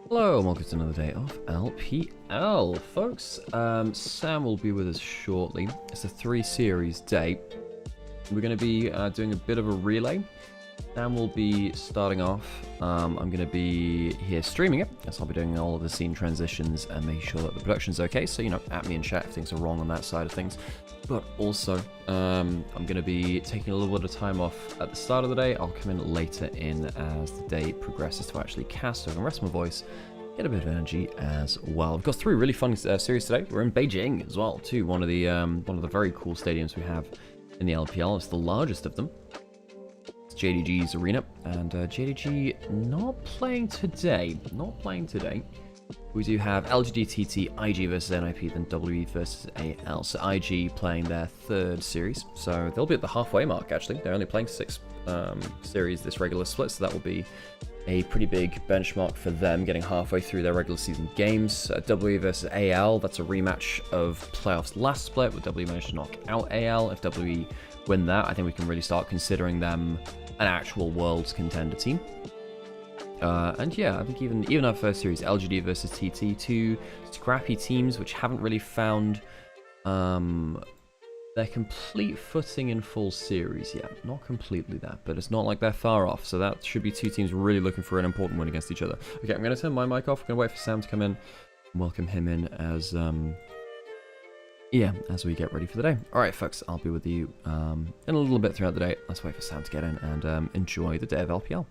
Hello and welcome to another day of LPL, folks. Sam will be with us shortly. It's a 3-series day. We're going to be doing a bit of a relay. Sam will be starting off. I'm going to be here streaming it, as I'll be doing all of the scene transitions and making sure that the production's okay. So, you know, at me in chat if things are wrong on that side of things. But also, I'm going to be taking a little bit of time off at the start of the day. I'll come in later in as the day progresses to actually cast over and rest my voice, get a bit of energy as well. We've got 3 really fun series today. We're in Beijing as well, too. One of the very cool stadiums we have in the LPL. It's the largest of them. It's JDG's arena, and JDG not playing today. Not playing today. We do have LGD, TT, IG versus NIP, then WE versus AL. So IG playing their 3rd series. So they'll be at the halfway mark, actually. They're only playing 6 series this regular split, so that will be a pretty big benchmark for them, getting halfway through their regular season games. WE versus AL, that's a rematch of playoffs last split, with WE managed to knock out AL. If WE win that, I think we can really start considering them an actual Worlds contender team. And yeah, I think even our first series, LGD versus TT, 2 scrappy teams which haven't really found their complete footing in full series yet. Not completely that, but it's not like they're far off. So that should be 2 teams really looking for an important win against each other. Okay, I'm going to turn my mic off. I'm going to wait for Sam to come in and welcome him in as as we get ready for the day. Alright folks, I'll be with you in a little bit throughout the day. Let's wait for Sam to get in and enjoy the day of LPL.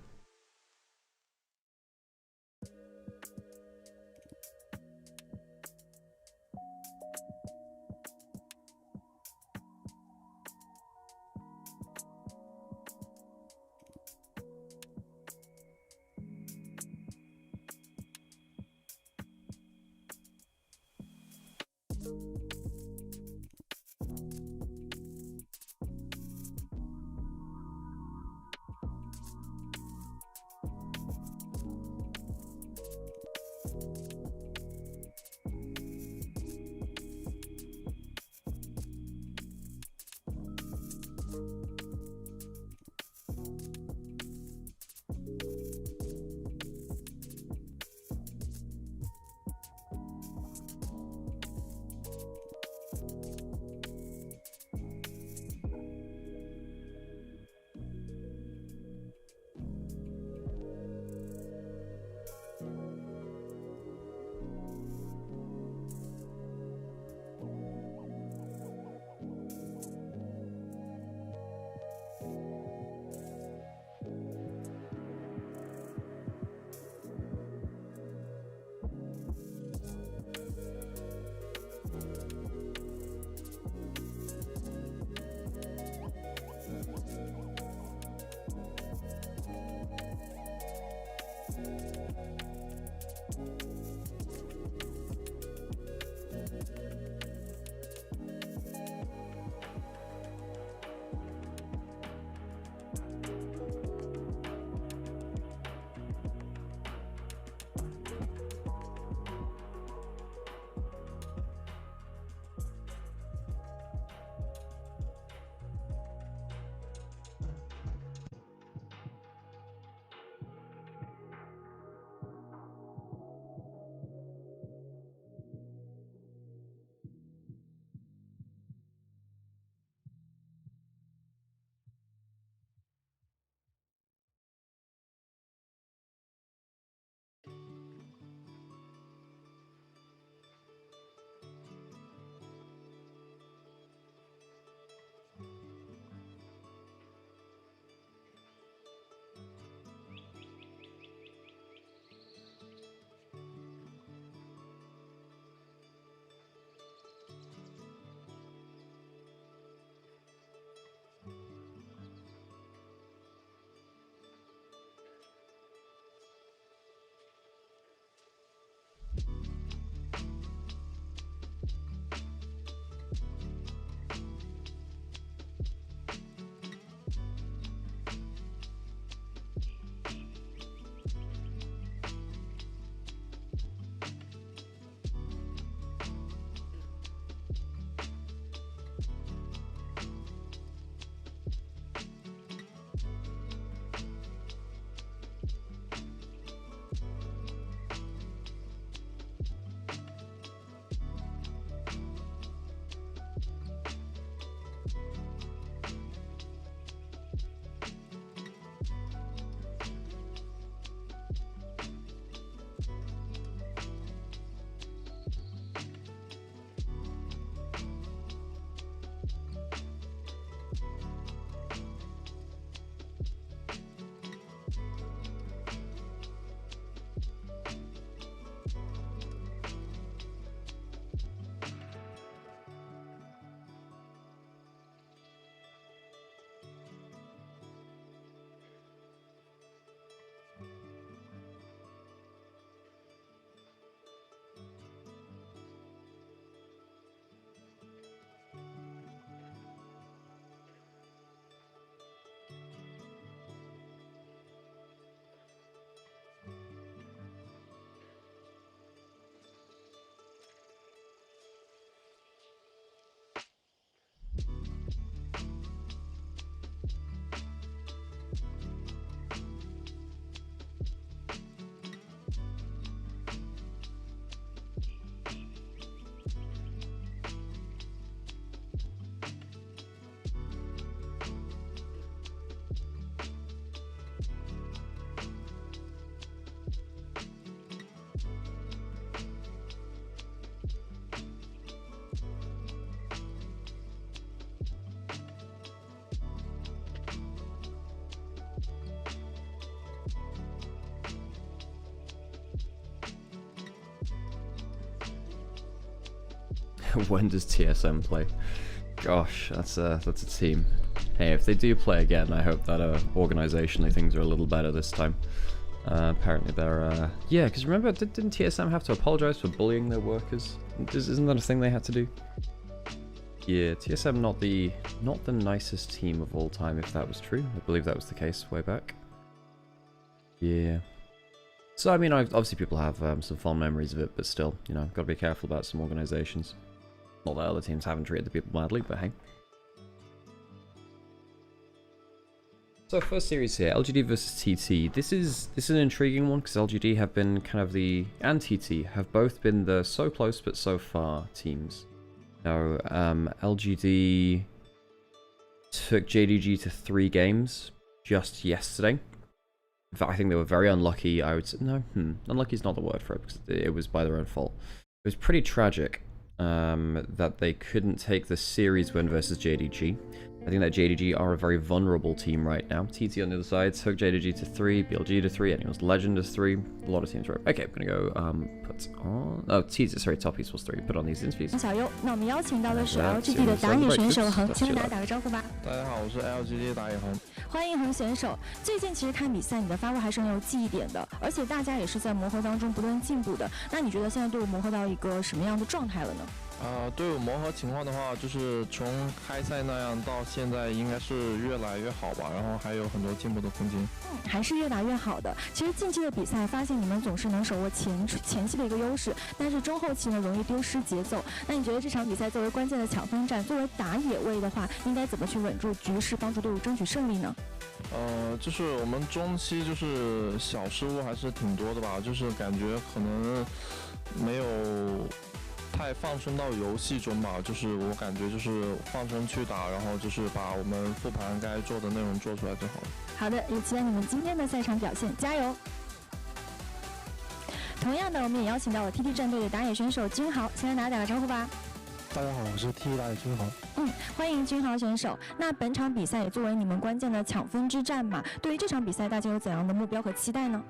When does TSM play? Gosh, that's a team. Hey, if they do play again, I hope that organizationally things are a little better this time. Apparently they're yeah, because remember, didn't TSM have to apologize for bullying their workers? Isn't that a thing they had to do? Yeah, TSM not the nicest team of all time, if that was true. I believe that was the case way back. Yeah. So I mean, obviously people have some fond memories of it, but still, you know, got to be careful about some organizations. Not that other teams haven't treated the people badly, but hey. So first series here, LGD versus TT. This is an intriguing one because LGD have been kind of and TT have both been the so close but so far teams. Now, LGD took JDG to 3 games just yesterday. In fact, I think they were very unlucky. I would say, no, unlucky is not the word for it because it was by their own fault. It was pretty tragic that they couldn't take the series win versus JDG. I think that JDG are a very vulnerable team right now. TT on the other side took JDG to 3, BLG to 3, Anyone's Legend to 3. A lot of teams right. Okay, I'm gonna go put on. Oh, Top Esports 3. Put on these interviews. 小优，那我们邀请到的是 LGD 的打野选手恒，先跟大家打个招呼吧。大家好，我是 LGD 打野恒。欢迎恒选手。最近其实看比赛，你的发挥还是很有记忆点的，而且大家也是在磨合当中不断进步的。那你觉得现在队伍磨合到一个什么样的状态了呢？ 队伍磨合情况的话，就是从开赛那样到现在，应该是越来越好吧，然后还有很多进步的空间。还是越打越好的。其实近期的比赛，发现你们总是能手握前期的一个优势，但是中后期呢容易丢失节奏。那你觉得这场比赛作为关键的抢分战，作为打野位的话，应该怎么去稳住局势，帮助队伍争取胜利呢？ 就是我们中期就是小失误还是挺多的吧，就是感觉可能没有 太放松到游戏中吧，就是我感觉就是放松去打，然后就是把我们复盘该做的内容做出来就好了。好的，也期待你们今天的赛场表现，加油！同样的，我们也邀请到了 TT 战队的打野选手君豪，先跟大家打个招呼吧。大家好，我是 TT 打野君豪。欢迎君豪选手。那本场比赛也作为你们关键的抢分之战嘛，对于这场比赛，大家有怎样的目标和期待呢？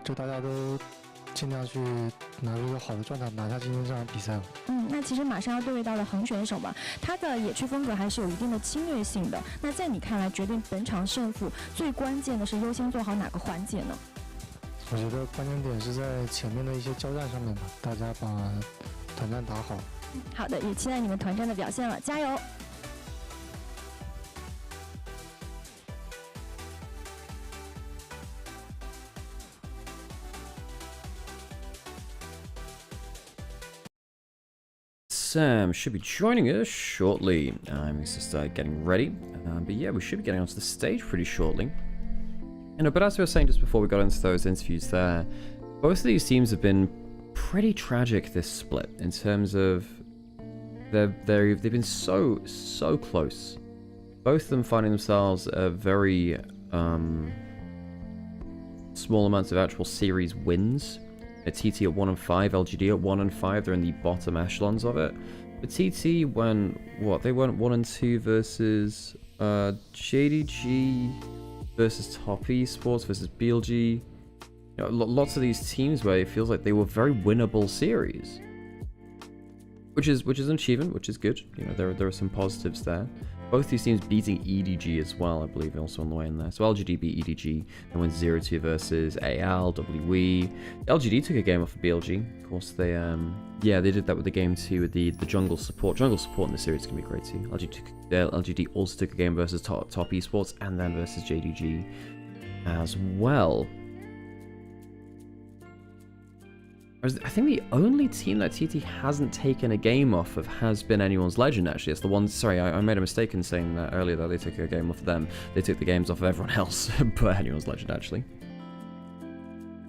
就大家都 尽量去拿出一个好的状态，拿下今天这场比赛吧。那其实马上要对位到的恒选手嘛，他的野区风格还是有一定的侵略性的。那在你看来，决定本场胜负最关键的是优先做好哪个环节呢？我觉得关键点是在前面的一些交战上面吧，大家把团战打好。好的，也期待你们团战的表现了，加油！ Sam should be joining us shortly. He's just getting ready. But yeah, we should be getting onto the stage pretty shortly. You know, but as we were saying just before we got into those interviews there, both of these teams have been pretty tragic this split in terms of they've been so close. Both of them finding themselves at very small amounts of actual series wins. TT at 1 and 5, LGD at 1 and 5. They're in the bottom echelons of it. But TT went what? They went 1 and 2 versus JDG versus Top Esports versus BLG. You know, lots of these teams where it feels like they were very winnable series, which is an achievement, which is good. You know, there are some positives there. Both these teams beating EDG as well, I believe, also on the way in there. So LGD beat EDG and went 0-2 versus AL, WE. LGD took a game off of BLG. Of course, they did that with the game too, with the jungle support. Jungle support in the series can be great too. LGD also took a game versus Top Esports and then versus JDG as well. I think the only team that TT hasn't taken a game off of has been Anyone's Legend, actually. It's the one... Sorry, I made a mistake in saying that earlier, that they took a game off of them. They took the games off of everyone else, but Anyone's Legend, actually.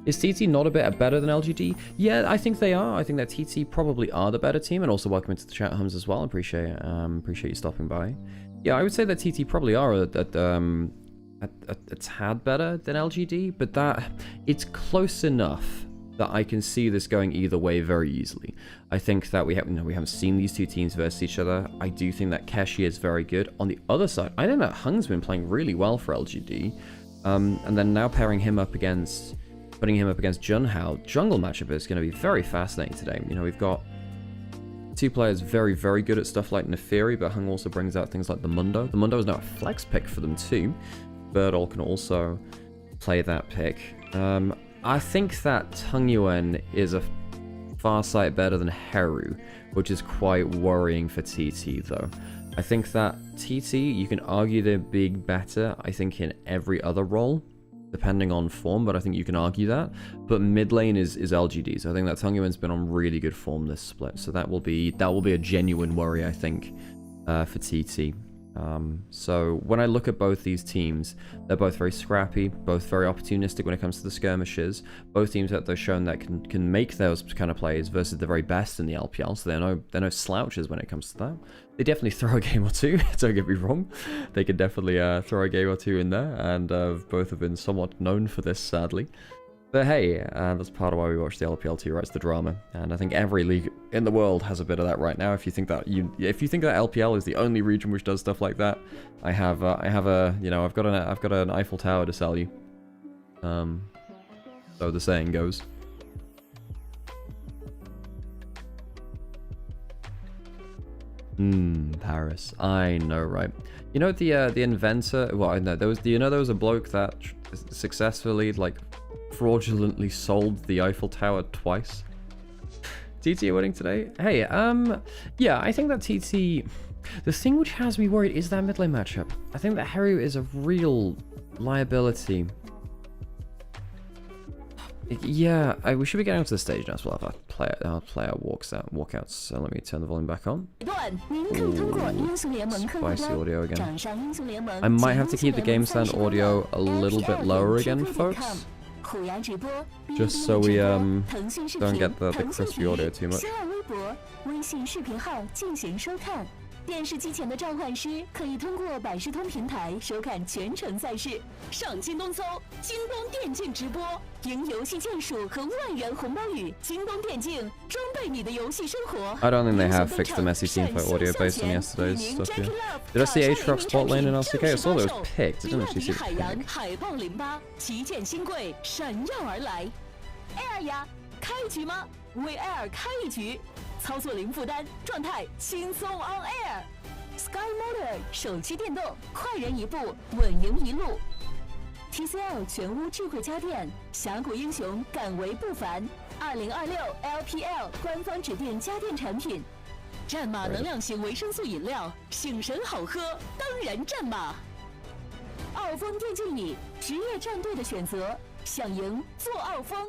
Is TT not a bit better than LGD? Yeah, I think they are. I think that TT probably are the better team, and also welcome into the chat, Hums, as well. I appreciate you stopping by. Yeah, I would say that TT probably are a tad better than LGD, but that... It's close enough that I can see this going either way very easily. I think that we haven't seen these two teams versus each other. I do think that Keshi is very good. On the other side, I think that Hung's been playing really well for LGD. And then now putting him up against Junhao, jungle matchup is going to be very fascinating today. You know, we've got Two players very, very good at stuff like Neferi, but Hung also brings out things like the Mundo. The Mundo is now a flex pick for them too. Birdall can also play that pick. I think that Tung Yuen is a far sight better than Heru, which is quite worrying for TT though. I think that TT, you can argue they're big better, I think, in every other role, depending on form, but I think you can argue that. But mid lane is LGD, so I think that Tung Yuen's been on really good form this split, so that will be a genuine worry, I think, for TT. So when I look at both these teams, they're both very scrappy, both very opportunistic when it comes to the skirmishes. Both teams that they've shown that can make those kind of plays versus the very best in the LPL, so they're no slouches when it comes to that. They definitely throw a game or two, don't get me wrong. They can definitely throw a game or two in there, and both have been somewhat known for this, sadly. But hey, that's part of why we watch the LPL too, right? It's the drama, and I think every league in the world has a bit of that right now. If you think that LPL is the only region which does stuff like that, I've got an Eiffel Tower to sell you. So the saying goes. Paris. I know, right? You know the inventor. Well, I know there was. There was a bloke that successfully fraudulently sold the Eiffel Tower twice. TT are winning today. Hey, yeah, I think that TT. The thing which has me worried is that mid lane matchup. I think that Heru is a real liability. Yeah, we should be getting onto the stage now, so we'll have our player walkouts. So let me turn the volume back on. Ooh, spicy audio again. I might have to keep the game stand audio a little bit lower again, folks. Just so we don't get the crispy audio too much. 电视机前的召唤师可以通过百视通平台收看全程赛事，上京东搜“京东电竞直播”，赢游戏件数和万元红包雨。京东电竞装备你的游戏生活。I don't think they have fixed the messy teamfight audio based on yesterday's stuff here. Did I see Aatrox bot lane in LCK? I saw that was picked. I didn't actually see the pick. 海豹08旗舰新贵闪耀而来 ，Air 呀，开局吗？为 Air 开一局。 操作零负担，状态轻松 on air。Sky Motor 手机电动，快人一步，稳赢一路。TCL 全屋智慧家电，峡谷英雄敢为不凡。2026 LPL 官方指定家电产品。战马能量型维生素饮料，醒神好喝，当然战马。傲风电竞椅，职业战队的选择，想赢做傲风。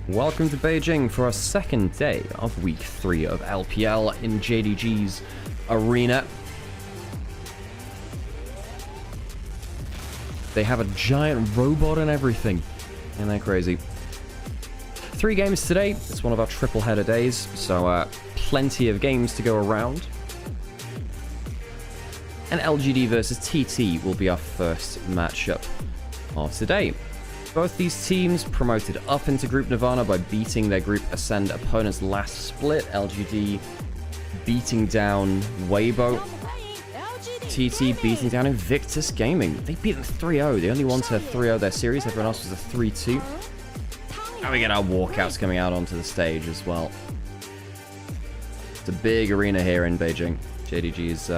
Welcome to Beijing for our second day of week 3 of LPL in JDG's arena. They have a giant robot and everything. Isn't that crazy? 3 games today. It's one of our triple header days, so plenty of games to go around. And LGD versus TT will be our first matchup of today. Both these teams promoted up into Group Nirvana by beating their Group Ascend opponents last split. LGD beating down Weibo. TT beating down Invictus Gaming. They beat them 3-0. They only won to 3-0 their series. Everyone else was a 3-2. And we get our walkouts coming out onto the stage as well. It's a big arena here in Beijing. JDG's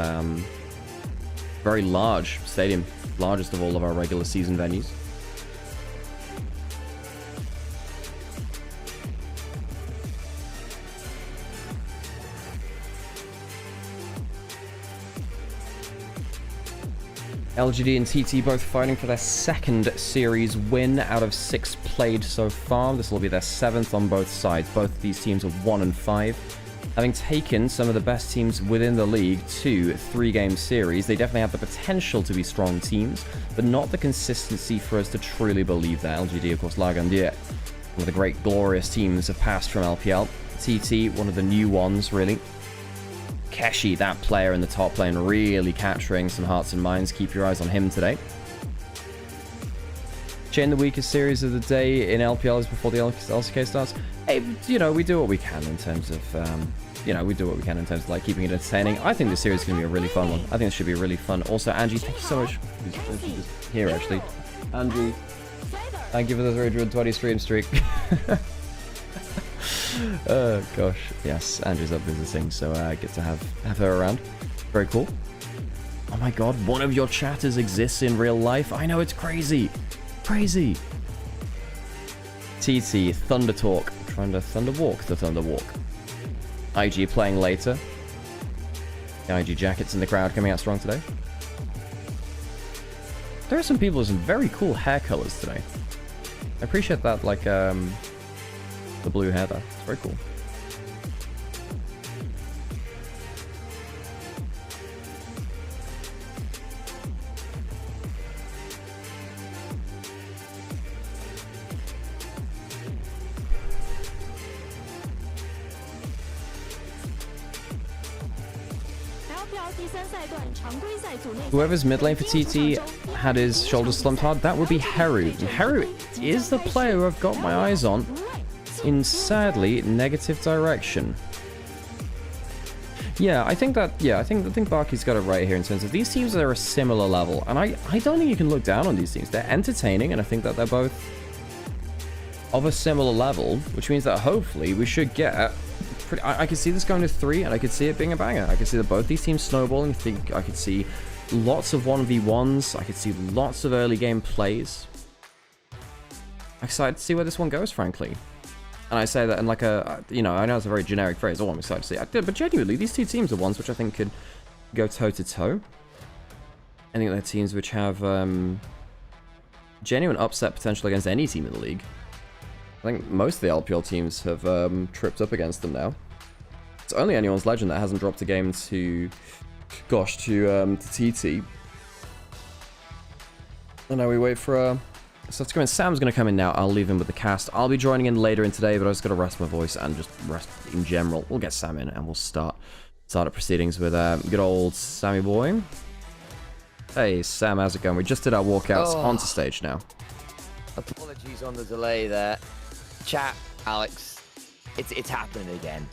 very large stadium. Largest of all of our regular season venues. LGD and TT both fighting for their second series win out of 6 played so far. This will be their 7th on both sides. Both of these teams are 1-5. Having taken some of the best teams within the league to 3-game series, they definitely have the potential to be strong teams, but not the consistency for us to truly believe that. LGD, of course, Lagandier, one of the great glorious teams have passed from LPL. TT, one of the new ones, really. Keshi, that player in the top lane, really capturing some hearts and minds. Keep your eyes on him today. Chain, the weakest series of the day in LPL is before the LCK starts. Hey, you know, we do what we can in terms of, like keeping it entertaining. I think this series is going to be a really fun one. I think this should be really fun. Also, Angie, thank you so much. She's here, actually. Angie, thank you for the 320 stream streak. Oh gosh, yes, Andrew's up visiting, so I get to have her around. Very cool. Oh my god, one of your chatters exists in real life. I know, it's crazy. Crazy. TT, Thunder Talk. Trying to Thunder Walk the Thunder Walk. IG playing later. The IG jackets in the crowd coming out strong today. There are some people with some very cool hair colors today. I appreciate that, like, the blue hair there. It's very cool. Whoever's mid lane for TT had his shoulders slumped hard, that would be Heru. And Heru is the player who I've got my eyes on in sadly negative direction. Yeah, I think Barky's got it right here in terms of these teams are a similar level, and I don't think you can look down on these teams. They're entertaining, and I think that they're both of a similar level, which means that hopefully we should get I could see this going to 3, and I could see it being a banger. I could see that both these teams snowballing. I could see lots of 1v1s. I could see lots of early game plays. I'm excited to see where this one goes, frankly. And I say that in like a, you know, I know it's a very generic phrase. Oh, I'm excited to see. But genuinely, these two teams are ones which I think could go toe-to-toe. I think they're teams which have genuine upset potential against any team in the league. I think most of the LPL teams have tripped up against them now. It's only anyone's legend that hasn't dropped a game to, gosh, to TT. And now we wait for stuff to come in. Sam's going to come in now. I'll leave him with the cast. I'll be joining in later in today, but I just got to rest my voice and just rest in general. We'll get Sam in and we'll start up proceedings with good old Sammy boy. Hey, Sam, how's it going? We just did our walkouts onto stage now. Apologies on the delay there. Chat, Alex, it's happening again.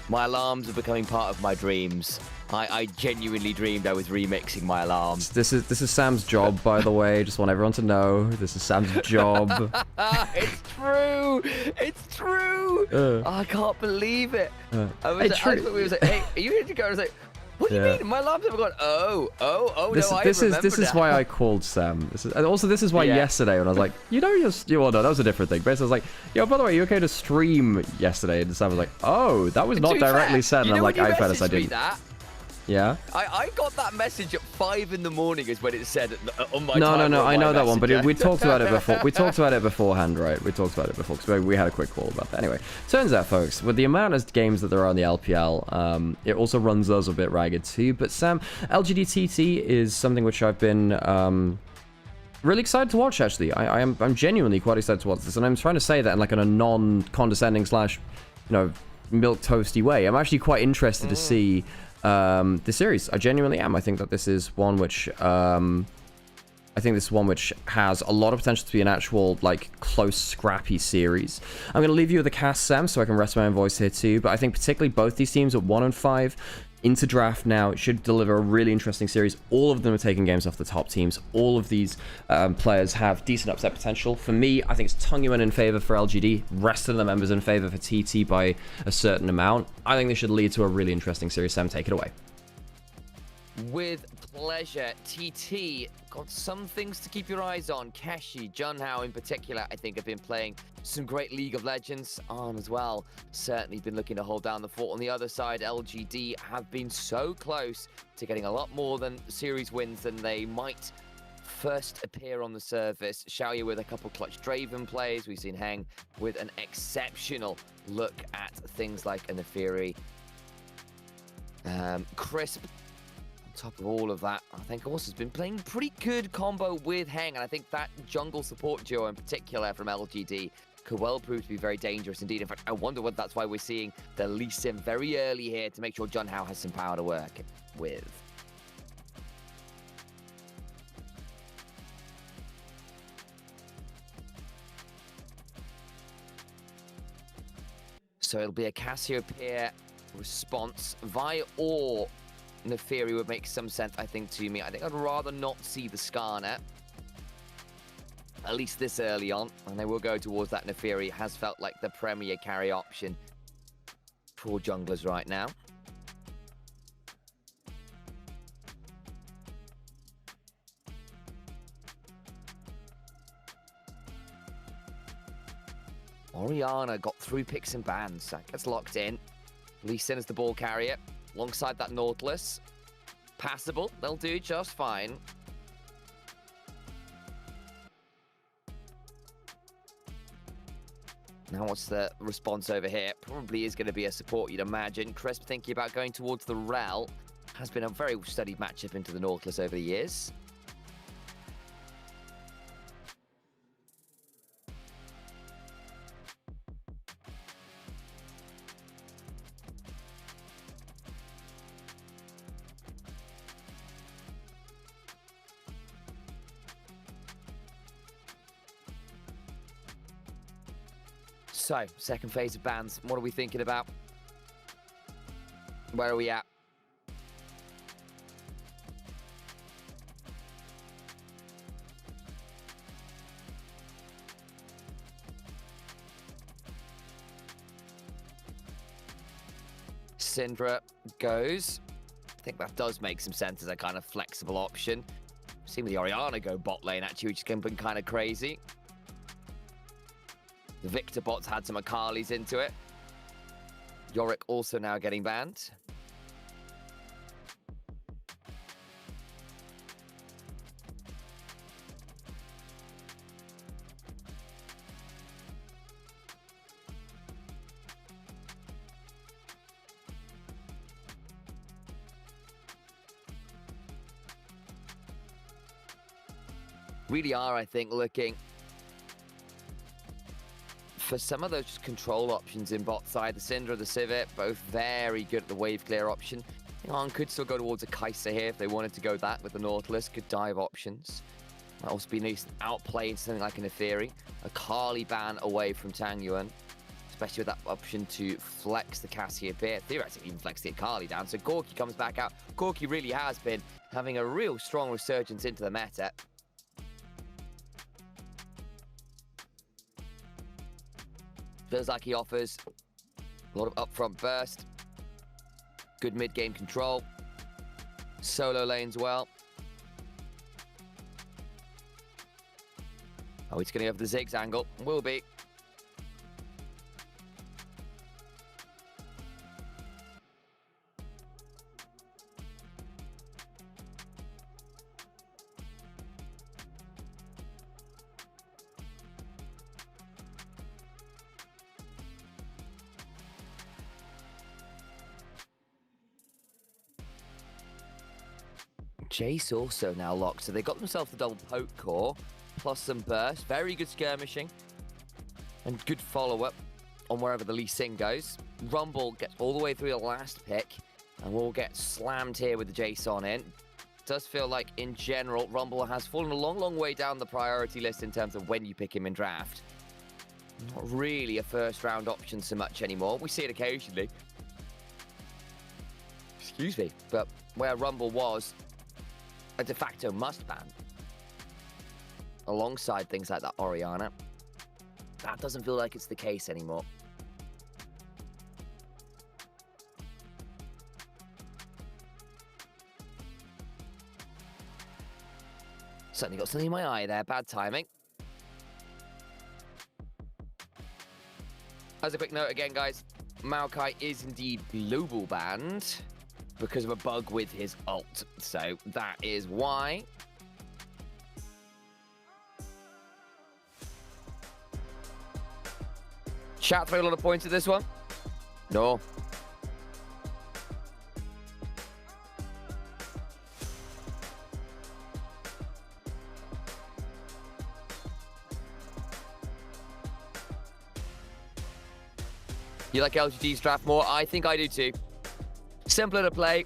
My alarms are becoming part of my dreams. I genuinely dreamed I was remixing my alarms. This is Sam's job, by the way. Just want everyone to know this is Sam's job. It's true. It's true. I can't believe it. I was like, hey, are you here to go? I was like, what do you mean? My alarms have gone. This is why I called Sam. This is why yesterday when I was like, no, that was a different thing. Basically, I was like, yo, by the way, you okay to stream yesterday? And Sam was like, oh, that was not directly said. And I'm like, I fairness, I didn't. Yeah. I got that message at 5 in the morning is when it said on my No, I know that one, but we talked about it before. We talked about it beforehand, right? We talked about it before because we had a quick call about that. Anyway, turns out, folks, with the amount of games that there are on the LPL, it also runs us a bit ragged too. But Sam, LGD is something which I've been really excited to watch. Actually, I'm genuinely quite excited to watch this, and I'm trying to say that in like in a non-condescending / milk toasty way. I'm actually quite interested to see the series. I genuinely am. I think that this is one which has a lot of potential to be an actual like close scrappy series. I'm going to leave you with the cast, Sam, so I can rest my own voice here too, but I think particularly both these teams at 1-5 into draft now, it should deliver a really interesting series. All of them are taking games off the top teams. All of these players have decent upset potential. For me, I think it's Tungyuan in favor for LGD. Rest of the members in favor for TT by a certain amount. I think this should lead to a really interesting series. Sam, take it away. With pleasure. TT got some things to keep your eyes on. Keshi, Junhao in particular, I think have been playing some great League of Legends on as well. Certainly been looking to hold down the fort. On the other side, LGD have been so close to getting a lot more than series wins than they might first appear on the surface. Xiaoyu with a couple clutch Draven plays. We've seen Heng with an exceptional look at things like a Nefiri. Crisp, on top of all of that, I think also has been playing pretty good combo with Heng, and I think that jungle support duo in particular from LGD could well prove to be very dangerous indeed. In fact, I wonder whether that's why we're seeing the Lee Sin very early here to make sure Junhao has some power to work with. So it'll be a Cassiopeia response. Vi or Nefiri would make some sense, I think, to me. I think I'd rather not see the Skarner, at least this early on, and they will go towards that. Nefiri has felt like the premier carry option for junglers right now. Orianna got through picks and bans. That gets locked in. Lee Sin as the ball carrier, alongside that Nautilus. Passable, they'll do just fine. Now what's the response over here? Probably is going to be a support, you'd imagine. Crisp thinking about going towards the Rel. Has been a very studied matchup into the Nautilus over the years. So, second phase of bans. What are we thinking about? Where are we at? Syndra goes. I think that does make some sense as a kind of flexible option. Seen with the Orianna go bot lane, actually, which has been kind of crazy. The Victor bots had some Akali's into it. Yorick also now getting banned. Really are, I think, looking for some of those control options in bot side. The Syndra, the Civet, both very good at the wave clear option. Yon could still go towards a Kai'Sa here if they wanted to go that with the Nautilus. Good dive options. Might also be nice outplaying something like an Nefiri. A Kali ban away from Tang Yuan, especially with that option to flex the Cassiopeia. Theoretically, even flex the Akali down. So Gorky comes back out. Gorky really has been having a real strong resurgence into the meta. Feels like he offers a lot of upfront burst, good mid-game control, solo lanes well. Oh, he's going to go for the Ziggs angle. Will be. Jace also now locked, so they got themselves the double poke core, plus some burst, very good skirmishing, and good follow-up on wherever the Lee Sin goes. Rumble gets all the way through the last pick, and will get slammed here with the Jace on in. Does feel like, in general, Rumble has fallen a long, long way down the priority list in terms of when you pick him in draft. Not really a first-round option so much anymore. We see it occasionally. Excuse me, but where Rumble was a de facto must ban, alongside things like that Orianna, that doesn't feel like it's the case anymore. Certainly got something in my eye there, bad timing. As a quick note again, guys, Maokai is indeed global banned because of a bug with his ult. So that is why. Chat throw a lot of points at this one? No. You like LGD's draft more? I think I do too. Simpler to play.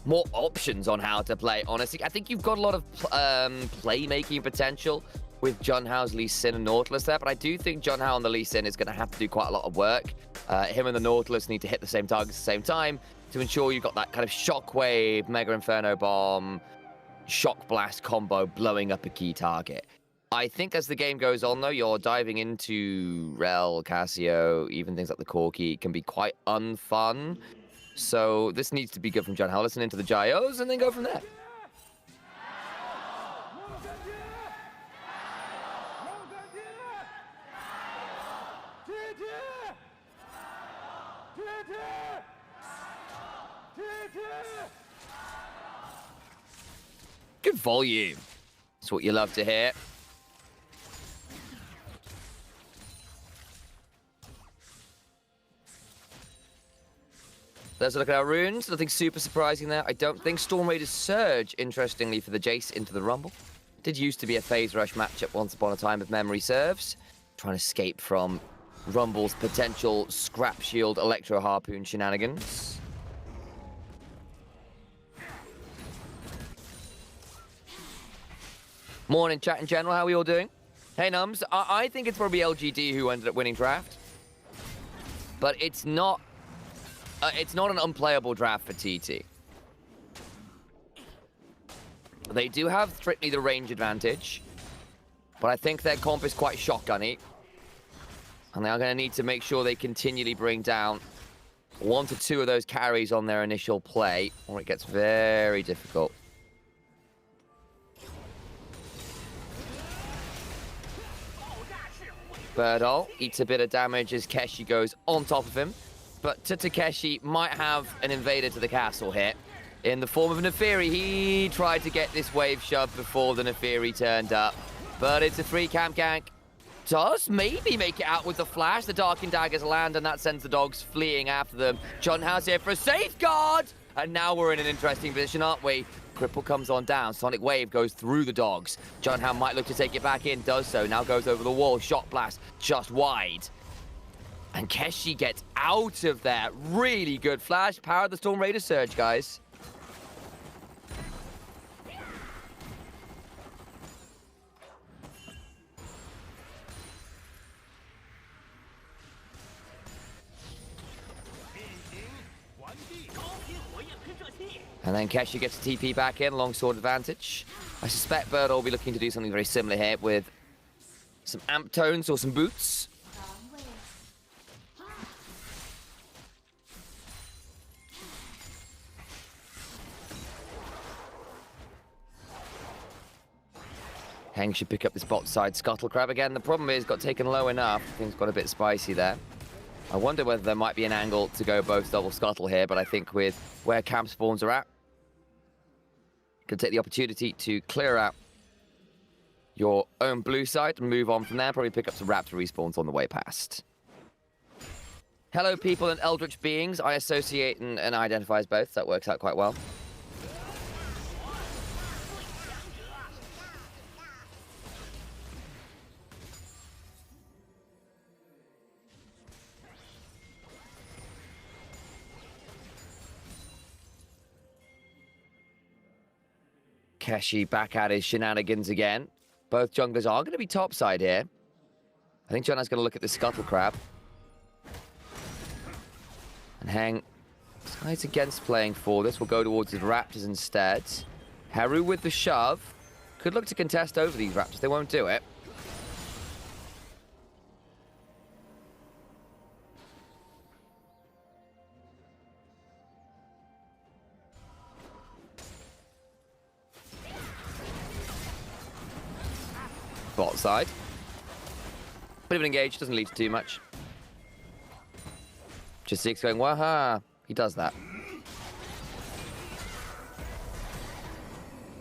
More options on how to play, honestly. I think you've got a lot of playmaking potential with Junhao's Lee Sin and Nautilus there, but I do think Junhao on the Lee Sin is going to have to do quite a lot of work. Him and the Nautilus need to hit the same targets at the same time to ensure you've got that kind of Shockwave, Mega Inferno Bomb, Shock Blast combo blowing up a key target. I think as the game goes on, though, you're diving into Rel, Casio, even things like the Corki can be quite unfun. So this needs to be good from Junhao. Listen into the Gyos and then go from there. Good volume. That's what you love to hear. Let's look at our runes. Nothing super surprising there. I don't think Storm Raiders Surge, interestingly, for the Jace into the Rumble. Did used to be a phase rush matchup once upon a time, if memory serves. Trying to escape from Rumble's potential Scrap Shield Electro Harpoon shenanigans. Morning, chat in general. How are we all doing? Hey, Nums. I think it's probably LGD who ended up winning draft. But it's not an unplayable draft for TT. They do have strictly the range advantage, but I think their comp is quite shotgunny. And they are going to need to make sure they continually bring down 1 to 2 of those carries on their initial play, or it gets very difficult. Birdall eats a bit of damage as Keshi goes on top of him. But Takeshi might have an invader to the castle here. In the form of Neferi, he tried to get this wave shoved before the Neferi turned up. But it's a free camp gank. Does maybe make it out with the flash. The Darkin Daggers land, and that sends the dogs fleeing after them. Junhao's here for a safeguard! And now we're in an interesting position, aren't we? Cripple comes on down. Sonic Wave goes through the dogs. Junhao might look to take it back in, does so. Now goes over the wall. Shot blast just wide. And Keshi gets out of there. Really good flash. Power of the Storm Raider Surge, guys. And then Keshi gets the TP back in, longsword advantage. I suspect Bird will be looking to do something very similar here with some amp tones or some boots. Heng should pick up this bot side Scuttle Crab again. The problem is, got taken low enough. Things got a bit spicy there. I wonder whether there might be an angle to go both double Scuttle here, but I think with where camp spawns are at, you can take the opportunity to clear out your own blue side and move on from there. Probably pick up some Raptor respawns on the way past. Hello, people and eldritch beings. I associate and identify as both. That works out quite well. Keshi back at his shenanigans again. Both junglers are going to be topside here. I think Jona's going to look at the Scuttle Crab. And Heng decides against playing for this. We'll go towards his Raptors instead. Haru with the shove. Could look to contest over these Raptors. They won't do it. Bot side. Bit of an engage, doesn't lead to too much. Just Six going, waha. He does that.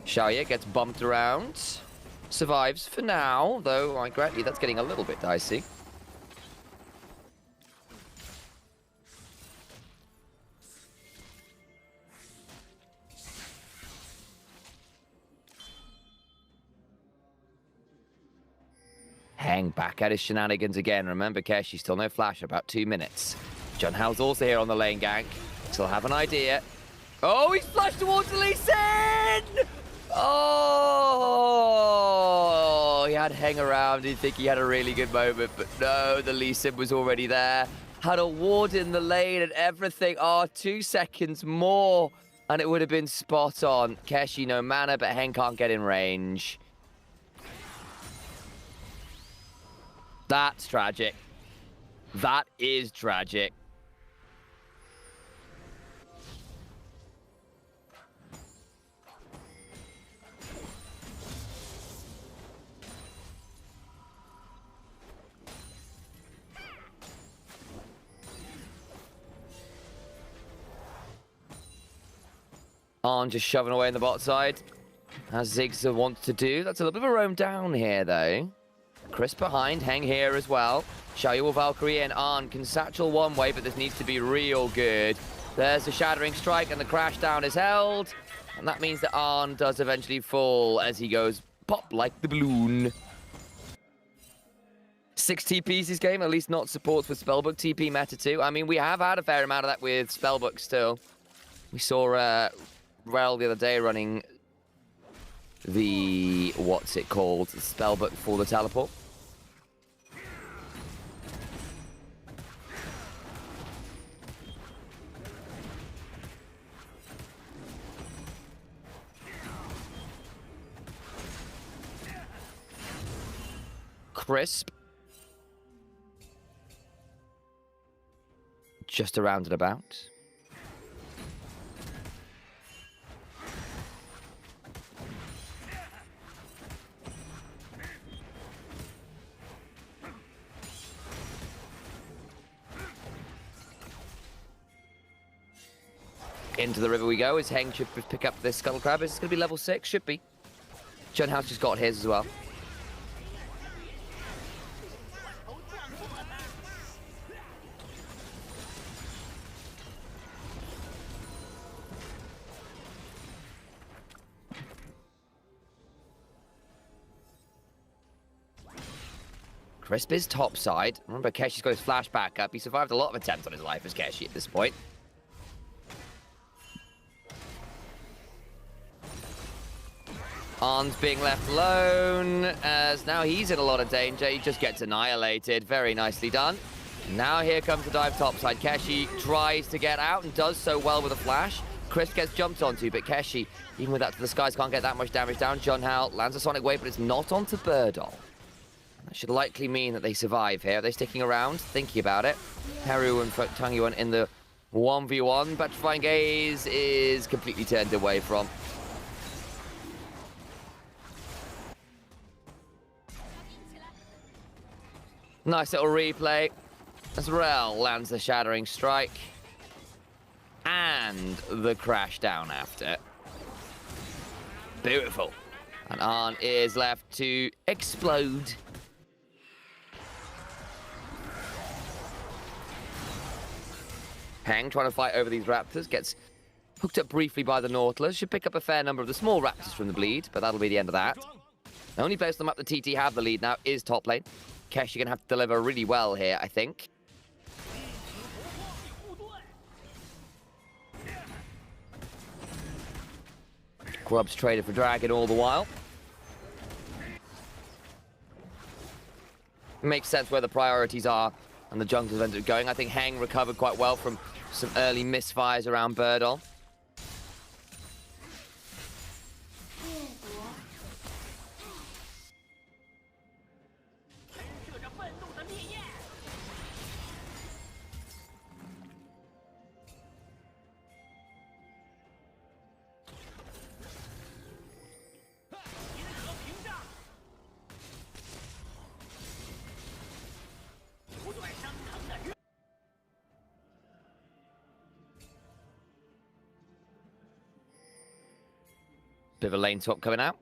Xiaoye gets bumped around. survives for now, though I grant you that's getting a little bit dicey. Hang back at his shenanigans again. Remember, Keshi, still no flash, about 2 minutes. Junhao's also here on the lane gank. Still have an idea. Oh, he's flashed towards the Lee Sin! Oh, he had hang around. He'd think he had a really good moment, but no, the Lee Sin was already there. Had a ward in the lane and everything. Oh, 2 seconds more, and it would have been spot on. Keshi, no mana, but Heng can't get in range. That's tragic. That is tragic. On just shoving away in the bot side, as Ziggs wants to do. That's a little bit of a roam down here, though. Chris behind, Heng here as well. Xiaoyu will Valkyrie in. On can satchel one way, but this needs to be real good. There's the Shattering Strike, and the crash down is held. And that means that Arn does eventually fall as he goes pop like the balloon. 6 TPs this game, at least not supports with Spellbook TP meta too. I mean, we have had a fair amount of that with Spellbook still. We saw Rel the other day running the, what's it called, the Spellbook for the teleport. Crisp. Just around and about. Into the river we go as Heng should pick up this Scuttle Crab. Is it going to be level 6? Should be. Junhao's just got his as well. Crisp is top side. Remember, Keshi's got his flash back up. He survived a lot of attempts on his life as Keshi at this point. Arn's being left alone, as now he's in a lot of danger. He just gets annihilated. Very nicely done. Now here comes the dive topside. Keshi tries to get out and does so well with a flash. Chris gets jumped onto, but Keshi, even with that to the skies, can't get that much damage down. Junhao lands a Sonic Wave, but it's not onto Birdol. That should likely mean that they survive here. Are they sticking around? Thinking about it. Haru and Tangyuan in the 1v1. Petrifying Gaze is completely turned away from. Nice little replay as Rel lands the Shattering Strike and the crash down after. Beautiful. And Arn is left to explode. Heng trying to fight over these Raptors, gets hooked up briefly by the Nautilus. Should pick up a fair number of the small Raptors from the bleed, but that'll be the end of that. The only place on the map the TT have the lead now is top lane. Kesh, you're going to have to deliver really well here, I think. Grub's traded for Dragon all the while. Makes sense where the priorities are and the junglers ended up going. I think Heng recovered quite well from some early misfires around Birdol. Bit of a lane swap coming out.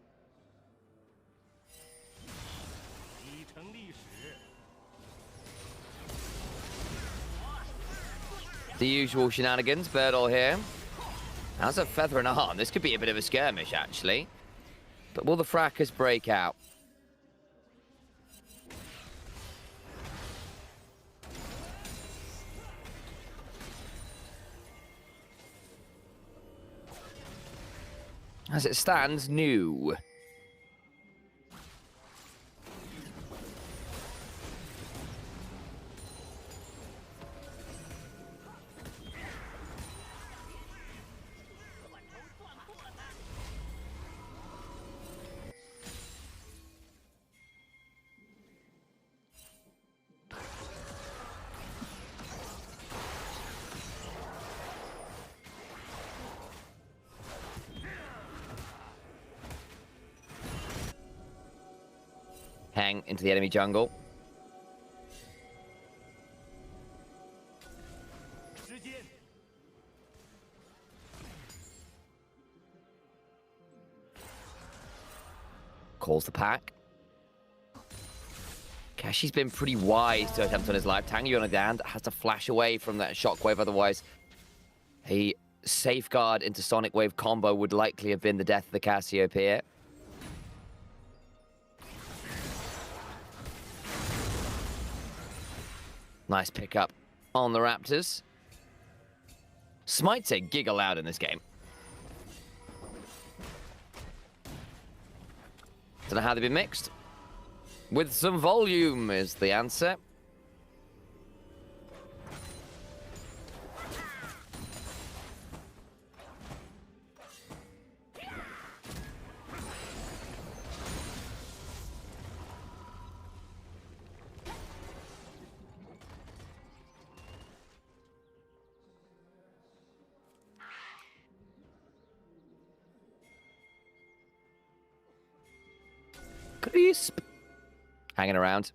The usual shenanigans, Birdall here. Has a feather and arm. This could be a bit of a skirmish, actually. But will the fracas break out? As it stands, new. Hang into the enemy jungle. Calls the pack. Kashi's been pretty wise to attempt on his life. Tangy on a hand has to flash away from that shockwave, otherwise a safeguard into Sonic Wave combo would likely have been the death of the Cassiopeia. Nice pickup on the Raptors. Smites a giga loud in this game. Don't know how they've been mixed. With some volume is the answer. Crisp. Hanging around.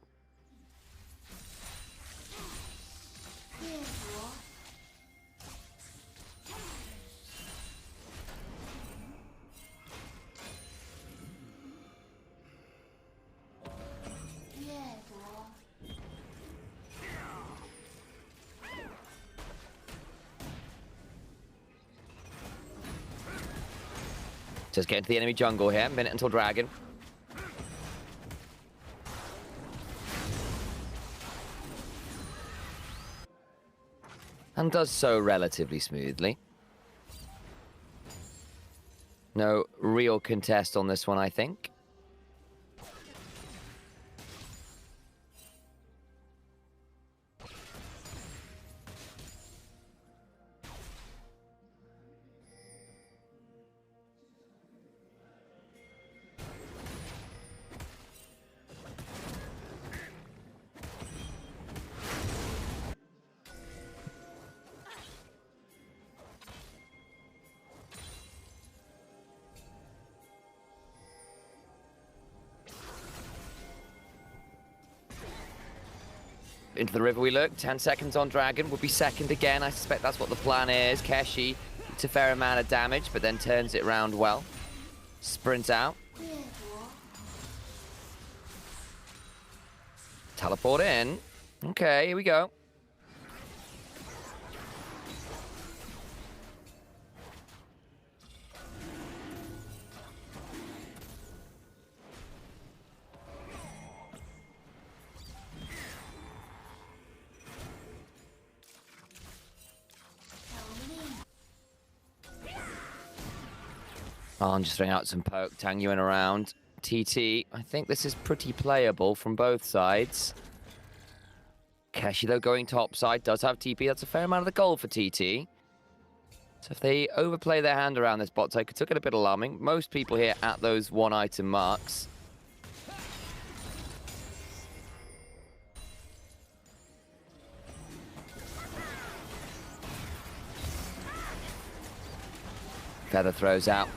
Just get into the enemy jungle here. Minute until Dragon. And does so relatively smoothly. No real contest on this one, I think. Into the river we look. 10 seconds on Dragon. Would be second again. I suspect that's what the plan is. Keshi, it's a fair amount of damage, but then turns it around well. Sprints out. Teleport in. Okay, here we go. I'm just throwing out some poke, Tangyuan around. TT, I think this is pretty playable from both sides. Keshi, though, going top side, does have TP. That's a fair amount of the gold for TT. So if they overplay their hand around this bot side, it took it a bit alarming. Most people here at those one-item marks. Feather throws out.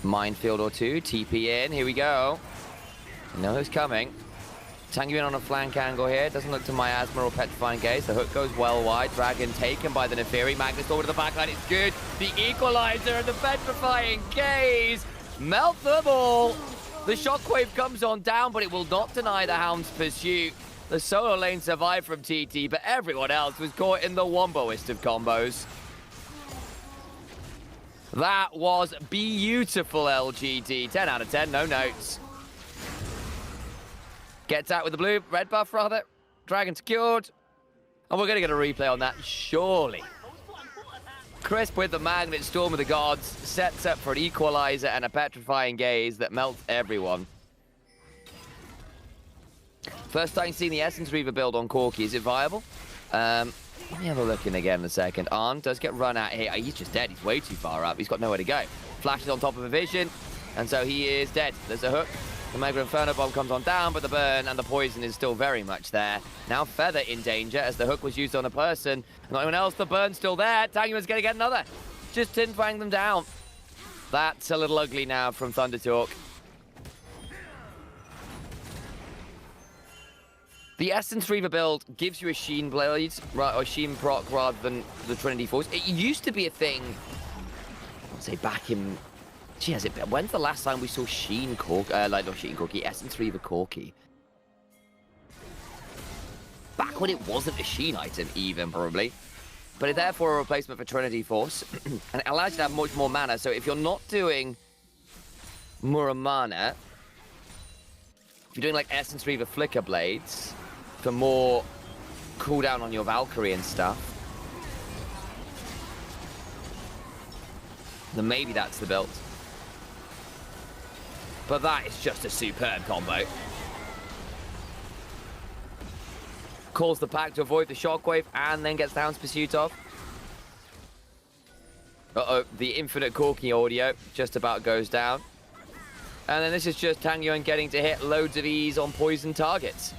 Minefield or two, TP in, here we go. You know who's coming. Tangyuan on a flank angle here, doesn't look to Miasma or Petrifying Gaze. The hook goes well wide, Dragon taken by the Neferi. Magnus over to the backline, it's good. The Equalizer and the Petrifying Gaze melt them all. The Shockwave comes on down, but it will not deny the Hound's pursuit. The solo lane survived from TT, but everyone else was caught in the womboest of combos. That was beautiful, LGD. 10 out of 10, no notes. Gets out with the blue, red buff rather. Dragon secured. And we're going to get a replay on that, surely. Crisp with the Magnet, Storm of the Gods, sets up for an equalizer and a petrifying gaze that melts everyone. First time seeing the Essence Reaver build on Corki. Is it viable? Let me have a look in again in a second. Arn does get run out here. He's just dead. He's way too far up. He's got nowhere to go. Flashes on top of a vision, and so he is dead. There's a hook. The Mega Inferno Bomb comes on down, but the burn and the poison is still very much there. Now Feather in danger as the hook was used on a person. Not anyone else, the burn's still there. Tangyuan's going to get another. Just didn't fang them down. That's a little ugly now from Thunder Talk. The Essence Reaver build gives you a Sheen Blade, or Sheen proc rather than the Trinity Force. It used to be a thing, I'd say back in... Gee, has it been? When's the last time we saw Sheen Corki? Like, not Sheen Corki, Essence Reaver Corki? Back when it wasn't a Sheen item, even, probably. But it's therefore a replacement for Trinity Force. And it allows you to have much more mana. So if you're not doing Muramana, if you're doing, like, Essence Reaver Flicker Blades, for more cooldown on your Valkyrie and stuff, then maybe that's the build. But that is just a superb combo. Calls the pack to avoid the shockwave and then gets Down's pursuit of. Uh-oh, the infinite Corki audio just about goes down. And then this is just Tangyuan getting to hit loads of ease on poison targets.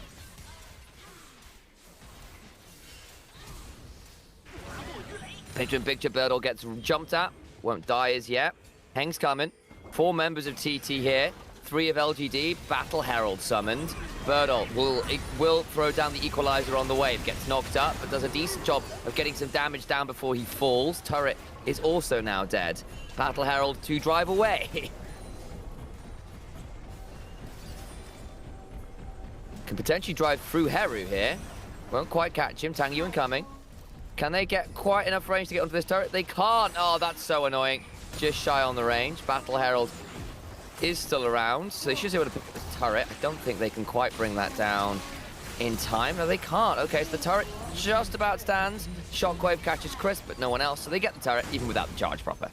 Picture-in-picture Birdle gets jumped at. Won't die as yet. Heng's coming. 4 members of TT here. 3 of LGD. Battle Herald summoned. Birdle will throw down the equalizer on the wave. Gets knocked up, but does a decent job of getting some damage down before he falls. Turret is also now dead. Battle Herald to drive away. Can potentially drive through Heru here. Won't quite catch him. Tangyuan coming. Can they get quite enough range to get onto this turret? They can't. Oh, that's so annoying. Just shy on the range. Battle Herald is still around, so they should be able to pick up this turret. I don't think they can quite bring that down in time. No, they can't. Okay, so the turret just about stands. Shockwave catches Crisp, but no one else, so they get the turret even without the charge proper.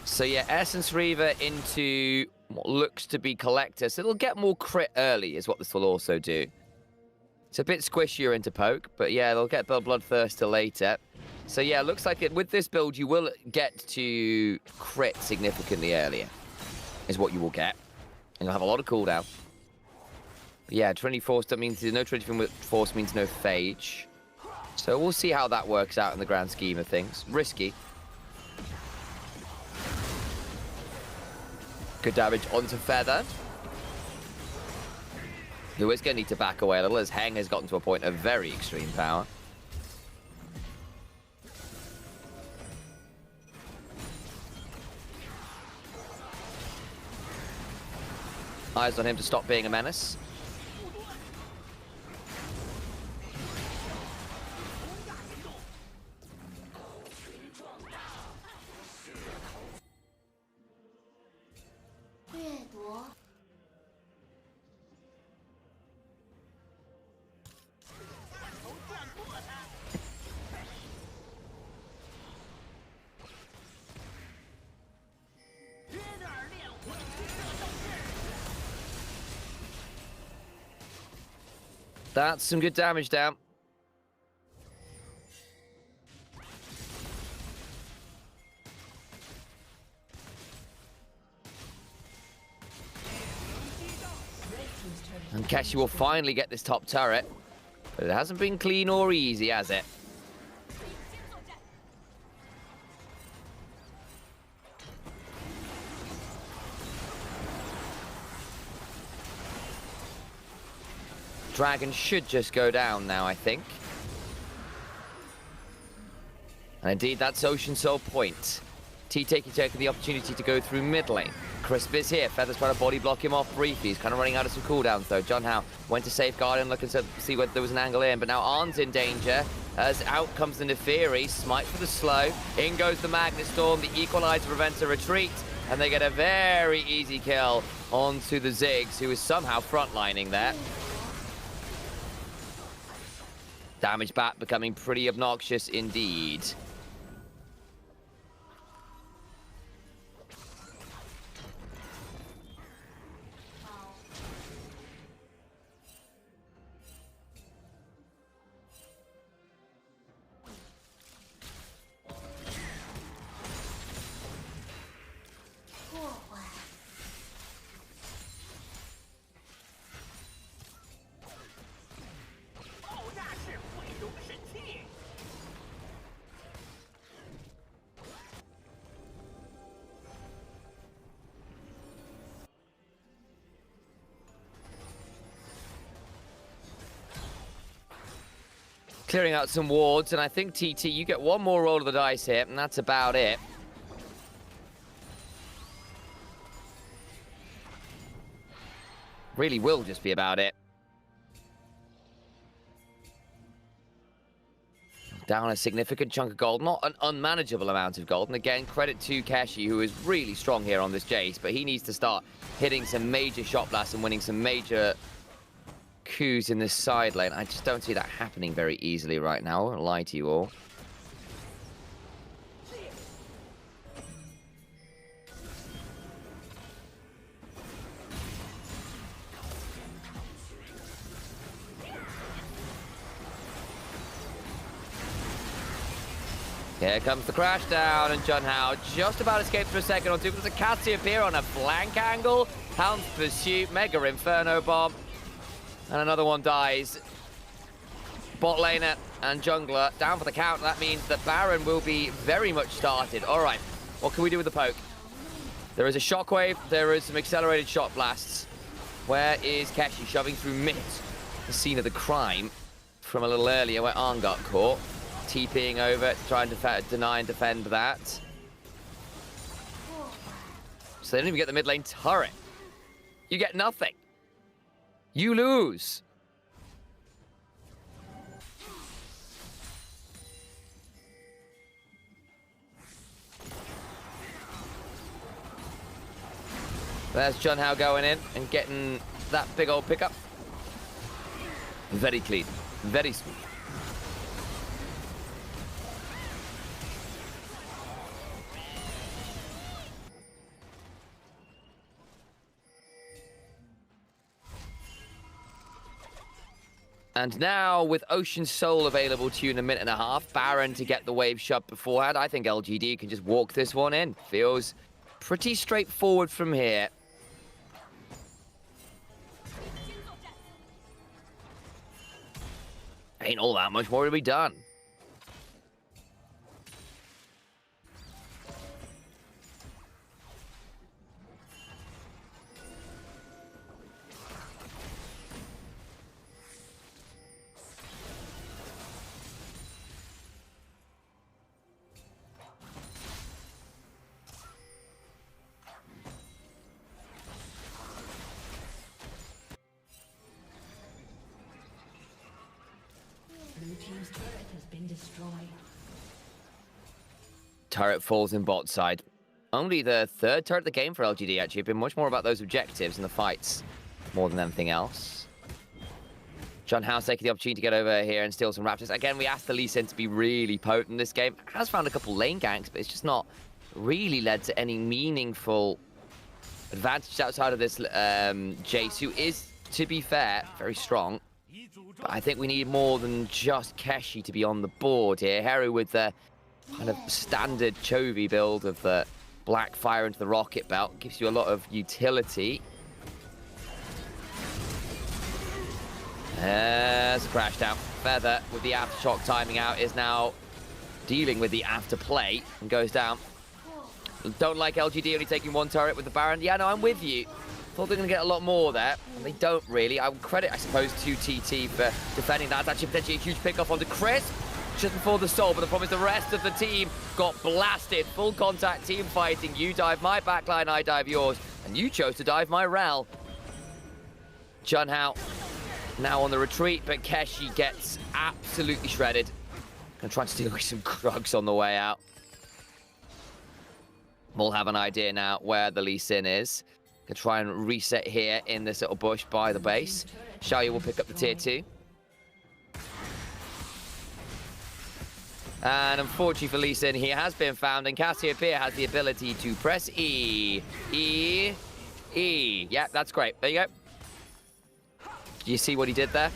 So yeah, Essence Reaver into what looks to be Collector. So it'll get more crit early is what this will also do. It's a bit squishier into poke, but yeah, they'll get Bloodthirster later. So yeah, looks like with this build, you will get to crit significantly earlier, is what you will get. And you'll have a lot of cooldown. But yeah, Trinity Force, that means no Trinity Force means no Phage. So we'll see how that works out in the grand scheme of things. Risky. Good damage onto Feather. Who is going to need to back away a little as Heng has gotten to a point of very extreme power. Eyes on him to stop being a menace. That's some good damage down. And Keshi will finally get this top turret. But it hasn't been clean or easy, has it? Dragon should just go down now, I think. And indeed, that's Ocean Soul point. taking the opportunity to go through mid lane. Crisp is here. Feather's trying to body block him off briefly. He's kind of running out of some cooldowns though. John Howe went to safeguard him, looking to see whether there was an angle in, but now Arn's in danger. As out comes the Neferi, smite for the slow. In goes the Magnet Storm. The Equalizer prevents a retreat, and they get a very easy kill onto the Ziggs, who is somehow frontlining there. Damage back becoming pretty obnoxious indeed. Clearing out some wards, and I think TT, you get one more roll of the dice here, and that's about it. Really will just be about it. Down a significant chunk of gold, not an unmanageable amount of gold. And again, credit to Keshi, who is really strong here on this Jace, but he needs to start hitting some major shot blasts and winning some major coups in this side lane. I just don't see that happening very easily right now. I won't lie to you all. Here comes the crash down, and John Howe just about escaped for a second or two. There's a Cassiopeia on a flank angle. Hound's pursuit, Mega Inferno Bomb. And another one dies. Bot laner and jungler down for the count. That means that Baron will be very much started. All right, what can we do with the poke? There is a shockwave. There is some accelerated shot blasts. Where is Keshi shoving through mid? The scene of the crime from a little earlier where Arn got caught. TPing over, trying to deny and defend that. So they don't even get the mid lane turret. You get nothing. You lose. There's John Howe going in and getting that big old pickup. Very clean, very smooth. And now, with Ocean Soul available to you in a minute and a half, Baron to get the wave shut beforehand, I think LGD can just walk this one in. Feels pretty straightforward from here. Ain't all that much more to be done. Blue team's turret has been destroyed. Turret falls in bot side. Only the third turret of the game for LGD, actually. Been much more about those objectives and the fights more than anything else. John Howe taking the opportunity to get over here and steal some Raptors. Again, we asked the Lee Sin to be really potent this game. Has found a couple lane ganks, but it's just not really led to any meaningful advantage outside of this Jace, who is, to be fair, very strong. But I think we need more than just Keshi to be on the board here. Heru with the kind of standard Chovy build of the black fire into the rocket belt gives you a lot of utility. There's a crash down. Feather with the aftershock timing out is now dealing with the afterplay and goes down. Don't like LGD only taking one turret with the Baron. Yeah, no, I'm with you. Thought they're going to get a lot more there, and they don't really. I would credit, I suppose, to TT for defending that. That's actually potentially a huge pick-off onto Chris. just before the soul, but the problem is the rest of the team got blasted. Full contact team fighting. You dive my backline, I dive yours. And you chose to dive my Rel. Junhao now on the retreat, but Keshi gets absolutely shredded. Gonna try to steal away some Krugs on the way out. We'll have an idea now where the Lee Sin is. Gonna try and reset here in this little bush by the base. Xiaoyu will pick up the tier 2. And unfortunately for Lee Sin, he has been found, and Cassiopeia has the ability to press E. E. E. Yeah, that's great. There you go. Do you see what he did there?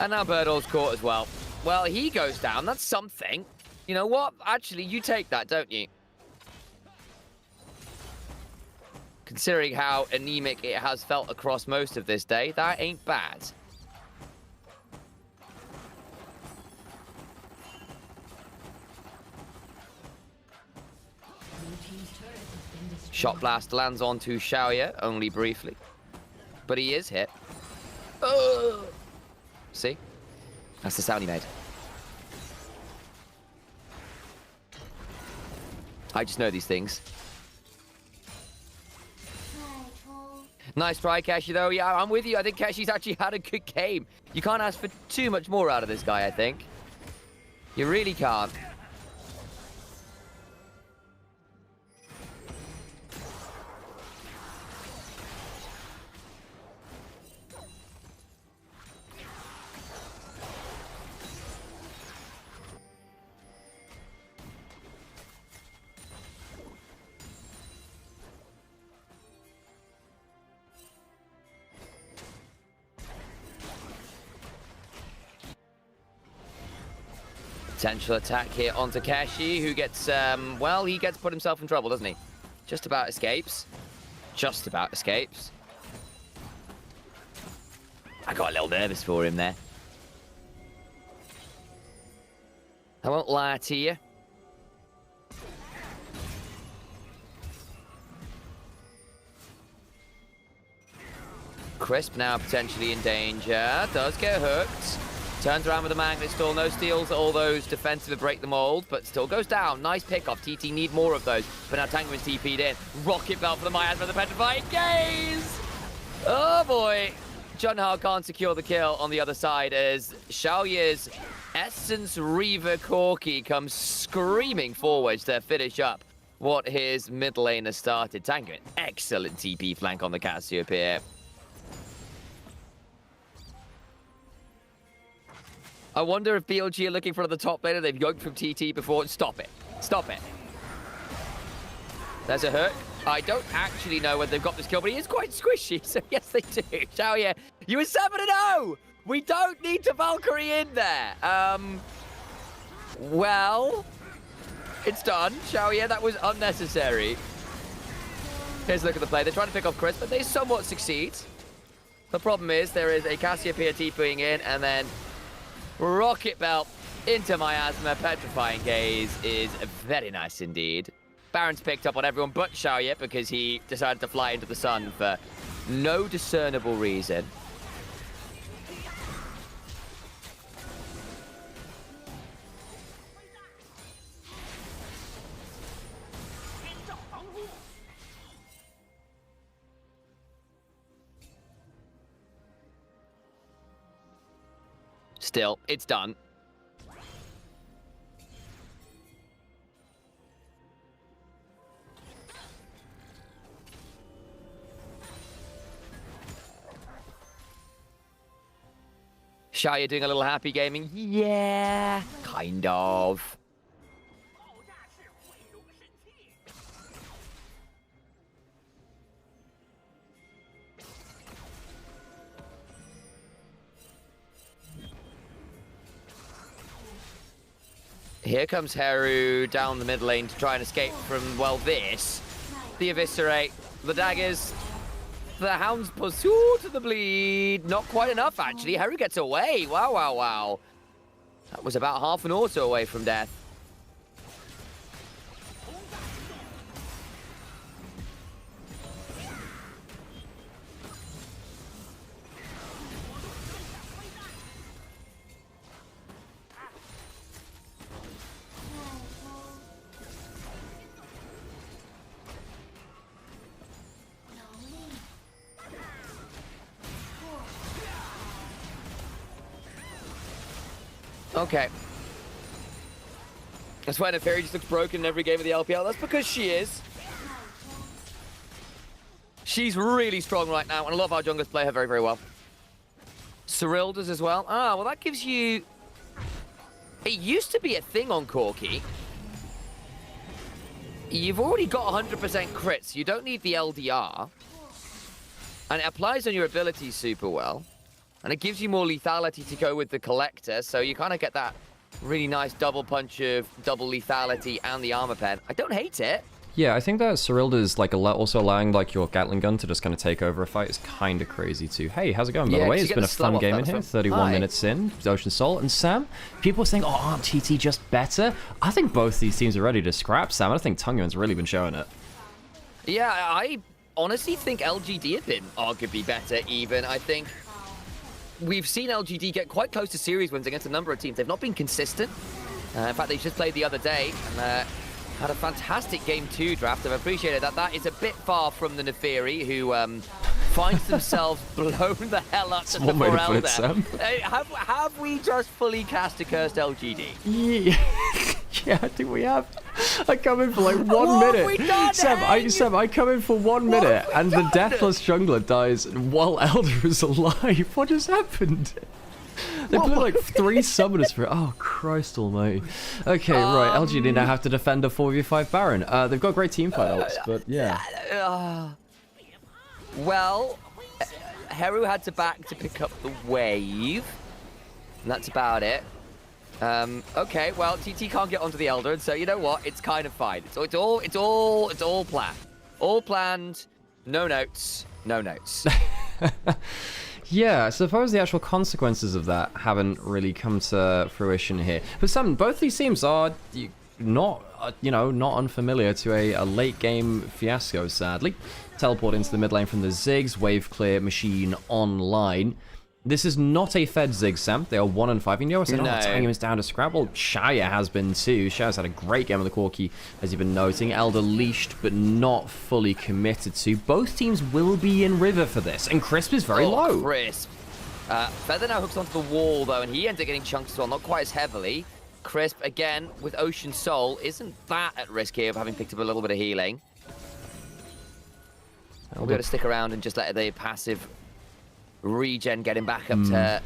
And now Birdall's caught as well. Well, he goes down. That's something. You know what? Actually, you take that, don't you? Considering how anemic it has felt across most of this day, that ain't bad. Shot blast lands onto Xiaoyu, only briefly. But he is hit. Oh! See? That's the sound he made. I just know these things. Nice try, Keshi, though. Yeah, I'm with you. I think Keshi's actually had a good game. You can't ask for too much more out of this guy, I think. You really can't. Potential attack here onto Keshi, who gets, well, he gets put himself in trouble, doesn't he? Just about escapes. Just about escapes. I got a little nervous for him there. I won't lie to you. Crisp now potentially in danger. Does get hooked. Turns around with a Magnet Stall, no steals, all those defensive to break the mold, but still goes down. Nice pickoff. TT need more of those, but now Tanguin's TP'd in. Rocket Belt for the Miasma, the Petrifying Gaze! Oh boy. Junhao can't secure the kill on the other side as Xiaoyu's Essence Reaver Corki comes screaming forwards to finish up what his mid lane has started. Tanguin, excellent TP flank on the Cassiopeia. I wonder if BLG are looking for the top laner. They've yoked from TT before. Stop it. Stop it. There's a hook. I don't actually know whether they've got this kill, but he is quite squishy, so yes, they do. Xiaoyu, you were 7-0! We don't need to Valkyrie in there. Well, it's done. Xiaoyu, that was unnecessary. Here's a look at the play. They're trying to pick off Chris, but they somewhat succeed. The problem is there is a Cassiopeia TPing in, and then Rocket Belt into Miasma. Petrifying Gaze is very nice indeed. Baron's picked up on everyone but Xiaoyu because he decided to fly into the sun for no discernible reason. Still, it's done. Xiaoyu doing a little happy gaming? Yeah, kind of. Here comes Heru down the mid lane to try and escape from, well, this. The Eviscerate, the daggers, the Hound's pursuit to the bleed. Not quite enough, actually. Heru gets away. Wow, wow, wow. That was about half an auto away from death. Okay. That's why Nymaera just looks broken in every game of the LPL. That's because she is. She's really strong right now, and a lot of our junglers play her very, very well. Cyril does as well. Ah, well, that gives you... It used to be a thing on Corki. You've already got 100% crits. You don't need the LDR. And it applies on your abilities super well. And it gives you more lethality to go with the Collector, so you kind of get that really nice double punch of double lethality and the armor pen. I don't hate it. Yeah, I think that Cyrilda's like also allowing like your Gatling gun to just kind of take over a fight is kind of crazy too. Hey, how's it going, by the way? It's been a fun game in here. 31 minutes in, Ocean Soul. And Sam, people are saying, oh, aren't TT just better? I think both these teams are ready to scrap, Sam. I think Tungyuan's really been showing it. Yeah, I honestly think LGD have been arguably better even. I think we've seen LGD get quite close to series wins against a number of teams. They've not been consistent. In fact, they just played the other day and had a fantastic Game 2 draft. I've appreciated that. That is a bit far from the Nymaera, who finds themselves blown the hell up to the Elder. Have we just fully cast a cursed LGD? Yeah. Yeah, I think we have. I come in for like 1 minute. Sam, I come in for 1 minute and the Deathless Jungler dies while Elder is alive. What just happened? They put like 3 summoners for it. Oh, Christ almighty. Okay, right. LGD now have to defend a 4v5 Baron. They've got a great team fight, Alex, but yeah. Well, Heru had to back to pick up the wave. And that's about it. Okay, well, TT can't get onto the Elder, and so you know what? It's kind of fine. It's all planned. All planned. No notes. No notes. Yeah, I suppose the actual consequences of that haven't really come to fruition here. But Sam, both these teams are not unfamiliar to a late game fiasco, sadly. Teleport into the mid lane from the Ziggs, wave clear machine online. This is not a fed Ziggs, Sam. They are 1-5. You know, I said, oh, Tangium is down to Scrabble. Shaya has been too. Shaya's had a great game of the Corki, as you've been noting. Elder leashed, but not fully committed to. Both teams will be in River for this, and Crisp is very low. Crisp. Feather now hooks onto the wall, though, and he ends up getting chunked as well, not quite as heavily. Crisp, again, with Ocean Soul, isn't that at risk here of having picked up a little bit of healing. We'll be able to stick around and just let the passive regen get him back up to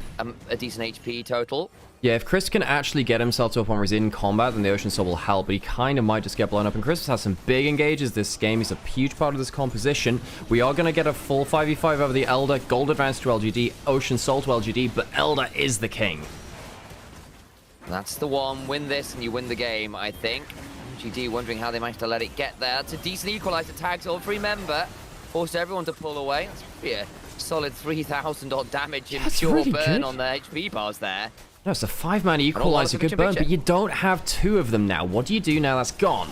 a decent HP total. Yeah, if Chris can actually get himself to a point where he's in combat, then the Ocean Soul will help, but he kind of might just get blown up. And Chris has some big engages this game. He's a huge part of this composition. We are going to get a full 5v5 over the Elder. Gold advance to LGD, Ocean Soul to LGD, but Elder is the king. That's the one. Win this and you win the game, I think. LGD wondering how they managed to let it get there. It's a decent equalizer. Tags all 3 member. Forced everyone to pull away. That's probably a solid 3,000 odd damage in pure really burn good. On the HP bars there. No, it's a 5-man equalizer, good burn, but you don't have 2 of them now. What do you do now that's gone?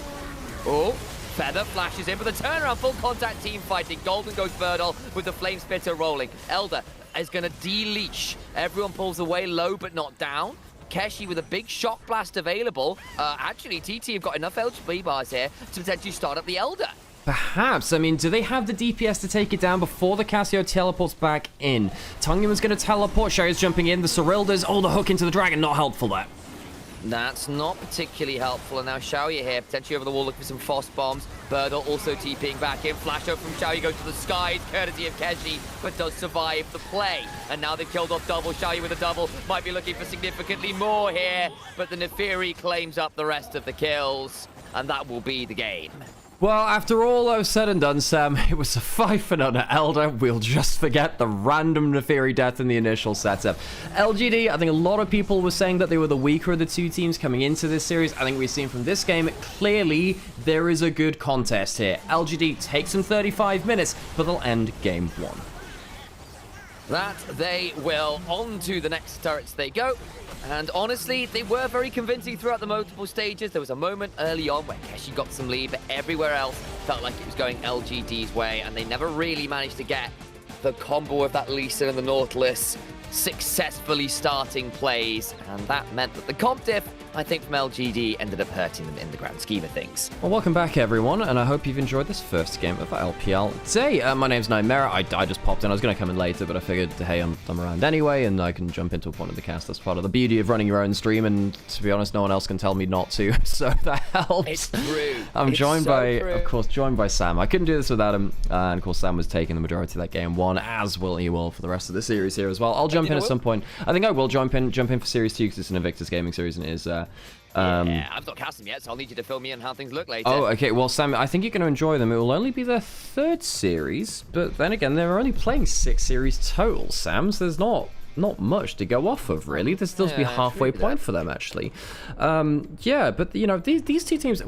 Oh, Feather flashes in, but the turnaround, full contact team fighting. Golden goes Birdle with the Flame Spitter rolling. Elder is going to de-leash. Everyone pulls away low, but not down. Keshi with a big shock blast available. Actually, TT have got enough HP bars here to potentially start up the Elder. Perhaps. I mean, do they have the DPS to take it down before the Cassio teleports back in? Tungyuan's going to teleport. Sherry's jumping in. The Cyrilda's, oh, the hook into the dragon. Not helpful there. That's not particularly helpful. And now Xiaoya here, potentially over the wall looking for some frost bombs. Birdle also TPing back in. Flash out from Xiaoya goes to the skies, courtesy of Keshi, but does survive the play. And now they've killed off double. Xiaoya with a double. Might be looking for significantly more here, but the Nymaera claims up the rest of the kills. And that will be the game. Well, after all I've said and done, Sam, it was a fight for another Elder. We'll just forget the random Neferi death in the initial setup. LGD, I think a lot of people were saying that they were the weaker of the two teams coming into this series. I think we've seen from this game, clearly there is a good contest here. LGD takes them 35 minutes, but they'll end game 1. That they will. On to the next turrets they go. And honestly, they were very convincing throughout the multiple stages. There was a moment early on where Keshi got some lead, but everywhere else felt like it was going LGD's way, and they never really managed to get the combo of that Lisa and the Nautilus successfully starting plays, and that meant that the comp diff, I think, from LGD ended up hurting them in the grand scheme of things. Well, welcome back, everyone, and I hope you've enjoyed this first game of LPL today. My name's Nymaera. I just popped in. I was going to come in later, but I figured, hey, I'm around anyway, and I can jump into a point of the cast. That's part of the beauty of running your own stream, and to be honest, no one else can tell me not to, so that helps. It's true. I'm joined by, of true. course, joined by Sam. I couldn't do this without him, and of course, Sam was taking the majority of that game 1, as will he will for the rest of the series here as well. I'll jump in at some point. I think I will jump in for Series 2 because it's an Invictus Gaming series and it is... Yeah, I've not cast them yet, so I'll need you to fill me in how things look later. Oh, okay. Well, Sam, I think you're going to enjoy them. It will only be their 3rd series, but then again, they're only playing 6 series total, Sam, so there's not much to go off of, really. There's still to be halfway point for them, actually. Yeah, but, you know, these two teams...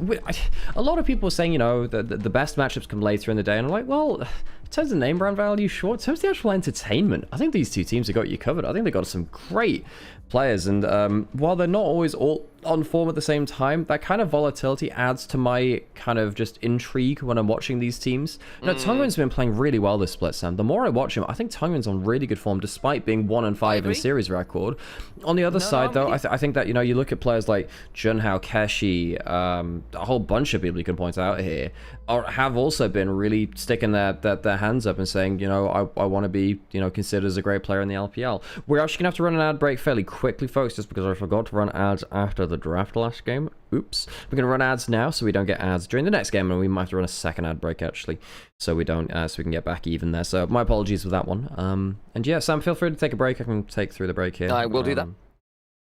A lot of people are saying, you know, the best matchups come later in the day, and I'm like, well... In terms of name brand value, sure. In terms of the actual entertainment, I think these two teams have got you covered. I think they've got some great players, and while they're not always all on form at the same time, that kind of volatility adds to my kind of just intrigue when I'm watching these teams. You know, Tungren's been playing really well this split, Sam. The more I watch him, I think Tungren's on really good form, despite being 1-5 in series record. On the other side, though, I think that, you know, you look at players like Junhao, Keshi, a whole bunch of people you can point out here, have also been really sticking their hands up and saying, you know, I want to be, you know, considered as a great player in the LPL. We're actually gonna have to run an ad break fairly quickly, folks, just because I forgot to run ads after the draft last game. Oops. We're gonna run ads now so we don't get ads during the next game, and we might have to run a second ad break actually, so we don't so we can get back even there. So my apologies for that one. And yeah, Sam, feel free to take a break. I can take through the break here. I will do that.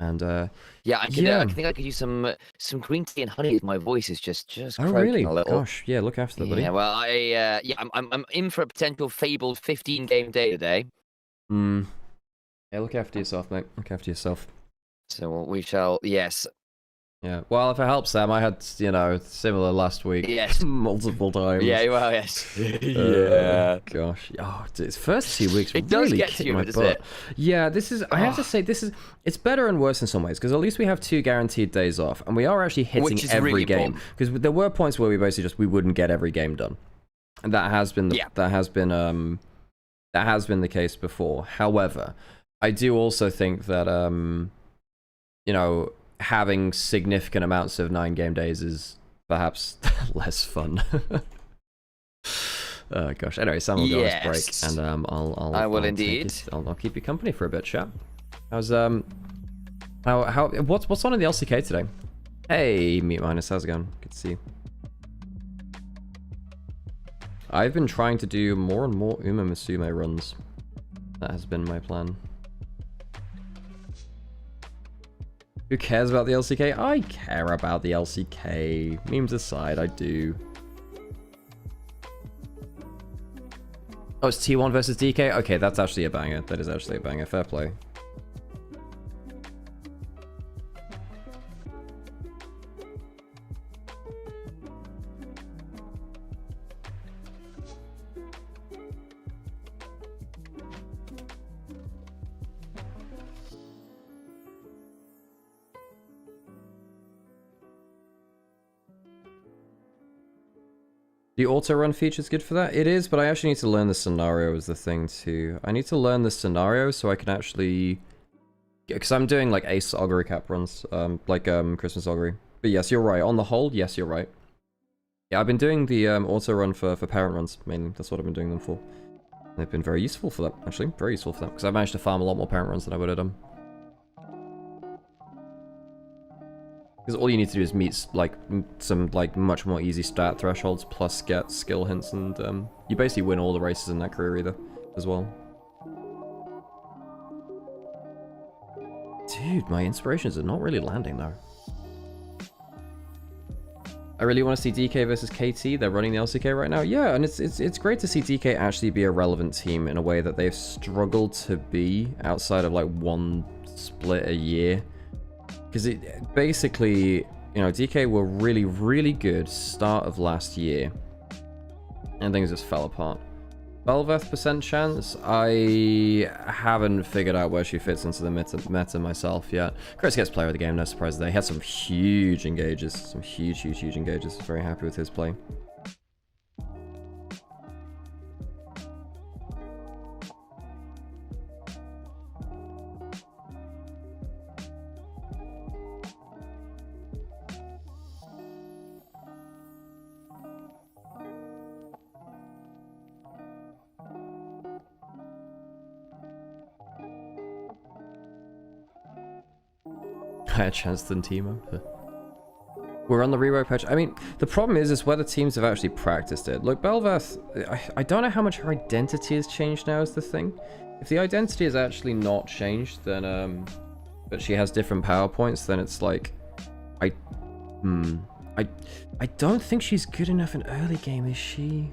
And yeah, I think I could use some green tea and honey. My voice is just oh really? A little. Gosh, yeah, look after that, buddy. Yeah, well, I'm in for a potential fabled 15-game day today. Yeah, look after yourself, mate. Look after yourself. So we shall, yes. Yeah, well, if it helps, Sam, I had, you know, similar last week. Yes. Multiple times. Yeah, well, yes. Yeah. Gosh. Oh, dude, first 2 weeks it really does get kicked to you, my doesn't butt. it? Yeah, this is, I have to say, it's better and worse in some ways, because at least we have 2 guaranteed days off, and we are actually hitting every really game. Because there were points where we basically we wouldn't get every game done. And that has been that has been the case before. However, I do also think that, you know, having significant amounts of 9-game days is perhaps less fun. Oh gosh. Anyway, Sam will go on his break, and I'll indeed. I'll keep you company for a bit, chat. How's what's on in the LCK today? Hey, Meat Minus, how's it going? Good to see you. I've been trying to do more and more Uma Musume runs. That has been my plan. Who cares about the LCK? I care about the LCK. Memes aside, I do. Oh, it's T1 versus DK? Okay, that's actually a banger. That is actually a banger. Fair play. The auto-run feature is good for that? It is, but I actually need to learn the scenario is the thing too. I need to learn the scenario so I can actually... Because I'm doing like Ace Augury cap runs, Christmas Augury. But yes, you're right. On the whole, yes, you're right. Yeah, I've been doing the auto-run for parent runs, mainly. That's what I've been doing them for. They've been very useful for that, actually. Very useful for that, because I've managed to farm a lot more parent runs than I would have done. Because all you need to do is meet some much more easy stat thresholds plus get skill hints, and you basically win all the races in that career either as well. Dude, my inspirations are not really landing though. I really want to see DK versus KT. They're running the LCK right now. Yeah, and it's great to see DK actually be a relevant team in a way that they've struggled to be outside of like one split a year. Because it basically, you know, DK were really, really good start of last year. And things just fell apart. Belveth % chance? I haven't figured out where she fits into the meta myself yet. Chris gets player of the game, no surprise there. He had some huge engages. Some huge engages. Very happy with his play. Higher chance than Timo. We're on the reroll patch. I mean, the problem is whether teams have actually practiced it. Look, Belveth, I don't know how much her identity has changed now is the thing. If the identity has actually not changed, then, but she has different power points, then it's like, I don't think she's good enough in early game, is she?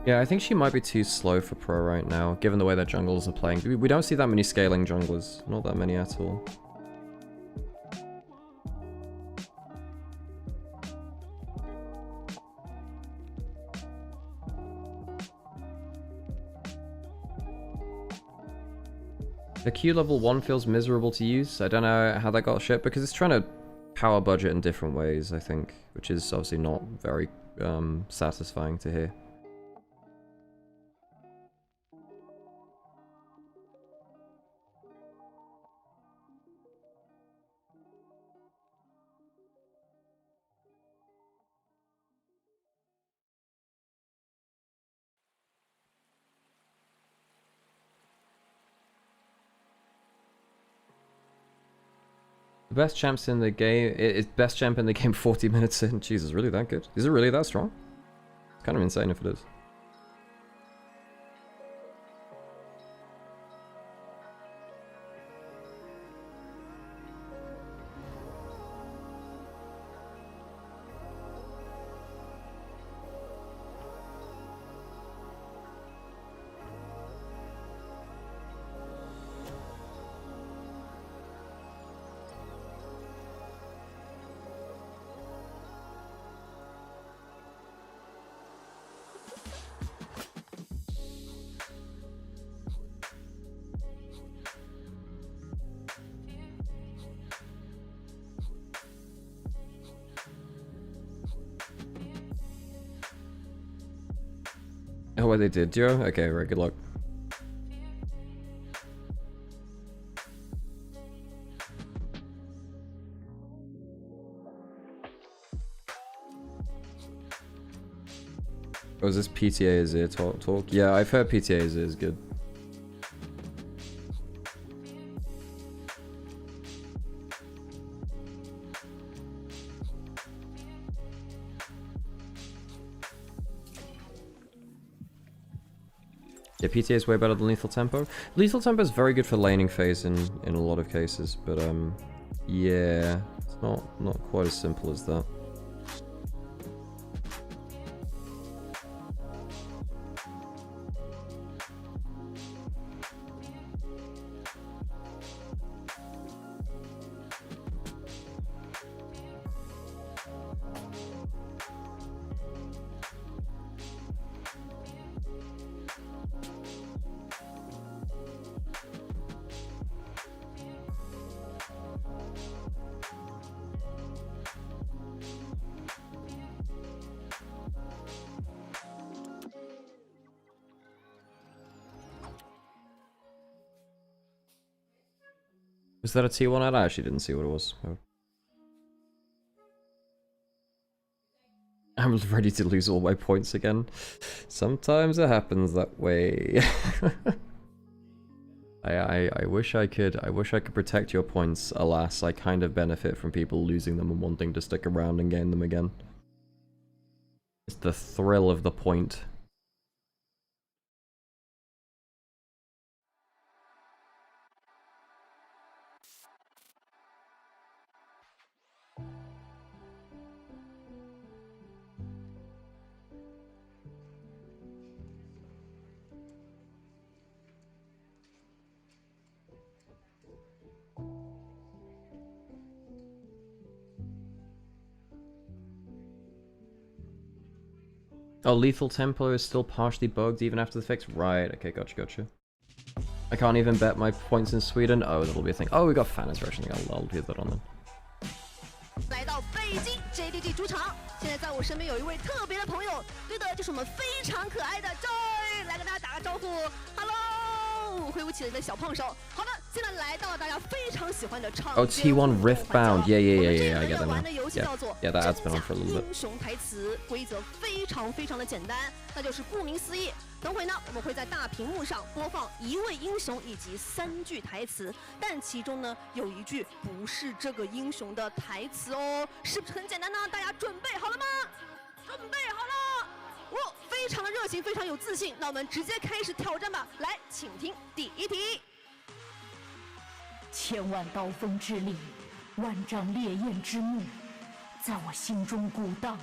Yeah, I think she might be too slow for pro right now, given the way that junglers are playing. We don't see that many scaling junglers. Not that many at all. The Q level 1 feels miserable to use. I don't know how that got shipped, because it's trying to power budget in different ways, I think, which is obviously not very satisfying to hear. The best champs in the game, it's best champ in the game 40 minutes in. Jesus, really that good? Is it really that strong? It's kind of insane if it is. Oh, what they did, Duo? Okay, right, good luck. Oh, is this PTA Azir talk? Yeah, I've heard PTA Azir is good. Yeah, PTA is way better than Lethal Tempo. Lethal Tempo is very good for laning phase in a lot of cases, but yeah, it's not quite as simple as that. Was that a T1 ad? I actually didn't see what it was. Oh. I'm ready to lose all my points again. Sometimes it happens that way. I wish I could protect your points. Alas, I kind of benefit from people losing them and wanting to stick around and gain them again. It's the thrill of the point. Oh, lethal tempo is still partially bugged even after the fix? Right, okay, gotcha. I can't even bet my points in Sweden? Oh, that'll be a thing. Oh, we got fans version. I'll do that on them. 来到北京 GED 主场，现在在我身边有一位特别的朋友，对的，就是我们非常可爱的 Joy， 来跟大家打个招呼 ，Hello， 挥舞起了你的小胖手。好的，现在来到了大家非常喜欢的唱。Oh, T1 Riftbound. Yeah, I get that 玩 now. 的游戏叫做 Yeah, that ad's been on for a little bit. 英雄台词，规则非常的简单，那就是顾名思义。等会呢，我们会在大屏幕上播放一位英雄以及3句台词，但其中呢有一句不是这个英雄的台词哦，是不是很简单呢？大家准备好了吗？准备好了！我非常的热情，非常有自信。那我们直接开始挑战吧。来，请听第一题。千万刀锋之力，万丈烈焰之幕，在我心中鼓荡。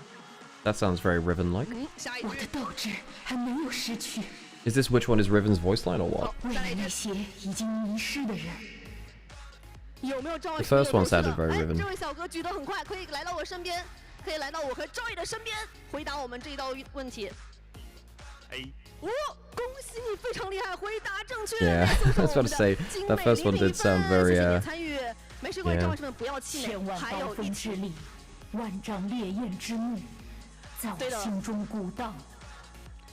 That sounds very Riven-like. 下一句。我的斗志还没有失去。 Is this which one is Riven's voice line or what? 为了那些已经迷失的人。有没有赵 The first one sounded very Riven. 这位小哥举得很快，可以来到我身边，可以来到我和 Joy 的身边，回答我们这一道问题。哦，恭喜你，非常厉害，回答正确。 Yeah, I was about to say, that first one did sound very, 谢谢你参与，没事，各位 yeah. 赵老师们不要气馁，千万刀还有一题。锋之力，万丈烈焰之幕，在我心中鼓荡。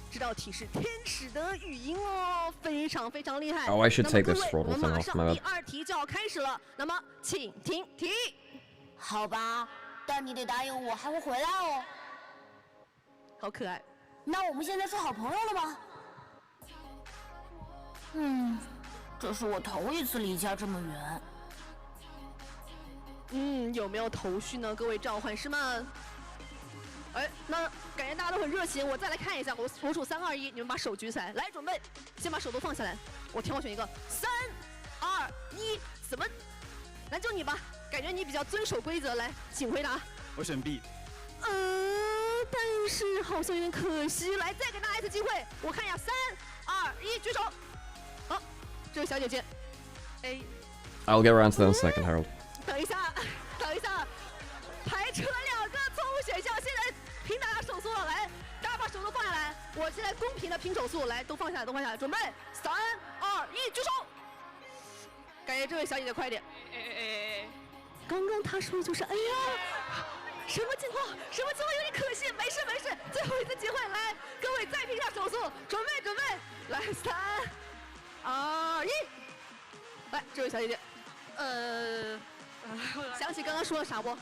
这道题是天使的语音哦，非常厉害。 Oh, I should take this 那么各 throttle 位，我 thing 们马 off, 上 my 第 bad. 2题就要开始了，那么请听题。好吧，但你得答应我还会回来哦。好可爱。那我们现在是好朋友了吗？这是我头一次离家这么远。有没有头绪呢，各位召唤师们？哎，那感觉大家都很热情，我再来看一下，我数3、2、1，你们把手举起来，来准备，先把手都放下来，我挑选一个，3、2、1，怎么？来就你吧，感觉你比较遵守规则，来，请回答。我选 B。但是好像有点可惜，来再给大家一次机会，我看一下，3、2、1，举手。好，这位小姐姐 ，A。 I'll get around to that in a second, Harold. 等一下，排出了2个错误选项，现在凭大家手速了，来，大家把手都放下来，我现在公平的凭手速，来，都放下来，准备，3、2、1，举手。感谢这位小姐姐快点，刚刚她说的就是，哎呀，什么情况？有点可惜，没事，最后一次机会，来，各位再凭下手速，准备，来，3、2、1，来，这位小姐姐，想起刚刚说了啥不？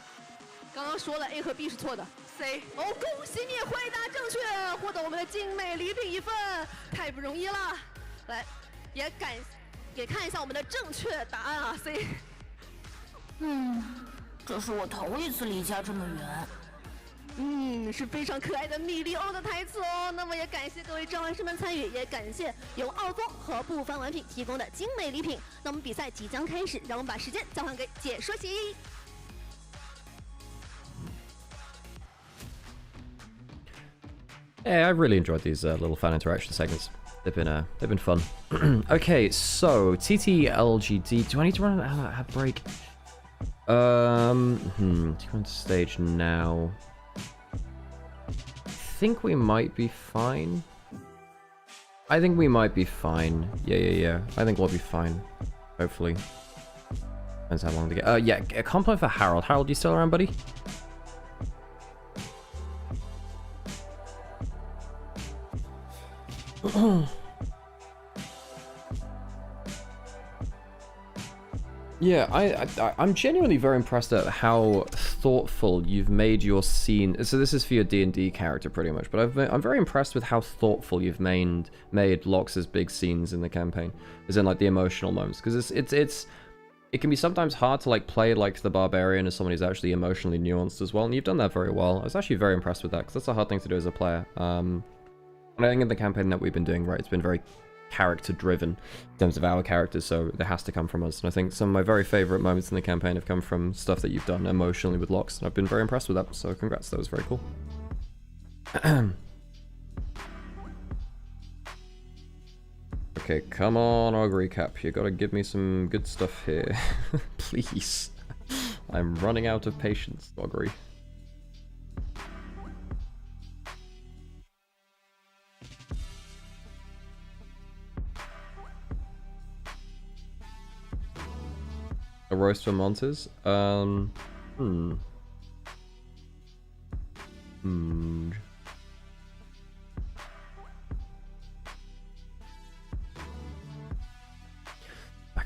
刚刚说了 A 和 B 是错的 ，C。哦，恭喜你回答正确，获得我们的精美礼品1份，太不容易了。来，也看一下我们的正确答案啊 ，C。这是我头一次离家这么远。是非常可爱的米莉欧的台词哦。那么也感谢各位召唤师们参与，也感谢由奥峰和不凡玩品提供的精美礼品。那我们比赛即将开始，让我们把时间交还给解说席。Yeah, I've really enjoyed these little fan interaction segments. They've been fun. Okay, so TT LGD. Do I need to run a break? T1 stage now. I think we might be fine. Yeah. I think we'll be fine. Hopefully. Depends how long to get. Yeah, a compliment for Harold. Harold, you still around, buddy? Yeah, I'm genuinely very impressed at how thoughtful you've made your scene. So this is for your D&D character pretty much, but I'm very impressed with how thoughtful you've made Lox's big scenes in the campaign, as in like the emotional moments, because it's it can be sometimes hard to like play like the Barbarian as someone who's actually emotionally nuanced as well, and you've done that very well. I was actually very impressed with that, because that's a hard thing to do as a player. And I think in the campaign that we've been doing, right, it's been very character-driven in terms of our characters, so it has to come from us. And I think some of my very favourite moments in the campaign have come from stuff that you've done emotionally with Lox, and I've been very impressed with that, so congrats, that was very cool. Okay, come on, Og Recap. You gotta give me some good stuff here. Please. I'm running out of patience, Augury. A roast for Montes? Back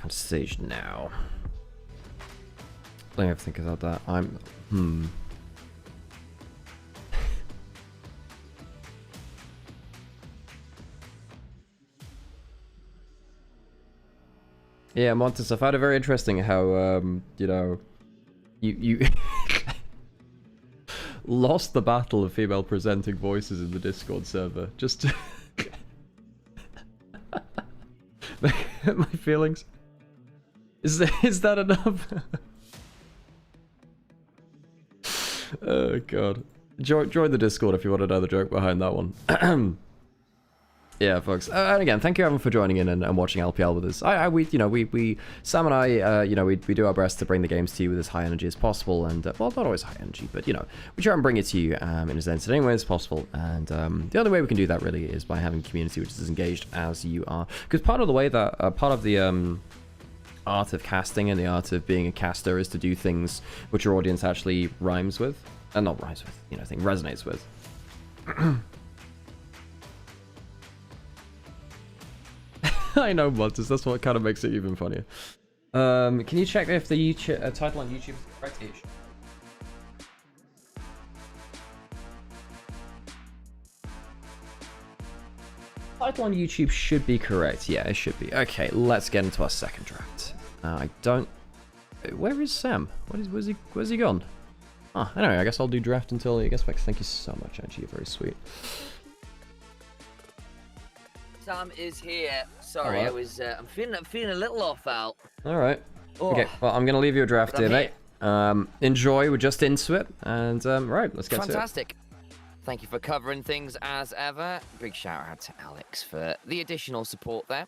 on stage now. Let me have to think about that. Yeah, Montes, I found it very interesting how, you know, you lost the battle of female presenting voices in the Discord server. Just my feelings. Is that enough? Oh god. Join the Discord if you want to know the joke behind that one. Yeah, folks. And again, thank you everyone for joining in and watching LPL with us. Sam and I, we do our best to bring the games to you with as high energy as possible, and well, not always high energy, but we try and bring it to you in as entertaining way as possible. And the only way we can do that really is by having a community which is as engaged as you are. Because part of the way that part of the art of casting and the art of being a caster is to do things which your audience actually rhymes with, and not rhymes with, resonates with. I know, Montes, that's what kind of makes it even funnier. Can you check if the title on YouTube is correct? Title on YouTube should be correct. Yeah, it should be. Okay, let's get into our second draft. Where is Sam? Where's he gone? Oh, anyway, I guess I'll do draft until he gets back. Thank you so much, actually. You're very sweet. Sam is here. Sorry, right. I'm feeling a little off out. All right. Oh. Okay. Well, I'm gonna leave you a draft here, mate. Enjoy. We're just into it, and right, let's get to it. Fantastic. Thank you for covering things as ever. Big shout out to Alex for the additional support there.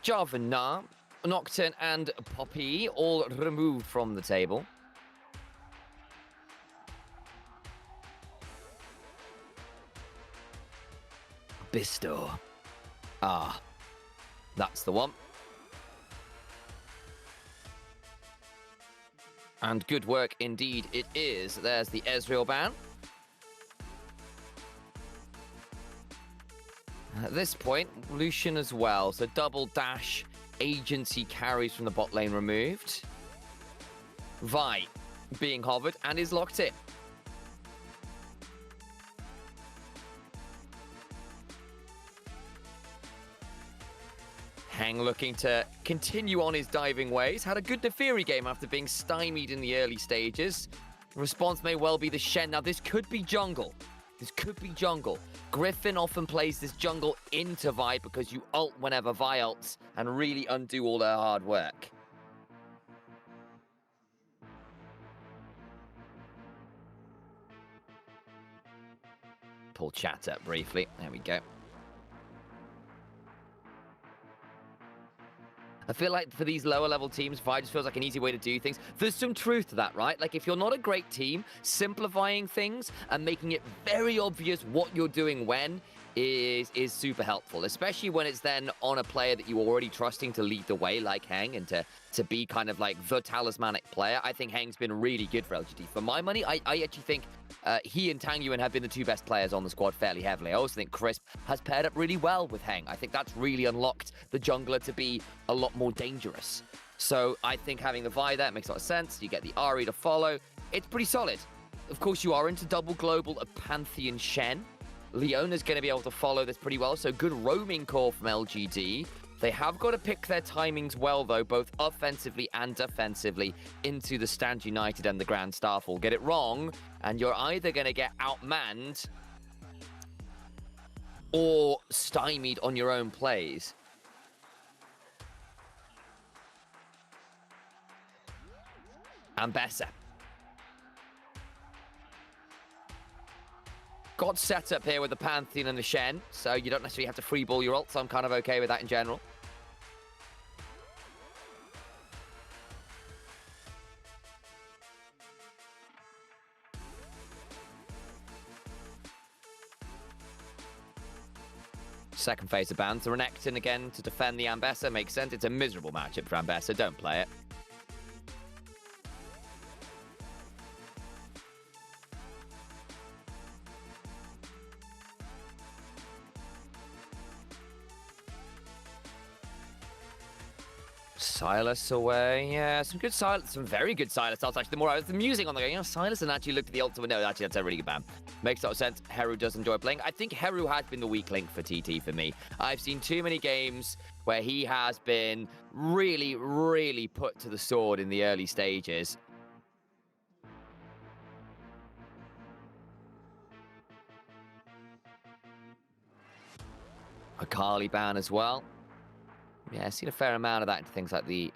Java, Nocturne, and Poppy all removed from the table. Bisto. Ah, that's the one. And good work indeed it is. There's the Ezreal ban. At this point, Lucian as well. So double dash agency carries from the bot lane removed. Vi being hovered and is locked in. Heng looking to continue on his diving ways. Had a good Neferi game after being stymied in the early stages. The response may well be the Shen. Now, this could be jungle. Griffin often plays this jungle into Vi because you ult whenever Vi ults and really undo all their hard work. Pull chat up briefly. There we go. I feel like for these lower level teams, Vi just feels like an easy way to do things. There's some truth to that, right? Like if you're not a great team, simplifying things and making it very obvious what you're doing when is super helpful, especially when it's then on a player that you're already trusting to lead the way like Heng and to be kind of like the talismanic player. I think Heng's been really good for LGD. For my money, I actually think he and Tang Yuan have been the two best players on the squad fairly heavily. I also think Crisp has paired up really well with Heng. I think that's really unlocked the jungler to be a lot more dangerous. So I think having the Vi there makes a lot of sense. You get the Ahri to follow. It's pretty solid. Of course, you are into double global of Pantheon Shen. Leona's going to be able to follow this pretty well, so good roaming core from LGD. They have got to pick their timings well, though, both offensively and defensively, into the Stand United and the Grand Starfall. Get it wrong, and you're either going to get outmanned or stymied on your own plays. Ambessa. Got set up here with the Pantheon and the Shen, so you don't necessarily have to free ball your ult, so I'm kind of okay with that in general. Second phase of bans. The Renekton again to defend the Ambessa makes sense. It's a miserable matchup for Ambessa. Don't play it. Silas away, yeah, some good Silas, some very good Silas. Actually, the more I was the music on the game, Silas and actually looked at the ultimate. No, actually, that's a really good ban. Makes a lot of sense. Heru does enjoy playing. I think Heru has been the weak link for TT for me. I've seen too many games where he has been really, really put to the sword in the early stages. A Kali ban as well. Yeah, I've seen a fair amount of that into things like the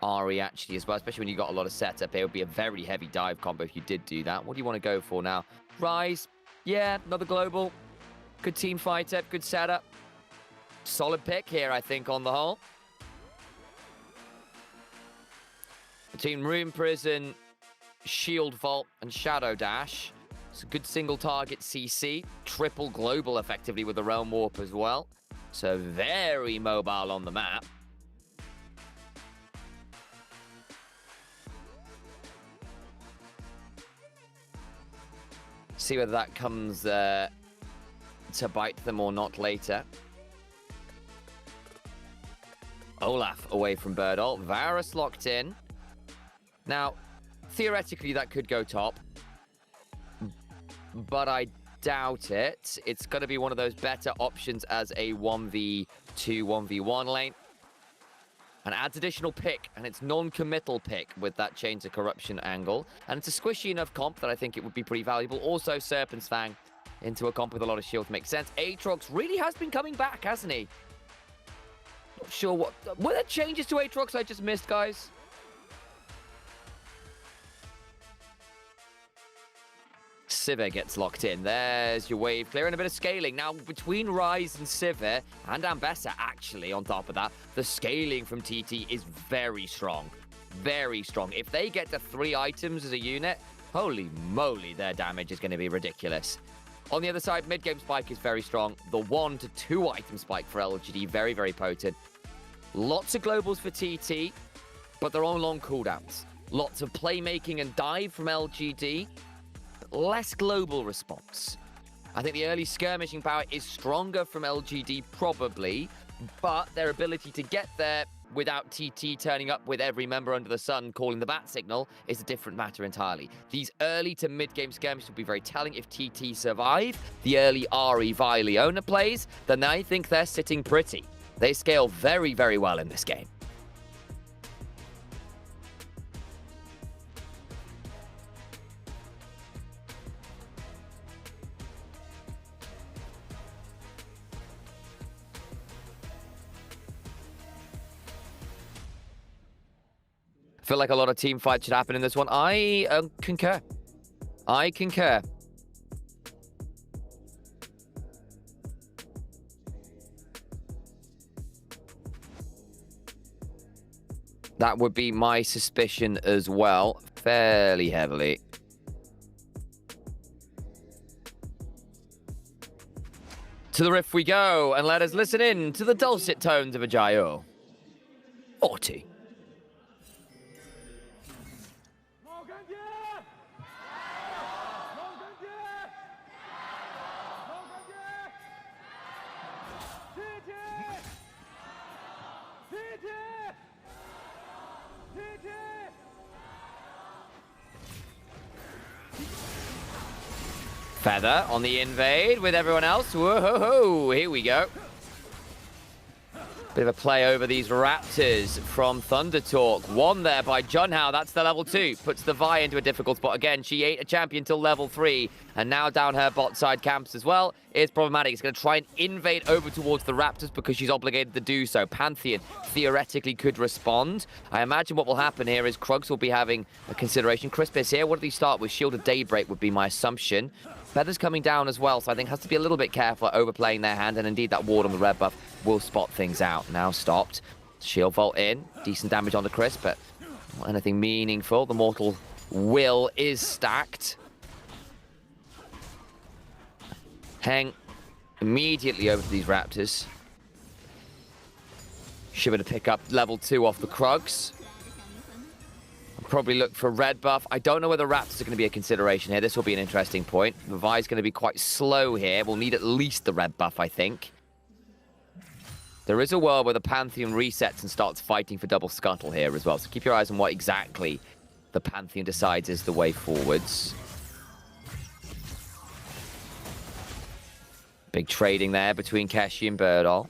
Ari actually as well, especially when you got a lot of setup. It would be a very heavy dive combo if you did do that. What do you want to go for now? Rise. Yeah, another global. Good team fighter, good setup. Solid pick here, I think, on the whole. Between Rune Prison, Shield Vault, and Shadow Dash. It's a good single target CC. Triple global effectively with the Realm Warp as well. So very mobile on the map. See whether that comes to bite them or not later. Olaf away from Birdall. Varus locked in. Now, theoretically, that could go top. But I doubt it. It's going to be one of those better options as a 1v2, 1v1 lane. And adds additional pick, and it's non-committal pick with that Chains of Corruption angle. And it's a squishy enough comp that I think it would be pretty valuable. Also, Serpent's Fang into a comp with a lot of shield makes sense. Aatrox really has been coming back, hasn't he? Not sure what... Were there changes to Aatrox I just missed, guys? Sivir gets locked in. There's your wave clear and a bit of scaling. Now, between Rise and Sivir, and Ambessa, actually, on top of that, the scaling from TT is very strong. Very strong. If they get to 3 items as a unit, holy moly, their damage is going to be ridiculous. On the other side, mid-game spike is very strong. The 1 to 2 item spike for LGD, very, very potent. Lots of globals for TT, but they're on long cooldowns. Lots of playmaking and dive from LGD. Less global response. I think the early skirmishing power is stronger from LGD, probably, but their ability to get there without TT turning up with every member under the sun calling the bat signal is a different matter entirely. These early to mid-game skirmishes will be very telling. If TT survive the early Ari Vi Leona plays, then I think they're sitting pretty. They scale very, very well in this game. I feel like a lot of team fights should happen in this one. I concur. I concur. That would be my suspicion as well, fairly heavily. To the riff we go, and let us listen in to the dulcet tones of Ajayo. 40. Feather on the invade with everyone else. Whoa, ho, ho. Here we go. Bit of a play over these Raptors from Thunder Talk. One there by Junhao. That's the level 2. Puts the Vi into a difficult spot again. She ain't a champion till level 3. And now down her bot side camps as well. It's problematic. It's going to try and invade over towards the Raptors because she's obligated to do so. Pantheon theoretically could respond. I imagine what will happen here is Krugs will be having a consideration. Crisp is here. What did he start with? Shield of Daybreak would be my assumption. Feather's coming down as well, so I think has to be a little bit careful at overplaying their hand, and indeed that ward on the red buff will spot things out. Now stopped. Shield Vault in. Decent damage on the Crisp, but not anything meaningful. The Mortal Will is stacked. Hang immediately over to these Raptors. Should be able to pick up level 2 off the Krugs. Probably look for red buff. I don't know whether Raptors are going to be a consideration here. This will be an interesting point. The Vi's going to be quite slow here. We'll need at least the red buff, I think. There is a world where the Pantheon resets and starts fighting for double scuttle here as well. So keep your eyes on what exactly the Pantheon decides is the way forwards. Big trading there between Keshi and Birdall.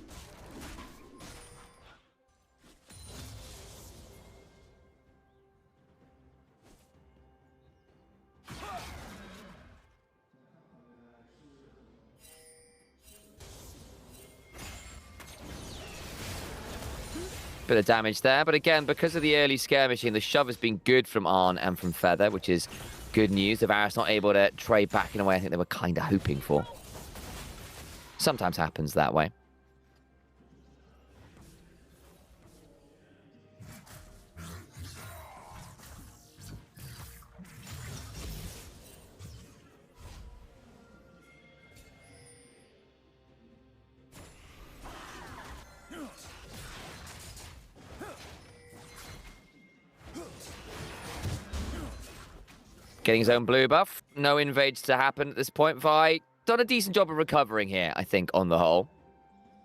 Bit of damage there, but again, because of the early skirmishing, the shove has been good from Arn and from Feather, which is good news. The Varus not able to trade back in a way I think they were kind of hoping for. Sometimes happens that way. Getting his own blue buff. No invades to happen at this point. Vi done a decent job of recovering here, I think, on the whole.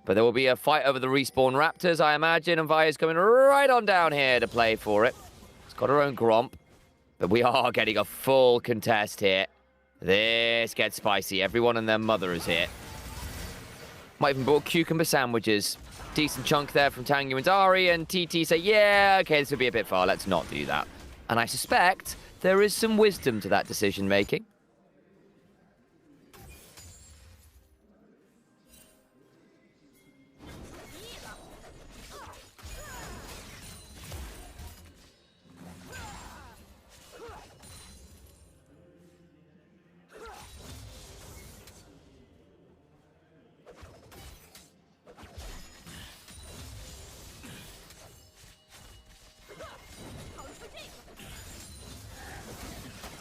But there will be a fight over the respawn Raptors, I imagine, and Vi is coming right on down here to play for it. It's got her own Gromp, but we are getting a full contest here. This gets spicy. Everyone and their mother is here. Might even bought cucumber sandwiches. Decent chunk there from Tangu and Dari, and TT say, yeah, okay, this would be a bit far. Let's not do that. And I suspect there is some wisdom to that decision-making.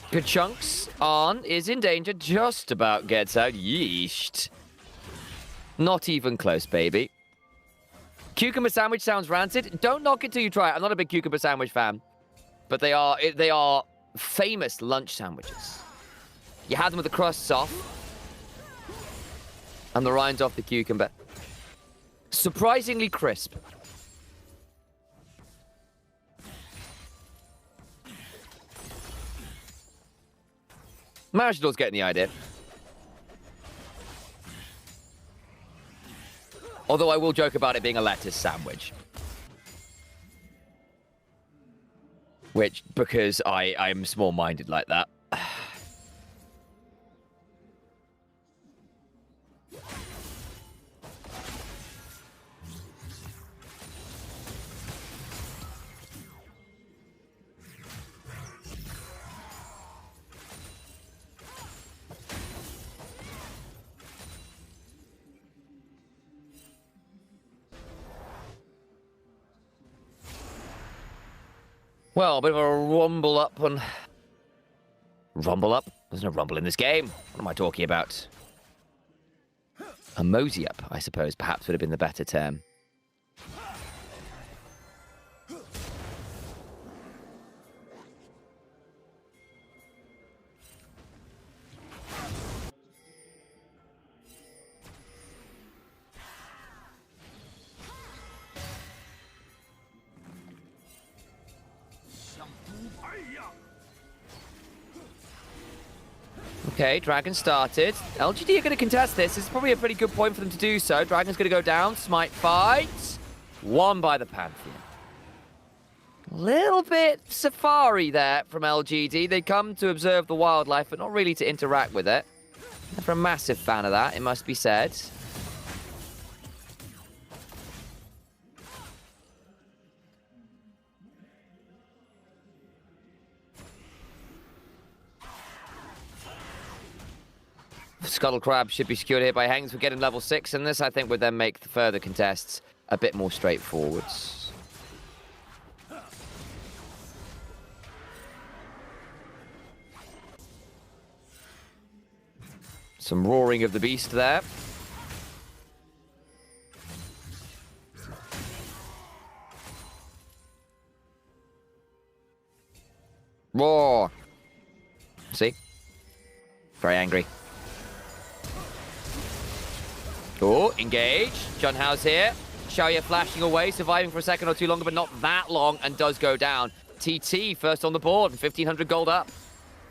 Good chunks. Arn is in danger. Just about gets out. Yeesh. Not even close, baby. Cucumber sandwich sounds rancid. Don't knock it till you try it. I'm not a big cucumber sandwich fan. But they are famous lunch sandwiches. You have them with the crusts off. And the rinds off the cucumber. Surprisingly crisp. Marashador's getting the idea. Although I will joke about it being a lettuce sandwich. Which, because I'm small-minded like that. Well, a bit of a rumble up on... Rumble up? There's no rumble in this game. What am I talking about? A mosey up, I suppose, perhaps would have been the better term. Okay, Dragon started. LGD are going to contest this. This is probably a pretty good point for them to do so. Dragon's going to go down. Smite fight. Won by the Pantheon. Little bit safari there from LGD. They come to observe the wildlife, but not really to interact with it. Never a massive fan of that, it must be said. Scuttle Crab should be secured here by Hengs. We're getting level 6, and this, I think, would then make the further contests a bit more straightforward. Some roaring of the beast there. Roar. See? Very angry. Oh, engage. Junhao's here. Xiaoye flashing away, surviving for a second or two longer, but not that long, and does go down. TT first on the board, 1,500 gold up.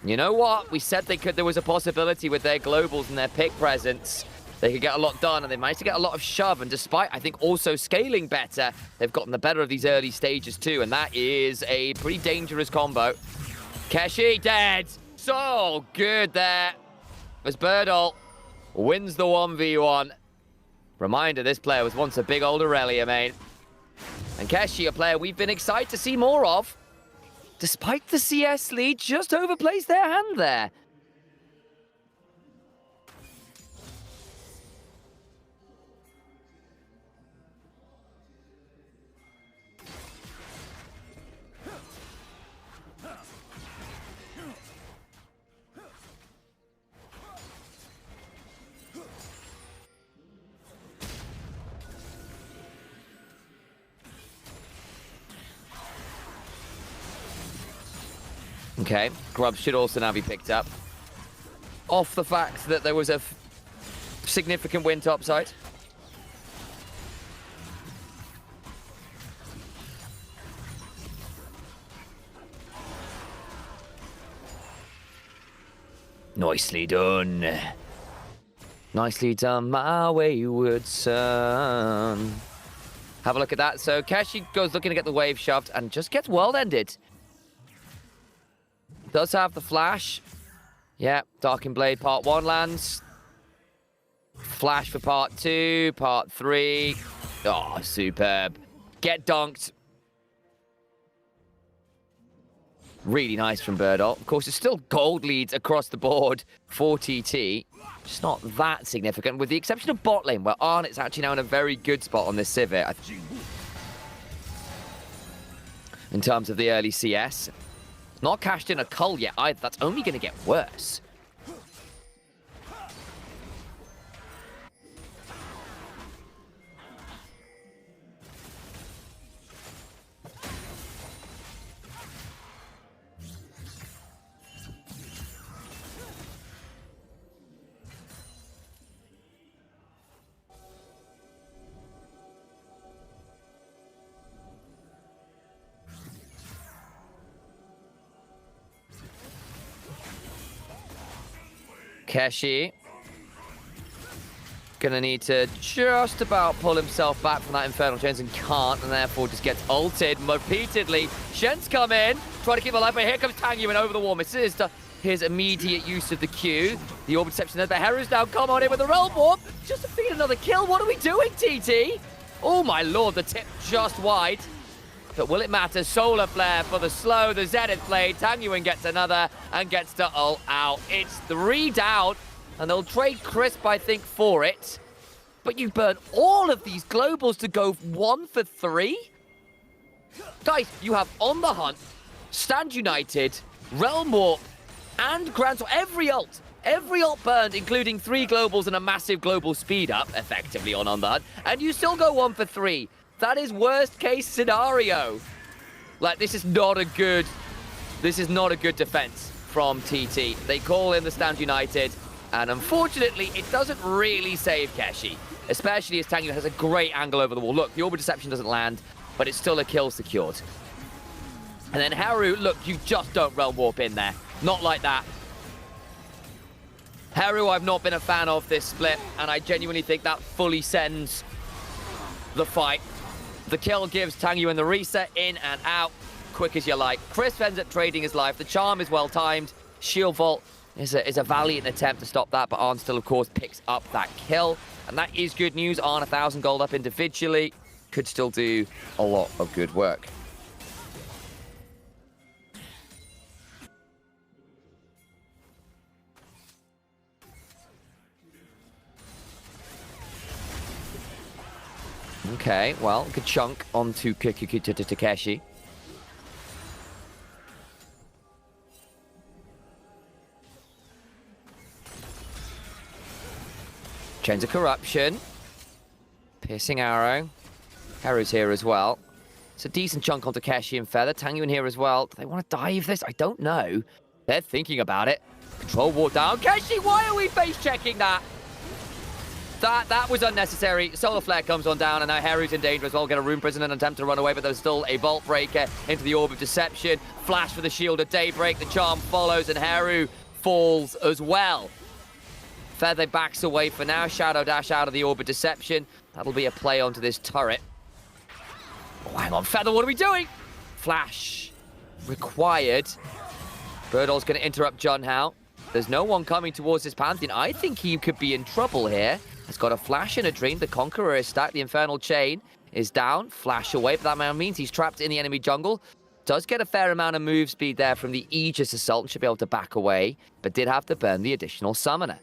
You know what? We said there was a possibility with their globals and their pick presence. They could get a lot done, and they managed to get a lot of shove. And despite, I think, also scaling better, they've gotten the better of these early stages too, and that is a pretty dangerous combo. Keshi dead. So good there. As Birdall wins the 1v1. Reminder, this player was once a big old Aurelia main. And Keshi, a player we've been excited to see more of. Despite the CS lead, just overplays their hand there. Okay, Grub should also now be picked up. Off the fact that there was a significant win topside. Nicely done. Nicely done, my wayward son. Have a look at that. So Keshi goes looking to get the wave shoved and just gets world-ended. Does have the flash. Yeah, Darkin Blade part 1 lands. Flash for part 2, part 3. Oh, superb. Get dunked. Really nice from Birdall. Of course, it's still gold leads across the board for TT. Just not that significant, with the exception of bot lane, where Arnett's actually now in a very good spot on this Civet. In terms of the early CS. Not cashed in a cull yet either. That's only going to get worse. Keshi gonna need to just about pull himself back from that Infernal Chains and can't, and therefore just gets ulted repeatedly. Shen's come in, try to keep him alive, but here comes Tangyuan over the wall. Misses his immediate use of the Q. The Orb Deception there, but Heru's now come on in with the Realm Warp just to feed another kill. What are we doing, TT? Oh my lord, the tip just wide. But will it matter? Solar Flare for the slow, the Zenith Blade. Tangyuan gets another and gets to ult out. It's 3 down, and they'll trade Crisp, I think, for it. But you burn all of these globals to go 1 for 3? Guys, you have On the Hunt, Stand United, Realm Warp, and Grand Sword. Every ult burned, including 3 globals and a massive global speed up, effectively on the Hunt. And you still go 1 for 3. That is worst case scenario. Like, this is not a good defense from TT. They call in the Stand United, and unfortunately, it doesn't really save Keshi, especially as Tangyuan has a great angle over the wall. Look, the Orb of Deception doesn't land, but it's still a kill secured. And then Heru, look, you just don't Realm Warp in there. Not like that. Heru, I've not been a fan of this split, and I genuinely think that fully sends the fight The kill gives Tangyuan the reset, in and out, quick as you like. Chris ends up trading his life. The charm is well timed. Shield Vault is a valiant attempt to stop that, but Arn still, of course, picks up that kill. And that is good news. Arn 1,000 gold up individually. Could still do a lot of good work. Okay, well, good chunk onto Takeshi. Chains of Corruption. Piercing Arrow. Haru's here as well. It's a decent chunk on Takeshi and Feather. Tangyuan here as well. Do they want to dive this? I don't know. They're thinking about it. Control Ward down. Keshi, why are we face checking that? That was unnecessary. Solar Flare comes on down, and now Haru's in danger as well. Get a Rune Prison and attempt to run away, but there's still a Vault Breaker into the Orb of Deception. Flash for the Shield of Daybreak. The Charm follows, and Haru falls as well. Feather backs away for now. Shadow Dash out of the Orb of Deception. That'll be a play onto this turret. Oh, hang on, Feather, what are we doing? Flash required. Birdall's going to interrupt Junhao. There's no one coming towards his Pantheon. I think he could be in trouble here. He's got a Flash and a Dream. The Conqueror is stacked. The Infernal Chain is down. Flash away, but that means he's trapped in the enemy jungle. Does get a fair amount of move speed there from the Aegis Assault and should be able to back away, but did have to burn the additional Summoner.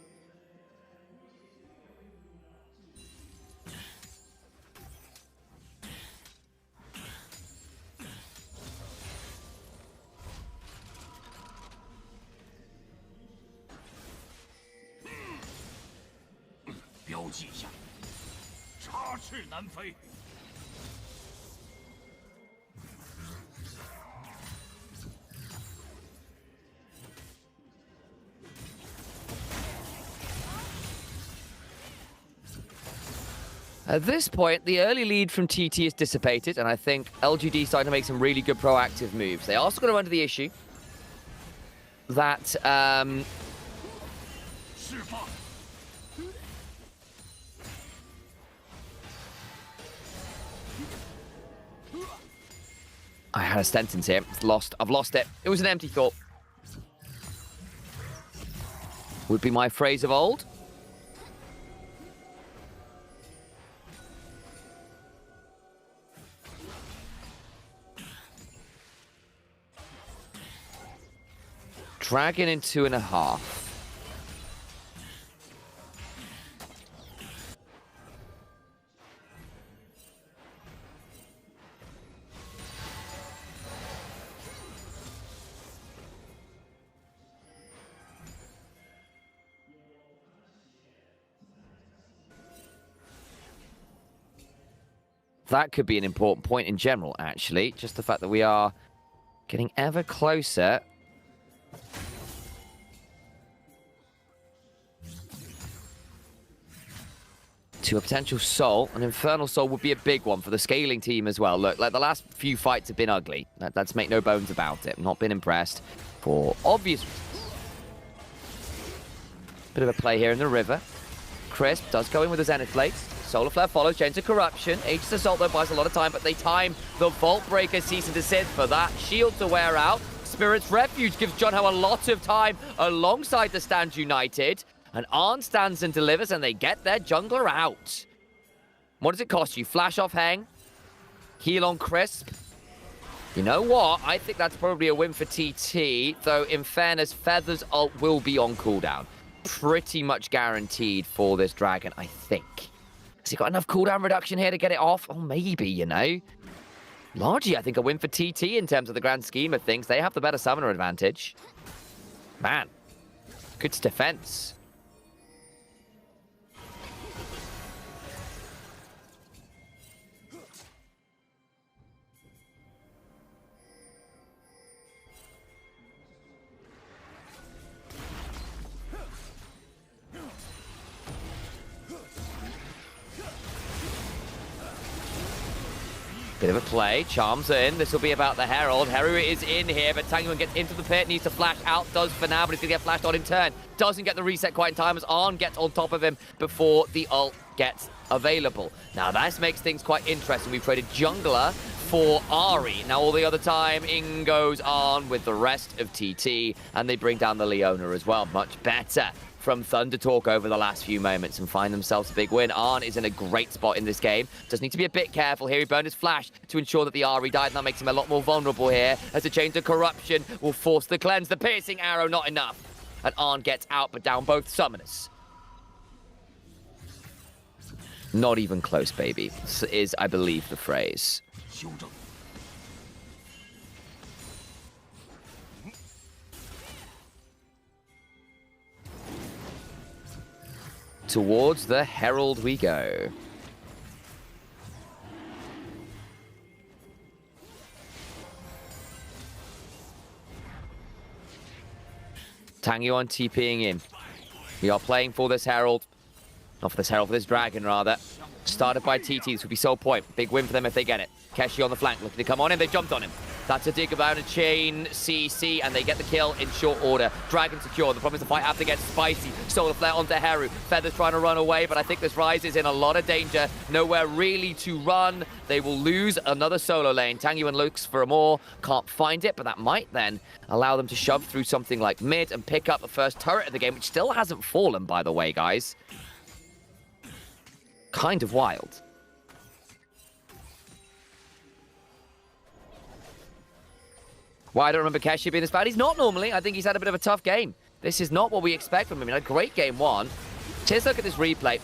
At this point, the early lead from TT is dissipated, and I think LGD starting to make some really good proactive moves. They are also going to run into the issue that I had a sentence here. It's lost. I've lost it. It was an empty thought. Would be my phrase of old. Dragon in 2.5. That could be an important point in general, actually. Just the fact that we are getting ever closer to a potential soul. An Infernal Soul would be a big one for the scaling team as well. Look, like the last few fights have been ugly. Let's make no bones about it. Not been impressed for obvious reasons. Bit of a play here in the river. Crisp does go in with the Zenith Blades. Solar Flare follows, Chains of Corruption. Aegis Assault, though, buys a lot of time, but they time the Vault Breaker cease and desist for that. Shield to wear out. Spirit's Refuge gives Junhao a lot of time alongside the Stand United. And Arn stands and delivers, and they get their jungler out. What does it cost you? Flash off Heng. Heal on Crisp. You know what? I think that's probably a win for TT, though in fairness, Feather's ult will be on cooldown. Pretty much guaranteed for this Dragon, I think. Has he got enough cooldown reduction here to get it off? Oh, maybe, you know. Largely, I think a win for TT in terms of the grand scheme of things. They have the better summoner advantage. Man, good defense. Bit of a play, charms in. This will be about the Herald. Heru is in here, but Tangyuan gets into the pit, needs to flash out, does for now, but he's going to get flashed on in turn. Doesn't get the reset quite in time as Arn gets on top of him before the ult gets available. Now, this makes things quite interesting. We've traded jungler for Ahri. Now, all the other time, in goes on with the rest of TT, and they bring down the Leona as well. Much better from Thunder Talk over the last few moments and find themselves a big win. Arn is in a great spot in this game. Does need to be a bit careful here. He burned his flash to ensure that the Ahri died, and that makes him a lot more vulnerable here as the Chains of Corruption will force the cleanse. The piercing arrow, not enough. And Arn gets out, but down both summoners. Not even close, baby. This is, I believe, the phrase. Towards the Herald we go. Tangyuan TPing in. We are playing for this Herald. Not for this Herald, for this Dragon, rather. Started by TT. This would be sole point. Big win for them if they get it. Keshi on the flank, looking to come on in. They jumped on him. That's a dig about a chain CC, and they get the kill in short order. Dragon secure. The problem is the fight after gets spicy. Solar Flare onto Heru. Feather's trying to run away, but I think this Ryze is in a lot of danger. Nowhere really to run. They will lose another solo lane. Tangyuan looks for more. Can't find it, but that might then allow them to shove through something like mid and pick up the first turret of the game, which still hasn't fallen, by the way, guys. Kind of wild. Why I don't remember Keshi being this bad? He's not normally. I think he's had a bit of a tough game. This is not what we expect from him. He had a great game one. Just look at this replay.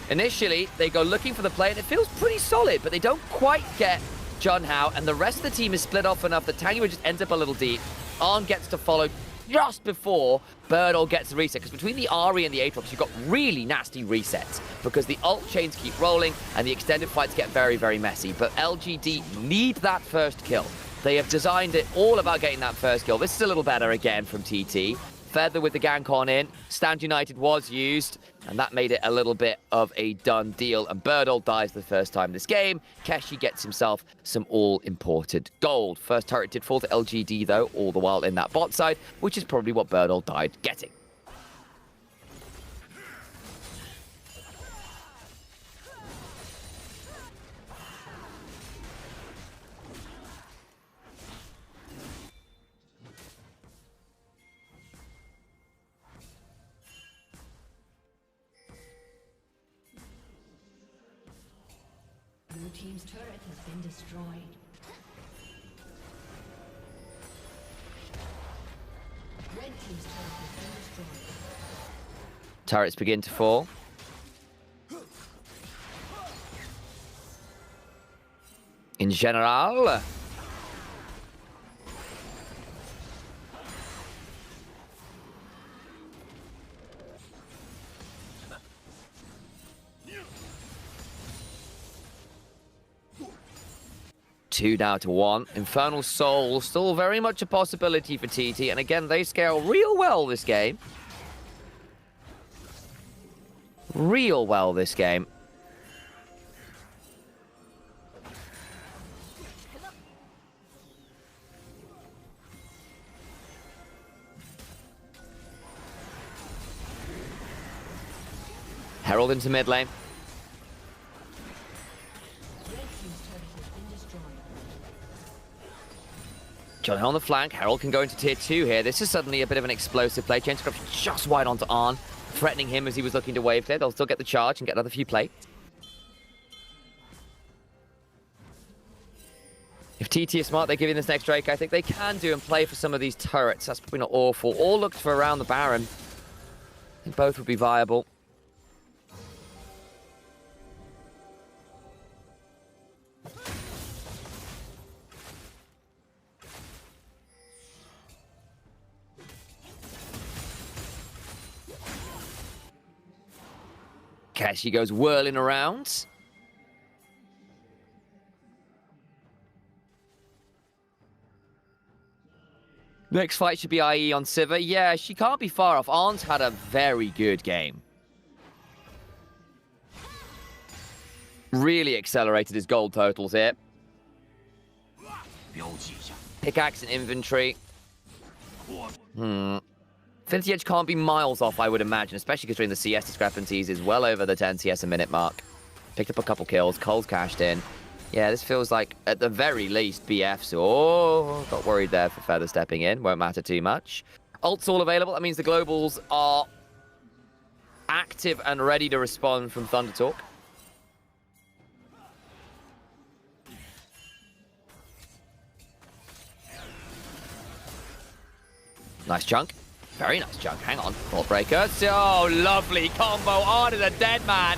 Initially, they go looking for the play, and it feels pretty solid, but they don't quite get Junhao, and the rest of the team is split off enough that Tangyuan just ends up a little deep. Arn gets to follow just before Birdall gets the reset, because between the Ahri and the Aatrox, you've got really nasty resets, because the ult chains keep rolling, and the extended fights get very, very messy. But LGD need that first kill. They have designed it all about getting that first kill. This is a little better again from TT. Feather with the gank on in. Stand United was used, and that made it a little bit of a done deal. And Birdall dies the first time this game. Keshi gets himself some all-imported gold. First turret did fall to LGD, though, all the while in that bot side, which is probably what Birdall died getting. Blue team's turret has been destroyed. Red team's turret has been destroyed. Turrets begin to fall. In general. Two now to one. Infernal Soul still very much a possibility for TT, and again they scale real well this game. Real well this game. Herald into mid lane. John on the flank. Herald can go into tier 2 here. This is suddenly a bit of an explosive play. Chain Corruption just wide onto Arn, threatening him as he was looking to wave clear. They'll still get the charge and get another few plates. If TT is smart, they give in this next Drake. I think they can do and play for some of these turrets. That's probably not awful. All looked for around the Baron. I think both would be viable. Keshi goes whirling around. Next fight should be IE on Sivir. Yeah, she can't be far off. Arn's had a very good game. Really accelerated his gold totals here. Pickaxe and inventory. Infinity Edge can't be miles off, I would imagine, especially considering the CS discrepancies is well over the 10 CS a minute mark. Picked up a couple kills. Cole's cashed in. Yeah, this feels like, at the very least, BF's. Oh, got worried there for Feather stepping in. Won't matter too much. Ult's all available. That means the Globals are active and ready to respond from Thunder Talk. Nice chunk. Very nice chunk. Hang on. Vault Breaker. So lovely combo onto the dead man.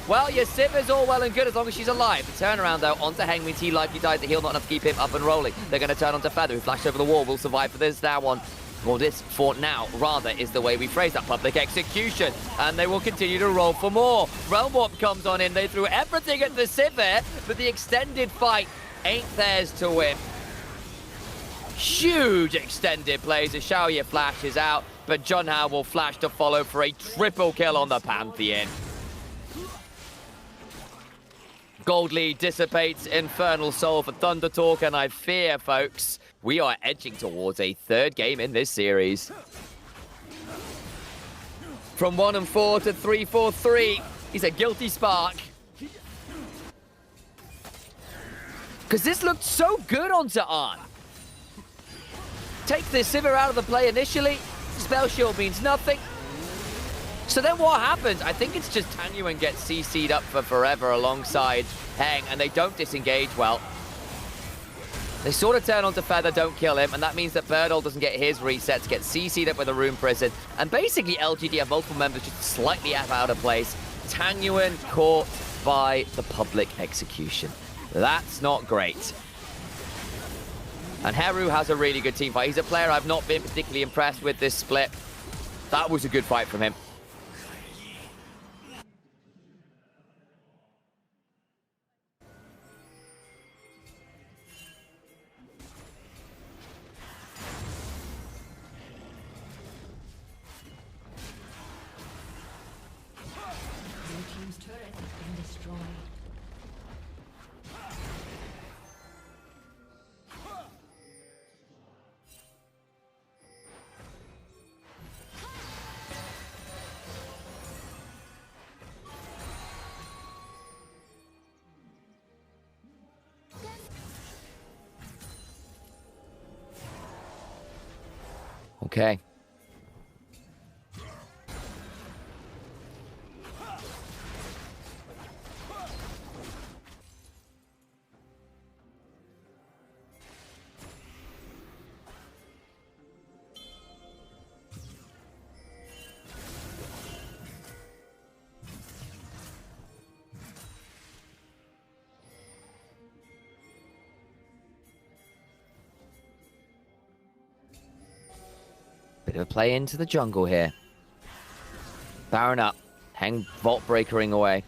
Well, your Civ is all well and good as long as she's alive. The turnaround, though, onto Hengmin. He likely died. The heal not enough to keep him up and rolling. They're going to turn onto Feather, who flashed over the wall. Will survive for this now one. Well, this for now, rather, is the way we phrase that public execution. And they will continue to roll for more. Realm Warp comes on in. They threw everything at the Civ there, but the extended fight ain't theirs to win. Huge extended plays as Xiaoye flashes out, but Junhao will flash to follow for a triple kill on the Pantheon. Gold lead dissipates, Infernal Soul for Thunder Talk, and I fear, folks, we are edging towards a third game in this series. From 1-4 to 3-4-3, he's a guilty spark. Because this looked so good on Zaan. Take the Sivir out of the play initially. Spell Shield means nothing. So then what happens? I think it's just Tanyuan gets CC'd up for forever alongside Heng, and they don't disengage well. They sort of turn onto Feather, don't kill him, and that means that Birdle doesn't get his resets, gets CC'd up with a Rune Prison, and basically LGD have multiple members just slightly out of place. Tanyuan caught by the public execution. That's not great. And Heru has a really good team fight. He's a player I've not been particularly impressed with this split. That was a good fight from him. Your team's turret has been destroyed. Okay. Bit of a play into the jungle here. Baron up. Heng Vault Breakering away.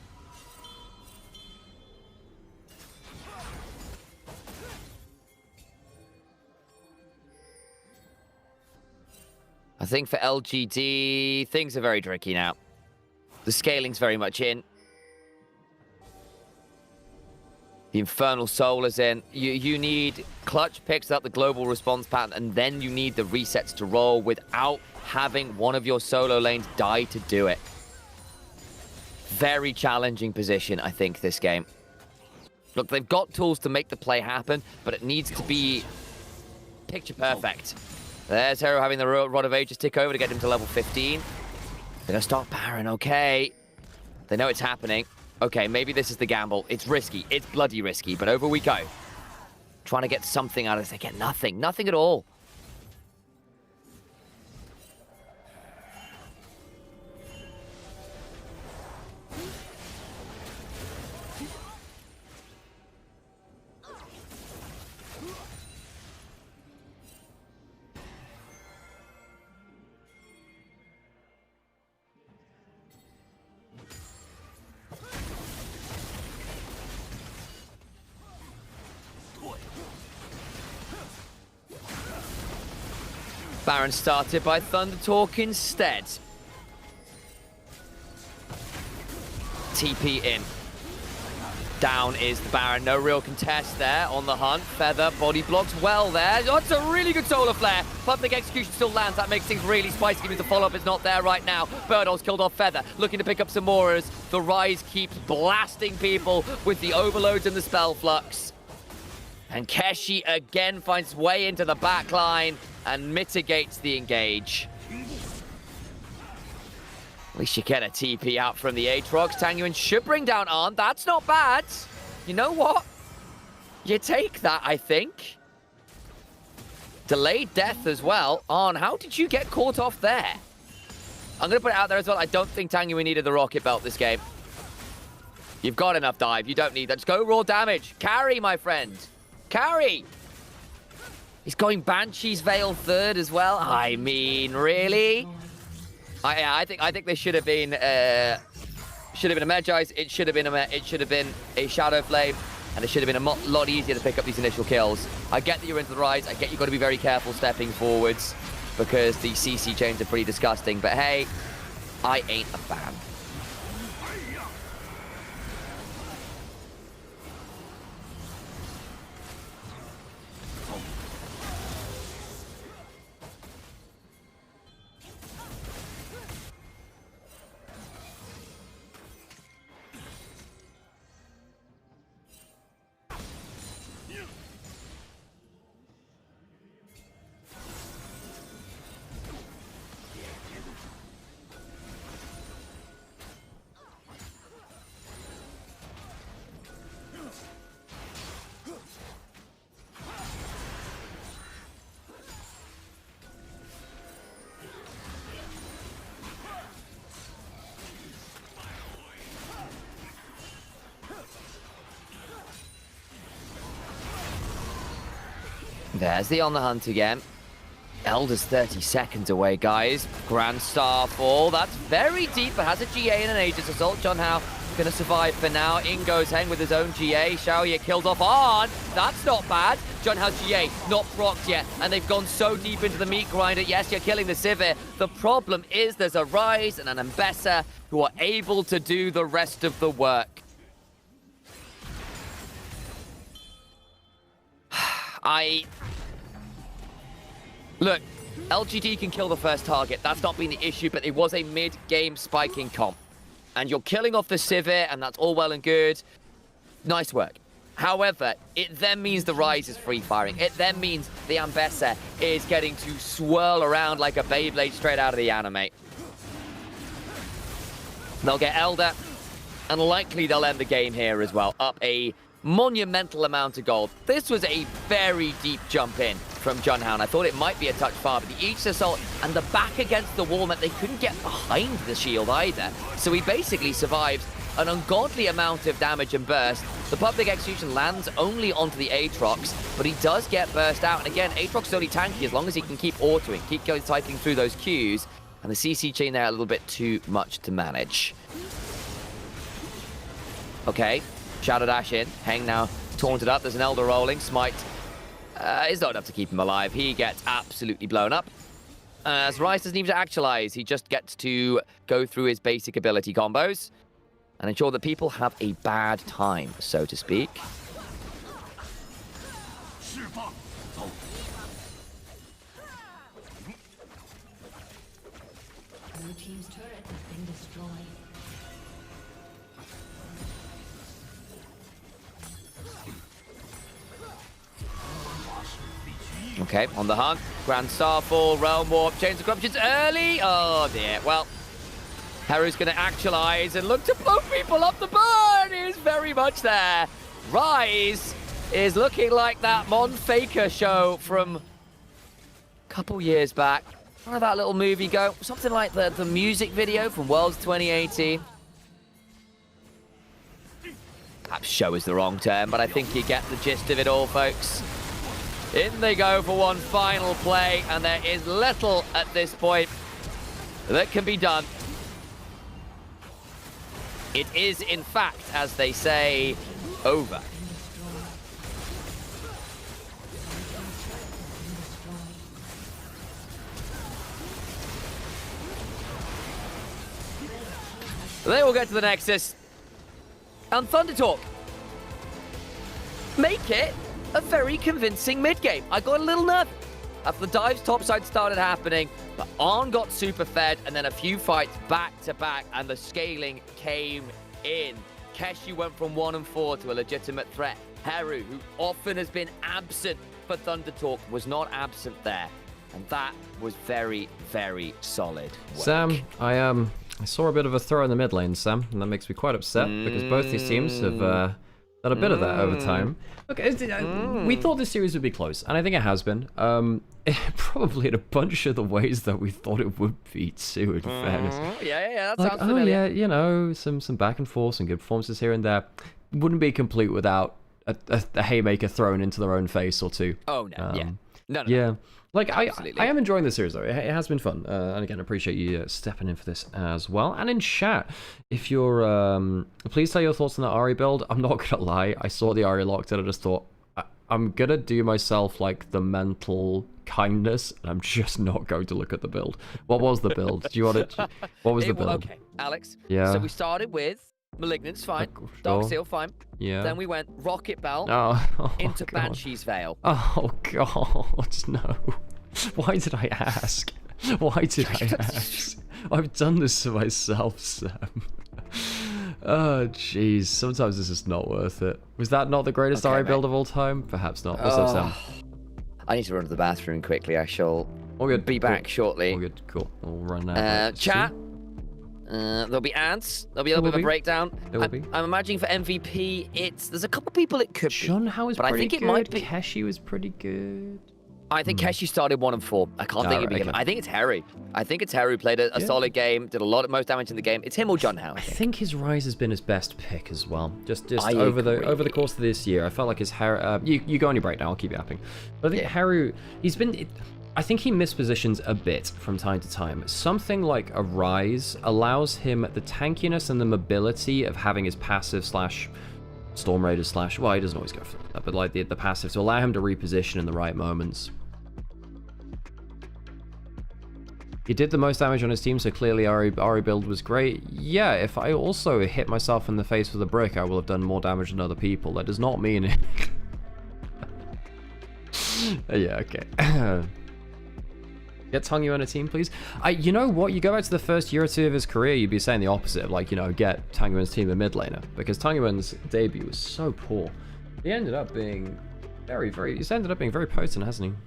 I think for LGD, things are very tricky now. The scaling's very much in. The Infernal Soul is in. You need Clutch picks up the global response pattern, and then you need the resets to roll without having one of your solo lanes die to do it. Very challenging position, I think, this game. Look, they've got tools to make the play happen, but it needs to be picture perfect. There's Hero having the Rod of Ages tick over to get him to level 15. They're going to start Baron, okay. They know it's happening. Okay, maybe this is the gamble. It's risky. It's bloody risky, but over we go. Trying to get something out of this. They get nothing. Nothing at all. Baron started by Thunder Talk instead. TP in. Down is the Baron. No real contest there on the hunt. Feather body blocks well there. Oh, it's a really good solar flare. Public execution still lands. That makes things really spicy. Given the follow-up is not there right now. Birdol's killed off Feather. Looking to pick up some more as the Rise keeps blasting people with the overloads and the spell flux. And Keshi again finds his way into the back line and mitigates the engage. At least you get a TP out from the Aatrox. Tangyuan should bring down Arn. That's not bad. You know what? You take that, I think. Delayed death as well. Arn, how did you get caught off there? I'm going to put it out there as well. I don't think Tangyuan needed the rocket belt this game. You've got enough dive. You don't need that. Just go raw damage. Carry, my friend. Carry. He's going Banshee's Veil third as well. I mean, really? I think they should have been a Medjai's. It should have been a Shadow Flame, and it should have been a lot easier to pick up these initial kills. I get that you're into the Rise. I get you've got to be very careful stepping forwards because the CC chains are pretty disgusting. But hey, I ain't a fan. There's the on the hunt again. Elder's 30 seconds away, guys. Grand Starfall. That's very deep, but has a GA and an Aegis Assault. Junhao gonna survive for now. In goes Heng with his own GA. Xiaoye killed off Arn. That's not bad. Junhao GA not procced yet, and they've gone so deep into the meat grinder. Yes, you're killing the Sivir. The problem is there's a Rise and an Ambessa who are able to do the rest of the work. Look, LGD can kill the first target. That's not been the issue, but it was a mid-game spiking comp. And you're killing off the Sivir, and that's all well and good. Nice work. However, it then means the Rise is free-firing. It then means the Ambessa is getting to swirl around like a Beyblade straight out of the anime. They'll get Elder, and likely they'll end the game here as well. Up a monumental amount of gold. This was a very deep jump in from Junhao. I thought it might be a touch far, but the Aegis Assault and the back against the wall meant they couldn't get behind the shield either. So he basically survives an ungodly amount of damage and burst. The public execution lands only onto the Aatrox, but he does get burst out. And again, Aatrox is only tanky as long as he can keep autoing, keep going cycling through those queues. And the CC chain there a little bit too much to manage. Okay. Shadow Dash in. Heng now taunted up. There's an Elder rolling. Smite is not enough to keep him alive. He gets absolutely blown up. As Rise doesn't even actualize. He just gets to go through his basic ability combos and ensure that people have a bad time, so to speak. Blue team's turret has been destroyed. Okay, on the hunt. Grand Starfall, Realm Warp, Chains of Corruptions early. Oh dear. Well, Heru's going to actualize and look to blow people up. The burn is very much there. Rise is looking like that Mon Faker show from a couple years back. How did that little movie go? Something like the music video from Worlds 2018. Perhaps show is the wrong term, but I think you get the gist of it all, folks. In they go for one final play, and there is little at this point that can be done. It is, in fact, as they say, over. They will get to the Nexus. And Thunder Talk make it a very convincing mid-game. I got a little nervous after the dives topside started happening, but Arn got super fed, and then a few fights back to back, and the scaling came in. Keshi went from 1 and 4 to a legitimate threat. Heru, who often has been absent for Thunder Talk, was not absent there. And that was very, very solid work. Sam, I saw a bit of a throw in the mid lane, Sam, and that makes me quite upset because both these teams have done a bit of that over time. Okay, we thought this series would be close, and I think it has been. Probably in a bunch of the ways that we thought it would be too, in fairness. Yeah, that Like, sounds familiar. yeah, you know, some back and forth, some good performances here and there. Wouldn't be complete without a haymaker thrown into their own face or two. Oh, no, yeah. No. Yeah. Like, Absolutely. I am enjoying the series, though. It has been fun. And again, appreciate you stepping in for this as well. And in chat, if you're... please tell your thoughts on the Ari build. I'm not going to lie. I saw the Ari locked and I just thought, I'm going to do myself, like, the mental kindness, and I'm just not going to look at the build. What was the build? Do you want to... What was the build? Okay, Alex. Yeah. So we started with Malignance, fine. Sure. Dark Seal, fine. Yeah. Then we went Rocket Bell into God. Banshee's Veil. Oh, God, no. Why did I ask? Why did I ask? I've done this to myself, Sam. Oh, jeez. Sometimes this is not worth it. Was that not the greatest Ari build of all time? Perhaps not. What's up, Sam? I need to run to the bathroom quickly. I shall All good. be back shortly. All good. Cool. We'll run out. Chat. There'll be ants. There'll be a little bit of a breakdown. There will be. I'm imagining for MVP, there's a couple people it could be. John Howe was but pretty I think good. it might be. Keshi was pretty good. I think Keshi started 1 and 4. I can't think it'd be him. okay. I think it's Harry. I think it's Harry. Played a solid game, did a lot of most damage in the game. It's him or John Howe. I think his rise has been his best pick as well. Just I over agree. the course of this year, I felt like his Haru. You go on your breakdown. I'll keep yapping. But I think Haru, he's been. I think he mispositions a bit from time to time. Something like a rise allows him the tankiness and the mobility of having his passive slash Storm Raider slash. Well, he doesn't always go for that, but like the passive to allow him to reposition in the right moments. He did the most damage on his team, so clearly Ari build was great. Yeah, if I also hit myself in the face with a brick, I will have done more damage than other people. That does not mean it. Yeah, okay. Get Tongyu on a team, please. You know what? You go back to the first year or two of his career, you'd be saying the opposite of, like, you know, get Tangyuan's team a mid laner, because Tangyuan's debut was so poor. He ended up being he's ended up being very potent, hasn't he?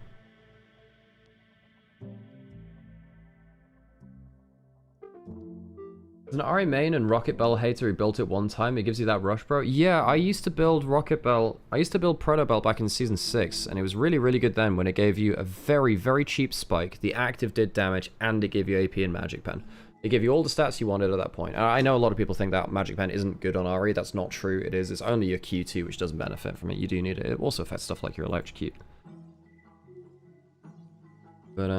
As an Ari main and Rocket Bell hater who built it one time, it gives you that rush, bro. Yeah, I used to build Rocket Bell. I used to build Proto Bell back in Season 6, and it was really, really good then when it gave you a very, very cheap spike. The active did damage, and it gave you AP and Magic Pen. It gave you all the stats you wanted at that point. I know a lot of people think that Magic Pen isn't good on Ari. That's not true. It is. It's only your Q2 which doesn't benefit from it. You do need it. It also affects stuff like your Electrocute. But,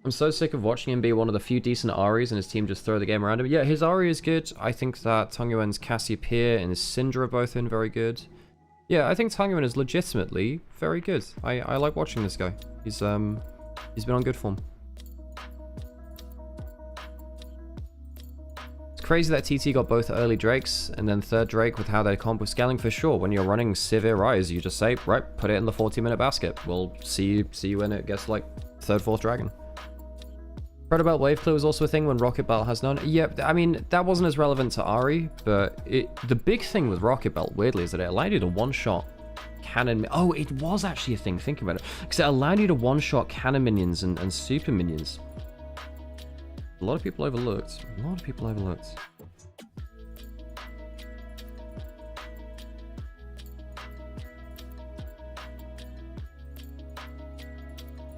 I'm so sick of watching him be one of the few decent Aris and his team just throw the game around him. Yeah, his Ari is good. I think that Tangyuan's Cassiopeia and his Syndra have both been very good. Yeah, I think Tangyuan is legitimately very good. I like watching this guy. He's been on good form. It's crazy that TT got both early Drakes and then third Drake with how their comp was scaling for sure. When you're running Severe Rise, you just say, right, put it in the 40-minute basket. We'll see you when it gets like third, fourth Dragon. Proto Belt Wave Clear was also a thing when Rocket Belt has none. Yeah, I mean, that wasn't as relevant to Ari, but the big thing with Rocket Belt, weirdly, is that it allowed you to one-shot cannon... Oh, it was actually a thing, thinking about it. Because it allowed you to one-shot cannon minions and super minions. A lot of people overlooked. A lot of people overlooked.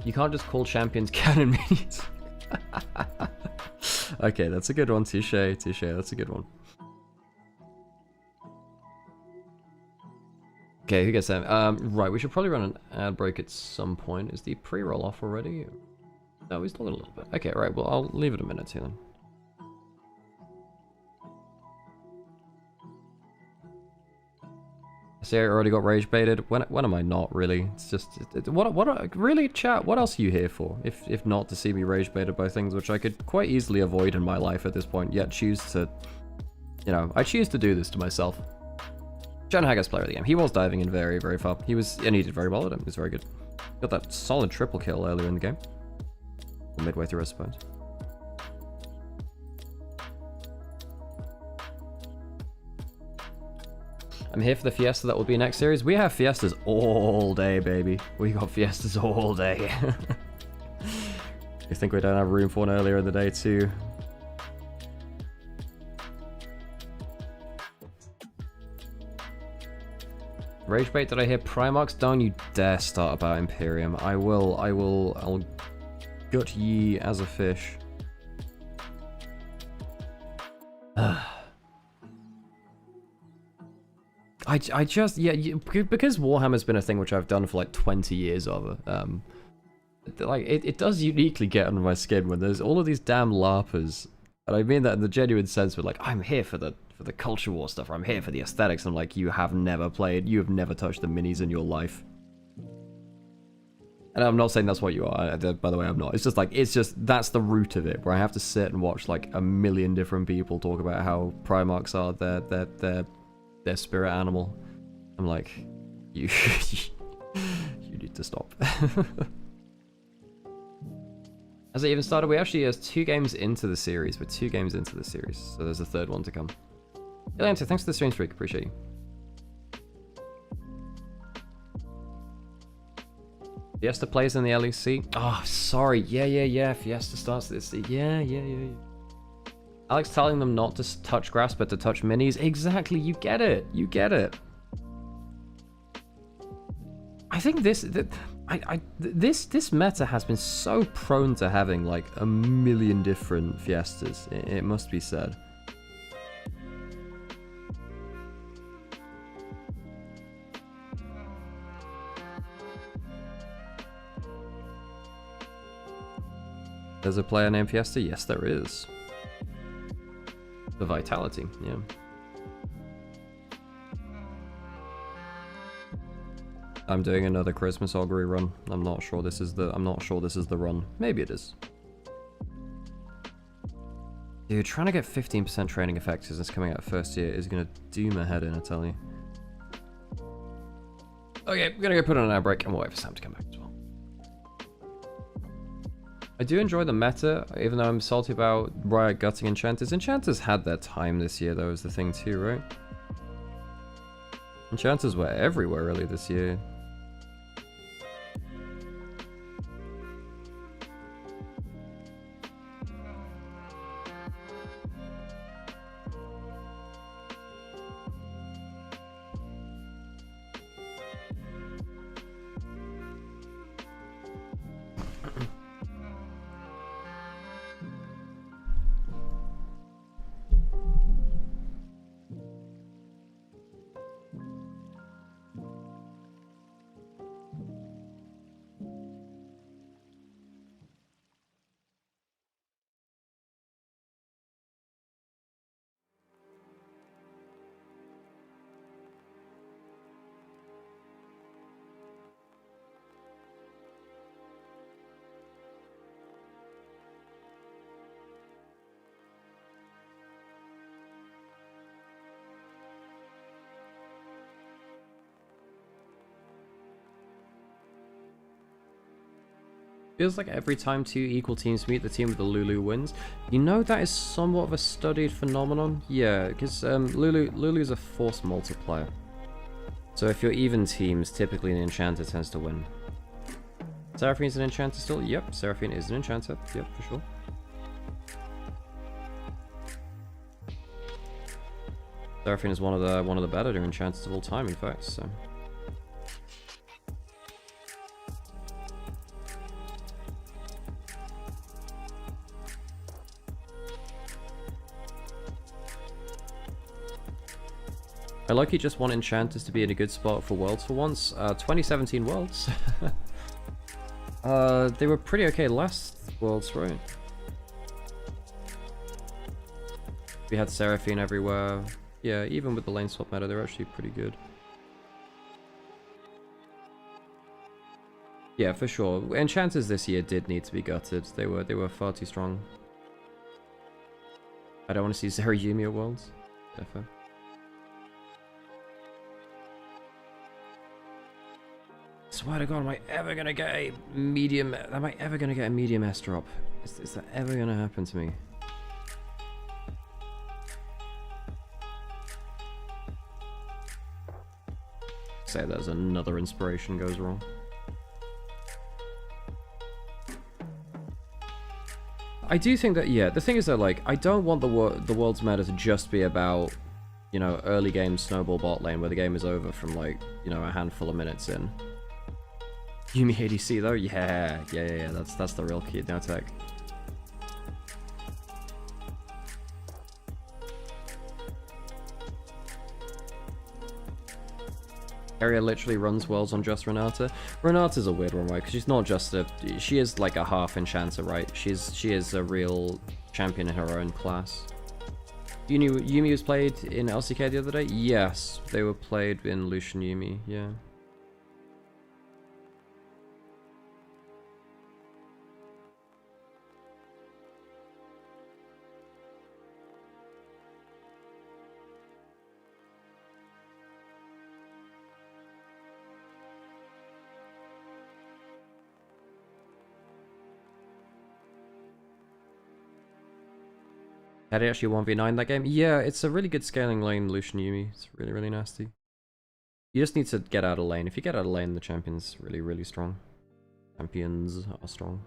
You can't just call champions cannon minions. Okay, that's a good one. Touche, that's a good one. Okay, who gets that? Right, we should probably run an ad break at some point. Is the pre-roll off already? No, we still got a little bit. Okay, right, well, I'll leave it a minute here then. I say I already got rage baited. When am I not really? It's just really, chat. What else are you here for? If not to see me rage baited by things which I could quite easily avoid in my life at this point, yet choose to, you know, I choose to do this to myself. John Haggard's player of the game. He was diving in very, very far. He did very well at him. He was very good. Got that solid triple kill earlier in the game. Or midway through, I suppose. I'm here for the Fiesta that will be next series. We have Fiestas all day, baby. We got Fiestas all day. You think we don't have room for one earlier in the day too? Ragebait, did I hear Primarchs? Don't you dare start about Imperium. I'll gut ye as a fish. I just, yeah, because Warhammer's been a thing which I've done for like 20 years over, like, it does uniquely get under my skin when there's all of these damn LARPers, and I mean that in the genuine sense, but like, I'm here for the culture war stuff, or I'm here for the aesthetics, and I'm like, you have never touched the minis in your life. And I'm not saying that's what you are, by the way, I'm not. It's just, that's the root of it, where I have to sit and watch like a million different people talk about how Primarchs are their spirit animal. I'm like, you need to stop. Has it even started? We actually are 2 games into the series. We're 2 games into the series, so there's a 3rd one to come. Ilanta, thanks for the stream streak, appreciate you. Fiesta plays in the LEC. Oh, sorry. Yeah. Fiesta starts this. Yeah. Alex telling them not to touch grass, but to touch minis. Exactly, you get it. I think this meta has been so prone to having like a million different Fiestas. It must be said. There's a player named Fiesta? Yes, there is. The Vitality, yeah. I'm doing another Christmas augury run. I'm not sure this is the run. Maybe it is. Dude, trying to get 15% training effects as it's coming out first year is gonna do my head in, I tell you. Okay, we're gonna go put on an air break and we'll wait for Sam to come back as well. I do enjoy the meta, even though I'm salty about Riot gutting Enchanters. Enchanters had their time this year, though, is the thing too, right? Enchanters were everywhere early this year. Feels like every time 2 equal teams meet, the team with the Lulu wins. You know, that is somewhat of a studied phenomenon. Yeah, because Lulu's a force multiplier. So if you're even teams, typically an enchanter tends to win. Seraphine's an enchanter still? Yep, Seraphine is an enchanter. Yep, for sure. Seraphine is one of the better enchanters of all time, in fact. So. I like you just want enchanters to be in a good spot for Worlds for once. 2017 Worlds. They were pretty okay last Worlds, right? We had Seraphine everywhere. Yeah, even with the lane swap meta, they're actually pretty good. Yeah, for sure. Enchanters this year did need to be gutted. They were far too strong. I don't want to see Zera Yuumi at Worlds. Fair. swear to God, am I ever gonna get a medium? Am I ever gonna get a medium S drop? Is that ever gonna happen to me? Say there's another inspiration goes wrong. I do think that, yeah, the thing is that, like, I don't want the world's meta to just be about, you know, early game snowball bot lane where the game is over from, like, you know, a handful of minutes in. Yuumi ADC though? Yeah, that's the real key, no tech. Area literally runs worlds on just Renata. Renata's a weird one, right? Because she's not just a... She is like a half enchanter, right? She is a real champion in her own class. Yuumi was played in LCK the other day? Yes, they were played in Lucian Yuumi, yeah. Had it actually 1v9 that game? Yeah, it's a really good scaling lane, Lucian Yuumi. It's really, really nasty. You just need to get out of lane. If you get out of lane, the champion's really, really strong. Champions are strong.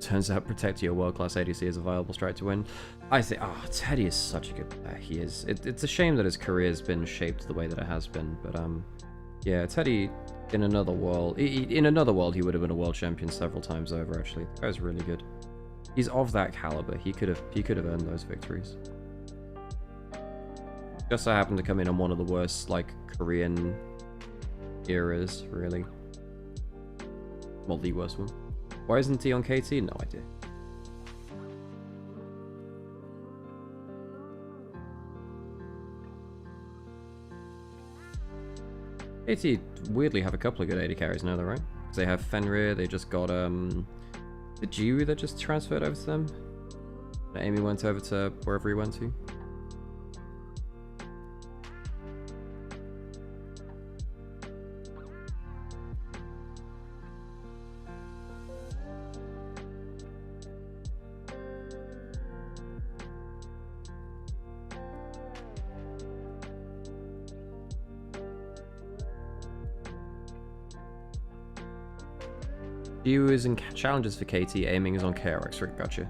Turns out protect your world-class ADC is a viable strat to win. I say, Teddy is such a good player. He is. It's a shame that his career's been shaped the way that it has been, but yeah, Teddy... In another world, he would have been a world champion several times over. Actually, the guy's really good. He's of that caliber. He could have earned those victories. Just so happened to come in on one of the worst, like, Korean eras, really. Well, the worst one. Why isn't he on KT? No idea. KT weirdly have a couple of good AD carries now, though, right? Because they have Fenrir, they just got, the Jiwoo that just transferred over to them. Amy went over to wherever he went to. Jiwoo is in challenges for KT, aiming is on KRX. Right, gotcha.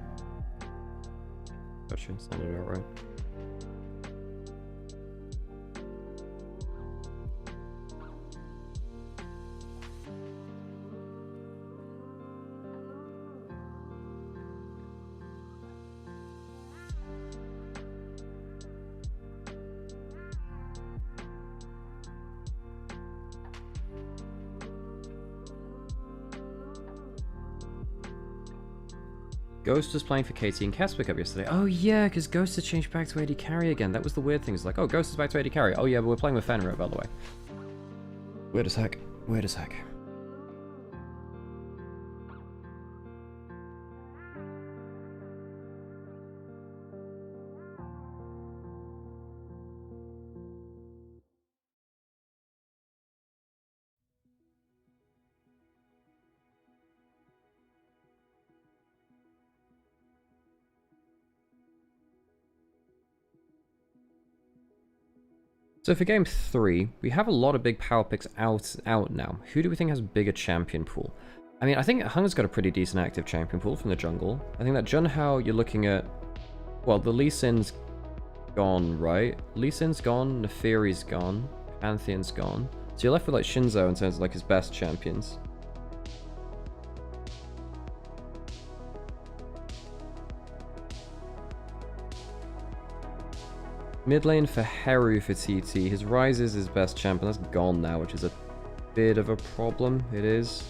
Gotcha, sounded about right. Ghost was playing for KT and Cass pick up yesterday. Oh yeah, because Ghost has changed back to AD carry again. That was the weird thing. It's like, oh, Ghost is back to AD carry. Oh yeah, but we're playing with Fenrir, by the way. Weird as heck. Weird as heck. So for game 3, we have a lot of big power picks out now. Who do we think has a bigger champion pool? I mean, I think Hung's got a pretty decent active champion pool from the jungle. I think that Junhao, you're looking at... Well, the Lee Sin's gone, right? Lee Sin's gone, Neferi's gone, Pantheon's gone. So you're left with like Shinzo in terms of like his best champions. Mid lane for Heru for TT. His Ryze is his best champion. That's gone now, which is a bit of a problem. It is.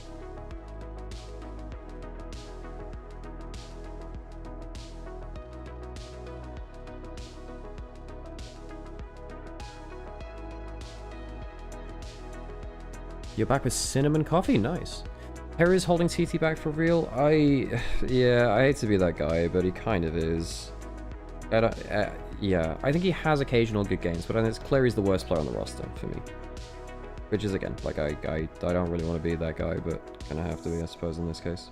You're back with cinnamon coffee? Nice. Heru's holding TT back for real? Yeah, I hate to be that guy, but he kind of is. Yeah, I think he has occasional good games, but I think it's clear he's the worst player on the roster for me. Which is, again, like, I don't really want to be that guy, but kind of have to be, I suppose, in this case.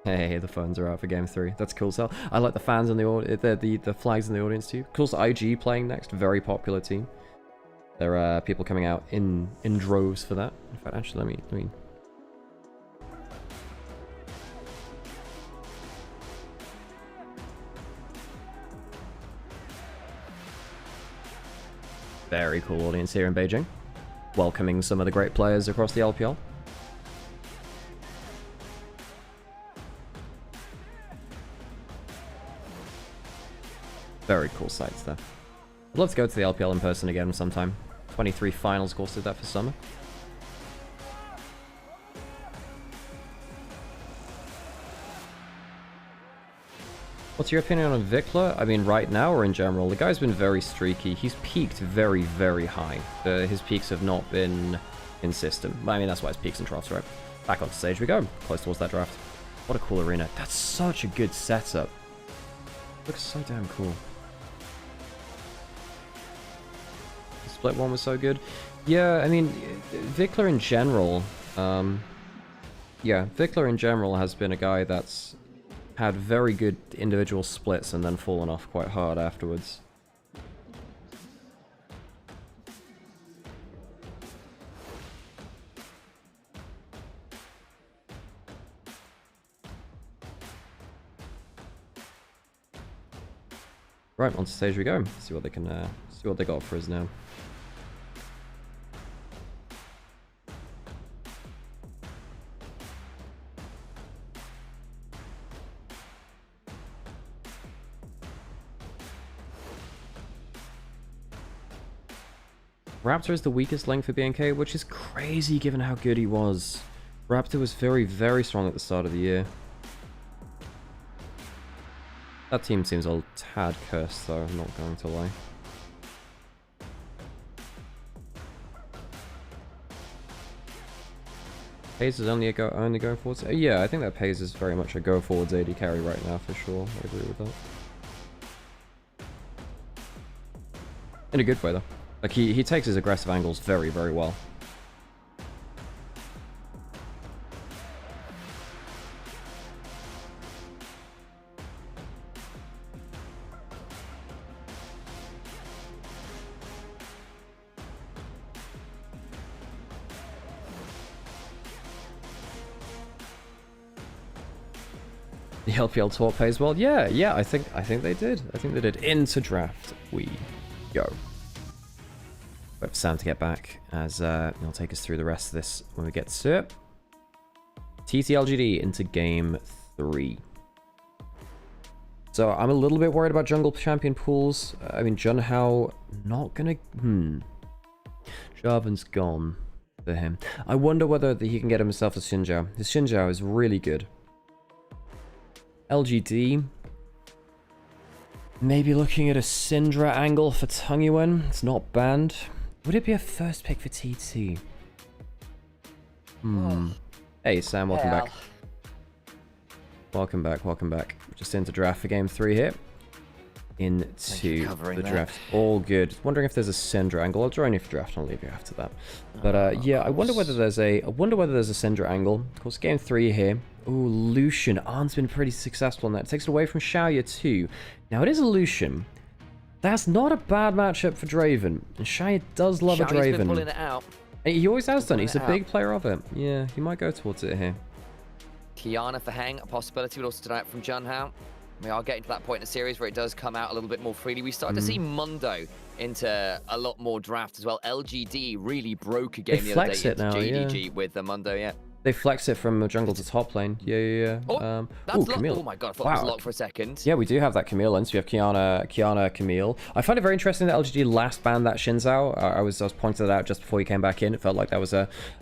Hey, the phones are out for game 3. That's cool, Sal. I like the fans in the flags in the audience too. Of course, IG playing next, very popular team. There are people coming out in droves for that. In fact, actually, let me. Very cool audience here in Beijing, welcoming some of the great players across the LPL. Very cool sights there. I'd love to go to the LPL in person again sometime. 23 finals, of course, did that for summer. What's your opinion on Vikla? I mean, right now or in general? The guy's been very streaky. He's peaked very, very high. His peaks have not been in system. I mean, that's why his peaks and troughs, right? Back on stage we go. Close towards that draft. What a cool arena. That's such a good setup. Looks so damn cool. The split one was so good. Yeah, I mean, Vikla in general... yeah, Vikla in general has been a guy that's had very good individual splits and then fallen off quite hard afterwards. Right, on stage we go. See what they can see what they got for us now. Raptor is the weakest link for BNK, which is crazy given how good he was. Raptor was very, very strong at the start of the year. That team seems a tad cursed, though, I'm not going to lie. Pays is only going forwards. Yeah, I think that Pays is very much a go forwards AD carry right now for sure. I agree with that. In a good way though. Like he takes his aggressive angles very, very well. The LPL tour pays well. Yeah, I think they did. I think they did. Into draft we go. Wait for Sam to get back, as he'll take us through the rest of this when we get to it. LGD into game 3. So I'm a little bit worried about jungle champion pools. I mean, Junhao not gonna. Jarvan's gone for him. I wonder whether he can get himself a Xinjiao. His Xinjiao is really good. LGD. Maybe looking at a Syndra angle for Tungyuan. It's not banned. Would it be a first pick for TT? Hey, Sam, welcome back. Welcome back. Just into draft for game 3 here. Into the draft. All good. Wondering if there's a Syndra angle. I'll join you for draft and I'll leave you after that. But yeah, I wonder whether there's a Syndra angle. Of course, game 3 here. Ooh, Lucian. Arn's been pretty successful in that. Takes it away from Xiaoya too. Now it is a Lucian. That's not a bad matchup for Draven. And Xiaoya does love a Draven. Been pulling it out. He always has done. He's a big player of it. Yeah, he might go towards it here. Kiana for Heng, a possibility would also tonight from Junhao. We are getting to that point in the series where it does come out a little bit more freely. We start to see Mundo into a lot more draft as well. LGD really broke a game the other day into GDG with the Mundo, yeah. They flex it from jungle to top lane. Yeah. Oh, that's Camille. Oh my god, I thought it was locked for a second. Yeah, we do have that Camille in. So we have Kiana, Camille. I find it very interesting that LGD last banned that Xin Zhao. I was pointing that out just before he came back in. It felt like that was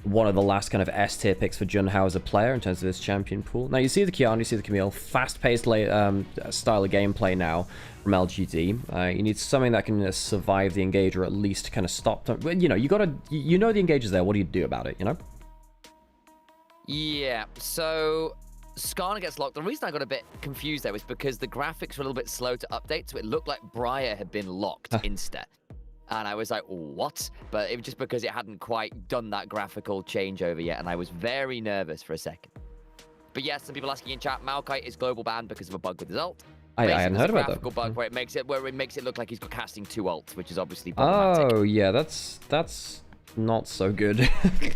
one of the last kind of S tier picks for Junhao as a player in terms of his champion pool. Now you see the Kiana, you see the Camille. Fast-paced style of gameplay now from LGD. You need something that can survive the engage or at least kind of stop them. You know, you know the engager's there. What do you do about it? You know. Yeah, so Skarner gets locked. The reason I got a bit confused there was because the graphics were a little bit slow to update, so it looked like Briar had been locked insta. And I was like, what? But it was just because it hadn't quite done that graphical changeover yet, and I was very nervous for a second. But yes, some people asking in chat, Maokai is global banned because of a bug with his ult. I hadn't heard about that. Graphical bug where it makes it look like he's got casting 2 ults, which is obviously problematic. Oh yeah, that's not so good.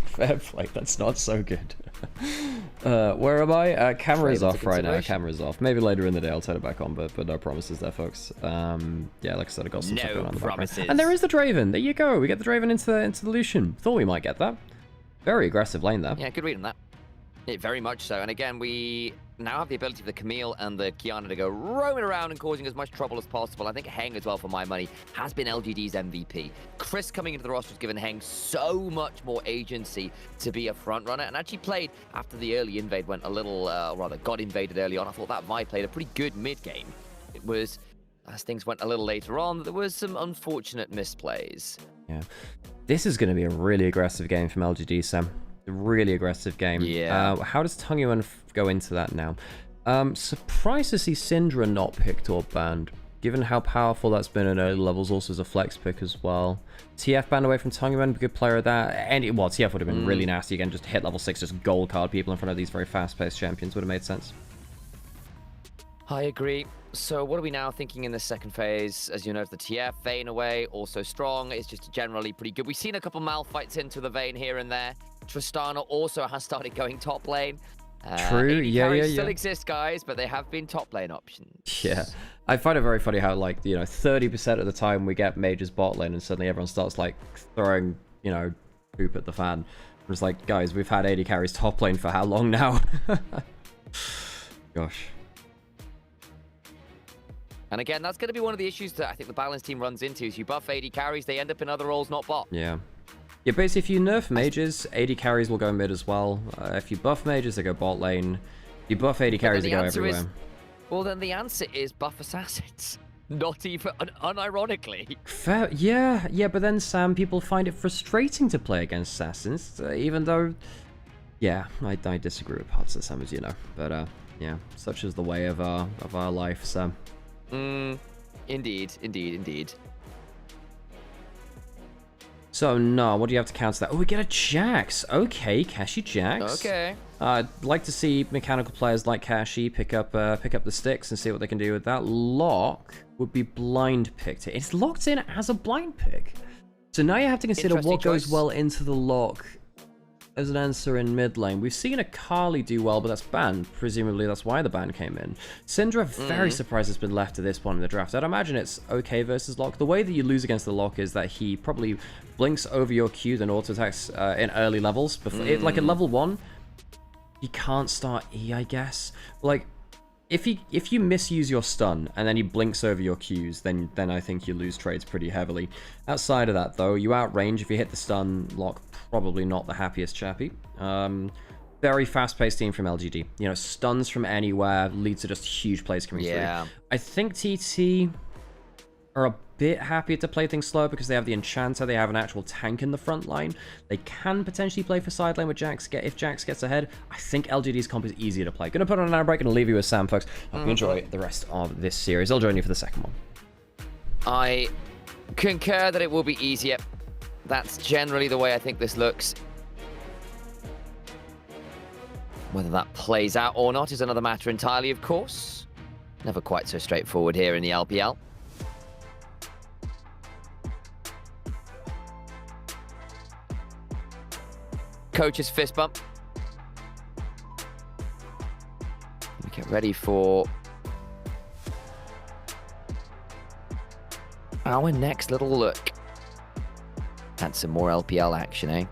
Fair play, that's not so good. Where am I? Camera's off right now. Camera's off. Maybe later in the day I'll turn it back on, but no promises there, folks. Yeah, like I said, I got some stuff going on in the background. And there is the Draven. There you go. We get the Draven into the Lucian. Thought we might get that. Very aggressive lane there. Yeah, good read on that. Yeah, very much so. And again, we now have the ability for the Camille and the Kiana to go roaming around and causing as much trouble as possible. I think Heng as well, for my money, has been LGD's MVP. Chris coming into the roster has given Heng so much more agency to be a front runner, and actually played after the early invade went a little, rather got invaded early on. I thought that Vi played a pretty good mid game. It was, as things went a little later on, there was some unfortunate misplays. Yeah. This is going to be a really aggressive game from LGD, Sam. A really aggressive game. Yeah. How does Tungyuan go into that now? Surprised to see Syndra not picked or banned, given how powerful that's been in early levels, also as a flex pick as well. TF banned away from Tungyuan, good player at that. And well, TF would have been really nasty again, just hit level 6, just gold card people in front of these very fast-paced champions. Would have made sense. I agree. So what are we now thinking in the second phase? As you know, the TF, Vayne away, also strong. It's just generally pretty good. We've seen a couple Malphites into the Vayne here and there. Tristana also has started going top lane. True, yeah. Still exist, guys, but they have been top lane options. Yeah, I find it very funny how, like, 30% of the time we get Mage's bot lane and suddenly everyone starts, like, throwing, poop at the fan. It's like, guys, we've had 80 carries top lane for how long now? Gosh. And again, that's going to be one of the issues that I think the balance team runs into, is you buff 80 carries, they end up in other roles, not bot. Yeah. Yeah, basically, if you nerf mages, 80 carries will go mid as well. If you buff mages, they go bot lane. If you buff 80 carries, they go everywhere. Well, then the answer is buff assassins. Not even, unironically. Fair, yeah, but then, Sam, people find it frustrating to play against assassins, even though... Yeah, I disagree with parts of Sam, as you know. But, yeah, such is the way of our life, Sam. Indeed. So, no, what do you have to counter that? Oh, we get a Jax. Okay, Kashi Jax. Okay. I'd like to see mechanical players like Kashi pick up the sticks and see what they can do with that. Lock would be blind picked. It's locked in as a blind pick. So now you have to consider what goes well into the lock as an answer in mid lane. We've seen a Kali do well, but that's banned. Presumably that's why the ban came in. Syndra, very surprised it's been left to this point in the draft. I'd imagine it's okay versus Lock. The way that you lose against the Lock is that he probably blinks over your Q and auto attacks in early levels. Before, like at level 1, you can't start E, I guess. Like, if you misuse your stun and then he blinks over your Qs, then I think you lose trades pretty heavily. Outside of that, though, you outrange. If you hit the stun, Lock probably not the happiest chappy. Very fast-paced team from LGD. Stuns from anywhere lead to just huge plays coming through. I think TT are a bit happier to play things slow because they have the Enchanter, they have an actual tank in the front line. They can potentially play for side lane with Jax. If Jax gets ahead, I think LGD's comp is easier to play. Gonna put on an hour break and leave you with Sam, folks. Hope you enjoy the rest of this series. I'll join you for the second one. I concur that it will be easier. That's generally the way I think this looks. Whether that plays out or not is another matter entirely, of course. Never quite so straightforward here in the LPL. Coach's fist bump. We get ready for our next little look at some more LPL action, eh?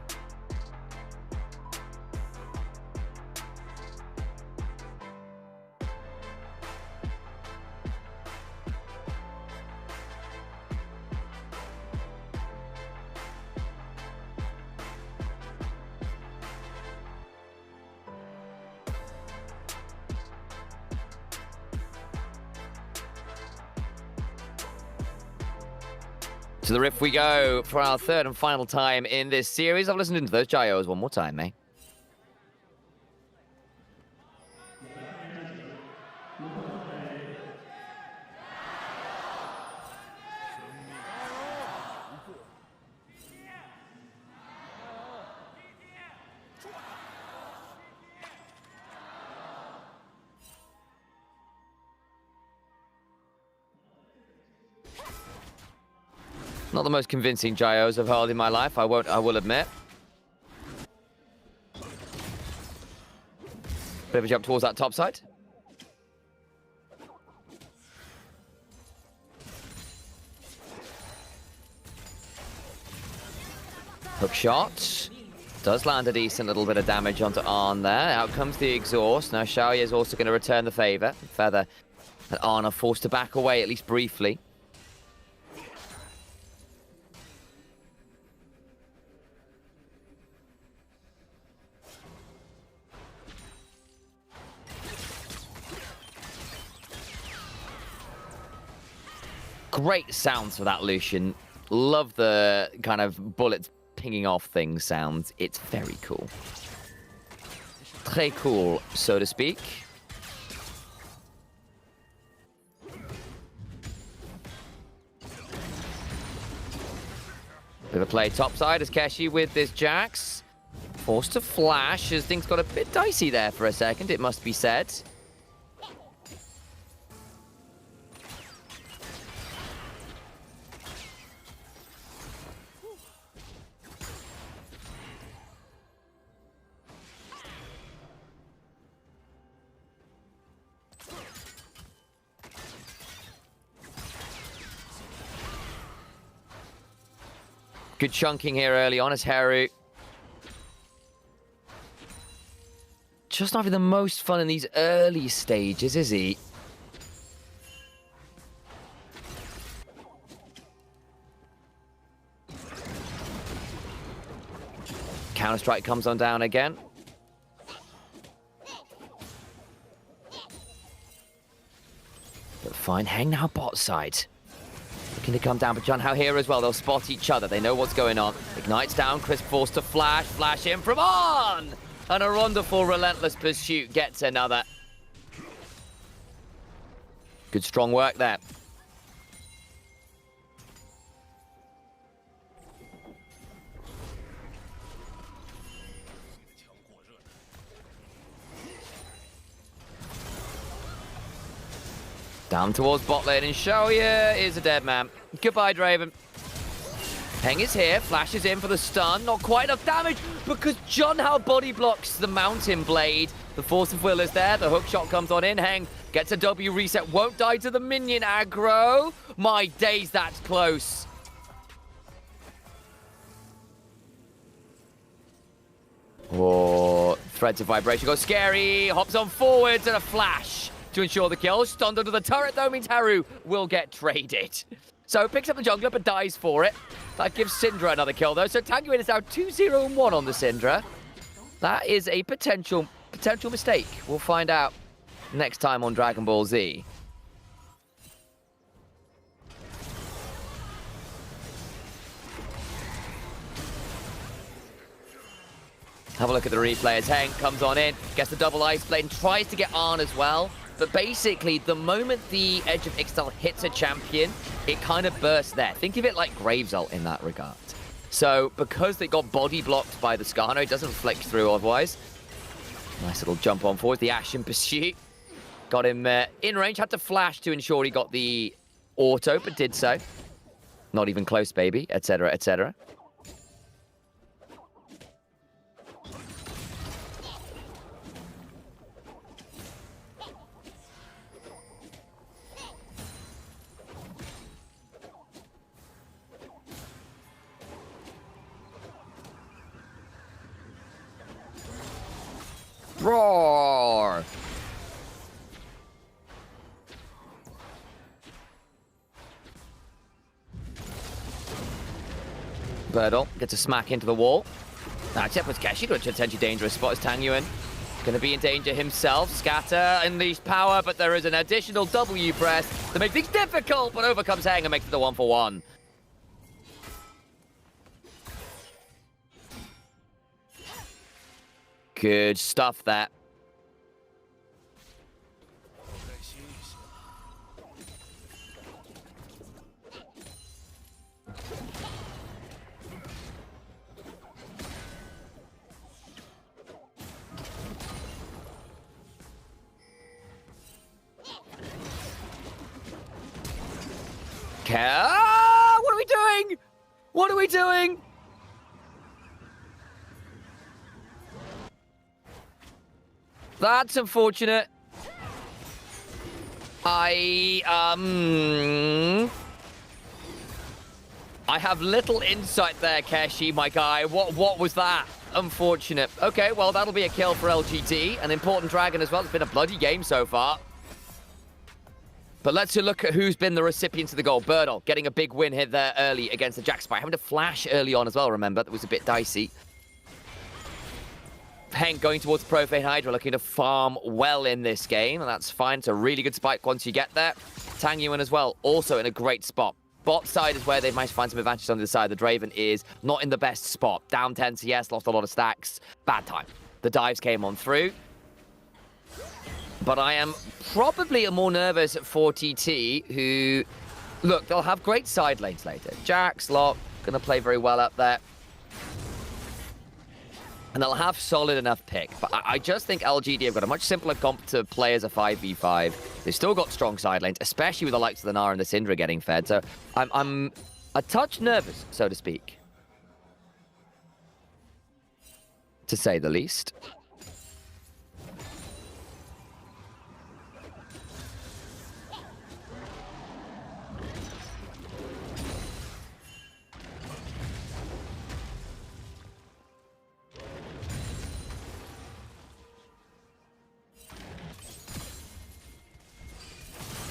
To the riff we go for our third and final time in this series. I've listened into those gyros one more time, mate. Not the most convincing gyos I've held in my life, I will admit. Bit of a jump towards that top side. Hook shot. Does land a decent little bit of damage onto Arn there. Out comes the exhaust. Now Xiaoye is also going to return the favor. Feather and Arn are forced to back away, at least briefly. Great sounds for that Lucian. Love the kind of bullets pinging off things sounds. It's very cool. Très cool, so to speak. Bit of a play topside as Keshi with this Jax. Forced to flash as things got a bit dicey there for a second, it must be said. Good chunking here early on as Haru. Just not having the most fun in these early stages, is he? Counter-strike comes on down again. But fine, Heng now bot side. Looking to come down, but Junhao here as well. They'll spot each other. They know what's going on. Ignites down. Crisp forced to flash. Flash in from on! And a wonderful, relentless pursuit gets another. Good, strong work there. Down towards bot lane, and Xiaoye is a dead man. Goodbye, Draven. Heng is here, flashes in for the stun. Not quite enough damage because Junhao body blocks the Mountain Blade. The force of will is there. The hook shot comes on in. Heng gets a W reset. Won't die to the minion aggro. My days, that's close. Oh, threads of vibration go scary. Hops on forwards and a flash to ensure the kill. Stunned under the turret, though, means Haru will get traded. So picks up the jungler, but dies for it. That gives Syndra another kill, though. So Tanguin is now 2-0-1 on the Syndra. That is a potential mistake. We'll find out next time on Dragon Ball Z. Have a look at the replay as Heng comes on in, gets the double ice blade, and tries to get Arn as well. But basically, the moment the Edge of Ixtal hits a champion, it kind of bursts there. Think of it like Graves' ult in that regard. So, because they got body blocked by the Skarno, it doesn't flick through otherwise. Nice little jump on forward, the Ashen Pursuit. Got him in range, had to flash to ensure he got the auto, but did so. Not even close, baby, etc., etc. Roar! Birdle gets a smack into the wall. Now, Chep puts Keshi to a potentially dangerous spot as Tanguin. Going to be in danger himself. Scatter, unleashed power, but there is an additional W press to make things difficult, but overcomes Heng and makes it the 1-for-1. Good stuff, that. What are we doing? What are we doing? That's unfortunate. I have little insight there, Keshi, my guy. What was that? Unfortunate. Okay, well, that'll be a kill for LGD. An important dragon as well. It's been a bloody game so far. But let's look at who's been the recipients of the goal. Birdle getting a big win here there early against the Jack Spy. Having to flash early on as well, remember. That was a bit dicey. Henk going towards the Profane Hydra, looking to farm well in this game, and that's fine. It's a really good spike once you get there. Tang Yuan as well, also in a great spot. Bot side is where they've managed to find some advantages on the side. The Draven is not in the best spot. Down 10 CS, lost a lot of stacks. Bad time. The dives came on through. But I am probably more nervous for TT, who... Look, they'll have great side lanes later. Jax, Locke, going to play very well up there. And they'll have solid enough pick. But I just think LGD have got a much simpler comp to play as a 5v5. They've still got strong side lanes, especially with the likes of the Nara and the Syndra getting fed. So I'm a touch nervous, so to speak. To say the least.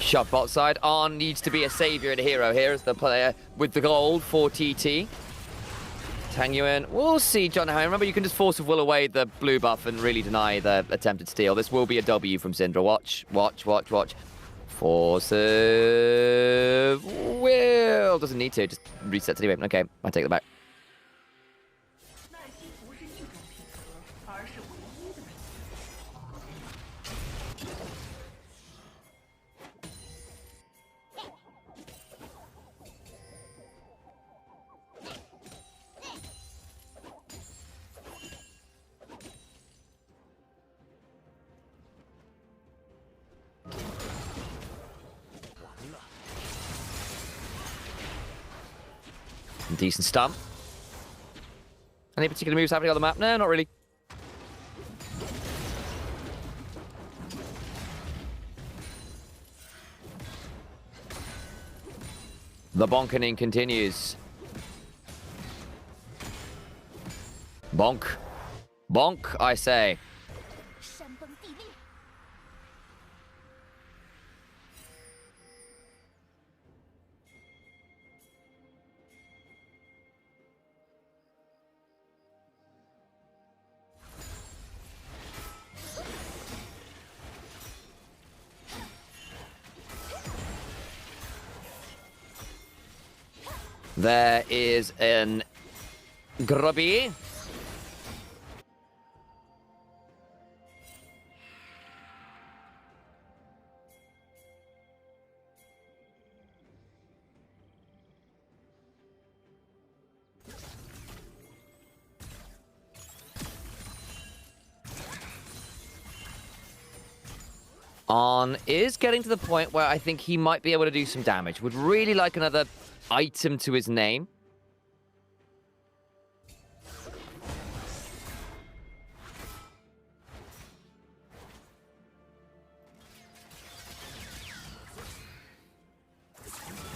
Shove bot side. Arn needs to be a savior and a hero here as the player with the gold for TT. Tang Yuan. We'll see, John. Remember, you can just force of will away the blue buff and really deny the attempted steal. This will be a W from Syndra. Watch, watch, watch, watch. Force of will. Doesn't need to. Just resets anyway. Okay, I'll take that back. Decent stun. Any particular moves happening on the map? No, not really. The bonkening continues. Bonk. Bonk, I say. There is an Grubby. On is getting to the point where I think he might be able to do some damage. Would really like another item to his name.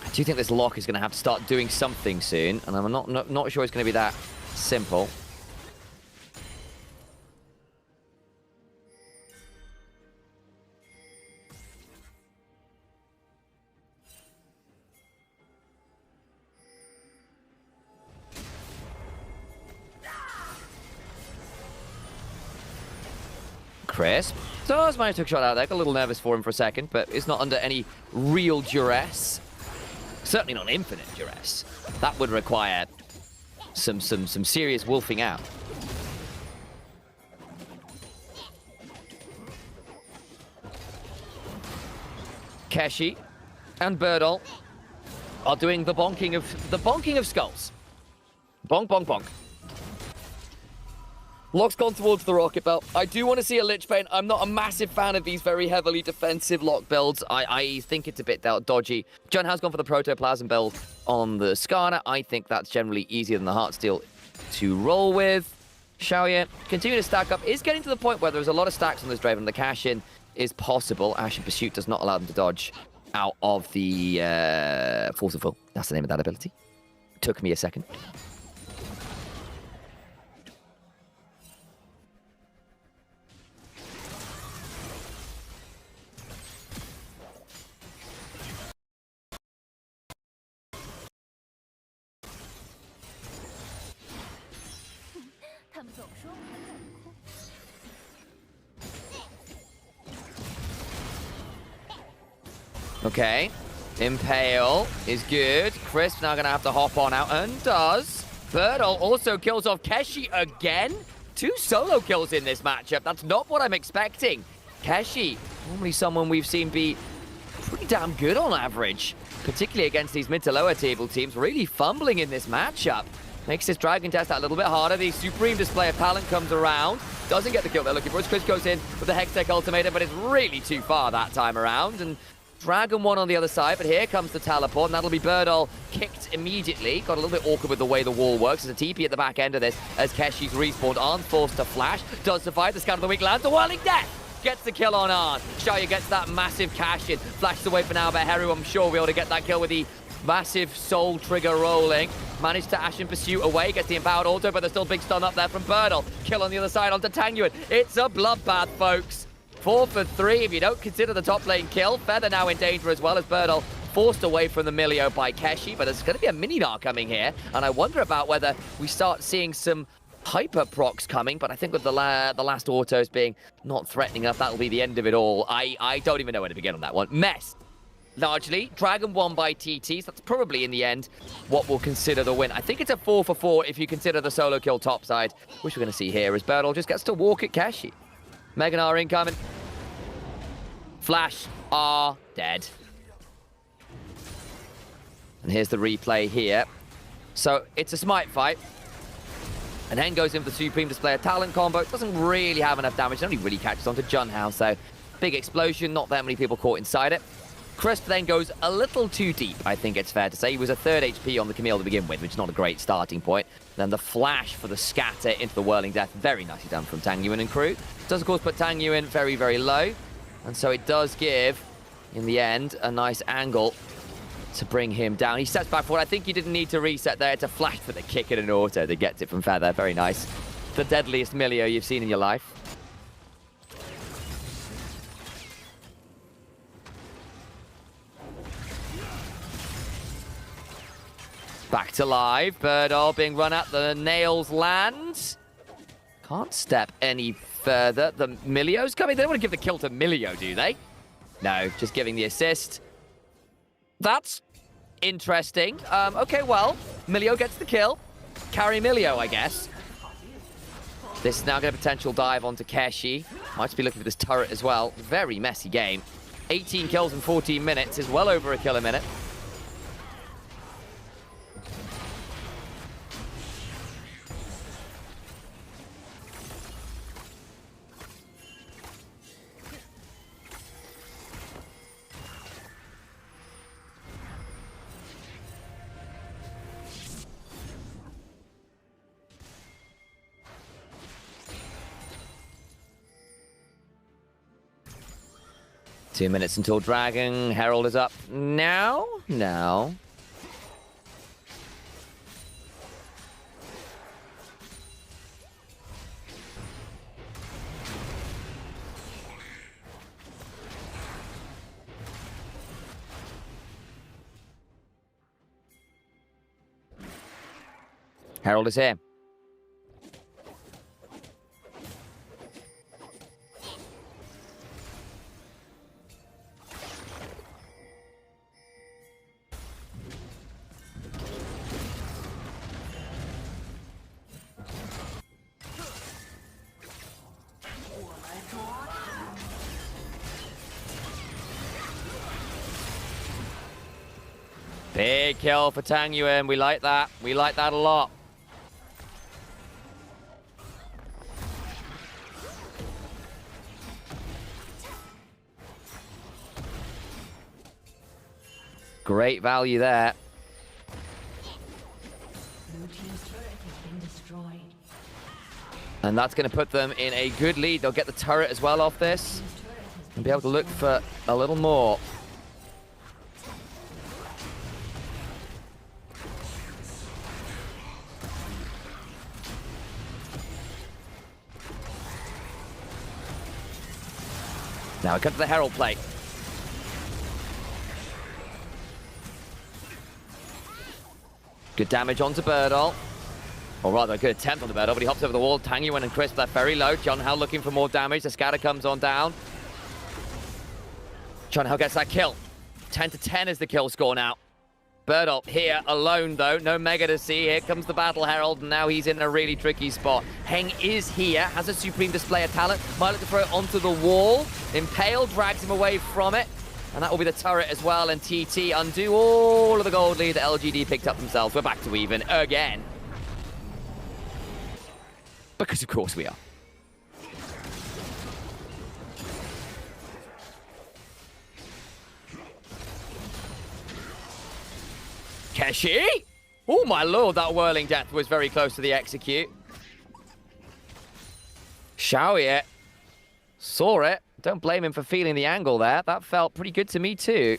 I do think this Lock is going to have to start doing something soon, and I'm not sure it's going to be that simple. Crisp. Does manage to take a shot out there. Got a little nervous for him for a second, but it's not under any real duress. Certainly not infinite duress. That would require some serious wolfing out. Keshi and Birdle are doing the bonking of skulls. Bonk, bonk, bonk. Lock's gone towards the rocket belt. I do want to see a Lich Bane. I'm not a massive fan of these very heavily defensive Lock builds. I think it's a bit dodgy. John has gone for the Protoplasm build. on the Skarner. I think that's generally easier than the Heartsteel to roll with. Xiaoye continue to stack up. Is getting to the point where there's a lot of stacks on this Draven. The cash-in is possible. Ashen Pursuit does not allow them to dodge out of the Force of Will. That's the name of that ability. Took me a second. Okay, Impale is good. Crisp now gonna have to hop on out, and does. Birdle also kills off Keshi again. 2 solo kills in this matchup. That's not what I'm expecting. Keshi, normally someone we've seen be pretty damn good on average, particularly against these mid to lower table teams, really fumbling in this matchup. Makes this Dragon test a little bit harder. The Supreme display of talent comes around. Doesn't get the kill they're looking for. Chris goes in with the Hextech Ultimatum, but it's really too far that time around. And Dragon 1 on the other side, but here comes the teleport, and that'll be Birdle kicked immediately. Got a little bit awkward with the way the wall works. There's a TP at the back end of this as Keshi's respawned. Arn forced to flash. Does survive. The Scout of the Week lands. The Whirling Death gets the kill on Arn. Xiaoye gets that massive cash in. Flashes away for now, but Heru, I'm sure, will be able to get that kill with the massive soul trigger rolling. Managed to Ashen Pursuit away. Gets the empowered auto, but there's still big stun up there from Birdle. Kill on the other side onto Tangyuan. It's a bloodbath, folks. 4 for 3 if you don't consider the top lane kill. Feather now in danger as well as Birdle forced away from the Milio by Keshi, but there's going to be a mini-nar coming here, and I wonder about whether we start seeing some hyper procs coming, but I think with the last autos being not threatening enough, that'll be the end of it all. I don't even know where to begin on that one. Mess. Largely, Dragon won by TTs. That's probably, in the end, what we'll consider the win. I think it's a 4 for 4 if you consider the solo kill topside, which we're going to see here as Birdle just gets to walk at Keshi. Mega Gnar incoming. Flash are dead. And here's the replay here. So it's a smite fight. And then goes in for the Supreme display of talent combo. It doesn't really have enough damage. It only really catches onto Junhao. So big explosion. Not that many people caught inside it. Crisp then goes a little too deep, I think it's fair to say. He was a 3rd HP on the Camille to begin with, which is not a great starting point. Then the flash for the scatter into the Whirling Death. Very nicely done from Tangyuan and crew. Does, of course, put Tangyuan very, very low. And so it does give, in the end, a nice angle to bring him down. He steps back forward. I think you didn't need to reset there. It's a flash for the kick and an auto that gets it from Feather. Very nice. The deadliest Milio you've seen in your life. Back to live. Birdle being run at. The nails land. Can't step any further. The Milio's coming. They don't want to give the kill to Milio, do they? No, just giving the assist. That's interesting. Okay, well, Milio gets the kill. Carry Milio, I guess. This is now going to potential dive onto Keshi. Might be looking for this turret as well. Very messy game. 18 kills in 14 minutes is well over a kill a minute. Two minutes until Dragon. Herald is up now. Now. Herald is here. Big kill for Tangyuan. We like that. We like that a lot. Great value there. And that's going to put them in a good lead. They'll get the turret as well off this and be able to look for a little more. Now we cut to the Herald plate. Good damage onto Birdall. Or rather, a good attempt on the Birdall, but he hops over the wall. Tangyuan and Crisp left very low. John Hao looking for more damage. The scatter comes on down. John Hao gets that kill. 10 to 10 is the kill score now. Birdall here alone, though. No Mega to see. Here comes the Battle Herald, and now he's in a really tricky spot. Heng is here, has a supreme display of talent. Might look to throw it onto the wall. Impale drags him away from it. And that will be the turret as well, and TT undo all of the gold lead that LGD picked up themselves. We're back to even again. Because of course we are. Keshi? Oh my lord, that whirling death was very close to the execute. Xiaoye saw it. Don't blame him for feeling the angle there. That felt pretty good to me too.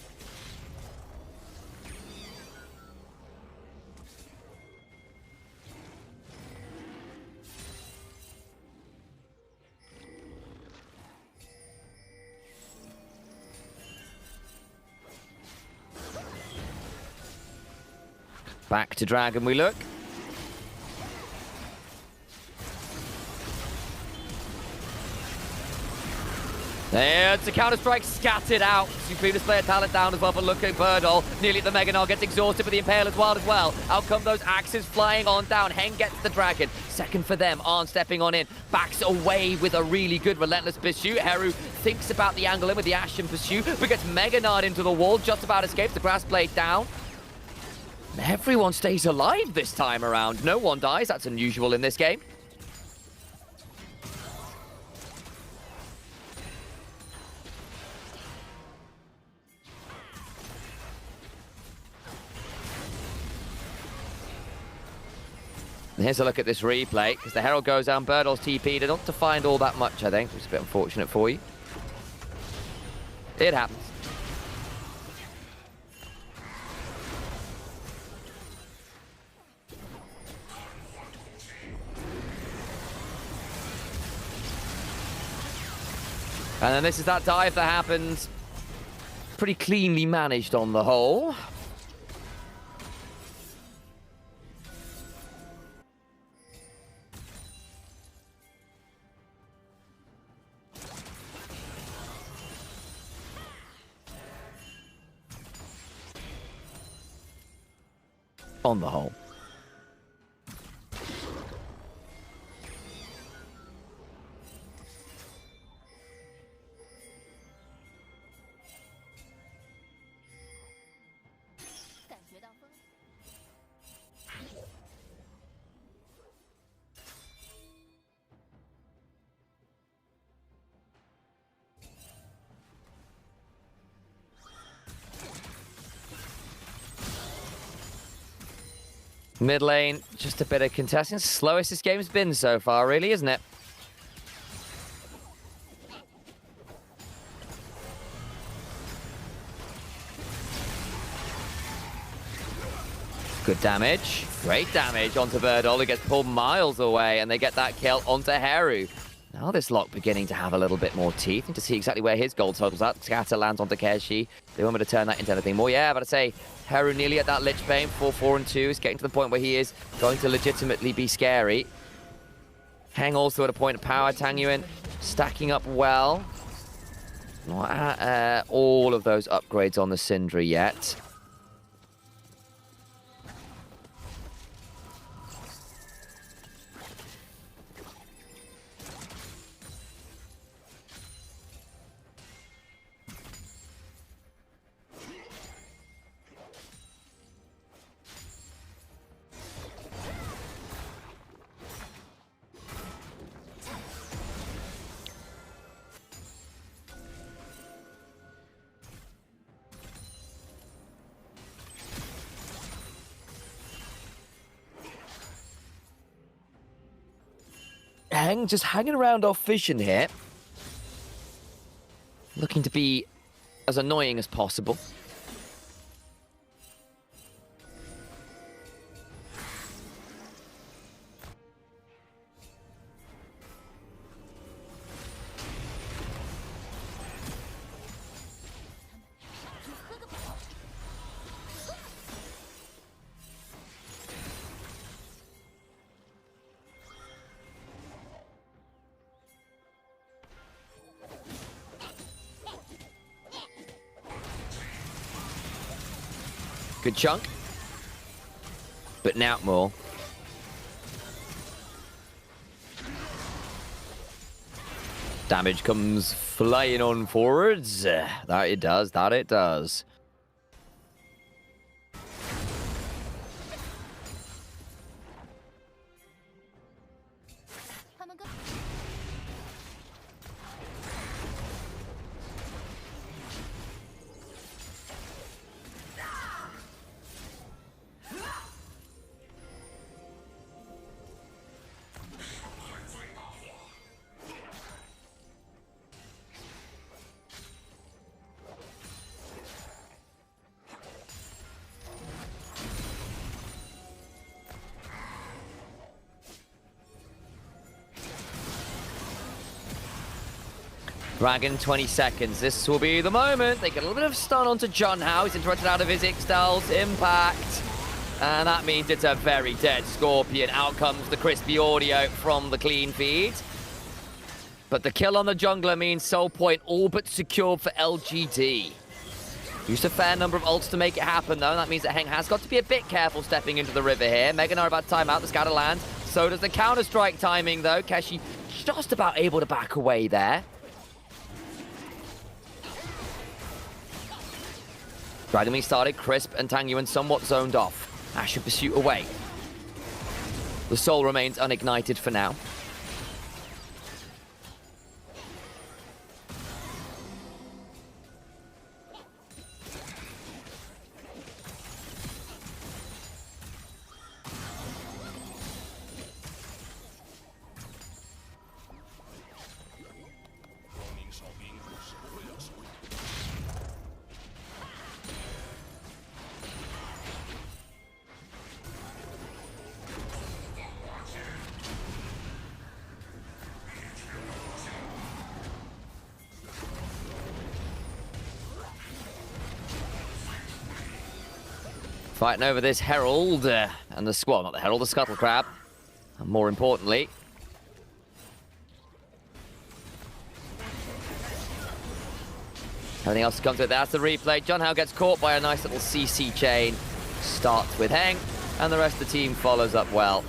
Back to Dragon we look. There's the counter-strike scattered out. Supreme display of talent down as well for look at Birdall. Nearly at the Mega Gnar, gets exhausted with the Impale as well. Out come those axes flying on down. Heng gets the Dragon. Second for them. Arn stepping on in. Backs away with a really good relentless pursuit. Heru thinks about the angle in with the Ashen pursuit, but gets Mega Gnar into the wall. Just about escapes the grass blade down. Everyone stays alive this time around. No one dies. That's unusual in this game. And here's a look at this replay, because the Herald goes down, Birdall's TP. They're not to find all that much, I think, which is a bit unfortunate for you. It happens. And then this is that dive that happens. Pretty cleanly managed on the whole. On the whole. Mid lane, just a bit of contesting. Slowest this game's been so far, really, isn't it? Good damage. Great damage onto Birdall, who gets pulled miles away, and they get that kill onto Heru. Now this lock beginning to have a little bit more teeth, and to see exactly where his gold total's at. Scatter lands onto Keshi. They want me to turn that into anything more. Yeah, but I'd say Heru nearly at that Lich Bane. 4-4 and 2 is getting to the point where he is going to legitimately be scary. Heng also at a point of power. Tangyuan stacking up well. Not at all of those upgrades on the Syndra yet. Heng just hanging around off vision here. Looking to be as annoying as possible. Good chunk. But now more. Damage comes flying on forwards. That it does, that it does. Dragon, 20 seconds. This will be the moment. They get a little bit of stun onto John Howe. He's interrupted out of his Ixtal's impact. And that means it's a very dead Scorpion. Out comes the crispy audio from the clean feed. But the kill on the jungler means Soul Point all but secured for LGD. Used a fair number of ults to make it happen, though. That means that Heng has got to be a bit careful stepping into the river here. Mega Gnar about to time out the scatter land. So does the Counter-Strike timing, though. Keshi just about able to back away there. Dragon Meat started, Crisp and Tang Yuan somewhat zoned off. Asher pursuit away. The soul remains unignited for now. Fighting over this Herald and the squad, not the Herald, the Scuttle Crab. And more importantly, everything else to come to it. That's the replay. John Howe gets caught by a nice little CC chain. Starts with Heng, and the rest of the team follows up well.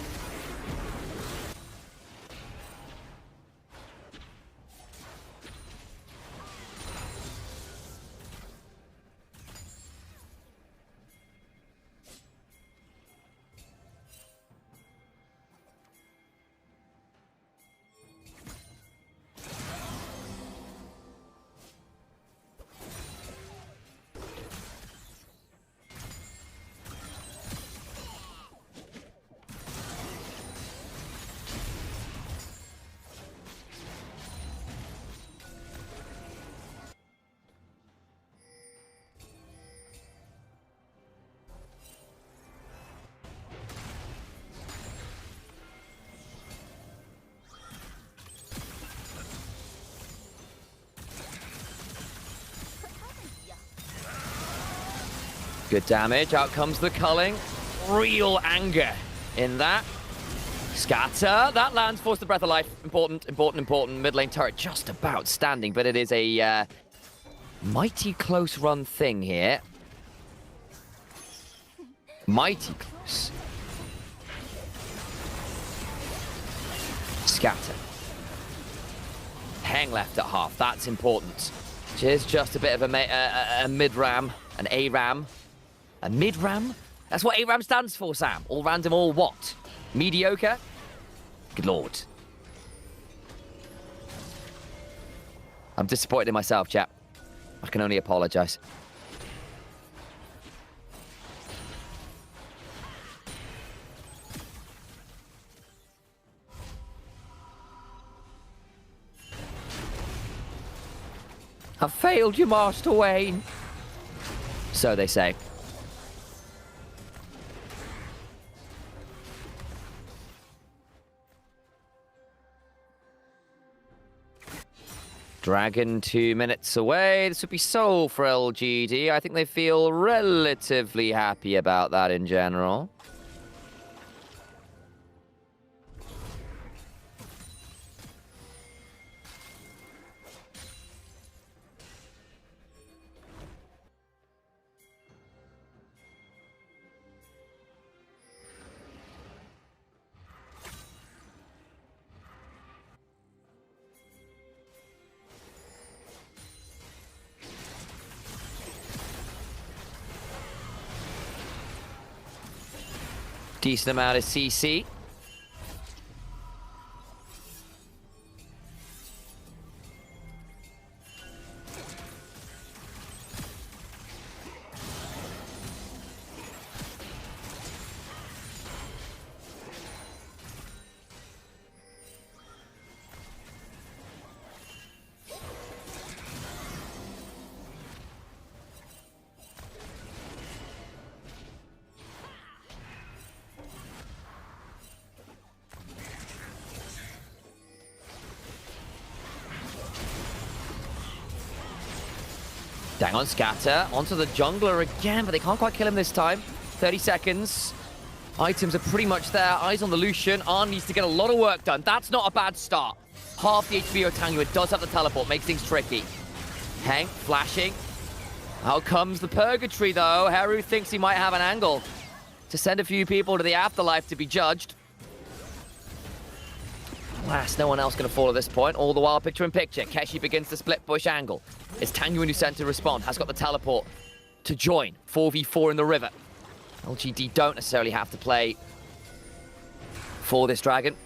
Good damage, out comes the culling. Real anger in that. Scatter, that lands, force the breath of life. Important, important, important. Mid lane turret just about standing, but it is a mighty close run thing here. Mighty close. Scatter. Heng left at half, that's important. Here's just a bit of a mid-ram, an A-ram. A mid-ram? That's what A-ram stands for, Sam. All random, all what? Mediocre? Good lord. I'm disappointed in myself, chap. I can only apologise. have failed you, Master Wayne. So they say. Dragon 2 minutes away. This would be Soul for LGD. I think they feel relatively happy about that in general. Decent amount of CC. Dang on Scatter, onto the jungler again, but they can't quite kill him this time. 30 seconds. Items are pretty much there. Eyes on the Lucian. Arn needs to get a lot of work done. That's not a bad start. Half the HP of Tangu. It does have the teleport, makes things tricky. Heng flashing. Out comes the Purgatory, though. Heru thinks he might have an angle to send a few people to the afterlife to be judged. Alas, no one else going to fall at this point. All the while, picture in picture. Keshi begins the split bush angle. It's Tanguin who's sent to respond. Has got the teleport to join. 4v4 in the river. LGD don't necessarily have to play for this dragon.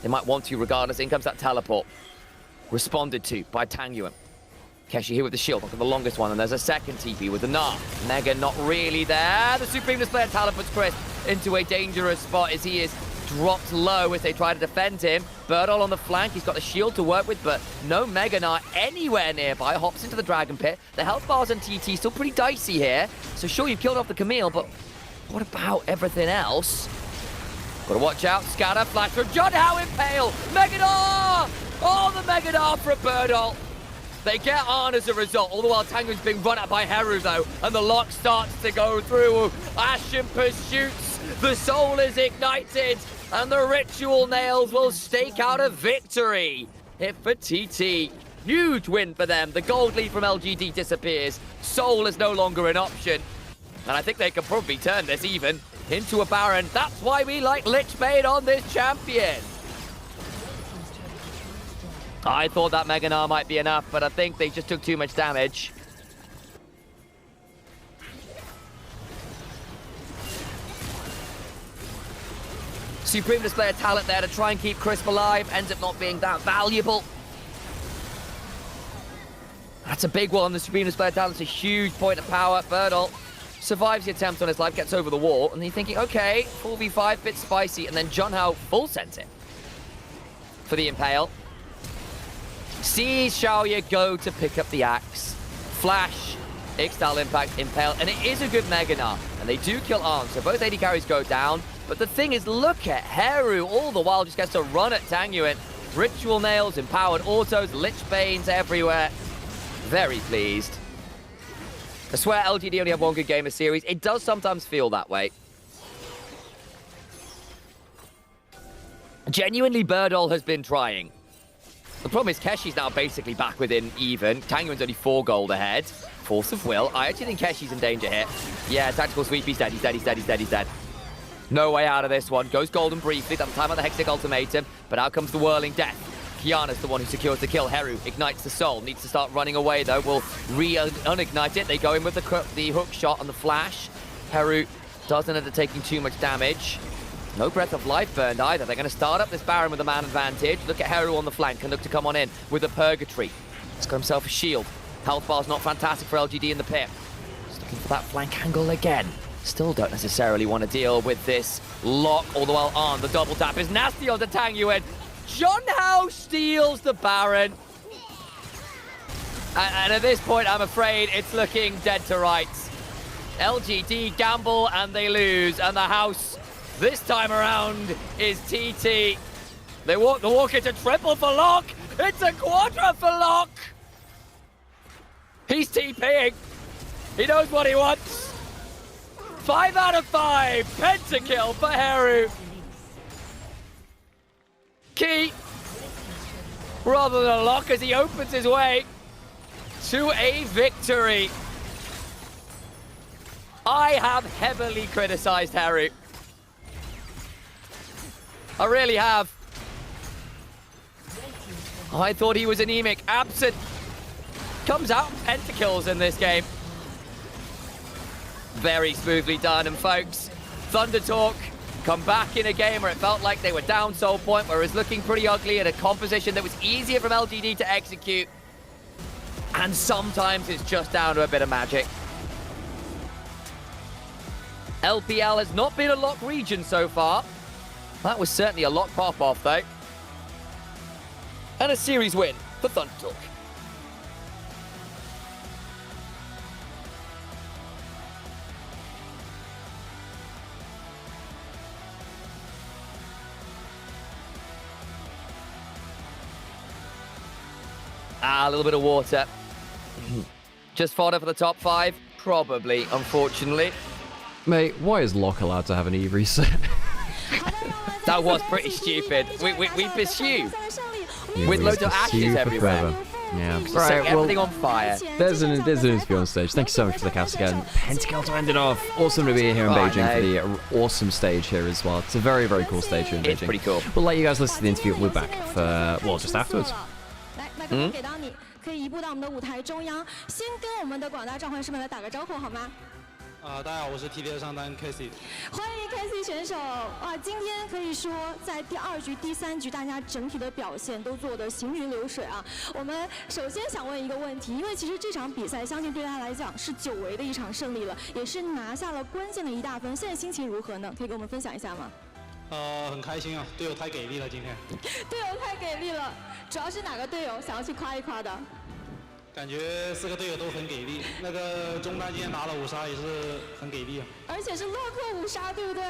They might want to regardless. In comes that teleport. Responded to by Tanguin. Keshi here with the shield, look at the longest one, and there's a second TP with the Gnar. Mega not really there. The Supreme Displayer teleports Chris into a dangerous spot as he is dropped low as they try to defend him. Birdol on the flank, he's got the shield to work with, but no Mega Gnar anywhere nearby. Hops into the Dragon Pit. The health bars and TT still pretty dicey here. So sure, you've killed off the Camille, but what about everything else? Gotta watch out. Scatter, flash from John Howe Impale. Mega Gnar! Oh, the Mega Gnar for Birdol. They get on as a result, all the while Tanguin's being run at by Heru though, and the lock starts to go through. Ashen pursuits, the soul is ignited, and the ritual nails will stake out a victory. Hit for TT. Huge win for them. The gold lead from LGD disappears. Soul is no longer an option. And I think they can probably turn this even into a Baron. That's why we like Lich Bane on this champion. I thought that Mega Gnar might be enough, but I think they just took too much damage. Supreme Displayer talent there to try and keep Crisp alive. Ends up not being that valuable. That's a big one. The Supreme Displayer talent's a huge point of power. Birdol survives the attempt on his life, gets over the wall, and he's thinking, okay, 4v5, bit spicy, and then John Howe full sends it for the Impale. Sees Xiaoya go to pick up the axe. Flash, Ixtal Impact, Impale, and it is a good Mega Gnar. And they do kill Arn, so both AD carries go down. But the thing is, look at Heru, all the while just gets to run at Tanguin. Ritual Nails, Empowered Autos, Lich Banes everywhere. Very pleased. I swear LGD only have one good game a series. It does sometimes feel that way. Genuinely, Birdol has been trying. The problem is Keshi's now basically back within even. Tanguin's only 4 gold ahead. Force of Will. I actually think Keshi's in danger here. Yeah, tactical sweep. He's dead. He's dead. He's dead. He's dead. He's dead. No way out of this one. Goes golden briefly. That's the time on the Hexic Ultimatum. But out comes the Whirling Death. Kiana's the one who secures the kill. Heru ignites the soul. Needs to start running away though. Will re-unignite it. They go in with the hook shot on the flash. Heru doesn't end up taking too much damage. No Breath of Life burned either. They're going to start up this Baron with a man advantage. Look at Heru on the flank and look to come on in with a Purgatory. He's got himself a shield. Health bar's not fantastic for LGD in the pit. Just looking for that flank angle again. Still don't necessarily want to deal with this lock. All the while on, the double tap is nasty on the Tanguin. John Howe steals the Baron. And at this point, I'm afraid it's looking dead to rights. LGD gamble and they lose, and the house this time around is TT. They walk the walk into triple for Lock. It's a quadra for Lock. He's TPing. He knows what he wants. 5 out of 5. Pentakill for Heru. Key. Rather than Lock as he opens his way to a victory. I have heavily criticized Heru. I really have. I thought he was anemic. Absent comes out pentakills in this game. Very smoothly done. And folks, Thunder Talk come back in a game where it felt like they were down soul point, where it was looking pretty ugly at a composition that was easier from LGD to execute. And sometimes it's just down to a bit of magic. LPL has not been a lock region so far. That was certainly a lock pop-off, though. And a series win for Thunder Talk. A little bit of water. Just fodder for the top 5? Probably, unfortunately. Mate, why is Lock allowed to have an E reset? That was pretty stupid. We pursue Yeah, with we loads of ashes super everywhere. clever. Yeah. Set Right, everything well, on fire. there's an interview on stage. Thank you so much for the cast again. Pentakill to end it off. Awesome to be here in Beijing for the awesome stage here as well. It's a very, very cool stage here in Beijing. It's pretty cool. We'll let you guys listen to the interview. We'll be back for, well, just afterwards. 来，麦克风给到你，可以移步到我们的舞台中央，先跟我们的广大召唤师们来打个招呼好吗？大家好，我是 TT 的上单 Casey。欢迎 Casey 选手啊！今天可以说在第2局、第3局，大家整体的表现都做得行云流水啊。我们首先想问一个问题，因为其实这场比赛相信对大家来讲是久违的一场胜利了，也是拿下了关键的1大分。现在心情如何呢？可以跟我们分享一下吗？很开心啊，队友太给力了今天。队友太给力了，主要是哪个队友想要去夸一夸的？感觉4个队友都很给力，那个中单今天拿了5杀也是很给力啊。而且是洛克5杀，对不对？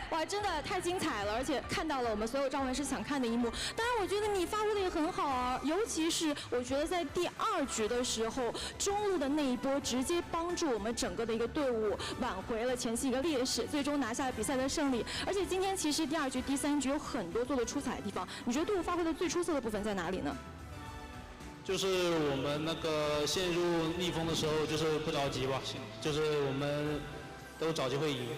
哇，真的太精彩了，而且看到了我们所有召唤师想看的一幕。当然，我觉得你发挥的也很好啊，尤其是我觉得在第2局的时候，中路的那一波直接帮助我们整个的一个队伍挽回了前期一个劣势，最终拿下了比赛的胜利。而且今天其实第2局、第3局有很多做的出彩的地方，你觉得队伍发挥的最出色的部分在哪里呢？就是我们那个陷入逆风的时候，就是不着急吧，就是我们都找机会赢。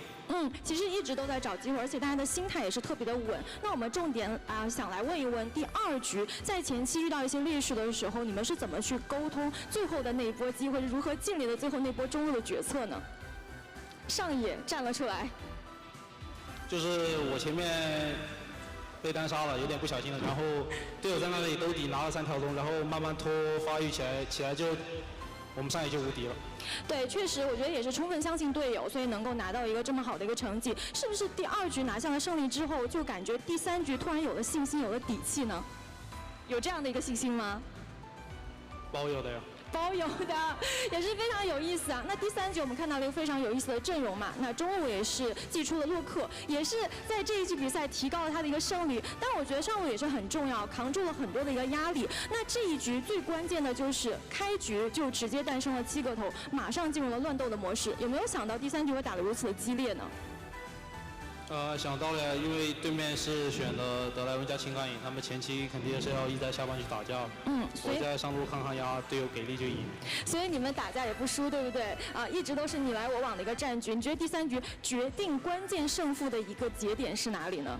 其实一直都在找机会，而且大家的心态也是特别的稳。那我们重点想来问一问，第2局在前期遇到一些劣势的时候，你们是怎么去沟通最后的那一波机会，如何建立了最后那波中路的决策呢？上野站了出来，就是我前面被单杀了，有点不小心了，然后队友在那里兜底拿了3条龙，然后慢慢拖发育起来就我们上野就无敌了。对，确实我觉得也是充分相信队友，所以能够拿到一个这么好的一个成绩。是不是第2局拿下了胜利之后，就感觉第3局突然有了信心，有了底气呢？有这样的一个信心吗？包有的呀。包有的，也是非常有意思啊。那第3局我们看到了一个非常有意思的阵容嘛，那中路也是祭出了洛克，也是在这一局比赛提高了他的一个胜率。但我觉得上路也是很重要，扛住了很多的一个压力。那这一局最关键的就是开局就直接诞生了7个头，马上进入了乱斗的模式。有没有想到第3局会打得如此的激烈呢？想到了，因为对面是选了德莱文加青钢影，他们前期肯定是要一直在下半去打架。我在上路抗压，队友给力就赢。所以你们打架也不输，对不对？一直都是你来我往的一个战局。你觉得第3局决定关键胜负的一个节点是哪里呢？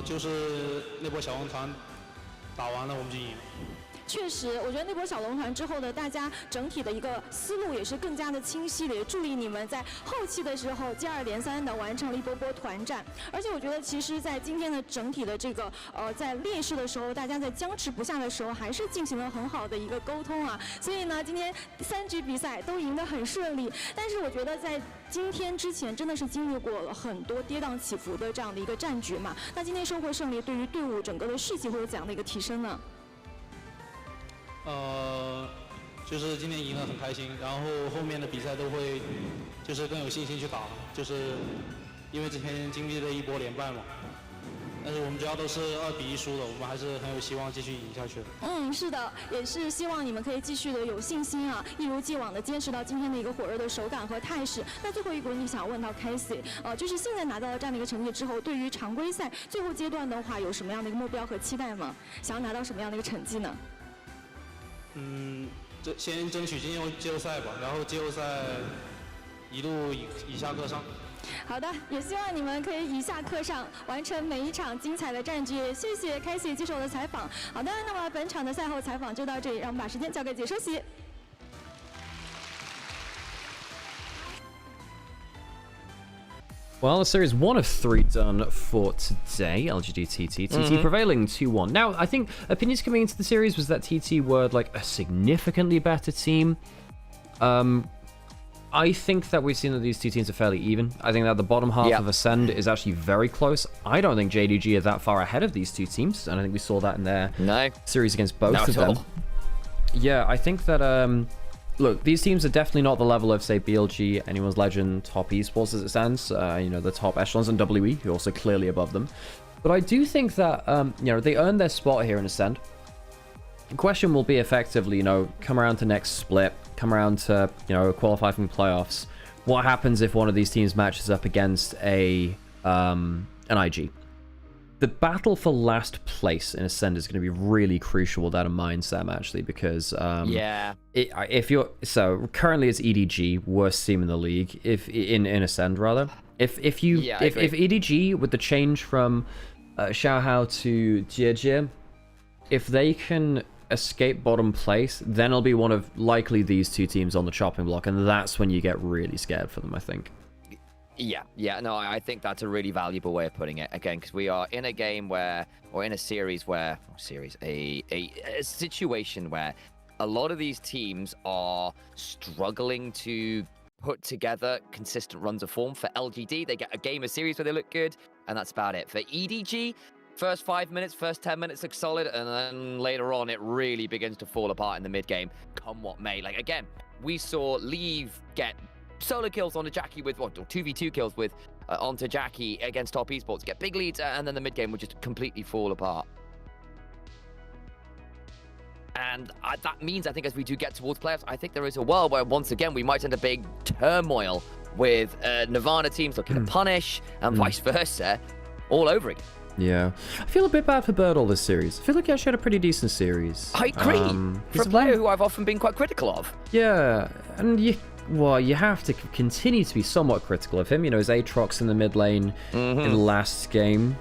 就是那波小龙团打完了，我们就赢了。确实，我觉得那波小龙团之后的大家整体的一个思路也是更加的清晰的，也助力你们在后期的时候接二连三的完成了一波波团战。而且我觉得，其实，在今天的整体的这个在劣势的时候，大家在僵持不下的时候，还是进行了很好的一个沟通啊。所以呢，今天3局比赛都赢得很顺利。但是我觉得在今天之前真的是经历过了很多跌宕起伏的这样的一个战局嘛。那今天收获胜利，对于队伍整个的士气会有怎样的一个提升呢？就是今天赢了很开心，然后后面的比赛都会就是更有信心去打，就是因为之前经历了一波连败嘛。但是我们主要都是2-1输的，我们还是很有希望继续赢下去的。是的，也是希望你们可以继续的有信心啊，一如既往的坚持到今天的一个火热的手感和态势。那最后一个问题想问到 Casey， 就是现在拿到了这样的一个成绩之后，对于常规赛最后阶段的话，有什么样的一个目标和期待吗？想要拿到什么样的一个成绩呢？先争取进入季后赛吧，然后季后赛一路以下克上。好的，也希望你们可以以下克上，完成每一场精彩的战局。谢谢开启接受我的采访。好的，那么本场的赛后采访就到这里，让我们把时间交给解说席。Well, series 1 of 3 done for today. LGD TT. TT prevailing 2-1. Now, I think opinions coming into the series was that TT were like a significantly better team. I think that we've seen that these two teams are fairly even. I think that the bottom half of Ascend is actually very close. I don't think JDG are that far ahead of these two teams, and I think we saw that in their series against both of them. Yeah, I think that look, these teams are definitely not the level of, say, BLG, Anyone's Legend, top esports as it stands. You know, the top echelons, and WE, who are also clearly above them. But I do think that, you know, they earned their spot here in Ascend. The question will be effectively, you know, come around to next split, come around to, you know, qualify from playoffs. What happens if one of these teams matches up against an IG? The battle for last place in Ascend is going to be really crucial with that in mind, Sam, actually, because if you're currently it's EDG, worst team in the league, if in Ascend rather. If EDG with the change from Xiaohao to Jie, if they can escape bottom place, then it'll be one of likely these two teams on the chopping block, and that's when you get really scared for them, I think. No, I think that's a really valuable way of putting it. Again, because we are in a game where, or in a series where, a situation where a lot of these teams are struggling to put together consistent runs of form. For LGD, they get a game, a series where they look good, and that's about it. For EDG, first 5 minutes, first 10 minutes look solid, and then later on, it really begins to fall apart in the mid game, come what may. Like, again, we saw Leave get solo kills onto Jackie with, or 2v2 kills with, onto Jackie against top esports, get big leads, and then the mid game would just completely fall apart. And that means, I think, as we do get towards playoffs, I think there is a world where, once again, we might enter big turmoil with Nirvana teams looking to punish, and vice versa, all over again. Yeah. I feel a bit bad for Birdall this series. I feel like he actually had a pretty decent series. I agree. For a player who I've often been quite critical of. Yeah, and you have to continue to be somewhat critical of him. You know, his Aatrox in the mid lane in the last game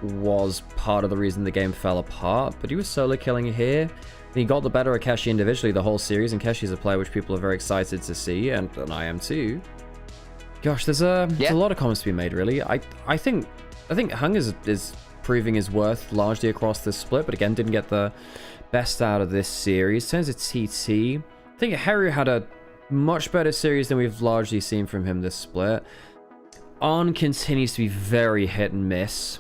was part of the reason the game fell apart, but he was solo killing here. And he got the better of Keshi individually the whole series, and Keshi's a player which people are very excited to see, and I am too. Gosh, there's a lot of comments to be made, really. I think Hung is proving his worth largely across this split, but again, didn't get the best out of this series. In terms of TT, I think Heru had a much better series than we've largely seen from him this split. On continues to be very hit and miss.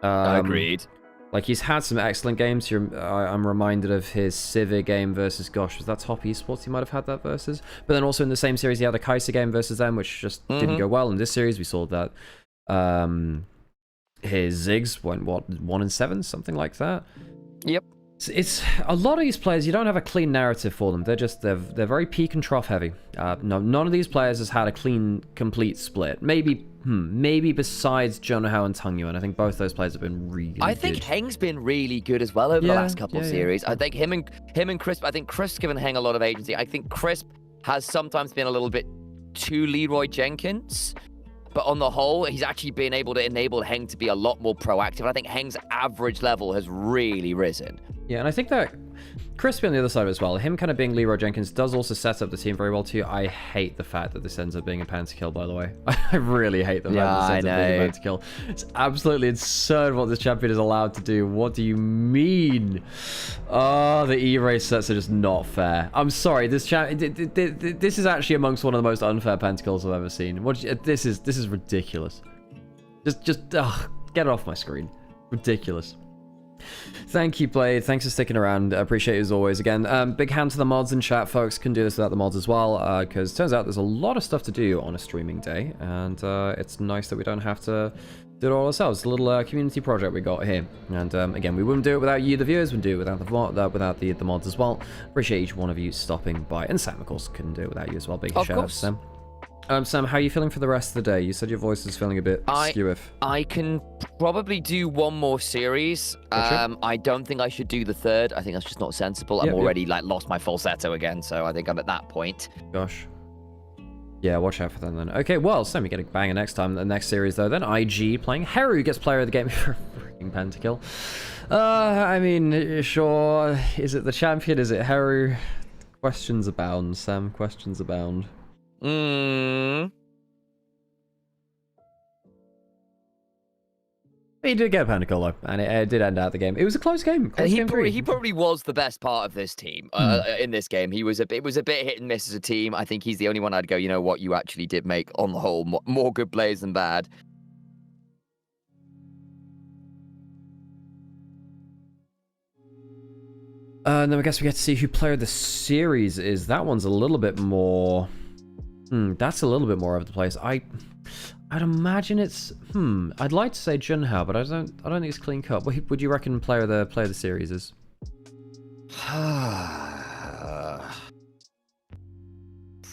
Agreed. Like, he's had some excellent games here. I'm reminded of his Civi game versus, gosh, was that top esports he might have had that versus? But then also in the same series, he had a Kai'Sa game versus them, which just didn't go well. In this series, we saw that his Ziggs went, what, 1-7, something like that? Yep. It's a lot of these players, you don't have a clean narrative for them. They're very peak and trough heavy. No, none of these players has had a clean, complete split. Maybe besides Jonahao and Tungyuan. I think both those players have been really good. I think Heng's been really good as well over the last couple of series. I think him and Crisp, I think Crisp's given Heng a lot of agency. I think Crisp has sometimes been a little bit too Leroy Jenkins. But on the whole, he's actually been able to enable Heng to be a lot more proactive. I think Heng's average level has really risen. Yeah, and I think that Crispy on the other side as well, him kind of being Leroy Jenkins does also set up the team very well too. I hate the fact that this ends up being a pentakill, by the way. I really hate the fact that this ends up being a pentakill. It's absolutely absurd what this champion is allowed to do. What do you mean? Oh, the E-race sets are just not fair. I'm sorry, this is actually amongst one of the most unfair pentakills I've ever seen. This is ridiculous. Just get it off my screen. Ridiculous. Thank you, Blade. Thanks for sticking around. I appreciate it as always. Again, big hand to the mods in chat, folks. Can do this without the mods as well, because turns out there's a lot of stuff to do on a streaming day, and it's nice that we don't have to do it all ourselves. It's a little community project we got here, and again, we wouldn't do it without you, the viewers. We'd do it without the mods as well. Appreciate each one of you stopping by, and Sam, of course, couldn't do it without you as well. Big shout out to Sam. Sam, how are you feeling for the rest of the day? You said your voice is feeling a bit skew. I can probably do one more series. Gotcha. I don't think I should do the third. I think that's just not sensible. I'm already like lost my falsetto again, so I think I'm at that point. Gosh. Yeah, watch out for them then. Okay, well, Sam, you get a banger next time. The next series, though, then IG playing Heru gets player of the game for freaking pentakill. I mean, sure. Is it the champion? Is it Heru? Questions abound, Sam. Questions abound. He did get a pentakill though, and it did end out the game. It was a close game. He probably was the best part of this team in this game. It was a bit hit and miss as a team. I think he's the only one I'd go, you know what, you actually did make on the whole more good plays than bad. And then I guess we get to see who player of the series is. That one's a little bit more. That's a little bit more over the place. I'd imagine it's I'd like to say Junhao, but I don't think it's clean cut. What would you reckon player of the series is?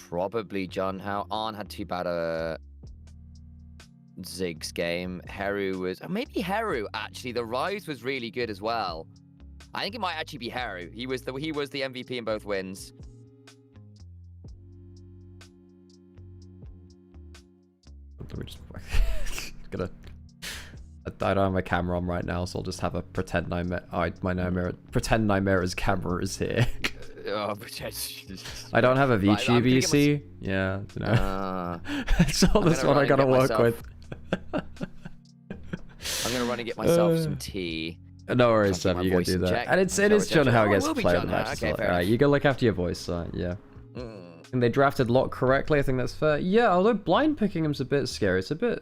Probably Junhao. Arn had too bad a Ziggs game. Heru was maybe Heru actually. The Rise was really good as well. I think it might actually be Heru. He was the MVP in both wins. Let me just I don't have my camera on right now, so I'll just have a pretend Nymaera's camera is here. I don't have a VTuber, you see? Yeah, you know. That's all this one I gotta work with. I'm gonna run and get myself some tea. No worries, Sam, you gotta do that. And it is Junhao gets player of the match. Okay, alright, you gotta look after your voice, yeah. And they drafted Locke correctly, I think that's fair. Yeah, although blind picking him's a bit scary. It's a bit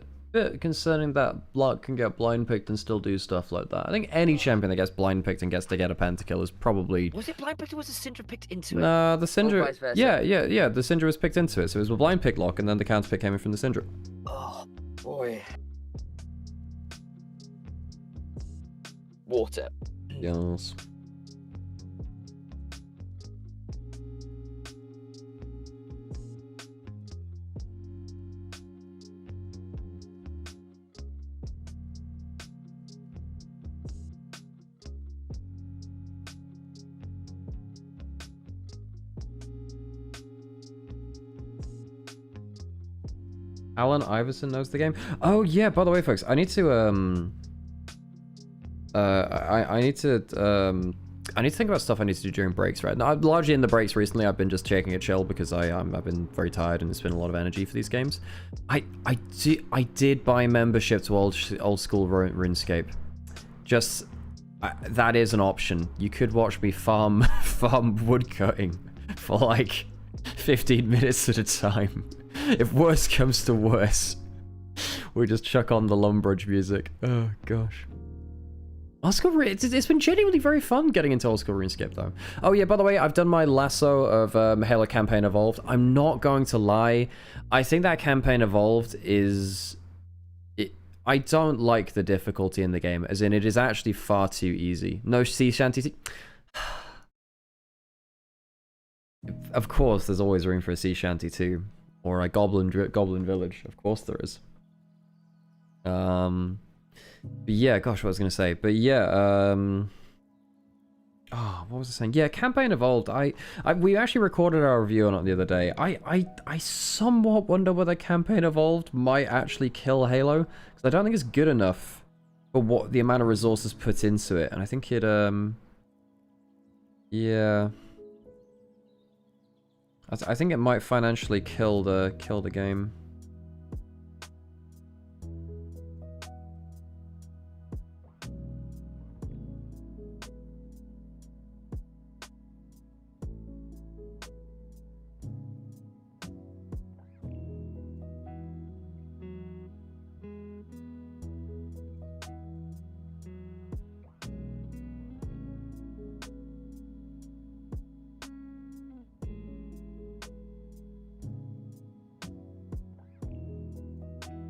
concerning that Locke can get blind picked and still do stuff like that. I think any champion that gets blind picked and gets to get a pentakill is probably... Was it blind picked or was the Syndra picked into it? No, the Syndra... Yeah, the Syndra was picked into it. So it was a blind pick Locke and then the counter pick came in from the Syndra. Oh, boy. Water. Yes. Alan Iverson knows the game. Oh yeah, by the way, folks, I need to I need to think about stuff I need to do during breaks, right? Now, largely in the breaks recently, I've been just taking a chill because I've been very tired and it's been a lot of energy for these games. I did buy membership to old school RuneScape. Just that is an option. You could watch me farm wood cutting for like 15 minutes at a time. If worse comes to worse, we just chuck on the Lumbridge music. Oh gosh. It's been genuinely very fun getting into old school RuneScape though. Oh yeah, by the way, I've done my lasso of Halo Campaign Evolved. I'm not going to lie. I think that Campaign Evolved is... I don't like the difficulty in the game, as in it is actually far too easy. No sea shanty... Of course, there's always room for a sea shanty too. Or a goblin village. Of course there is. But yeah, gosh, what was I going to say? But yeah, what was I saying? Yeah, Campaign Evolved. We actually recorded our review on it the other day. I somewhat wonder whether Campaign Evolved might actually kill Halo, because I don't think it's good enough for what the amount of resources put into it. And I think it, yeah. I think it might financially kill the game.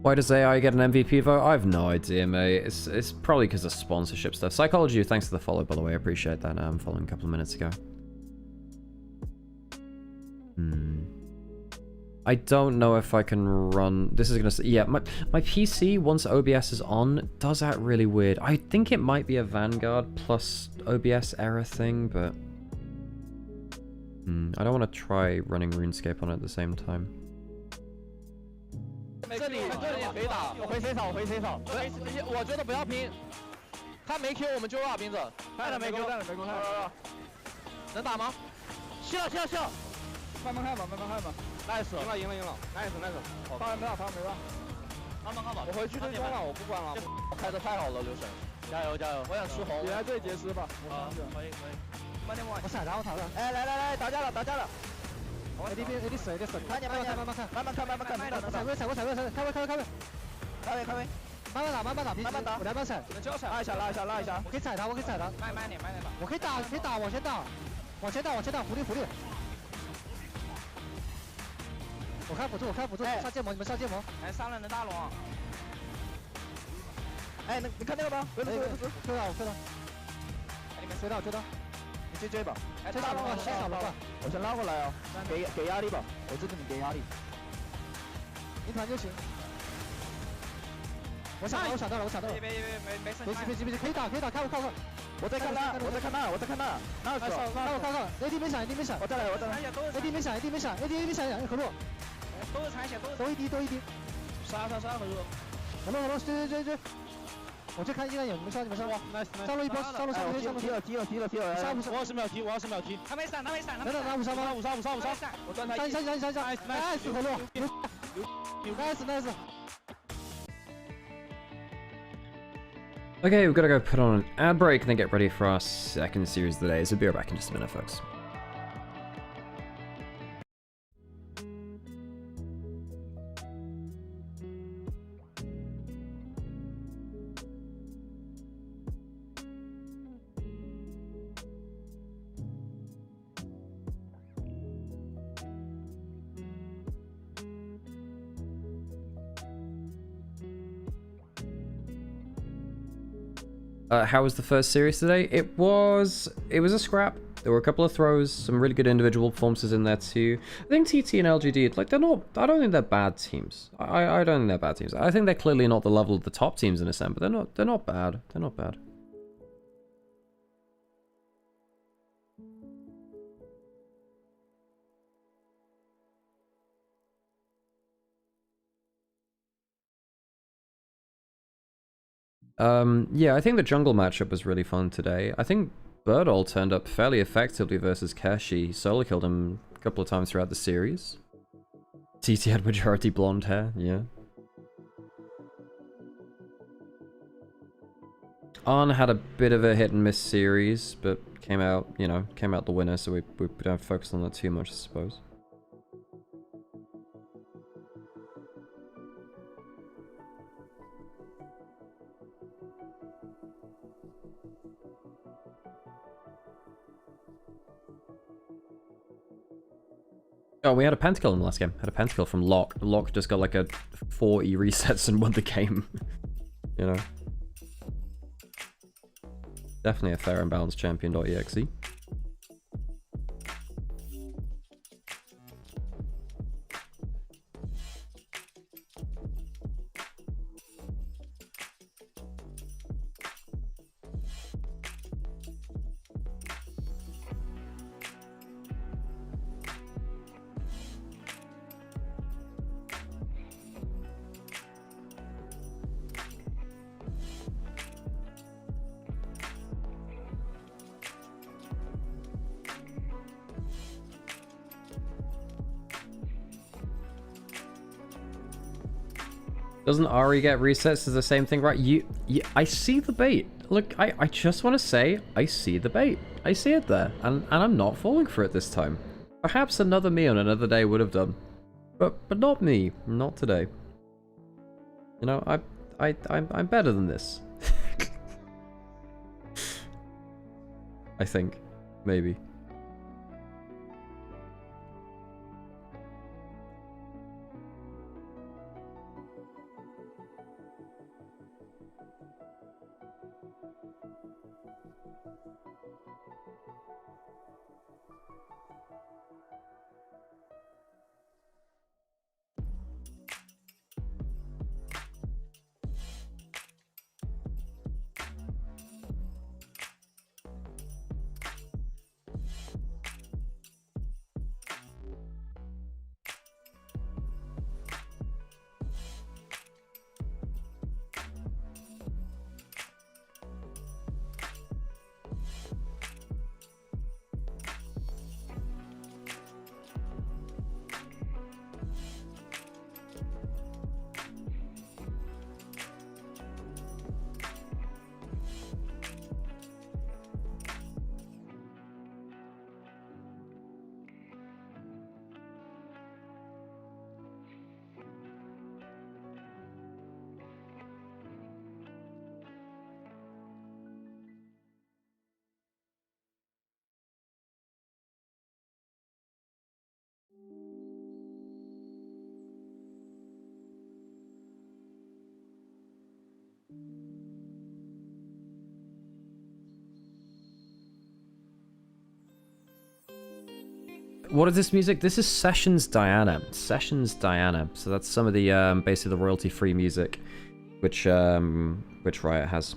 Why does AI get an MVP vote? I have no idea, mate. It's probably because of sponsorship stuff. Psychology, thanks for the follow, by the way. I appreciate that. I'm following a couple of minutes ago. I don't know if I can run... This is going to... Yeah, my PC, once OBS is on, does that really weird. I think it might be a Vanguard plus OBS error thing, but... I don't want to try running RuneScape on it at the same time. 这里可以打，我回谁扫回谁扫。我觉得不要拼，他没 Q 我们就要兵子。看了没 Q， 看了没 Q， 看了。能打吗？吸了。慢慢看吧，nice。赢了 ，nice。发完没打，慢慢看吧。我回去对攻了，我不管了。开的太好了，刘神，加油！我想吃红。你来这里截尸吧，可以。慢点往。我踩他。哎，来，打架了。AD 死，慢点，慢慢看，踩位，开位，慢慢打，我2把踩，拉一下，我可以踩他，慢点，我可以打，往前打，狐狸，我开辅助，上剑魔，你们上剑魔，来3人的大龙，哎，你看那个吗？不是，我 Q 到，你们追到。你先追吧，追大龙吧，先扫龙吧，我先拉过来啊，给压力吧，我支持你给压力，一团就行。我想到了，没事，可以打，看我，我在看那，那靠，AD 没闪，我再来，AD 没闪，AD 合作，都是残血，都一滴，杀合作，合作，追。我去看，应该有你们上，上路一波，上路踢了，50秒踢，他没闪，能拿5杀吗？5杀，我断他，闪，nice 合作，nice。 Okay, we've got to go put on an ad break and then get ready for our second series of the day. So be right back in just a minute, folks. How was the first series today? It was a scrap. There were a couple of throws, some really good individual performances in there too. I think TT and LGD, like, I don't think they're bad teams. I don't think they're bad teams. I think they're clearly not the level of the top teams in SM, but they're not bad. They're not bad. Yeah, I think the jungle matchup was really fun today. I think Birdall turned up fairly effectively versus Keshi. Solo killed him a couple of times throughout the series. TT had majority blonde hair, yeah. Arn had a bit of a hit and miss series, but came out the winner, so we don't focus on that too much, I suppose. Oh, we had a pentakill in the last game. Had a pentakill from Locke. Locke just got like a 40 resets and won the game. You know. Definitely a fair and balanced champion.exe. Doesn't Ari get resets? Is the same thing, right? I see the bait. Look, I just want to say, I see the bait. I see it there, and I'm not falling for it this time. Perhaps another me on another day would have done, but not me, not today. You know, I'm better than this. I think, maybe. What is this music? This is Sessions Diana. Sessions Diana. So that's some of the basically the royalty-free music, which Riot has.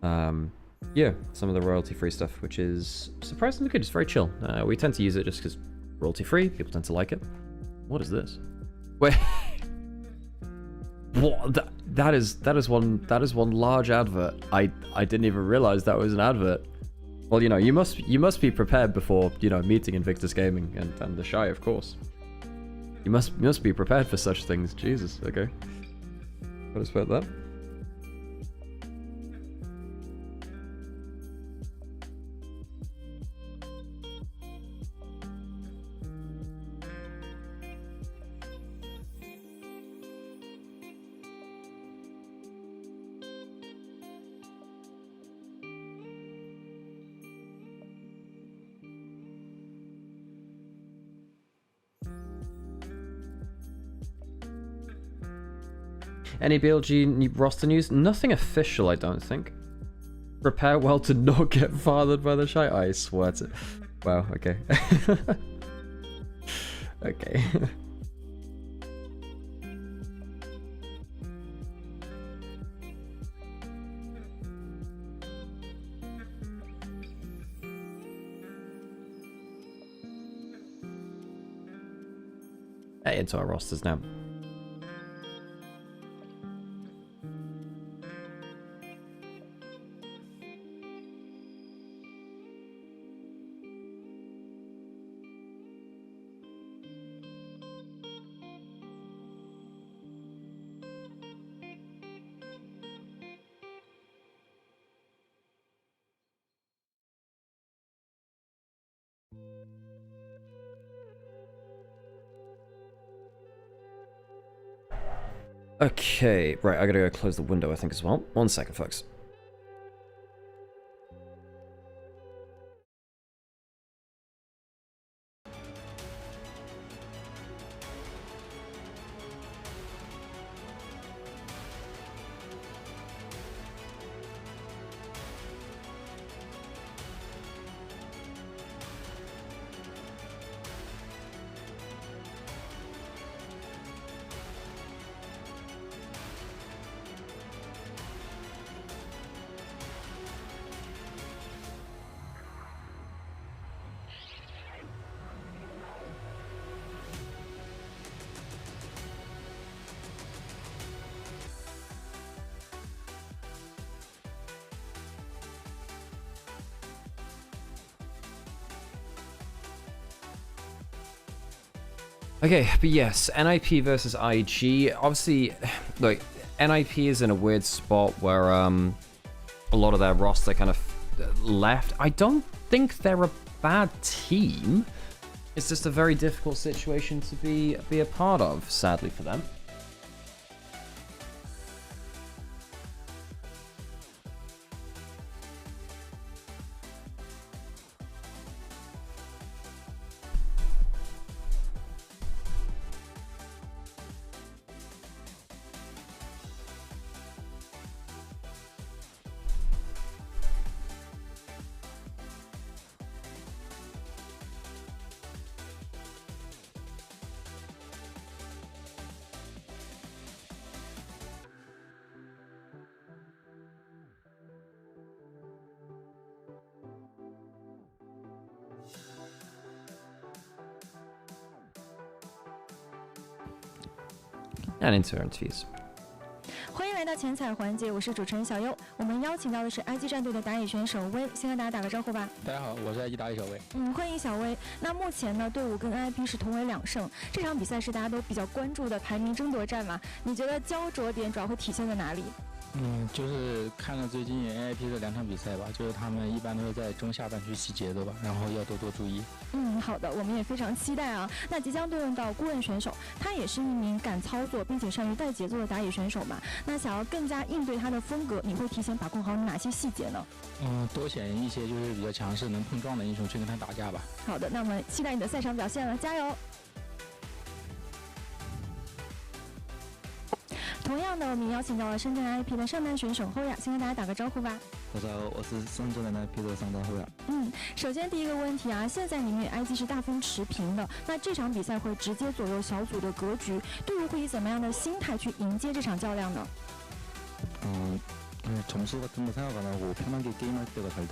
Yeah, some of the royalty-free stuff, which is surprisingly good. It's very chill. We tend to use it just because royalty-free. People tend to like it. What is this? Wait. What? That is one large advert. I didn't even realize that was an advert. Well, you know, you must be prepared before, you know, meeting Invictus Gaming and the Shy, of course. You must be prepared for such things. Jesus, okay. What is that? Any BLG roster news? Nothing official, I don't think. Prepare well to not get fathered by the Shy. I swear to... Wow, okay. Okay. Hey, into our rosters now. Okay, right, I gotta go close the window, I think, as well. 1 second, folks. Okay, but yes, NIP versus IG. Obviously, look, NIP is in a weird spot where a lot of their roster kind of left. I don't think they're a bad team. It's just a very difficult situation to be a part of, sadly for them. and into interviews. 欢迎来到前彩环节，我是主持人小优。我们邀请到的是 IG 战队的打野选手威，先和大家打个招呼吧。大家好，我是 IG 打野小威。欢迎小威。那目前呢，队伍跟 NIP 是同为2胜，这场比赛是大家都比较关注的排名争夺战嘛？你觉得焦灼点主要会体现在哪里？就是看了最近 NIP 的2场比赛吧，就是他们一般都是在中下半区起节奏吧，然后要多多注意。好的，我们也非常期待啊。那即将对阵到顾问选手，他也是一名敢操作并且善于带节奏的打野选手嘛。那想要更加应对他的风格，你会提前把控好哪些细节呢？多选一些就是比较强势、能碰撞的英雄去跟他打架吧。好的，那我们期待你的赛场表现了，加油！同样的，我们邀请到了深圳 IP 的上单选手后亚，先跟大家打个招呼吧。大家好，我是深圳的 IP 的上单后亚。首先第一个问题啊，现在你们与 IG 是大分持平的，那这场比赛会直接左右小组的格局，队伍会以怎么样的心态去迎接这场较量呢？ 점수 같은 거 생각 안 하고 편하게 게임할 때가 잘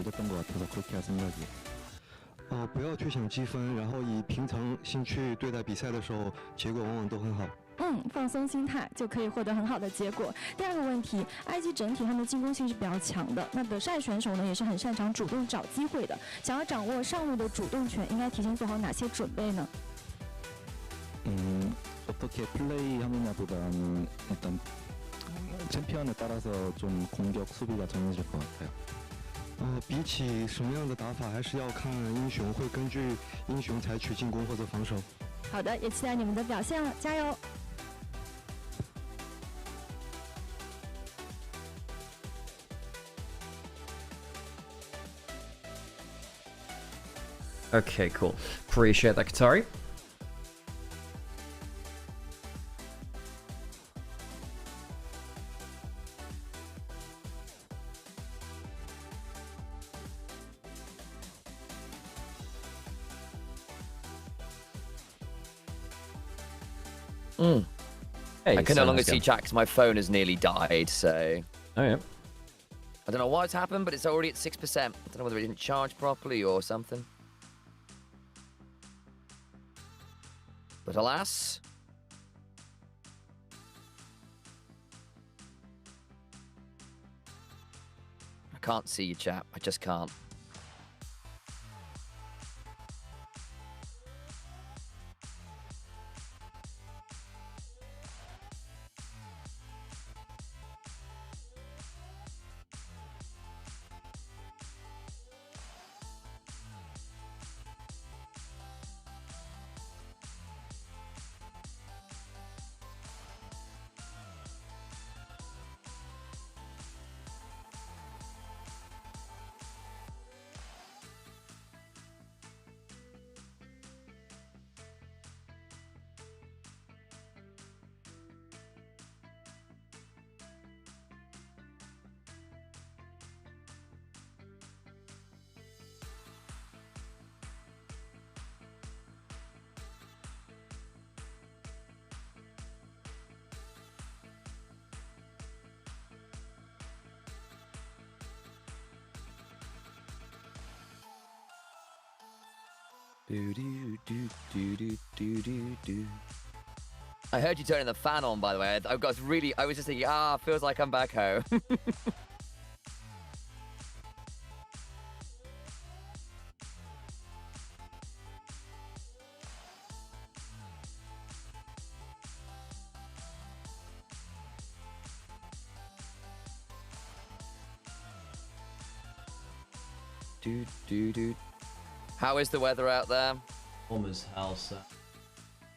됐던 것 같아서 그렇게 할 생각이에요. 不要去想积分，然后以平常心去对待比赛的时候，结果往往都很好。放松心态就可以获得很好的结果。第二个问题 ，IG 整体他们的进攻性是比较強的，那德帅选手呢也是很擅长主动找机会的。想要掌握上路的主动权，应该提前做好哪些准备呢？ 어떻게 플레이하느냐보다는 일단 챔피언에 따라서 좀 공격 수비가 정해질 것 같아요. 比起什么样的打法，还是要看英雄，会根据英雄采取进攻或者防守。好的，也期待你们的表现了，加油！ Okay, cool. Appreciate that, Katari. Hey, I can no longer see chat because my phone has nearly died, so... Oh, yeah. I don't know what's happened, but it's already at 6%. I don't know whether it didn't charge properly or something. But alas... I can't see you, chat. I just can't. I heard you turning the fan on, by the way. I was just thinking, feels like I'm back home. How is the weather out there? Warm as hell, sir.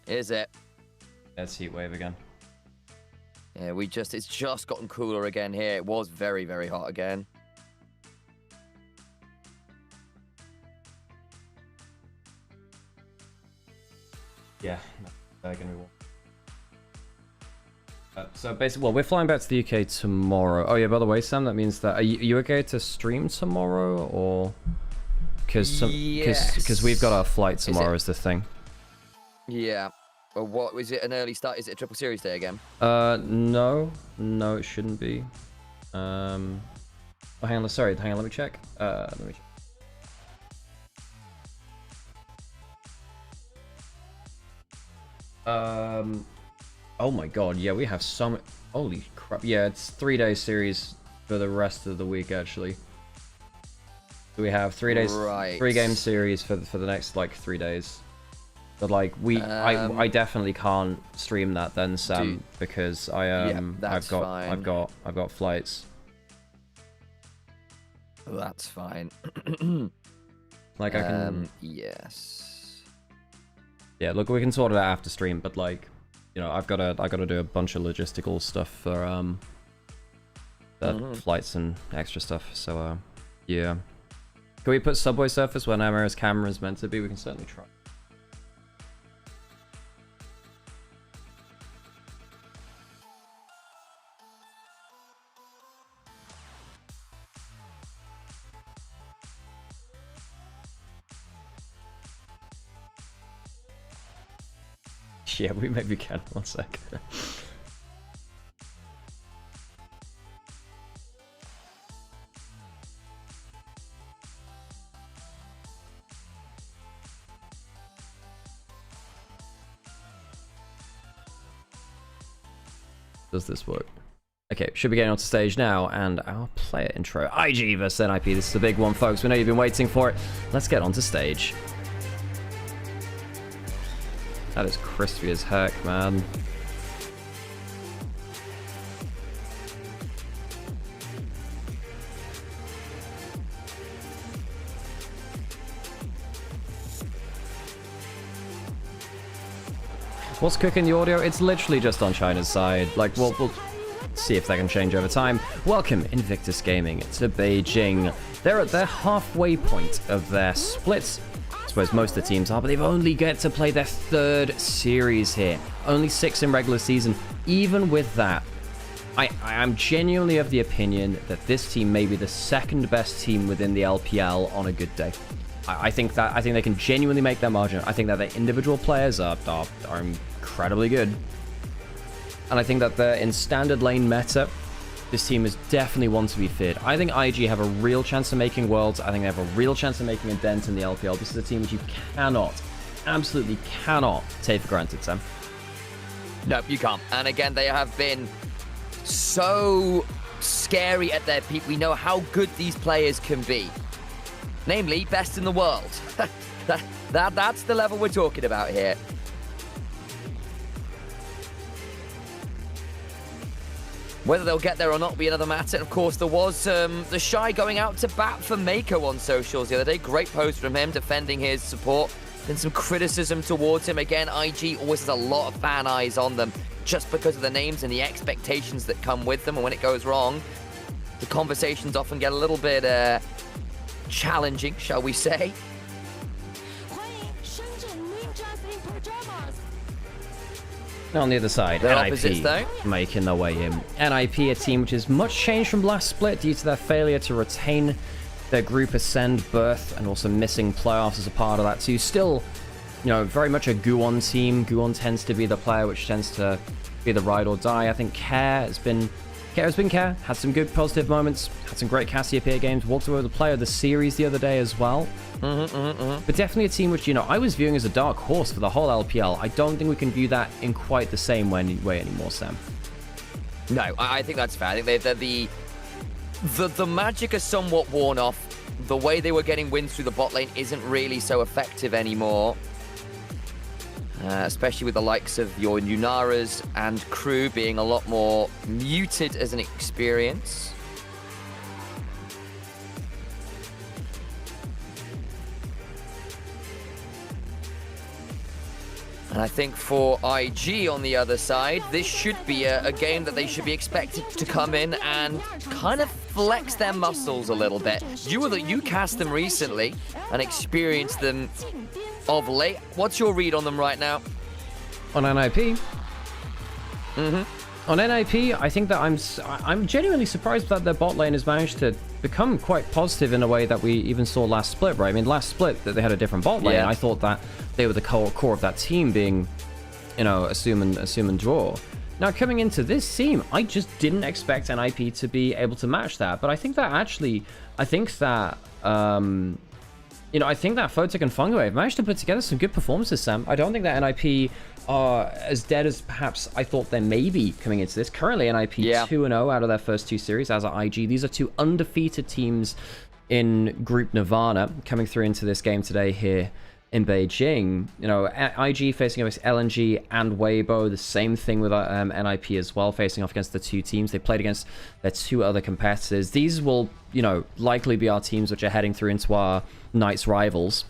Is it? It's heat wave again. Yeah, it's just gotten cooler again here. It was very, very hot again. Yeah, they're gonna be warm. So basically, well, we're flying back to the UK tomorrow. Oh yeah, by the way, Sam, that means that are you okay to stream tomorrow, or because we've got our flight tomorrow is the thing. Yeah. Well, what was it? An early start? Is it a triple series day again? No, it shouldn't be. Oh, hang on, sorry, hang on, let me check. Let me check. Oh my god, yeah, we have some... Holy crap. Yeah, it's 3-day series for the rest of the week, actually. So we have 3 days, right. 3-game series for the next, like, 3 days. But, like, I definitely can't stream that then, Sam, because I've got flights. That's fine. Like, I can... Yes. Yeah, look, we can sort it out after stream, but, like... You know, I gotta do a bunch of logistical stuff for flights and extra stuff. So yeah. Can we put Subway Surfers where Nymaera's camera is meant to be? We can certainly try. Yeah, we maybe can. 1 sec. Does this work? Okay, should be getting onto stage now, and our player intro. IG vs NIP. This is the big one, folks. We know you've been waiting for it. Let's get onto stage. That is crispy as heck, man. What's cooking the audio? It's literally just on China's side. Like, we'll see if that can change over time. Welcome, Invictus Gaming, to Beijing. They're at their halfway point of their splits. I suppose most of the teams are, but they've only get to play their 3rd series here. Only 6 in regular season. Even with that, I am genuinely of the opinion that this team may be the 2nd best team within the LPL on a good day. I think they can genuinely make their margin. I think that their individual players are incredibly good. And I think that in standard lane meta, this team is definitely one to be feared. I think IG have a real chance of making Worlds. I think they have a real chance of making a dent in the LPL. This is a team which you cannot, absolutely cannot take for granted, Sam. No, you can't. And again, they have been so scary at their peak. We know how good these players can be. Namely, best in the world. That's the level we're talking about here. Whether they'll get there or not will be another matter. Of course, there was the Shy going out to bat for Mako on socials the other day. Great post from him defending his support. Then some criticism towards him. Again, IG always has a lot of fan eyes on them just because of the names and the expectations that come with them. And when it goes wrong, the conversations often get a little bit challenging, shall we say. On the other side, NIP making their way in. NIP, a team which is much changed from last split due to their failure to retain their group ascend berth and also missing playoffs as a part of that too. Still, you know, very much a Guwon team. Guwon tends to be the player which tends to be the ride or die. I think Care has been Care, had some good positive moments, had some great Cassiopeia games, walked away with the player of the series the other day as well. But definitely a team which, you know, I was viewing as a dark horse for the whole LPL. I don't think we can view that in quite the same way anymore, Sam. No, I think that's fair. I think the magic is somewhat worn off. The way they were getting wins through the bot lane isn't really so effective anymore. Especially with the likes of your Nymaeras and crew being a lot more muted as an experience. And I think for IG on the other side, this should be a game that they should be expected to come in and kind of flex their muscles a little bit. You cast them recently and experienced them of late. What's your read on them right now? On NIP? On NIP, I think that I'm genuinely surprised that their bot lane has managed to become quite positive in a way that we even saw last split, right? I mean, last split, that they had a different bot lane. Yeah. I thought that they were the core of that team being, you know, assume and draw. Now, coming into this team, I just didn't expect NIP to be able to match that. But I think that actually, you you know, I think that Photic and Fungo have managed to put together some good performances, Sam. I don't think that NIP are as dead as perhaps I thought they may be coming into this. Currently, NIP 2-0 out of their first 2 series, as are IG. These are 2 undefeated teams in Group Nirvana coming through into this game today here in Beijing. You know, IG facing against LNG and Weibo. The same thing with NIP as well, facing off against the 2 teams. They played against their 2 other competitors. These will, you know, likely be our teams which are heading through into our Knights rivals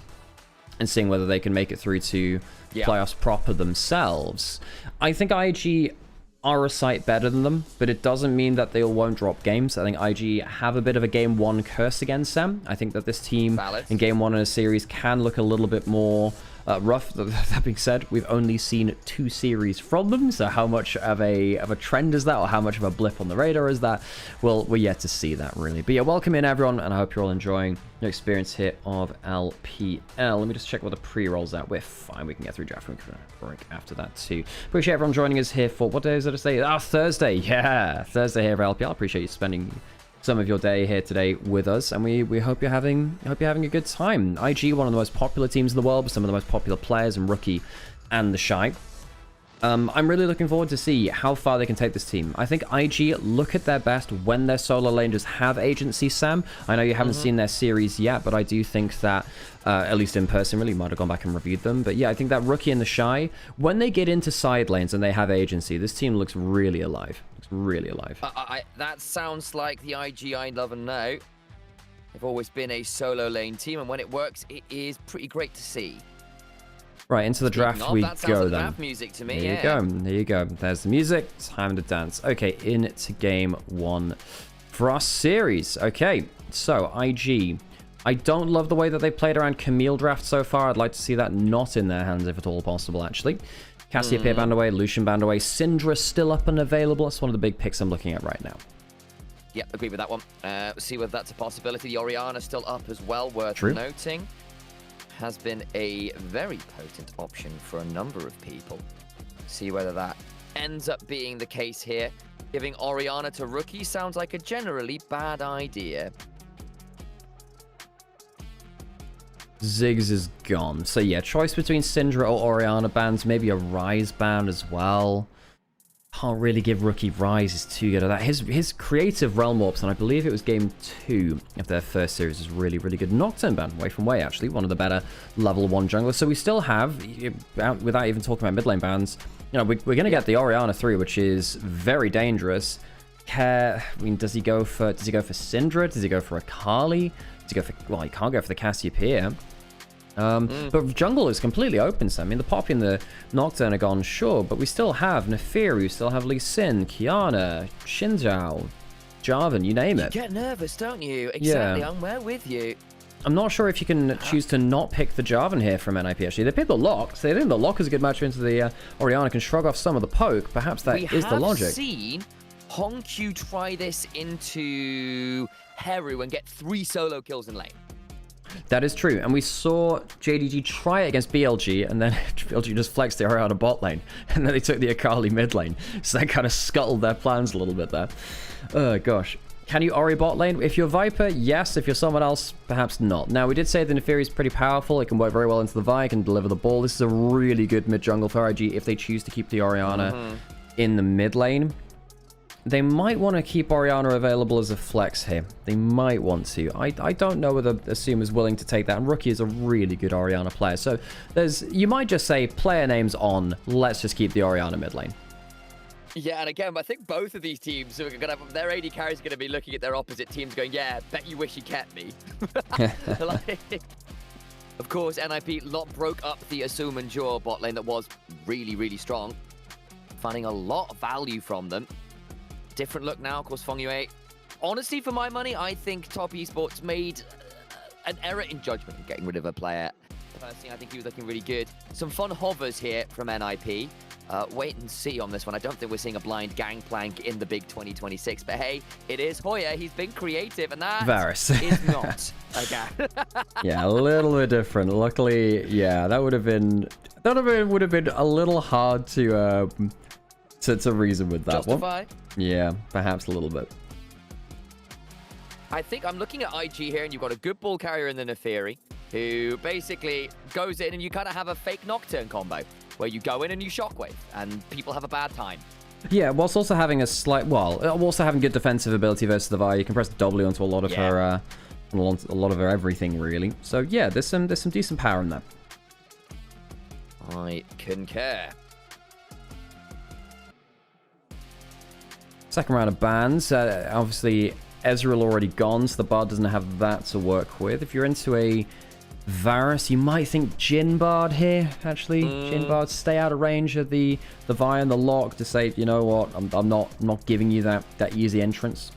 and seeing whether they can make it through to playoffs proper themselves. I think IG are a sight better than them, but it doesn't mean that they all won't drop games. I think IG have a bit of a game 1 curse against them. I think that this team in game 1 in a series can look a little bit more rough. That being said, we've only seen 2 series from them, so how much of a trend is that, or how much of a blip on the radar is that? Well, we're yet to see that, really. But yeah, welcome in, everyone, and I hope you're all enjoying your experience here of LPL. Let me just check what the pre-roll's at. We're fine. We can get through draft. We can break after that, too. Appreciate everyone joining us here for, what day is it today? Oh, Thursday. Yeah, Thursday here for LPL. Appreciate you spending some of your day here today with us, and we hope you're having a good time. IG, one of the most popular teams in the world, with some of the most popular players in Rookie and the Shy. I'm really looking forward to see how far they can take this team. I think IG look at their best when their solo lane just have agency, Sam. I know you haven't seen their series yet, but I do think that, at least in person, really, might have gone back and reviewed them. But yeah, I think that Rookie and the Shy, when they get into side lanes and they have agency, this team looks really alive. Looks really alive. That sounds like the IG I love and know. They've always been a solo lane team, and when it works, it is pretty great to see. Right, into the draft we go then. Draft music to me, there you go. There you go. There's the music. Time to dance. Okay, into game 1 for our series. Okay, so IG. I don't love the way that they played around Camille draft so far. I'd like to see that not in their hands if at all possible, actually. Cassiopeia banned away, Lucian banned away. Syndra still up and available. That's one of the big picks I'm looking at right now. Yeah, agree with that one. See whether that's a possibility. The Orianna still up as well, worth noting. Has been a very potent option for a number of people. See whether that ends up being the case here. Giving Orianna to Rookie sounds like a generally bad idea. Ziggs is gone. So yeah, choice between Syndra or Orianna bans, maybe a Ryze ban as well. Can't really give Rookie Ryze, is too good at that. His creative Realm Warps, and I believe it was game 2 of their first series, is really, really good. Nocturne ban, Way from Way, actually, one of the better level 1 junglers. So we still have, without even talking about mid lane bans, you know, we're going to get the Orianna 3, which is very dangerous. I mean, does he go for Syndra? Does he go for Akali? Does he go for, well, he can't go for the Cassiopeia. But jungle is completely open, so I mean, the Poppy and the Nocturne are gone, sure, but we still have Neferi, we still have Lee Sin, Kiana, Xinjiao, Jarvan, you name it. You get nervous, don't you? Exactly, Yeah. I'm there with you. I'm not sure if you can choose to not pick the Jarvan here from NIP, actually. They picked the Lock, so they think the Lock is a good match into the Orianna, can shrug off some of the poke. Perhaps that is the logic. We have seen Hongq try this into Heru and get 3 solo kills in lane. That is true, and we saw JDG try it against BLG, and then BLG just flexed the Orianna bot lane, and then they took the Akali mid lane, so that kind of scuttled their plans a little bit there. Oh gosh. Can you Ori bot lane? If you're Viper, yes. If you're someone else, perhaps not. Now, we did say the Neferi is pretty powerful. It can work very well into the Vi, it can deliver the ball. This is a really good mid jungle for IG if they choose to keep the Orianna in the mid lane. They might want to keep Orianna available as a flex here. They might want to. I don't know whether Assume is willing to take that. And Rookie is a really good Orianna player. So you might just say, player names on, let's just keep the Orianna mid lane. Yeah, and again, I think both of these teams are going to have, their AD carries are going to be looking at their opposite teams going, yeah, bet you wish you kept me. Of course, NIP broke up the Assume and Jor bot lane that was really, really strong. Finding a lot of value from them. Different look now, of course, Fengyue. Honestly, for my money, I think Top Esports made an error in judgment in getting rid of a player. Personally, I think he was looking really good. Some fun hovers here from NIP. Wait and see on this one. I don't think we're seeing a blind gangplank in the big 2026, but hey, it is Hoya. He's been creative, and that is not okay. Yeah, a little bit different. Luckily, yeah, that would have been a little hard to reason with that Justify? one. Yeah, perhaps a little bit. I think I'm looking at IG here, and you've got a good ball carrier in the Neferi. who basically goes in and you kind of have a fake Nocturne combo, where you go in and you shockwave, and people have a bad time. Yeah, whilst also having a slight, well, also having good defensive ability versus the Vi. You can press W onto a lot of her, a lot of her everything, really. So yeah, there's some decent power in that. I concur. Second round of bans. Obviously, Ezreal already gone, so the Bard doesn't have that to work with. If you're into a Varus, you might think Jhin Bard here, actually. Jhin Bard, stay out of range of the Vi and the lock to say, you know what, I'm not giving you that easy entrance.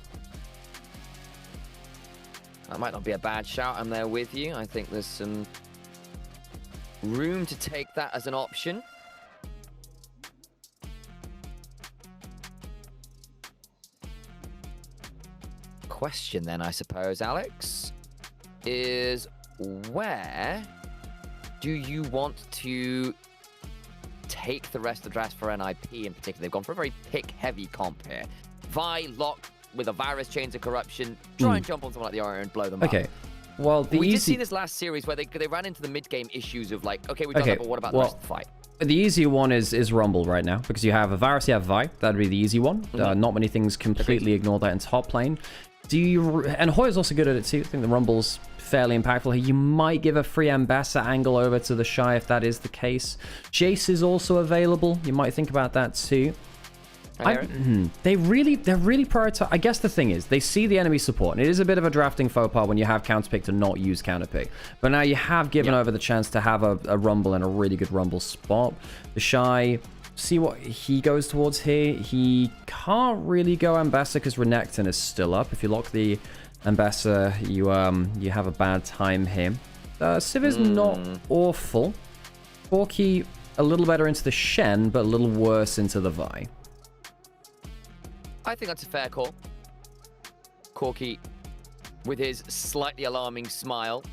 That might not be a bad shout. I'm there with you. I think there's some room to take that as an option. Question then, I suppose, Alex, is where do you want to take the rest of the draft for NIP in particular? They've gone for a very pick-heavy comp here. Vi, lock with a Varus, Chains of Corruption, try and jump on someone like the Aura and blow them up. Okay, well, we did see this last series where they ran into the mid-game issues of like, okay, we've done that, but what about the rest of the fight? The easier one is Rumble right now, because you have a Varus, you have Vi. That'd be the easy one. Not many things completely ignore that in top lane. And Hoya's also good at it too. I think the Rumble's fairly impactful here. You might give a free Ambassador angle over to the Shy if that is the case. Jace is also available. You might think about that too. They're really prioritize. I guess the thing is, they see the enemy support, and it is a bit of a drafting faux pas when you have counterpick to not use counterpick. But now you have given over the chance to have a Rumble and a really good Rumble spot. The Shy, see what he goes towards here. He can't really go Ambassador because Renekton is still up. If you lock the Ambassador, you have a bad time here. Civ is not awful. Corki a little better into the Shen, but a little worse into the Vi. I think that's a fair call. Corki, with his slightly alarming smile,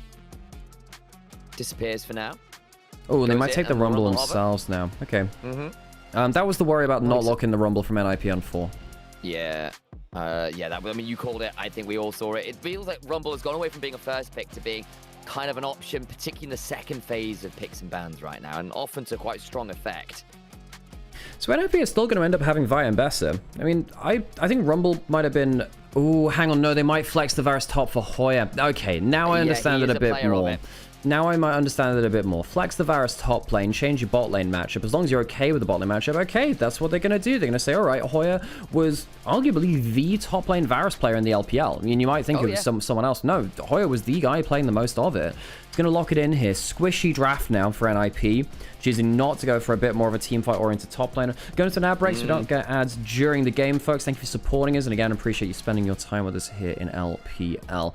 disappears for now. Oh, they might take the Rumble themselves now. Okay. That was the worry about not locking the Rumble from NIP on 4. Yeah. I mean, you called it. I think we all saw it. It feels like Rumble has gone away from being a first pick to being kind of an option, particularly in the second phase of picks and bans right now, and often to quite strong effect. So NIP is still going to end up having Vi and Bessa. I mean, I think Rumble might have been... Oh, hang on. No, they might flex the Varus top for Hoya. Okay, now I understand it a bit more. Now I might understand it a bit more. Flex the Varus top lane, change your bot lane matchup. As long as you're okay with the bot lane matchup, okay, that's what they're going to do. They're going to say, all right, Hoya was arguably the top lane Varus player in the LPL. I mean, you might think it was someone else. No, Hoya was the guy playing the most of it. He's going to lock it in here. Squishy draft now for NIP. Choosing not to go for a bit more of a team fight oriented top laner. Going to an ad break so we don't get ads during the game, folks. Thank you for supporting us. And again, appreciate you spending your time with us here in LPL.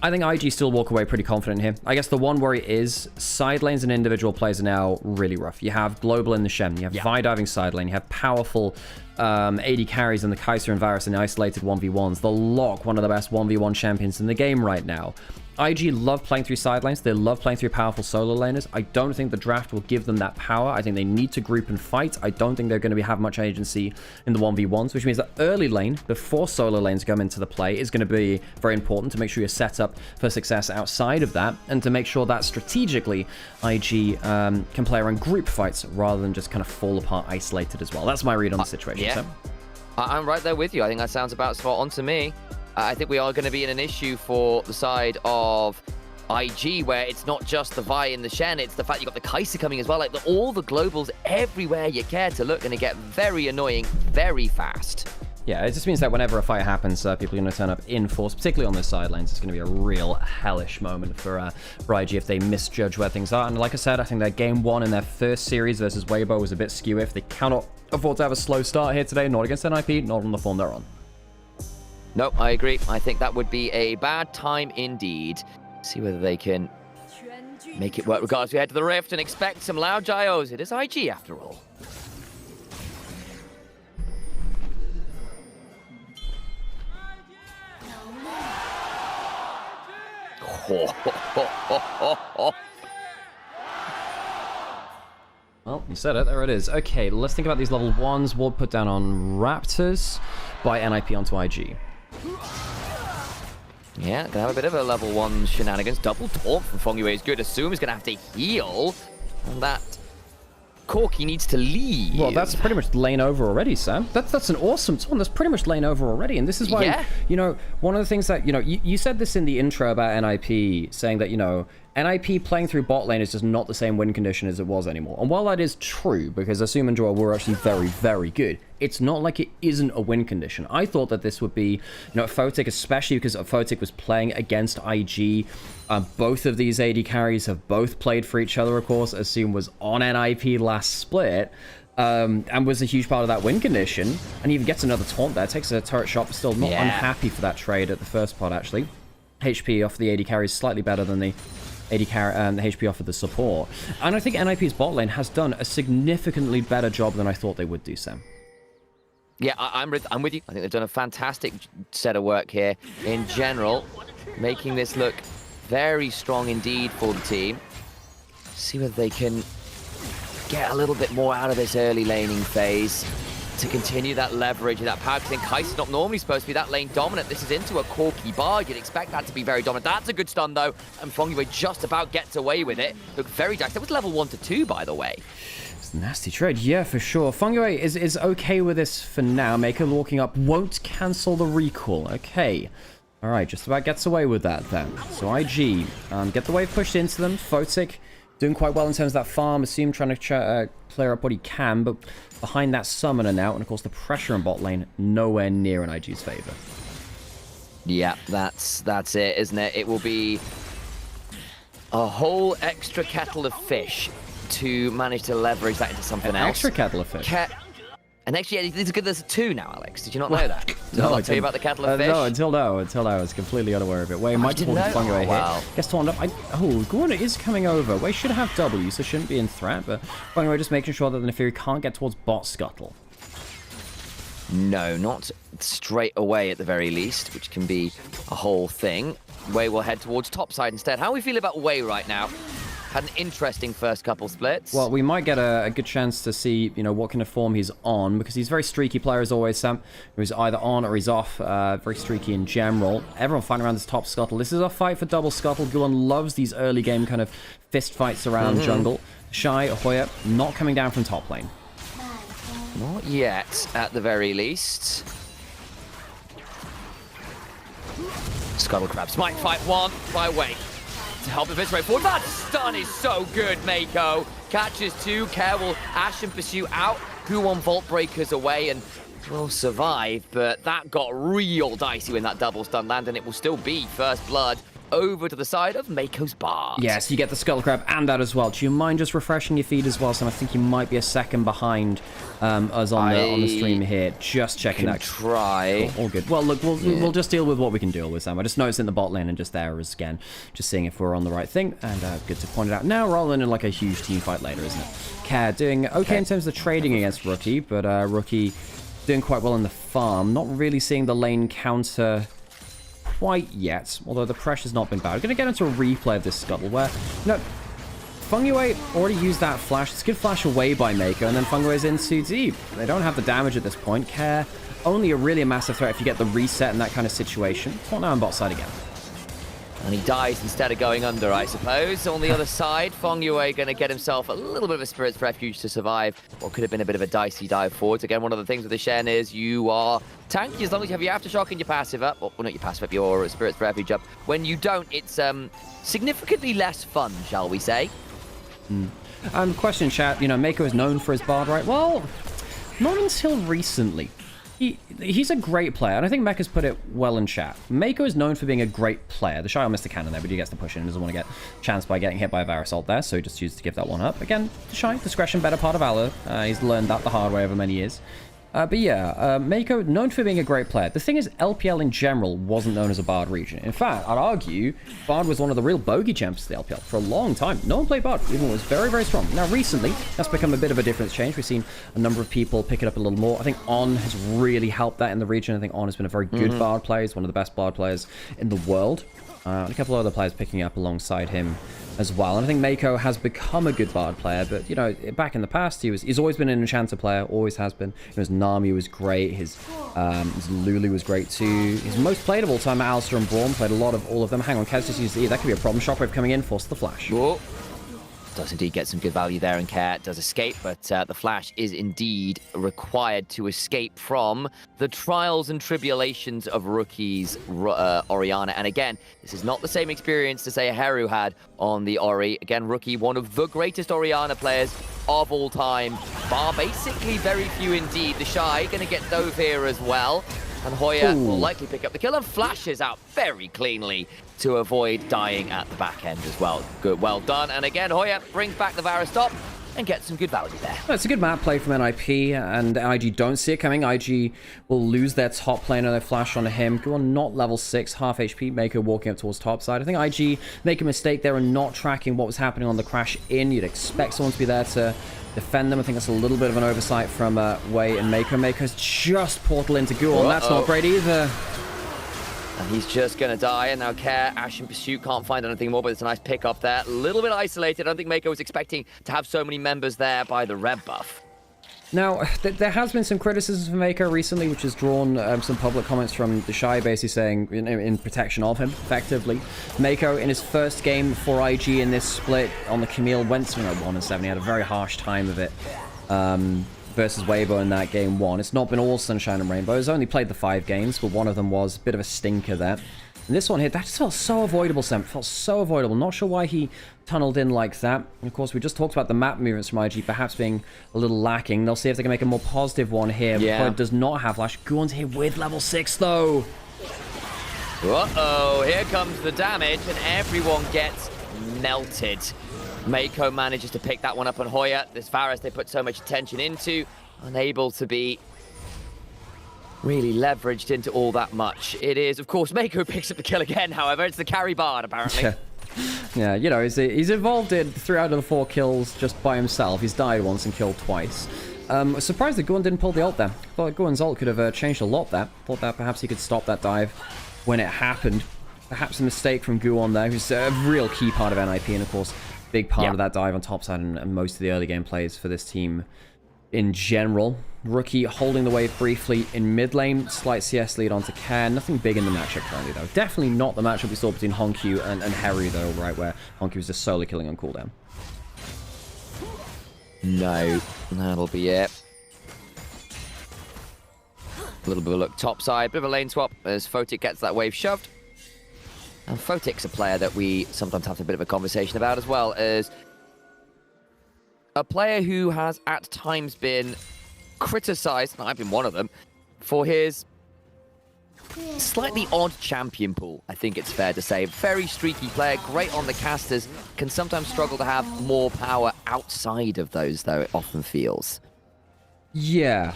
I think IG still walk away pretty confident here. I guess the one worry is side lanes and individual plays are now really rough. You have Global in the Shen. You have Vi diving side lane. You have powerful AD carries in the Kaiser and Varus in isolated 1v1s. The Lock, one of the best 1v1 champions in the game right now. IG love playing through side lanes. They love playing through powerful solo laners. I don't think the draft will give them that power. I think they need to group and fight. I don't think they're going to have much agency in the 1v1s, which means that early lane, before solo lanes come into the play, is going to be very important to make sure you're set up for success outside of that, and to make sure that strategically IG can play around group fights rather than just kind of fall apart isolated as well. That's my read on the situation. Yeah. So. I'm right there with you. I think that sounds about spot on to me. I think we are going to be in an issue for the side of IG, where it's not just the Vi and the Shen, it's the fact you got the Kaiser coming as well. Like all the globals everywhere you care to look, going to get very annoying very fast. Yeah, it just means that whenever a fight happens, people are going to turn up in force, particularly on the side lanes. It's going to be a real hellish moment for IG if they misjudge where things are. And like I said, I think their game 1 in their first series versus Weibo was a bit skew. If they cannot afford to have a slow start here today, not against NIP, not on the form they're on. No, I agree. I think that would be a bad time indeed. See whether they can make it work. Regardless, we head to the Rift and expect some loud gyos. It is IG after all. Well, you said it. There it is. Okay, let's think about these level 1s. Ward put down on Raptors by NIP onto IG. Yeah, gonna have a bit of a level 1 shenanigans. Double taunt from Fongyue is good. Assume is gonna have to heal. And that Corki needs to leave. Well, that's pretty much lane over already, Sam. That's an awesome taunt. That's pretty much lane over already. And this is why, you know, one of the things that, you know, you said this in the intro about NIP, saying that, you know, NIP playing through bot lane is just not the same win condition as it was anymore. And while that is true, because Assume and Joel were actually very, very good, it's not like it isn't a win condition. I thought that this would be, you know, Photic, especially because Photic was playing against IG. Both of these AD carries have both played for each other, of course. Assume was on NIP last split. And was a huge part of that win condition. And even gets another taunt there. Takes a turret shot, but still not unhappy for that trade at the first part, actually. HP off the AD carry is slightly better than the AD carry and the HP off of the support. And I think NIP's bot lane has done a significantly better job than I thought they would do, Sam. Yeah, I'm with you. I think they've done a fantastic set of work here in general, making this look very strong indeed for the team. See whether they can get a little bit more out of this early laning phase to continue that leverage and that power. I think Kai's not normally supposed to be that lane dominant. This is into a Corki bar. You'd expect that to be very dominant. That's a good stun though, and Fongyue just about gets away with it. Look very dicey. That was level 1 to 2, by the way. It's a nasty trade, yeah, for sure. Fongyue is okay with this for now. Maker walking up won't cancel the recall. Okay. All right, just about gets away with that then. So IG, get the wave pushed into them. Photic doing quite well in terms of that farm. Assume trying to clear up what he can, but behind that summoner now, and of course the pressure in bot lane nowhere near in IG's favor. Yeah, that's it, isn't it? It will be a whole extra kettle of fish to manage to leverage that into something else. Extra kettle of fish. And actually, there's 2 now, Alex. Did you not know that? Did I not tell you about the kettle of fish? No, until now. I was completely unaware of it. Wei might pull the Fongyue here. Gets torn up. Oh, Guana is coming over. Wei should have W, so shouldn't be in threat. But Fongyue just making sure that the Nefiri can't get towards bot scuttle. No, not straight away at the very least, which can be a whole thing. Wei will head towards top side instead. How are we feel about Wei right now? Had an interesting first couple splits. Well, we might get a good chance to see, you know, what kind of form he's on, because he's a very streaky player as always, Sam. He's either on or he's off. Very streaky in general. Everyone fighting around this top scuttle. This is a fight for double scuttle. Gulan loves these early game kind of fist fights around jungle. Shy, Hoya, not coming down from top lane. Not yet, at the very least. Scuttle grabs. Might fight one by Wei. To help the Visceray forward. That stun is so good, Mako. Catches 2. Care will Ash and pursue out. Guwon Vault Breakers away and will survive. But that got real dicey when that double stun landed, and it will still be first blood over to the side of Mako's bar. Yes, you get the Skull Crab and that as well. Do you mind just refreshing your feed as well? So I think you might be a second behind us on the stream here. Just checking that. Try. All good. Well, look, we'll just deal with what we can deal with, Sam. I just noticed in the bot lane and just there is again, just seeing if we're on the right thing. And good to point it out now, rather than in like a huge team fight later, isn't it? Care doing okay in terms of the trading against Rookie, but Rookie doing quite well in the farm. Not really seeing the lane counter quite yet, although the pressure's not been bad. We're going to get into a replay of this scuttle where, you know, Fongyue already used that flash. It's a good flash away by Mako, and then Fungue's in too deep. They don't have the damage at this point. Care, only really a massive threat if you get the reset in that kind of situation. Well, now on bot side again. And he dies instead of going under, I suppose. On the other side, Fongyue going to get himself a little bit of a Spirit's Refuge to survive what could have been a bit of a dicey dive forwards. Again, one of the things with the Shen is you are tanky as long as you have your Aftershock and your passive up. Well, not your passive up, your Spirit's Refuge up. When you don't, it's significantly less fun, shall we say. Question, chat, you know, Mako is known for his bard, right? Well, not until recently. He's a great player, and I think Mecca's put it well in chat. Mako is known for being a great player. The Shy missed the cannon there, but he gets the push in and doesn't want to get chanced by getting hit by a Varasalt there, so he just chooses to give that one up. Again, the Shy, discretion, better part of valor. He's learned that the hard way over many years. But yeah, Mako, known for being a great player. The thing is, LPL in general wasn't known as a Bard region. In fact, I'd argue Bard was one of the real bogey champs of the LPL for a long time. No one played Bard, even when it was very, very strong. Now, recently, that's become a bit of a difference change. We've seen a number of people pick it up a little more. I think On has really helped that in the region. I think On has been a very good Bard player. He's one of the best Bard players in the world. And a couple of other players picking up alongside him as well. And I think Mako has become a good Bard player, but, you know, back in the past, he's always been an Enchanter player, always has been. His Nami was great, his Lulu was great too. His most played of all time, Alistair and Braum, played a lot of all of them. Hang on, Kez just used the E. That could be a problem. Shockwave coming in, force the flash. Whoa. Does indeed get some good value there, and Care does escape, but the flash is indeed required to escape from the trials and tribulations of Rookie's Orianna. And again, this is not the same experience to say Heru had on the Ori. Again, Rookie, one of the greatest Orianna players of all time, bar basically very few indeed. The Shy going to get dove here as well. And Hoya will likely pick up the kill and flashes out very cleanly to avoid dying at the back end as well. Good, well done. And again, Hoya brings back the Varus stop and gets some good value there. It's a good map play from NIP, and IG don't see it coming. IG will lose their top laner, they flash onto him. Go on, not level 6, half HP. Mako walking up towards top side. I think IG make a mistake there and not tracking what was happening on the crash in. You'd expect someone to be there to defend them. I think that's a little bit of an oversight from Wei and Mako. Mako's just portal into Ghoul, and that's not great either. And he's just going to die, and now Care, Ash in pursuit, can't find anything more, but it's a nice pick up there. A little bit isolated. I don't think Mako was expecting to have so many members there by the red buff. Now, there has been some criticism for Mako recently, which has drawn some public comments from the Shy, basically saying, in protection of him, effectively. Mako, in his first game for IG in this split on the Camille, went to 1-7. He had a very harsh time of it versus Weibo in that game 1. It's not been all sunshine and rainbow. He's only played the 5 games, but one of them was a bit of a stinker there. And this one here, that just felt so avoidable, Sam. It felt so avoidable. Not sure why he tunneled in like that. And of course, we just talked about the map movements from IG perhaps being a little lacking. They'll see if they can make a more positive one here. Yeah. It does not have flash. Guon's here with level 6, though. Uh-oh, here comes the damage, and everyone gets melted. Mako manages to pick that one up on Hoya. This Varus they put so much attention into, unable to be really leveraged into all that much. It is, of course, Mako picks up the kill again, however. It's the carry Bard, apparently. Yeah, you know, he's involved in 3 out of the 4 kills just by himself. He's died once and killed twice. Surprised that Guon didn't pull the ult there. Thought Guon's ult could have changed a lot there. Thought that perhaps he could stop that dive when it happened. Perhaps a mistake from Guon there, who's a real key part of NIP, and of course, big part of that dive on top side and most of the early game plays for this team in general. Rookie holding the wave briefly in mid lane. Slight CS lead onto Care. Nothing big in the matchup currently, though. Definitely not the matchup we saw between Honkyu and Heru, though, right, where Honkyu was just solo killing on cooldown. No, that'll be it. A little bit of a look top side. Bit of a lane swap as Photic gets that wave shoved. And Photic's a player that we sometimes have a bit of a conversation about, as well as a player who has at times been criticized, and I've been one of them, for his slightly odd champion pool, I think it's fair to say. Very streaky player, great on the casters, can sometimes struggle to have more power outside of those, though, it often feels. Yeah,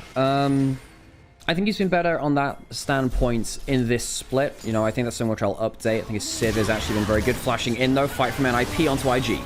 I think he's been better on that standpoint in this split. You know, I think that's something which I'll update. I think his Civ has actually been very good. Flashing in, though, fight from NIP onto IG.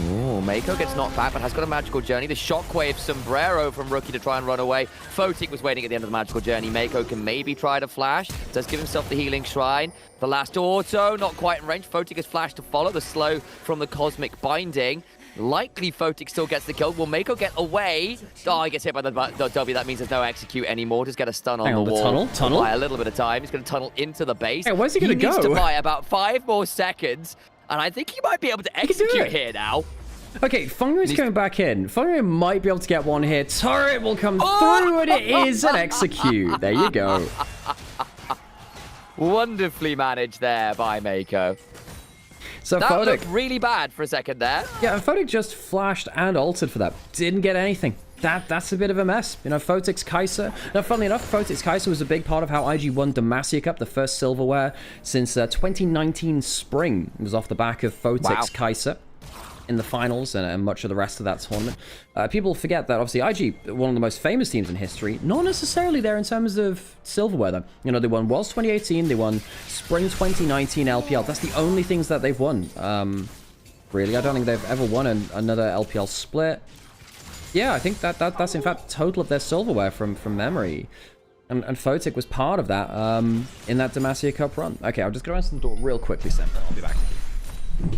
Oh, Mako gets knocked back, but has got a magical journey. The shockwave sombrero from Rookie to try and run away. Photic was waiting at the end of the magical journey. Mako can maybe try to flash. Does give himself the healing shrine. The last auto, not quite in range. Photic has flashed to follow. The slow from the cosmic binding. Likely Photic still gets the kill. Will Mako get away? Oh, he gets hit by the W. That means there's no execute anymore. Just get a stun on the wall. Tunnel? Buy a little bit of time. He's going to tunnel into the base. Hey, where's he going to go? He needs to buy about 5 more seconds. And I think he might be able to execute here now. Okay, Fungui's coming back in. Fungui might be able to get one here. Turret will come through, and it is an execute. There you go. Wonderfully managed there by Mako. So that Photic looked really bad for a second there. Yeah, Photic just flashed and ulted for that. Didn't get anything. That's a bit of a mess. You know, Photic's Kai'Sa. Now, funnily enough, Photic's Kai'Sa was a big part of how IG won Demacia Cup, the first silverware since 2019 spring. It was off the back of Photic's Kai'Sa in the finals and much of the rest of that tournament. People forget that, obviously, IG, one of the most famous teams in history, not necessarily there in terms of silverware, though. You know, they won Worlds 2018, they won Spring 2019 LPL. That's the only things that they've won. Really, I don't think they've ever won another LPL split. Yeah, I think that's in fact the total of their silverware from memory. And Photic was part of that in that Demacia Cup run. Okay, I'll just go answer the door real quickly, Sam. I'll be back.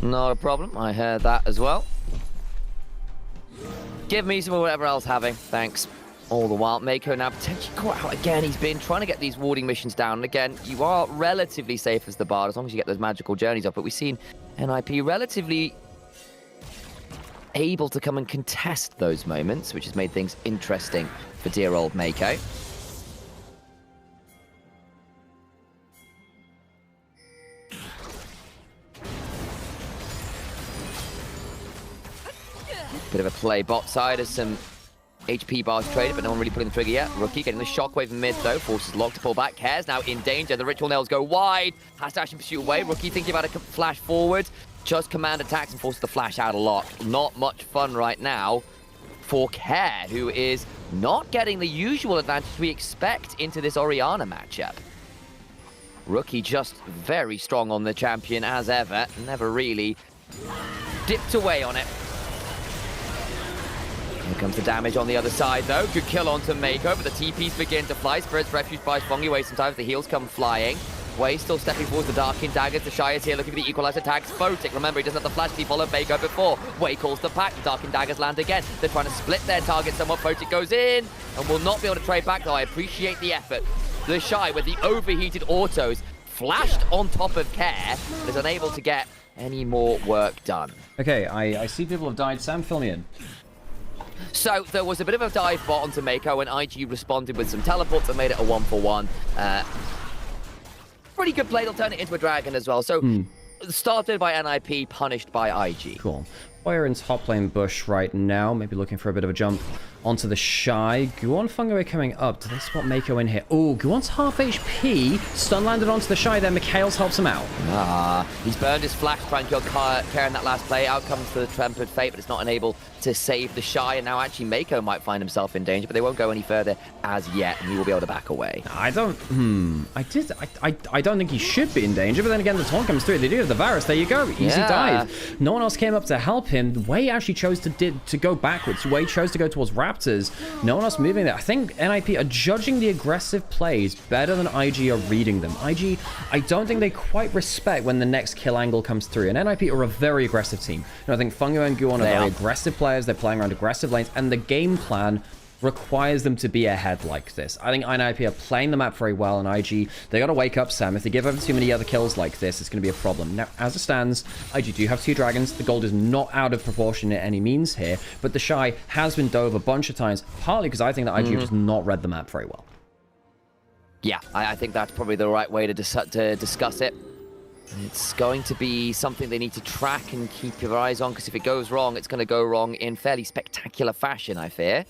Not a problem. I heard that as well. Give me some of whatever else having. Thanks. All the while, Mako now potentially caught out again. He's been trying to get these warding missions down. And again, you are relatively safe as the Bard as long as you get those magical journeys up. But we've seen NIP relatively able to come and contest those moments, which has made things interesting for dear old Mako. Bit of a play bot side as some HP bars traded, but no one really putting the trigger yet. Rookie getting the shockwave in mid though, forces Locke to pull back. Cares now in danger. The ritual nails go wide. Has to actually pursue away. Rookie thinking about a flash forward. Just command attacks and forces the flash out of Locke. Not much fun right now for Care, who is not getting the usual advantage we expect into this Orianna matchup. Rookie just very strong on the champion as ever. Never really dipped away on it. Here comes the damage on the other side, though. Good kill onto Mako, but the TPs begin to fly. Spirit's Refuge buys Fongy away sometimes. The heals come flying. Wei still stepping towards the Darkin daggers. The Shy is here looking for the equalizer tags. Photic, remember, he doesn't have the flash. He followed Mako before. Wei calls the pack. The Darkin daggers land again. They're trying to split their target somewhat. Photic goes in and will not be able to trade back, though. I appreciate the effort. The Shy, with the overheated autos, flashed on top of Care, is unable to get any more work done. Okay, I see people have died. Sam, fill me in. So there was a bit of a dive bot onto Mako, and IG responded with some teleports and made it a 1-for-1. Pretty good play. They'll turn it into a dragon as well. So started by NIP, punished by IG. Cool. We're in top lane bush right now. Maybe looking for a bit of a jump onto the Shy. Guon Fungoe coming up. Do they spot Mako in here? Oh, Guon's half HP. Stun landed onto the Shy there. Mikhails helps him out. He's burned his flash, trying to kill Care in that last play. Out comes the Tempered Fate, but it's not unable to save the Shy. And now actually Mako might find himself in danger, but they won't go any further as yet, and he will be able to back away. I don't think he should be in danger, but then again, the taunt comes through. They do have the Varus. There you go. Easy dive. No one else came up to help him. Wei actually chose to go backwards. Wei chose to go towards Raptors. No one else moving there. I think NIP are judging the aggressive plays better than IG are reading them. IG, I don't think they quite respect when the next kill angle comes through. And NIP are a very aggressive team. I think Fungo and Guon are very aggressive players. They're playing around aggressive lanes, and the game plan requires them to be ahead like this. I think NIP are playing the map very well, and IG, they gotta wake up, Sam. If they give over too many other kills like this, it's gonna be a problem. Now, as it stands, IG do have 2 dragons. The gold is not out of proportion at any means here, but the Shy has been dove a bunch of times, partly because I think that IG has not read the map very well. Yeah, I think that's probably the right way to discuss it. It's going to be something they need to track and keep your eyes on, because if it goes wrong, it's going to go wrong in fairly spectacular fashion, I fear.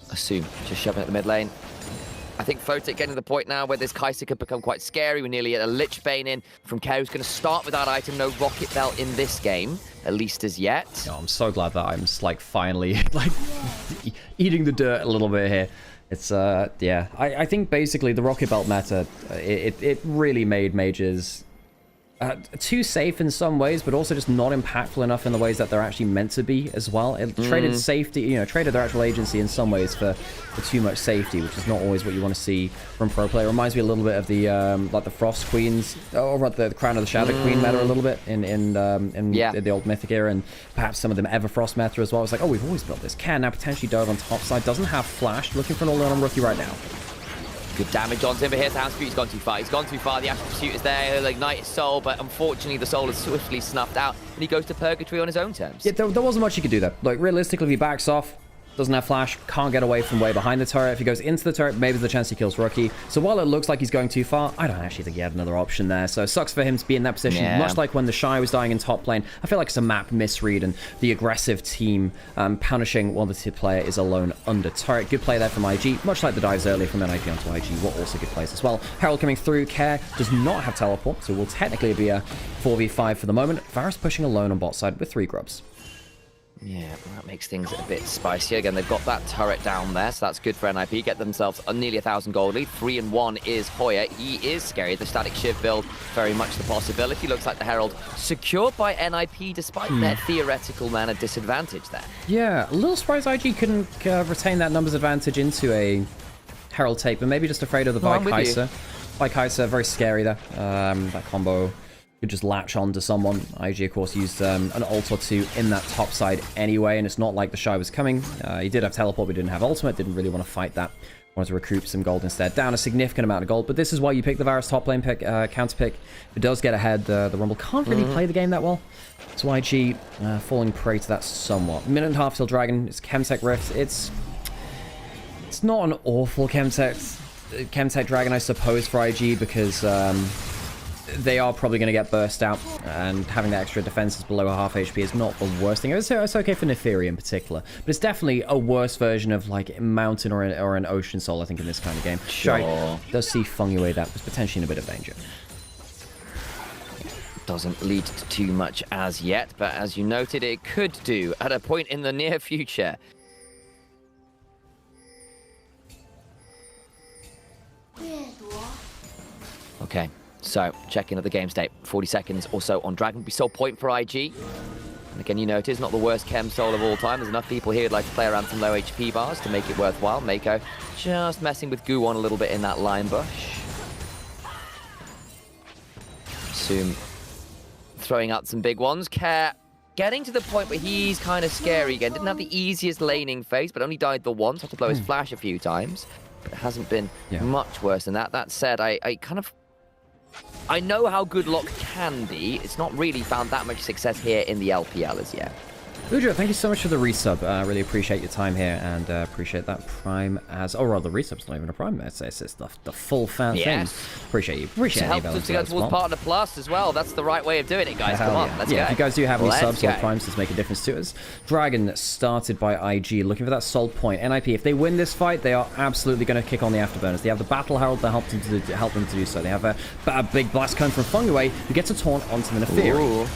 Assume, just shoving at the mid lane. I think Photic getting to the point now where this Kai'Sa could become quite scary. We're nearly at a Lich Bane in from Care, who's going to start with that item. No Rocket Belt in this game, at least as yet. Oh, I'm so glad that I'm like finally like eating the dirt a little bit here. It's yeah, I think basically the Rocket Belt meta, it really made mages too safe in some ways, but also just not impactful enough in the ways that they're actually meant to be as well. It traded safety, you know, traded their actual agency in some ways for too much safety, which is not always what you want to see from pro play. It reminds me a little bit of the like the Frost Queens, or the Crown of the Shadow Queen meta a little bit in the old Mythic era, and perhaps some of them Everfrost meta as well. It's like, oh, we've always built this. Can now potentially dive on top side, doesn't have flash, looking for an all-in on Rookie right now. Good damage on him, but here's the Hound Pursuit. He's gone too far. He's gone too far. The Astral Pursuit is there. He'll ignite his soul, but unfortunately the soul is swiftly snuffed out, and he goes to Purgatory on his own terms. Yeah, there wasn't much he could do there. Like, realistically, if he backs off, doesn't have flash, can't get away from way behind the turret. If he goes into the turret, maybe there's a chance he kills Rookie. So while it looks like he's going too far, I don't actually think he had another option there. So it sucks for him to be in that position, much like when the Shy was dying in top lane. I feel like it's a map misread, and the aggressive team punishing while the player is alone under turret. Good play there from IG, much like the dives earlier from NIP onto IG, were also good plays as well. Herald coming through. Care does not have teleport, so will technically be a 4v5 for the moment. Varus pushing alone on bot side with 3 grubs. Yeah, that makes things a bit spicy. Again, they've got that turret down there, so that's good for NIP. Get themselves nearly 1,000 gold lead. 3-1 is Hoya. He is scary. The static shiv build, very much the possibility. Looks like the Herald secured by NIP despite their theoretical mana disadvantage there. Yeah, a little surprised IG couldn't retain that numbers advantage into a Herald take, but maybe just afraid of the Vikaiser. Vikaiser, very scary there. That combo could just latch on to someone. IG, of course, used an ult or two in that top side anyway, and it's not like the Shy was coming. He did have teleport, but didn't have ultimate. Didn't really want to fight that. Wanted to recoup some gold instead. Down a significant amount of gold, but this is why you pick the Varus top lane pick, counter pick. If it does get ahead, the Rumble can't really play the game that well. So IG falling prey to that somewhat. Minute and a half till Dragon. It's Chemtech Rift. It's not an awful Chemtech Dragon, I suppose, for IG, because they are probably going to get burst out, and having the extra defenses below half HP is not the worst thing. It's okay for Netheria in particular, but it's definitely a worse version of like Mountain or an Ocean Soul, I think, in this kind of game. Sure. Does see Fungyue that was potentially in a bit of danger. Doesn't lead to too much as yet, but as you noted, it could do at a point in the near future. Okay, so checking at the game state. 40 seconds or so on Dragon. We saw point for IG. And again, you notice, not the worst chem soul of all time. There's enough people here who'd like to play around some low HP bars to make it worthwhile. Mako just messing with Gu on a little bit in that line bush. Assume throwing out some big ones. Care getting to the point where he's kind of scary again. Didn't have the easiest laning phase, but only died the once. Had to blow his flash a few times. But it hasn't been much worse than that. That said, I know how good Locke can be. It's not really found that much success here in the LPL as yet. Ujo, thank you so much for the resub. Really appreciate your time here, and appreciate that Prime as... Oh, rather, the resub's not even a Prime. It's the full fan thing. Appreciate you. Appreciate it. Helps to go towards Partner Plus as well. That's the right way of doing it, guys. Come on, let's go. If you guys do have any subs or Primes, does make a difference to us. Dragon started by IG, looking for that soul point. NIP, if they win this fight, they are absolutely going to kick on the afterburners. They have the Battle Herald to help them to do so. They have a big blast cone from Fungyue, who gets a taunt onto the Netheria.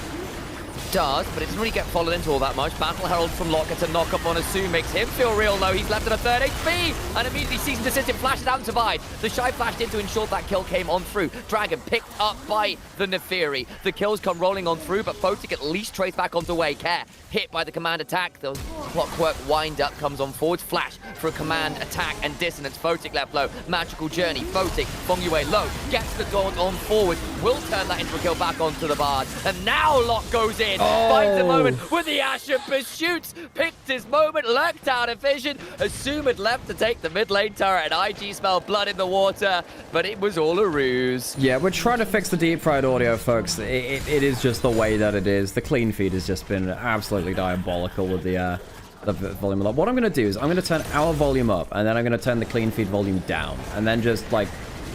Does, but it doesn't really get followed into all that much. Battle Herald from Locke gets a knock up on Asu, makes him feel real low. He's left at a third HP, and immediately Season Desistant flashes out and survived. The Shy flashed in to ensure that kill came on through. Dragon picked up by the Nephiri. The kills come rolling on through, but Photic at least traced back onto way. Care hit by the command attack. The clockwork wind up comes on forward. Flash for a command attack and dissonance. Photic left low. Magical journey. Photic, Fungyue low. Gets the daunt on forward. Will turn that into a kill back onto the Bard. And now Locke goes in. Finds a moment with the Asher pursuits. Picked his moment. Lurked out of vision. Assume had left to take the mid lane turret. And IG smelled blood in the water. But it was all a ruse. Yeah, we're trying to fix the deep fried audio, folks. It is just the way that it is. The clean feed has just been absolutely diabolical with the volume up. What I'm going to do is I'm going to turn our volume up, and then I'm going to turn the clean feed volume down, and then just like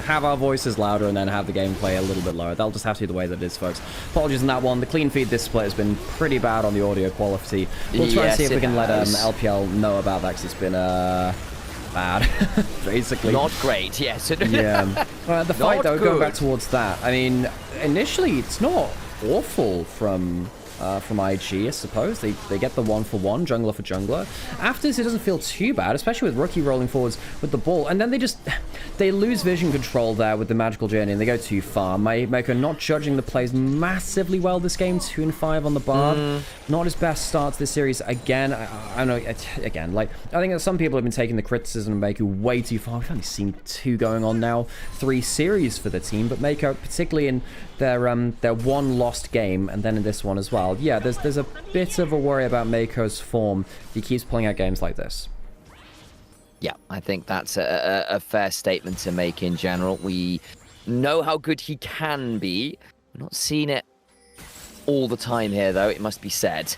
have our voices louder and then have the gameplay a little bit lower. That'll just have to be the way that it is, folks. Apologies on that one. The clean feed this split has been pretty bad on the audio quality. We'll try and see if we can let LPL know about that, because it's been bad, basically. Not great, yes. Yeah. The fight, though, going back towards that, I mean, initially it's not awful from IG, I suppose. They get the 1-for-1, jungler for jungler. After this, it doesn't feel too bad, especially with Rookie rolling forwards with the ball. And then they lose vision control there with the magical journey, and they go too far. Mako not judging the plays massively well this game. 2-5 on the Bard. Not his best start to this series. Again, I know, again, like, I think that some people have been taking the criticism of Mako way too far. We've only seen 2 going on now. 3 series for the team, but Mako, particularly in their one lost game, and then in this one as well. Yeah, there's a bit of a worry about Mako's form. He keeps pulling out games like this. Yeah, I think that's a fair statement to make in general. We know how good he can be. We're not seeing it all the time here, though, it must be said.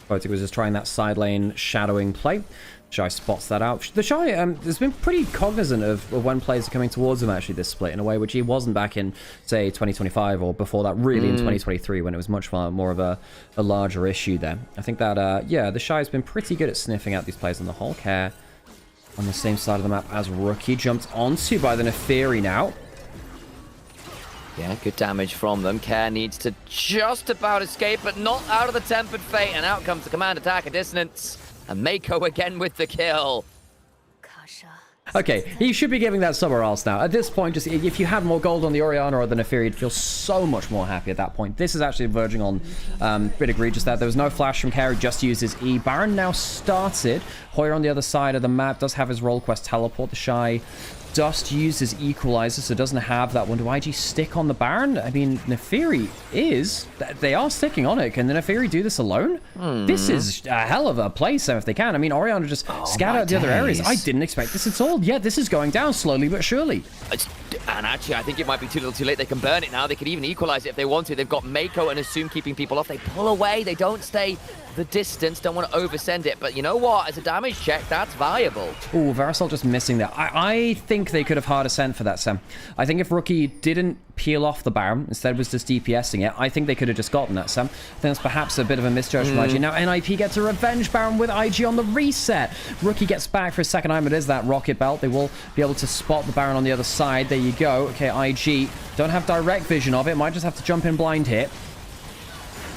Photic was just trying that side lane shadowing play. Shy spots that out. The Shy has been pretty cognizant of when players are coming towards him, actually, this split, in a way which he wasn't back in, say, 2025, or before that, really, in 2023, when it was much more of a larger issue there. I think that, yeah, the Shy has been pretty good at sniffing out these players on the whole. Care on the same side of the map as Rookie, jumped onto by the Nephiri now. Yeah, good damage from them. Care needs to just about escape, but not out of the Tempered Fate. And out comes the Command Attack of Dissonance. And Mako again with the kill. Okay, he should be giving that somewhere else now. At this point, just if you had more gold on the Orianna or the Naafiri, you'd feel so much more happy at that point. This is actually verging on a bit egregious there. There was no flash from Carry, just used his E. Baron now started. Hoyer on the other side of the map does have his roll quest teleport. The Shy Dust uses Equalizer, so doesn't have that one. Do IG stick on the Baron? I mean, Naafiri is... They are sticking on it. Can the Naafiri do this alone? This is a hell of a play, so if they can. I mean, Orianna just scatter out the other areas. I didn't expect this at all. Yeah, this is going down slowly but surely. And actually, I think it might be too little too late. They can burn it now. They could even equalize it if they want to. They've got Mako and Assume keeping people off. They pull away. They don't stay the distance. Don't want to oversend it. But you know what? As a damage check, that's valuable. Oh, Varusol just missing there. I think they could have hard ascent for that, Sam. I think if Rookie didn't peel off the Baron, instead was just DPSing it, I think they could have just gotten that, Sam. I think that's perhaps a bit of a misjudge from IG. Now, NIP gets a revenge Baron with IG on the reset. Rookie gets back for a second time. It is that Rocket Belt. They will be able to spot the Baron on the other side. There you go. Okay, IG don't have direct vision of it. Might just have to jump in blind here.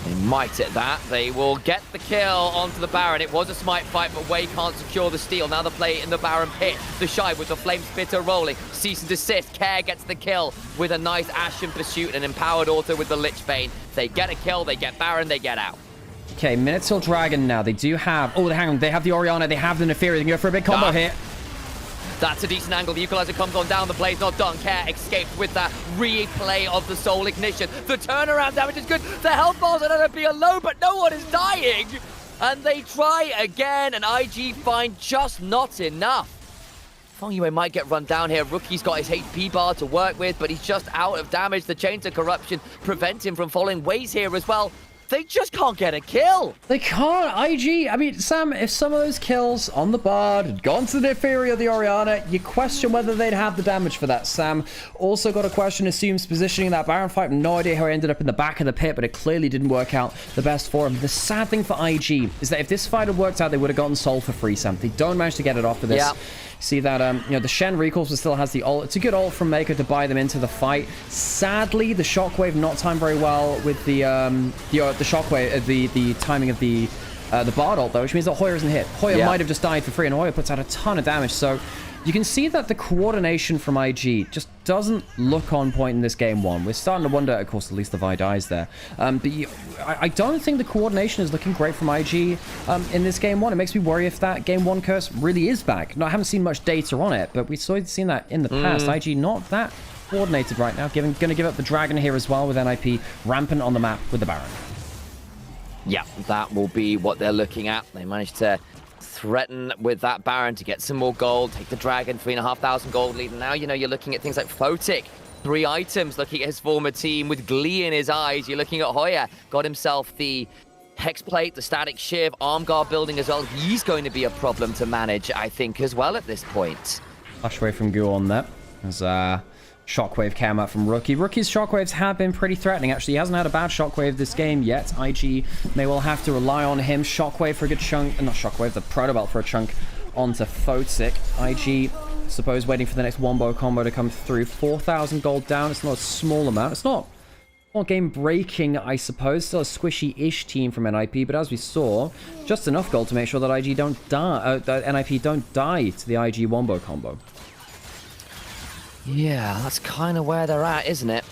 They might at that. They will get the kill onto the Baron. It was a smite fight, but Wei can't secure the steal. Now the play in the Baron pit. The Shy with the Flame Spitter rolling. Cease and desist. Care gets the kill with a nice Ashen Pursuit and empowered auto with the Lich Bane. They get a kill, they get Baron, they get out. Okay, minute till Dragon now. They do have... Oh, hang on. They have the Orianna. They have the Naafiri. They can go for a big combo here. That's a decent angle. The Equalizer comes on down. The play's not done. Care escaped with that replay of the Soul Ignition. The turnaround damage is good. The health bars are going to be low, but no one is dying. And they try again, and IG find just not enough. Feng Yue might get run down here. Rookie's got his HP bar to work with, but he's just out of damage. The Chains of Corruption prevent him from falling. Wei's here as well. They just can't get a kill. They can't. IG, I mean, Sam, if some of those kills on the Bard had gone to the Naafiri or the Orianna, you question whether they'd have the damage for that, Sam. Also got a question, Assumes positioning that Baron fight. No idea how he ended up in the back of the pit, but it clearly didn't work out the best for him. The sad thing for IG is that if this fight had worked out, they would have gotten Soul for free, Sam. They don't manage to get it off of this. Yeah. See that, you know, the Shen recalls, but still has the ult. It's a good ult from Mako to buy them into the fight. Sadly, the Shockwave not timed very well with the Shockwave, the timing of the Bard ult, though, which means that Hoyer isn't hit. Hoyer might have just died for free, and Hoyer puts out a ton of damage, so you can see that the coordination from IG just doesn't look on point in this game one. We're starting to wonder, of course, at least the Vi dies there. But I don't think the coordination is looking great from IG in this game one. It makes me worry if that game one curse really is back. No, I haven't seen much data on it, but we've seen that in the past. IG not that coordinated right now. Going to give up the Dragon here as well with NIP rampant on the map with the Baron. Yeah, that will be what they're looking at. They managed to threaten with that Baron to get some more gold, take the Dragon, 3,500 gold lead. And now, you know, you're looking at things like Photic, 3 items, looking at his former team with glee in his eyes. You're looking at Hoyer, got himself the Hex Plate, the Static Shiv, Arm Guard building as well. He's going to be a problem to manage, I think, as well at this point. Flash away from Gu on that. As Shockwave came out from Rookie. Rookie's Shockwaves have been pretty threatening, actually. He hasn't had a bad Shockwave this game yet. IG may well have to rely on him. Shockwave for a good chunk. Not Shockwave, the Protobelt for a chunk onto Photic. IG, I suppose, waiting for the next wombo combo to come through. 4,000 gold down. It's not a small amount. It's not game breaking, I suppose. Still a squishy-ish team from NIP, but as we saw, just enough gold to make sure that IG don't die. That NIP don't die to the IG wombo combo. Yeah, that's kind of where they're at, isn't it?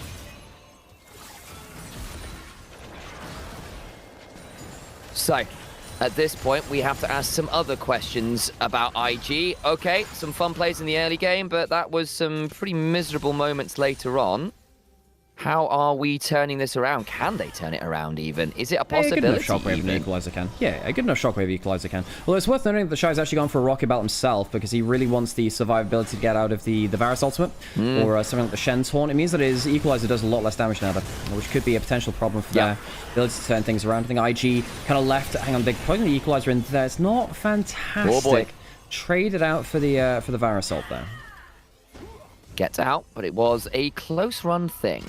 So, at this point, we have to ask some other questions about IG. Okay, some fun plays in the early game, but that was some pretty miserable moments later on. How are we turning this around? Can they turn it around even? Is it a possibility? Yeah, a good enough Shockwave and Equalizer can. Yeah, a good enough Shockwave Equalizer can. Well, it's worth noting that the Shy's actually gone for a Rocket Belt himself because he really wants the survivability to get out of the Varus ultimate or something like the Shen Taunt. It means that his Equalizer does a lot less damage now, though, which could be a potential problem for their ability to turn things around. I think IG kind of left. Hang on, they're putting the Equalizer in there. It's not fantastic. Oh boy. Traded out for the Varus ult there. Gets out, but it was a close run thing.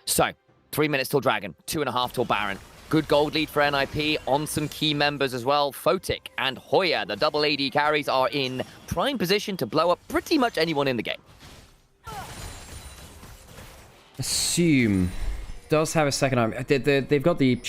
So, 3 minutes till Dragon, 2.5 till Baron. Good gold lead for NIP on some key members as well. Photic and Hoyer, the double AD carries, are in prime position to blow up pretty much anyone in the game. Assume does have a second item. They've got the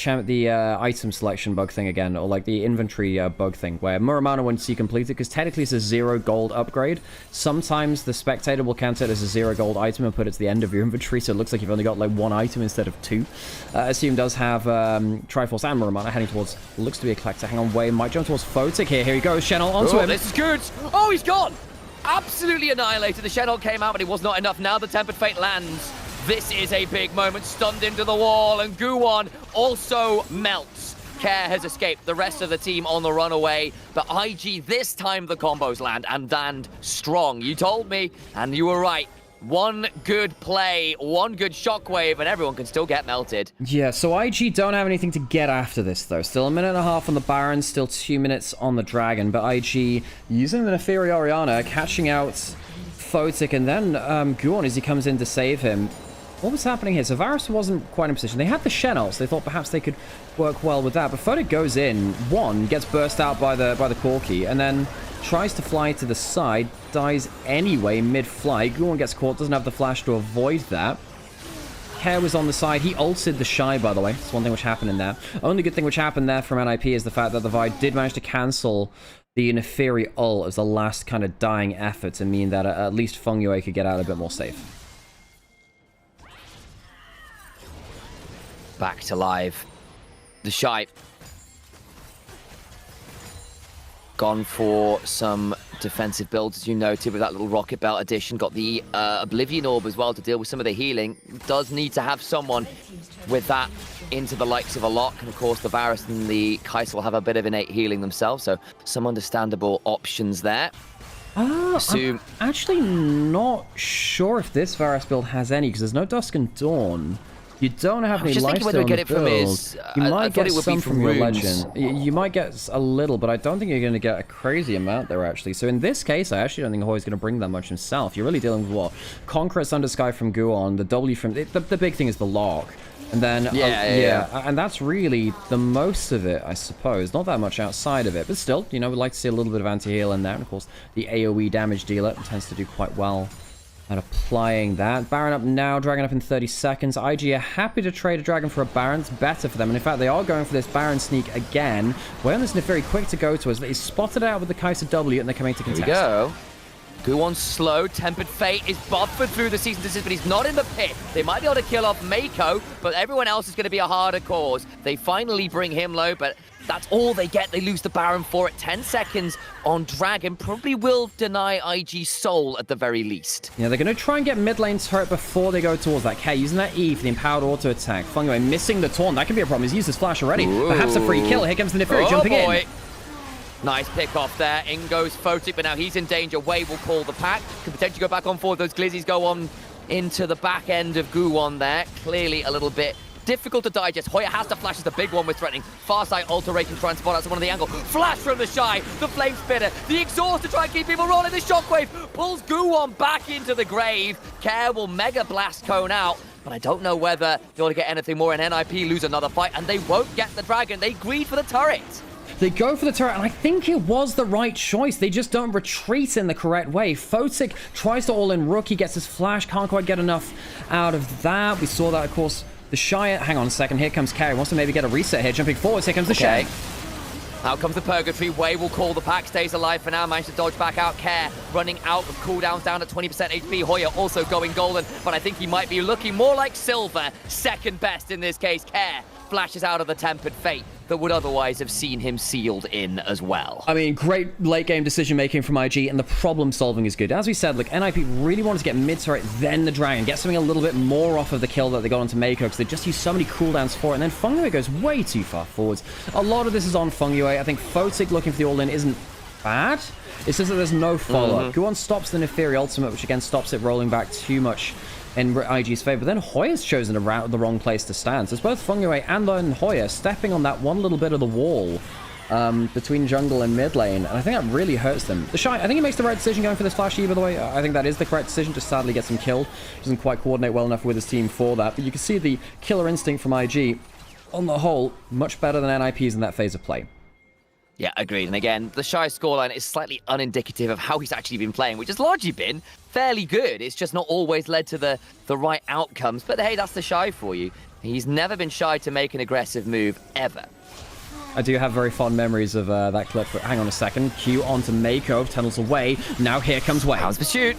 item selection bug thing again, or like the inventory bug thing, where Muramana won't see completed, because technically it's a 0 gold upgrade. Sometimes the spectator will count it as a 0 gold item and put it to the end of your inventory, so it looks like you've only got like 1 item instead of 2. Assume does have Triforce and Muramana heading towards, looks to be a collector. Hang on, Way might jump towards Photic here. Here he goes, Shenol onto him. This is good. Oh, he's gone. Absolutely annihilated. The Shenol came out, but it was not enough. Now the Tempered Fate lands. This is a big moment, stunned into the wall, and Guwon also melts. Care has escaped, the rest of the team on the runaway, but IG this time the combos land, and land strong. You told me, and you were right. One good play, one good shockwave, and everyone can still get melted. Yeah, so IG don't have anything to get after this, though. Still a minute and a half on the Baron, still 2 minutes on the Dragon, but IG using the Neferi Orianna, catching out Photic, and then Guwon as he comes in to save him. What was happening here? So Varus wasn't quite in position. They had the Shenol, so they thought perhaps they could work well with that. But Photic goes in, gets burst out by the Corki, and then tries to fly to the side, dies anyway mid-flight. Guwon gets caught, doesn't have the flash to avoid that. Care was on the side. He ulted the Shy, by the way. That's one thing which happened in there. Only good thing which happened there from NIP is the fact that the Vi did manage to cancel the Neferi ult as the last kind of dying effort to mean that at least Feng Yue could get out a bit more safe. Back to live. The Shy. Gone for some defensive builds, as you noted, with that little Rocket Belt addition. Got the Oblivion Orb as well to deal with some of the healing. Does need to have someone with that into the likes of a Lock. And of course, the Varus and the Kai'Sa will have a bit of innate healing themselves, so some understandable options there. I'm actually not sure if this Varus build has any, because there's no Dusk and Dawn. You don't have any lifesteal get it from his, you might get some from your runes. legend. You might get a little, but I don't think you're going to get a crazy amount there, actually. So in this case, I actually don't think Hoy's going to bring that much himself. You're really dealing with what? Conqueror Under Sky from Guwon, the W from... The big thing is the Lock. And then... Yeah, and that's really the most of it, I suppose. Not that much outside of it, but still, you know, we'd like to see a little bit of anti-heal in there. And of course, the AoE damage dealer tends to do quite well at applying that. Baron up now, Dragon up in 30 seconds. IG are happy to trade a Dragon for a Baron. It's better for them. And in fact, they are going for this Baron sneak again. Waylon is very quick to go to us, but he's spotted out with the Kai'Sa W, and they're coming to contest. Here we go. Guwon's slow. Tempered Fate is buffered through the season desist, but he's not in the pit. They might be able to kill off Mako, but everyone else is going to be a harder cause. They finally bring him low, but that's all they get. They lose the Baron for it. 10 seconds on Dragon. Probably will deny IG Soul at the very least. Yeah, they're going to try and get mid lane turret before they go towards that K, using that E for the empowered auto attack. Feng Yue missing the taunt. That can be a problem. He's used his flash already. Ooh. Perhaps a free kill. Here comes the Neferi jumping in. Nice pick off there. In goes Photic, but now he's in danger. Way will call the pack. Could potentially go back on forward. Those glizzies go on into the back end of Guwon there. Clearly a little bit difficult to digest. Hoya has to flash as the big one with threatening. Farsight, Alter Ray can try and spot out someone on the angle. Flash from the Shy. The Flame Spitter. The Exhaust to try and keep people rolling. The Shockwave pulls Guwon back into the grave. Care will Mega Blast Cone out. But I don't know whether they'll get anything more, and NIP lose another fight, and they won't get the Dragon. They greed for the turret. They go for the turret, and I think it was the right choice. They just don't retreat in the correct way. Photic tries to all-in Rookie, gets his flash, can't quite get enough out of that. We saw that, of course, the Shy... Hang on a second, here comes Carry. Wants to maybe get a reset here. Jumping forwards, here comes the Shy. Out comes the Purgatory. Way will call the pack, stays alive for now. Managed to dodge back out. Care running out with cooldowns down at 20% HP. Hoya also going golden, but I think he might be looking more like Silver. Second best in this case. Care flashes out of the Tempered Fate that would otherwise have seen him sealed in as well. I mean, great late game decision making from IG, and the problem solving is good. As we said, look, NIP really wanted to get mid turret, then the Dragon, get something a little bit more off of the kill that they got onto Mako, because they just used so many cooldowns for it, and then Feng Yue goes way too far forwards. A lot of this is on Feng Yue. I think Photic looking for the all-in isn't bad. It's just that there's no follow-up. Guwon stops the Neferi ultimate, which again stops it rolling back too much in IG's favor. But then Hoya's chosen the wrong place to stand. So it's both Feng Yue and then Hoya stepping on that one little bit of the wall between jungle and mid lane, and I think that really hurts them. The Shy, I think he makes the right decision going for this flash E, by the way. I think that is the correct decision, just sadly gets him killed. Doesn't quite coordinate well enough with his team for that, but you can see the killer instinct from IG. On the whole, much better than NIP's in that phase of play. Yeah, agreed. And again, the Shy scoreline is slightly unindicative of how he's actually been playing, which has largely been fairly good. It's just not always led to the right outcomes. But hey, that's the Shy for you. He's never been shy to make an aggressive move, ever. I do have very fond memories of that clip, but hang on a second. Q onto Mako, tunnels away. Now here comes Wei. How's the shoot?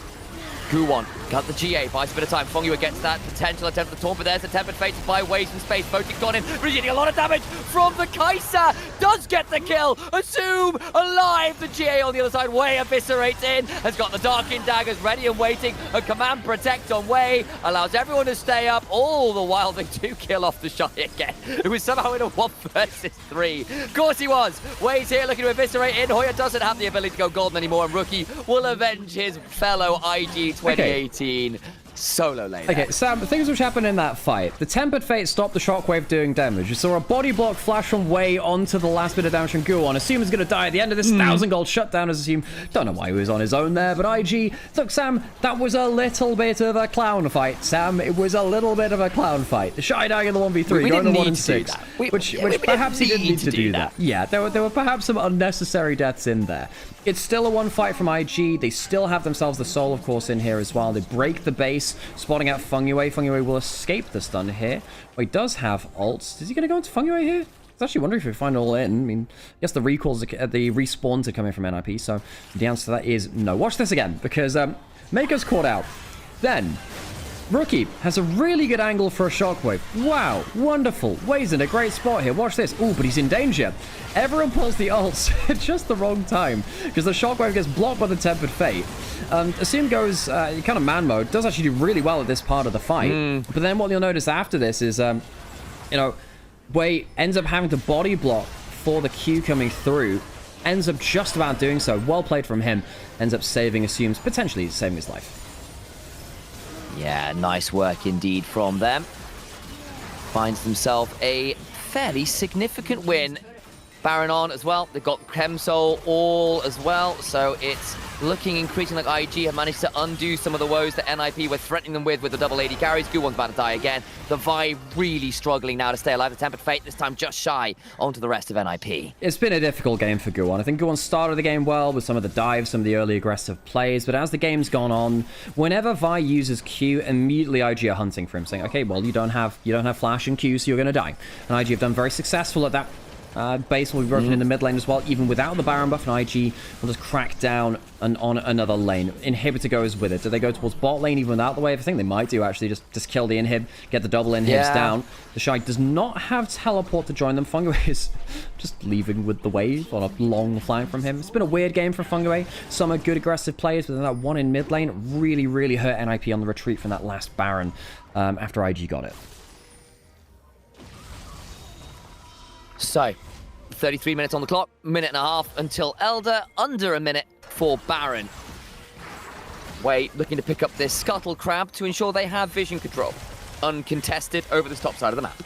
Guwon got the GA, buys a bit of time. Fengyue gets that potential attempt at the taunt, but there's a Tempered Fate to buy Wei some space. Photic got him, but he's getting a lot of damage from the Kai'Sa. Does get the kill. Assume alive. The GA on the other side. Wei eviscerates in. Has got the Darkin daggers ready and waiting. A command protect on Wei. Allows everyone to stay up. All the while they do kill off the Shy again. It was somehow in a 1 versus 3. Of course he was. Wei's here looking to eviscerate in. Hoya doesn't have the ability to go golden anymore, and Rookie will avenge his fellow IG 2018 solo lane. Okay, Sam, things which happened in that fight. The Tempered Fate stopped the Shockwave doing damage. You saw a body block flash from Wei onto the last bit of damage from Guwon. Assume he's going to die at the end of this 1,000 gold shutdown as Assume. Don't know why he was on his own there, but IG... Look, Sam, that was a little bit of a clown fight, Sam. It was a little bit of a clown fight. The Shy dying in the 1v3, going to 1 and 6. Which perhaps he didn't need to do that. Yeah, there were perhaps some unnecessary deaths in there. It's still a 1 fight from IG. They still have themselves the soul, of course, in here as well. They break the base, spotting out Fengyue. Fengyue will escape the stun here. Oh, he does have ults. Is he going to go into Fengyue here? I was actually wondering if we find it all in. I mean, yes, the recalls, the respawns are coming from NIP, so the answer to that is no. Watch this again, because Mako's caught out. Then, Rookie has a really good angle for a Shockwave. Wow, wonderful. Wei's in a great spot here. Watch this. Ooh, but he's in danger. Everyone pulls the ults at just the wrong time, because the Shockwave gets blocked by the Tempered Fate. Assume goes kind of man mode. Does actually do really well at this part of the fight. But then what you'll notice after this is, you know, Wei ends up having to body block for the Q coming through. Ends up just about doing so. Well played from him. Ends up saving Assume's, potentially saving his life. Yeah, nice work indeed from them. Finds themselves a fairly significant win. Baron on as well. They've got Chemsol all as well. So it's looking increasingly like IG have managed to undo some of the woes that NIP were threatening them with the double AD carries. Guwon's about to die again. The Vi really struggling now to stay alive. The Tempered Fate this time just shy onto the rest of NIP. It's been a difficult game for Guwon. I think Guwon started the game well with some of the dives, some of the early aggressive plays, but as the game's gone on, whenever Vi uses Q, immediately IG are hunting for him, saying, okay, well, you don't have flash and Q, so you're going to die. And IG have done very successful at that. Base will be broken in the mid lane as well, even without the Baron buff, and IG will just crack down on another lane. Inhibitor goes with it. Do they go towards bot lane even without the wave? I think they might do, actually. Just kill the inhib, get the double inhibs down. The Shy does not have teleport to join them. Fengyue is just leaving with the wave on a long flank from him. It's been a weird game for Fengyue. Some are good aggressive players, but then that one in mid lane really, really hurt NIP on the retreat from that last Baron after IG got it. So, 33 minutes on the clock, minute and a half until Elder, under a minute for Baron. Wei looking to pick up this Scuttle Crab to ensure they have vision control. Uncontested over the top side of the map.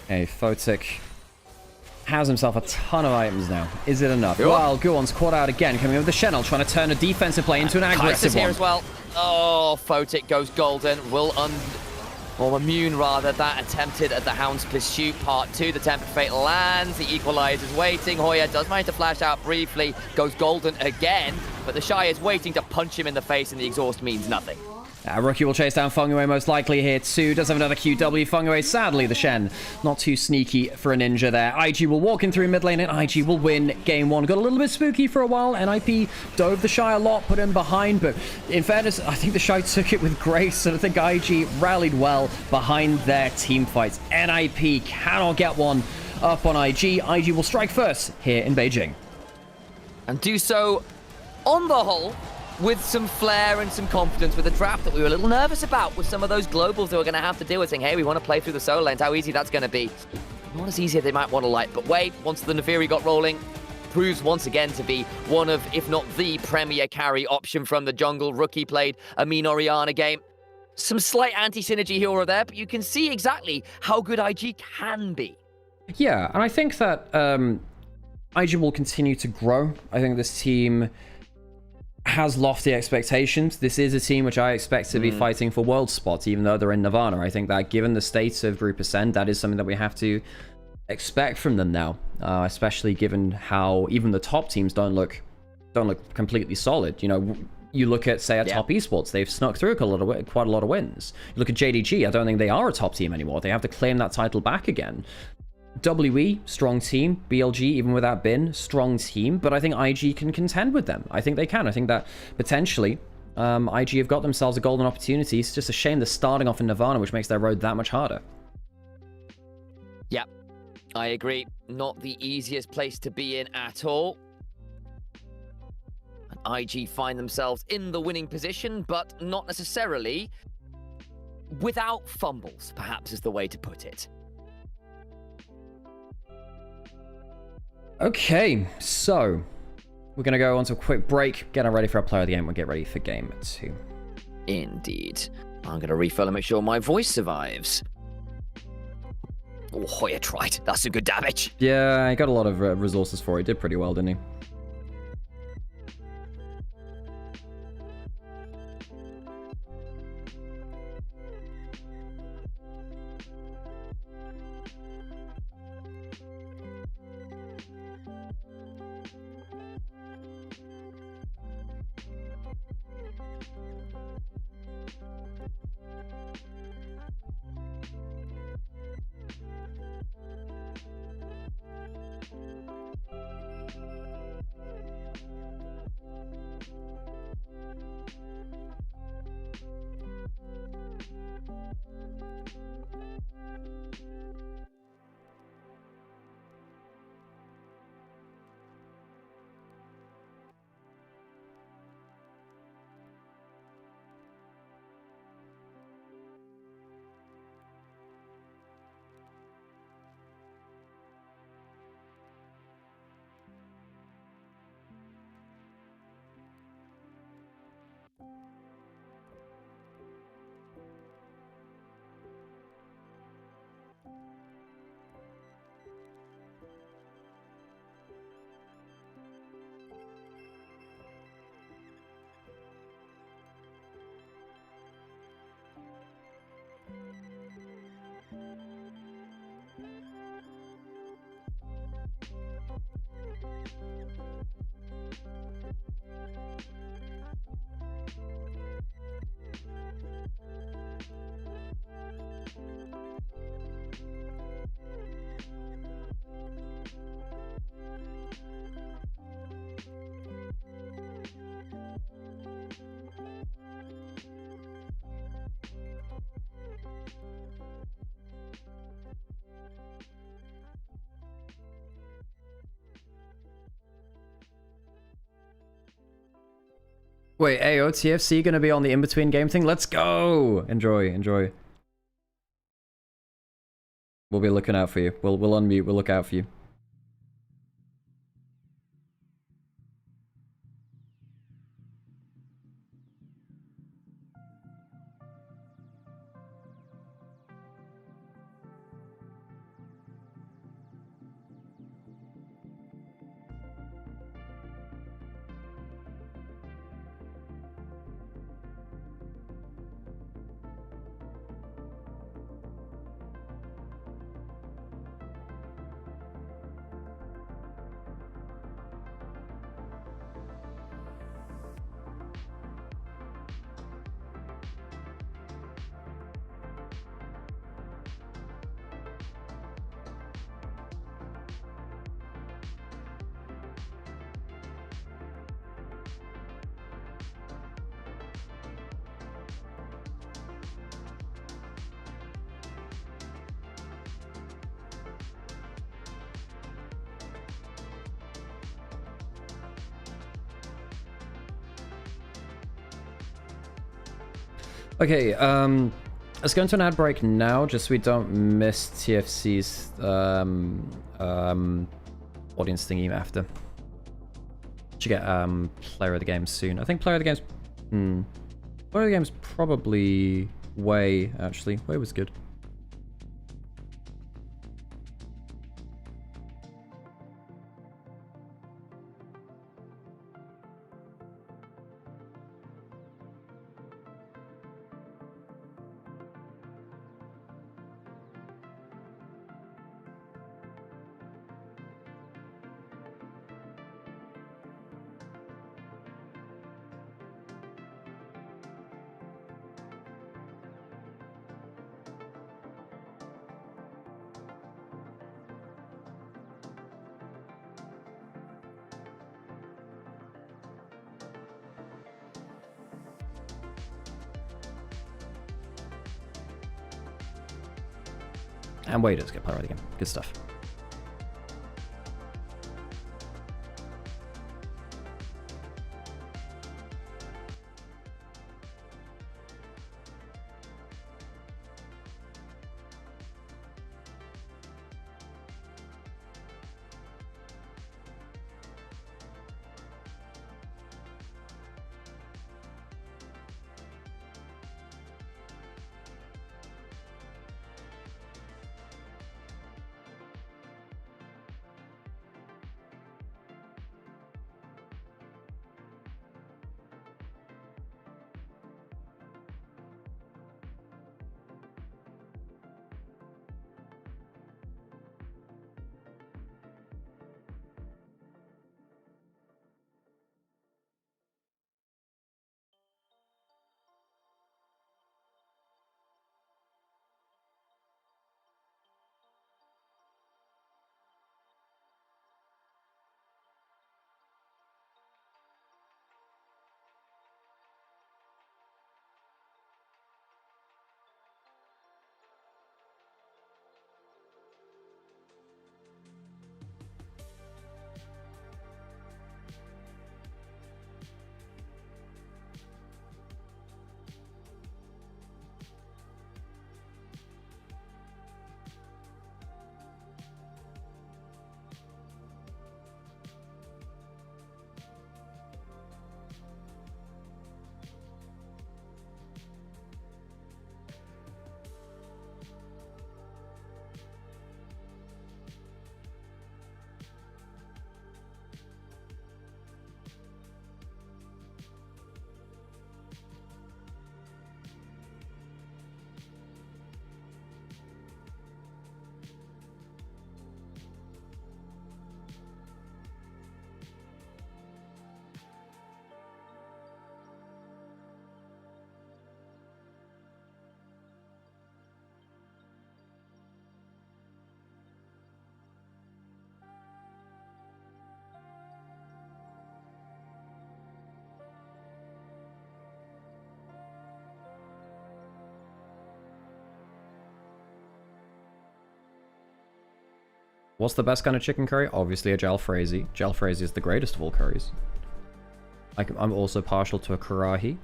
Okay, Photic has himself a ton of items now. Is it enough? Sure. Well, Guwon's caught out again, coming with the Channel, trying to turn a defensive play into an aggressive one. Here as well. Oh, Photic goes golden. Or immune, rather, that attempted at the Hound's Pursuit Part 2. The Tempered Fate lands, the Equalizer's waiting. Hoya does manage to flash out briefly, goes golden again, but the Shy is waiting to punch him in the face, and the exhaust means nothing. Rookie will chase down Fengyue most likely here too. Does have another QW. Fengyue, sadly, the Shen, not too sneaky for a ninja there. IG will walk in through mid lane and IG will win game one. Got a little bit spooky for a while. NIP dove the Shy a lot, put him behind, but in fairness, I think the Shy took it with grace, and I think IG rallied well behind their team fights. NIP cannot get one up on IG. IG will strike first here in Beijing. And do so, on the whole, with some flair and some confidence, with a draft that we were a little nervous about, with some of those globals that we're going to have to deal with, saying, hey, we want to play through the solo lanes, how easy that's going to be. Not as easy as they might want to like, but Wei, once the Naviri got rolling, proves once again to be one of, if not the premier carry option from the jungle. Rookie played a mean Orianna game. Some slight anti-synergy here or there, but you can see exactly how good IG can be. Yeah, and I think that IG will continue to grow. I think this team has lofty expectations. This is a team which I expect to be fighting for world spots, even though they're in Nirvana. I think that given the state of Group Ascend, that is something that we have to expect from them now, especially given how even the top teams don't look completely solid. You know, you look at, say, top Esports, they've snuck through quite a lot of wins. You look at JDG, I don't think they are a top team anymore. They have to claim that title back again. WE, strong team. BLG, even without Bin, strong team. But I think IG can contend with them. I think they can. I think that potentially IG have got themselves a golden opportunity. It's just a shame they're starting off in Nirvana, which makes their road that much harder. Yeah, I agree. Not the easiest place to be in at all. IG find themselves in the winning position, but not necessarily without fumbles, perhaps is the way to put it. Okay, so we're going to go on to a quick break, get ready for our player of the game, we'll get ready for game 2. Indeed. I'm going to refill and make sure my voice survives. Oh, Hoya tried. That's some good damage. Yeah, he got a lot of resources for it. He did pretty well, didn't he? Wait, AO, TFC gonna be on the in-between game thing? Let's go! Enjoy, enjoy. We'll be looking out for you. We'll unmute, we'll look out for you. Okay, let's go into an ad break now, just so we don't miss TFC's audience thingy after. Should get player of the game soon. I think player of the game's player of the game's probably Way, actually. Way was good. And Wade does get pyro again. Good stuff. What's the best kind of chicken curry? Obviously a jalfrezi. Jalfrezi is the greatest of all curries. I'm also partial to a karahi.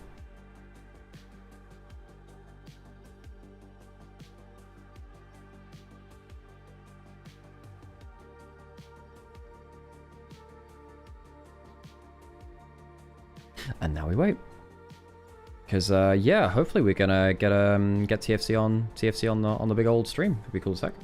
And now we wait. Because yeah, hopefully we're gonna get TFC on the big old stream. It'd be cool as heck.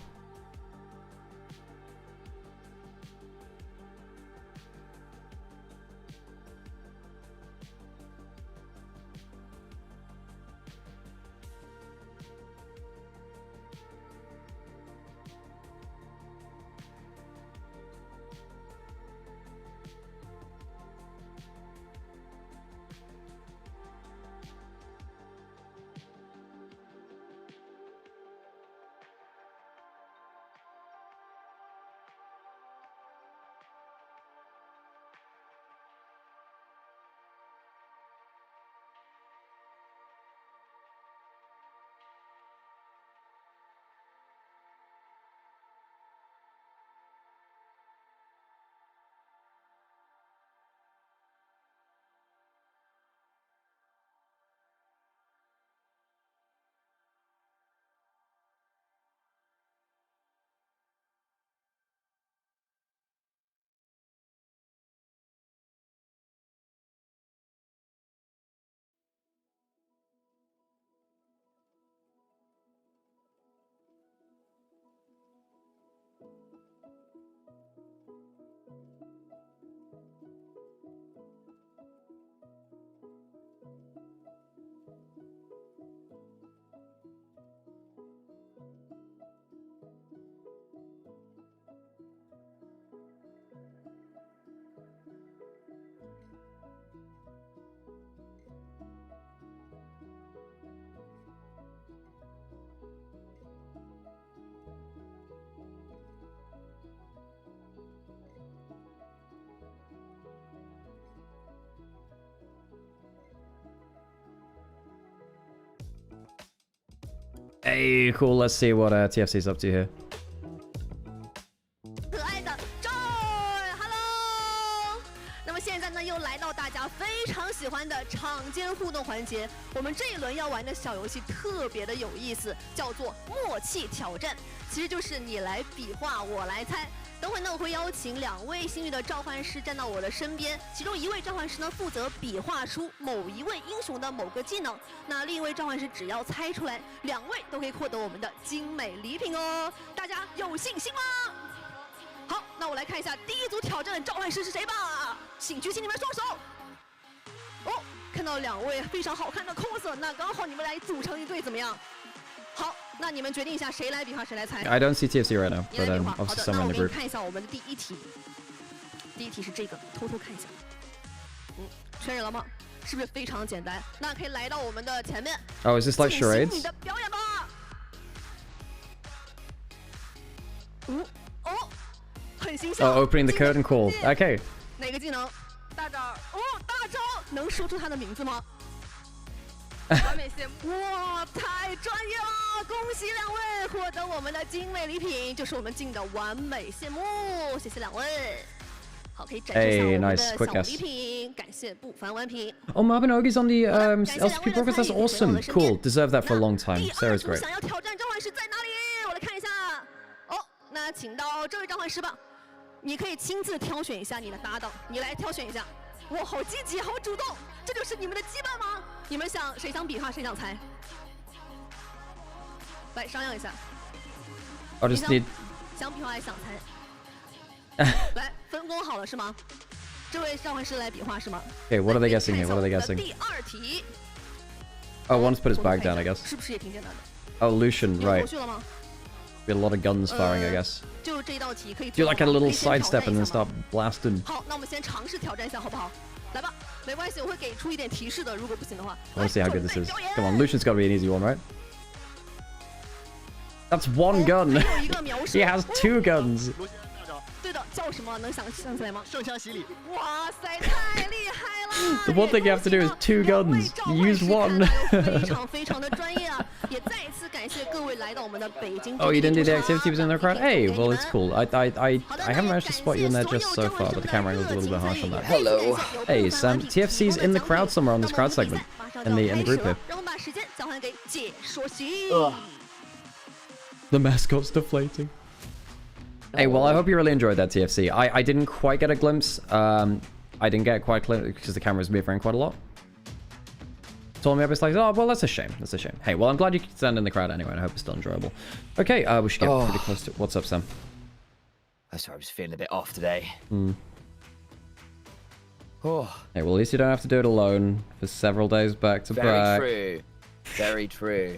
Hey, cool. Let's see what TFC's up to here. 可爱的 Joy，Hello。那么现在呢，又来到大家非常喜欢的场间互动环节。我们这一轮要玩的小游戏特别的有意思，叫做默契挑战。其实就是你来比划，我来猜。等会呢，我会邀请2位幸运的召唤师站到我的身边，其中1位召唤师呢负责比划出某一位英雄的某个技能，那另一位召唤师只要猜出来，2位都可以获得我们的精美礼品哦。大家有信心吗？好，那我来看一下第一组挑战的召唤师是谁吧，请举起你们双手。哦，看到2位非常好看的 cos， 那刚好你们来组成一队怎么样？好，那你们决定一下谁来比划谁来猜。I don't see TFC right now, but 好的， obviously 那 someone 我 in 给 the 你 group. 看一下我们的第一题。第一题是这个，偷偷看一下。确认了吗？是不是非常简单？那可以来到我们的前面。Oh, is this like 进行 charades? 你的表演吧。很形象。 Oh, opening the curtain call. Okay. 哪个技能？大招。哦，大招，能说出他的名字吗？完美谢幕！哇，太专业了！恭喜2位获得我们的精美礼品，就是我们进的完美谢幕，谢谢2位。好，可以展示一下我们的小礼品，感谢不凡完评。Oh, Mabinogi's on the LCP progress. That's awesome. Cool. Deserve that for a long time. Sarah's great. 想要挑战召唤师在哪里？我来看一下。哦，那请到这位召唤师吧，你可以亲自挑选一下你的搭档，你来挑选一下。哇，好积极，好主动，这就是你们的羁绊吗？你们想谁想比划，谁想猜？来商量一下。I just need. 想比划还是想猜？来，分工好了是吗？这位召唤师来比划是吗 Okay, what are they guessing here? What are they guessing? 第2题。Oh, one's put his bag down, I guess. 是不是也挺简单的？ Oh, Lucian, right. 有头绪了吗？ Be a lot of guns firing, I guess. 就这道题可以 Do like a little sidestep and then start blasting. 好，那我们先尝试挑战一下，好不好？来吧，没关系，我会给出一点提示的，如果不行的话。 I want to see how good this is. Come on, Lucian's got to be an easy one, right? That's one gun. He has 2 guns. 对的，叫什么？能想起来吗？圣枪洗礼。哇塞，太厉害了 The one thing you have to do is 2 guns. You use 1. 非常非常的专业啊！也再一次感谢各位来到我们的北京。Oh, you didn't do the activities in the crowd? Hey, well, it's cool. I haven't managed to spot you in there just so far, but the camera angle's a little bit harsh on that. Hello. Hey, Sam. TFC's in the crowd somewhere on this crowd segment. In the group here. 让我们把时间交还给解说席。The mascot's deflating. Hey, well, I hope you really enjoyed that TFC. I didn't quite get a glimpse. I didn't get quite clear because the camera was moving quite a lot. Told me, I was like, oh, well, that's a shame. That's a shame. Hey, well, I'm glad you could stand in the crowd anyway, and I hope it's still enjoyable. Okay, we should get pretty close to... What's up, Sam? I'm sorry, I was feeling a bit off today. Oh. Hey, well, at least you don't have to do it alone for several days back to back. Very true. Very true.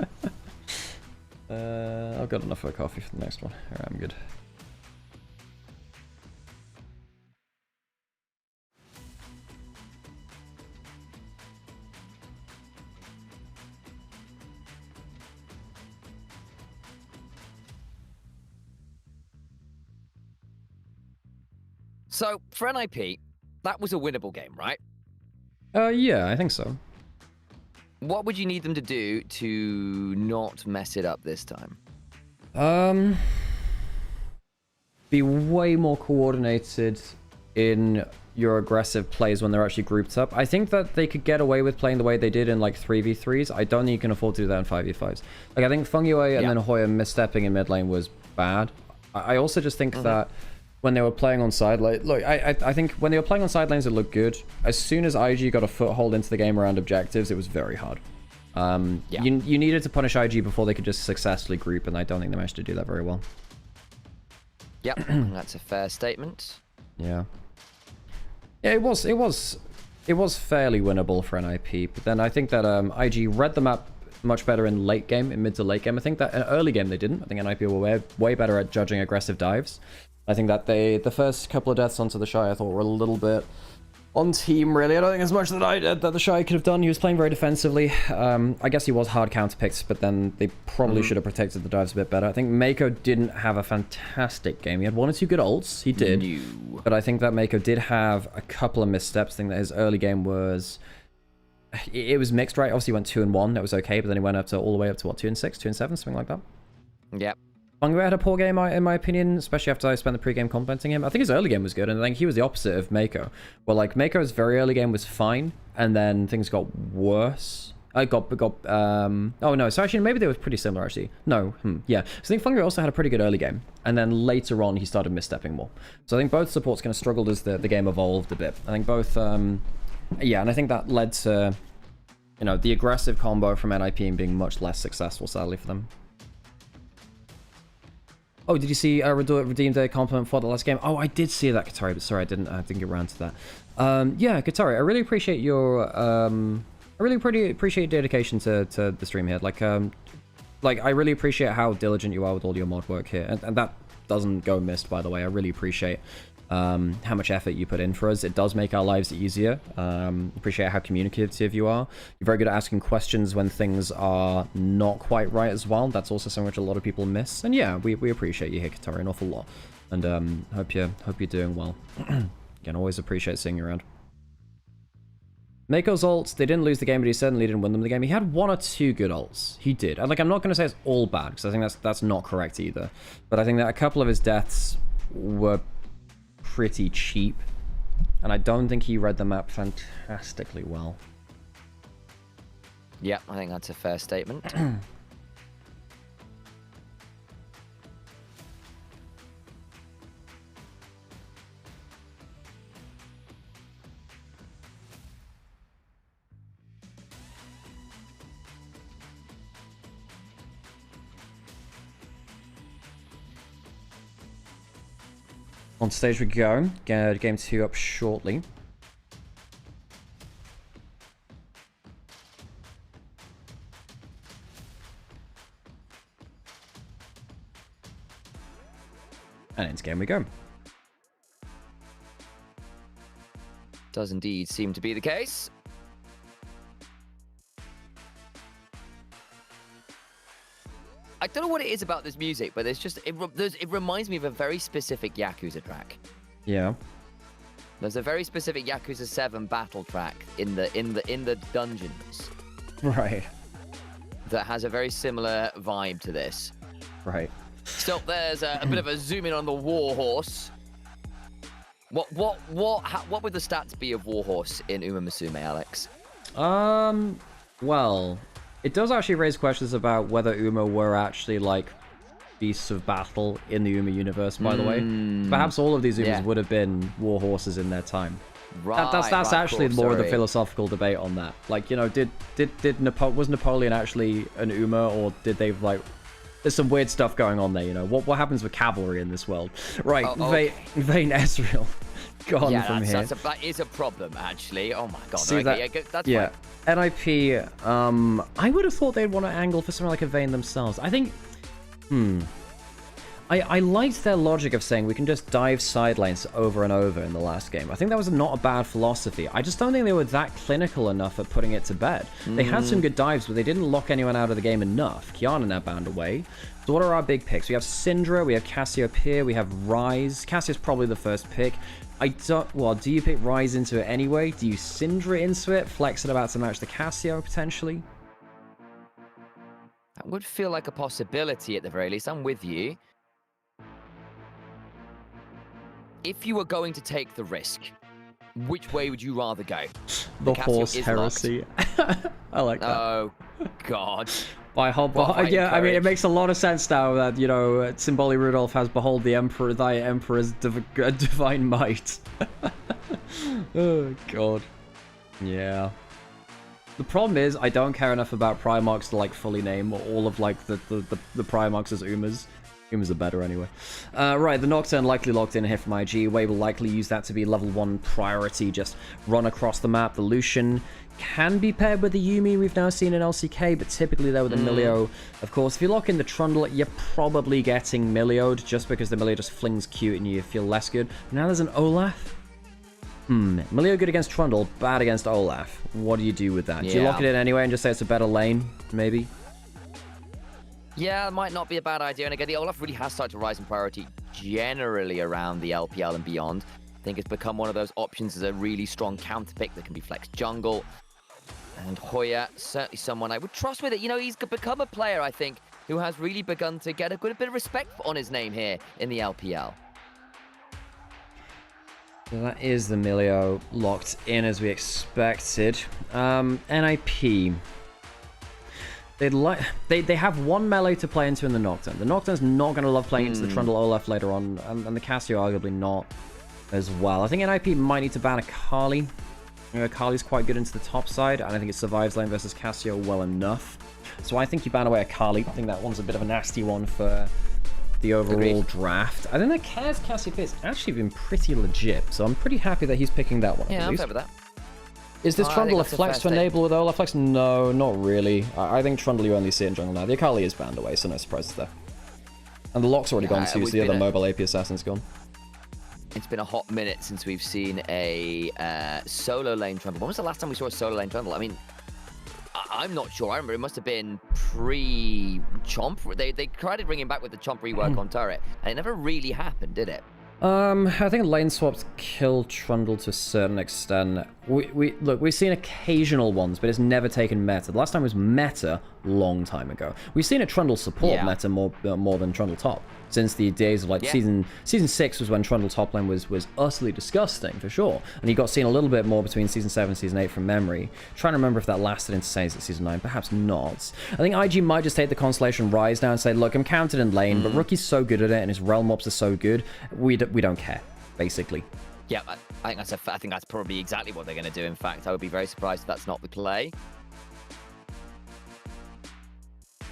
I've got enough for a coffee for the next one. Alright, I'm good. So, for NIP, that was a winnable game, right? Yeah, I think so. What would you need them to do to not mess it up this time? Be way more coordinated in your aggressive plays when they're actually grouped up. I think that they could get away with playing the way they did in like 3v3s. I don't think you can afford to do that in 5v5s. Like, I think Feng Yue and then Hoya misstepping in mid lane was bad. I also just think that when they were playing on side lane, look, I think when they were playing on side lanes, it looked good. As soon as IG got a foothold into the game around objectives, it was very hard. You needed to punish IG before they could just successfully group, and I don't think they managed to do that very well. Yep, that's a fair statement. Yeah. Yeah, it was fairly winnable for NIP, but then I think that IG read the map much better in late game, in mid to late game. I think that in early game they didn't. I think NIP were way better at judging aggressive dives. I think that the first couple of deaths onto the Shy I thought were a little bit on team, really. I don't think as much that the Shy could have done. He was playing very defensively. I guess he was hard counterpicked, but then they probably should have protected the dives a bit better. I think Mako didn't have a fantastic game. He had 1 or 2 good ults. He did. But I think that Mako did have a couple of missteps. I think that his early game was it was mixed, right? Obviously, he went 2-1. That was okay, but then he went up to all the way up to what, 2-6, 2-7, something like that. Yep. Bungo had a poor game, in my opinion, especially after I spent the pre-game complimenting him. I think his early game was good, and I think he was the opposite of Mako. Well, like, Mako's very early game was fine, and then things got worse. Oh no, so actually maybe they were pretty similar actually. No, yeah. So I think Fungi also had a pretty good early game, and then later on he started misstepping more. So I think both supports kind of struggled as the game evolved a bit. I think both, yeah, and I think that led to, you know, the aggressive combo from NIP being much less successful, sadly, for them. Oh, did you see redeemed a compliment for the last game? Oh, I did see that, Katari, but sorry, I didn't get around to that. Yeah, Katari, I really appreciate your I really appreciate dedication to the stream here. Like I really appreciate how diligent you are with all your mod work here, and that doesn't go missed, by the way. I really appreciate how much effort you put in for us. It does make our lives easier. Appreciate how communicative you are. You're very good at asking questions when things are not quite right as well. That's also something which a lot of people miss. And yeah, we appreciate you here, Katari, an awful lot. And hope you're doing well. Again, always appreciate seeing you around. Mako's ults, they didn't lose the game, but he certainly didn't win them the game. He had 1 or 2 good ults. He did. And like, I'm not going to say it's all bad, because I think that's not correct either. But I think that a couple of his deaths were pretty cheap. And I don't think he read the map fantastically well. Yeah, I think that's a fair statement. On stage we go. Game 2 up shortly. And into game we go. Does indeed seem to be the case. I don't know what it is about this music, but there's just it reminds me of a very specific Yakuza track. Yeah. There's a very specific Yakuza 7 battle track in the dungeons. Right. That has a very similar vibe to this. Right. Still, there's a bit of a zoom in on the Warhorse. What would the stats be of Warhorse in Uma Musume, Alex? Well, it does actually raise questions about whether Uma were actually, like, beasts of battle in the Uma universe, by the way. Perhaps all of these Umas would have been war horses in their time. Right, that's actually cool, more of the sorry. philosophical debate on that. Like, you know, was Napoleon actually an Uma, or did they, like... There's some weird stuff going on there, you know. What happens with cavalry in this world? Right, Vayne Ezreal. Gone from here. That is a problem, actually. Oh my god. See okay, that's fine. NIP, I would have thought they'd want to angle for something like a Vayne themselves. I think, I liked their logic of saying we can just dive side lanes over and over in the last game. I think that was not a bad philosophy. I just don't think they were that clinical enough at putting it to bed. They had some good dives, but they didn't lock anyone out of the game enough. Kiana now bound away. So what are our big picks? We have Syndra, we have Cassiopeia, we have Ryze. Cassio's probably the first pick. Well, do you pick Ryze into it anyway? Do you Syndra into it? Flex it about to match the Cassio, potentially? That would feel like a possibility at the very least. I'm with you. If you were going to take the risk, which way would you rather go? The horse heresy. I like that. Oh, God. Yeah, I mean, it makes a lot of sense now that, you know, Symboli Rudolph has behold the Emperor, thy Emperor's divine might. Oh, God. Yeah. The problem is, I don't care enough about Primarchs to, like, fully name all of, like, the Primarchs as Umas. Umas are better anyway. Right, the Nocturne likely locked in here from IG. Wei will likely use that to be level 1 priority. Just run across the map. The Lucian can be paired with the Yuumi we've now seen in LCK, but typically they're with the Milio. Of course, if you lock in the Trundle, you're probably getting Milioed, just because the Milio just flings cute and you feel less good. But now there's an Olaf. Milio good against Trundle, bad against Olaf. What do you do with that? Do you lock it in anyway and just say it's a better lane? Maybe? Yeah, it might not be a bad idea. And again, the Olaf really has started to rise in priority generally around the LPL and beyond. I think it's become one of those options as a really strong counter pick that can be flexed jungle. And Hoya, certainly someone I would trust with it. You know, he's become a player, I think, who has really begun to get a good bit of respect on his name here in the LPL. So that is the Milio locked in as we expected. NIP. They have one melee to play into in the Nocturne. The Nocturne's not going to love playing into the Trundle Olaf later on, and the Cassio arguably not as well. I think NIP might need to ban a Kali. Kali's quite good into the top side, and I think it survives lane versus Cassio well enough. So I think you ban away a Kali. I think that one's a bit of a nasty one for the overall draft. I think that Cassiopeia's actually been pretty legit, so I'm pretty happy that he's picking that one. Yeah, I'm fair with that. Is this Trundle a flex to enable with Olaf flex? No, not really. I think Trundle you only see in jungle now. The Akali is banned away, so no surprises there. And the lock's already gone too, so the other mobile AP assassin's gone. It's been a hot minute since we've seen a solo lane Trundle. When was the last time we saw a solo lane Trundle? I mean, I'm not sure. I remember it must have been pre-Chomp. They tried to bring him back with the Chomp rework on turret, and it never really happened, did it? I think lane swaps kill Trundle to a certain extent. Look, we've seen occasional ones, but it's never taken meta. The last time was meta long time ago. We've seen a Trundle support meta more than Trundle top since the days of like season 6 was when Trundle top lane was utterly disgusting for sure, and you got seen a little bit more between season 7 and season 8 from memory. Trying to remember if that lasted into season 9, perhaps not. I think IG might just take the Constellation Rise now and say, look, I'm counted in lane, but Rookie's so good at it and his realm ops are so good, we don't care, basically. Yeah, I think that's probably exactly what they're going to do. In fact, I would be very surprised if that's not the play.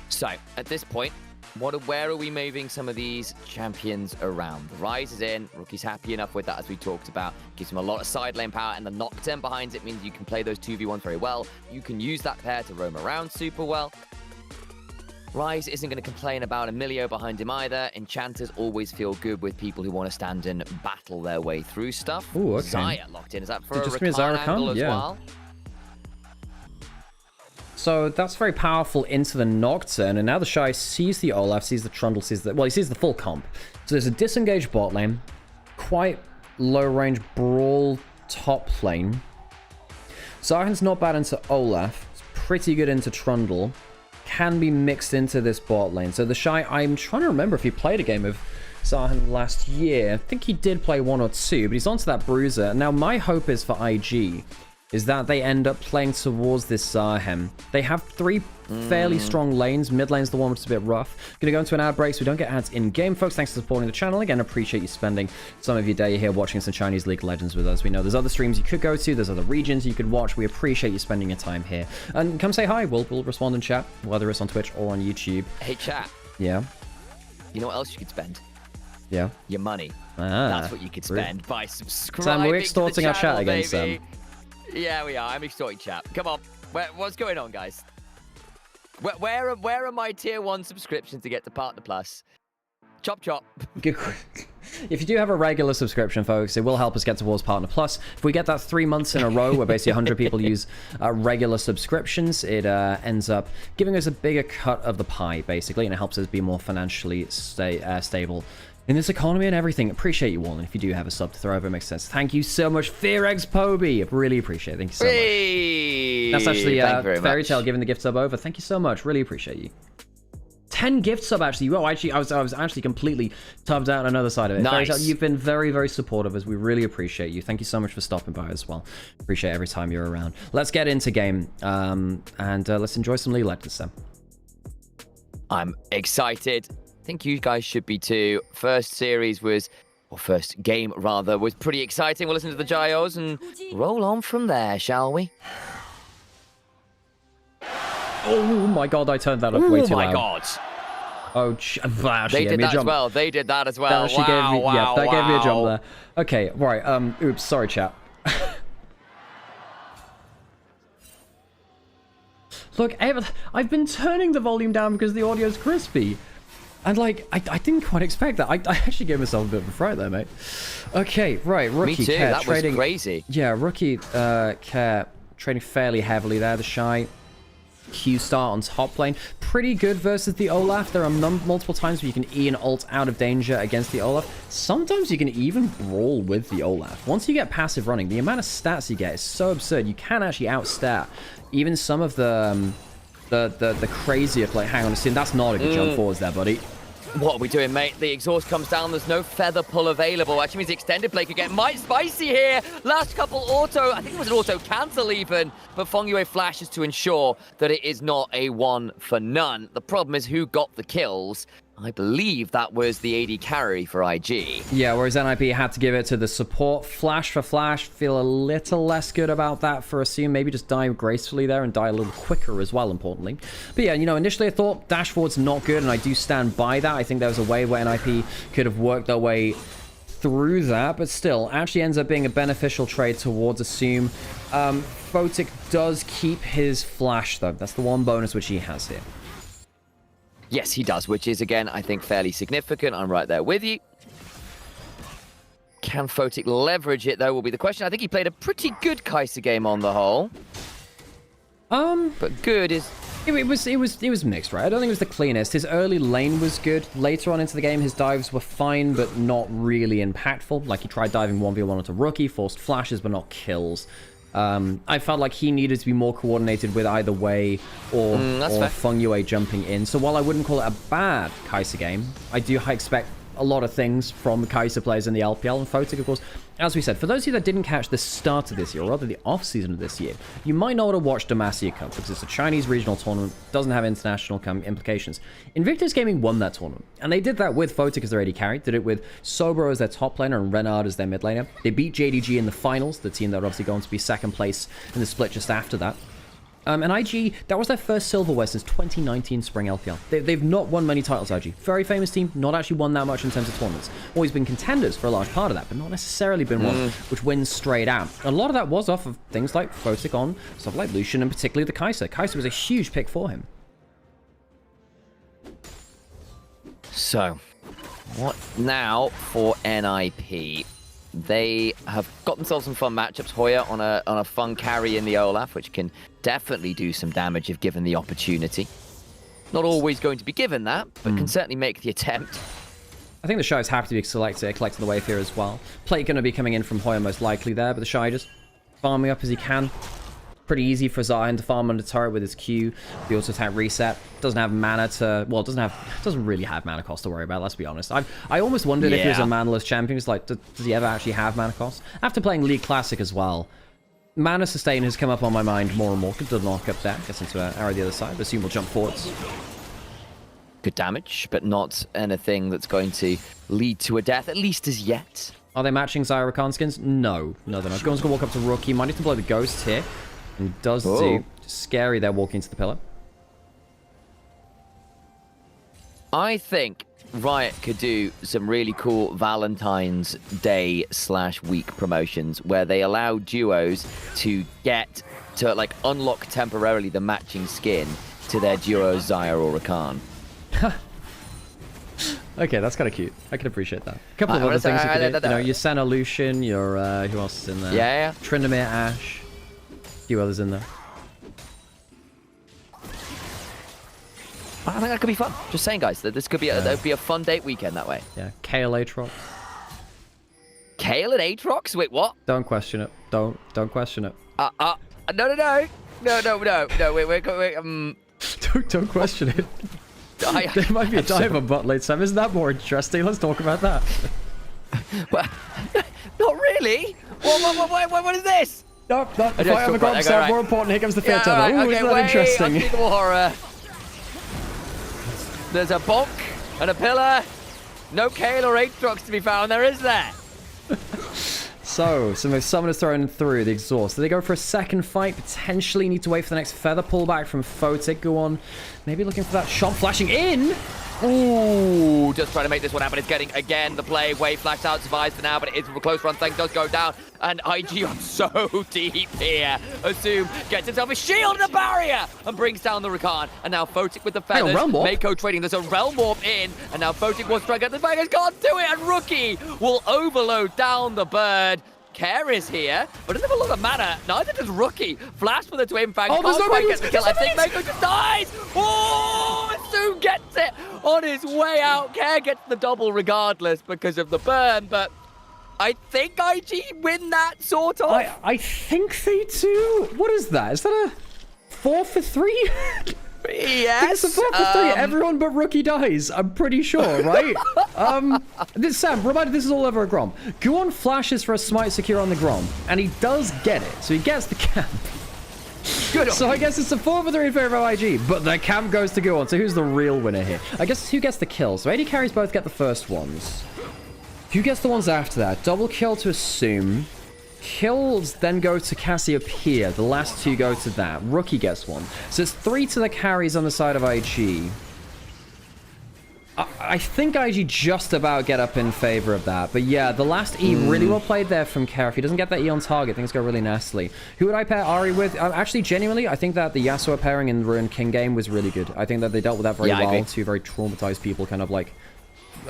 So, at this point, where are we moving some of these champions around? The Rise is in. Rookie's happy enough with that, as we talked about. Gives him a lot of side lane power, and the Nocturne behind it means you can play those 2v1s very well. You can use that pair to roam around super well. Rise isn't going to complain about Emilio behind him either. Enchanters always feel good with people who want to stand and battle their way through stuff. Ooh, okay. Zaya locked in. Is that for a just Rakan angle as well? So that's very powerful into the Nocturne, and now the Shy sees the Olaf, sees the Trundle, sees the... Well, he sees the full comp. So there's a disengaged bot lane, quite low-range brawl top lane. Zarhan's not bad into Olaf, it's pretty good into Trundle, can be mixed into this bot lane. So the Shy, I'm trying to remember if he played a game of Zarhan last year. I think he did play 1 or 2, but he's onto that Bruiser. Now, my hope is for IG is that they end up playing towards this Zarhan. They have 3 fairly strong lanes. Mid lane's the one which is a bit rough. Gonna go into an ad break so we don't get ads in-game. Folks, thanks for supporting the channel. Again, appreciate you spending some of your day here watching some Chinese League of Legends with us. We know there's other streams you could go to. There's other regions you could watch. We appreciate you spending your time here. And come say hi. We'll respond in chat, whether it's on Twitch or on YouTube. Hey, chat. Yeah? You know what else you could spend? Yeah? Your money. That's what you could spend by subscribing Sam, we're extorting to the our channel, chat again, baby. Sam. Yeah, we are. I'm extorting chat. Come on. What's going on, guys? Where are my tier 1 subscriptions to get to Partner Plus? Chop chop. If you do have a regular subscription, folks, it will help us get towards Partner Plus. If we get that 3 months in a row where basically 100 people use regular subscriptions, it ends up giving us a bigger cut of the pie, basically, and it helps us be more financially stable in this economy and everything. Appreciate you all, and if you do have a sub to throw over, it makes sense. Thank you so much, FearX Poby. Really appreciate it. Thank you so much. That's actually Fairy Tale giving the gift sub over. Thank you so much. Really appreciate you. 10 gift sub, actually. Well, actually, I was actually completely tubbed out on another side of it. Nice. Fairy Tale, you've been very, very supportive, as we really appreciate you. Thank you so much for stopping by as well. Appreciate every time you're around. Let's get into game, and let's enjoy some League of Legends, Sam. I'm excited. I think you guys should be too. First game rather, was pretty exciting. We'll listen to the Gyos and roll on from there, shall we? Oh my god, I turned that up way too loud. Oh my god. Oh, they did that as well. They did that as well. That gave me a jump there. Okay, right. Oops, sorry, chat. Look, I've been turning the volume down because the audio's crispy. And, like, I didn't quite expect that. I actually gave myself a bit of a fright there, mate. Okay, right. Rookie Me too. Care That trading, was crazy. Yeah, Rookie Care trading fairly heavily there. The Shy Q start on top lane. Pretty good versus the Olaf. There are multiple times where you can E and ult out of danger against the Olaf. Sometimes you can even brawl with the Olaf. Once you get passive running, the amount of stats you get is so absurd. You can actually outstat even some of the crazier play. Hang on a second, that's not a good jump forwards there, buddy. What are we doing, mate? The exhaust comes down. There's no feather pull available. Actually means the extended play could get might spicy here. Last couple auto, I think it was an auto cancel even, but Fongyue flashes to ensure that it is not a 1 for none. The problem is who got the kills. I believe that was the AD carry for IG. Yeah, whereas NIP had to give it to the support. Flash for flash. Feel a little less good about that for Assume. Maybe just die gracefully there and die a little quicker as well, importantly. But yeah, you know, initially I thought dash forward's not good, and I do stand by that. I think there was a way where NIP could have worked their way through that, but still, actually ends up being a beneficial trade towards Assume. Photic does keep his flash, though. That's the one bonus which he has here. Yes, he does, which is, again, I think fairly significant. I'm right there with you. Can Photic leverage it, though, will be the question. I think he played a pretty good Kai'Sa game on the whole. But good is... It was mixed, right? I don't think it was the cleanest. His early lane was good. Later on into the game, his dives were fine, but not really impactful. Like, he tried diving 1v1 onto Rookie, forced flashes, but not kills. I felt like he needed to be more coordinated with either Wei or Fongyue jumping in. So while I wouldn't call it a bad Kai'Sa game, I do expect a lot of things from Kai'Sa players in the LPL. And Photic, of course, as we said, for those of you that didn't catch the start of this year, or rather the off-season of this year, you might not have watched Demacia Cup because it's a Chinese regional tournament, doesn't have international implications. Invictus Gaming won that tournament, and they did that with Photic as their AD carry, did it with Sobro as their top laner and Renard as their mid laner. They beat JDG in the finals, the team that are obviously going to be second place in the split just after that. And IG, that was their first silverware since 2019 Spring LPL. They've not won many titles, IG. Very famous team, not actually won that much in terms of tournaments. Always been contenders for a large part of that, but not necessarily been one which wins straight out. A lot of that was off of things like Photic on stuff like Lucian, and particularly the Kai'Sa. Kai'Sa was a huge pick for him. So, what now for NIP? They have got themselves some fun matchups. Hoya on a fun carry in the Olaf, which can definitely do some damage if given the opportunity. Not always going to be given that, but can certainly make the attempt. I think the Shy is happy to be collecting the wave here as well. Plate going to be coming in from Hoya most likely there, but the Shy just farming up as he can. Pretty easy for Zion to farm under turret with his Q. The auto attack reset. Doesn't have mana to... Well, doesn't really have mana cost to worry about, let's be honest. I almost wondered if he was a manaless champion. It's like, does he ever actually have mana cost? After playing League Classic as well, mana sustain has come up on my mind more and more. Could knock up that. Gets into an arrow the other side. Assume we'll jump forwards. Good damage, but not anything that's going to lead to a death, at least as yet. Are they matching Zyra Khan skins? No. No, they're not. Gon's going to walk up to Rookie. Might need to blow the Ghost here. And does do. Scary there walking into the pillar. I think Riot could do some really cool Valentine's Day /week promotions where they allow duos to get to like unlock temporarily the matching skin to their duo Zyra or Rakan. Okay, that's kind of cute. I can appreciate that. A couple of other things you could do. You know, your Senna Lucian, your who else is in there? Yeah. Tryndamere Ashe. A few others in there. I think that could be fun. Just saying, guys, that this could be a fun date weekend that way. Yeah, Kale Aatrox. Kale and Aatrox? Wait, what? Don't question it. Don't question it. No. Wait. Don't question it. There might be a dive on bot late, Sam. Isn't that more interesting? Let's talk about that. Well, not really. What is this? No, the fight on the ground side, more important. Here comes the fear tether. Ooh, isn't that interesting? There's a bonk and a pillar. No Kale or Aatrox to be found there, is there? So, some of summoners thrown through the exhaust. Do they go for a second fight? Potentially need to wait for the next feather pullback from Photic. Go on. Maybe looking for that shot flashing in. Ooh, just trying to make this one happen. It's getting, again, the play. Wave flashed out, survives for now, but it is a close run. Thing does go down. And IG on so deep here. Assume gets himself a shield and a barrier and brings down the Rakan. And now Photic with the feathers. Mako trading. There's a Realm Warp in. And now Photic wants to try to get the bangers. Can't do it. And Rookie will overload down the bird. Care is here, but doesn't have a lot of mana. Neither does Rookie. Flash for the Twin Fang. Oh, Can't quite get the kill. I think Mako just dies. Oh, soon gets it on his way out. Care gets the double regardless because of the burn, but I think IG win that, sort of. I think they do. What is that? Is that a 4 for 3? Yes. It's a 4 for 3. Everyone but Rookie dies. I'm pretty sure, right? Sam, reminder, this is all over a Grom. Guon flashes for a smite secure on the Grom, and he does get it. So he gets the camp. Good. So I guess it's a 4 for 3 in favor of IG, but the camp goes to Guon. So who's the real winner here? I guess who gets the kill? So AD carries both get the first ones. Who gets the ones after that? Double kill to Assume. Kills then go to Cassiopeia. The last 2 go to that. Rookie gets 1. So it's 3 to the carries on the side of IG. I think IG just about get up in favor of that. But yeah, the last E really well played there from Care. If he doesn't get that E on target, things go really nastily. Who would I pair Ahri with? Actually, genuinely, I think that the Yasuo pairing in the Ruined King game was really good. I think that they dealt with that very well. 2 very traumatized people kind of like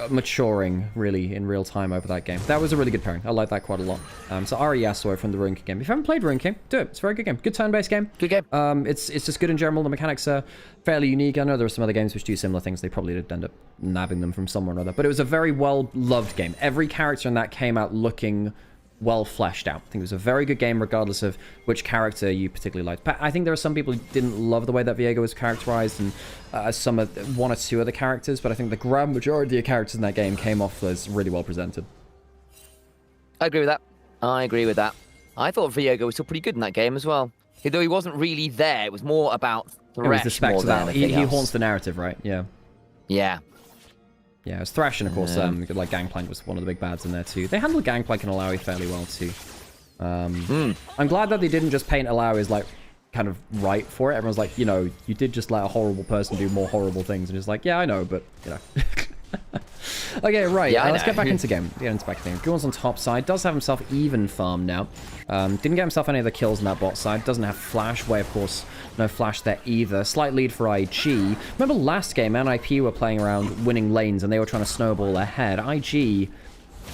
maturing really in real time over that game. That was a really good pairing. I like that quite a lot. So Ahri Yasuo from the Ruined King game. If you haven't played Ruined King, do it. It's a very good game. Good turn-based game. Good game. It's just good in general. The mechanics are fairly unique. I know there are some other games which do similar things. They probably did end up nabbing them from somewhere or another. But it was a very well-loved game. Every character in that came out looking well fleshed out. I think it was a very good game regardless of which character you particularly liked. But I think there are some people who didn't love the way that Viego was characterized and one or two other characters, but I think the grand majority of characters in that game came off as really well presented. I agree with that. I thought Viego was still pretty good in that game as well. Though he wasn't really there, it was more about Thresh. It was the spectacle. He haunts the narrative, right? Yeah. Yeah. Yeah, it was Thresh, and of course, like Gangplank was one of the big bads in there too. They handled Gangplank and Alawi fairly well too. I'm glad that they didn't just paint Alawi as like kind of right for it. Everyone's like, you know, you did just let a horrible person do more horrible things, and it's like, yeah, I know, but you know. Okay, right. Yeah, let's get back into game. Get into back into game. Guon's on top side. Does have himself even farm now. Didn't get himself any of the kills on that bot side. Doesn't have flash. Way, of course, no flash there either. Slight lead for IG. Remember last game, NIP were playing around winning lanes, and they were trying to snowball ahead. IG,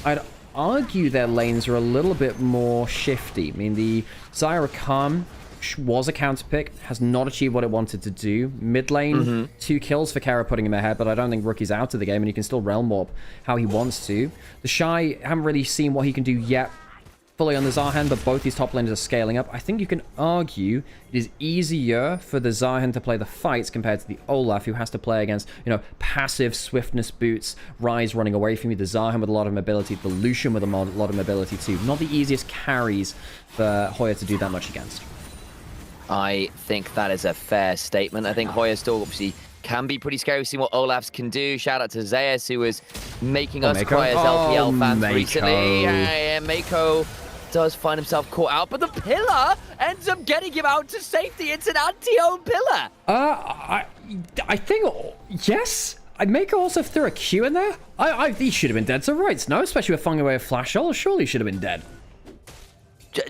I'd argue their lanes are a little bit more shifty. I mean, the Zyra Khan was a counter pick, has not achieved what it wanted to do. Mid lane, 2 kills for Kara putting him ahead, but I don't think Rookie's out of the game, and he can still realm warp how he wants to. The Shy, haven't really seen what he can do yet fully on the Zarhan, but both these top laners are scaling up. I think you can argue it is easier for the Zarhan to play the fights compared to the Olaf, who has to play against, you know, passive swiftness boots, Ryze running away from you, the Zarhan with a lot of mobility, the Lucian with a lot of mobility too. Not the easiest carries for Hoya to do that much against. I think that is a fair statement. I think Hoya still obviously can be pretty scary. We've seen what Olaf's can do. Shout out to Zeus, who was making us cry as LPL fans recently. And Mako does find himself caught out, but the pillar ends up getting him out to safety. It's an anti-own pillar. I think, yes. Mako also threw a Q in there. He should have been dead to rights, no? Especially with flying away with Flash. Surely should have been dead.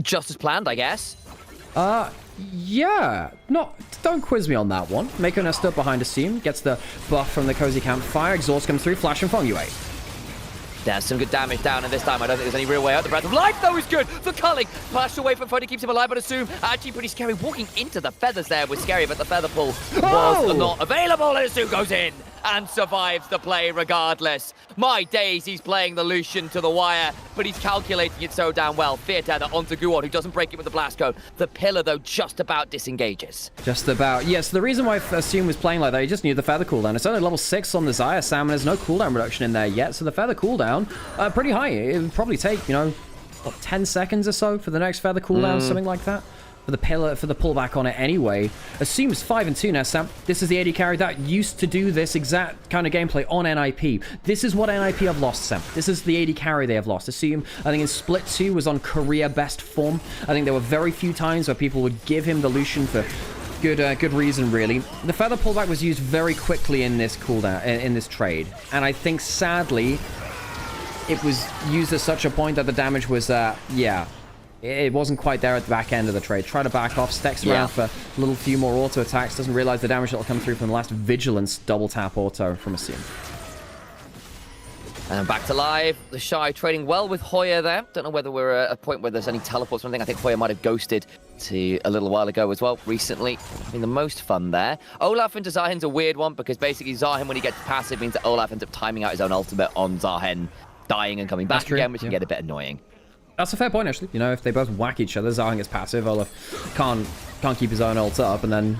Just as planned, I guess. Yeah. Don't quiz me on that one. Mako now stood behind Assume, gets the buff from the Cozy Campfire, Exhaust comes through, Flash and Fong Yue. There's some good damage down, and this time I don't think there's any real way out. The Breath of Life, though, is good for Culling. Flashed away from Foddy, keeps him alive, but Assume actually pretty scary. Walking into the feathers there was scary, but the feather pull was not available, and Assume goes in and survives the play regardless. My days, he's playing the Lucian to the wire, but he's calculating it so damn well. Fear Tether onto Guon, who doesn't break it with the blast code. The pillar, though, just about disengages. Just about. Yes, the reason why Assume was playing like that, he just knew the feather cooldown. It's only level 6 on the Xayah Sam, and there's no cooldown reduction in there yet, so the feather cooldown, pretty high. It would probably take, you know, what, 10 seconds or so for the next feather cooldown, something like that. For the pillar, for the pullback on it anyway. Assumes 5-2 now, Sam. This is the AD carry that used to do this exact kind of gameplay on NIP. This is what NIP have lost, Sam. This is the AD carry they have lost. Assume, I think in Split 2 was on career best form. I think there were very few times where people would give him the Lucian for good reason, really. The feather pullback was used very quickly in this cooldown, in this trade. And I think, sadly, it was used at such a point that the damage was, yeah, it wasn't quite there at the back end of the trade. Try to back off, stacks around for a little few more auto attacks, doesn't realize the damage that'll come through from the last Vigilance double tap auto from Assume. And back to live. The Shy trading well with Hoya there. Don't know whether we're at a point where there's any teleports or anything. I think Hoya might have ghosted to a little while ago as well, recently. Having the most fun there. Olaf into Zahen's a weird one because basically Zahen, when he gets passive, means that Olaf ends up timing out his own ultimate on Zahen, dying and coming back again, which can get a bit annoying. That's a fair point, actually. You know, if they both whack each other, Zahen gets passive, Olaf can't keep his own ult up, and then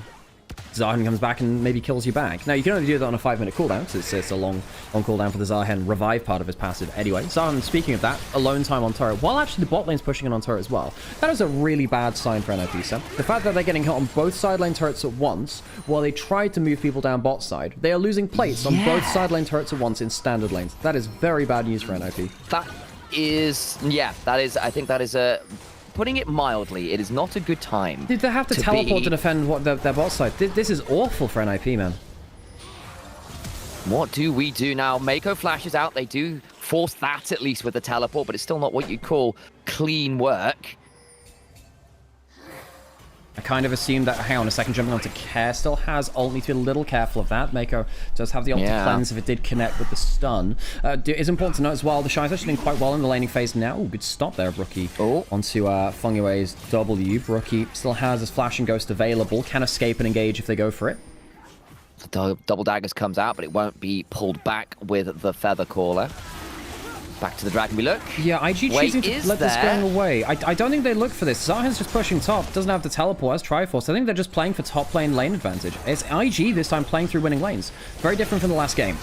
Zahen comes back and maybe kills you back. Now, you can only do that on a 5-minute cooldown, so it's a long cooldown for the Zahen revive part of his passive anyway. Zahen, speaking of that, alone time on turret, while actually the bot lane's pushing in on turret as well. That is a really bad sign for NIP, so the fact that they're getting hit on both side lane turrets at once, while they try to move people down bot side, they are losing plates on both side lane turrets at once in standard lanes. That is very bad news for NIP. That is, I think that is putting it mildly, it is not a good time. Did they have to teleport to defend their bot side? This is awful for NIP, man. What do we do now? Mako flashes out. They do force that at least with the teleport, but it's still not what you'd call clean work. I kind of assumed that, hang on a second, jumping onto Care still has ult. Need to be a little careful of that. Mako does have the ult to cleanse if it did connect with the stun. It's important to note as well, the Shy's actually doing quite well in the laning phase now. Ooh, good stop there, Brookie. Onto Fungyue's W. Brookie still has his Flash and Ghost available. Can escape and engage if they go for it. The double daggers comes out, but it won't be pulled back with the Feather Caller. Back to the Dragon we look. Yeah, IG choosing to let this going away. I don't think they look for this. Zahen's just pushing top. Doesn't have the teleport as Triforce. I think they're just playing for top lane advantage. It's IG this time playing through winning lanes. Very different from the last game.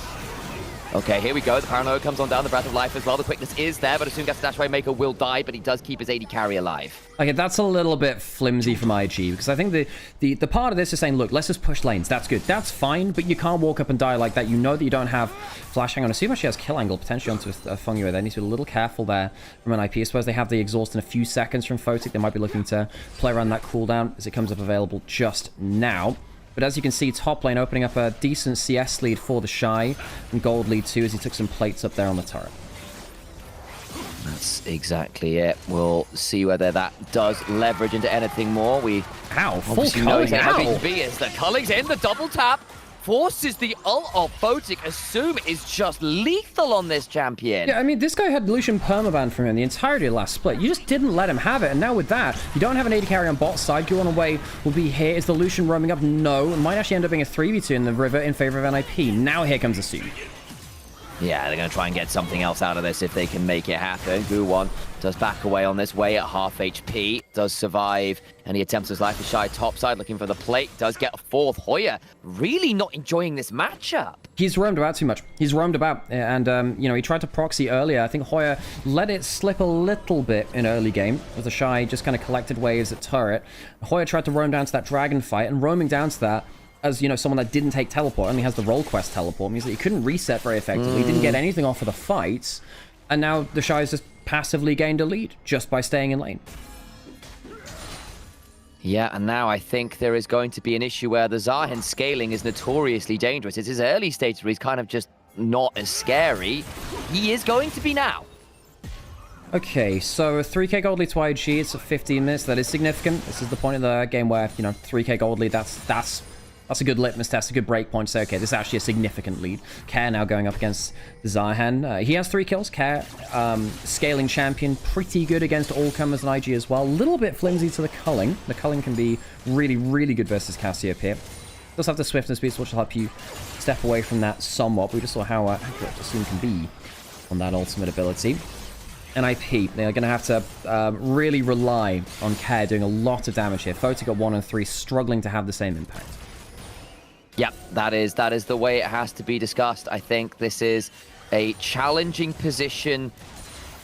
Okay, here we go. The Paranoia comes on down, the Breath of Life as well. The quickness is there, but as soon as Dash away, Mako will die, but he does keep his AD carry alive. Okay, that's a little bit flimsy from IG, because I think the part of this is saying, look, let's just push lanes. That's good. That's fine, but you can't walk up and die like that. You know that you don't have Flash. Hang on, I see if she has kill angle potentially onto Fungyue. They need to be a little careful there from an IP. I suppose they have the exhaust in a few seconds from Photic. They might be looking to play around that cooldown as it comes up available just now. But as you can see, top lane opening up a decent CS lead for the Shy, and gold lead too as he took some plates up there on the turret. That's exactly it. We'll see whether that does leverage into anything more. Full culling. As the culling's in, the double tap forces the ult of Photic. Assume is just lethal on this champion. Yeah, I mean, this guy had Lucian permaban from him the entirety of the last split. You just didn't let him have it, and now with that, you don't have an AD carry on bot side. Guan away will be here. Is the Lucian roaming up? No. It might actually end up being a 3v2 in the river in favor of NIP. Now here comes Assume. Yeah, they're going to try and get something else out of this if they can make it happen. Guwan does back away on this way at half HP. Does survive, and he attempts his life to Shy topside, looking for the plate. Does get a fourth. Hoya really not enjoying this matchup. He's roamed about too much. He's roamed about, and you know, he tried to proxy earlier. I think Hoya let it slip a little bit in early game as the Shy just kind of collected waves at turret. Hoya tried to roam down to that dragon fight, and roaming down to that, as you know, someone that didn't take teleport, only has the roll quest teleport, means that he couldn't reset very effectively. He didn't get anything off of the fights, and now the Shy's just passively gained a lead just by staying in lane. Yeah, and now I think there is going to be an issue where the Zahen scaling is notoriously dangerous. It's his early stage where he's kind of just not as scary. He is going to be now. Okay, so 3k gold lead to IG, it's 15 minutes. That is significant. This is the point of the game where, you know, 3k gold lead, that's a good litmus test, a good break point to say, okay, this is actually a significant lead. Care now going up against the Zahen. He has 3 kills. Care, scaling champion, pretty good against all-comers and IG as well. A little bit flimsy to the culling. The culling can be really, really good versus Cassiopeia. Does have the swiftness boost, which will help you step away from that somewhat. But we just saw how accurate Assume can be on that ultimate ability. NIP, they're going to have to really rely on Care doing a lot of damage here. Photic at 1 and 3, struggling to have the same impact. Yep, that is the way it has to be discussed. I think this is a challenging position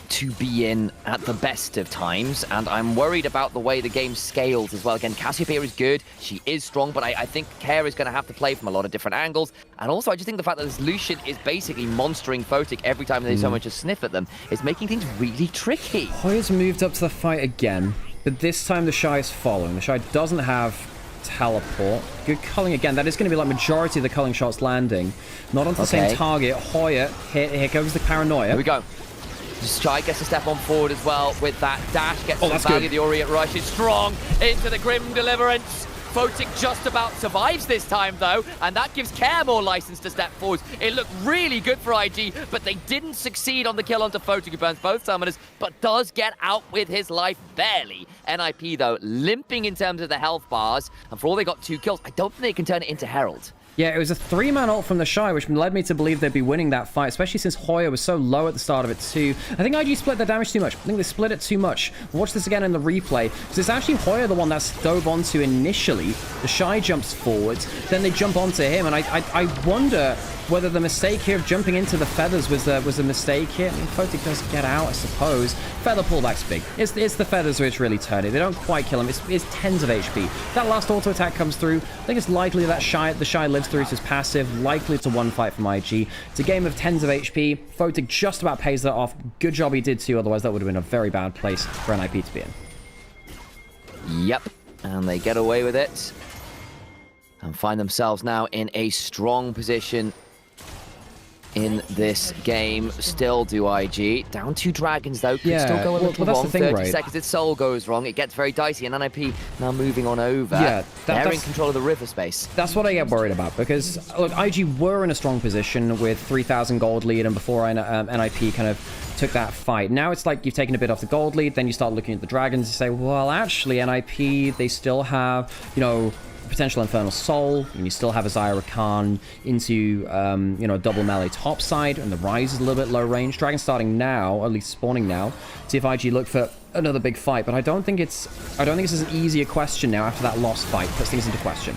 to be in at the best of times, and I'm worried about the way the game scales as well. Again, Cassiopeia is good, she is strong, but I think Care is going to have to play from a lot of different angles. And also, I just think the fact that this Lucian is basically monstering Photic every time there's so much a sniff at them is making things really tricky. Hoya's moved up to the fight again, but this time the Shy is following. The Shy doesn't have teleport. Good culling again. That is going to be like majority of the culling shots landing. Not onto the same target. Hoya, here goes the Paranoia. Here we go. Shy gets a step on forward as well with that dash. Gets the value. The Orient Rush is strong into the Grim Deliverance. Photic just about survives this time, though, and that gives Care more license to step forward. It looked really good for IG, but they didn't succeed on the kill onto Photic, who burns both summoners, but does get out with his life barely. NIP, though, limping in terms of the health bars, and for all they got 2 kills, I don't think they can turn it into Herald. Yeah, it was a 3-man ult from the Shy, which led me to believe they'd be winning that fight, especially since Hoya was so low at the start of it too. I think IG split their damage too much. I think they split it too much. Watch this again in the replay, because it's actually Hoya the one that's dove onto initially. The Shy jumps forwards, then they jump onto him, and I wonder whether the mistake here of jumping into the feathers was a mistake here. I mean, Photic does get out, I suppose. Feather pullback's big. It's the feathers which really turn it. They don't quite kill him. It's tens of HP. That last auto attack comes through. I think it's likely that the Shy lives through to his passive. Likely it's a 1-fight from IG. It's a game of tens of HP. Photic just about pays that off. Good job he did too, otherwise that would have been a very bad place for NIP to be in. Yep, and they get away with it and find themselves now in a strong position in this game. Still do IG. Down 2 dragons, though. Could still go a little wrong. 30 seconds, its soul goes wrong. It gets very dicey, and NIP now moving on over. Yeah, they're in control of the river space. That's what I get worried about, because, look, IG were in a strong position with 3,000 gold lead, and before NIP kind of took that fight. Now it's like you've taken a bit off the gold lead, then you start looking at the dragons and say, well, actually, NIP, they still have, you know, potential Infernal Soul, and you still have a Zyra Khan into, you know, double melee top side, and the Rise is a little bit low range. Dragon starting now, or at least spawning now. See if IG look for another big fight, but I don't think it's as easy a question now after that lost fight. Puts things into question.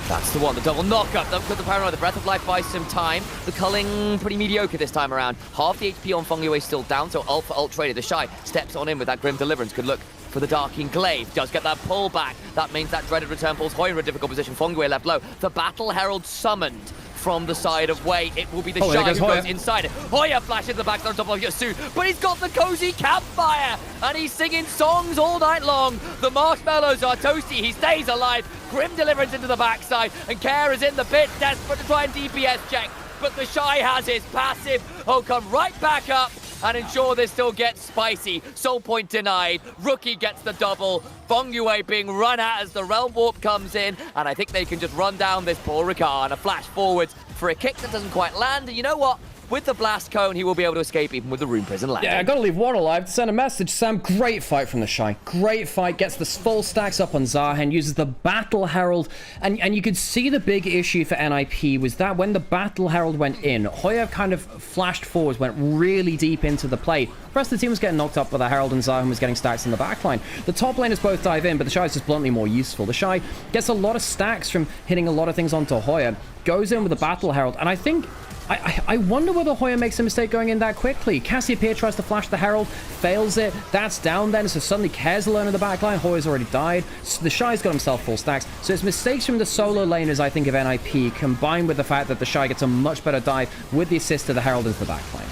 That's the one, the double knockup. Don't put the Paranoid. The Breath of Life buys some time. The culling pretty mediocre this time around. Half the HP on Fengyue still down, so ult for ult traded. The Shy steps on in with that Grim Deliverance. Good look for the Darking Glaive. Does get that pullback. That means that dreaded return pulls Hoya in a difficult position. Fengyue left low. The Battle Herald summoned from the side of Wei. It will be the Shy who goes inside it. Hoya flashes the back on top of Yasu, but he's got the cozy campfire, and he's singing songs all night long. The marshmallows are toasty. He stays alive. Grim Deliverance into the backside, and Care is in the pit, desperate to try and DPS check, but the Shy has his passive. He'll come right back up and ensure this still gets spicy. Soul point denied. Rookie gets the double. Fengyue being run at as the Realm Warp comes in, and I think they can just run down this poor Rakan. A flash forwards for a kick that doesn't quite land, and you know what? With the Blast Cone, he will be able to escape even with the Rune Prison landing. Yeah, I gotta leave one alive to send a message. Sam, great fight from the Shy. Great fight. Gets the full stacks up on Zahen, uses the Battle Herald, and you could see the big issue for NIP was that when the Battle Herald went in, Hoya kind of flashed forwards, went really deep into the play. The rest of the team was getting knocked up by the Herald, and Zahen was getting stacks in the backline. The top laners both dive in, but the Shy is just bluntly more useful. The Shy gets a lot of stacks from hitting a lot of things onto Hoya, goes in with the Battle Herald, and I think I wonder whether Hoya makes a mistake going in that quickly. Cassiopeia tries to flash the Herald, fails it. That's down then, so suddenly Care's alone in the backline. Hoya's already died. So the Shy's got himself full stacks. So it's mistakes from the solo laners, I think, of NIP, combined with the fact that the Shy gets a much better dive with the assist to the Herald into the backline.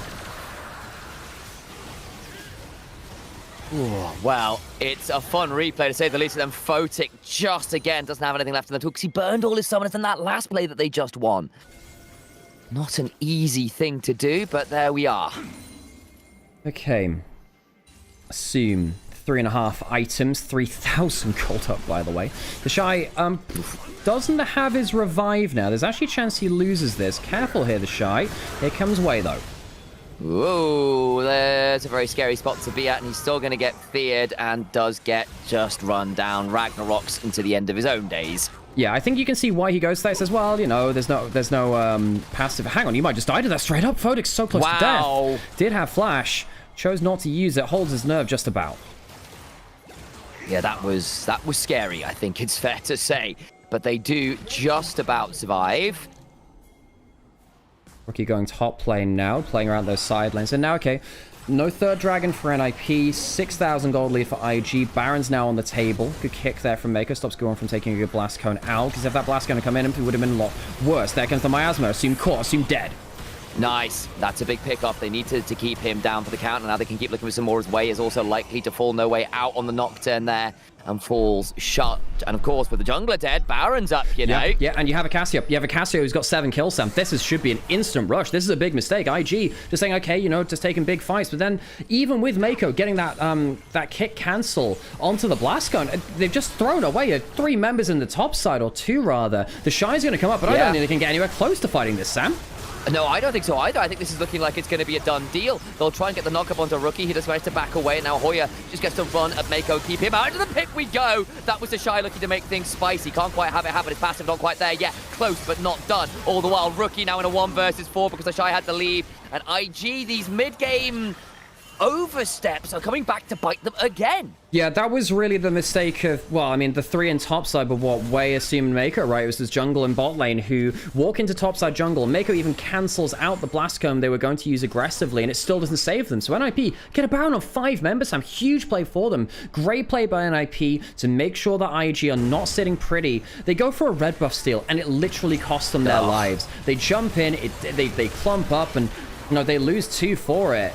Ooh, well, it's a fun replay to say the least. And then Photic just again doesn't have anything left in the tool because he burned all his summoners in that last play that they just won. Not an easy thing to do, but there we are. Okay. Assume 3.5 items, 3,000 gold up, by the way. The Shy doesn't have his revive now. There's actually a chance he loses this. Careful here, the Shy. Here comes Wei, though. Ooh, there's a very scary spot to be at, and he's still going to get feared and does get just run down. Ragnaroks into the end of his own days. Yeah, I think you can see why he goes there. He says, well, you know, there's no passive. Hang on, you might just die to that straight up. Photic's so close to death. Did have flash. Chose not to use it. Holds his nerve just about. Yeah, that was scary, I think it's fair to say. But they do just about survive. Rookie going top lane now, playing around those side lanes. And now, okay, no third dragon for NIP, 6,000 gold lead for IG. Baron's now on the table. Good kick there from Mako. Stops Goron from taking a good blast cone out, because if that blast cone had come in, it would have been a lot worse. There comes the miasma. Assume caught, assume dead. Nice. That's a big pickoff. They need to keep him down for the count, and now they can keep looking for some more. His way is also likely to fall. No way out on the Nocturne there, and falls shut. And of course, with the jungler dead, Baron's up, you know? Yeah, and you have a Cassio. You have a Cassio who's got 7 kills, Sam. Should be an instant rush. This is a big mistake. IG just saying, okay, you know, just taking big fights. But then, even with Mako getting that that kick cancel onto the blast gun, they've just thrown away 3 members in the top side, or 2 rather. The Shy's going to come up, but I don't think they can get anywhere close to fighting this, Sam. No, I don't think so either. I think this is looking like it's going to be a done deal. They'll try and get the knock-up onto Rookie. He just managed to back away. Now Hoya just gets to run at Mako. Keep him out. Into the pit we go. That was the Shy looking to make things spicy. Can't quite have it happen. His passive not quite there yet. Close, but not done. All the while, Rookie now in a 1 versus 4 because the Shy had to leave. And IG, these mid-game oversteps are coming back to bite them again. Yeah, that was really the mistake of, well, I mean, the 3 in topside, but what Wei assumed Mako, right? It was this jungle and bot lane who walk into topside jungle. Mako even cancels out the blast comb they were going to use aggressively, and it still doesn't save them. So NIP get a Baron on 5 members. Sam, huge play for them. Great play by NIP to make sure that IG are not sitting pretty. They go for a red buff steal, and it literally costs them their lives. They jump in, they clump up, and you know, they lose 2 for it.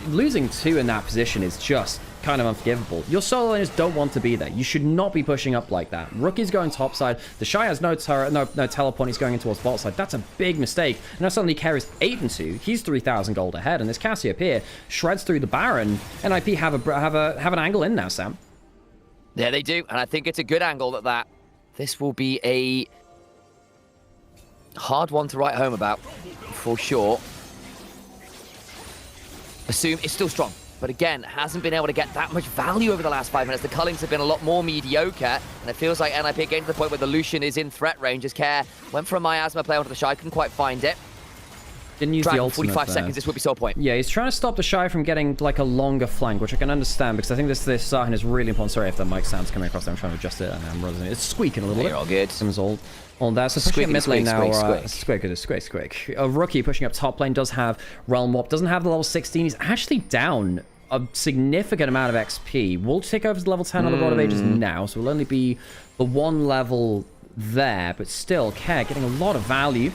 Losing 2 in that position is just kind of unforgivable. Your solo laners don't want to be there. You should not be pushing up like that. Rookie's going topside. The Shy has no turret, no teleport. He's going in towards bot side. That's a big mistake. And now suddenly Kerr is 8-2. He's 3,000 gold ahead. And this Cassiopeia here shreds through the Baron. And IP have an angle in now, Sam. Yeah, they do. And I think it's a good angle that this will be a hard one to write home about, for sure. Assume it's still strong, but again, hasn't been able to get that much value over the last 5 minutes. The cullings have been a lot more mediocre, and it feels like NIP getting to the point where the Lucian is in threat range as Kerr went for a miasma play onto the Shy, couldn't quite find it. Didn't use the ultimate 45 there. seconds, this would be so point. Yeah, he's trying to stop the Shy from getting like a longer flank, which I can understand because I think this Zahin is really important. Sorry if the mic sound's coming across there. I'm trying to adjust it and it's squeaking a little bit. You're all good. Someone's on that. So pushing mid lane now. Squeak. Rookie pushing up top lane does have Realm Warp, doesn't have the level 16. He's actually down a significant amount of XP. We'll take over to level 10 on the Rod of Ages now, so we'll only be the 1 level there, but still, Kerr getting a lot of value.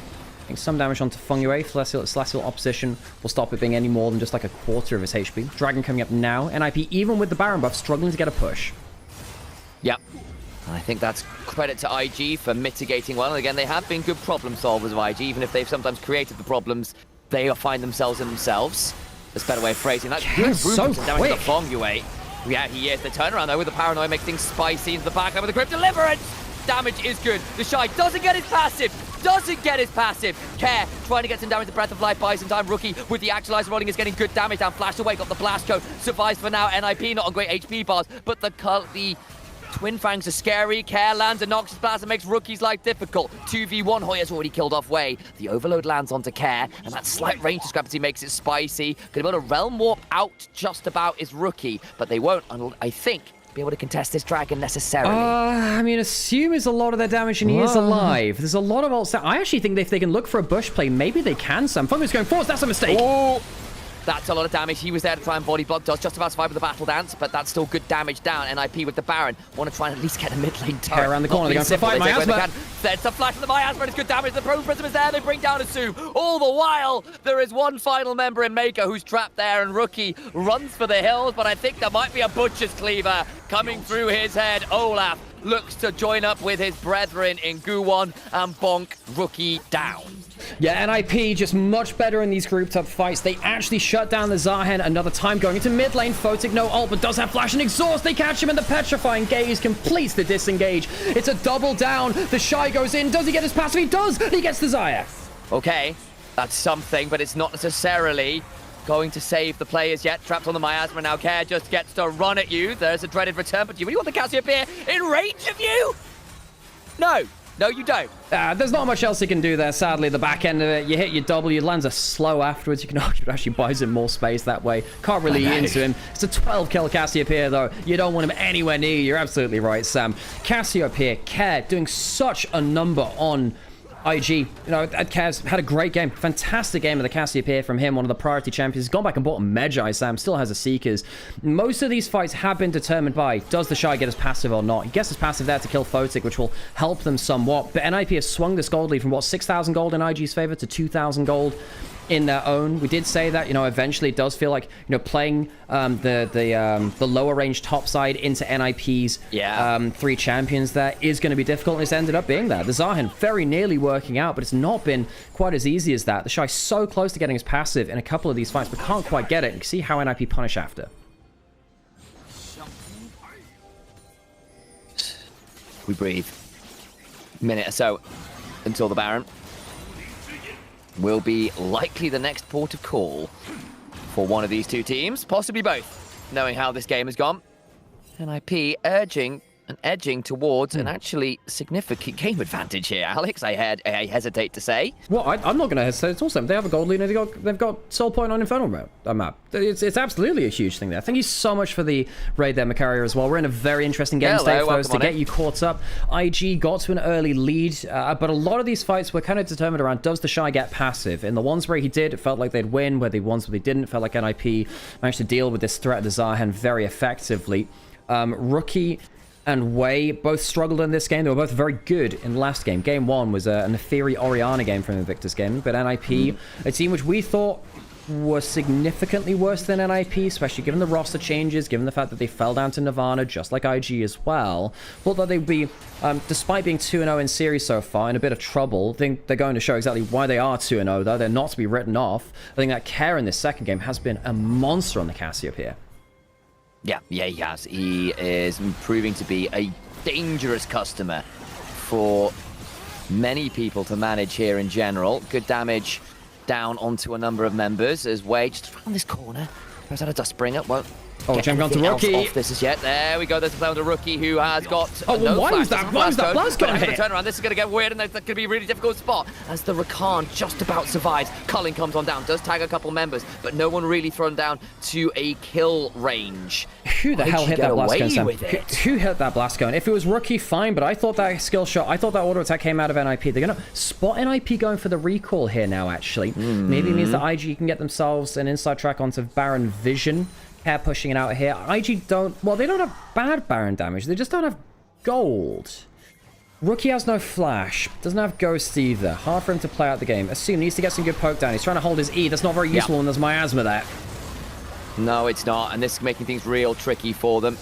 Some damage onto Fengyue. Celestial opposition will stop it being any more than just like a quarter of his HP. Dragon coming up now. NIP, even with the Baron buff, struggling to get a push. Yep. I think that's credit to IG for mitigating well. And again, they have been good problem solvers of IG, even if they've sometimes created the problems, they find themselves in themselves. That's a better way of phrasing that. Good so damage to Fengyue. Yeah, he is. The turnaround though with the paranoia makes things spicy into the back with the grip. Deliverance! Damage is good. The Shy doesn't get his passive. Kerr trying to get some damage to Breath of Life, buys some time. Rookie with the Actualizer rolling is getting good damage down. Flash away, got the blast code. Survives for now. NIP not on great HP bars, but the Twin Fangs are scary. Kerr lands a Noxus Blast and makes Rookie's life difficult. 2v1, Hoya's already killed off Wei. The Overload lands onto Kerr, and that slight range discrepancy makes it spicy. Gonna be able to Realm Warp out just about his Rookie, but they won't, I think, be able to contest this Dragon necessarily. I mean, Assume is a lot of their damage and he is alive. There's a lot of ults. I actually think that if they can look for a bush play, maybe they can. Sam Fungus going forward. That's a mistake. Oh, that's a lot of damage. He was there to try and body block. Does just about survive with the battle dance, but that's still good damage down. NIP with the Baron. Want to try and at least get a mid lane turret. Around the corner. They're going for the fight. Miasma. There's a flash of the miasma. It's good damage. The Pro Prism is there. They bring down Assume. All the while, there is one final member in Mako who's trapped there, and Rookie runs for the hills, but I think there might be a Butcher's Cleaver coming through his head. Olaf looks to join up with his brethren in Guwon and bonk Rookie down. Yeah, NIP just much better in these grouped up fights. They actually shut down the Zahen another time, going into mid lane. Photic no ult, but does have flash and exhaust. They catch him, and the Petrifying Gaze completes the disengage. It's a double down. The Shy goes in. Does he get his passive? He does. He gets the Zaya. Okay, that's something, but it's not necessarily going to save the players yet. Trapped on the miasma now. Kerr just gets to run at you. There's a dreaded return, but do you really want the Cassiopeia in range of you? No. No, you don't. There's not much else he can do there, sadly. The back end of it, you hit your W, lands a slow afterwards. You can argue it actually buys him more space that way. Can't really into him. It's a 12-kill Cassiopeia, though. You don't want him anywhere near you. You're absolutely right, Sam. Cassiopeia, Kerr, doing such a number on IG. You know, Kerr's had a great game. Fantastic game of the Cassiopeia from him, one of the priority champions. He's gone back and bought a Magi, Sam. Still has a Seekers. Most of these fights have been determined by, does the Shy get his passive or not? He gets his passive there to kill Photic, which will help them somewhat. But NIP has swung this gold lead from, what, 6,000 gold in IG's favor to 2,000 gold. in their own. We did say that, you know, eventually it does feel like, you know, playing the lower range top side into NIP's 3 champions there is going to be difficult, and it's ended up being that. The Zahen very nearly working out, but it's not been quite as easy as that. The Shy so close to getting his passive in a couple of these fights, but can't quite get it. You can see how NIP punish after. We breathe. Minute or so until the Baron will be likely the next port of call for one of these two teams, possibly both, knowing how this game has gone. NIP urging and edging towards an actually significant game advantage here, Alex, I hesitate to say. Well, I'm not going to hesitate. It's awesome. They have a gold lead, and they've got Soul Point on Infernal map. It's absolutely a huge thing there. Thank you so much for the raid there, Macario, as well. We're in a very interesting game state, folks, to get you caught up. IG got to an early lead, but a lot of these fights were kind of determined around, does the Shy get passive? In the ones where he did, it felt like they'd win. Where the ones where they didn't, it felt like NIP managed to deal with this threat of the Zahen very effectively. Rookie and Wei both struggled in this game. They were both very good in the last game. Game 1 was an Neferi Oriana game from Invictus Gaming, but NIP, a team which we thought was significantly worse than NIP, especially given the roster changes, given the fact that they fell down to Nirvana, just like IG as well. Thought that they'd be, despite being 2-0 in series so far, in a bit of trouble. I think they're going to show exactly why they are 2-0, though. They're not to be written off. I think that Care in this second game has been a monster on the Cassiopeia. Yeah, he has. He is proving to be a dangerous customer for many people to manage here in general. Good damage down onto a number of members as Wei just around this corner. Goes out a Dustbringer. Won't get anything else off this as yet. There we go. There's a player on the Rookie who has got why was that blast going hit? Turnaround. This is going to get weird, and that's going to be a really difficult spot as the Rakan just about survives. Culling comes on down, does tag a couple members, but no one really thrown down to a kill range. Who the hell hit that blast gun, Sam? Who hit that blast gun? If it was Rookie, fine, but I thought that skill shot, I thought that auto attack came out of NIP. They're going to spot NIP going for the recall here now, actually. Maybe it means that IG can get themselves an inside track onto Baron Vision. Care pushing it out here. IG don't... Well, they don't have bad Baron damage. They just don't have gold. Rookie has no flash. Doesn't have Ghost either. Hard for him to play out the game. Assume needs to get some good poke down. He's trying to hold his E. That's not very useful when there's Miasma there. No, it's not. And this is making things real tricky for them.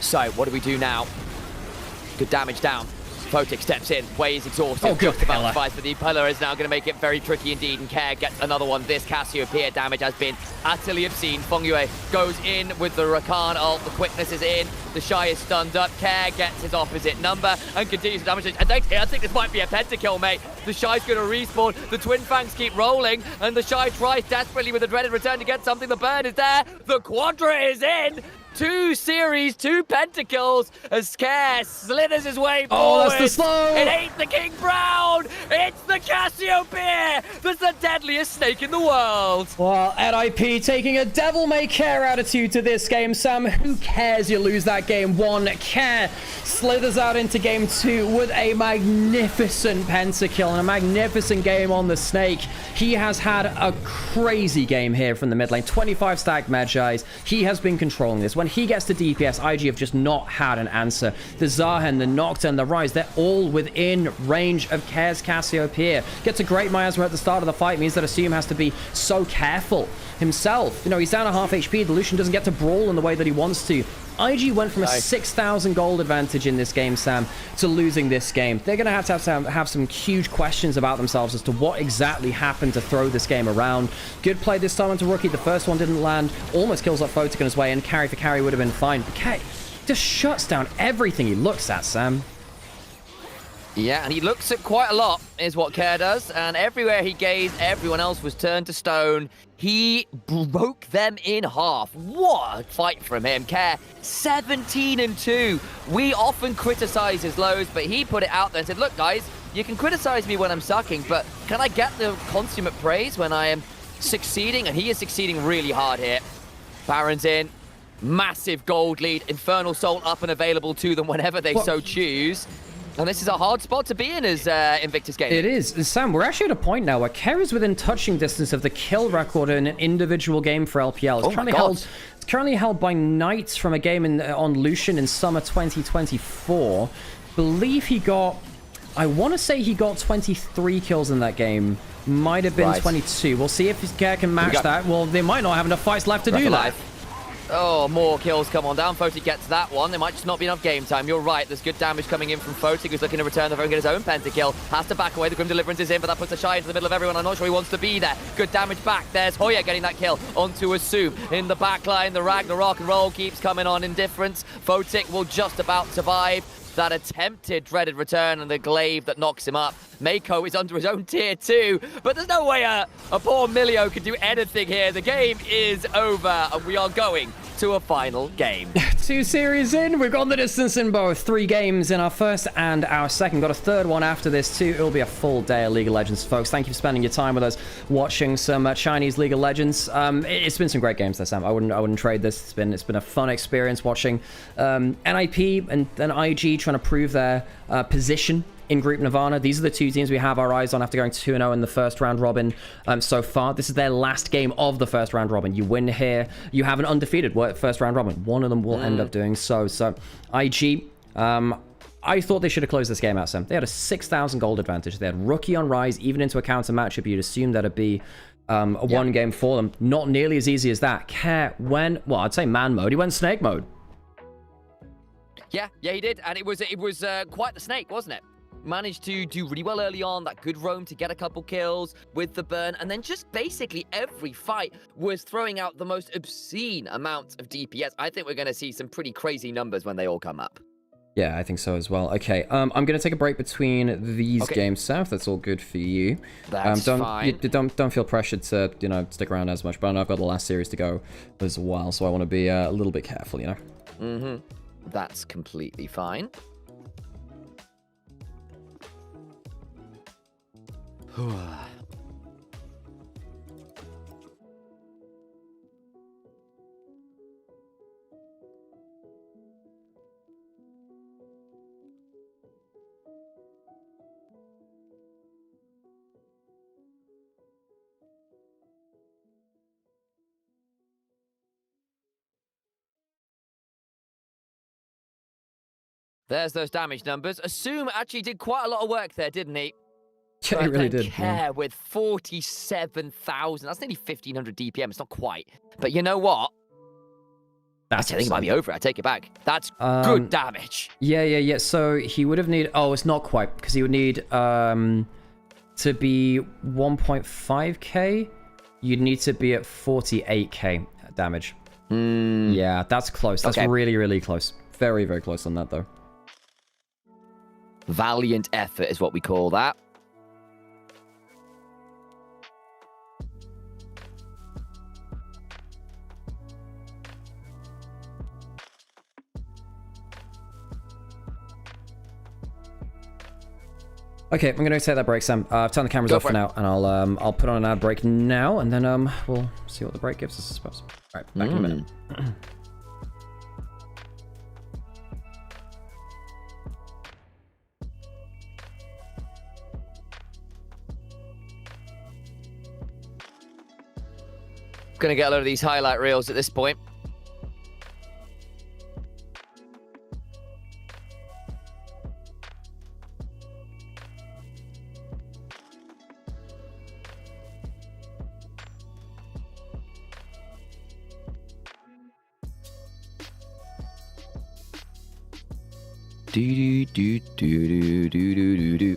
So, what do we do now? Good damage down. Photic steps in. Wei is exhausted. Oh, good pillar. But the pillar is now going to make it very tricky indeed. And Care gets another one. This Cassiopeia damage has been utterly obscene. Fengyue goes in with the Rakan ult. The quickness is in. The Shy is stunned up. Care gets his opposite number and continues to damage it. I think this might be a pentakill, mate. The Shy's going to respawn. The Twin Fangs keep rolling. And the Shy tries desperately with a dreaded return to get something. The burn is there. The Quadra is in. 2 series, 2 pentakills as Care slithers his way forward. Oh, that's the slow. It ain't the King Brown. It's the Cassiopeia. That's the deadliest snake in the world. Well, NIP taking a devil may care attitude to this game, Sam. Who cares you lose that game 1? Care slithers out into game 2 with a magnificent pentakill and a magnificent game on the snake. He has had a crazy game here from the mid lane. 25 stack Magi's. He has been controlling this. When he gets to DPS, IG have just not had an answer. The Zahen, the Nocturne, the Rise, they're all within range of Care's Cassiopeia. Gets a great miasma at the start of the fight, means that Assume has to be so careful himself. You know, he's down to half HP. The Lucian doesn't get to brawl in the way that he wants to. IG went from a 6,000 gold advantage in this game, Sam, to losing this game. They're going to have some huge questions about themselves as to what exactly happened to throw this game around. Good play this time onto Rookie. The first one didn't land. Almost kills up Photic on his way, and carry for carry would have been fine. But Carry just shuts down everything he looks at, Sam. Yeah, and he looks at quite a lot, is what Care does. And everywhere he gazed, everyone else was turned to stone. He broke them in half. What a fight from him. Care, 17-2. We often criticize his lows, but he put it out there and said, look, guys, you can criticize me when I'm sucking, but can I get the consummate praise when I am succeeding? And he is succeeding really hard here. Baron's in. Massive gold lead. Infernal Soul up and available to them whenever they so choose. And this is a hard spot to be in as Invictus Gaming. It is. Sam, we're actually at a point now where Care is within touching distance of the kill record in an individual game for LPL. It's currently held by Knights from a game on Lucian in summer 2024. Believe he got... I want to say he got 23 kills in that game Might have been Right. 22. We'll see if Care can match that. Well, they might not have enough fights left to do that. Oh, more kills come on down. Fotik gets that one. There might just not be enough game time. You're right. There's good damage coming in from Fotik, who's looking to return the phone, get his own pentakill. Has to back away. The Grim Deliverance is in, but that puts a shy into the middle of everyone. I'm not sure he wants to be there. Good damage back. There's Hoya getting that kill onto Assume. In the back line, the Ragnarok and roll keeps coming on Indifference. Fotik will just about survive that attempted dreaded return and the glaive that knocks him up. Mako is under his own tier 2, but there's no way a poor Milio could do anything here. The game is over, and we are going to a final game. 2 series in, we've gone the distance in both. 3 games in our first and our second. Got a third one after this too. It'll be a full day of League of Legends, folks. Thank you for spending your time with us, watching some Chinese League of Legends. It's been some great games there, Sam. I wouldn't trade this. It's been a fun experience watching NIP and then IG trying to prove their position in Group Nirvana. These are the 2 teams we have our eyes on after going 2-0 in the first round robin so far. This is their last game of the first round robin. You win here, you have an undefeated first round robin. One of them will end up doing so. So IG, I thought they should have closed this game out, Sam. They had a 6,000 gold advantage. They had Rookie on Rise, even into a counter matchup. You'd assume that'd be a one game for them. Not nearly as easy as that. Care went, well, I'd say man mode. He went snake mode. Yeah, he did, and it was quite the snake, wasn't it? Managed to do really well early on, that good roam to get a couple kills with the burn, and then just basically every fight was throwing out the most obscene amounts of DPS. I think we're going to see some pretty crazy numbers when they all come up. Yeah, I think so as well. Okay, I'm going to take a break between these games, Sam, if that's all good for you. That's fine. Don't feel pressured to, stick around as much, but I know I've got the last series to go as well, so I want to be a little bit careful, That's completely fine. There's those damage numbers. Assume actually did quite a lot of work there, didn't he? Yeah, he really did. Care with 47,000. That's nearly 1,500 DPM. It's not quite. But you know what? I think it might be over. I take it back. That's good damage. Yeah. So he would have needed... Oh, it's not quite. Because he would need to be 1.5k. You'd need to be at 48k damage. Yeah, that's close. That's really, really close. Very, very close on that, though. Valiant effort is what we call that. Okay, I'm going to take that break, Sam. I've turned the cameras off for now, and I'll put on an ad break now, and then we'll see what the break gives us, I suppose. All right, back in a minute. Gonna get a lot of these highlight reels at this point. Do do do do do do do do.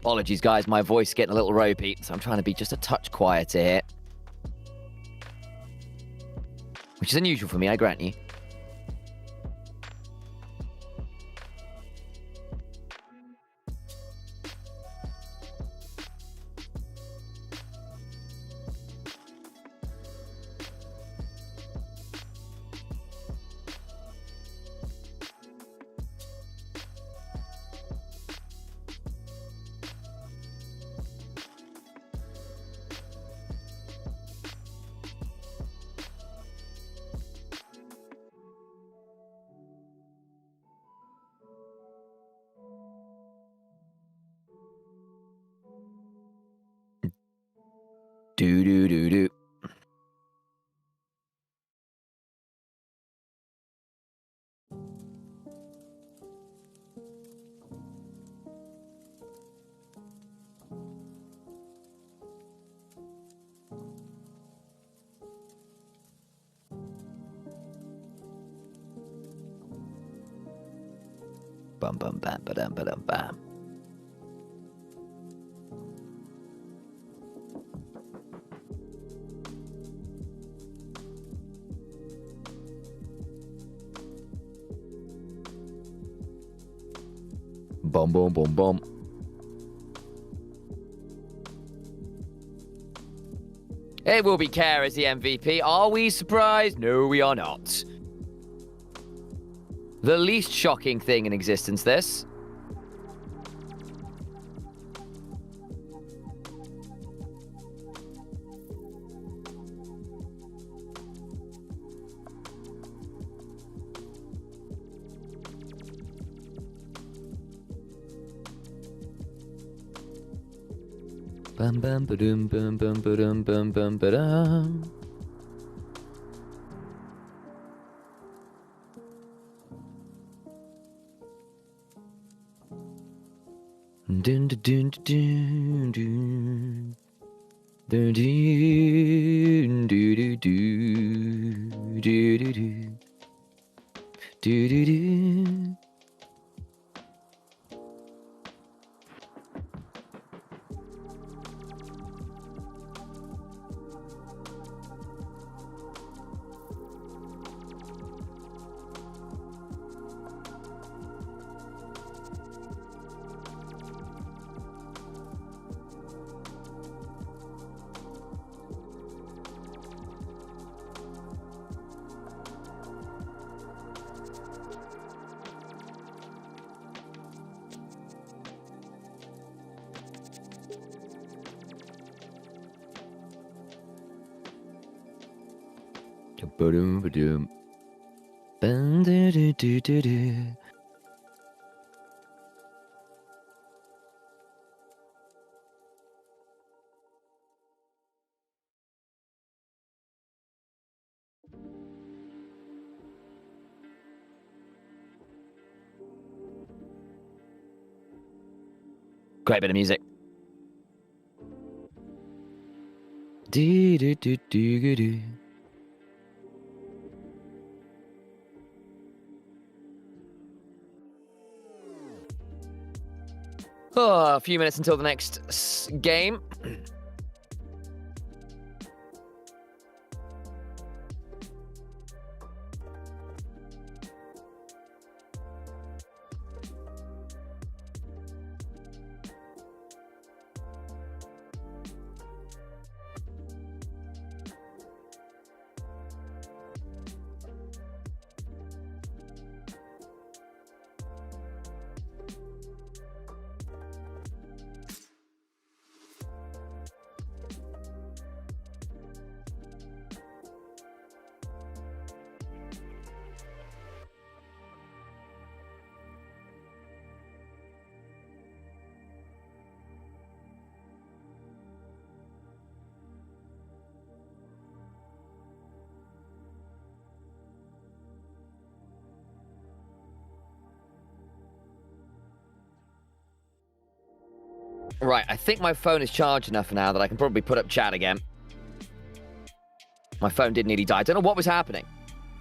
Apologies, guys. My voice is getting a little ropey, so I'm trying to be just a touch quieter here. Which is unusual for me, I grant you. Do do do do. Bum bum bam ba dum ba dum bam. Boom, boom, boom, boom. It will be Care as the MVP. Are we surprised? No, we are not. The least shocking thing in existence, this. Bum bum ba-dum bum bum ba-dum bum bum ba-dum. Dun dun dun dun dun. Dun dun do do do do do do. Do do do. Ba-dum ba-dum. Bum do do do do do. Great bit of music. Do do do do do. Oh, a few minutes until the next game. Right, I think my phone is charged enough now that I can probably put up chat again. My phone did nearly die. I don't know what was happening.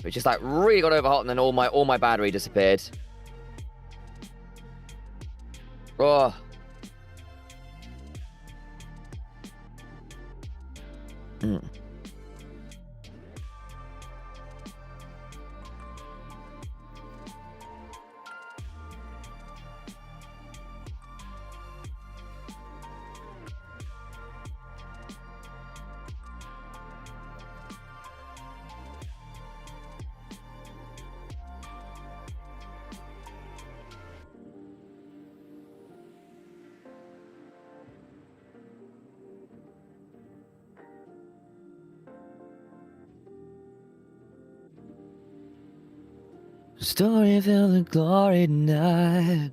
It just like really got overhot and then all my battery disappeared. Oh. Mm. Story filled with glory tonight.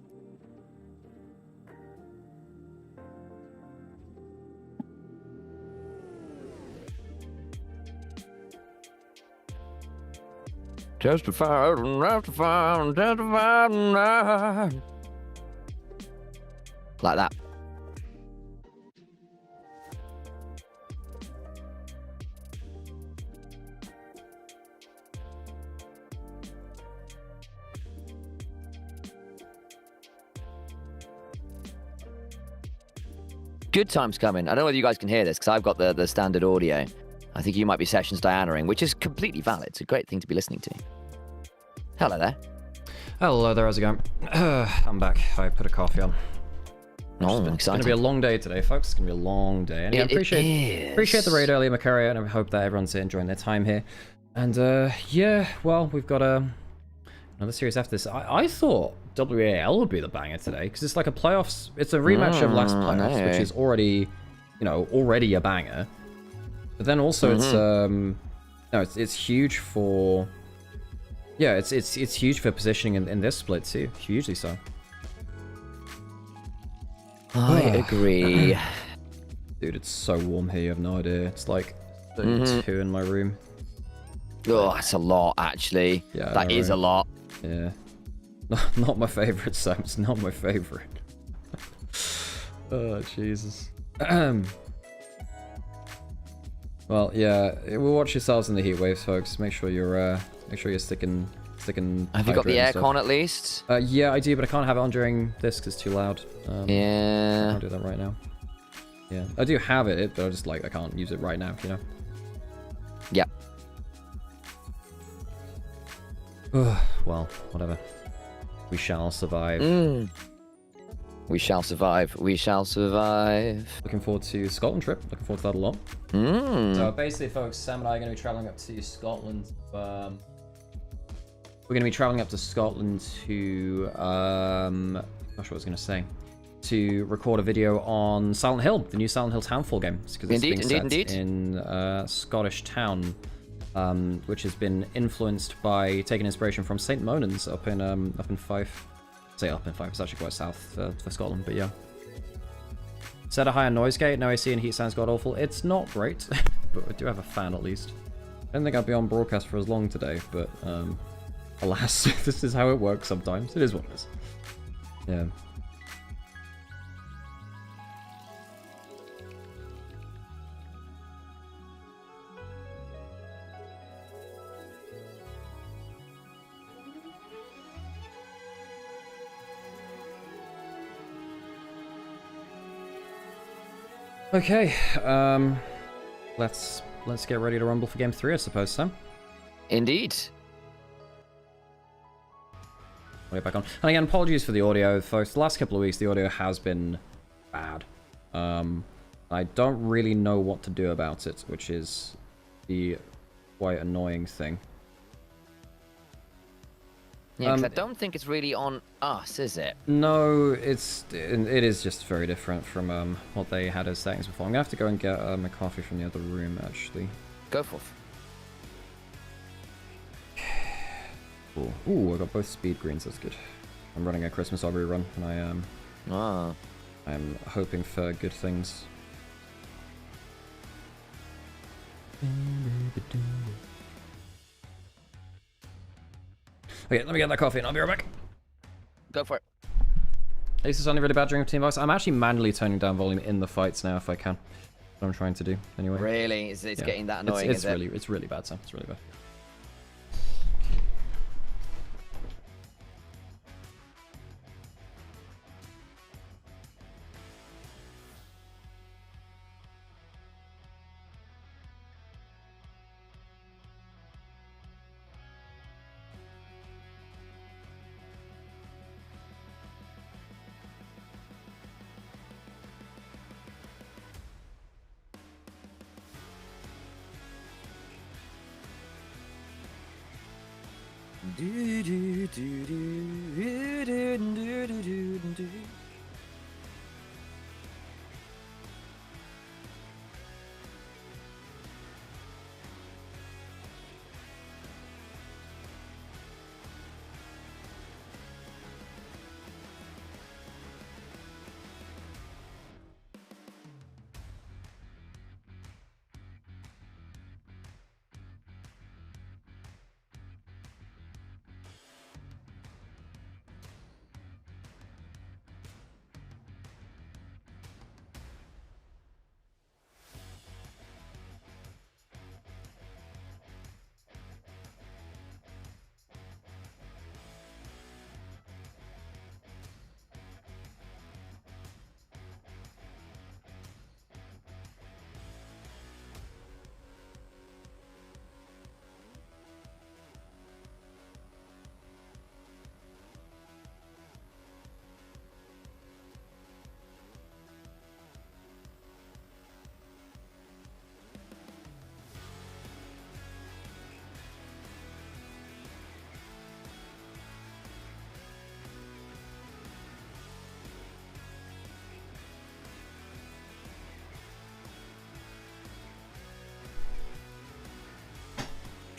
Justified, justified, justified. Like that. Good times coming. I don't know whether you guys can hear this because I've got the standard audio. I think you might be Sessions Diana-ing, which is completely valid. It's a great thing to be listening to. Hello there. Hello there, how's it going? I'm back. I put a coffee on. Oh, it's exciting. going to be a long day today, folks. It's going to be a long day. And yeah, appreciate the raid earlier, Macaria, and I hope that everyone's enjoying their time here. And yeah, well, we've got another series after this. I thought WAL would be the banger today because it's like a playoffs. It's a rematch of last playoffs, which is already, already a banger. But then also it's huge for. Yeah, it's huge for positioning in this split too. Hugely so. I agree. Dude, it's so warm here, you have no idea. It's like 32 in my room. Oh, that's a lot, actually. Yeah, that is a lot. Yeah. Not my favorite, Sam. It's not my favorite. Oh, Jesus. Well, yeah, we'll watch yourselves in the heat waves, folks. Make sure you're sticking. Have you got the aircon at least? Yeah, I do, but I can't have it on during this because it's too loud. Yeah. I can't do that right now. Yeah, I do have it, but I can't use it right now. Yeah. Well, whatever. We shall survive. We shall survive. We shall survive. Looking forward to Scotland trip. Looking forward to that a lot. So basically, folks, Sam and I are going to be traveling up to Scotland. We're going to be traveling up to Scotland to, gosh, what was I going to say? To record a video on Silent Hill, the new Silent Hill Townfall game. Because it's being set in Scottish town, which has been influenced by taking inspiration from St. Monans up in Fife. Say up in Fife, it's actually quite south for Scotland, but yeah. Set a higher noise gate, no AC and heat sounds god awful. It's not great, but I do have a fan at least. I don't think I'll be on broadcast for as long today, but alas, this is how it works sometimes. It is what it is. Yeah. Okay, let's get ready to rumble for game 3, I suppose, Sam. Indeed. Way back on. And again, apologies for the audio, folks. The last couple of weeks, the audio has been bad. I don't really know what to do about it, which is the quite annoying thing. Yeah, 'cause I don't think it's really on us, is it? No, it is just very different from what they had as settings before. I'm gonna have to go and get a coffee from the other room, actually. Go for it. Cool. Ooh, I got both speed greens. That's good. I'm running a Christmas Aubrey run, and I am. I'm hoping for good things. Okay, let me get that coffee and I'll be right back. Go for it. This is only really bad during Team Voice. I'm actually manually turning down volume in the fights now if I can. What I'm trying to do, anyway. Really? It's getting that annoying, it's really bad, Sam. It's really bad.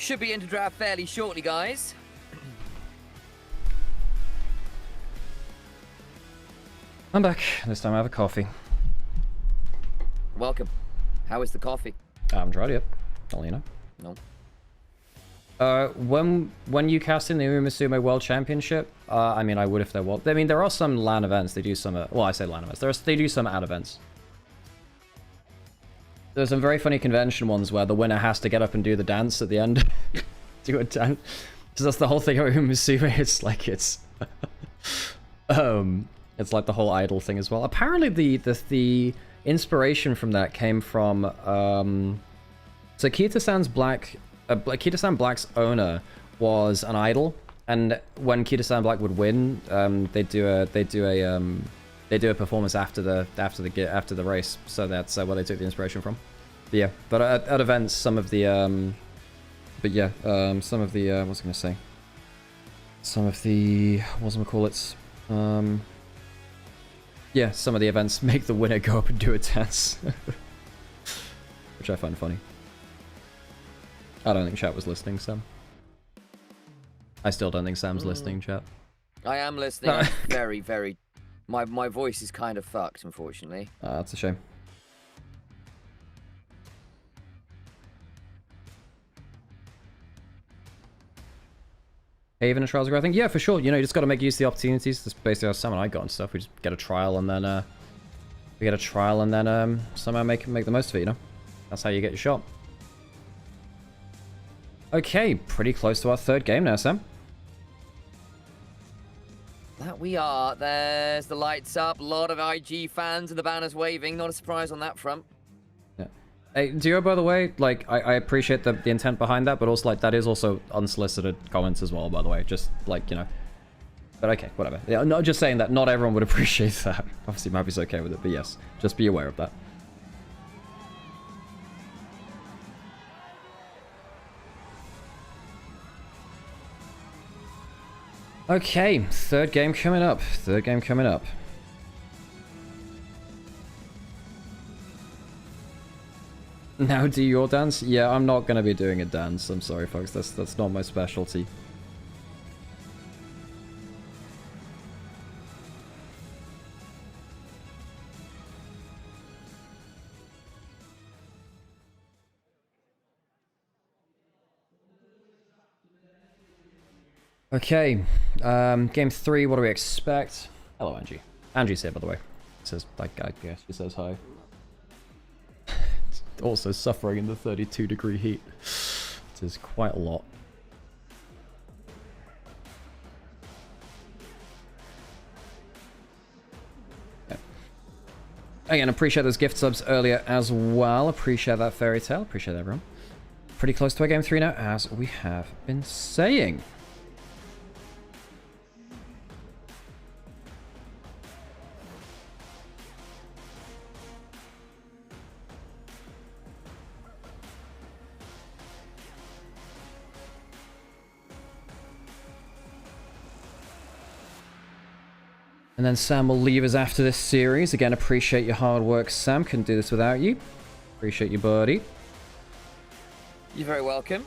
should be into draft fairly shortly, guys. I'm back. This time I have a coffee. Welcome. How is the coffee? I haven't tried it yet. I'll let you know. No. When you cast in the Umisume World Championship, I mean, I would if there was. I mean, there are some LAN events. They do some. Well, I say LAN events. They do some ad events. There's some very funny convention ones where the winner has to get up and do the dance at the end. Do a dance. So that's the whole thing about Umisume. It's like it's like the whole idol thing as well. Apparently, the inspiration from that came from so Kita-san's Kita-san Black's owner was an idol, and when Kita-san Black would win, they do a performance after the race. So that's where they took the inspiration from. But yeah, but at events, some of the some of the what was I gonna say? Some of the whatchamacallits, yeah, some of the events make the winner go up and do a dance, which I find funny. I don't think chat was listening, Sam. I still don't think Sam's listening, chat. I am listening. I'm very, very... My voice is kind of fucked, unfortunately. That's a shame. Haven and Trials of Growth, I think, yeah, for sure. You know, you just got to make use of the opportunities. That's basically how Sam and I got and stuff. We just get a trial and then, somehow make the most of it, you know? That's how you get your shot. Okay, pretty close to our third game now, Sam. That we are. There's the lights up. A lot of IG fans and the banners waving. Not a surprise on that front. Yeah. Hey, Dio, by the way, like, I appreciate the intent behind that, but also, like, that is also unsolicited comments as well, by the way. Just, like, you know. But okay, whatever. Yeah, not just saying that not everyone would appreciate that. Obviously, Mappy's okay with it, but yes. Just be aware of that. Okay, third game coming up. Now do your dance? Yeah, I'm not going to be doing a dance. I'm sorry, folks. That's not my specialty. Okay, game 3, what do we expect? Hello, Angie. Angie's here, by the way. Says, like, I guess she says hi. Also suffering in the 32-degree heat. It is quite a lot. Yeah. Again, appreciate those gift subs earlier as well. Appreciate that, Fairy Tale. Appreciate everyone. Pretty close to our game 3 now, as we have been saying. And then Sam will leave us after this series. Again, appreciate your hard work, Sam. Couldn't do this without you. Appreciate you, buddy. You're very welcome.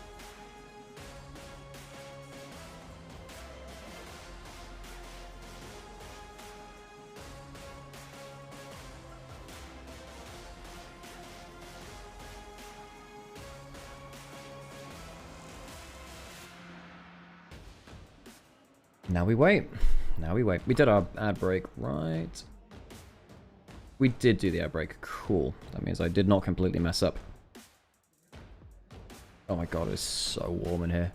Now we wait. We did our ad break, right? We did do the ad break. Cool. That means I did not completely mess up. Oh my god, it's so warm in here.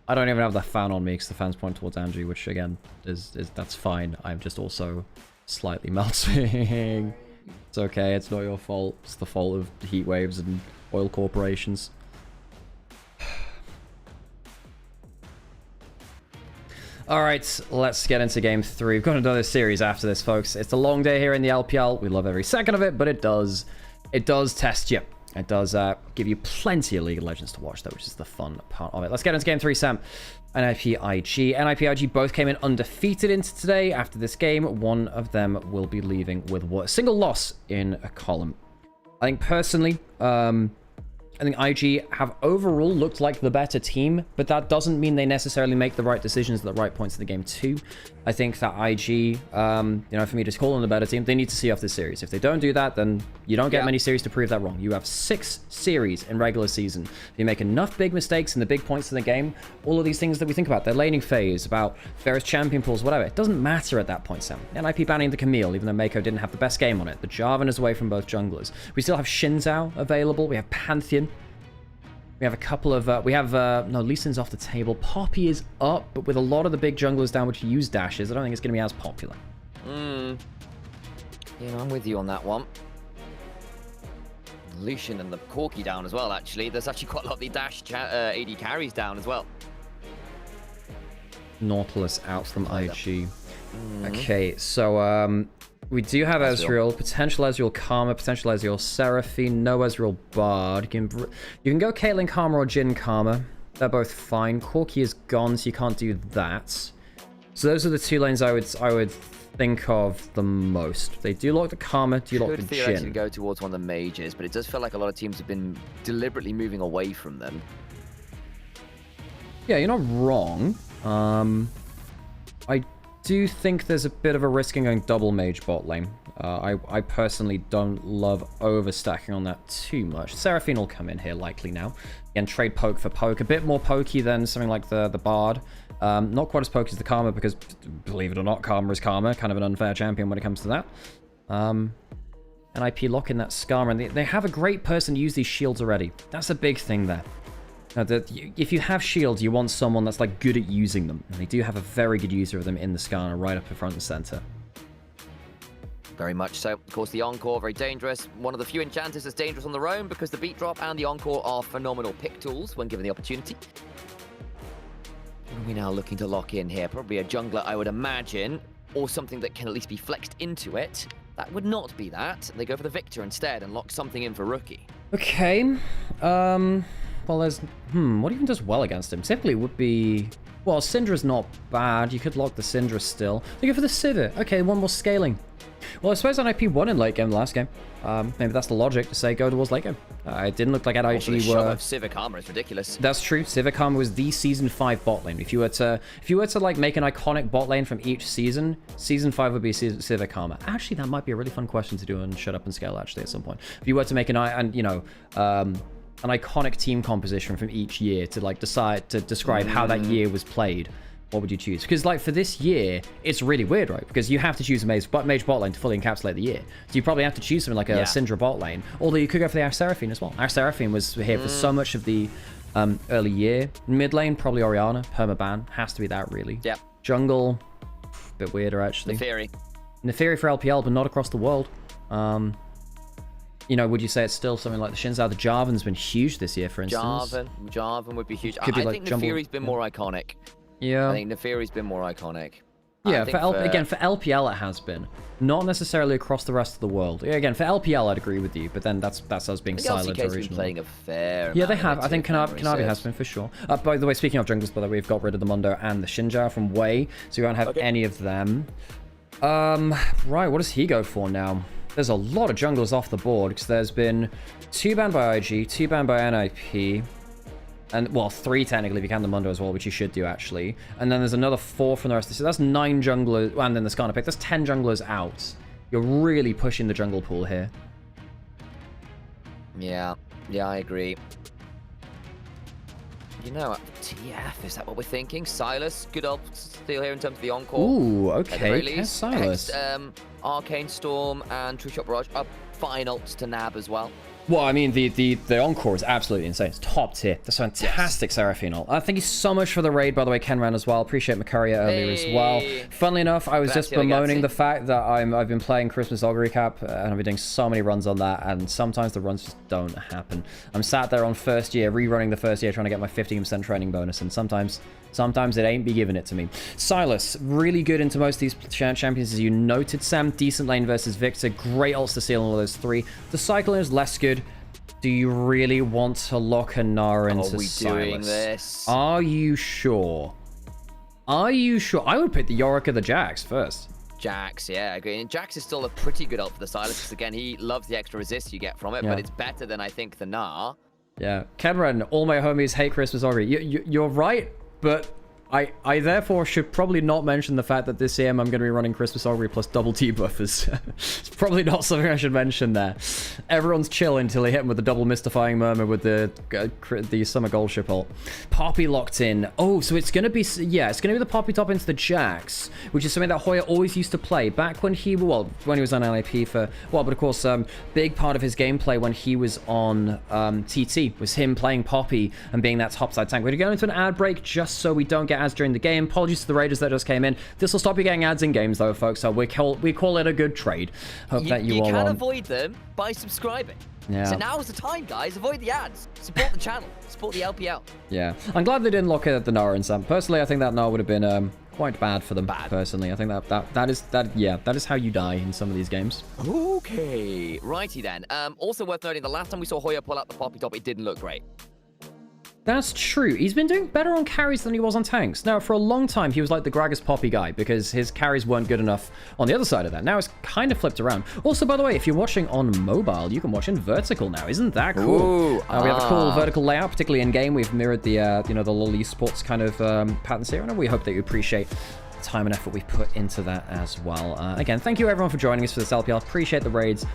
I don't even have the fan on me because the fan's pointing towards Angie, which again, that's fine. I'm just also slightly melting. It's okay, it's not your fault. It's the fault of heat waves and oil corporations. Alright, let's get into game 3. We've got another series after this, folks. It's a long day here in the LPL. We love every second of it, but it does test you. It does give you plenty of League of Legends to watch, though, which is the fun part of it. Let's get into game 3, Sam. NIP IG both came in undefeated into today. After this game, one of them will be leaving with a single loss in a column. I think, personally, I think IG have overall looked like the better team, but that doesn't mean they necessarily make the right decisions at the right points of the game too. I think that IG, you know, for me to call them the better team, they need to see off this series. If they don't do that, then you don't get many series to prove that wrong. You have 6 series in regular season. If you make enough big mistakes in the big points of the game, all of these things that we think about, their laning phase, about various champion pools, whatever, it doesn't matter at that point, Sam. NIP banning the Camille, even though Mako didn't have the best game on it. The Jarvan is away from both junglers. We still have Shinzao available. We have Pantheon. We have a couple of, no, Lee Sin's off the table. Poppy is up, but with a lot of the big junglers down which use dashes, I don't think it's going to be as popular. Yeah, I'm with you on that one. Lucian and the Corki down as well, actually. There's actually quite a lot of the dash AD carries down as well. Nautilus out from IG. Okay, so, we do have Ezreal, potential Ezreal Karma, potential Ezreal Seraphine, no Ezreal Bard. You can go Caitlyn Karma or Jhin Karma. They're both fine. Corki is gone, so you can't do that. So those are the 2 lanes I would think of the most. They do lock the Karma, do lock the Could theoretically Jhin. go towards one of the mages, but it does feel like a lot of teams have been deliberately moving away from them. Yeah, you're not wrong. I do think there's a bit of a risk in going double mage bot lane. I personally don't love overstacking on that too much. Seraphine will come in here likely now. Again, trade poke for poke. A bit more pokey than something like the Bard. Not quite as pokey as the Karma because, believe it or not, Karma is Karma. Kind of an unfair champion when it comes to that. NIP lock in that Skarma. And they have a great person to use these shields already. That's a big thing there. Now, if you have shields, you want someone that's like good at using them. And they do have a very good user of them in the Skarna right up in front and center. Very much so. Of course, the Encore, very dangerous. One of the few enchanters that's dangerous on their own because the Beat Drop and the Encore are phenomenal pick tools when given the opportunity. What are we now looking to lock in here? Probably a jungler, I would imagine, or something that can at least be flexed into it. That would not be that. They go for the Victor instead and lock something in for Rookie. Okay. Well, there's... what even does well against him? Typically would be... Well, Syndra's not bad. You could lock the Syndra still. They go for the Sivir. Okay, one more scaling. Well, I suppose NIP won in late game last game. Maybe that's the logic to say go towards late game. It didn't look like at IG the were... shove of Sivir Karma is ridiculous. That's true. Sivir Karma was the Season 5 bot lane. If you were to like make an iconic bot lane from each season, Season 5 would be Sivir Karma. Actually, that might be a really fun question to do and Shut Up and Scale actually at some point. If you were to make an iconic team composition from each year to like decide to describe how that year was played, what would you choose? Because like for this year, it's really weird, right? Because you have to choose a mage bot lane to fully encapsulate the year. So you probably have to choose something like a Syndra bot lane. Although you could go for the Ash Seraphine as well. Ash Seraphine was here for so much of the early year. Mid lane, probably Orianna. Permaban. Has to be that, really. Yep. Jungle, bit weirder, actually. Neferi for LPL, but not across the world. You know, would you say it's still something like the Shinzao? The Jarvan's been huge this year, for instance. Jarvan would be huge. I like think Neferi's been more iconic. Yeah. I think Neferi's been more iconic. Yeah, again, for LPL it has been. Not necessarily across the rest of the world. Yeah, again, for LPL I'd agree with you, but then that's us being silent originally. Been playing a fair they have. I think Kanavi has been, for sure. By the way, speaking of junglers, by the way, we've got rid of the Mundo and the Shinja from Wei, so we won't have any of them. Right, what does he go for now? There's a lot of junglers off the board, because there's been 2 banned by IG, 2 banned by NIP, and, well, 3 technically if you count the Mundo as well, which you should do, actually. And then there's another 4 from the rest of the... So that's 9 junglers, and then the Skarna pick. That's 10 junglers out. You're really pushing the jungle pool here. Yeah, I agree. You know, TF, is that what we're thinking? Silas, good old steal here in terms of the Encore. Ooh, okay, Silas. Arcane Storm and True Shot Barrage are fine ults to nab as well. Well, I mean, the Encore is absolutely insane. It's top tier. That's fantastic, Seraphine ult. Thank you so much for the raid, by the way, Kenran as well. Appreciate Macaria earlier as well. Funnily enough, I was just bemoaning the fact that I've been playing Christmas Og Recap, and I've been doing so many runs on that, and sometimes the runs just don't happen. I'm sat there on first year, rerunning the first year, trying to get my 15% training bonus, and sometimes it ain't be giving it to me. Silas, really good into most of these champions, as you noted, Sam. Decent lane versus Victor. Great ults to seal all of those 3. The Cyclone is less good. Do you really want to lock a Nara into Silas? Are we doing this? Are you sure? Are you sure? I would pick the Yorick or the Jax first. Jax, yeah, I agree. And Jax is still a pretty good ult for the Silas, because again, he loves the extra resist you get from it, but it's better than, I think, the Gnar. Yeah. Kenren, all my homies hate Christmas Augury. You're right, but I therefore should probably not mention the fact that this EM I'm going to be running Christmas Augury plus double T buffers. It's probably not something I should mention there. Everyone's chill until they hit him with the double mystifying murmur with the summer gold ship ult. Poppy locked in. Oh, so it's going to be, yeah, it's going to be the Poppy top into the Jax, which is something that Hoya always used to play back when he, well, when he was on LAP for, well, but of course, big part of his gameplay when he was on TT was him playing Poppy and being that topside tank. We're going to go into an ad break just so we don't get ads during the game. Apologies to the raiders that just came in. This will stop you getting ads in games though, folks, so we call it a good trade. Hope that you all can avoid them by subscribing. Yeah. So now's the time, guys. Avoid the ads. Support the channel. Support the LPL. Yeah. I'm glad they didn't look at the Nara and Sam. Personally, I think that Nara would have been quite bad for them. Personally, I think that is how you die in some of these games. Okay. Righty then. Also worth noting, the last time we saw Hoya pull out the Poppy top, it didn't look great. That's true. He's been doing better on carries than he was on tanks. Now, for a long time, he was like the Gragas Poppy guy because his carries weren't good enough on the other side of that. Now it's kind of flipped around. Also, by the way, if you're watching on mobile, you can watch in vertical now. Isn't that cool? We have a cool vertical layout, particularly in game. We've mirrored the the LoL Esports kind of patterns here, and we hope that you appreciate time and effort we've put into that as well. Again, thank you everyone for joining us for this LPL. Appreciate the raids.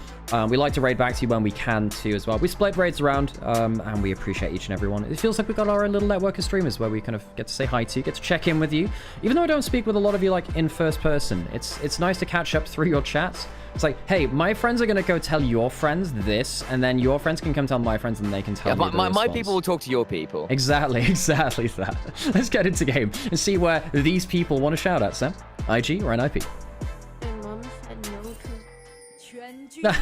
We like to raid back to you when we can too as well. We split raids around and we appreciate each and every one. It feels like we've got our own little network of streamers where we kind of get to say hi to you, get to check in with you. Even though I don't speak with a lot of you like in first person, it's nice to catch up through your chats. It's like, hey, my friends are going to go tell your friends this, and then your friends can come tell my friends, and they can tell me my people will talk to your people. Exactly that. Let's get into game and see where these people want to shout at, Sam. IG or NIP? My mom said no to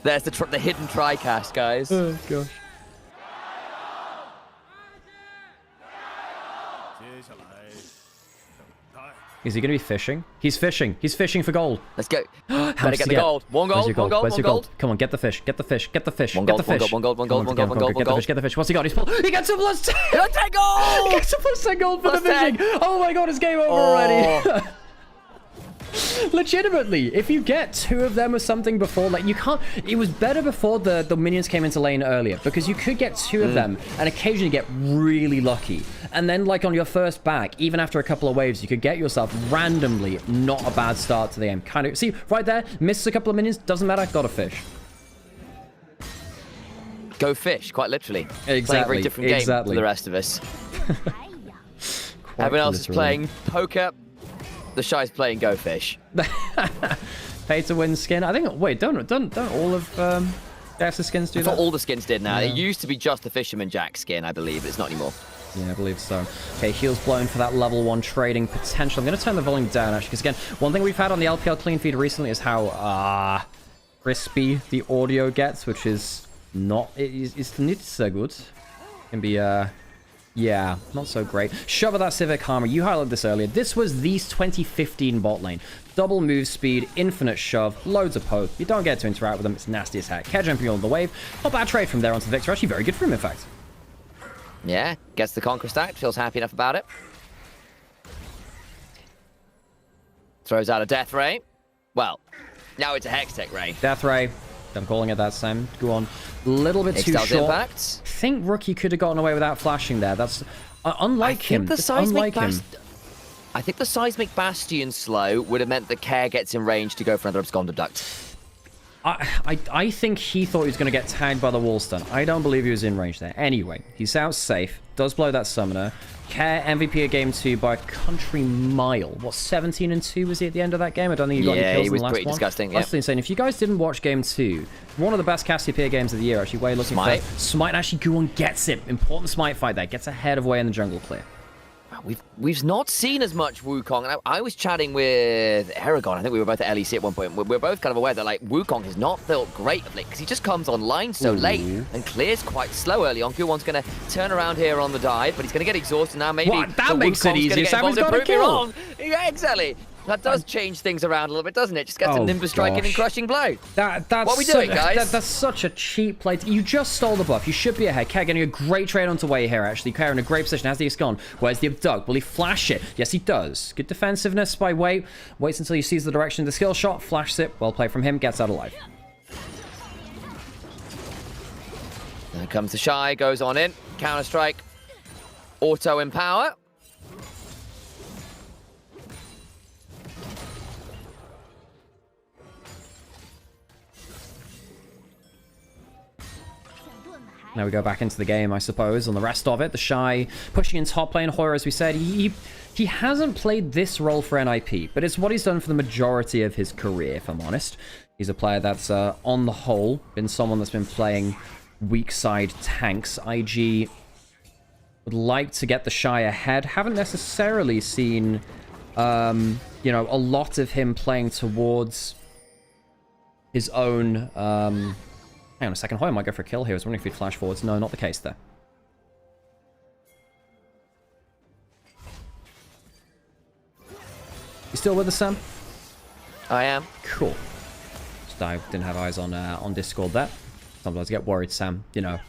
There's the hidden tri-cast, guys. Oh, gosh. Is he going to be fishing? He's fishing. He's fishing for gold. Let's go. Better get the gold. One gold. Where's your gold? Come on, get the fish. Get the fish. Get the fish. One Get gold. the fish. One gold. One gold. Get the fish. What's he got? He gets a plus 10. He'll take gold. He gets a plus 10 gold for the fishing. Oh my god, it's game over already. Legitimately, if you get 2 of them or something before, like you can't, it was better before the minions came into lane earlier because you could get 2 of them and occasionally get really lucky. And then like on your first back, even after a couple of waves, you could get yourself randomly not a bad start to the game. Kind of, see right there, misses a couple of minions, doesn't matter, got a fish. Go fish, quite literally. Exactly. Playing a very different game to the rest of us. Everyone else is playing poker. The Shy's playing Go Fish. Pay to win skin. I think. Wait, don't all of the skins do that? All the skins did now. It used to be just the Fisherman Jack skin, I believe. It's not anymore. Yeah, I believe so. Okay, heals blown for that level 1 trading potential. I'm going to turn the volume down actually, because again, one thing we've had on the LPL clean feed recently is how crispy the audio gets, which is not. It's not so good. Can be yeah, not so great. Shove of that Civic Armor. You highlighted this earlier. This was the 2015 bot lane. Double move speed, infinite shove, loads of poke. You don't get to interact with them. It's nasty as heck. Care jumping on the wave. Not bad trade from there onto the Victor. Actually very good for him, in fact. Yeah, gets the Conquer stack. Feels happy enough about it. Throws out a Death Ray. Well, now it's a Hextech Ray. Death Ray. I'm calling it that, Sam. Go on. A little bit too short. Impact. I think Rookie could have gotten away without flashing there. That's unlike him. I think the Seismic Bastion slow would have meant the Care gets in range to go for another Absconder Duct. I think he thought he was going to get tagged by the wall stun. I don't believe he was in range there. Anyway, he's out safe. Does blow that summoner. Care MVP of game 2 by a country mile. What, 17-2 was he at the end of that game? I don't think he got any kills in the last one. Yeah, he was pretty disgusting. That's insane. If you guys didn't watch game 2, one of the best Cassiopeia games of the year, actually, Wei looking for Smite. Actually, Guwon gets it. Important Smite fight there. Gets ahead of Wei in the jungle clear. We've not seen as much Wukong. And I was chatting with Aragon. I think we were both at LEC at one point. We're both kind of aware that like Wukong has not felt great of late because he just comes online so late and clears quite slow early on. Guwon's going to turn around here on the dive, but he's going to get exhausted now. Maybe that makes it easier. Sam's got a kill. Yeah, exactly. That does change things around a little bit, doesn't it? Just gets a Nimbus Strike in and Crushing Blow. That's what are we doing, guys? That's such a cheap play. You just stole the buff. You should be ahead. Care getting a great trade onto Wei here, actually. Care in a great position. Has the Iskon. Where's the Abduct? Will he flash it? Yes, he does. Good defensiveness by Wei. Waits until he sees the direction of the skill shot. Flashes it. Well played from him. Gets out alive. There comes the Shy, goes on in. Counter-strike. Auto empower. Now we go back into the game, I suppose, on the rest of it. The Shy pushing in top lane. Hoyer, as we said, he hasn't played this role for NIP, but it's what he's done for the majority of his career, if I'm honest. He's a player that's, on the whole, been someone that's been playing weak side tanks. IG would like to get the Shy ahead. Haven't necessarily seen, you know, a lot of him playing towards his own... Hang on a second. Hoyer might go for a kill here. I was wondering if he'd flash forwards. No, not the case there. You still with us, Sam? I am. Cool. Just I didn't have eyes on Discord there. Sometimes I get worried, Sam. You know,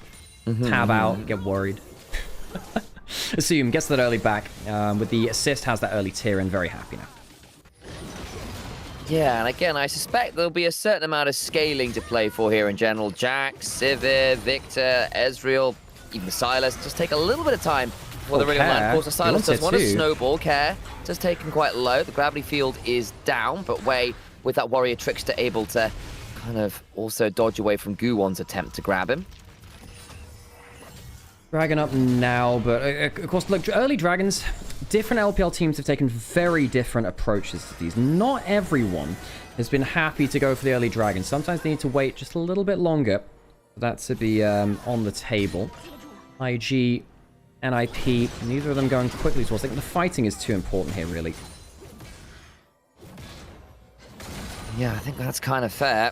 tab out, get worried. Assume gets that early back with the assist. Has that early tier in. Very happy now. Yeah, and again, I suspect there'll be a certain amount of scaling to play for here in general. Jax, Sivir, Victor, Ezreal, even Silas just take a little bit of time before they really land. Of course, the Silas does want to snowball. Care just taken quite low. The gravity field is down, but Wei, with that Warrior Trickster, able to kind of also dodge away from Guwon's attempt to grab him. Dragon up now, but of course, look, early Dragons, different LPL teams have taken very different approaches to these. Not everyone has been happy to go for the early Dragons. Sometimes they need to wait just a little bit longer for that to be on the table. IG, NIP, neither of them going quickly towards. I think the fighting is too important here, really. Yeah, I think that's kind of fair.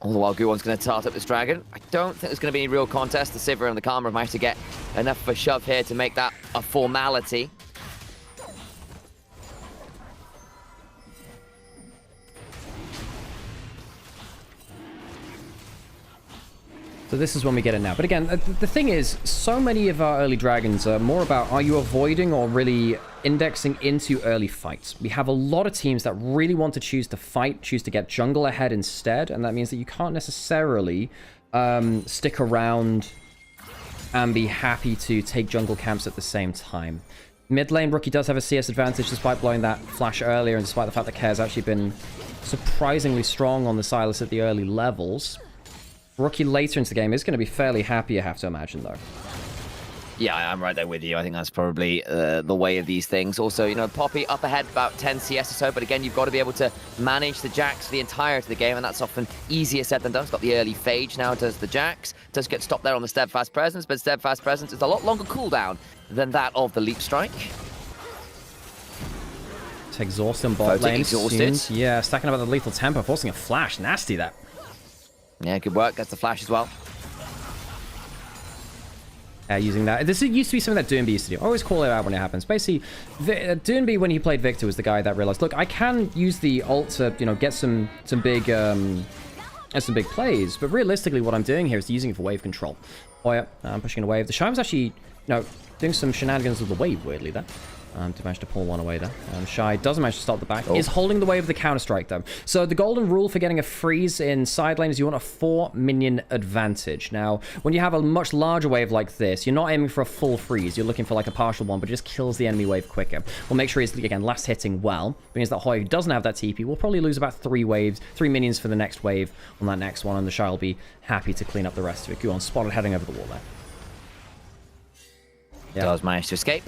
All the while, Guwon's going to tart up this dragon. I don't think there's going to be any real contest. The Sivir and the Karma have managed to get enough of a shove here to make that a formality. So this is when we get it now. But again, the thing is, so many of our early dragons are more about, are you avoiding or really indexing into early fights? We have a lot of teams that really want to choose to fight, choose to get jungle ahead instead, and that means that you can't necessarily stick around and be happy to take jungle camps at the same time. Mid lane, Rookie does have a CS advantage despite blowing that flash earlier, and despite the fact that Care's actually been surprisingly strong on the Silas at the early levels. Rookie later into the game is going to be fairly happy, I have to imagine, though. Yeah, I'm right there with you. I think that's probably the way of these things. Also, you know, Poppy up ahead about 10 CS or so, but again, you've got to be able to manage the Jax for the entirety of the game, and that's often easier said than done. It's got the early Phage now, does the Jax. Does get stopped there on the Steadfast Presence, but Steadfast Presence is a lot longer cooldown than that of the Leap Strike. It's exhausting bot lane. Exhausted. Yeah, stacking up at the lethal tempo, forcing a flash. Nasty, that. Yeah, good work. Gets the flash as well. Using that. This used to be something that Doonby used to do. I always call it out when it happens. Basically, Doonby, when he played Victor, was the guy that realized, look, I can use the ult to, you know, get some big plays, but realistically, what I'm doing here is using it for wave control. Hoyer, I'm pushing a wave. The Shy was actually, you know, doing some shenanigans with the wave, weirdly, there. To manage to pull one away there. Shy doesn't manage to stop the back. Is holding the wave of the counter-strike, though. So the golden rule for getting a freeze in side lane is you want a 4-minion advantage. Now, when you have a much larger wave like this, you're not aiming for a full freeze. You're looking for like a partial one, but it just kills the enemy wave quicker. We'll make sure he's, again, last hitting well. It means that Hoyer doesn't have that TP. We'll probably lose about 3 minions for the next wave on that next one, and the Shy will be happy to clean up the rest of it. Guwon spotted heading over the wall there. Yeah. Does manage to escape,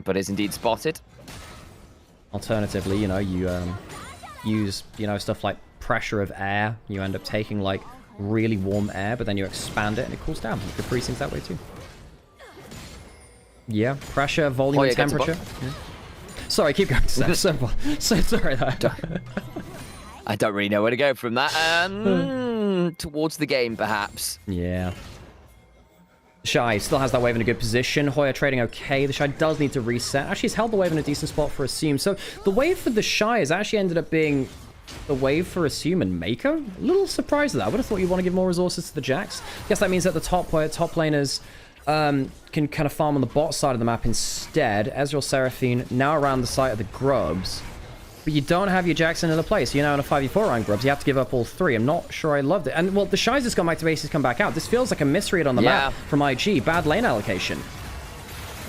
but is indeed spotted. Alternatively, you know, you use, you know, stuff like pressure of air. You end up taking, like, really warm air, but then you expand it and it cools down. You could freeze things that way, too. Yeah, pressure, volume, and temperature. Yeah. Sorry, keep going. So sorry. I don't really know where to go from that. Towards the game, perhaps. Yeah. Shy still has that wave in a good position. Hoyer trading okay. The Shy does need to reset. Actually, he's held the wave in a decent spot for Assume. So the wave for the Shy has actually ended up being the wave for Assume and Mako. A little surprised at that. I would have thought you want to give more resources to the Jax. Guess that means that the top laners can kind of farm on the bot side of the map instead. Ezreal, Seraphine, now around the site of the Grubs. but you don't have your Jackson in the place. So you're now in a 5v4 rank, Grubs. You have to give up all 3. I'm not sure I loved it. And, well, the Shy's just gone back to base. He's come back out. This feels like a misread on the map from IG. Bad lane allocation.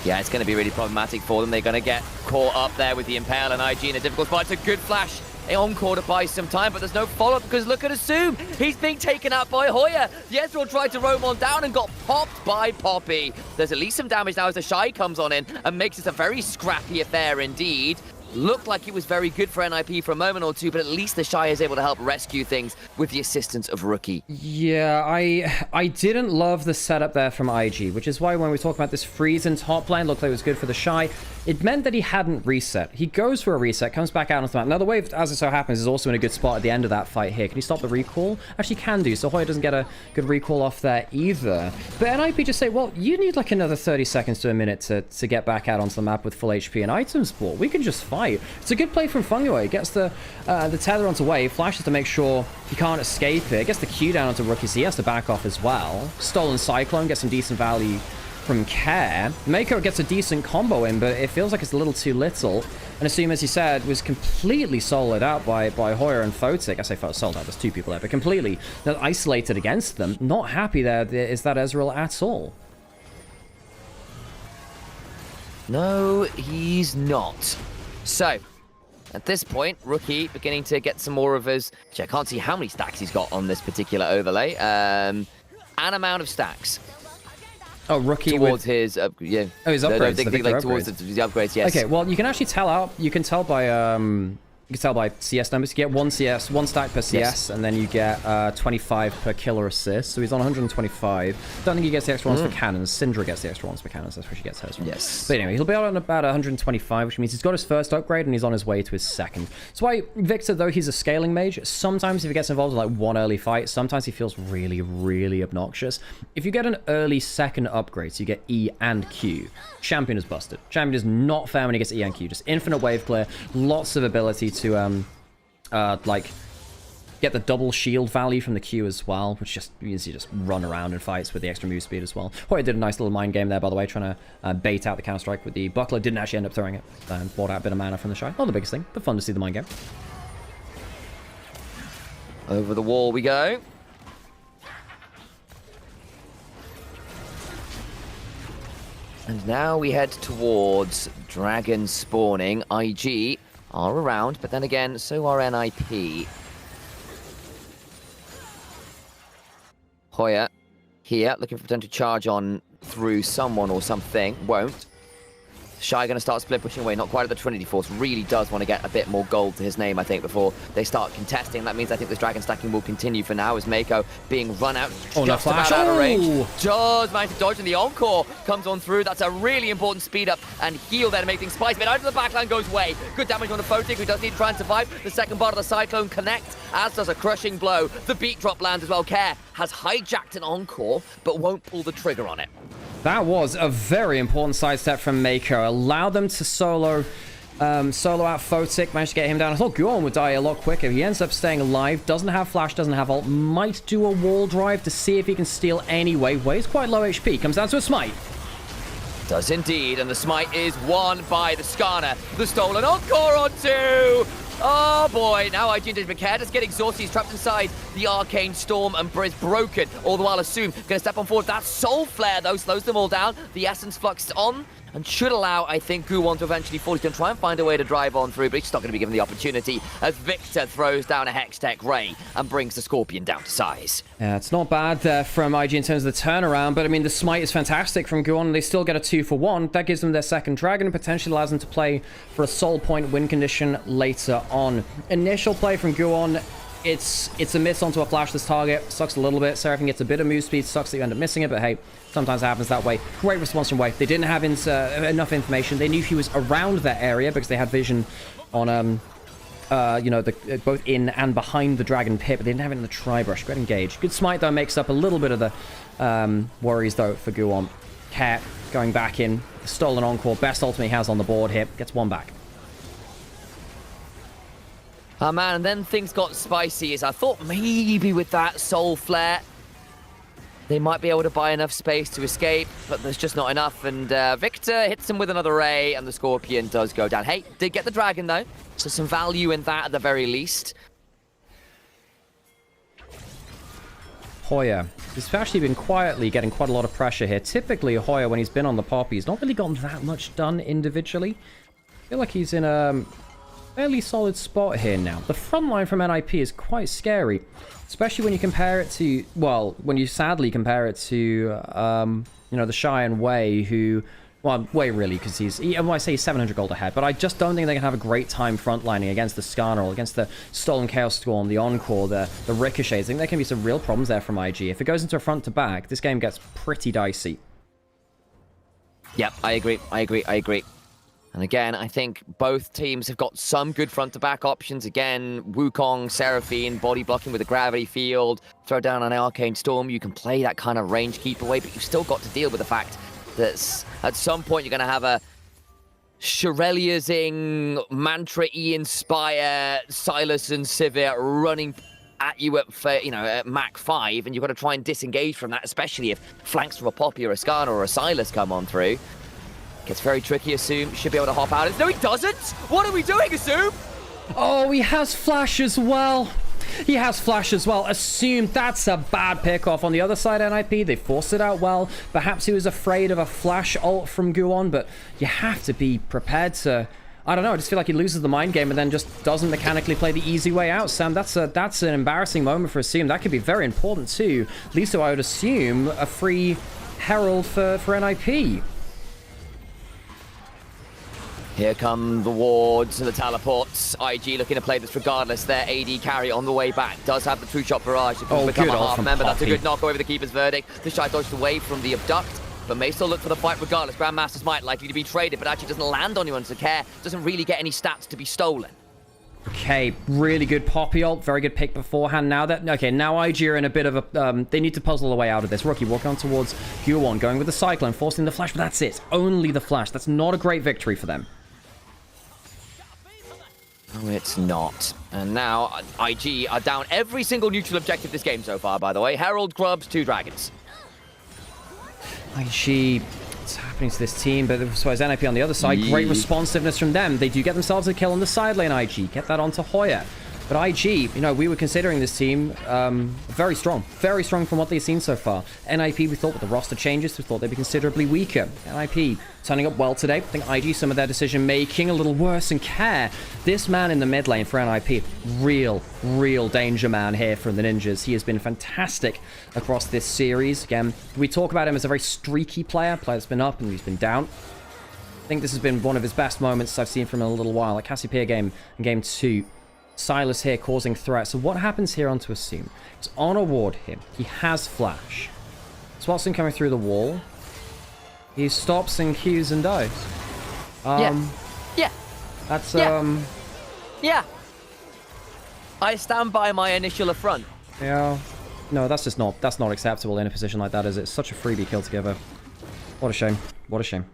Yeah, it's going to be really problematic for them. They're going to get caught up there with the Impale and IG in a difficult spot. It's a good flash. Encore to buy some time, but there's no follow-up because look at Assume. He's being taken out by Hoya. The Ezreal tried to roam on down and got popped by Poppy. There's at least some damage now as the Shy comes on in and makes this a very scrappy affair indeed. Looked like it was very good for NIP for a moment or two, but at least the Shy is able to help rescue things with the assistance of Rookie. Yeah, I didn't love the setup there from IG, which is why when we talk about this freeze in top lane, looked like it was good for the Shy. It meant that he hadn't reset. He goes for a reset, comes back out onto the map. Now, the wave, as it so happens, is also in a good spot at the end of that fight here. Can he stop the recall? Actually can do, so Hoya doesn't get a good recall off there either. But NIP just say, well, you need like another 30 seconds to a minute to get back out onto the map with full HP and items bought. We can just fight. It's a good play from Fungoy. Gets the tether onto wave, flashes to make sure he can't escape it. Gets the Q down onto Rookie, so he has to back off as well. Stolen Cyclone, gets some decent value from Care. Mako gets a decent combo in, but it feels like it's a little too little. And Assume, as you said, was completely soloed out by Hoya and Photic. I say soloed out, there's 2 people there, but completely isolated against them. Not happy there is that Ezreal at all. No, he's not. So, at this point, Rookie beginning to get some more of his... I can't see how many stacks he's got on this particular overlay. An amount of stacks. Oh, Rookie towards his yeah. Oh, his upgrades. Like towards the upgrades, yes. Okay, well, you can actually tell out. You can tell by CS numbers. You get 1 CS, 1 stack per CS, yes. And then you get 25 per killer assist. So he's on 125. Don't think he gets the extra ones for cannons. Syndra gets the extra ones for cannons. That's where she gets hers from. Yes. But anyway, he'll be on about 125, which means he's got his first upgrade and he's on his way to his second. That's why Victor, though he's a scaling mage, sometimes if he gets involved in like one early fight, sometimes he feels really, really obnoxious. If you get an early second upgrade, so you get E and Q, Champion is busted. Champion is not fair when he gets E and Q. Just infinite wave clear, lots of ability to like get the double shield value from the Q as well, which just means you just run around in fights with the extra move speed as well. Hoya did a nice little mind game there, by the way, trying to bait out the counter strike with the buckler. Didn't actually end up throwing it and bought out a bit of mana from the Shy. Not the biggest thing, but fun to see the mind game. Over the wall we go. And now we head towards dragon spawning. IG are around, but then again, so are NIP. Hoya here, looking for them to charge on through someone or something. Won't. Shy going to start split pushing away, not quite at the Trinity Force. Really does want to get a bit more gold to his name, I think, before they start contesting. That means I think this dragon stacking will continue for now as Mako being run out just about out of range. Does manage to dodge, and the Encore comes on through. That's a really important speed up and heal there to make things spicy. But out of the backline goes way. Good damage on the Photic, who does need to try and survive. The second part of the Cyclone connects, as does a crushing blow. The beat drop lands as well. Care has hijacked an Encore, but won't pull the trigger on it. That was a very important sidestep from Mako. Allow them to solo out Photic, managed to get him down. I thought Guon would die a lot quicker. He ends up staying alive, doesn't have flash, doesn't have ult, might do a wall drive to see if he can steal anyway. He's quite low HP, comes down to a smite. Does indeed, and the smite is won by the Skarner. The stolen Encore on 2. Oh boy, now IG engagement. Care does get exhausted. He's trapped inside the Arcane Storm and is broken. All the while Assume going to step on forward. That Soul Flare, though, slows them all down. The Essence Flux on and should allow, I think, Guwon to eventually fall. He's going to try and find a way to drive on through, but he's not going to be given the opportunity as Victor throws down a Hextech Ray and brings the Scorpion down to size. Yeah, it's not bad there from IG in terms of the turnaround, but I mean, the smite is fantastic from Guwon. They still get a 2-for-1. That gives them their second dragon and potentially allows them to play for a soul point win condition later on. Initial play from Guwon, it's a miss onto a flashless target. Sucks a little bit. Seraphine gets a bit of move speed. Sucks that you end up missing it, but hey, sometimes it happens that way. Great response from Wave. They didn't have enough information. They knew he was around that area because they had vision on, you know, both in and behind the dragon pit, but they didn't have it in the tri-brush. Great engage. Good smite, though, makes up a little bit of the worries, though, for Guwon. Cat going back in. The stolen Encore. Best ultimate he has on the board here. Gets one back. Oh man, and then things got spicy as I thought maybe with that Soul Flare, They might be able to buy enough space to escape, but there's just not enough. And Victor hits him with another ray, and the Scorpion does go down. Hey, did get the Dragon, though. So some value in that at the very least. Hoya. He's actually been quietly getting quite a lot of pressure here. Typically, Hoya, when he's been on the Poppy, he's not really gotten that much done individually. I feel like he's in a fairly solid spot here now. The front line from NIP is quite scary, especially when you compare it to, well, when you sadly compare it to, you know, the Shy and Wei, who, well, Wei really, because well, I say he's 700 gold ahead, but I just don't think they can have a great time frontlining against the Skarner, against the Stolen Chaos Storm, the Encore, the Ricochets. I think there can be some real problems there from IG. If it goes into a front to back, this game gets pretty dicey. Yep, I agree. And again, I think both teams have got some good front-to-back options. Again, Wukong, Seraphine, body blocking with a gravity field, throw down an Arcane Storm. You can play that kind of range keep away, but you've still got to deal with the fact that at some point you're going to have a Shurelia's-ing, Mantra-y Inspire, Silas and Sivir running at you at Mach 5, and you've got to try and disengage from that, especially if flanks from a Poppy or a Skarner or a Silas come on through. Gets very tricky, Assume. Should be able to hop out. No, he doesn't! What are we doing, Assume? Oh, he has Flash as well. He has Flash as well. Assume that's a bad pick-off. On the other side, NIP, they forced it out well. Perhaps he was afraid of a Flash ult from Guon, but you have to be prepared to... I don't know, I just feel like he loses the mind game and then just doesn't mechanically play the easy way out. Sam, that's an embarrassing moment for Assume. That could be very important too. At least I would assume a free Herald for NIP. Here come the wards and the teleports. IG looking to play this regardless. Their AD carry on the way back. Does have the true shot barrage. It can become a half. Remember, that's a good knock over the Keeper's verdict. The Shy dodged away from the abduct, but may still look for the fight regardless. Grandmaster's Might likely to be traded, but actually doesn't land on anyone to care. Doesn't really get any stats to be stolen. Okay, really good Poppy ult. Very good pick beforehand. Now IG are in a bit of a... they need to puzzle their way out of this. Rookie walking on towards Guon, going with the Cyclone, forcing the Flash, but that's it. Only the Flash. That's not a great victory for them. No, it's not. And now IG are down every single neutral objective this game so far, by the way. Herald, Grubs, 2 Dragons. IG, what's happening to this team? But as far as NIP on the other side, great responsiveness from them. They do get themselves a kill on the side lane, IG. Get that onto Hoya. But IG, you know, we were considering this team very strong from what they've seen so far. NIP, we thought with the roster changes, we thought they'd be considerably weaker. NIP turning up well today. I think IG, some of their decision making a little worse, and Care, this man in the mid lane for NIP, real danger man here from the Ninjas. He has been fantastic across this series. Again, we talk about him as a very streaky player that's been up and he's been down. I think this has been one of his best moments I've seen from him in a little while. Like Cassiopeia game in game 2. Silas here causing threat. So what happens here onto Assume? It's on a ward here. He has Flash. Swatson coming through the wall. He stops and Qs and dies. Yeah. That's Yeah. I stand by my initial affront. Yeah. No, that's not acceptable in a position like that, is it? It's such a freebie kill to give her. What a shame. What a shame.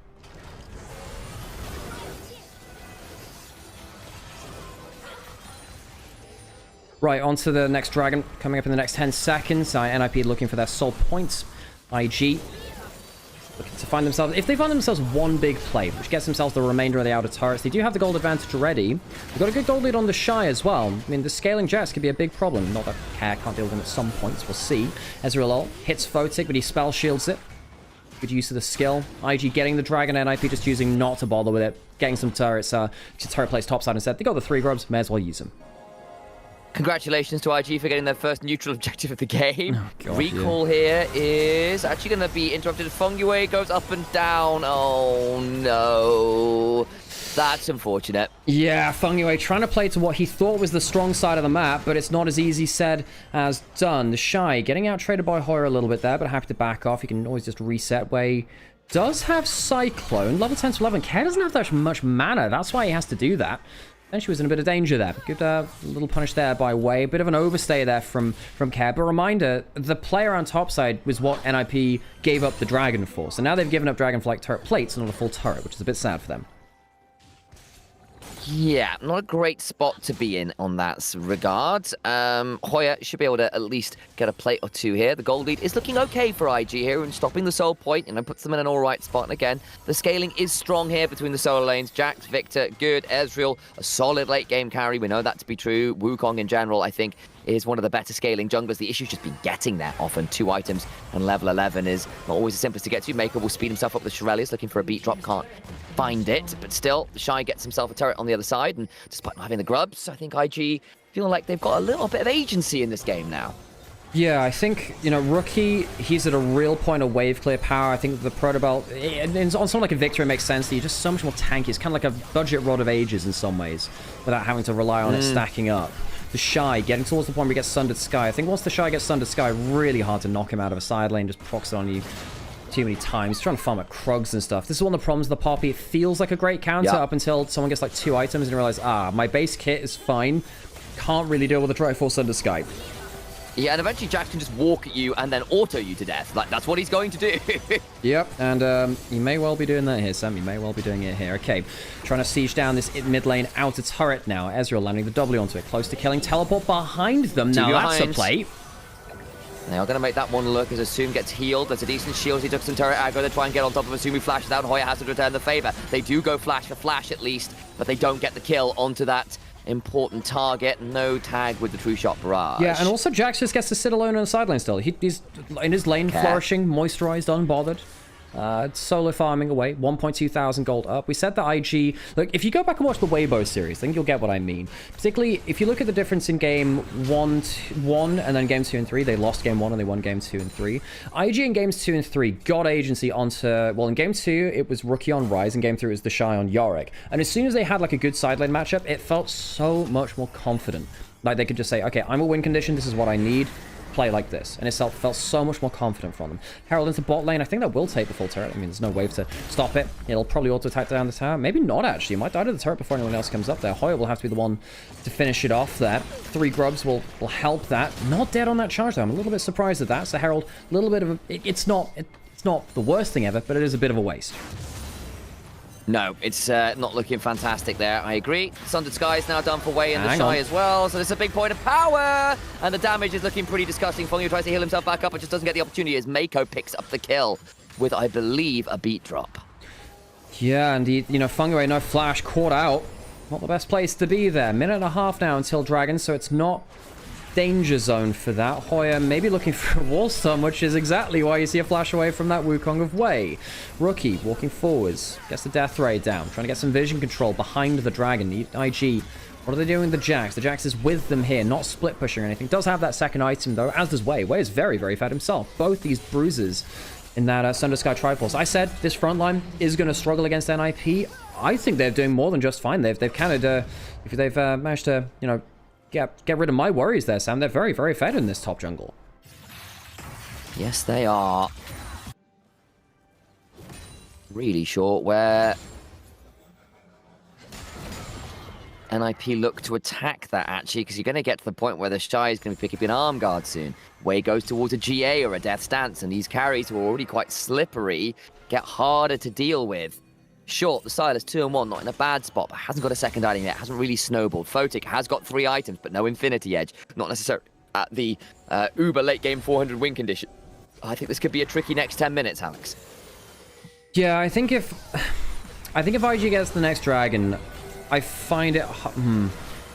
Right, on to the next dragon, coming up in the next 10 seconds. NIP looking for their soul points. IG looking to find themselves... If they find themselves one big play, which gets themselves the remainder of the outer turrets, they do have the gold advantage already. They've got a good gold lead on the Shy as well. I mean, the scaling Jets could be a big problem. Not that Care can't deal with them at some points, we'll see. Ezreal ult hits Photic, but he spell shields it. Good use of the skill. IG getting the dragon, NIP just choosing not to bother with it. Getting some turrets, turret plays topside instead. They got the 3 grubs, may as well use them. Congratulations to IG for getting their first neutral objective of the game. Oh, God, Recall here is actually going to be interrupted. Funguay goes up and down. Oh, no. That's unfortunate. Yeah, Funguay trying to play to what he thought was the strong side of the map, but it's not as easy said as done. The Shy getting out-traded by Hoyer a little bit there, but happy to back off. He can always just reset. Wei does have Cyclone. Level 10 to 11. Care doesn't have that much mana. That's why he has to do that. Then she was in a bit of danger there. Good little punish there by Wei. A bit of an overstay there from Care. But reminder, the player on top side was what NIP gave up the dragon for. So now they've given up dragon for like turret plates, not a full turret, which is a bit sad for them. Yeah, not a great spot to be in on that regard. Hoya should be able to at least get a plate or two here. The gold lead is looking okay for IG here and stopping the soul point, and puts them in an all right spot. And again, the scaling is strong here between the solo lanes. Jax, Victor, good. Ezreal, a solid late game carry. We know that to be true. Wukong in general, I think, is one of the better scaling junglers. The issue's just been getting there often. 2 items and level 11 is not always the simplest to get to. Maker will speed himself up with Shirelius, looking for a beat drop. Can't find it, but still, Shy gets himself a turret on the other side, and despite not having the grubs, I think IG feel like they've got a little bit of agency in this game now. Yeah, I think, you know, Rookie, he's at a real point of wave clear power. I think the Protobelt, on something like a Victor, it makes sense. You're just so much more tanky. It's kind of like a budget Rod of Ages in some ways, without having to rely on it stacking up. The Shy, getting towards the point where he gets Sundered Sky. I think once the Shy gets Sundered Sky, really hard to knock him out of a side lane, just procs it on you too many times. He's trying to farm at Krugs and stuff. This is one of the problems with the Poppy. It feels like a great counter up until someone gets like 2 items and you realize, my base kit is fine. Can't really deal with a Triforce Sundered Sky. Yeah, and eventually Jax can just walk at you and then auto you to death. Like, that's what he's going to do. Yep, and you may well be doing that here, Sam. You may well be doing it here. Okay, trying to siege down this mid lane outer turret now. Ezreal landing the W onto it, close to killing. Teleport behind them. Now that's a play. They are going to make that one look as Asum gets healed. There's a decent shield. He took some turret aggro to try and get on top of Asum, who flashes out. Hoya has to return the favor. They do go flash for flash at least, but they don't get the kill onto that important target. No tag with the True Shot Barrage. Yeah, and also Jax just gets to sit alone on the side lane still. He's in his lane, flourishing, moisturized, unbothered. Solo farming away, 1.2 thousand gold up. We said that IG, look, if you go back and watch the Weibo series, I think you'll get what I mean. Particularly, if you look at the difference in game 1 and then game 2 and 3, they lost game 1 and they won game 2 and 3. IG in games 2 and 3 got agency onto, well, in game 2, it was Rookie on Ryze, in game 3, it was the Shy on Yorick. And as soon as they had like a good side lane matchup, it felt so much more confident. Like they could just say, okay, I'm a win condition, this is what I need. Play like this, and it felt so much more confident from them. Herald into bot lane. I think that will take the full turret. I mean, there's no wave to stop it. It'll probably auto-attack down the tower. Maybe not, actually. It might die to the turret before anyone else comes up there. Hoya will have to be the one to finish it off there. 3 grubs will help that. Not dead on that charge, though. I'm a little bit surprised at that. So Herald, a little bit of a... It's not the worst thing ever, but it is a bit of a waste. No, it's not looking fantastic there. I agree. Sundered Sky is now done for Wei and the Shy as well, so it's a big point of power. And the damage is looking pretty disgusting. Fongu tries to heal himself back up, but just doesn't get the opportunity as Mako picks up the kill with, I believe, a beat drop. Yeah, and you know, Fungu, no flash, caught out. Not the best place to be there. Minute and a half now until Dragon, so it's not danger zone for that. Hoya maybe looking for a wall stun, which is exactly why you see a flash away from that Wukong of Wei. Rookie walking forwards, gets the death ray down, trying to get some vision control behind the Dragon. IG, what are they doing with the Jax? The Jax is with them here, not split pushing or anything. Does have that second item though, as does Wei. Wei is very, very fat himself. Both these bruises in that Sundered Sky Triforce. I said this front line is going to struggle against NIP. I think they're doing more than just fine. They've kind of, if they've managed to, you know, get rid of my worries there, Sam. They're very, very fed in this top jungle. Yes, they are. Really short where NIP look to attack that, actually, because you're going to get to the point where the Shy is going to be picking up an arm guard soon. Wei goes towards a GA or a Death Stance, and these carries, who are already quite slippery, get harder to deal with. Short, the Silas 2-1, not in a bad spot, but hasn't got a second item yet, hasn't really snowballed. Photic has got 3 items, but no Infinity Edge. Not necessarily at the uber late game 400 win condition. I think this could be a tricky next 10 minutes, Alex. Yeah, I think if IG gets the next Dragon, I find it...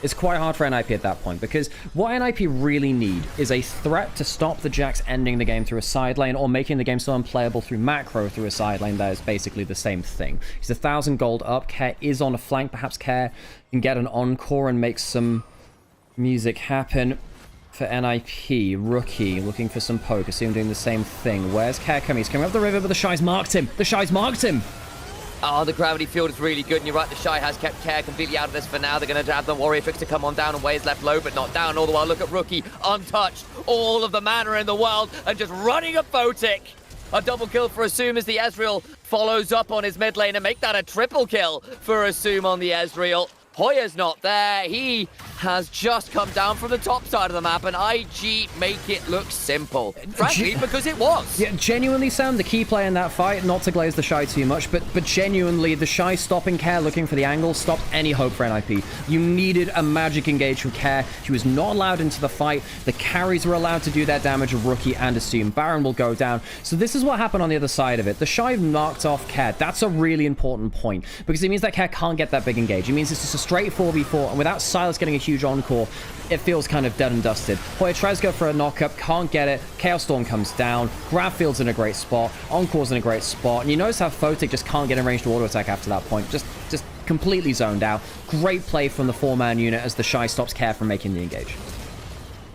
It's quite hard for NIP at that point, because what NIP really need is a threat to stop the Jax ending the game through a side lane or making the game so unplayable through macro through a side lane that is basically the same thing. He's 1,000 gold up. Care is on a flank. Perhaps Care can get an encore and make some music happen for NIP. Rookie looking for some poke. Assume doing the same thing. Where's Care coming? He's coming up the river, but the Shy's marked him. The Shy's marked him. Oh, the gravity field is really good, and you're right, the Shy has kept Care completely out of this for now. They're going to have the Warrior Fix to come on down, and Wei is left low, but not down. All the while, look at Rookie, untouched, all of the mana in the world, and just running a Photic. A double kill for Asum as the Ezreal follows up on his mid lane, and make that a triple kill for Asum on the Ezreal. Hoya's not there. He has just come down from the top side of the map, and IG make it look simple. Frankly, because it was. Yeah, genuinely, Sam, the key play in that fight, not to glaze the Shy too much, but genuinely, the Shy stopping Care, looking for the angle, stopped any hope for NIP. You needed a magic engage from Care. She was not allowed into the fight. The carries were allowed to do their damage of Rookie and Assume. Baron will go down. So this is what happened on the other side of it. The Shy knocked off Care. That's a really important point, because it means that Care can't get that big engage. It means it's just a straight 4v4, and without Silas getting a huge encore, it feels kind of dead and dusted. Hoya tries to go for a knock-up, can't get it. Chaos Storm comes down. Grabfield's in a great spot. Encore's in a great spot. And you notice how Photic just can't get in range to auto-attack after that point. Just completely zoned out. Great play from the 4-man unit as the Shy stops Care from making the engage.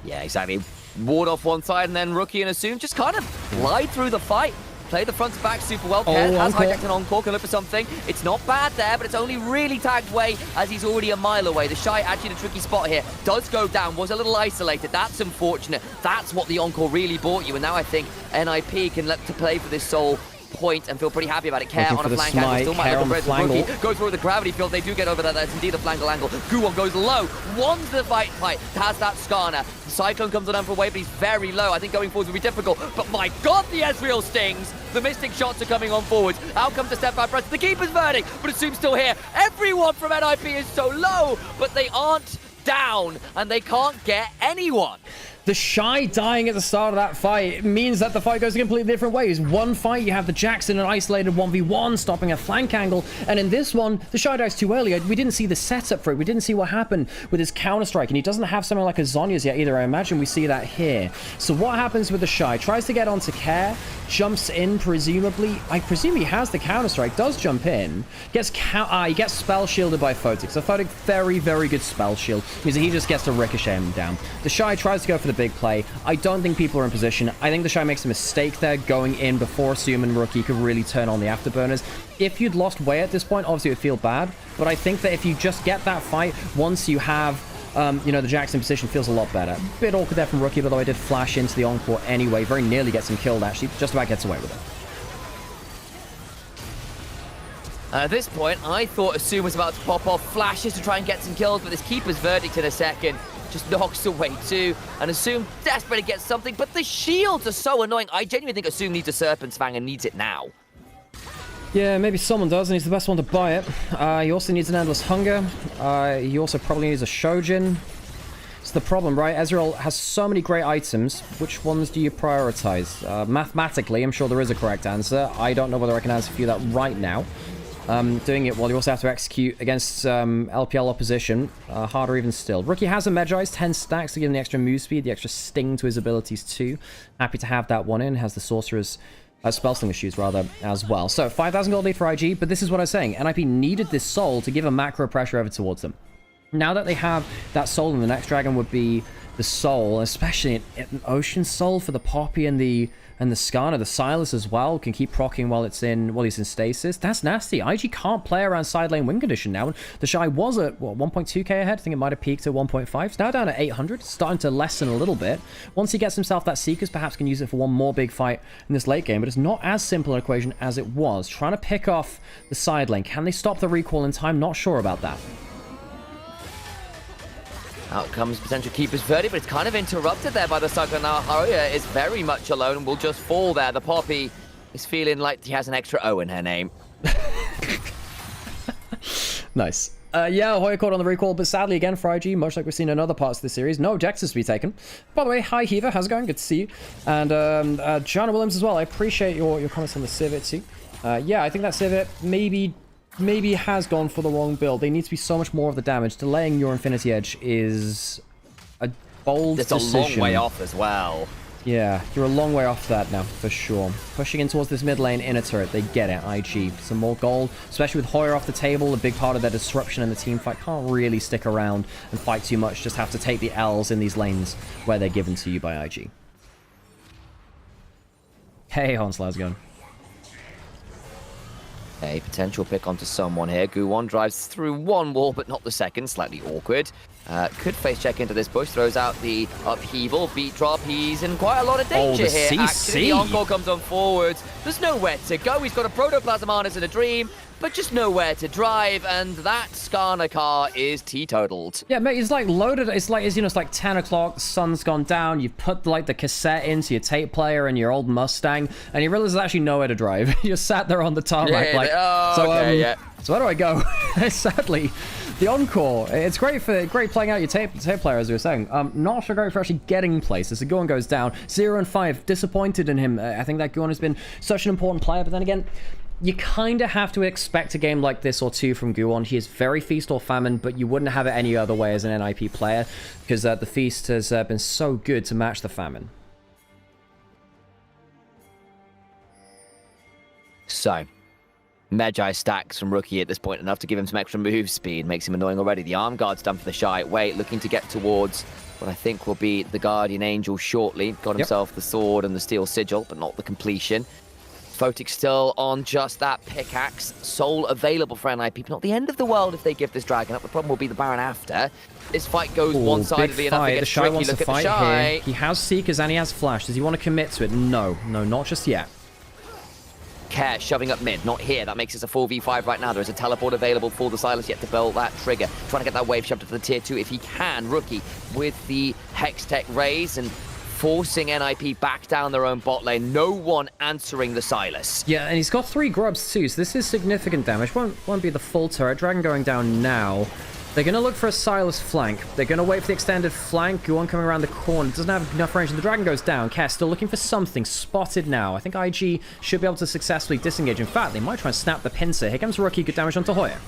Yeah, exactly. Ward off one side, and then Rookie and Assume just kind of glide through the fight. Play the front to back super well. Care has hijacked an Encore, can look for something. It's not bad there, but it's only really tagged away as he's already a mile away. The Shy actually in a tricky spot here. Does go down, was a little isolated. That's unfortunate. That's what the Encore really bought you, and now I think NIP can look to play for this soul point and feel pretty happy about it. Care on a flank angle, still might look a bread with Rookie. Go through the gravity field, they do get over there. That's indeed a flank angle. Guwon goes low, wants the fight, has that Skarner. The Cyclone comes on for a wave, but he's very low. I think going forward will be difficult, but my god, the Ezreal stings. The Mystic shots are coming on forwards. Out comes the step by press. The keeper's verdict, but Assume's still here. Everyone from NIP is so low, but they aren't down, and they can't get anyone. The Shy dying at the start of that fight means that the fight goes a completely different ways. One fight, you have the Jackson an isolated 1v1, stopping a flank angle. And in this one, the Shy dies too early. We didn't see the setup for it. We didn't see what happened with his counter-strike. And he doesn't have something like a Zhonya's yet either. I imagine we see that here. So what happens with the Shy? Tries to get onto Care, jumps in, presumably. I presume he has the counter-strike, does jump in. He gets spell shielded by Photic. So Photic, very, very good spell shield. Means that he just gets to ricochet him down. The Shy tries to go for the big play. I don't think people are in position. I think the Shy makes a mistake there going in before Assume and Rookie could really turn on the afterburners. If you'd lost Way at this point, obviously it would feel bad, but I think that if you just get that fight, once you have the Jackson position, feels a lot better. A bit awkward there from Rookie, although I did flash into the Encore anyway. Very nearly gets him killed, actually. Just about gets away with it. At this point, I thought Assume was about to pop off flashes to try and get some kills, but this keeper's verdict in a second just knocks away too, and Assume desperate to get something, but the shields are so annoying. I genuinely think Assume needs a Serpent's Fang and needs it now. Yeah, maybe someone does, and he's the best one to buy it. He also needs an Endless Hunger. He also probably needs a Shojin. It's the problem, right? Ezreal has so many great items. Which ones do you prioritize? Mathematically, I'm sure there is a correct answer. I don't know whether I can answer for you that right now. Doing it while you also have to execute against LPL opposition. Harder even still. Rookie has a Medjai's 10 stacks to give him the extra move speed, the extra sting to his abilities too. Happy to have that one in. Has the Sorcerer's Spellslinger shoes rather as well. So 5,000 gold lead for IG, but this is what I was saying. NIP needed this soul to give a macro pressure over towards them. Now that they have that soul, and the next dragon would be the soul, especially an ocean soul for the Poppy and the Skarner, the Silas as well, can keep proccing while he's in stasis. That's nasty. IG can't play around side lane win condition now. The Shy was at, what, 1.2k ahead? I think it might have peaked at 1.5. It's now down at 800. Starting to lessen a little bit. Once he gets himself that Seekers, perhaps can use it for one more big fight in this late game, but it's not as simple an equation as it was. Trying to pick off the side lane. Can they stop the recall in time? Not sure about that. Out comes potential keeper's verdict, but it's kind of interrupted there by the Cyclone. Now Hoya is very much alone and will just fall there. The Poppy is feeling like he has an extra O in her name. Nice. Yeah, Hoya caught on the recall, but sadly again for IG, much like we've seen in other parts of the series, no objectives to be taken. By the way, hi Heaver, how's it going? Good to see you. And Joanna Williams as well, I appreciate your comments on the Civet too. Yeah, I think that Civet maybe has gone for the wrong build. They need to be so much more of the damage. Delaying your Infinity Edge is a bold decision. It's a long way off as well. Yeah, you're a long way off that now, for sure. Pushing in towards this mid lane inner turret, they get it, IG. Some more gold, especially with Hoya off the table, a big part of their disruption in the team fight. Can't really stick around and fight too much, just have to take the L's in these lanes where they're given to you by IG. Hey, Hansel, how's it going? A potential pick onto someone here. Guwon drives through one wall, but not the second. Slightly awkward. Could face check into this bush, throws out the upheaval, beat drop. He's in quite a lot of danger here. CC. Actually, the encore comes on forwards. There's nowhere to go. He's got a protoplasm harness and a dream, but just nowhere to drive, and that Skarner car is teetotaled. Yeah, mate, it's like loaded. It's like, you know, it's like 10 o'clock, the sun's gone down, you've put like the cassette into your tape player and your old Mustang, and you realize there's actually nowhere to drive. You're sat there on the tarmac, like, so where do I go? Sadly, the encore, it's great playing out your tape player, as we were saying. Not so great for actually getting places. The Guon goes down. 0 and 5, disappointed in him. I think that Guon has been such an important player, but then again, you kind of have to expect a game like this or two from Guon. He is very feast or famine, but you wouldn't have it any other way as an NIP player, because the feast has been so good to match the famine. So, Magi stacks from Rookie at this point, enough to give him some extra move speed. Makes him annoying already. The arm guard's done for the shy. Wait, looking to get towards what I think will be the Guardian Angel shortly. Got himself the sword and the steel sigil, but not the completion. Photic still on just that pickaxe. Soul available for NIP, but not the end of the world if they give this dragon up. The problem will be the Baron after. This fight goes one-sidedly enough to get tricky. Wants Look to at the fight Shy. here. He has Seekers and he has Flash. Does he want to commit to it? No, not just yet. Care shoving up mid, not here. That makes it a 4v5 right now. There is a teleport available for the Silas yet to build that trigger. Trying to get that wave shoved to the tier 2 if he can. Rookie with the Hex Tech raise and forcing NIP back down their own bot lane. No one answering the Silas. Yeah, and he's got 3 grubs too, so this is significant damage. Won't be the full turret. Dragon going down now. They're going to look for a Silas flank. They're going to wait for the extended flank. Guon coming around the corner. Doesn't have enough range. And the Dragon goes down. Cass still looking for something. Spotted now. I think IG should be able to successfully disengage. In fact, they might try and snap the pincer. Here comes Rookie. Good damage onto Hoya.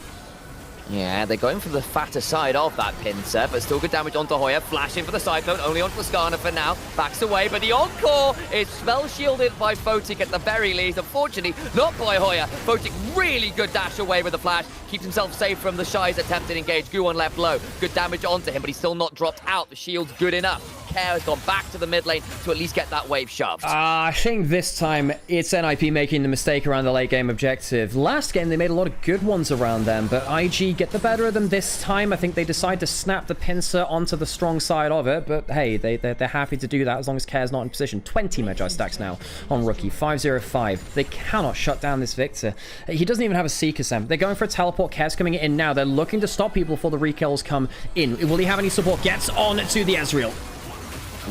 Yeah, they're going for the fatter side of that pincer, but still good damage onto Hoya. Flashing for the Cyclone, only onto the Skarner for now. Backs away, but the Encore is spell shielded by Photic at the very least. Unfortunately, not by Hoya. Photic really good dash away with the flash. Keeps himself safe from the Shy's attempted engage. Guon left low. Good damage onto him, but he's still not dropped out. The shield's good enough. Care has gone back to the mid lane to at least get that wave shoved. I think this time it's NIP making the mistake around the late game objective. Last game they made a lot of good ones around them, but IG get the better of them this time. I think they decide to snap the pincer onto the strong side of it, but hey, they're happy to do that as long as Care's not in position. 20 Magi stacks now on Rookie. 505. They cannot shut down this Victor. He doesn't even have a Seeker Sam. They're going for a teleport. Care's coming in now. They're looking to stop people before the rekills come in. Will he have any support? Gets on to the Ezreal.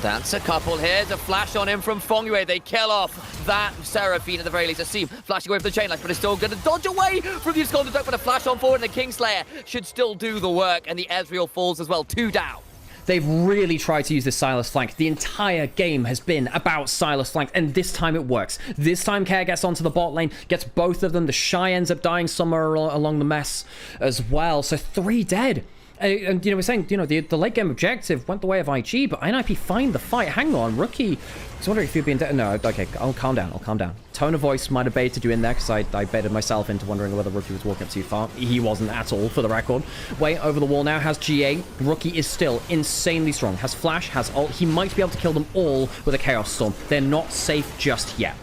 That's a couple here. To flash on him from Fongyue. They kill off that Seraphine at the very least. I see him flashing away from the chain lash, but it's still going to dodge away from the Scalded Duck, but a flash on forward, and the Kingslayer should still do the work, and the Ezreal falls as well. 2 down. They've really tried to use this Silas flank. The entire game has been about Silas flank, and this time it works. This time Care gets onto the bot lane, gets both of them. The Shy ends up dying somewhere along the mess as well. So 3 dead. And, we're saying, the late game objective went the way of IG, but NIP find the fight. Hang on, Rookie. I was wondering if you'd been... No, okay, I'll calm down. Tone of voice might have baited you in there, because I baited myself into wondering whether Rookie was walking up too far. He wasn't at all, for the record. Way over the wall now, has GA. Rookie is still insanely strong. Has Flash, has ult. He might be able to kill them all with a Chaos Storm. They're not safe just yet.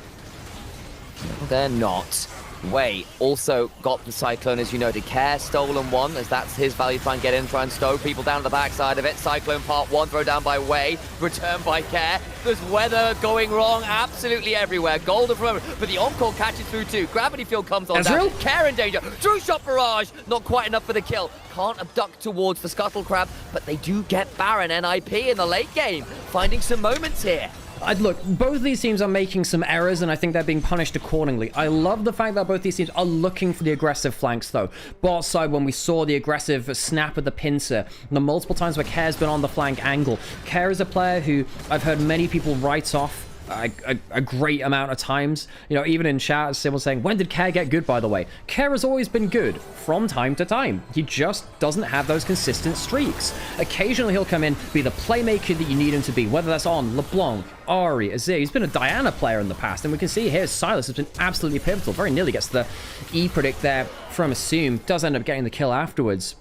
They're not. Wei also got the Cyclone, as you noted. Care stolen one, as that's his value. Try and get in, try and stow people down the backside of it. Cyclone part 1, throw down by Wei, return by Care. There's weather going wrong absolutely everywhere. Golden for a moment, but the Encore catches through too. Gravity Field comes on down. Care in danger. True Shot Barrage, not quite enough for the kill. Can't abduct towards the Scuttle Crab, but they do get Baron NIP in the late game, finding some moments here. Look, both these teams are making some errors, and I think they're being punished accordingly. I love the fact that both these teams are looking for the aggressive flanks, though. Bot side, when we saw the aggressive snap of the pincer, the multiple times where Care's been on the flank angle. Care is a player who I've heard many people write off a great amount of times. Even in chat, someone saying, when did Care get good, by the way? Care has always been good from time to time. He just doesn't have those consistent streaks. Occasionally he'll come in, be the playmaker that you need him to be, whether that's on LeBlanc, Ari, Azir. He's been a Diana player in the past, and we can see here Silas has been absolutely pivotal. Very nearly gets the E-predict there from Assume. Does end up getting the kill afterwards.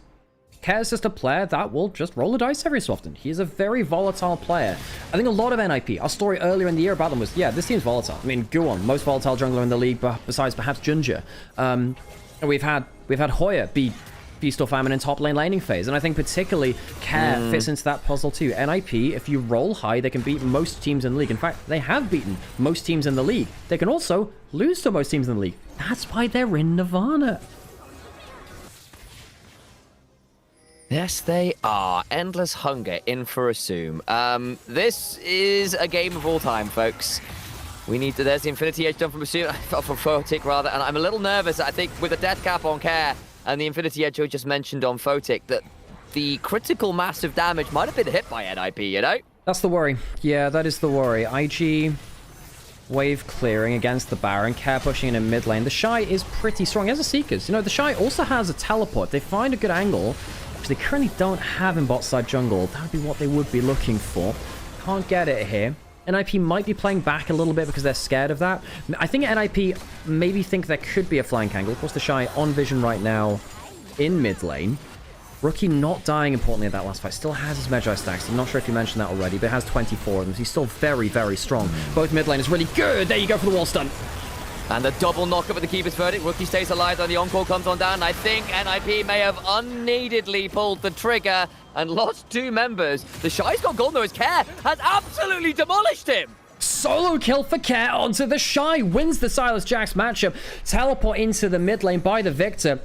Care's just a player that will just roll the dice every so often. He's a very volatile player. I think a lot of NIP, our story earlier in the year about them was, yeah, this team's volatile. I mean, Guon, most volatile jungler in the league, besides perhaps Junja. And we've had Hoya be Feast or Famine in top lane laning phase. And I think particularly Care fits into that puzzle too. NIP, if you roll high, they can beat most teams in the league. In fact, they have beaten most teams in the league. They can also lose to most teams in the league. That's why they're in Nirvana. Yes, they are. Endless Hunger in for Assume. This is a game of all time, folks. We need to... There's the Infinity Edge done from Assume, from Photic, rather, and I'm a little nervous, I think, with the death cap on Care and the Infinity Edge we just mentioned on Photic, that the critical massive damage might have been hit by NIP, you know? That's the worry. Yeah, that is the worry. IG... wave clearing against the Baron, Care pushing in mid lane. The Shy is pretty strong. He has a Seekers. You know, the Shy also has a teleport. They find a good angle, which they currently don't have in bot side jungle. That would be what they would be looking for. Can't get it here. NIP might be playing back a little bit because they're scared of that. I think NIP maybe think there could be a flank angle. Of course, the Shy on vision right now in mid lane. Rookie not dying, importantly, at that last fight. Still has his Magi stacks. I'm not sure if you mentioned that already, but has 24 of them. So he's still very, very strong. Both mid lane is really good. There you go for the wall stun. And the double knockup with the Keeper's Verdict. Rookie stays alive, though the encore comes on down. I think NIP may have unneededly pulled the trigger and lost 2 members. The Shy's got gold, though. His Care has absolutely demolished him. Solo kill for Care onto the Shy. Wins the Silas Jax matchup. Teleport into the mid lane by the Victor.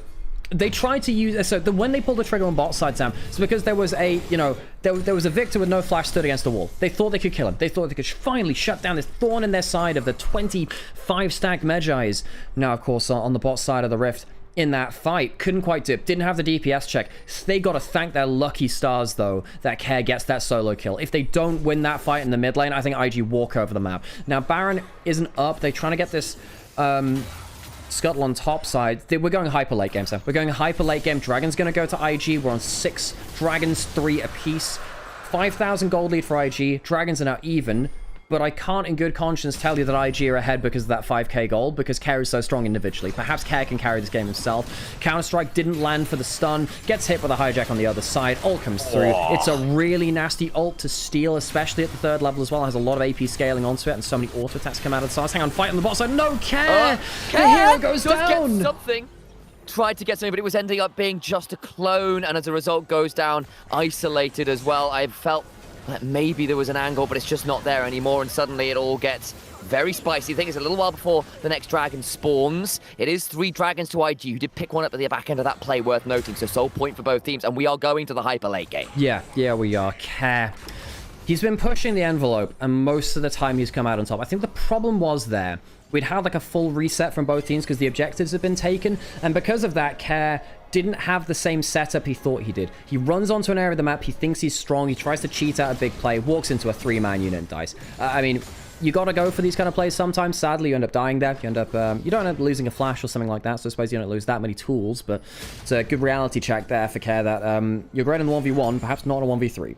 They tried to use... So when they pulled the trigger on bot side, Sam, it's because there was a, you know, there was a Victor with no flash stood against the wall. They thought they could kill him. They thought they could finally shut down this thorn in their side of the 25 stacked Magi's. Now, of course, on the bot side of the Rift in that fight, couldn't quite do it. Didn't have the DPS check. They got to thank their lucky stars, though, that Care gets that solo kill. If they don't win that fight in the mid lane, I think IG walk over the map. Now, Baron isn't up. They're trying to get this... Scuttle on top side. We're going hyper late game, so we're going hyper late game. Dragon's going to go to IG. We're on 6 Dragons, 3 apiece. 5,000 gold lead for IG. Dragons are now even, but I can't in good conscience tell you that IG are ahead because of that 5k gold, because Care is so strong individually. Perhaps Care can carry this game himself. Counter-Strike didn't land for the stun. Gets hit with a hijack on the other side. Ult comes through. Oh. It's a really nasty ult to steal, especially at the 3rd level as well. It has a lot of AP scaling onto it, and so many auto attacks come out of the stars. Hang on, fight on the bot side. No, Care! The hero goes down! Get something. Tried to get something, but it was ending up being just a clone, and as a result goes down isolated as well. I felt that maybe there was an angle, but it's just not there anymore, and suddenly it all gets very spicy. I think it's a little while before the next dragon spawns. It is 3 dragons to IG, who did pick one up at the back end of that play, worth noting, so sole point for both teams, and we are going to the hyper late game. Yeah, we are. Care. He's been pushing the envelope, and most of the time he's come out on top. I think the problem was there. We'd had like a full reset from both teams because the objectives had been taken, and because of that, Care didn't have the same setup he thought he did. He runs onto an area of the map, he thinks he's strong, he tries to cheat out a big play, walks into a 3-man unit and dies. I mean, you gotta go for these kind of plays sometimes. Sadly, you end up dying there. You end up, you don't end up losing a flash or something like that, so I suppose you don't lose that many tools, but it's a good reality check there for Care that you're great in the 1v1, perhaps not in a 1v3.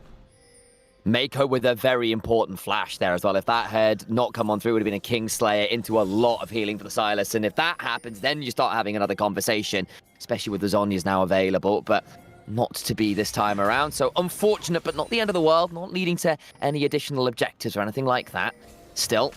Mako with a very important flash there as well. If that had not come on through, it would have been a Kingslayer into a lot of healing for the Silas. And if that happens, then you start having another conversation, especially with the Zhonya's now available, but not to be this time around. So unfortunate, but not the end of the world, not leading to any additional objectives or anything like that. Still,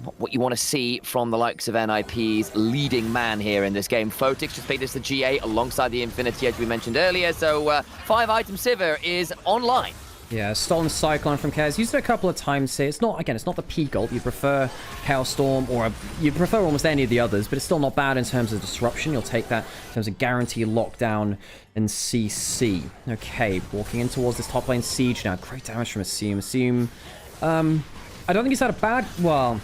not what you want to see from the likes of NIP's leading man here in this game. Photic just played as the GA alongside the Infinity Edge we mentioned earlier. So 5-item Sivir is online. Yeah, stolen Cyclone from Chaos. Used it a couple of times here. It's not, again, it's not the peak ult. You prefer Chaos Storm, or you prefer almost any of the others, but it's still not bad in terms of disruption. You'll take that in terms of guarantee lockdown and CC. Okay, walking in towards this top lane siege now. Great damage from Assume. Assume, I don't think he's had a bad, well,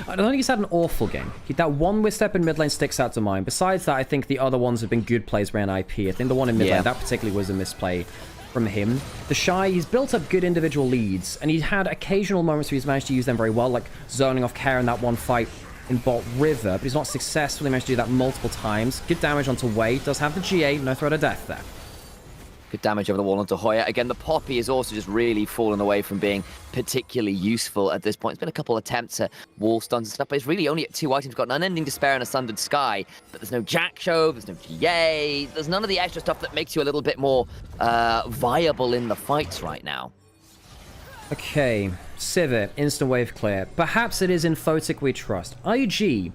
I don't think he's had an awful game. That one misstep in mid lane sticks out to mind. Besides that, I think the other ones have been good plays by NIP. I think the one in mid lane, that particularly was a misplay from him. The Shy, he's built up good individual leads, and he's had occasional moments where he's managed to use them very well, like zoning off Care in that one fight in bot river, but he's not successfully managed to do that multiple times. Good damage onto Wei, does have the GA, no threat of death there. Good damage over the wall onto Hoya. Again, the Poppy is also just really fallen away from being particularly useful at this point. It's been a couple attempts at wall stuns and stuff, but it's really only at 2 items. Got an Unending Despair and a Sundered Sky, but there's no Jack Show, there's no GA, there's none of the extra stuff that makes you a little bit more viable in the fights right now. Okay, Sivir, instant wave clear. Perhaps it is in Photic we trust. IG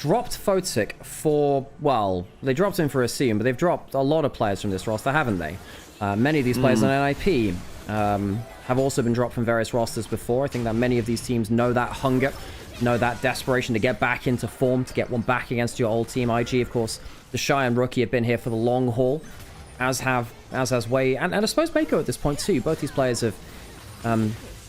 dropped Photic for, well, they dropped him for a Assume, but they've dropped a lot of players from this roster, haven't they? Many of these players on NIP have also been dropped from various rosters before. I think that many of these teams know that hunger, know that desperation to get back into form, to get one back against your old team. IG, of course, the Shy and Rookie have been here for the long haul, as has Wei, and I suppose Mako at this point too. Both these players have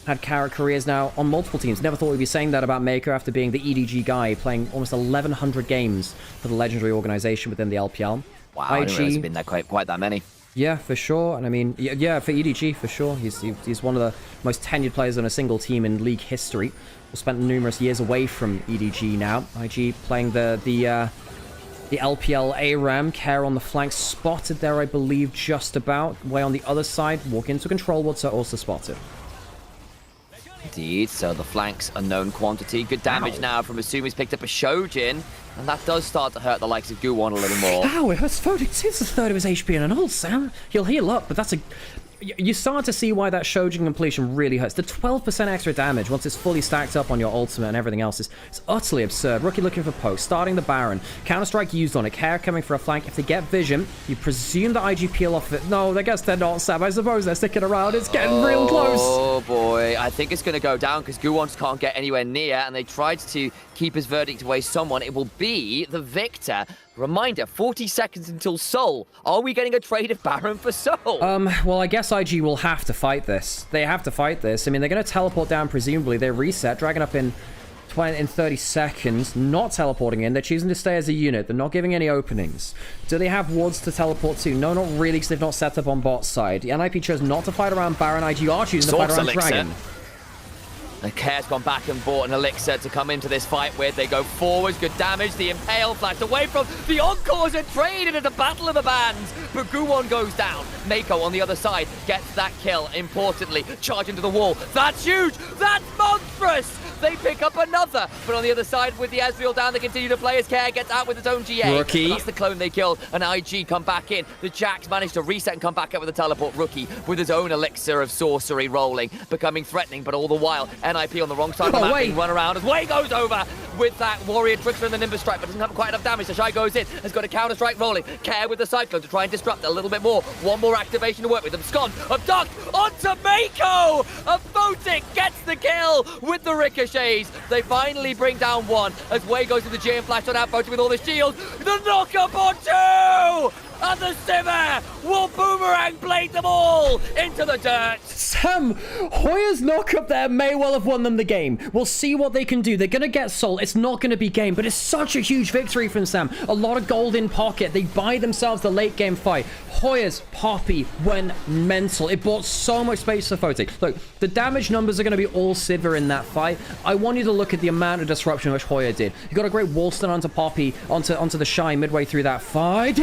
had careers now on multiple teams. Never thought we'd be saying that about Mako after being the EDG guy, playing almost 1,100 games for the legendary organization within the LPL. Wow, I didn't realize it's been there quite that many. Yeah, for sure. And I mean, yeah, for EDG, for sure. He's one of the most tenured players on a single team in league history. Spent numerous years away from EDG now. IG playing the LPL ARAM. Care on the flank, spotted there, I believe, just about. Way on the other side, walk into control ward, so also spotted. Indeed, so the flanks, unknown quantity. Good damage now from Asumi's picked up a Shojin, and that does start to hurt the likes of Guwon a little more. Ow, it hurts Photic. It's a third of his HP in an ult, Sam. He'll heal up, but that's a... You start to see why that Shojin completion really hurts. The 12% extra damage once it's fully stacked up on your ultimate and everything else is utterly absurd. Rookie looking for poke, starting the Baron. Counter-Strike used on it. Care coming for a flank. If they get vision, you presume that IG peel off of it. No, I guess they're not, Sam. I suppose they're sticking around. It's getting real close. Oh, boy. I think it's going to go down because Guwon can't get anywhere near, and they tried to keep his verdict away someone. It will be the victor. Reminder, 40 seconds until Soul. Are we getting a trade of Baron for Soul? Well, I guess IG will have to fight this. They have to fight this. I mean, they're going to teleport down, presumably. They reset, dragging up in 30 seconds, not teleporting in. They're choosing to stay as a unit. They're not giving any openings. Do they have wards to teleport to? No, not really, because they've not set up on bot side. The NIP chose not to fight around Baron. IG are choosing to fight around Dragon. The Care's gone back and bought an Elixir to come into this fight with. They go forwards, good damage. The Impale flashed away from the Encores are traded at a battle of the bands. But Guwon goes down. Mako on the other side gets that kill, importantly. Charge into the wall. That's huge! That's monstrous! They pick up another. But on the other side, with the Ezreal down, they continue to play as Care gets out with his own GA. Rookie. That's the clone they killed. And IG come back in. The Jacks managed to reset and come back up with a teleport. Rookie with his own Elixir of sorcery rolling, becoming threatening, but all the while, NIP on the wrong side of the map being run around as Wei goes over with that Warrior Trickster and the Nimbus Strike, but doesn't have quite enough damage. The Shy goes in, has got a Counter Strike rolling. Care with the Cyclone to try and disrupt a little bit more. One more activation to work with. Abscond, abduct, onto Mako! A Photic gets the kill with the ricochets. They finally bring down one as Wei goes to the G and flash on out Photic with all the shields. The knock-up on two! And the Simmer will boomerang blade them all into the dirt. Sam, Hoya's knock-up there may well have won them the game. We'll see what they can do. They're going to get Soul. It's not going to be game, but it's such a huge victory from Sam. A lot of gold in pocket. They buy themselves the late game fight. Hoya's Poppy went mental. It bought so much space for Photic. Look, the damage numbers are going to be all Sivir in that fight. I want you to look at the amount of disruption which Hoya did. He got a great wall stun onto Poppy, onto the Shy midway through that fight.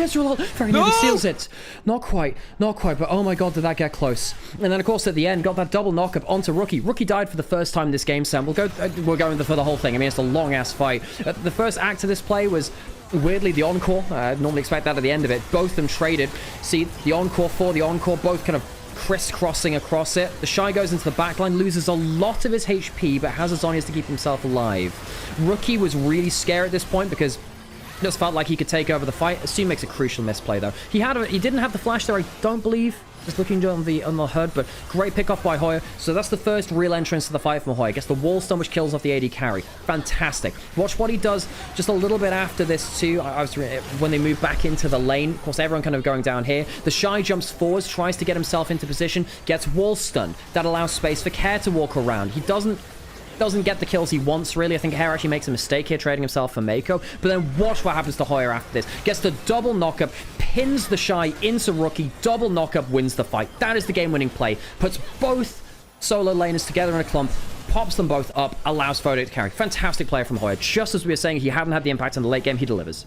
Very nearly seals it. Not quite, but oh my god, did that get close. And then, of course, at the end, got that double knock-up onto Rookie. Rookie died for the first time this game, Sam. We're going for the whole thing. I mean, it's a long-ass fight. The first act of this play was weirdly the Encore. Normally expect that at the end of it. Both of them traded. See, the Encore for the Encore, both kind of crisscrossing across it. The Shy goes into the backline, loses a lot of his HP, but has his Zhonya's to keep himself alive. Rookie was really scared at this point because just felt like he could take over the fight. Assume makes a crucial misplay though. He didn't have the flash there, I don't believe. Just looking on the HUD, but great pick off by Hoya. So that's the first real entrance to the fight from Hoya. Gets the wall stun, which kills off the AD carry. Fantastic. Watch what he does just a little bit after this too. When they move back into the lane. Of course, everyone kind of going down here. The Shy jumps forwards, tries to get himself into position, gets wall stunned. That allows space for Care to walk around. He doesn't get the kills he wants, really. I think Care actually makes a mistake here, trading himself for Mako. But then watch what happens to Hoya after this. Gets the double knockup, pins the Shy into Rookie, double knockup, wins the fight. That is the game-winning play. Puts both solo laners together in a clump, pops them both up, allows Photic to carry. Fantastic play from Hoya. Just as we were saying, he hadn't had the impact in the late game, he delivers.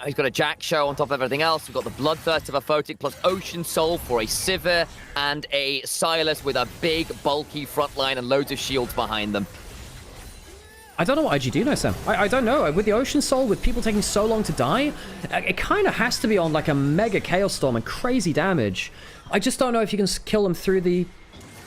He's got a Jack show on top of everything else. We've got the Bloodthirst of a Photic plus Ocean Soul for a Sivir and a Silas with a big, bulky front line and loads of shields behind them. I don't know what IG do now, Sam. I don't know. With the Ocean Soul, with people taking so long to die, it kind of has to be on like a mega Chaos Storm and crazy damage. I just don't know if you can kill them through the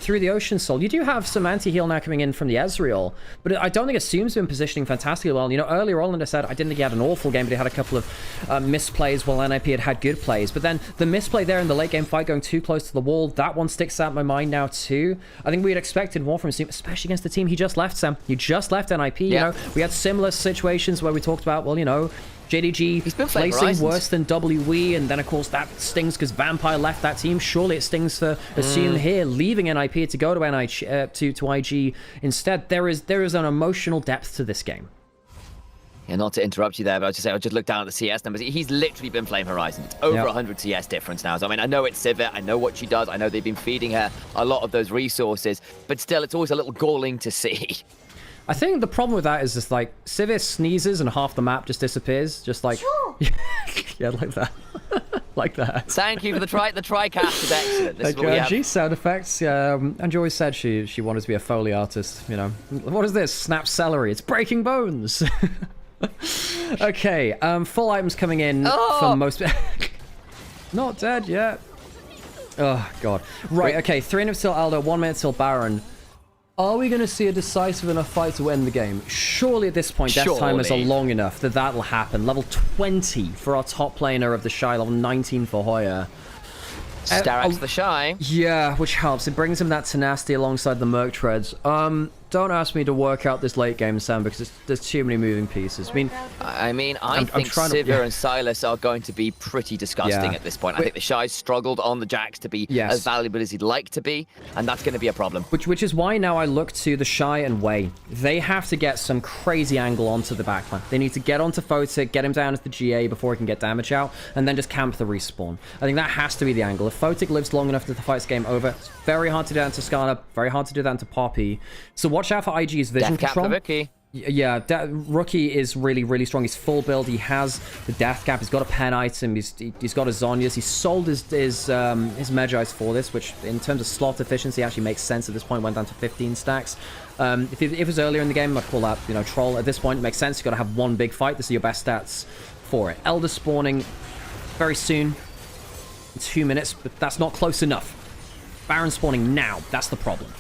through the Ocean Soul. You do have some anti-heal now coming in from the Ezreal, but I don't think Assume's been positioning fantastically well. You know, earlier Olander said, I didn't think he had an awful game, but he had a couple of misplays while NIP had good plays. But then the misplay there in the late game fight going too close to the wall, that one sticks out in my mind now too. I think we had expected more from Assume, especially against the team he just left, Sam. He just left NIP, you know. We had similar situations where we talked about, well, you know, JDG placing worse than WE, and then of course that stings because Vampire left that team. Surely it stings for Assume here, leaving NIP to go to IG instead. There is an emotional depth to this game. Yeah, not to interrupt you there, but I was just saying, I just looked down at the CS numbers. He's literally been Flame Horizon. It's over 100 CS difference now. So, I mean, I know it's Sivir. I know what she does. I know they've been feeding her a lot of those resources. But still, it's always a little galling to see. I think the problem with that is just like Sivir sneezes and half the map just disappears. Just like, yeah, like that. Like that. Thank you for the TriCast is excellent. This is what we have. G sound effects. Angie always said she wanted to be a Foley artist. You know, what is this? Snap celery. It's breaking bones. Okay, full items coming in for most. Not dead yet. Oh god. Right. Okay. 3 minutes till Aldo. 1 minute till Baron. Are we going to see a decisive enough fight to win the game? Surely at this point, death timers are long enough that that'll happen. Level 20 for our top laner of the Shy, level 19 for Hoya. Starrax the Shy. Yeah, which helps. It brings him that tenacity alongside the Merc Treads. Don't ask me to work out this late game, Sam, because there's too many moving pieces. I think Sivir and Silas are going to be pretty disgusting at this point. I think the Shy's struggled on the Jax to be as valuable as he'd like to be, and that's going to be a problem. Which is why now I look to the Shy and Wei. They have to get some crazy angle onto the backline. They need to get onto Photic, get him down to the GA before he can get damage out, and then just camp the respawn. I think that has to be the angle. If Photic lives long enough that the fight's game over, it's very hard to do that into Skarner, very hard to do that into Poppy. So watch out for IG's vision control. Rookie. Yeah, Rookie is really, really strong. He's full build. He has the death cap. He's got a pen item. He's got his Zonyas. He's sold his Magi's for this, which in terms of slot efficiency actually makes sense at this point. Went down to 15 stacks. If it was earlier in the game, I'd call that, you know, troll. At this point, it makes sense. You've got to have one big fight. This is your best stats for it. Elder spawning very soon. In 2 minutes, but that's not close enough. Baron spawning now. That's the problem.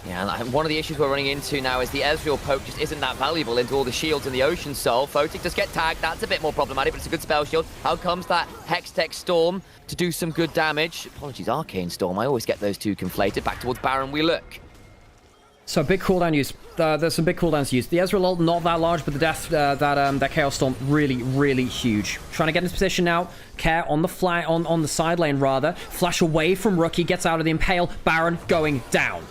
Yeah, and one of the issues we're running into now is the Ezreal poke just isn't that valuable into all the shields in the Ocean Soul. Photic does get tagged, that's a bit more problematic, but it's a good spell shield. Out comes that Hextech Storm to do some good damage. Apologies, Arcane Storm, I always get those two conflated. Back towards Baron we look. So big cooldown use. There's some big cooldowns used. The Ezreal ult not that large, but the death that Chaos Storm really, really huge. Trying to get into position now. Care on the fly on the side lane rather. Flash away from Rookie, gets out of the Impale. Baron going down.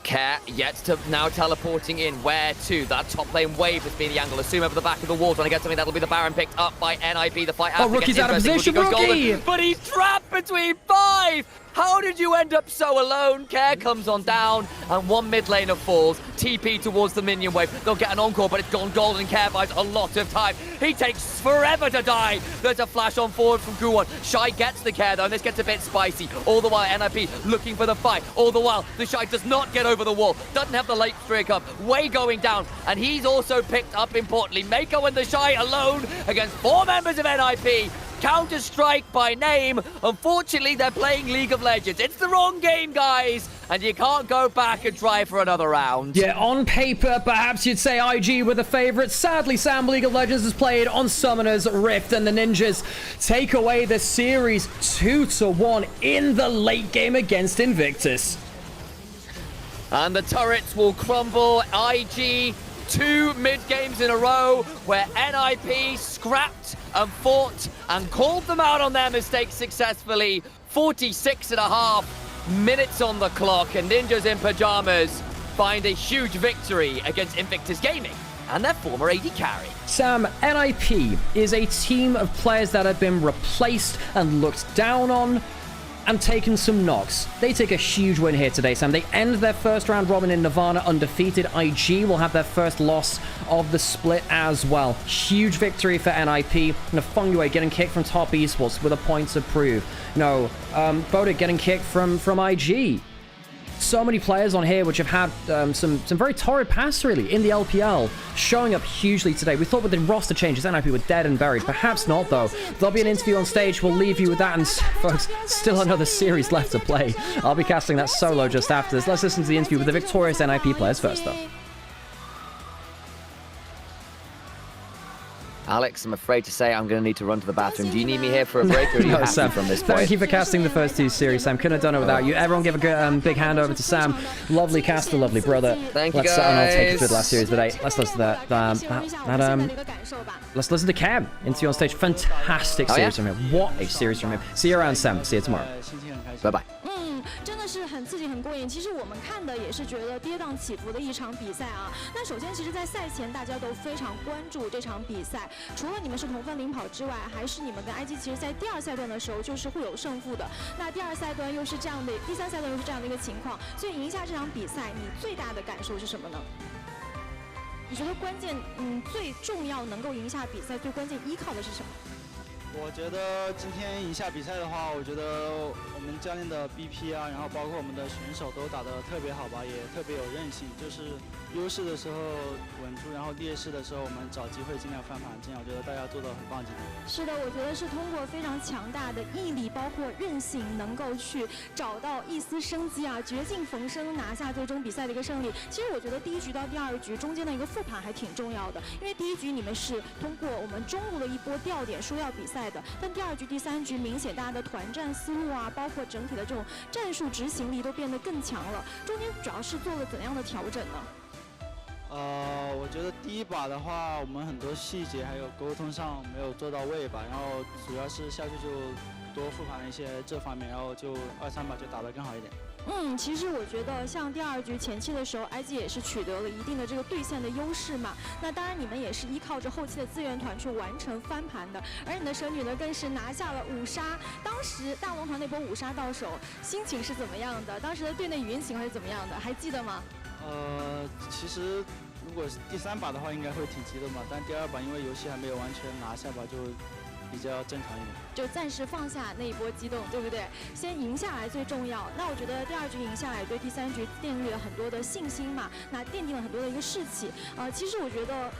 Care yet to now teleporting in. Where to? That top lane wave has been the angle. Assume over the back of the wall trying to get something. That'll be the Baron picked up by NIP. The fight. Oh, Rookie's out of position. Rookie! But he's trapped between 5. How did you end up so alone? Care comes on down, and one mid laner falls. TP towards the minion wave. They'll get an encore, but it's gone golden. Care buys a lot of time. He takes forever to die. There's a flash on forward from Guwon. Shy gets the Care, though, and this gets a bit spicy. All the while, NIP looking for the fight. All the while, the Shy does not get over the wall. Doesn't have the late streak up. Way going down, and he's also picked up, importantly, Mako and the Shy alone against 4 members of NIP. Counter-Strike by name. Unfortunately, they're playing League of Legends. It's the wrong game, guys, and you can't go back and try for another round. Yeah, on paper, perhaps you'd say IG were the favorites. Sadly, Sam, League of Legends has played on Summoners, Rift, and the Ninjas take away the series 2-1 in the late game against Invictus. And the turrets will crumble. IG 2 mid-games in a row where NIP scrapped and fought and called them out on their mistakes successfully. 46.5 minutes on the clock, and Ninjas in Pajamas find a huge victory against Invictus Gaming and their former AD carry. Sam, NIP is a team of players that have been replaced and looked down on and taken some knocks. They take a huge win here today, Sam. They end their first round robin in Nirvana undefeated. IG will have their first loss of the split as well. Huge victory for NIP. And Fungway getting kicked from top esports with a point to prove. No, Bodek getting kicked from IG. so many players on here which have had some very torrid past, really, in the LPL, showing up hugely today. We thought with the roster changes, NIP were dead and buried. Perhaps not, though. There'll be an interview on stage. We'll leave you with that. And, folks, still another series left to play. I'll be casting that solo just after this. Let's listen to the interview with the victorious NIP players first, though. Alex, I'm afraid to say I'm going to need to run to the bathroom. Do you need me here for a break, or are you happy Sam, from this point? thank you for casting the first 2 series, Sam. Couldn't have done it without you. Everyone give a big hand over to Sam. Lovely caster, lovely brother. Thank you, Let's, guys. and I'll take you through the last series today. Let's listen to that. Let's listen to Cam. Interview on stage. Fantastic series from him. What a series from him. See you around, Sam. See you tomorrow. Bye-bye. 真的是很刺激、很过瘾。其实我们看的也是觉得跌宕起伏的一场比赛啊。那首先，其实，在赛前大家都非常关注这场比赛，除了你们是同分领跑之外，还是你们跟 IG 其实在第2赛段的时候就是会有胜负的。那第2赛段又是这样的，第3赛段又是这样的一个情况，所以赢下这场比赛，你最大的感受是什么呢？你觉得关键，最重要能够赢下比赛，最关键依靠的是什么？ 我觉得今天赢下比赛的话，我觉得我们教练的 BP 啊，然后包括我们的选手都打得特别好吧，也特别有韧性，就是优势的时候稳住，然后劣势的时候我们找机会尽量翻盘，这样我觉得大家做得很棒今天。是的，我觉得是通过非常强大的毅力，包括韧性，能够去找到一丝生机啊，绝境逢生，拿下最终比赛的一个胜利。其实我觉得第1局到第2局中间的一个复盘还挺重要的，因为第1局你们是通过我们中路的一波吊点输掉比赛。 但第2局、第3局明显大家的团战思路啊，包括整体的这种战术执行力都变得更强了。中间主要是做了怎样的调整呢？我觉得第1把的话，我们很多细节还有沟通上没有做到位吧，然后主要是下去就多复盘了一些这方面，然后就2、3把就打得更好一点。 其实我觉得像第2局前期的时候 ，IG 也是取得了一定的这个对线的优势嘛。那当然你们也是依靠着后期的资源团去完成翻盘的，而你的神女呢更是拿下了5杀。当时大龙团那波5杀到手，心情是怎么样的？当时的队内语音情况是怎么样的？还记得吗？其实如果是第3把的话，应该会挺激动嘛，但第2把因为游戏还没有完全拿下吧，就 比较正常一点，就暂时放下那一波激动，对不对？先赢下来最重要。那我觉得第2局赢下来，对第3局奠定了很多的信心嘛，那奠定了很多的一个士气。其实我觉得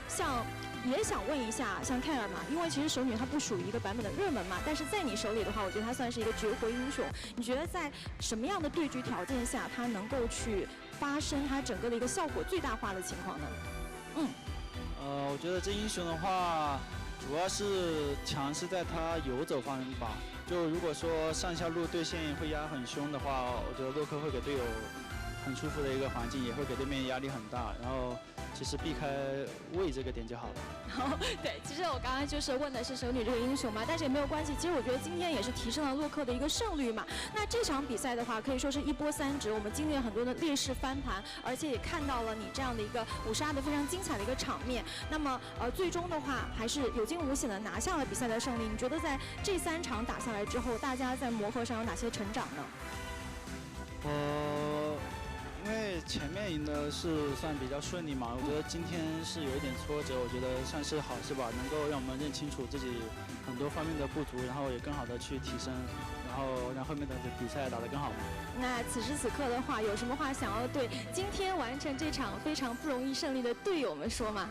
也想问一下，像凯尔嘛，因为其实手女她不属于一个版本的热门嘛，但是在你手里的话，我觉得她算是一个绝活英雄。你觉得在什么样的对局条件下，她能够去发生她整个的一个效果最大化的情况呢？我觉得这英雄的话， 主要是强势在他游走方面吧。就如果说上下路对线会压很凶的话，我觉得洛克会给队友很舒服的一个环境，也会给对面压力很大。然后其实避开位这个点就好了。对，其实我刚刚就是问的是手女这个英雄嘛，但是也没有关系。其实我觉得今天也是提升了洛克的一个胜率嘛。那这场比赛的话，可以说是一波3折，我们经历了很多的劣势翻盘，而且也看到了你这样的一个5杀的非常精彩的一个场面。那么最终的话，还是有惊无险的拿下了比赛的胜利。你觉得在这3场打下来之后，大家在磨合上有哪些成长呢？因为前面赢的是算比较顺利嘛，我觉得今天是有一点挫折，我觉得算是好事吧，能够让我们认清楚自己很多方面的不足，然后也更好的去提升，然后让后面的比赛打得更好嘛。那此时此刻的话，有什么话想要对今天完成这场非常不容易胜利的队友们说吗？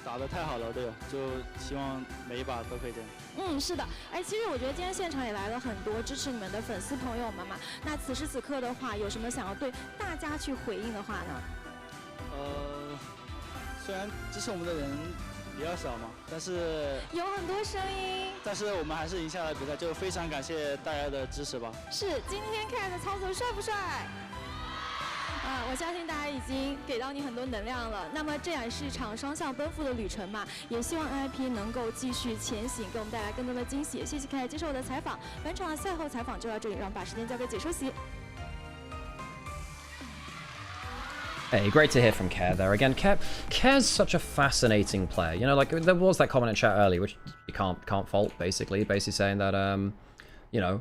打得太好了，队友，就希望每一把都可以这样。是的，其实我觉得今天现场也来了很多支持你们的粉丝朋友们嘛。那此时此刻的话，有什么想要对大家去回应的话呢？虽然支持我们的人比较少嘛，但是有很多声音。但是我们还是赢下了比赛，就非常感谢大家的支持吧。是，今天看的操作帅不帅？我相信大家已经给到你很多能量了。那么这也是一场双向奔赴的旅程嘛，也希望 NIP 能够继续前行，给我们带来更多的惊喜。谢谢凯尔接受我的采访，本场的赛后采访就到这里，让我们把时间交给解说席。Hey, great to hear from Care there again. Care's such a fascinating player. You know, like there was that comment in chat earlier, which you can't fault. Basically saying that you know,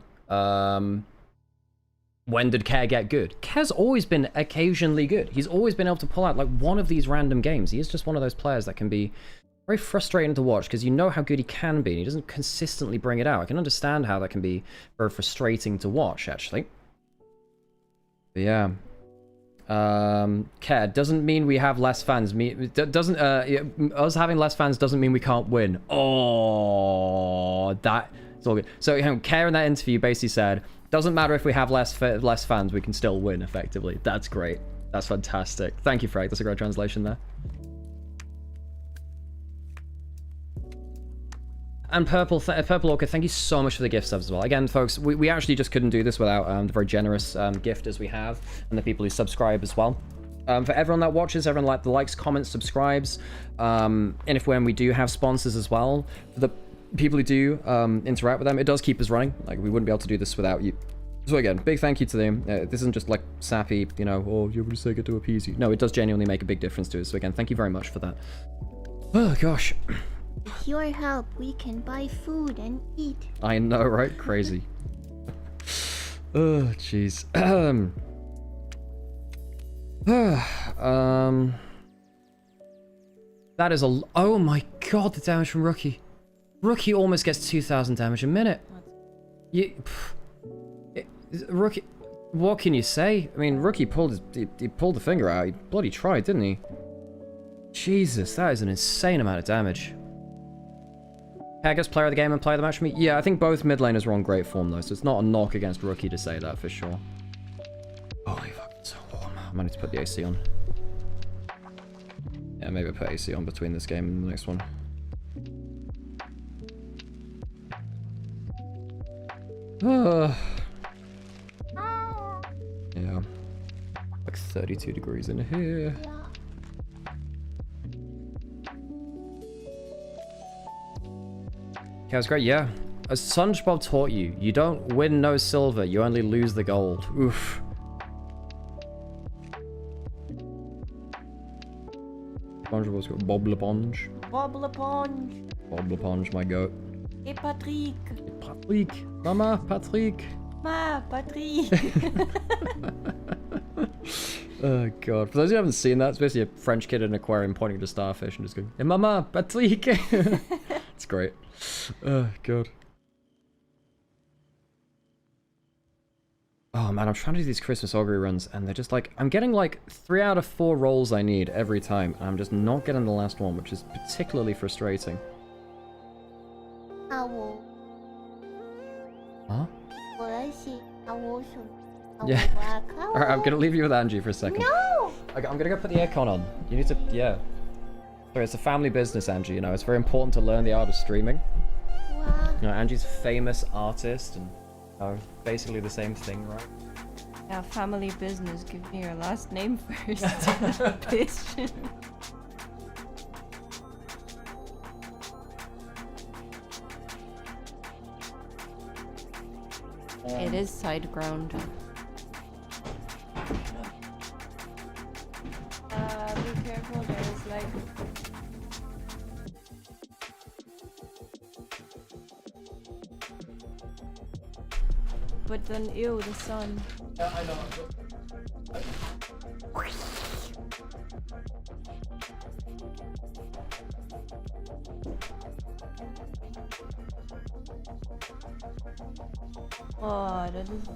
when did Care get good? Care's always been occasionally good. He's always been able to pull out like one of these random games. He is just one of those players that can be very frustrating to watch because you know how good he can be and he doesn't consistently bring it out. I can understand how that can be very frustrating to watch, actually. But yeah. Care doesn't mean we have less fans. Us having less fans doesn't mean we can't win. Oh, that it's all good. So, you know, Care in that interview basically said, doesn't matter if we have less fans, we can still win effectively. That's great. That's fantastic. Thank you, Frank. That's a great translation there. And Purple Orchid, thank you so much for the gift subs as well. Again, folks, we actually just couldn't do this without the very generous gifters we have and the people who subscribe as well. For everyone that watches, everyone that likes, comments, subscribes, and if when we do have sponsors as well, for the people who do interact with them, it does keep us running. Like, we wouldn't be able to do this without you. So again, big thank you to them. This isn't just like sappy, you know, or you're just saying it to appease you. No, it does genuinely make a big difference to us. So again, thank you very much for that. Oh gosh. With your help, we can buy food and eat. I know, right? Crazy. Oh, jeez. That is a... Oh my god, the damage from Rookie. Rookie almost gets 2,000 damage a minute. Rookie... What can you say? I mean, Rookie pulled he pulled the finger out. He bloody tried, didn't he? Jesus, that is an insane amount of damage. Haggis, player of the game and player of the match for me? Yeah, I think both mid laners are on great form though, so it's not a knock against Rookie to say that for sure. Holy fuck, it's so warm. I might need to put the AC on. Yeah, maybe put AC on between this game and the next one. Yeah. Like 32 degrees in here. Okay, that's great. Yeah. As SpongeBob taught you, you don't win no silver, you only lose the gold. Oof. SpongeBob's got Bob LePonge. Bob LePonge. Bob LePonge, my goat. Et Patrick. Patrick. Mama, Patrick. Ma, Patrick. Oh god. For those who haven't seen that, it's basically a French kid in an aquarium pointing at a starfish and just going, hey, Mama, Patrick. It's great. Oh god. Oh man, I'm trying to do these Christmas augury runs and they're just like, I'm getting like 3 out of 4 rolls I need every time and I'm just not getting the last one, which is particularly frustrating. Owl. Huh? Owl. Yeah. Alright, I'm gonna leave you with Angie for a second. No! Okay, I'm gonna go put the aircon on. You need to, yeah. Sorry, it's a family business, Angie, you know, it's very important to learn the art of streaming. Wow. You know, Angie's a famous artist and basically the same thing, right? Yeah, family business. Give me your last name first. Bitch. It is side ground. Be careful, there's like... But then, ew, the sun. Yeah, I know. Oh, that is...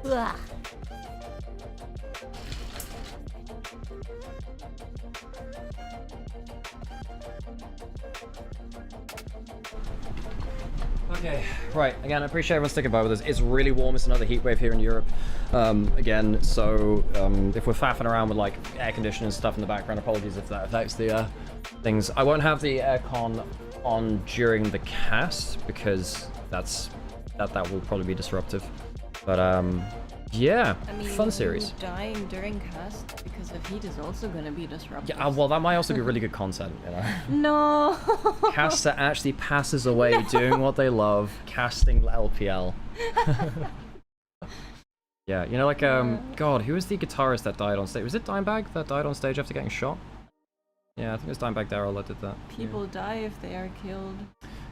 Ugh. Okay, right, again, I appreciate everyone sticking by with us. It's really warm, it's another heat wave here in Europe. Again, so if we're faffing around with like air conditioning and stuff in the background, apologies if that affects the things. I won't have the aircon on during the cast because that will probably be disruptive. But Yeah, I mean, fun series. dying during cast because of heat is also gonna be disruptive. Yeah, well, that might also be really good content, you know. No. Caster actually passes away doing what they love, casting LPL. Yeah, you know, like, God, who was the guitarist that died on stage? Was it Dimebag that died on stage after getting shot? Yeah, I think it was Dimebag Daryl that did that. People die if they are killed.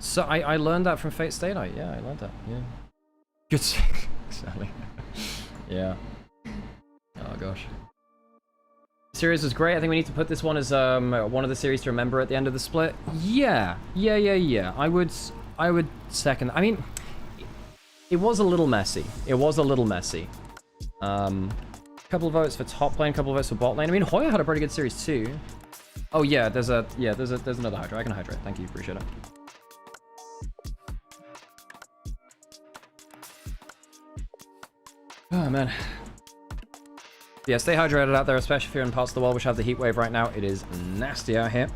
So I learned that from Fate Stay Night. Yeah, I learned that. Yeah. Good. Exactly. Yeah. Oh gosh. Series was great. I think we need to put this one as one of the series to remember at the end of the split. Yeah. I would second. I mean, it was a little messy. Couple of votes for top lane, couple of votes for bot lane. I mean, Hoya had a pretty good series too. Oh yeah, there's another Hydra. I can hydrate. Thank you, appreciate it. Oh man. Yeah, stay hydrated out there, especially if you're in parts of the world which have the heat wave right now. It is nasty out here.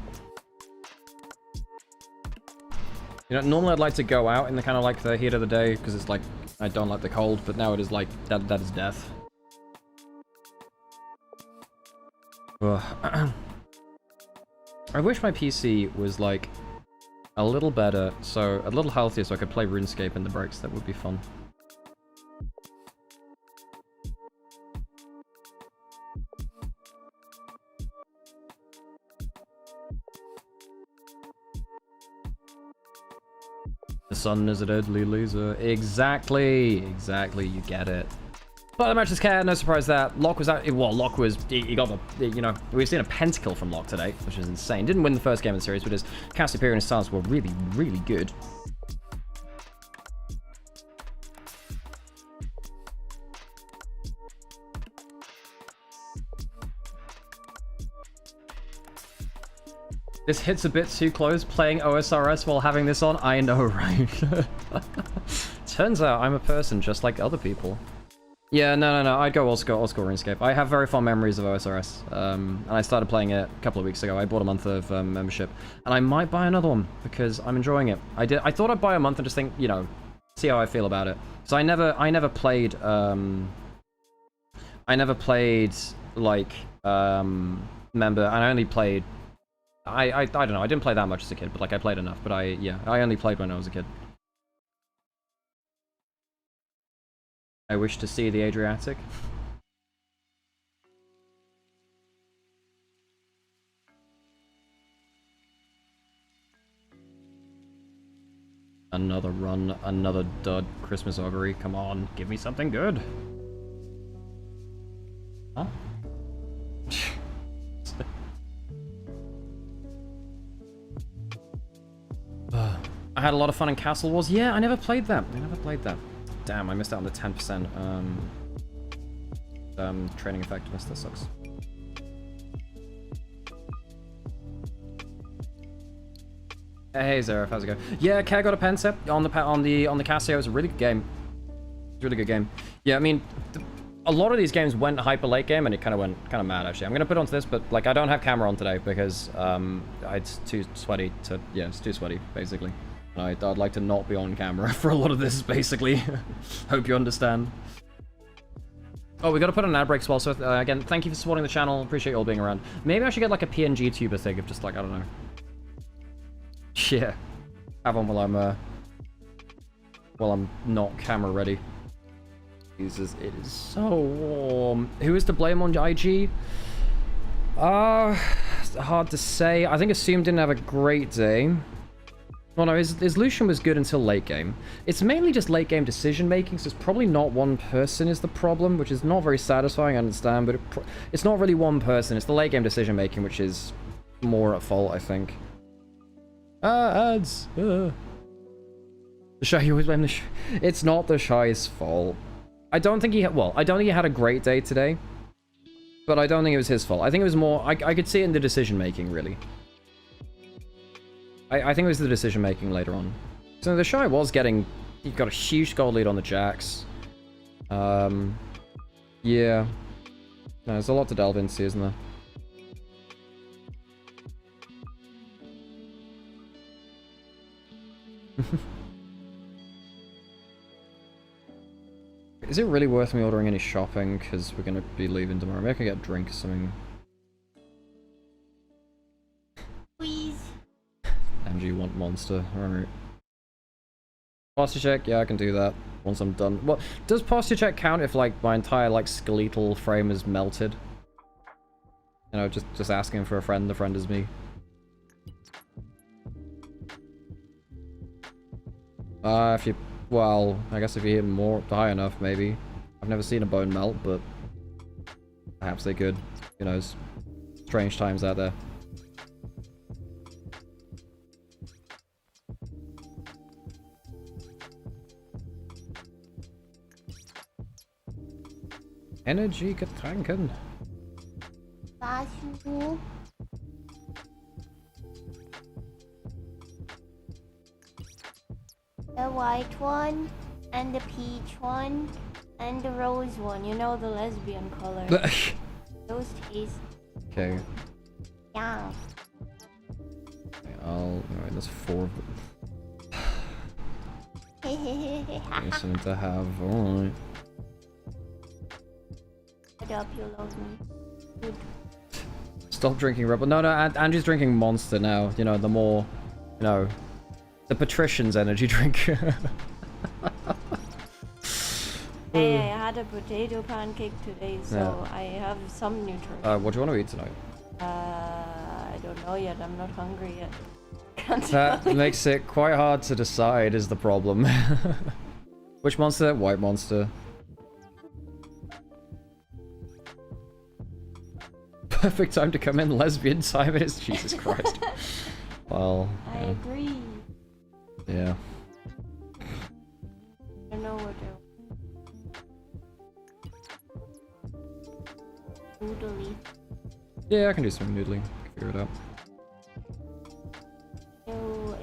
You know, normally I'd like to go out in the kind of like the heat of the day because it's like I don't like the cold, but now it is like that is death. Ugh. I wish my PC was like a little better, so a little healthier, so I could play RuneScape in the breaks. That would be fun. The sun is a deadly laser. Exactly, you get it. But the match is care, no surprise that Locke was out. Well, Locke was, he got the, you know, we've seen a pentakill from Locke today, which is insane. Didn't win the first game of the series, but his Cassiopeia and his stance were really, really good. This hits a bit too close, playing OSRS while having this on. I know, right? Turns out I'm a person just like other people. Yeah, no. I'd go old school RuneScape. I have very fond memories of OSRS, and I started playing it a couple of weeks ago. I bought a month of membership, and I might buy another one because I'm enjoying it. I thought I'd buy a month and just think, you know, see how I feel about it. So I never played like member, and I only played. I don't know. I didn't play that much as a kid, but like I played enough. But I only played when I was a kid. I wish to see the Adriatic. Another run, another dud. Christmas augury. Come on, give me something good. Huh? I had a lot of fun in Castle Wars. Yeah, I never played that. Damn, I missed out on the 10% training effectiveness. That sucks. Hey Zeref, how's it going? Yeah, Care got a pen set on the Casio. It was a really good game. Yeah, I mean, a lot of these games went hyper late game, and it kind of went mad actually. I'm gonna put onto this, but like I don't have camera on today because it's too sweaty to. Yeah, it's too sweaty basically. I'd like to not be on camera for a lot of this, basically. Hope you understand. Oh, we got to put on an ad break as well, so again, thank you for supporting the channel. Appreciate you all being around. Maybe I should get like a PNG tuber thing of just like, I don't know. Yeah. Have one while I'm not camera ready. Jesus, it is so warm. Who is to blame on IG? Hard to say. I think Assume didn't have a great day. Well, no, his Lucian was good until late game. It's mainly just late game decision making, so it's probably not one person is the problem, which is not very satisfying, I understand, but it's not really one person. It's the late game decision making, which is more at fault, I think. Ads. The Shy, you always blame the Shy. It's not the Shy's fault. I don't think he had a great day today, but I don't think it was his fault. I think it was more, I could see it in the decision making, really. I think it was the decision making later on. So the Shy was getting, he got a huge goal lead on the Jax. Yeah. No, there's a lot to delve into, isn't there? Is it really worth me ordering any shopping? Because we're gonna be leaving tomorrow. Maybe I can get a drink or something. Please. And you want Monster? Alright. Posture check? Yeah, I can do that once I'm done. What does posture check count if like my entire like skeletal frame is melted? You know, just asking for a friend. The friend is me. If you, well, I guess if you hit more high enough, maybe. I've never seen a bone melt, but perhaps they could. Who knows? Strange times out there. Energy getränken. Basu. The white one, and the peach one, and the rose one. You know, the lesbian color. Those taste. Okay. Yeah. Alright, there's 4 of them. Something to have. Alright. Shut up, you love me. Good. Stop drinking Rebel. No, Andrew's drinking Monster now. You know, the more, you know, the patrician's energy drink. Hey, I had a potato pancake today, so Yeah. I have some nutrition. What do you want to eat tonight? I don't know yet. I'm not hungry yet. Can't That tell you. makes it quite hard to decide is the problem. Which monster? White Monster. Perfect time to come in, lesbian time it is. Jesus Christ. Well, I agree. yeah. I don't know what to... Noodly. Yeah, I can do some noodling. Figure it out. No,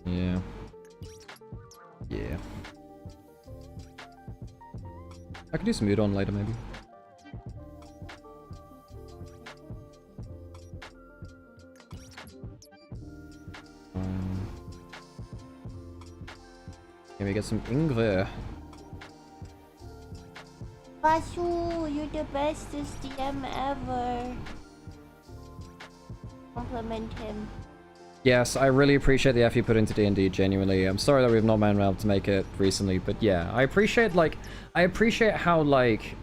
Yeah. Yeah. I can do some udon later, maybe. Can we get some ingwer? Basu, you're the bestest DM ever. Compliment him. Yes, I really appreciate the effort you put into D&D, genuinely. I'm sorry that we've not been able to make it recently, but yeah, I appreciate how, like,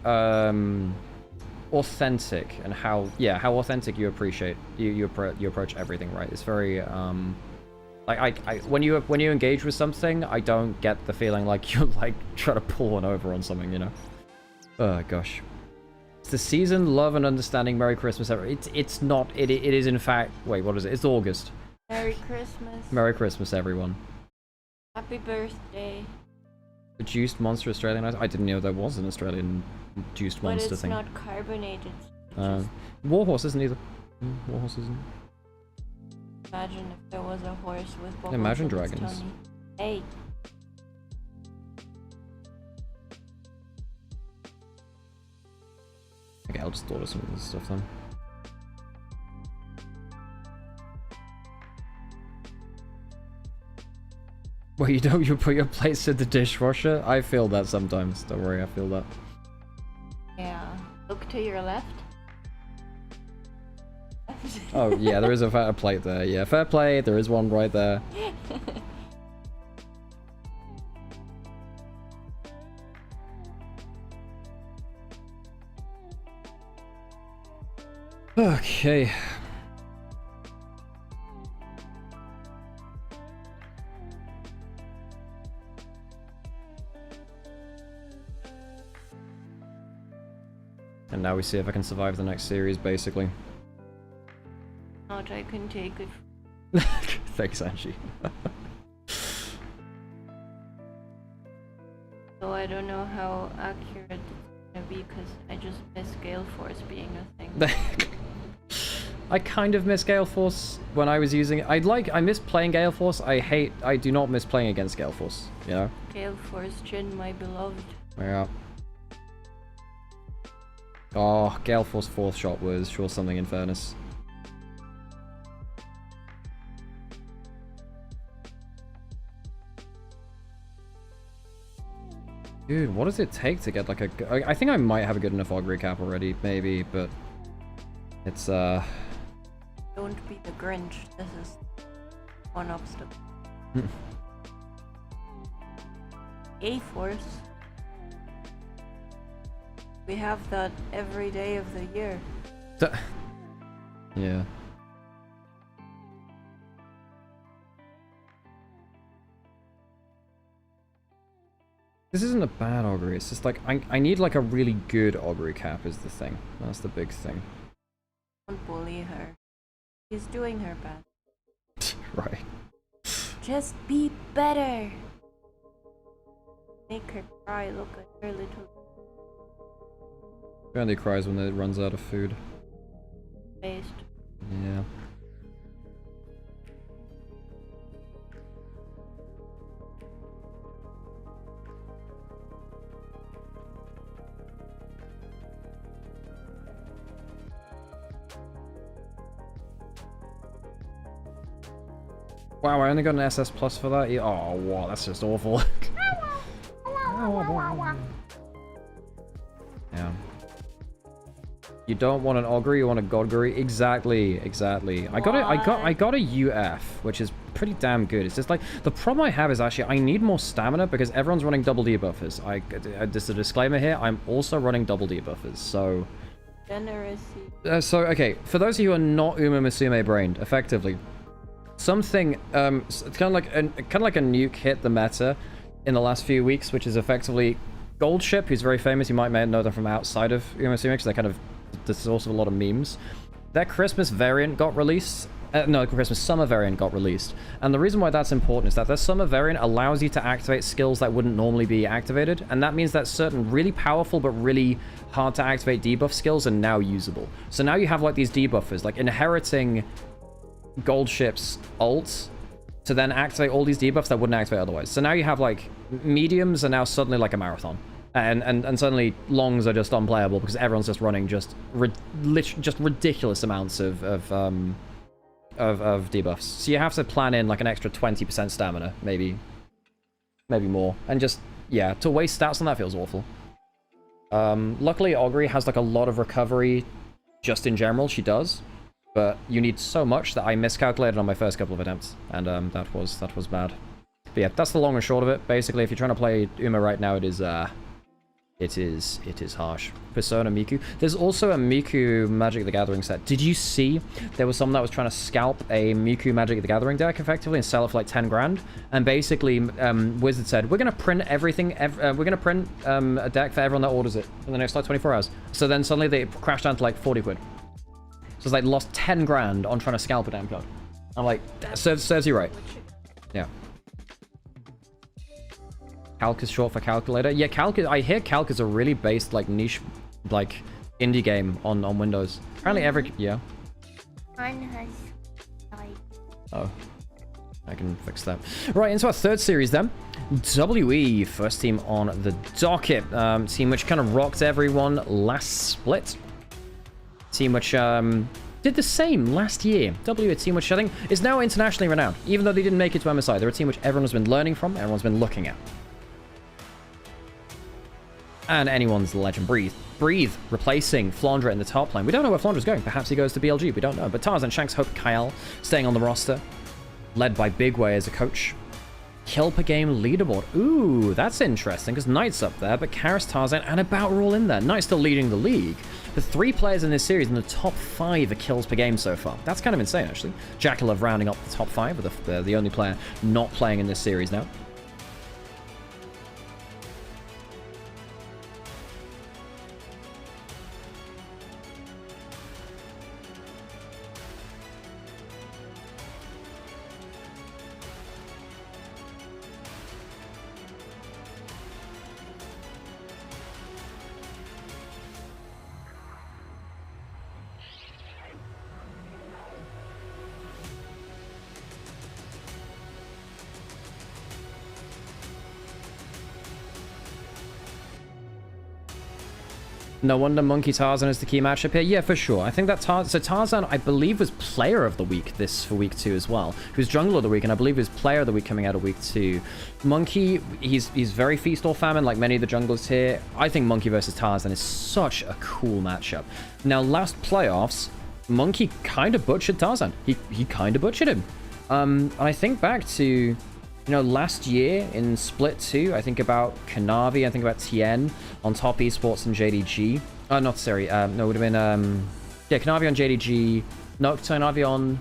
authentic and how authentic you appreciate, you approach everything, right? It's very, like, when you engage with something, I don't get the feeling like you're, like, trying to pull one over on something, you know? Oh, gosh. It's the season, love and understanding, Merry Christmas, it's not, it is in fact, wait, what is it? It's August. Merry Christmas. Merry Christmas, everyone. Happy birthday. The juiced monster Australian ice? I didn't know there was an Australian juiced But monster it's thing. not carbonated. Warhorse isn't either. Warhorse isn't. Imagine if there was a horse with bubbles Imagine in its dragons. tummy. Hey. Okay, I'll just order some of this stuff then. Well, you put your plates in the dishwasher? I feel that sometimes. Don't worry, I feel that. Yeah. Look to your left. Oh, yeah, there is a plate there. Yeah, fair play. There is one right there. Okay. And now we see if I can survive the next series, basically. Not I can take it. Thanks, Angie. So I don't know how accurate it's gonna be because I just miss Gale Force being a thing. I kind of miss Gale Force when I was using it. I miss playing Gale Force. I do not miss playing against Gale Force, you know? Gale Force Jin, my beloved. Yeah. Oh, Gale Force 4th shot was sure something in fairness. Dude, what does it take to get like a... I think I might have a good enough augury cap already, maybe, but... It's, Don't be the Grinch. This is one obstacle. A-Force. We have that every day of the year. Yeah. This isn't a bad augury, it's just like, I need like a really good augury cap is the thing. That's the big thing. Don't bully her. She's doing her best. Right. Just be better. Make her cry, look at her little Apparently cries when it runs out of food. face. Yeah. Wow, I only got an SS plus for that? Oh, wow, that's just awful. Yeah. You don't want an augury, you want a godgury. Exactly, exactly. I got a UF, which is pretty damn good. It's just like the problem I have is actually I need more stamina because everyone's running double debuffers. Just a disclaimer here, I'm also running double debuffers, so Generosity. so okay, for those of you who are not Uma Musume brained, effectively, something it's kind of like a nuke hit the meta in the last few weeks, which is effectively Goldship, who's very famous. You might know them from outside of Uma Musume because they're kind of the source of a lot of memes. Their Christmas variant got released. No, Christmas summer variant got released. And the reason why that's important is that their summer variant allows you to activate skills that wouldn't normally be activated. And that means that certain really powerful but really hard to activate debuff skills are now usable. So now you have like these debuffers, like inheriting Goldship's ult to then activate all these debuffs that wouldn't activate otherwise. So now you have like mediums are now suddenly like a marathon. And suddenly longs are just unplayable because everyone's just running just ridiculous amounts of debuffs. So you have to plan in like an extra 20% stamina, maybe more, and just yeah, to waste stats on that feels awful. Luckily augury has like a lot of recovery, just in general she does, but you need so much that I miscalculated on my first couple of attempts, and that was bad. But yeah, that's the long and short of it. Basically, if you're trying to play Uma right now, it is harsh. Persona Miku. There's also a Miku Magic the Gathering set. Did you see there was someone that was trying to scalp a Miku Magic the Gathering deck effectively and sell it for like 10 grand? And basically, Wizard said, we're going to print everything, we're going to print a deck for everyone that orders it in the next like 24 hours. So then suddenly they crashed down to like 40 quid. So it's like lost 10 grand on trying to scalp a damn card. I'm like, serves you right. Yeah. Calc is short for calculator. Yeah, Calc is, I hear Calc is a really based, like, niche, like, indie game on Windows. Apparently yeah. Mine has died. Oh. I can fix that. Right, into our third series then. WE, first team on the docket. Team which kind of rocked everyone last split. Team which, did the same last year. W, a team which I think is now internationally renowned. Even though they didn't make it to MSI, they're a team which everyone has been learning from, everyone's been looking at. And anyone's legend. Breathe, replacing Flandre in the top lane. We don't know where Flandre's going. Perhaps he goes to BLG. We don't know. But Tarzan, Shanks, Hope, Kyle staying on the roster. Led by Big Way as a coach. Kill per game leaderboard. Ooh, that's interesting because Knight's up there, but Karis, Tarzan, and About are all in there. Knight's still leading the league. The 3 players in this series in the top 5 are kills per game so far. That's kind of insane, actually. Jackalove rounding up the top 5 with the only player not playing in this series now. No wonder Monkey Tarzan is the key matchup here. Yeah, for sure. I think that Tarzan, I believe, was Player of the Week for week 2 as well. He was Jungler of the Week, and I believe he was Player of the Week coming out of week 2. Monkey, he's very Feast or Famine, like many of the junglers here. I think Monkey versus Tarzan is such a cool matchup. Now, last playoffs, Monkey kind of butchered Tarzan. He kind of butchered him. And I think back to... You know, last year in Split 2, I think about Kanavi, I think about Tien on top Esports and JDG. Not sorry, no, it would have been, yeah, Kanavi on JDG. No, Kanavi on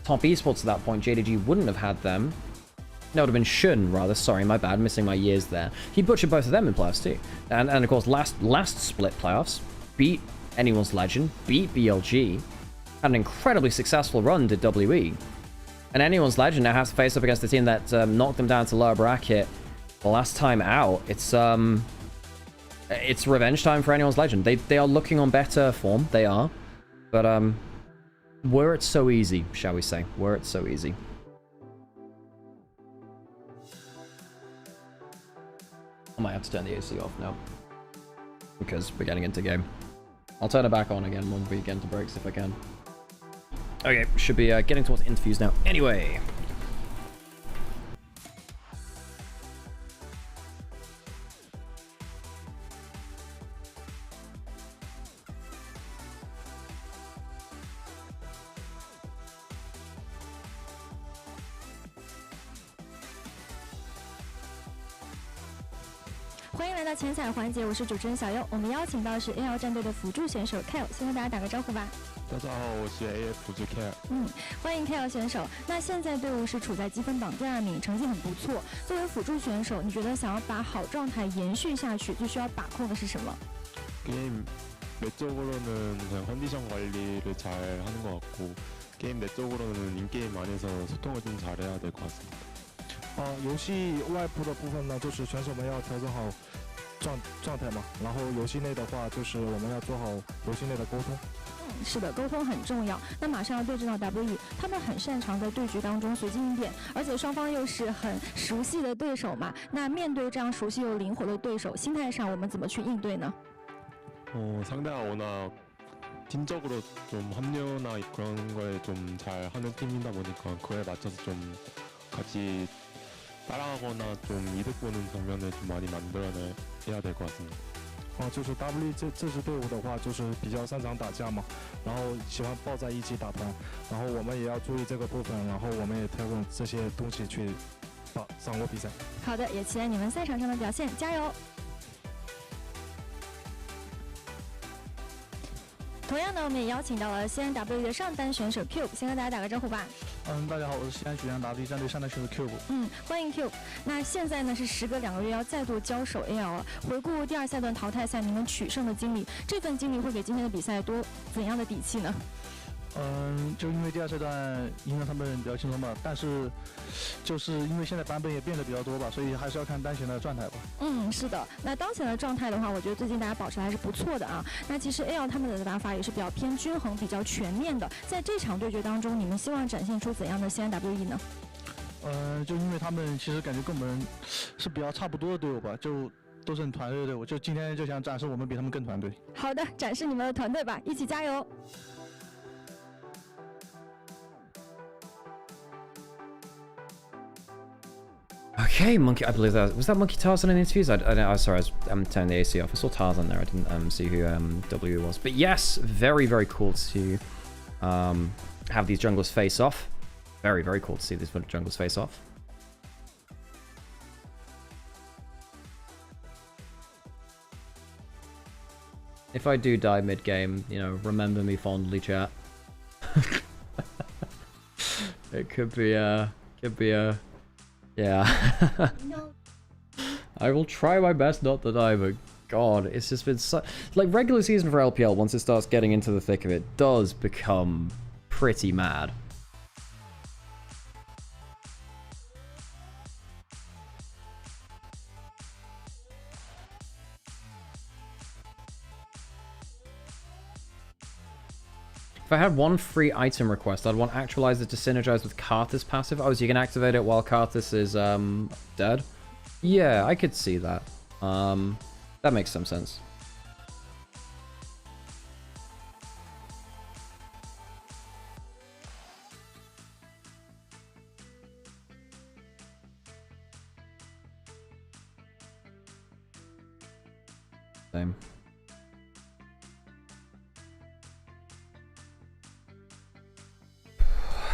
top Esports at that point. JDG wouldn't have had them. No, it would have been Shun, rather. Sorry, my bad, missing my years there. He butchered both of them in playoffs too. And of course, last Split playoffs, beat Anyone's Legend, beat BLG, had an incredibly successful run to WE. And Anyone's Legend now has to face up against the team that knocked them down to lower bracket the last time out. It's revenge time for Anyone's Legend. They are looking on better form. They are. But were it so easy, shall we say. Were it so easy. I might have to turn the AC off now. Because we're getting into game. I'll turn it back on again when we get into breaks if I can. Okay, should be getting towards interviews now. Anyway.欢迎来到前彩环节，我是主持人小优。我们邀请到的是 AL 战队的辅助选手 Kale， 先和大家打个招呼吧。大家好，我是 AF 辅助 Kale。欢迎 Kale 选手。那现在队伍是处在积分榜第2名，成绩很不错。作为辅助选手，你觉得想要把好状态延续下去，最需要把控的是什么？ 게임 내적으로는 그냥 컨디션 관리를 잘 하는 것 같고 게임 내적으로는 인게임 안에서 소통을 좀 잘해야 될 것 같습니다. 游戏外部的部分呢，就是选手们要调整好状态嘛，然后游戏内的话，就是我们要做好游戏内的沟通。是的，沟通很重要。那马上要对阵到 WE， 他们很擅长在对局当中随机应变，而且双方又是很熟悉的对手嘛。那面对这样熟悉又灵活的对手，心态上我们怎么去应对呢？ 상대가 워낙 팀적으로 좀 합류나 그런 거에 좀 잘 하는 팀이다 보니까 그에 맞춰서 좀 같이 따라가거나 좀 이득 보는 장면을 좀 많이 만들어내야 될 것 같습니다. 就是 W 这支队伍的话，就是比较擅长打架嘛，然后喜欢抱在一起打团，然后我们也要注意这个部分，然后我们也调整这些东西去掌握比赛。好的，也期待你们赛场上的表现，加油！ 同样呢，我们也邀请到了西安 W 的上单选手 Cube， 先和大家打个招呼吧。大家好，我是西安许阳 W 战队上单选手 Cube。欢迎 Cube。那现在呢是时隔2个月要再度交手 AL， 回顾第2赛段淘汰赛你们取胜的经历，这份经历会给今天的比赛多怎样的底气呢？ 就因为第2赛段赢了他们比较轻松吧，但是就是因为现在版本也变得比较多吧，所以还是要看当前的状态吧。是的。那当前的状态的话，我觉得最近大家保持还是不错的啊。那其实 AL 他们的打法也是比较偏均衡、比较全面的。在这场对决当中，你们希望展现出怎样的西安 WE 呢？就因为他们其实感觉跟我们是比较差不多的队伍吧，就都是很团队的队伍，就今天就想展示我们比他们更团队。好的，展示你们的团队吧，一起加油！ Okay, Monkey. I believe that was that Monkey Tarzan in the interviews. I don't. Sorry, I'm turning the AC off. I saw Tarzan there. I didn't see who W was. But yes, very cool to have these junglers face off. Very cool to see these junglers face off. If I do die mid game, you know, remember me fondly, chat. It could be a. Yeah. I will try my best not to die, but God, it's just been so... Like, regular season for LPL, once it starts getting into the thick of it, does become pretty mad. If I had one free item request, I'd want Actualizer to synergize with Karthus passive. Oh, so you can activate it while Karthus is dead? Yeah, I could see that. That makes some sense. Same.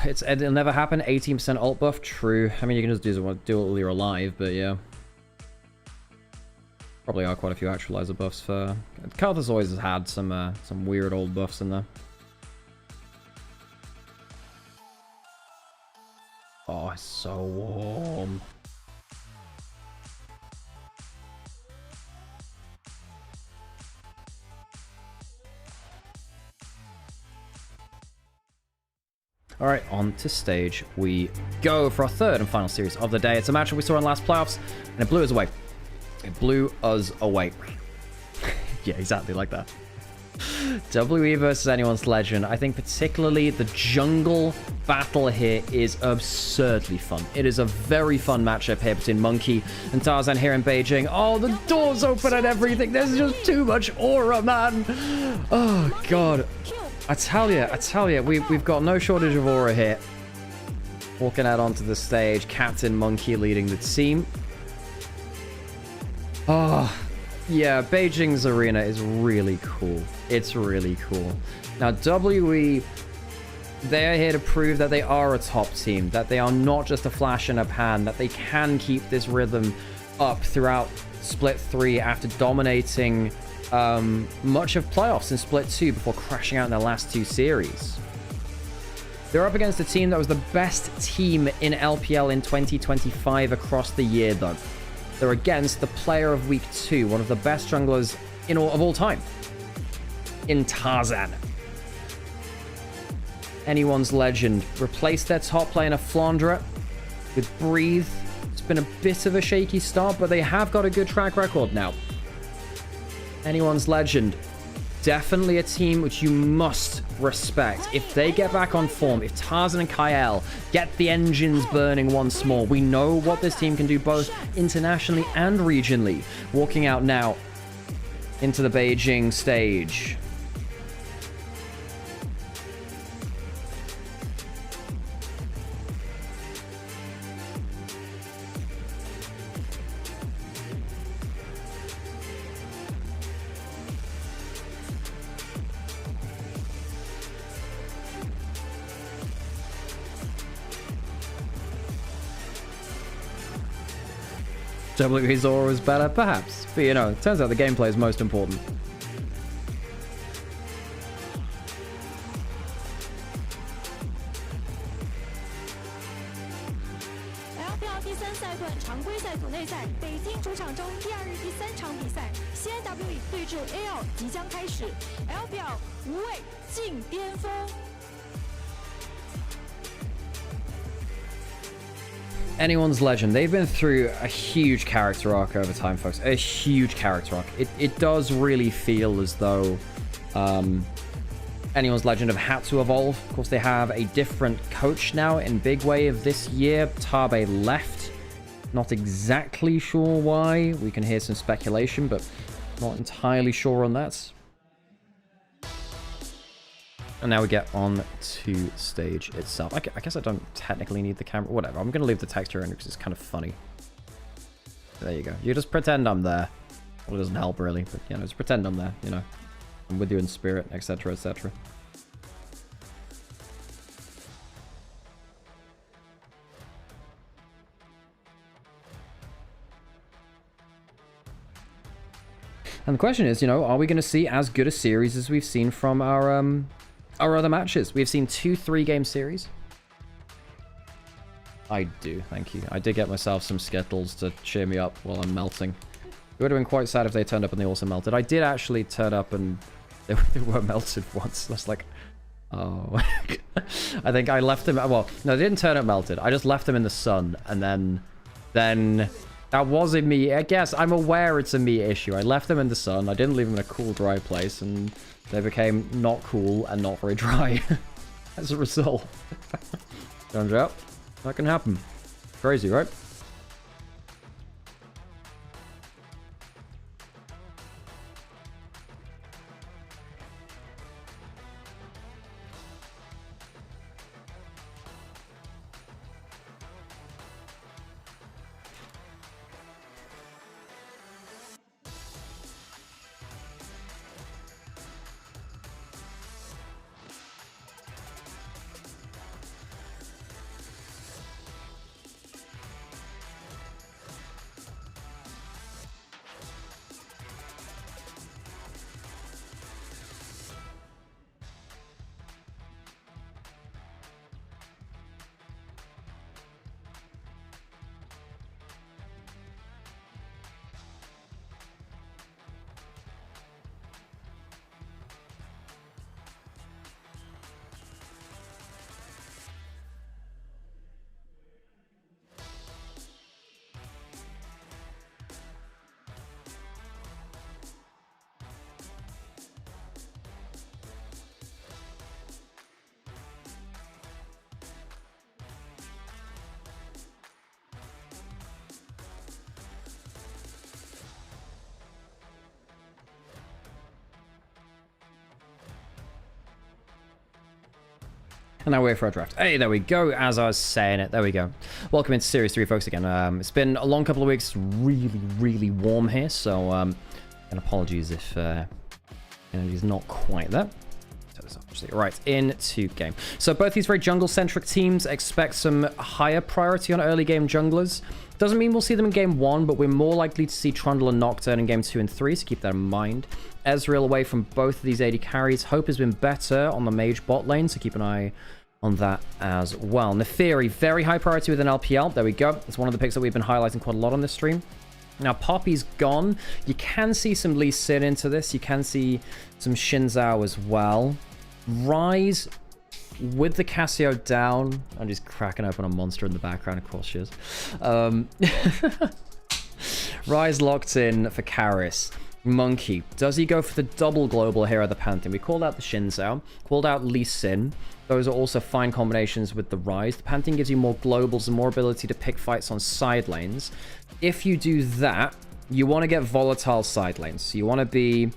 It'll never happen. 18% ult buff. True. I mean, you can just do it while you're alive, but yeah. Probably are quite a few actualizer buffs for... Carthus always has had some weird old buffs in there. Oh, it's so warm. All right, on to stage we go for our third and final series of the day. It's a match that we saw in last playoffs, and it blew us away. It blew us away. Yeah, exactly like that. WE versus Anyone's Legend. I think particularly the jungle battle here is absurdly fun. It is a very fun matchup here between Monkey and Tarzan here in Beijing. Oh, the doors open and everything. There's just too much aura, man. Oh, God. I tell you, we've got no shortage of aura here. Walking out onto the stage, Captain Monkey leading the team. Oh, yeah, Beijing's arena is really cool. It's really cool. Now, WE, they're here to prove that they are a top team, that they are not just a flash in a pan, that they can keep this rhythm up throughout Split 3 after dominating much of playoffs in Split 2 before crashing out in their last two series. They're up against a team that was the best team in LPL in 2025 across the year, though. They're against the player of Week 2, one of the best junglers of all time, in Tarzan. Anyone's Legend replaced their top laner Flandre with Breathe. It's been a bit of a shaky start, but they have got a good track record now. Anyone's Legend, definitely a team which you must respect. If they get back on form, if Tarzan and Kyle get the engines burning once more, we know what this team can do both internationally and regionally. Walking out now into the Beijing stage. WE's aura was better, perhaps. But, you know, it turns out the gameplay is most important. LPL 第3赛段常规赛组内赛，北京主场中第2日第3场比赛，西安 WE 对阵 AL 即将开始 ，LPL 无畏进巅峰。Anyone's Legend, they've been through a huge character arc over time, folks. A huge character arc. It does really feel as though Anyone's Legend have had to evolve. Of course, they have a different coach now in Big Wave this year. Tabe left. Not exactly sure why. We can hear some speculation, but not entirely sure on that. And now we get on to stage itself. I guess I don't technically need the camera. Whatever. I'm going to leave the texture in because it's kind of funny. There you go. You just pretend I'm there. Well, it doesn't help really, but you know, just pretend I'm there, you know. I'm with you in spirit, etc., etc. And the question is, you know, are we going to see as good a series as we've seen from our other matches? We've seen 2 3-game series. I do, thank you. I did get myself some Skittles to cheer me up while I'm melting. It would have been quite sad if they turned up and they also melted. I did actually turn up and they were melted once. That's like, oh. I think I left them, well, no, they didn't turn up melted. I just left them in the sun, and then that was a me. I guess I'm aware it's a me issue. I left them in the sun. I didn't leave them in a cool, dry place, and they became not cool and not very dry as a result. Turns out that can happen. Crazy, right? And now we're for a draft. Hey, there we go. As I was saying it, there we go. Welcome into Series 3, folks, again. It's been a long couple of weeks. Really, really warm here. So, and apologies if it's not quite there. Right, into game. So both these very jungle-centric teams expect some higher priority on early game junglers. Doesn't mean we'll see them in game 1, but we're more likely to see Trundle and Nocturne in game 2 and 3, so keep that in mind. Ezreal away from both of these AD carries. Hope has been better on the mage bot lane, so keep an eye on that as well. Neferi, very high priority with an LPL. There we go. It's one of the picks that we've been highlighting quite a lot on this stream. Now, Poppy's gone. You can see some Lee Sin into this. You can see some Xin Zhao as well. Rise with the Casio down. I'm just cracking open a monster in the background. Of course she is. Rise locked in for Karis. Monkey. Does he go for the double global here at the Pantheon? We called out the Xin Zhao. Called out Lee Sin. Those are also fine combinations with the Rise. The Pantheon gives you more globals and more ability to pick fights on side lanes. If you do that, you want to get volatile side lanes. So you want to be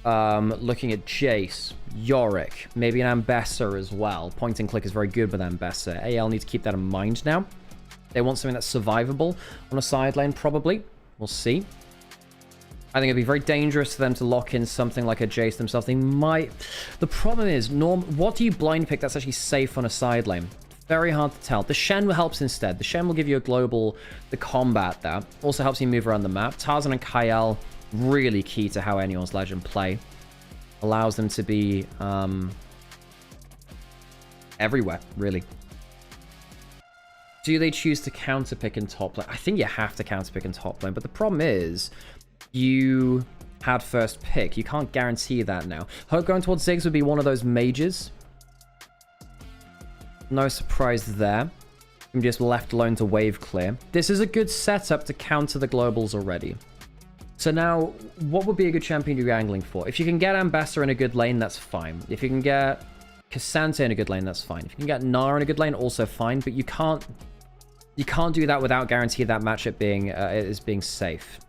looking at Jace, Yorick, maybe an Ambessa as well. Point and click is very good with Ambessa. AL need to keep that in mind now. They want something that's survivable on a side lane, probably. We'll see. I think it'd be very dangerous for them to lock in something like a Jace themselves. They might... The problem is, what do you blind pick that's actually safe on a side lane? Very hard to tell. The Shen helps instead. The Shen will give you a global, the combat there. Also helps you move around the map. Tarzan and Kael, really key to how anyone's Legend play. Allows them to be everywhere, really. Do they choose to counterpick in top lane? I think you have to counterpick in top lane, but the problem is you had first pick. You can't guarantee that now. Hope going towards Ziggs would be one of those mages. No surprise there. I'm just left alone to wave clear. This is a good setup to counter the globals already. So now, what would be a good champion you're angling for? If you can get Ambassador in a good lane, that's fine. If you can get Cassandra in a good lane, that's fine. If you can get Nara in a good lane, also fine. But you can't do that without guaranteeing that matchup being safe.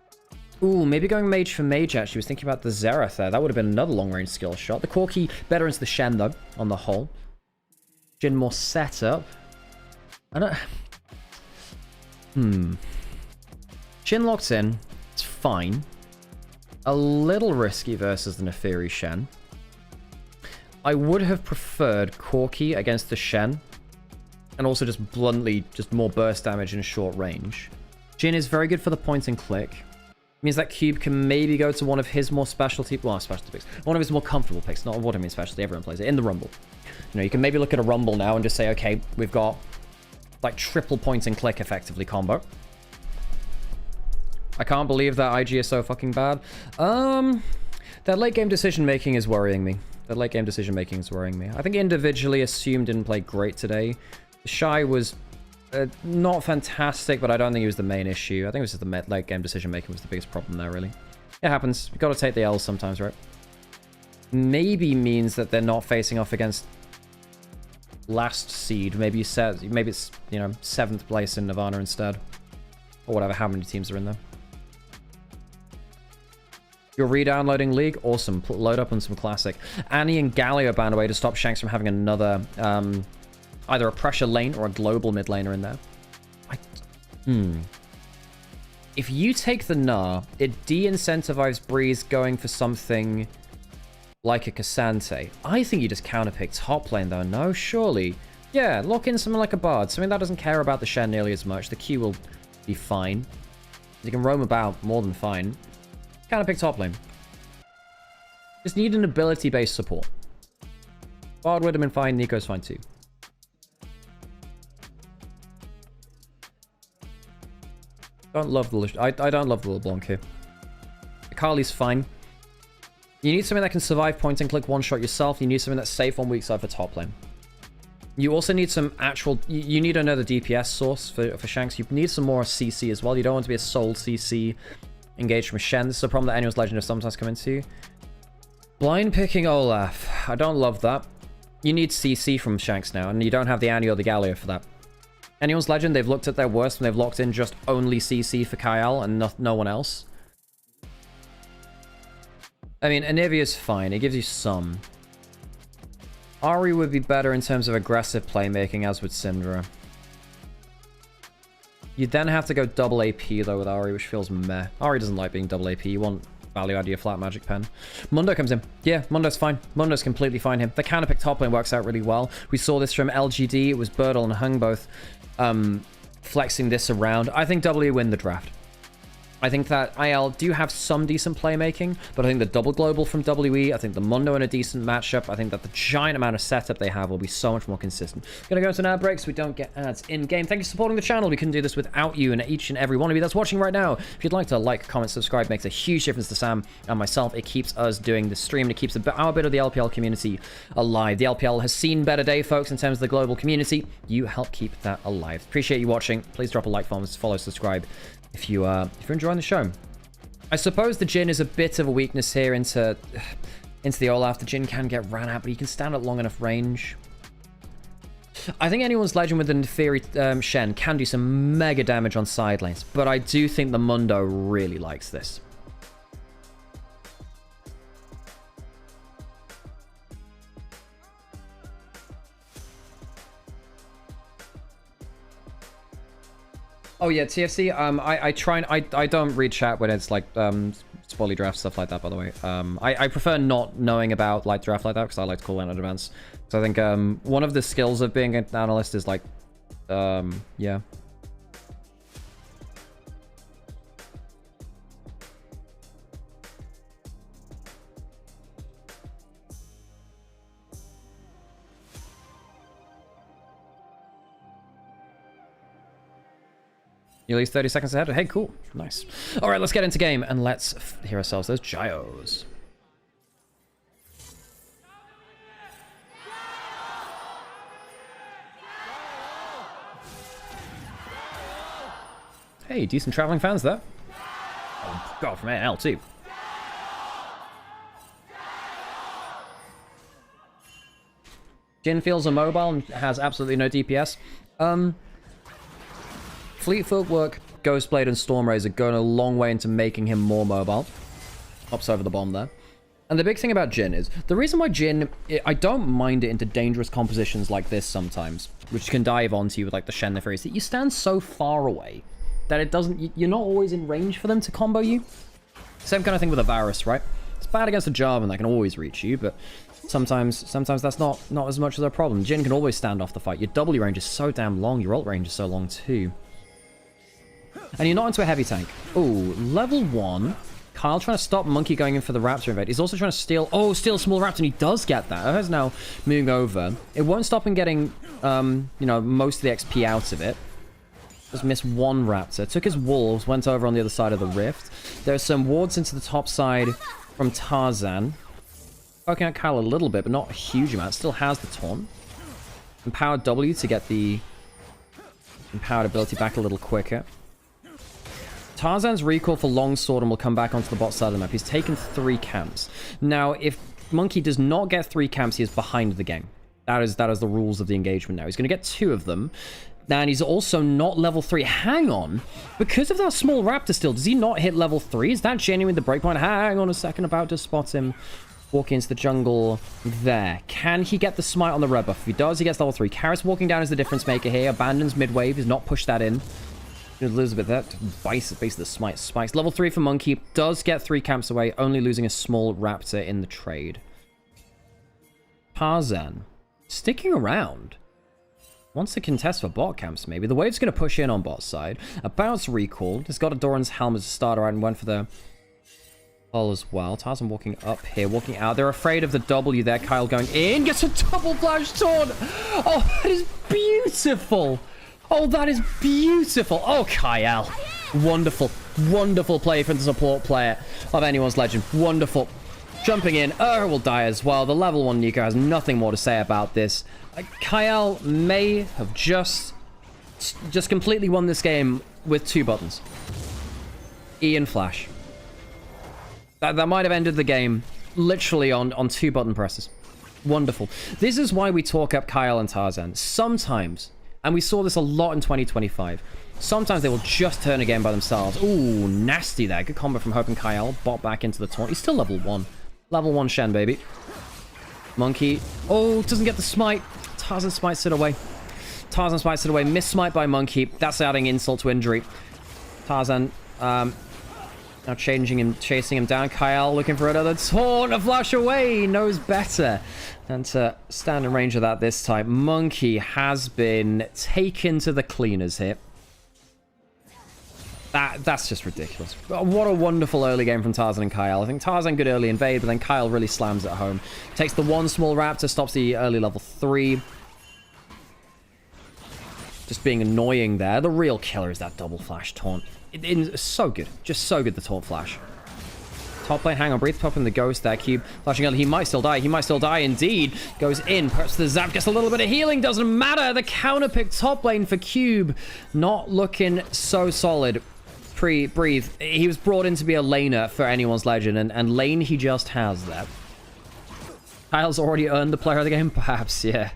Ooh, maybe going mage for mage, actually. I was thinking about the Xerath there. That would have been another long-range skill shot. The Corki better into the Shen, though, on the whole. Jin more setup. I don't... Jin locked in. It's fine. A little risky versus the Neferi Shen. I would have preferred Corki against the Shen. And also just bluntly, just more burst damage in short range. Jin is very good for the point and click. Means that Cube can maybe go to one of his more specialty picks. One of his more comfortable picks. Not what I mean specialty, everyone plays it. In the Rumble. You know, you can maybe look at a Rumble now and just say, okay, we've got like triple point and click effectively combo. I can't believe that IG is so fucking bad. That late game decision making is worrying me. I think individually, Assume didn't play great today. Shy was not fantastic, but I don't think he was the main issue. I think it was just the late game decision making was the biggest problem there, really. It happens. You've got to take the L's sometimes, right? Maybe means that they're not facing off against last seed. Maybe it's, you know, 7th place in Nirvana instead. Or whatever, how many teams are in there. You're re-downloading League? Awesome. Load up on some Classic. Annie and Galio banned away to stop Shanks from having another, either a pressure lane or a global mid laner in there. If you take the Gnar, it de-incentivizes Breeze going for something like a Cassante. I think you just counterpick top lane though, no? Surely. Yeah, lock in something like a Bard. Something that doesn't care about the Shen nearly as much. The Q will be fine. You can roam about more than fine. Counterpick top lane. Just need an ability-based support. Bard would have been fine, Nico's fine too. I don't love the LeBlanc here. Akali's fine. You need something that can survive point and click one shot yourself. You need something that's safe on weak side for top lane. You also need some actual... You need another DPS source for Shanks. You need some more CC as well. You don't want to be a sole CC engaged from Shen. This is a problem that anyone's Legend has sometimes come into. Blind picking Olaf. I don't love that. You need CC from Shanks now, and you don't have the Annie or the Galio for that. Anyone's Legend, they've looked at their worst and they've locked in just only CC for Kael and no one else. I mean, Anivia's fine. It gives you some. Ari would be better in terms of aggressive playmaking, as would Syndra. You then have to go double AP, though, with Ari, which feels meh. Ari doesn't like being double AP. You want value out of your flat magic pen. Mundo comes in. Yeah, Mundo's fine. Mundo's completely fine here. The counter pick top lane works out really well. We saw this from LGD. It was Birdle and Hung both flexing this around. I think W win the draft. I think that IL do have some decent playmaking, but I think the double global from WE, I think the Mundo in a decent matchup, I think that the giant amount of setup they have will be so much more consistent. Gonna go into an ad break so we don't get ads in-game. Thank you for supporting the channel. We couldn't do this without you and each and every one of you that's watching right now. If you'd like to like, comment, subscribe, makes a huge difference to Sam and myself. It keeps us doing the stream and it keeps our bit of the LPL community alive. The LPL has seen better day, folks, in terms of the global community. You help keep that alive. Appreciate you watching. Please drop a like, follow, subscribe. If you're enjoying the show. I suppose the Jhin is a bit of a weakness here into the Olaf. The Jhin can get ran at, but he can stand at long enough range. I think anyone's Legend with an Theory Shen can do some mega damage on side lanes, but I do think the Mundo really likes this. Oh yeah, TFC. I try and I don't read chat when it's like spoiler draft stuff like that. By the way, I prefer not knowing about like draft like that because I like to call it in advance. So I think one of the skills of being an analyst is like yeah. You're at least 30 seconds ahead. Hey, cool. Nice. All right, let's get into game and let's hear ourselves those gyos. Hey, decent traveling fans there. Oh, God, from AL too. Jhin feels immobile and has absolutely no DPS. Fleet Footwork, Ghostblade, and Stormraze are going a long way into making him more mobile. Hops over the bomb there. And the big thing about Jhin is, the reason why Jhin, I don't mind it into dangerous compositions like this sometimes, which can dive onto you with like the Shen Neferi, is that you stand so far away that it doesn't, you're not always in range for them to combo you. Same kind of thing with a Varus, right? It's bad against a Jarvan that can always reach you, but sometimes that's not as much of a problem. Jhin can always stand off the fight. Your W range is so damn long, your ult range is so long too. And you're not into a heavy tank. Ooh, level 1. Kyle trying to stop Monkey going in for the Raptor invade. He's also trying to steal a small Raptor, and he does get that. Urha's now moving over. It won't stop him getting, you know, most of the XP out of it. Just missed one Raptor. Took his wolves, went over on the other side of the rift. There's some wards into the top side from Tarzan. Poking at Kyle a little bit, but not a huge amount. Still has the taunt. Empowered W to get the empowered ability back a little quicker. Tarzan's recall for Longsword and will come back onto the bot side of the map. He's taken 3 camps. Now, if Monkey does not get 3 camps, he is behind the game. That is the rules of the engagement now. He's going to get 2 of them. And he's also not level 3. Hang on. Because of that small Raptor still, does he not hit level 3? Is that genuine the breakpoint? Hang on a second. About to spot him. Walk into the jungle there. Can he get the smite on the red buff? If he does, he gets level 3. Karis walking down is the difference maker here. Abandons mid-wave. He's not pushed that in. Elizabeth, that basically the smite spikes. Level 3 for Monkey. Does get 3 camps away, only losing a small Raptor in the trade. Tarzan sticking around. Wants to contest for bot camps, maybe. The wave's going to push in on bot side. About to recall. He's got a Doran's helm as a starter out and went for the hull as well. Tarzan walking up here, walking out. They're afraid of the W there. Kyle going in. Gets a double flash taunt. Oh, that is beautiful. Oh, that is beautiful. Oh, Kyle. Wonderful. Wonderful play from the support player of anyone's Legend. Wonderful. Jumping in. Will die as well. The level 1 Nico has nothing more to say about this. Kyle may have just completely won this game with 2 buttons. E and flash. That might have ended the game literally on 2 button presses. Wonderful. This is why we talk up Kyle and Tarzan. Sometimes... and we saw this a lot in 2025. Sometimes they will just turn a game by themselves. Ooh, nasty there. Good combo from Hope and Kyle. Bot back into the taunt. He's still level 1. Level 1 Shen, baby. Monkey. Oh, doesn't get the smite. Tarzan smites it away. Tarzan smites it away. Miss smite by Monkey. That's adding insult to injury. Tarzan now chasing him down. Kyle looking for another taunt. A flash away. Knows better than to stand in range of that this time. Monkey has been taken to the cleaners here. That's just ridiculous. What a wonderful early game from Tarzan and Kyle. I think Tarzan good early invade, but then Kyle really slams it home. Takes the one small raptor, stops the early level 3. Just being annoying there. The real killer is that double flash taunt. It's so good. Just so good, the taunt flash. Top lane, hang on, breathe, popping the ghost there. Cube flashing out. He might still die. He might still die indeed. Goes in. Perhaps the zap gets a little bit of healing. Doesn't matter. The counter pick top lane for Cube. Not looking so solid. Breathe. He was brought in to be a laner for anyone's legend, and lane he just has that. Kyle's already earned the player of the game, perhaps, yeah.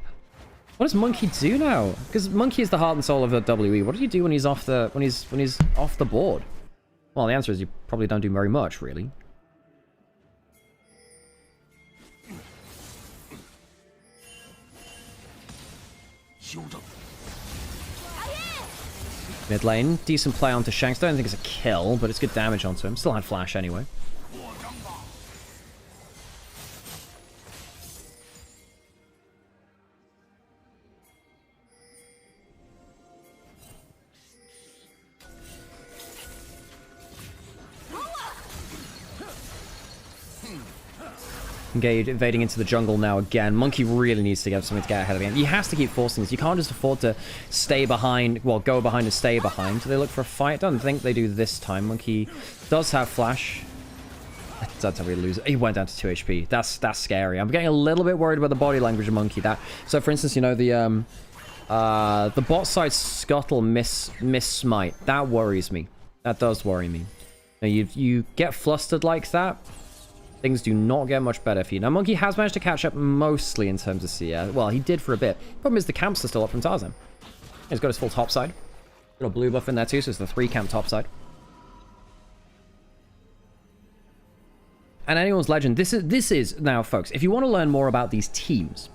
What does Monkey do now? Because Monkey is the heart and soul of the WE. What does he do when he's off the when he's off the board? Well, the answer is you probably don't do very much, really. Mid lane, decent play onto Shanks. Don't think it's a kill, but it's good damage onto him. Still had flash anyway. Engage, invading into the jungle now again. Monkey really needs to get something to get ahead of the game. He has to keep forcing this. You can't just afford to stay behind, well, go behind and stay behind. Do they look for a fight? Don't think they do this time. Monkey does have flash. That's how we lose it. He went down to 2 HP. That's scary. I'm getting a little bit worried about the body language of Monkey. So, for instance, you know, the bot side scuttle miss smite. That worries me. That does worry me. Now, you get flustered like that, things do not get much better for you. Now, Monkey has managed to catch up mostly in terms of CS. Well, he did for a bit. Problem is the camps are still up from Tarzan. He's got his full top side. Little blue buff in there too, so it's the 3-camp top side. And anyone's legend. This is now, folks, if you want to learn more about these teams,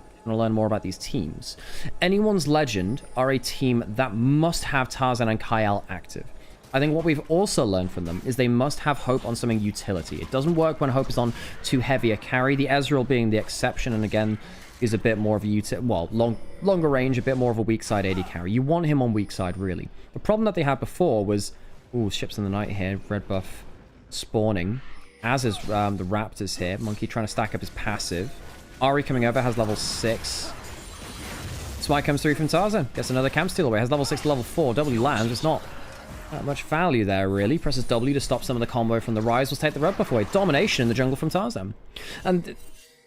anyone's legend are a team that must have Tarzan and Kyle active. I think what we've also learned from them is they must have Hope on something utility. It doesn't work when Hope is on too heavy a carry. The Ezreal being the exception, and again, is a bit more of a longer range, a bit more of a weak side AD carry. You want him on weak side, really. The problem that they had before was, ships in the night here, red buff spawning, as is the Raptors here. Monkey trying to stack up his passive. Ari coming over, has level 6. Smite comes through from Tarzan, gets another camp steal away, has level 6 to level 4. W lands, it's not that much value there, really. Presses W to stop some of the combo from the Rise. Will take the red buff away. Domination in the jungle from Tarzan. And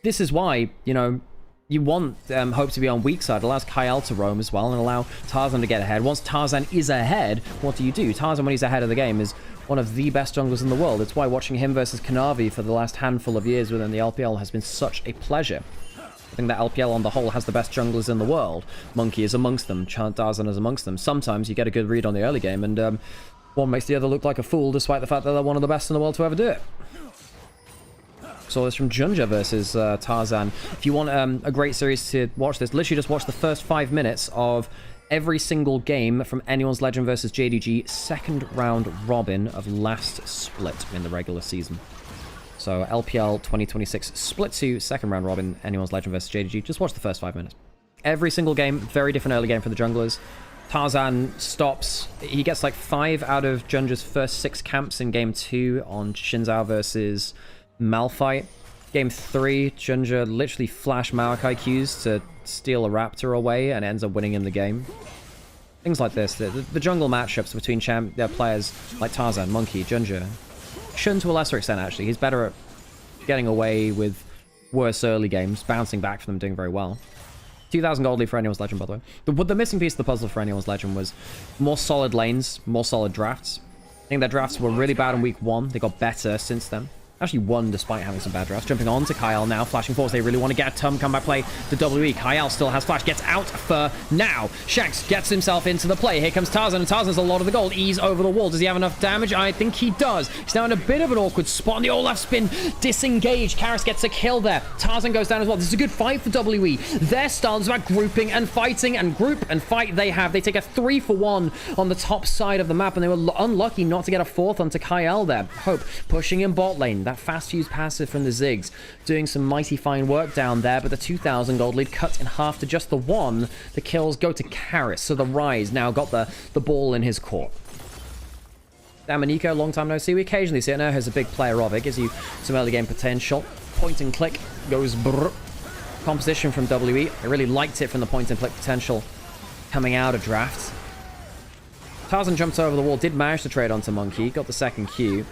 this is why, you know, you want Hope to be on weak side. It allows Kyle to roam as well and allow Tarzan to get ahead. Once Tarzan is ahead, what do? Tarzan, when he's ahead of the game, is one of the best junglers in the world. It's why watching him versus Kanavi for the last handful of years within the LPL has been such a pleasure. I think that LPL on the whole has the best junglers in the world. Monkey is amongst them. Tarzan is amongst them. Sometimes you get a good read on the early game, and one makes the other look like a fool, despite the fact that they're one of the best in the world to ever do it. Saw this from Junja versus Tarzan. If you want a great series to watch this, literally just watch the first 5 minutes of every single game from Anyone's Legend versus JDG, second round robin of last split in the regular season. So LPL 2026 split 2, second round robin, Anyone's Legend versus JDG. Just watch the first 5 minutes. Every single game, very different early game for the junglers. Tarzan stops. He gets like 5 out of Junja's first 6 camps in game 2 on Shinzao versus Malphite. Game 3, Junja literally flash Maokai Qs to steal a Raptor away and ends up winning in the game. Things like this. The jungle matchups between players like Tarzan, Monkey, Junja. Shun to a lesser extent, actually. He's better at getting away with worse early games, bouncing back from them, doing very well. 2,000 gold lead for Anyone's Legend, by the way. The missing piece of the puzzle for Anyone's Legend was more solid lanes, more solid drafts. I think their drafts were really bad in week 1. They got better since then. Actually won despite having some bad drafts. Jumping on to Kyle now. Flashing forwards. They really want to get a comeback play to WE. Kyle still has flash. Gets out for now. Shanks gets himself into the play. Here comes Tarzan. And Tarzan's a lot of the gold. Ease over the wall. Does he have enough damage? I think he does. He's now in a bit of an awkward spot. And the Olaf spin disengaged. Karras gets a kill there. Tarzan goes down as well. This is a good fight for WE. Their style is about grouping and fighting. And group and fight they have. They take a 3-for-1 on the top side of the map. And they were unlucky not to get a 4th onto Kyle there. Hope pushing in bot lane. That fast use passive from the Ziggs doing some mighty fine work down there, but the 2,000 gold lead cut in half to just the 1. The kills go to Karras, so the Rise now got the ball in his court. Nico, long time no see. We occasionally see it now. Has a big player of it. Gives you some early game potential. Point and click goes brrr. Composition from WE. I really liked it from the point and click potential coming out of drafts. Tarzan jumps over the wall. Did manage to trade onto Monkey. Got the second Q.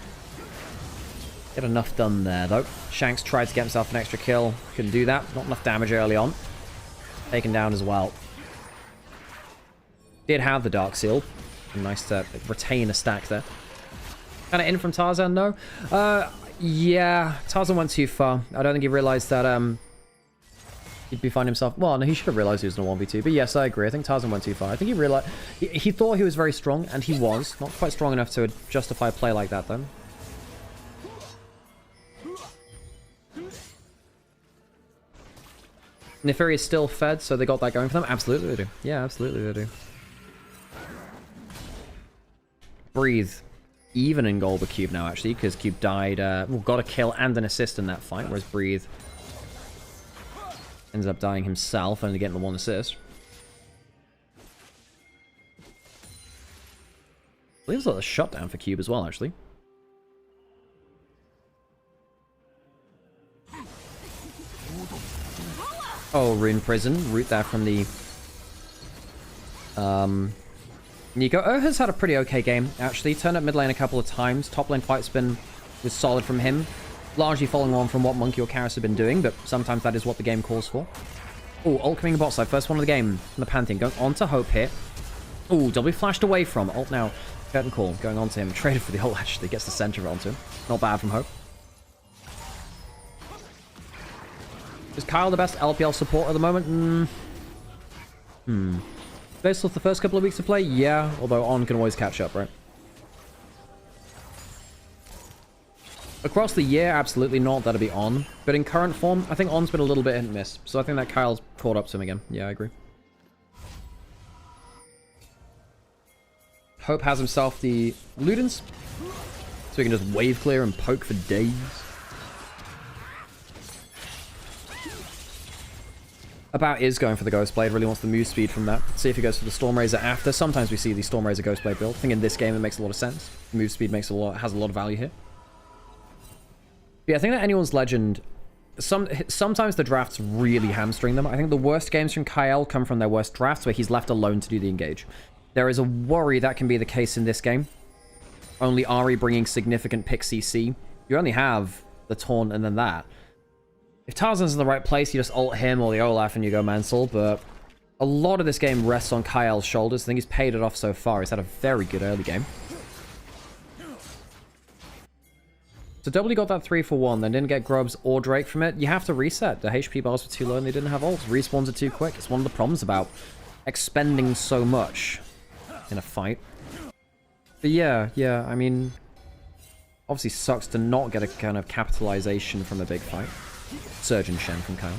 Get enough done there, though. Shanks tried to get himself an extra kill. Couldn't do that. Not enough damage early on. Taken down as well. Did have the Dark Seal. Nice to retain a stack there. Kind of in from Tarzan, no? Yeah. Tarzan went too far. I don't think he realized that, he'd be finding himself... Well, no, he should have realized he was in a 1v2. But yes, I agree. I think Tarzan went too far. I think he realized... He thought he was very strong, and he was. Not quite strong enough to justify a play like that, though. Neferi is still fed, so they got that going for them? Absolutely they do. Yeah, absolutely they do. Breathe. Even in gold with Cube now, actually, because Cube died... well, got a kill and an assist in that fight, whereas Breathe ends up dying himself, only getting the 1 assist. I believe there's a shutdown for Cube as well, actually. Oh, Rune Prison. Root there from the... Nico. has had a pretty okay game, actually. Turned up mid lane a couple of times. Top lane fight's was solid from him. Largely following on from what Monkey or Karras have been doing, but sometimes that is what the game calls for. Oh, ult coming in bot side. First one of the game from the Pantheon. Going on to Hope here. Oh, double flashed away from. Ult now. Curtain call. Going on to him. Traded for the ult, actually. Gets the center onto him. Not bad from Hope. Is Kyle the best LPL support at the moment? Based off the first couple of weeks of play? Yeah. Although On can always catch up, right? Across the year, absolutely not. That'd be On. But in current form, I think On's been a little bit hit and miss. So I think that Kyle's caught up to him again. Yeah, I agree. Hope has himself the Ludens. So he can just wave clear and poke for days. About is going for the Ghostblade, really wants the move speed from that. See if he goes for the Stormrazor after. Sometimes we see the Stormrazor Ghostblade build. I think in this game it makes a lot of sense. Move speed has a lot of value here. But yeah, I think that anyone's legend... Sometimes the drafts really hamstring them. I think the worst games from Kyle come from their worst drafts where he's left alone to do the engage. There is a worry that can be the case in this game. Only Ahri bringing significant pick CC. You only have the Taunt and then that. If Tarzan's in the right place, you just ult him or the Olaf and you go Mansell, but a lot of this game rests on Kyle's shoulders. I think he's paid it off so far. He's had a very good early game. So W got that 3-for-1, then didn't get Grubs or Drake from it. You have to reset. The HP bars were too low and they didn't have ults. Respawns are too quick. It's one of the problems about expending so much in a fight. But yeah, I mean... Obviously sucks to not get a kind of capitalization from a big fight. Surge and Shen from Kyle.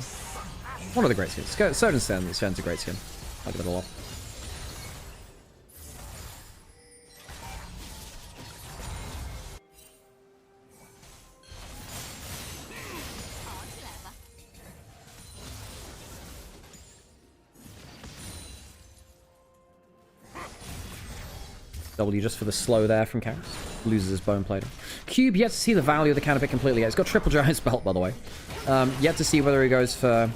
One of the great skins. Surge and Shen's a great skin. I like it a lot. W just for the slow there from Karras. Loses his bone plater. Cube yet to see the value of the counterpick completely yet. He's got triple giant's belt, by the way. Yet to see whether he goes for,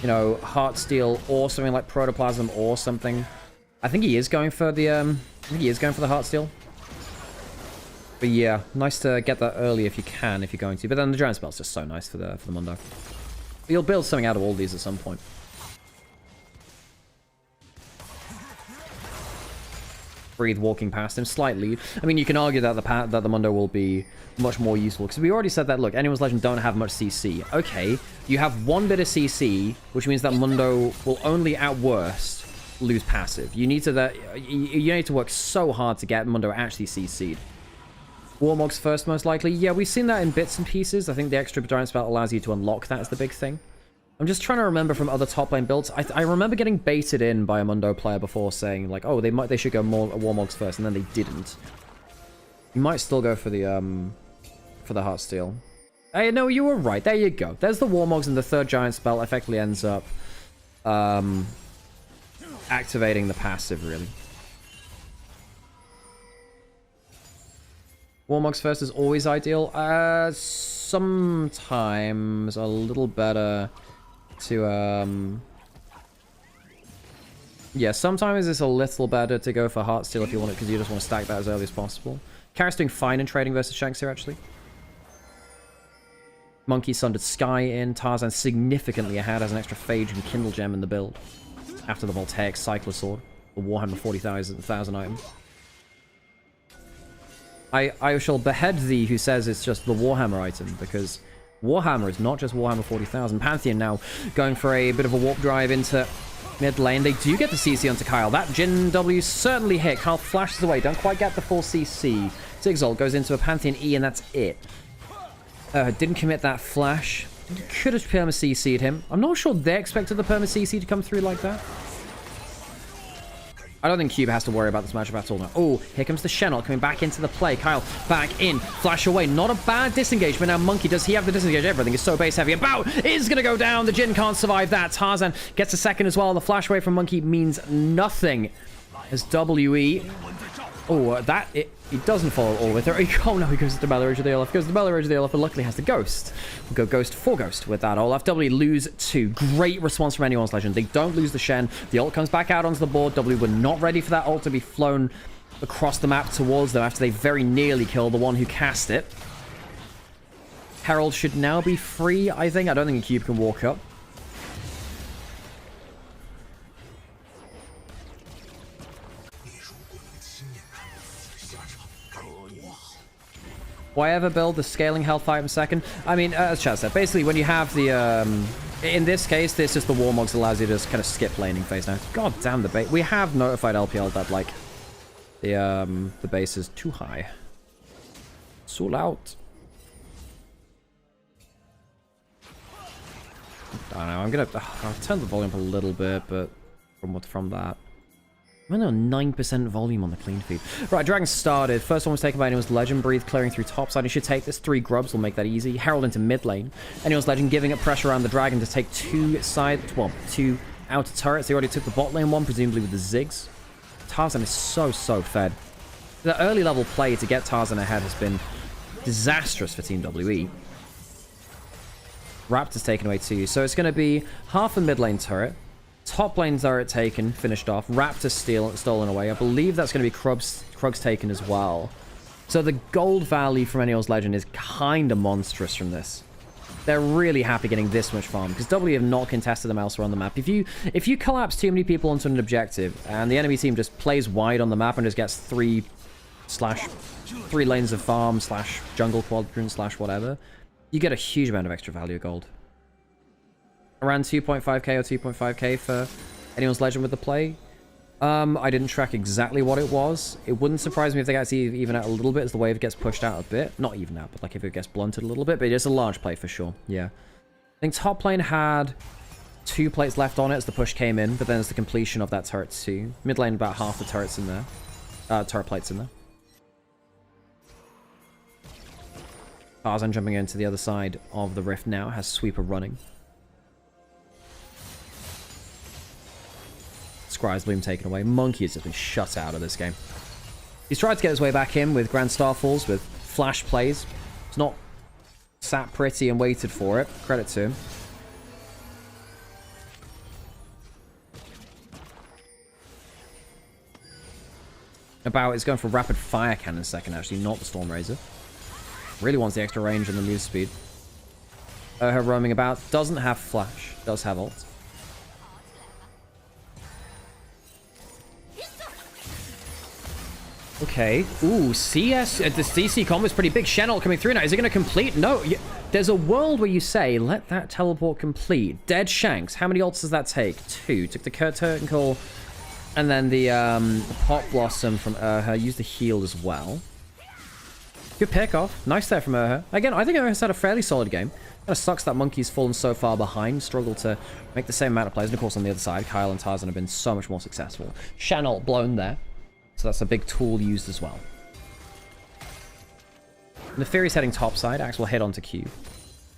you know, Heartsteel or something like Protoplasm or something. I think he is going for the Heartsteel. But yeah, nice to get that early if you can, if you're going to. But then the giant's belt's just so nice for the Mundo. But you'll build something out of all these at some point. Breathe walking past him, slight lead. I mean, you can argue that the Mundo will be much more useful, because we already said that, look, Anyone's Legend don't have much CC. Okay, you have one bit of CC, which means that Mundo will only, at worst, lose passive. You need to work so hard to get Mundo actually CC'd. Warmog's first, most likely. Yeah, we've seen that in bits and pieces. I think the extra giant spell allows you to unlock that as the big thing. I'm just trying to remember from other top lane builds. I remember getting baited in by a Mundo player before saying, like, oh, they should go more Warmogs first, and then they didn't. You might still go for the Heartsteel. Hey, no, you were right. There you go. There's the Warmogs, and the third giant spell effectively ends up activating the passive, really. Warmogs first is always ideal. Sometimes a little better to yeah, sometimes it's a little better to go for Heartsteel if you want it, because you just want to stack that as early as possible. Karis doing fine in trading versus Shanks here, actually. Monkey Sundered Sky in. Tarzan significantly ahead, has an extra Phage and Kindle Gem in the build after the Voltaic Cycler Sword, the Warhammer 40,000 item. I shall behead thee who says it's just the Warhammer item, because Warhammer is not just Warhammer 40,000. Pantheon now going for a bit of a warp drive into mid lane. They do get the CC onto Kyle. That Jin W certainly hit. Kyle flashes away. Don't quite get the full CC. Zigzol goes into a Pantheon E, and that's it. Didn't commit that flash. Could have perma CC'd him. I'm not sure they expected the perma CC to come through like that. I don't think Cube has to worry about this matchup at all now. Oh, here comes the Shenot coming back into the play. Kyle back in. Flash away. Not a bad disengagement. Now, Monkey, does he have the disengage? Everything is so base heavy. About is going to go down. The Jin can't survive that. Tarzan gets a second as well. The flash away from Monkey means nothing. As WE. Oh, that... He doesn't follow all with her. Oh no, he goes to the Belly Ridge of the Olaf. Goes to the Belly Ridge of the Olaf, but luckily has the Ghost. We'll go Ghost for Ghost with that. Olaf. W lose 2. Great response from Anyone's Legend. They don't lose the Shen. The ult comes back out onto the board. W were not ready for that ult to be flown across the map towards them after they very nearly killed the one who cast it. Herald should now be free, I think. I don't think a Cube can walk up. Why ever build the scaling health item second? I mean, as Chad said, basically when you have the, in this case, this is the Warmogs allows you to just kind of skip laning phase now. God damn the base. We have notified LPL that, like, the base is too high. So loud. I don't know, I'll turn the volume up a little bit, but from that. I'm on 9% volume on the clean feed. Right, Dragon started. First one was taken by Anyone's Legend. Breathe clearing through top side. He should take this. 3 grubs will make that easy. Herald into mid lane. Anyone's Legend giving up pressure around the Dragon to take 2 outer turrets. They already took the bot lane one, presumably with the Ziggs. Tarzan is so fed. The early level play to get Tarzan ahead has been disastrous for Team WE. Raptor's taken away too. So it's going to be half a mid lane turret. Top lane turret taken, finished off. Raptor stolen away. I believe that's going to be Krug's taken as well. So the gold value from Anyone's Legend is kind of monstrous from this. They're really happy getting this much farm, because W have not contested them elsewhere on the map. If you collapse too many people onto an objective, and the enemy team just plays wide on the map and just gets 3 lanes of farm / jungle quadrant / whatever, you get a huge amount of extra value of gold. Around 2.5k or 2.5k for Anyone's Legend with the play. I didn't track exactly what it was. It wouldn't surprise me if they actually even out a little bit as the wave gets pushed out a bit. Not even out, but like if it gets blunted a little bit. But it is a large play for sure. Yeah. I think top lane had 2 plates left on it as the push came in, but then it's the completion of that turret too. Mid lane about half the turrets in there. Turret plates in there. Tarzan jumping into the other side of the rift now. Has Sweeper running. Scry's Bloom taken away. Monkey has just been shut out of this game. He's tried to get his way back in with Grand Starfalls, with flash plays. It's not sat pretty and waited for it. Credit to him. About is going for Rapid Fire Cannon second, actually, not the Storm Razor. Really wants the extra range and the move speed. Her roaming about. Doesn't have flash. Does have ult. Okay. Ooh, CS. The CC combo is pretty big. Shenol coming through now. Is it going to complete? No. There's a world where you say, let that teleport complete. Dead Shanks. How many ults does that take? 2. Took the Curtain Call. And then the Pop Blossom from Urha. Used the heal as well. Good pick off. Nice there from Urha. Again, I think Urha's had a fairly solid game. Kind of sucks that Monkey's fallen so far behind. Struggled to make the same amount of plays. And of course, on the other side, Kyle and Tarzan have been so much more successful. Shenol blown there. So that's a big tool used as well. Nefarious heading topside. Axe will hit onto Q.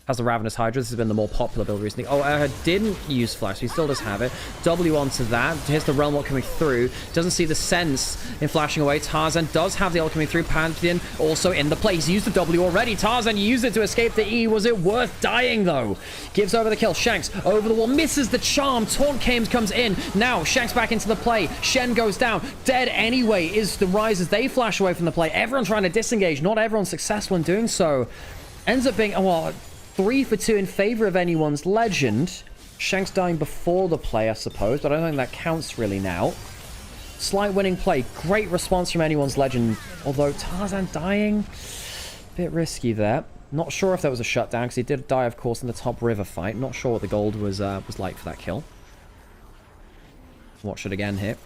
Has the Ravenous Hydra. This has been the more popular build recently. Oh, Urha didn't use Flash, so he still does have it. W onto that. Here's the Realm Walk coming through. Doesn't see the sense in flashing away. Tarzan does have the ult coming through. Pantheon also in the play. He's used the W already. Tarzan used it to escape the E. Was it worth dying, though? Gives over the kill. Shanks over the wall. Misses the charm. Taunt comes in. Now, Shanks back into the play. Shen goes down. Dead anyway is the Rise as they flash away from the play. Everyone trying to disengage. Not everyone successful in doing so. Ends up being, well, 3 for 2 in favor of anyone's legend. Shanks dying before the play, I suppose, but I don't think that counts really now. Slight winning play. Great response from anyone's legend. Although Tarzan dying, bit risky there. Not sure if that was a shutdown, because he did die, of course, in the top river fight. Not sure what the gold was like for that kill. Watch it again here.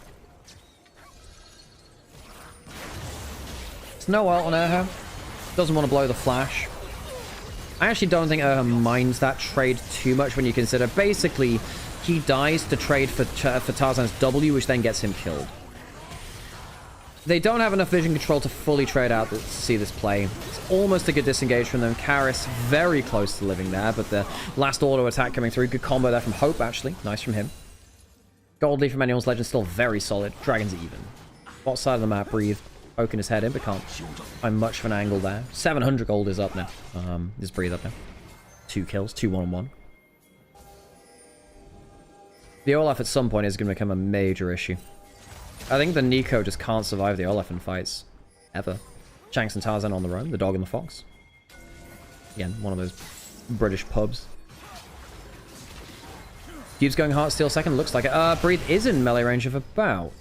It's no ult on Urha. Doesn't want to blow the flash. I actually don't think Urha minds that trade too much when you consider basically he dies to trade for Tarzan's W, which then gets him killed. They don't have enough vision control to fully trade out to see this play. It's almost a good disengage from them. Karis very close to living there, but the last auto attack coming through. Good combo there from Hope, actually. Nice from him. Gold lead from anyone's legend still very solid. Dragon's even. Bot side of the map, Breathe. Poking his head in, but can't find much of an angle there. 700 gold is up now. Is Breathe up now. 2 kills, 2 1-on-1. The Olaf at some point is going to become a major issue. I think the Nico just can't survive the Olaf in fights. Ever. Shanks and Tarzan on their own. The dog and the fox. Again, one of those British pubs. Keeps going Heartsteel second. Looks like it. Breathe is in melee range of about.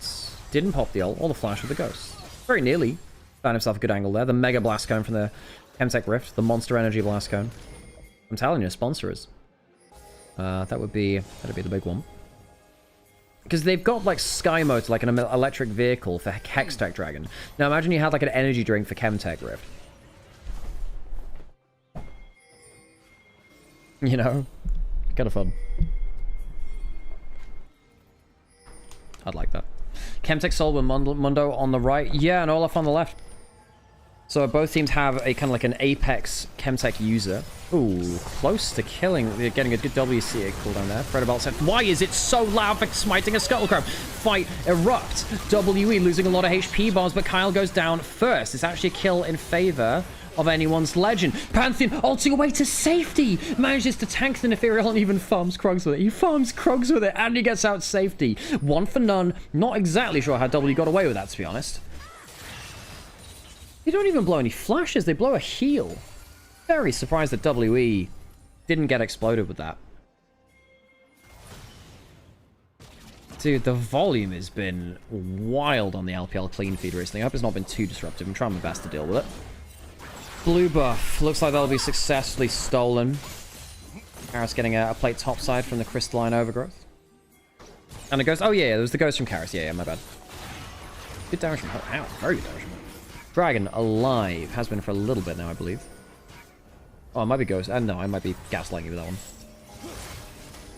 Didn't pop the ult or the flash with the ghost. Very nearly found himself a good angle there. The Mega Blast Cone from the Chemtech Rift. The Monster Energy Blast Cone. I'm telling you, sponsor is. That'd be the big one. Because they've got like Sky Mode, like an electric vehicle for Hextech Dragon. Now imagine you had like an energy drink for Chemtech Rift. You know? Kind of fun. I'd like that. Chemtech Soul with Mundo on the right. Yeah, and Olaf on the left. So both teams have a kind of like an Apex Chemtech user. Ooh, close to killing. They're getting a good WCA cooldown there. Fredabelt said, why is it so loud for smiting a Scuttlecrow? Fight erupt. WE losing a lot of HP bars, but Kyle goes down first. It's actually a kill in favor of anyone's legend. Pantheon ulting away to safety. Manages to tank the Nefarious and even farms Krugs with it. He farms Krugs with it and he gets out safety. 1 for none. Not exactly sure how W got away with that, to be honest. They don't even blow any flashes. They blow a heal. Very surprised that WE didn't get exploded with that. Dude, the volume has been wild on the LPL clean feed recently. I hope it's not been too disruptive. I'm trying my best to deal with it. Blue buff. Looks like that'll be successfully stolen. Karis getting a plate topside from the crystalline overgrowth. And a ghost. Oh, yeah, there was the ghost from Karis. Yeah, my bad. Good damage from her. Ow, very good damage from her. Dragon alive. Has been for a little bit now, I believe. Oh, it might be ghost. No, I might be gaslighting you with that one.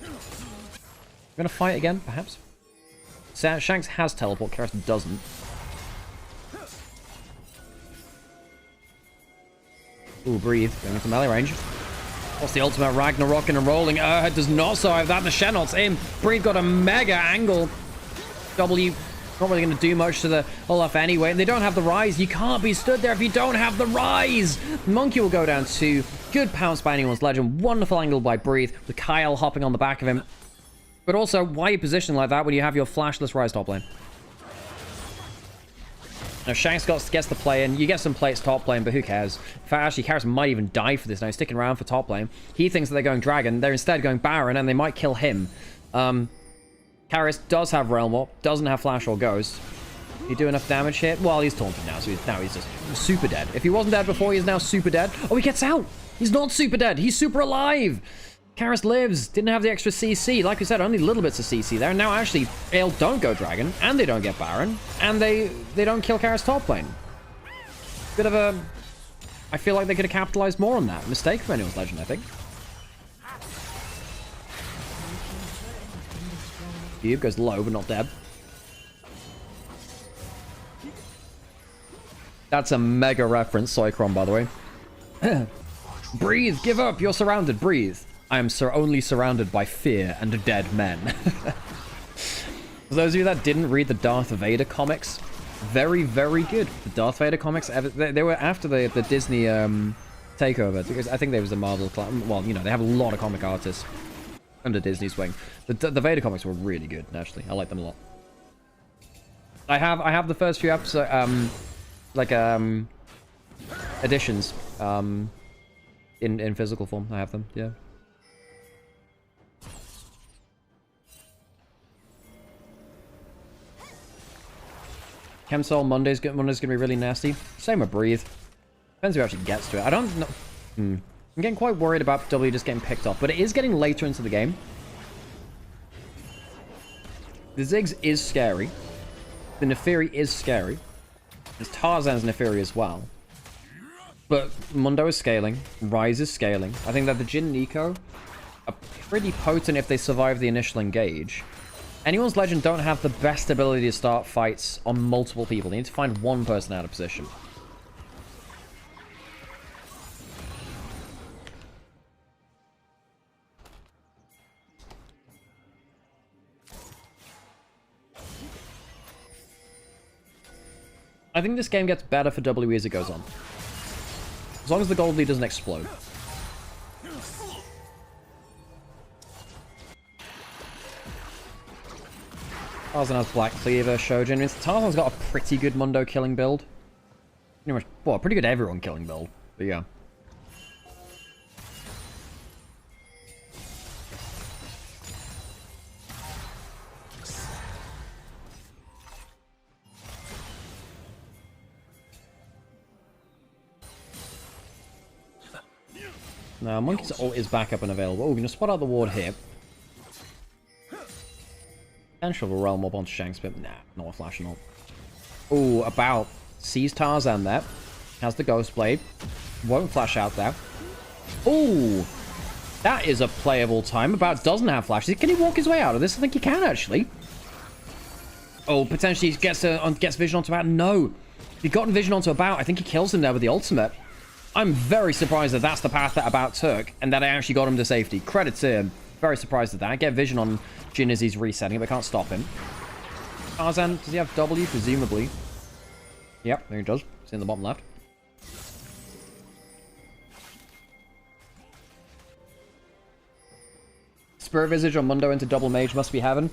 We're going to fight again, perhaps? Shanks has teleport. Karis doesn't. Ooh, Breathe. Going into melee range. What's the ultimate? Ragnarok and rolling. Does not survive that. The Shenol's in. Breathe got a mega angle. W not really going to do much to the Olaf anyway. And they don't have the Rise. You can't be stood there if you don't have the Rise. Monkey will go down 2. Good pounce by anyone's legend. Wonderful angle by Breathe. With Kyle hopping on the back of him. But also, why are you positioned like that when you have your flashless Rise top lane? Now, Shanks gets the play in. You get some plates top lane, but who cares? In fact, actually, Karis might even die for this now. He's sticking around for top lane. He thinks that they're going Dragon. They're instead going Baron, and they might kill him. Karis does have Realm Warp, doesn't have Flash or Ghost. He do enough damage here? Well, he's taunted now, so he's just super dead. If he wasn't dead before, he is now super dead. Oh, he gets out! He's not super dead. He's super alive! Karras lives. Didn't have the extra CC. Like we said, only little bits of CC there. And now actually, AL don't go Dragon, and they don't get Baron, and they don't kill Karras top lane. Bit of a... I feel like they could have capitalized more on that. Mistake for anyone's Legend, I think. Cube goes low, but not dead. That's a mega reference, Soikron, by the way. Breathe, give up, you're surrounded, breathe. I am only surrounded by fear and dead men. For those of you that didn't read the Darth Vader comics, very, very good. The Darth Vader comics, they were after the Disney takeover, because I think there was a Marvel, well, you know, they have a lot of comic artists under Disney's wing. The Vader comics were really good, actually. I like them a lot. I have the first few episodes, editions, in physical form. I have them, yeah. Chemsol Monday's gonna be really nasty. Same with Breathe. Depends who actually gets to it. I don't know. I'm getting quite worried about W just getting picked off, but it is getting later into the game. The Ziggs is scary. The Neferi is scary. There's Tarzan's Neferi as well. But Mundo is scaling. Ryze is scaling. I think that the Jhin and Eco are pretty potent if they survive the initial engage. Anyone's Legend don't have the best ability to start fights on multiple people. They need to find one person out of position. I think this game gets better for WE as it goes on. As long as the gold lead doesn't explode. Tarzan has Black Cleaver, Shojin. Tarzan's got a pretty good Mundo killing build. Pretty much, well, pretty good everyone killing build. But yeah. Now, Monkey's ult is back up and available. Oh, we're going to spot out the ward here. Potential of a Realm Mob onto Shanks, but nah, not a flash and ult. Oh, about. Sees Tarzan there. Has the Ghost Blade. Won't flash out there. Oh, that is a playable time. About doesn't have flashes. Can he walk his way out of this? I think he can, actually. Oh, potentially he gets vision onto About. No. If he'd gotten vision onto About, I think he kills him there with the ultimate. I'm very surprised that that's the path that About took, and that I actually got him to safety. Credit to him. Very surprised at that. I get vision on Jhin as he's resetting, but can't stop him. Tarzan, does he have W? Presumably. Yep, there he does. It's in the bottom left. Spirit Visage on Mundo into double mage must be heaven.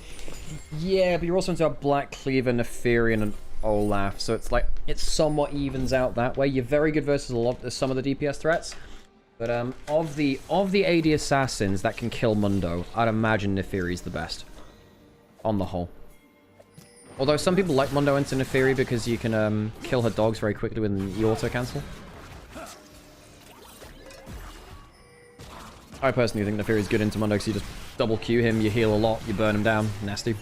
Yeah, but you're also into a Black Cleaver, Neferian, and Olaf, so it's like it somewhat evens out that way. You're very good versus some of the DPS threats, but of the AD assassins that can kill Mundo, I'd imagine Neferi's the best on the whole. Although some people like Mundo into Neferi because you can kill her dogs very quickly when you auto cancel. I personally think Neferi's good into Mundo because you just double Q him, you heal a lot, you burn him down. Nasty.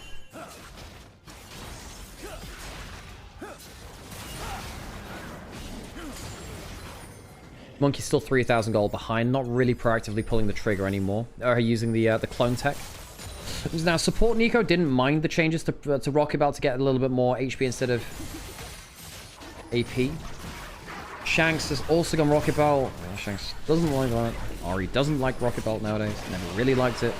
Monkey's still 3,000 gold behind, not really proactively pulling the trigger anymore. Or using the clone tech. Now, support Nico didn't mind the changes to Rocket Belt to get a little bit more HP instead of AP. Shanks has also gone Rocket Belt. Oh, Shanks doesn't like that. Ari doesn't like Rocket Belt nowadays. Never really liked it.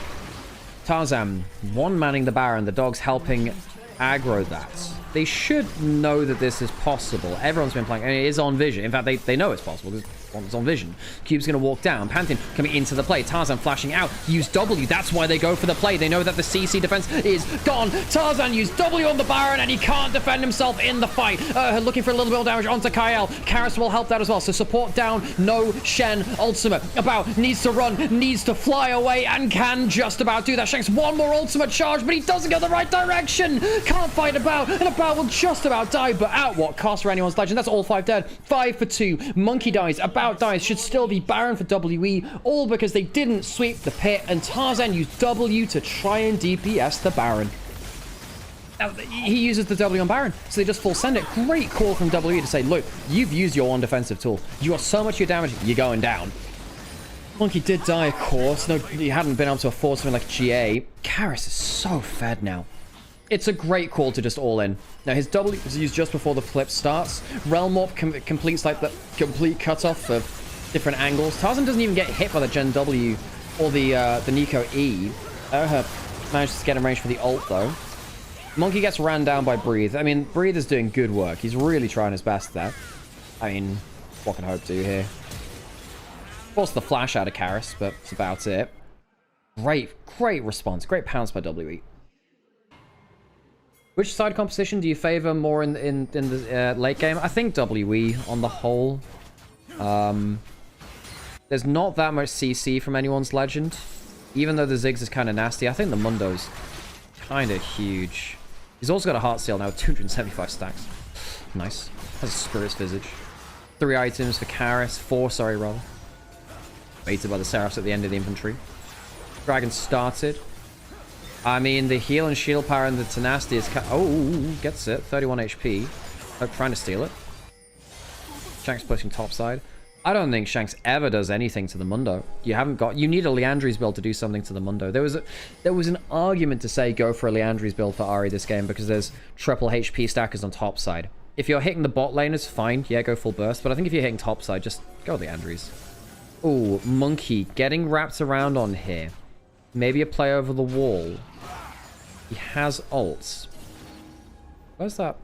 Tarzan, one-manning the Baron. The dog's helping aggro that. They should know that this is possible. Everyone's been playing, and it is on vision. In fact, they know it's possible because on vision. Cube's going to walk down. Pantheon coming into the play. Tarzan flashing out. Use W. That's why they go for the play. They know that the CC defense is gone. Tarzan used W on the Baron, and he can't defend himself in the fight. Looking for a little bit of damage onto Kyle. Karis will help that as well. So support down. No Shen. Ultimate. About needs to run. Needs to fly away, and can just about do that. Shanks one more ultimate charge, but he doesn't go the right direction. Can't fight About, and About will just about die, but at what cost for anyone's legend? That's all 5 dead. 5 for 2. Monkey dies. About dies. Should still be Baron for WE, all because they didn't sweep the pit, and Tarzan used W to try and DPS the Baron. Now, he uses the W on Baron, so they just full send it. Great call from WE to say, look, you've used your one defensive tool. You are so much your damage, you're going down. Monkey did die, of course. No, he hadn't been able to afford something like GA. Karis is so fed now. It's a great call to just all in. Now, his W was used just before the flip starts. Realm Warp completes like the complete cutoff of different angles. Tarzan doesn't even get hit by the Gen W or the Nico E. Manages to get in range for the ult, though. Monkey gets ran down by Breathe. I mean, Breathe is doing good work. He's really trying his best there. I mean, what can Hope do here? Force the flash out of Karis, but that's about it. Great response. Great pounce by WE. Which side composition do you favor more in the late game? I think WE on the whole. There's not that much CC from anyone's legend. Even though the Ziggs is kind of nasty, I think the Mundo's kind of huge. He's also got a Heart Seal now, 275 stacks. Nice. Has a Spirit's Visage. 3 items for Karis. 4, sorry, rather. Baited by the Seraphs at the end of the infantry. Dragon started. I mean, the heal and shield power and the tenacity is... Oh, gets it. 31 HP. Hope trying to steal it. Shanks pushing topside. I don't think Shanks ever does anything to the Mundo. You need a Leandri's build to do something to the Mundo. There was an argument to say go for a Leandri's build for Ahri this game because there's triple HP stackers on topside. If you're hitting the bot laners, fine. Yeah, go full burst. But I think if you're hitting topside, just go Leandri's. Ooh, Monkey getting wrapped around on here. Maybe a play over the wall. He has ults. Where's that?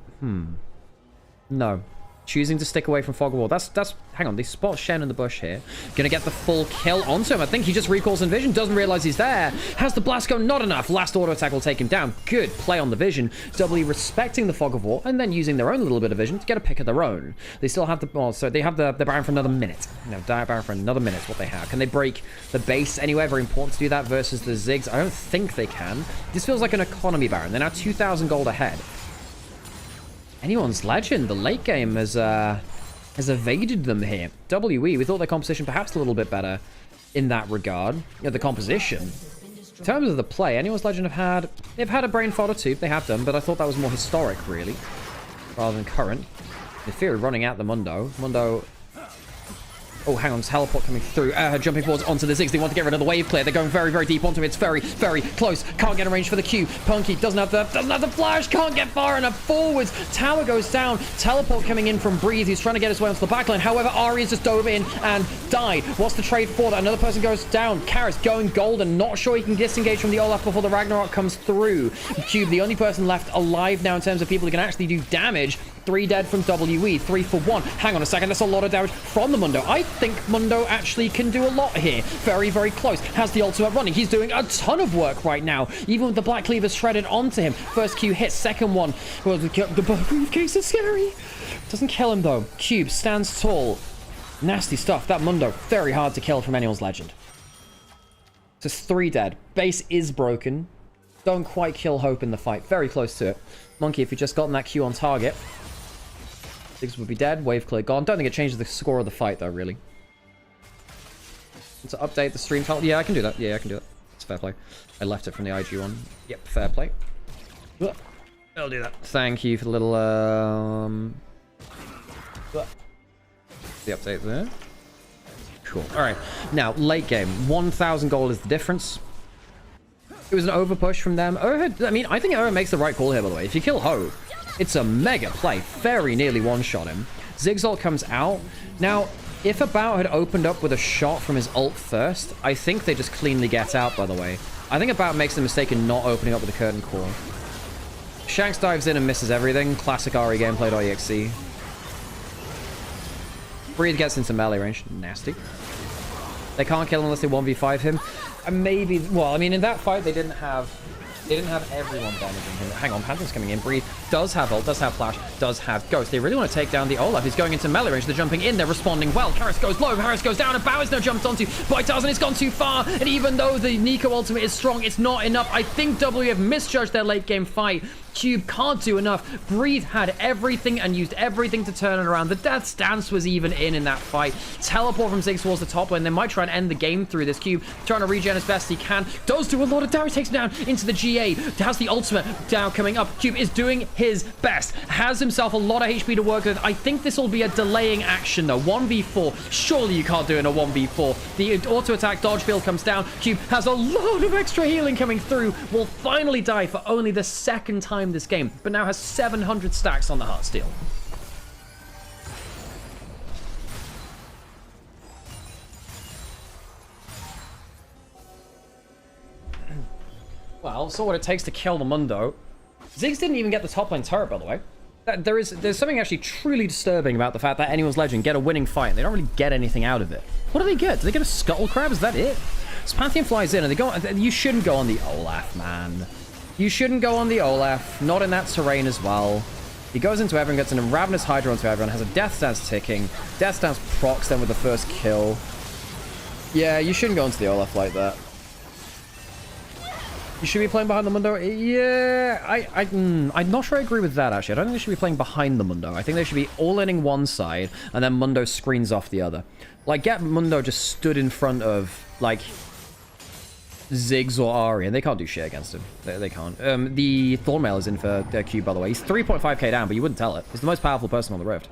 No. Choosing to stick away from Fog of War. That's hang on, they spot Shen in the bush here. Gonna get the full kill onto him. I think he just recalls in vision, doesn't realize he's there. Has the blast go? Not enough. Last auto attack will take him down. Good play on the vision. Doubly respecting the Fog of War and then using their own little bit of vision to get a pick of their own. They still have so they have the Baron for another minute. No, Baron for another minute is what they have. Can they break the base anywhere? Very important to do that versus the Ziggs. I don't think they can. This feels like an economy Baron. They're now 2,000 gold ahead. Anyone's legend. The late game has evaded them here. WE, we thought their composition perhaps a little bit better in that regard. The composition. In terms of the play, anyone's legend they've had a brain fodder too. They have done, but I thought that was more historic, really, rather than current. The Fury running out the Mundo. Oh, hang on, teleport coming through. Jumping forwards onto the Ziggs. They want to get rid of the wave clear. They're going very, very deep onto it. It's very, very close. Can't get a range for the Q. Punky doesn't have the flash. Can't get far enough forwards. Tower goes down. Teleport coming in from Breathe. He's trying to get his way onto the backline. However, Ahri has just dove in and died. What's the trade for that? Another person goes down. Karis going golden. Not sure he can disengage from the Olaf before the Ragnarok comes through. Cube, the only person left alive now in terms of people who can actually do damage. 3 dead from WE, 3 for 1. Hang on a second, that's a lot of damage from the Mundo. I think Mundo actually can do a lot here. Very, very close. Has the ultimate running. He's doing a ton of work right now, even with the Black Cleaver shredded onto him. First Q hit, second one. Well, the briefcase is scary. Doesn't kill him though. Cube stands tall. Nasty stuff. That Mundo, very hard to kill from anyone's legend. Just 3 dead. Base is broken. Don't quite kill Hope in the fight. Very close to it. Monkey, if you'd just gotten that Q on target, Ziggs would be dead. Wave clear gone. Don't think it changes the score of the fight, though, really. To update the stream title. Yeah, I can do that. Yeah, I can do that. It's fair play. I left it from the IG one. Yep, fair play. I'll do that. Thank you for the little, the update there. Cool. Alright. Now, late game. 1,000 gold is the difference. It was an overpush from them. I think Oha makes the right call here, by the way. If you kill Ho, it's a mega play. Very nearly one-shot him. Ziggs ult comes out. Now, if About had opened up with a shot from his ult first, I think they just cleanly get out, by the way. I think About makes the mistake in not opening up with a curtain core. Shanks dives in and misses everything. Classic Ahri gameplay.exe. Breathe gets into melee range. Nasty. They can't kill him unless they 1v5 him. And maybe, well, I mean, in that fight, they didn't have everyone damaging him. Hang on, Panther's coming in. Breathe does have ult, does have flash, does have ghost. They really want to take down the Olaf. He's going into melee range. They're jumping in. They're responding well. Karras goes low. Karras goes down. And Bowers now jumped onto by Tarzan. It's gone too far. And even though the Nico ultimate is strong, it's not enough. I think W have misjudged their late game fight. Cube can't do enough. Breathe had everything and used everything to turn it around. The Death Stance was even in that fight. Teleport from Ziggs towards the top lane. They might try and end the game through this. Cube trying to regen as best he can. Does do a lot of damage. Takes him down into the GA. Has the ultimate down coming up. Cube is doing his best. Has himself a lot of HP to work with. I think this will be a delaying action though. 1v4. Surely you can't do it in a 1v4. The auto attack dodge field comes down. Cube has a lot of extra healing coming through. Will finally die for only the second time this game, but now has 700 stacks on the Heartsteel. Well, saw what it takes to kill the Mundo. Ziggs didn't even get the top lane turret, by the way. There's something actually truly disturbing about the fact that anyone's legend get a winning fight and they don't really get anything out of it. What do they get? Do they get a scuttle crab? Is that it? So Pantheon flies in and they go. You shouldn't go on the Olaf, man. You shouldn't go on the Olaf, not in that terrain as well. He goes into everyone, gets an Ravenous Hydra onto everyone, has a Death Stance ticking. Death Stance procs them with the first kill. Yeah, you shouldn't go into the Olaf like that. You should be playing behind the Mundo. Yeah, I'm not sure I agree with that, actually. I don't think they should be playing behind the Mundo. I think they should be all-inning one side, and then Mundo screens off the other. Like, get Mundo just stood in front of, like, Ziggs or Ari, and they can't do shit against him. They can't. The Thornmail is in for Cube, by the way. He's 3.5k down, but you wouldn't tell it. He's the most powerful person on the Rift.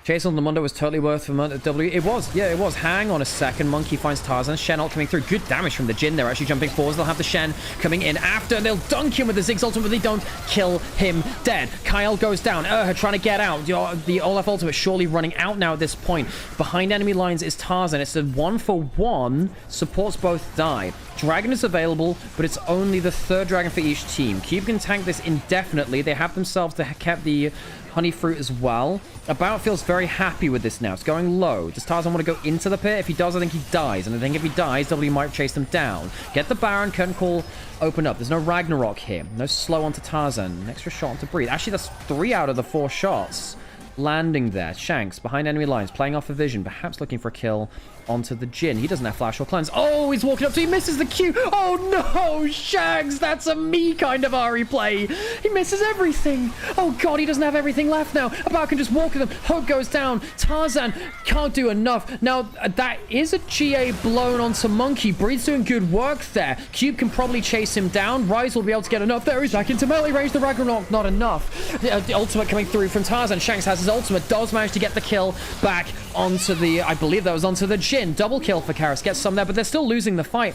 Chase on the Mundo was totally worth for W. It was. Yeah, it was. Hang on a second. Monkey finds Tarzan. Shen ult coming through. Good damage from the Jhin. They're actually jumping forwards. They'll have the Shen coming in after. They'll dunk him with the Ziggs ultimate, but they don't kill him dead. Kyle goes down. Trying to get out. The Olaf ultimate surely running out now at this point. Behind enemy lines is Tarzan. It's a 1-for-1. Supports both die. Dragon is available, but it's only the third dragon for each team. Cube can tank this indefinitely. They have themselves kept the Honey Fruit as well. About feels very happy with this now. It's going low. Does Tarzan want to go into the pit? If he does, I think he dies. And I think if he dies, W might chase them down. Get the Baron. Curtain Call open up. There's no Ragnarok here. No slow onto Tarzan. An extra shot onto Breathe. Actually, that's 3 out of the 4 shots landing there. Shanks behind enemy lines, playing off a vision, perhaps looking for a kill onto the Jhin. He doesn't have flash or cleanse. Oh, he's walking up to, he misses the Q. Oh no, Shanks, that's a me kind of Ari play. He misses everything. Oh god, he doesn't have everything left now. About can just walk with him. Hook goes down. Tarzan can't do enough. Now, that is a GA blown onto Monkey. Breeze's doing good work there. Cube can probably chase him down. Rise will be able to get enough. There he's back into melee range. The Ragnarok, not enough. The ultimate coming through from Tarzan. Shanks has his ultimate, does manage to get the kill back onto the, I believe that was onto the Jhin. Double kill for Karras, gets some there, but they're still losing the fight.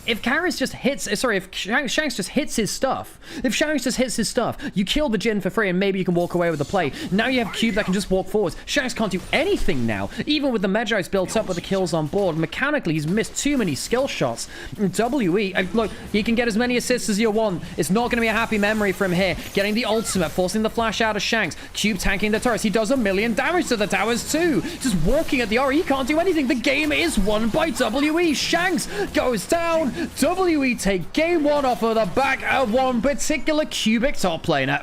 If Karras just hits, sorry, if Shanks just hits his stuff, you kill the Jhin for free and maybe you can walk away with the play. Now you have Cube that can just walk forwards. Shanks can't do anything now, even with the Magi's built up with the kills on board. Mechanically, he's missed too many skill shots. WE, look, he can get as many assists as you want. It's not going to be a happy memory from here. Getting the ultimate, forcing the flash out of Shanks. Cube tanking the turrets. He does 1 million damage to the towers too. Just walking at the Ori, he can't do anything. The game is won by WE. Shanks goes down. WE take game 1 off of the back of one particular cubic top laner.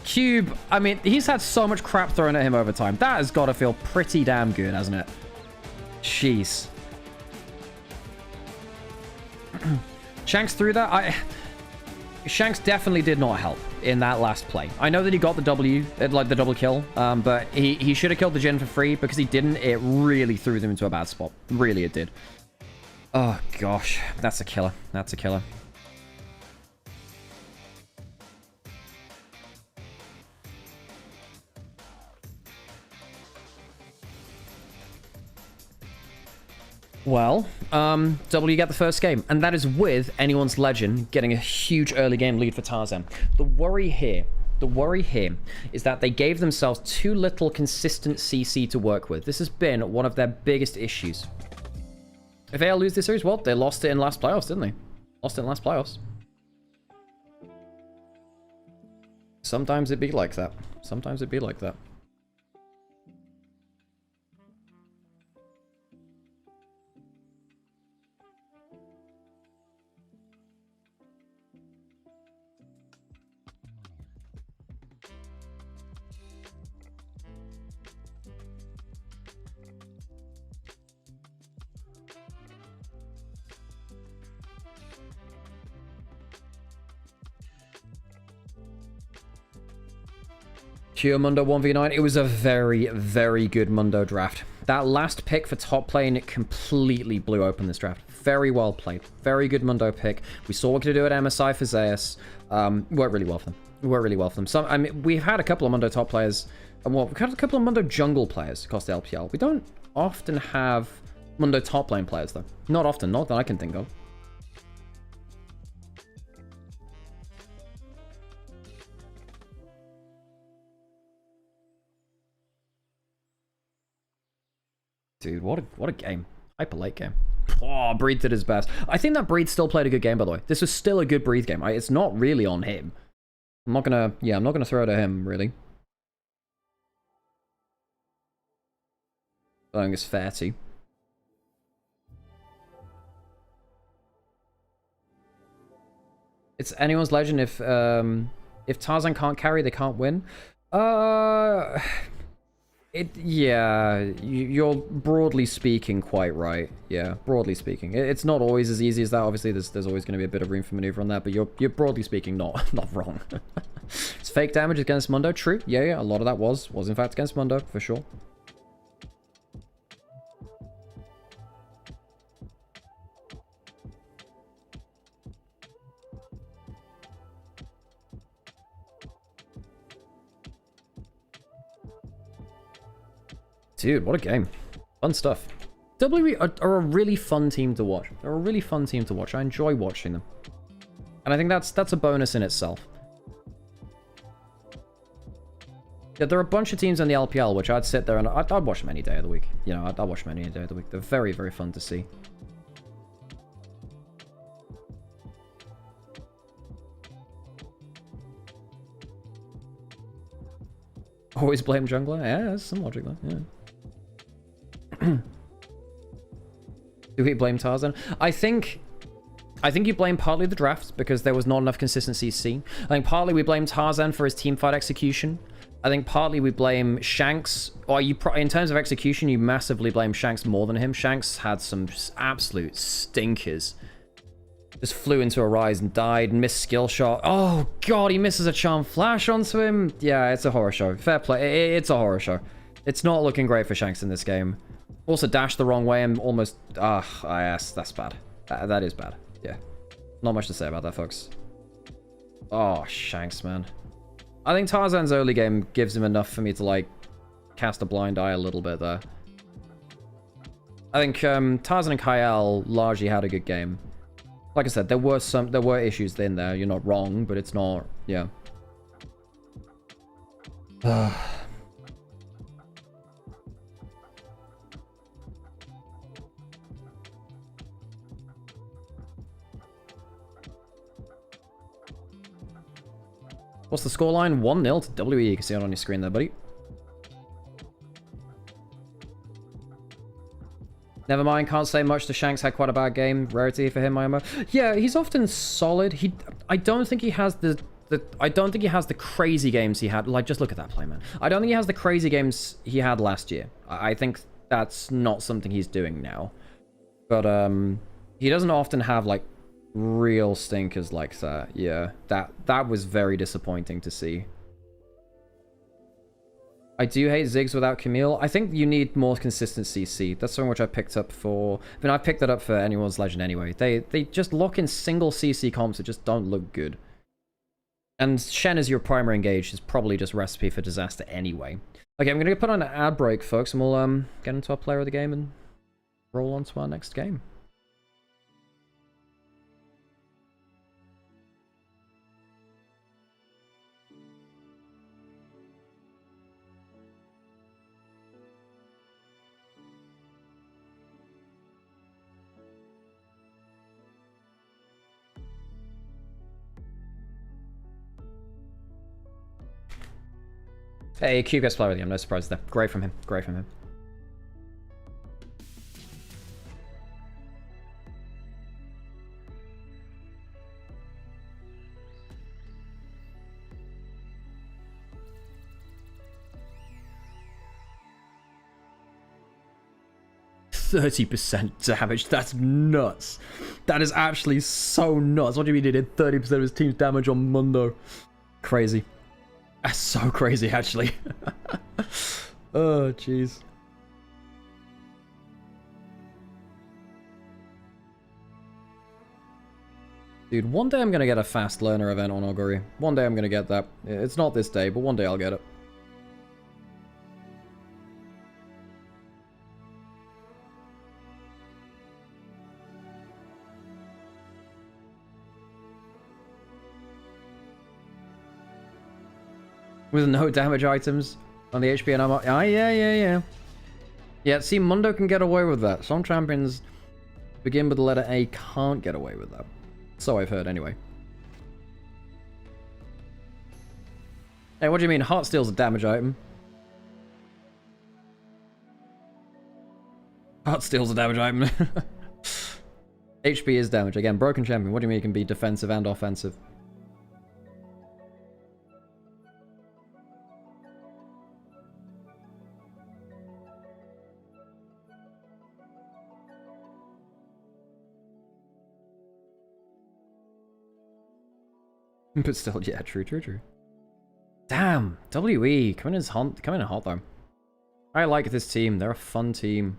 Cube, I mean, he's had so much crap thrown at him over time. That has got to feel pretty damn good, hasn't it? Jeez. Shanks through that. Shanks definitely did not help in that last play. I know that he got the W, like the double kill, but he should have killed the Jhin for free. Because he didn't, it really threw them into a bad spot. Really, it did. Oh, gosh. That's a killer. That's a killer. Well, W get the first game, and that is with anyone's legend getting a huge early game lead for Tarzan. The worry here is that they gave themselves too little consistent CC to work with. This has been one of their biggest issues. If AL lose this series, well, they lost it in last playoffs, didn't they? Lost in last playoffs. Sometimes it be like that. Sometimes it be like that. Pure Mundo 1v9. It was a very, very good Mundo draft. That last pick for top lane, it completely blew open this draft. Very well played. Very good Mundo pick. We saw what we could do at MSI for Zeus. Worked really well for them. Worked really well for them. I mean, we've had a couple of Mundo top players. Well, we've had a couple of Mundo jungle players across the LPL. We don't often have Mundo top lane players, though. Not often. Not that I can think of. Dude, what a game. Hyper late game. Oh, Breed did his best. I think that Breed still played a good game, by the way. This was still a good Breed game. It's not really on him. I'm not gonna throw it at him, really. I think it's fair to. It's anyone's legend if Tarzan can't carry, they can't win. Yeah, you're broadly speaking quite right. Yeah, broadly speaking. It's not always as easy as that. Obviously, there's always going to be a bit of room for maneuver on that, but you're broadly speaking not wrong. It's fake damage against Mundo. True. Yeah, a lot of that was in fact against Mundo, for sure. Dude, what a game. Fun stuff. WWE are a really fun team to watch. They're a really fun team to watch. I enjoy watching them. And I think that's a bonus in itself. Yeah, there are a bunch of teams in the LPL which I'd sit there and I'd watch them any day of the week. You know, I'd watch them any day of the week. They're very, very fun to see. Always blame jungler? Yeah, there's some logic there, yeah. Do we blame Tarzan? I think you blame partly the draft because there was not enough consistency seen. I think partly we blame Tarzan for his teamfight execution. I think partly we blame Shanks, or in terms of execution, you massively blame Shanks more than him. Shanks had some absolute stinkers. Just flew into a rise and died, missed skill shot. Oh god, he misses a charm flash onto him. Yeah, it's a horror show. Fair play. It's a horror show. It's not looking great for Shanks in this game. Also dashed the wrong way and almost... yes, that's bad. That is bad. Yeah. Not much to say about that, folks. Oh, Shanks, man. I think Tarzan's early game gives him enough for me to, like, cast a blind eye a little bit there. I think Tarzan and Kyle largely had a good game. Like I said, there were issues in there. You're not wrong, but it's not... Yeah. What's the scoreline? 1-0 to WE. You can see it on your screen there, buddy. Never mind, can't say much. The Shanks had quite a bad game. Rarity for him, Nymaera. Yeah, he's often solid. I don't think he has the crazy games he had. Like, just look at that play, man. I don't think he has the crazy games he had last year. I think that's not something he's doing now. But he doesn't often have like real stinkers like that. Yeah, that was very disappointing to see. I do hate Ziggs without Camille. I think you need more consistent CC. That's something which I picked up for... I mean, I picked that up for anyone's Legend anyway. They just lock in single CC comps that just don't look good. And Shen as your primary engage is probably just recipe for disaster anyway. Okay, I'm going to put on an ad break, folks, and we'll get into our player of the game and roll on to our next game. Hey, Q gets player of the game. No surprise there. Great from him. Great from him. %30 damage. That's nuts. That is actually so nuts. What do you mean he did 30% of his team's damage on Mundo? Crazy. That's so crazy, actually. Oh, jeez. Dude, one day I'm gonna get a fast learner event on Augury. One day I'm gonna get that. It's not this day, but one day I'll get it. With no damage items on the HP and armor. Ah, yeah. Yeah, see, Mundo can get away with that. Some champions begin with the letter A can't get away with that. So I've heard, anyway. Hey, what do you mean? Heartsteel's a damage item. Heartsteel's a damage item. HP is damage. Again, broken champion. What do you mean it can be defensive and offensive? But still, yeah, true. Damn, WE coming in hot though. I like this team. They're a fun team.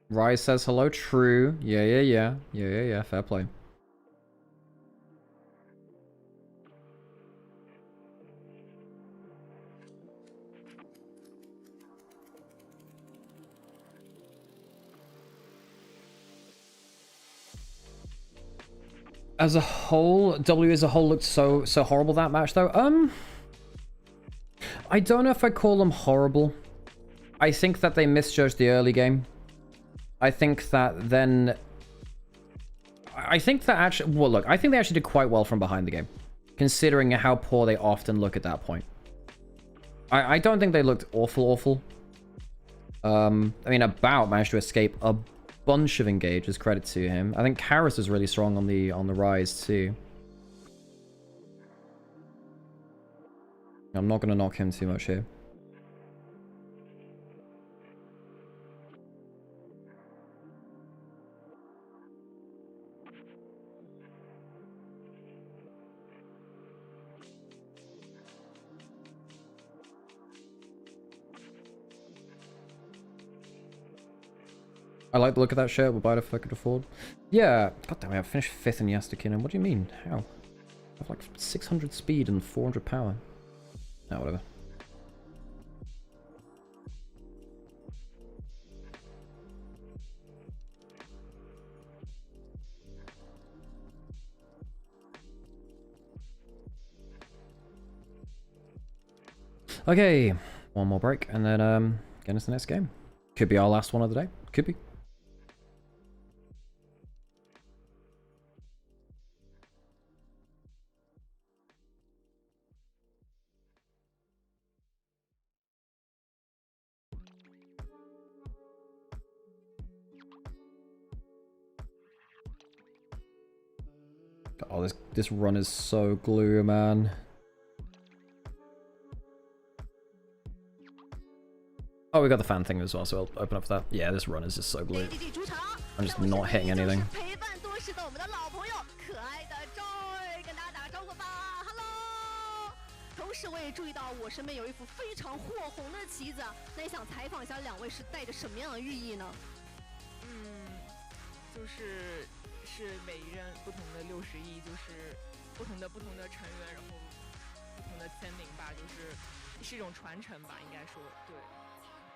Rise says hello. True. Yeah. Fair play. As a whole, W as a whole looked so horrible that match though. I don't know if I call them horrible. I think that they misjudged the early game. I think that then... I think that actually... Well, look, I think they actually did quite well from behind the game, considering how poor they often look at that point. I don't think they looked awful. I mean, About managed to escape a bunch of engages, credit to him. I think Karis is really strong on the rise too. I'm not going to knock him too much here. I like the look of that shirt. We'll buy it if I could afford. Yeah. God damn it, I finished 5th in Yastakinen. What do you mean? How? I have like 600 speed and 400 power. Oh, whatever. Okay. One more break and then get into the next game. Could be our last one of the day. Could be. Oh, this run is so glue, man. Oh, we got the fan thing as well, so I'll open up for that. Yeah, this run is just so glue. I'm just not hitting anything. 同时，我也注意到我身边有一幅非常火红的旗子，那也想采访一下两位是带着什么样的寓意呢？就是每一任不同的60亿，就是不同的成员，然后不同的签名吧，就是一种传承吧，应该说对。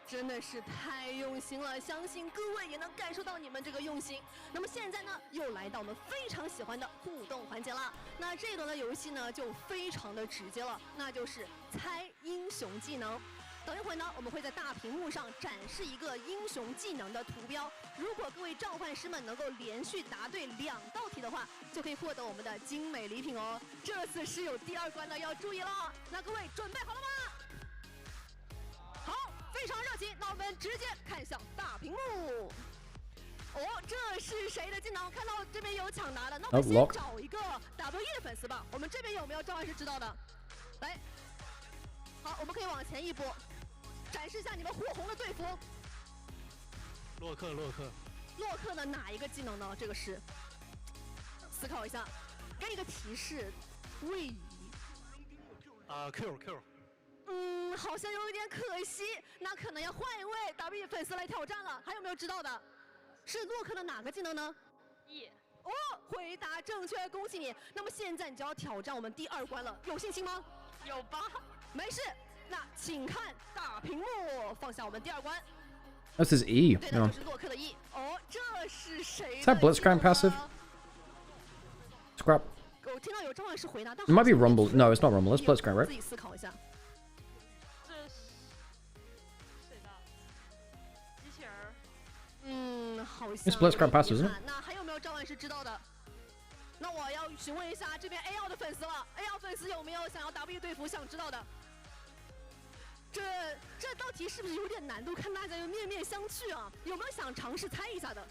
真的是太用心了，相信各位也能感受到你们这个用心。那么现在呢，又来到我们非常喜欢的互动环节了。那这一轮的游戏呢，就非常的直接了，那就是猜英雄技能。等一会呢，我们会在大屏幕上展示一个英雄技能的图标。如果各位召唤师们能够连续答对2道题的话，就可以获得我们的精美礼品哦。这次是有第2关的，要注意了。那各位准备好了吗？好，非常热情。那我们直接看向大屏幕。哦，这是谁的技能？看到这边有抢答的，那我们先找一个 WE 的粉丝吧。我们这边有没有召唤师知道的？来，好，我们可以往前一波。展示一下你们护红的队服。洛克的哪一个技能呢？这个是，思考一下，给一个提示，位移。Q。好像有一点可惜，那可能要换一位 W 粉丝来挑战了。还有没有知道的？是洛克的哪个技能呢？E。哦，回答正确，恭喜你。那么现在你就要挑战我们第2关了，有信心吗？有吧？没事。那请看大屏幕，放下我们第2关。This is E. 对的，就是洛克的 E。哦，这是谁 Is that Blitzcrank passive? Scrap. 我听到有召唤师回答，但 It might be Rumble. No, it's not Rumble. It's Blitzcrank, right? 自己思考一下。这是谁的？机器人。好像。It's Blitzcrank passive, isn't it? 那还有没有召唤师知道的？那我要询问一下这边 A 奥的粉丝了。A 奥粉丝有没有想要 W 队服想知道的？这道题是不是有点难度？看大家又面面相觑啊！有没有想尝试猜一下的？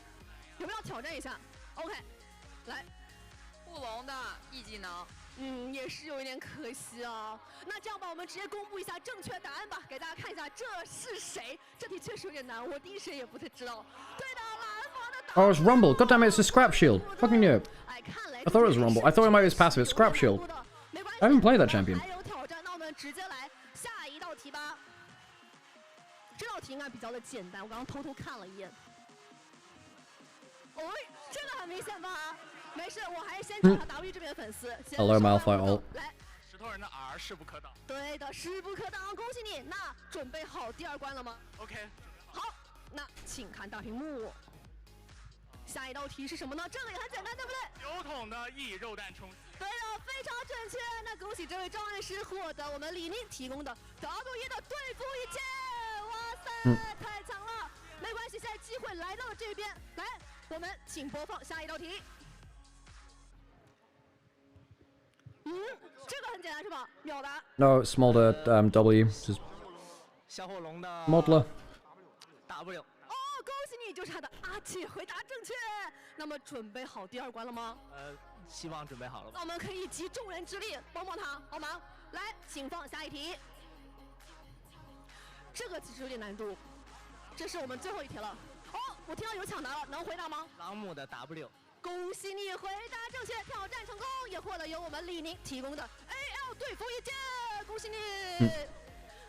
有没有挑战一下 ？OK， 来，护龙的 E 技能。也是有一点可惜啊。那这样吧，我们直接公布一下正确答案吧，给大家看一下这是谁。这题确实有点难，我第一时间也不太知道。对的，蓝方的。Oh, it's Rumble. God damn it, it's a Scrap Shield. Fucking knew it. I thought it was Rumble. I thought it might be his passive. It's Scrap Shield. I haven't played that champion. 还有挑战，那我们直接来下一道题吧。这道题应该比较的简单，我刚刚偷偷看了一眼。这个很明显吧？没事，我还是先找他 W 这边粉丝。Hello, Malphite ult. 来，石头人的 R 势不可挡。对的，势不可挡，恭喜你。那准备好第2关了吗 ？OK。好，那请看大屏幕。下一道题是什么呢？这个也很简单，对不对？9桶的 E 肉弹冲击。对的，非常准确。那恭喜这位召唤师获得我们李宁提供的 W 的队服一件。哇塞，太强了！没关系，现在机会来到了这边。来，我们请播放下一道题。这个很简单是吧？秒答。No, it's Smolder W. Just 小火龙的 Modeler. W。恭喜你，就是他的阿奇，回答正确。那么准备好第2关了吗？希望准备好了吧。那我们可以集众人之力帮帮他，好吗？来，请放下一题。这个其实有点难度，这是我们最后一题了。我听到有抢答了，能回答吗？朗姆的 W。恭喜你回答正确，挑战成功，也获得由我们李宁提供的 AL 队服一件，恭喜你。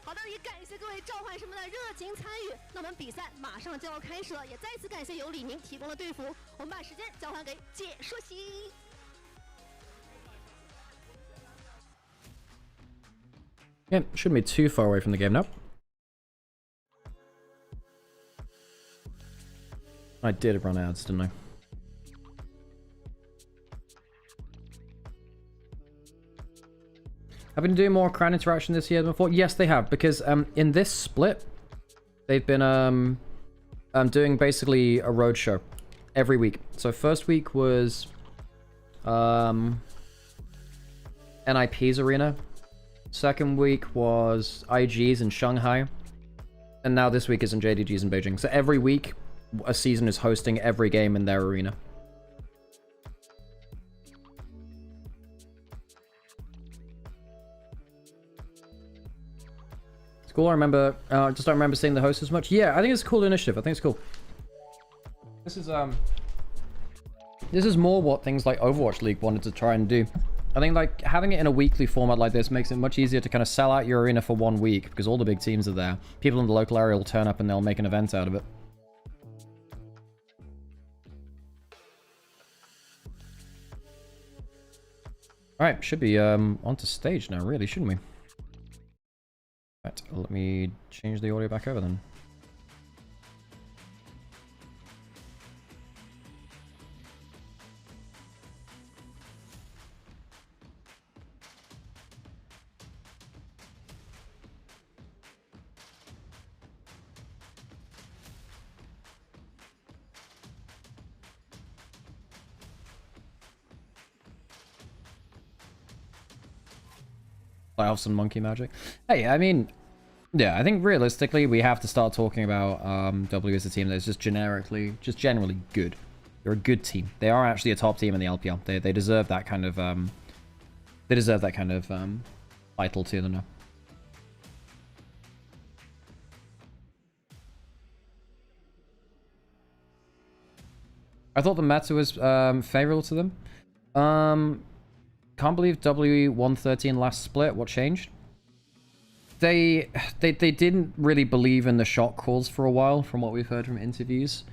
好的，也感谢各位召唤师们的热情参与。那我们比赛马上就要开始了，也再次感谢由李宁提供的队服。我们把时间交还给解说席。Yeah, shouldn't be too far away from the game now. I did run ads, didn't I? Have been doing more crowd interaction this year than before? Yes, they have, because in this split, they've been doing basically a roadshow every week. So first week was NIP's arena. Second week was IG's in Shanghai. And now this week is in JDG's in Beijing. So every week, a season is hosting every game in their arena. It's cool. I remember, just don't remember seeing the host as much. Yeah, I think it's a cool initiative. I think it's cool. This is more what things like Overwatch League wanted to try and do. I think like having it in a weekly format like this makes it much easier to kind of sell out your arena for 1 week because all the big teams are there. People in the local area will turn up and they'll make an event out of it. Alright, should be onto stage now, really, shouldn't we? Right, let me change the audio back over then. playoffs and Monkey Magic. Hey, I mean, yeah, I think realistically we have to start talking about W as a team that's just generally good. They're a good team. They are actually a top team in the LPL. They deserve that kind of title to them now. I thought the meta was favorable to them. Can't believe W113 last split. What changed? They didn't really believe in the shot calls for a while, from what we've heard from interviews,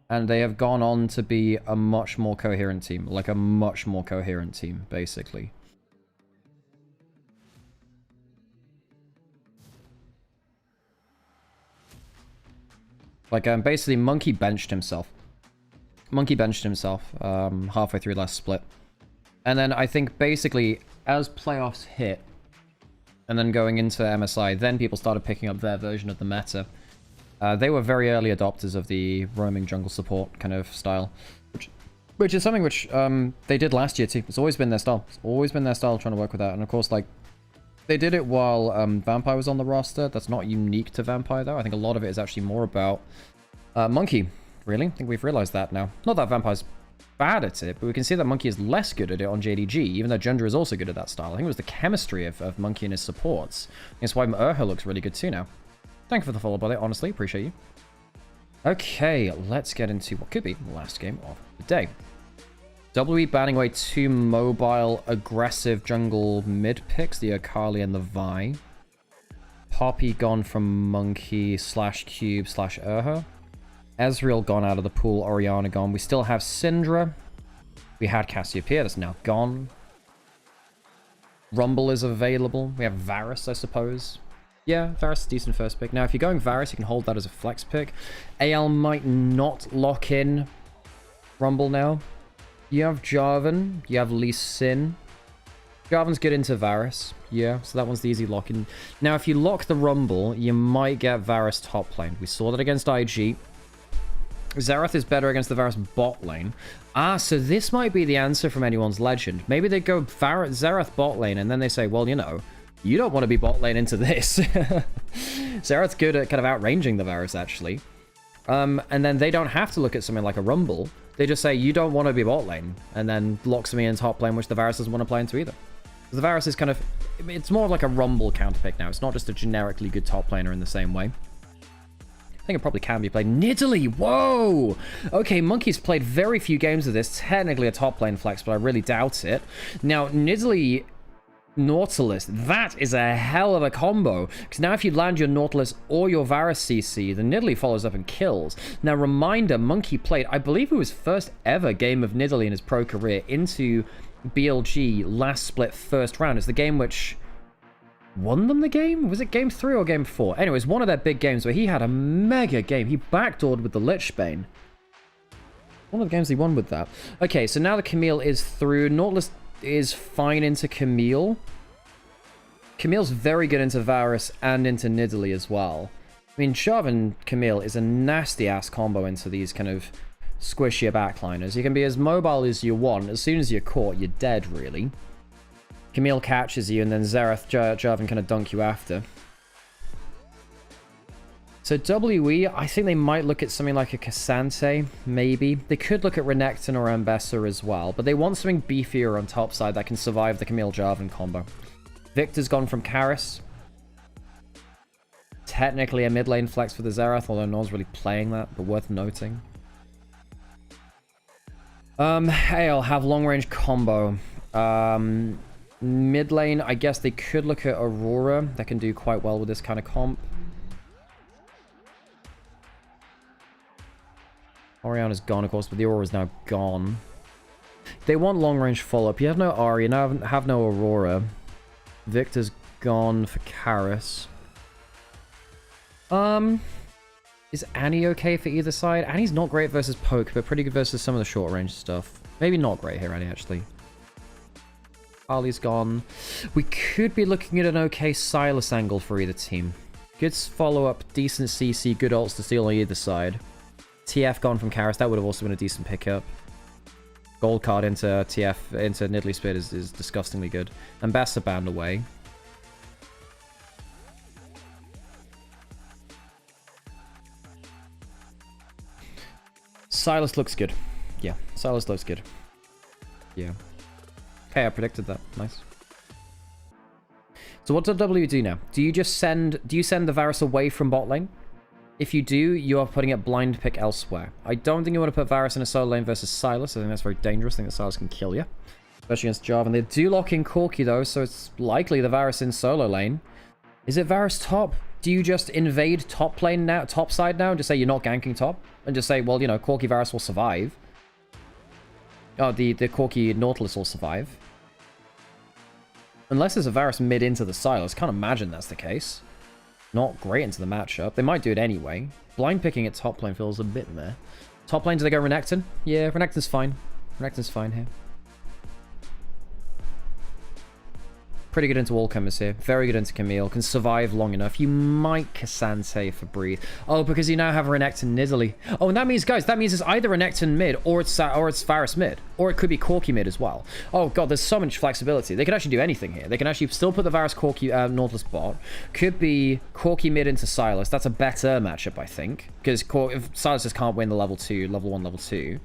and they have gone on to be a much more coherent team, like a much more coherent team, basically. Like, basically, Monkey benched himself. Halfway through last split. And then I think basically, as playoffs hit, and then going into MSI, then people started picking up their version of the meta. They were very early adopters of the roaming jungle support kind of style, which is something which they did last year too. It's always been their style. It's always been their style trying to work with that. And of course, like, they did it while Vampire was on the roster. That's not unique to Vampire, though. I think a lot of it is actually more about Monkey, really. I think we've realized that now. Not that Vampire's bad at it, but we can see that Monkey is less good at it on JDG, even though Jundra is also good at that style. I think it was the chemistry of Monkey and his supports. That's why Urha looks really good too now. Thank you for the follow, buddy. Honestly, appreciate you. Okay, let's get into what could be the last game of the day. WE banning away 2 mobile, aggressive jungle mid picks, the Akali and the Vi. Poppy gone from Monkey / Cube / Urha. Ezreal gone out of the pool, Orianna gone. We still have Syndra. We had Cassiopeia, that's now gone. Rumble is available. We have Varus, I suppose. Yeah, Varus is a decent first pick. Now, if you're going Varus, you can hold that as a flex pick. AL might not lock in Rumble now. You have Jarvan. You have Lee Sin. Jarvan's good into Varus. Yeah, so that one's the easy lock-in. Now, if you lock the Rumble, you might get Varus top lane. We saw that against IG. Xerath is better against the Varus bot lane. Ah, so this might be the answer from anyone's legend. Maybe they go Xerath bot lane, and then they say, well, you know, you don't want to be bot lane into this. Xerath's good at kind of outranging the Varus, actually. And then they don't have to look at something like a Rumble. They just say, you don't want to be bot lane, and then locks me in top lane, which the Varus doesn't want to play into either. The Varus is kind of... it's more like a Rumble counterpick now. It's not just a generically good top laner in the same way. I think it probably can be played. Nidalee! Whoa! Okay, Monkey's played very few games of this. Technically a top lane flex, but I really doubt it. Now, Nidalee... Nautilus, that is a hell of a combo, because now if you land your Nautilus or your Varus CC, the Nidalee follows up and kills. Now, reminder, Monkey played, I believe it was first ever game of Nidalee in his pro career into BLG last split first round. It's the game which won them the game? Was it game 3 or game 4? Anyways, one of their big games where he had a mega game. He backdoored with the Lichbane. One of the games he won with that. Okay, so now the Camille is through. Nautilus is fine into Camille. Camille's very good into Varus and into Nidalee as well. I mean, Jarvan Camille is a nasty-ass combo into these kind of squishier backliners. You can be as mobile as you want. As soon as you're caught, you're dead, really. Camille catches you, and then Xerath, Jarvan kind of dunk you after. So WE, I think they might look at something like a Cassante, maybe. They could look at Renekton or Ambessa as well, but they want something beefier on top side that can survive the Camille Jarvan combo. Victor's gone from Karis. Technically a mid lane flex for the Xerath, although no one's really playing that, but worth noting. I'll have long range combo. Mid lane, I guess they could look at Aurora. That can do quite well with this kind of comp. Orianna's gone, of course, but the Aurora's now gone. They want long-range follow-up. You have no Ahri, you have no Aurora. Victor's gone for Karis. Is Annie okay for either side? Annie's not great versus Poke, but pretty good versus some of the short-range stuff. Maybe not great here, Annie, actually. Ali's gone. We could be looking at an okay Sylas angle for either team. Good follow-up, decent CC, good ults to steal on either side. TF gone from Karis, that would have also been a decent pickup. Gold card into TF, into Nidalee Spear is disgustingly good. Ambassa banned away. Silas looks good. Yeah, Silas looks good. Yeah. Okay, I predicted that. Nice. So what does W do now? Do you send the Varus away from bot lane? If you do, you are putting it blind pick elsewhere. I don't think you want to put Varus in a solo lane versus Silas. I think that's very dangerous. I think that Silas can kill you. Especially against Jarvan. They do lock in Corki though, so it's likely the Varus in solo lane. Is it Varus top? Do you just invade top lane now, top side now, and just say you're not ganking top? And just say, well, you know, Corki Varus will survive. Oh, the Corki Nautilus will survive. Unless there's a Varus mid into the Silas. Can't imagine that's the case. Not great into the matchup. They might do it anyway. Blind picking at top lane feels a bit meh. Top lane, do they go Renekton? Yeah, Renekton's fine. Renekton's fine here. Pretty good into all comers here. Very good into Camille. Can survive long enough. You might Cassante for Breathe. Oh, because you now have Renekton Nidalee. Oh, and that means, guys, that means it's either Renekton mid or it's Varus mid. Or it could be Corki mid as well. Oh, God, there's so much flexibility. They can actually do anything here. They can actually still put the Varus Corki Nautilus bot. Could be Corki mid into Silas. That's a better matchup, I think. Because if Silas just can't win the level 2, level 1, level 2.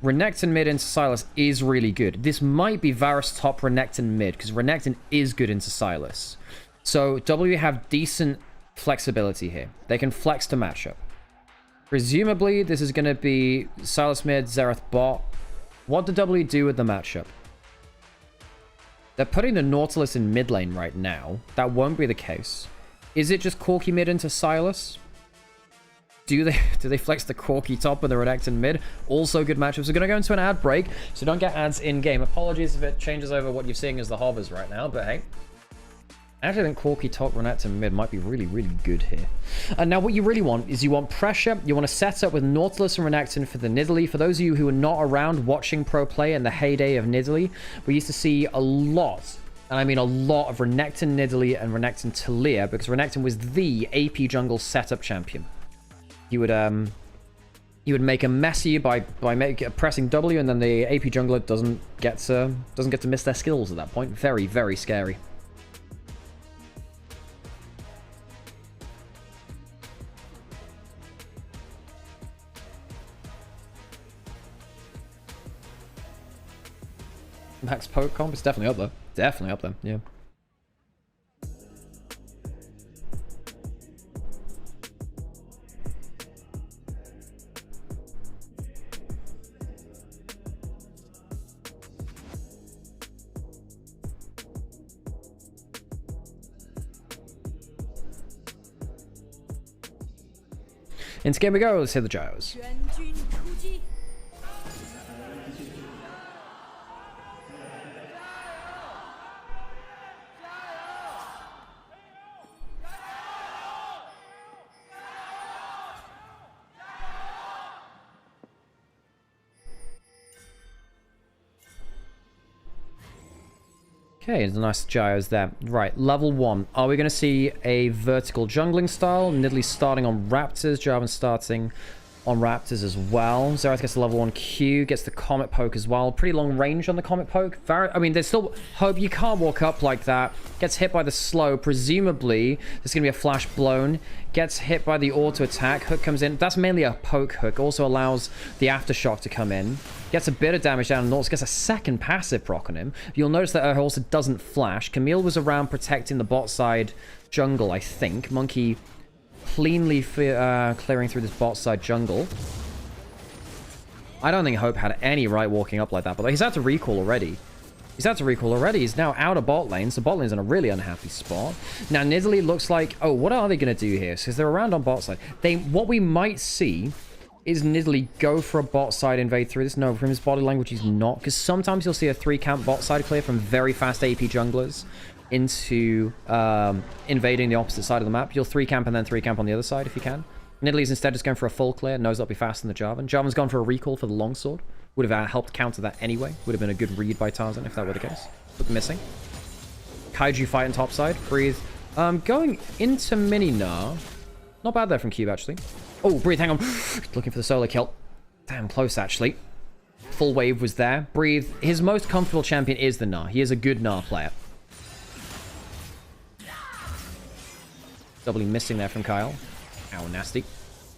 Renekton mid into Silas is really good. This might be Varus top Renekton mid, because Renekton is good into Silas. So W have decent flexibility here. They can flex to matchup. Presumably, this is going to be Silas mid, Xerath bot. What do W do with the matchup? They're putting the Nautilus in mid lane right now. That won't be the case. Is it just Corki mid into Silas? Do they flex the Corki top and the Renekton mid? Also good matchups. We're going to go into an ad break, so don't get ads in-game. Apologies if it changes over what you're seeing as the hovers right now, but hey. I actually think Corki top, Renekton mid might be really, really good here. And now what you really want is you want pressure. You want to set up with Nautilus and Renekton for the Nidalee. For those of you who are not around watching pro play in the heyday of Nidalee, we used to see a lot, and I mean a lot, of Renekton Nidalee and Renekton Talia, because Renekton was the AP jungle setup champion. He would make a mess of you by pressing W, and then the AP jungler doesn't get to miss their skills at that point. Very, very scary. Max poke comp is definitely up there. Definitely up there. Yeah. Into game we go. Let's hit the gyros. Okay, there's a nice gyros there. Right, level 1. Are we going to see a vertical jungling style? Nidalee starting on Raptors. Jarvan starting on Raptors as well. Xerath gets the level 1 Q, gets the Comet Poke as well. Pretty long range on the Comet Poke. I mean, there's still hope. You can't walk up like that. Gets hit by the slow. Presumably, there's going to be a flash blown. Gets hit by the auto attack. Hook comes in. That's mainly a poke hook. Also allows the aftershock to come in. Gets a bit of damage down and also gets a second passive proc on him. You'll notice that her also doesn't flash. Camille was around protecting the bot side jungle, I think. Monkey cleanly clearing through this bot side jungle. I don't think Hope had any right walking up like that, but he's had to recall already. He's now out of bot lane, so bot lane's in a really unhappy spot. Now, Nidalee looks like... Oh, what are they going to do here? Because they're around on bot side. What we might see is Nidalee go for a bot side invade through this. No, from his body language, he's not. Because sometimes you'll see a 3-camp bot side clear from very fast AP junglers into invading the opposite side of the map. You'll 3-camp and then 3-camp on the other side if you can. Nidalee's instead just going for a full clear. Knows that'll be faster than the Jarvan. Jarvan's gone for a recall for the longsword. Would have helped counter that anyway. Would have been a good read by Tarzan if that were the case. But missing. Kaiju fighting topside. Breathe. Going into mini Gnar. Not bad there from Cube, actually. Oh, Breathe, hang on. Looking for the solo kill. Damn close, actually. Full wave was there. Breathe. His most comfortable champion is the Gnar. He is a good Gnar player. Doubly missing there from Kyle. Ow, nasty.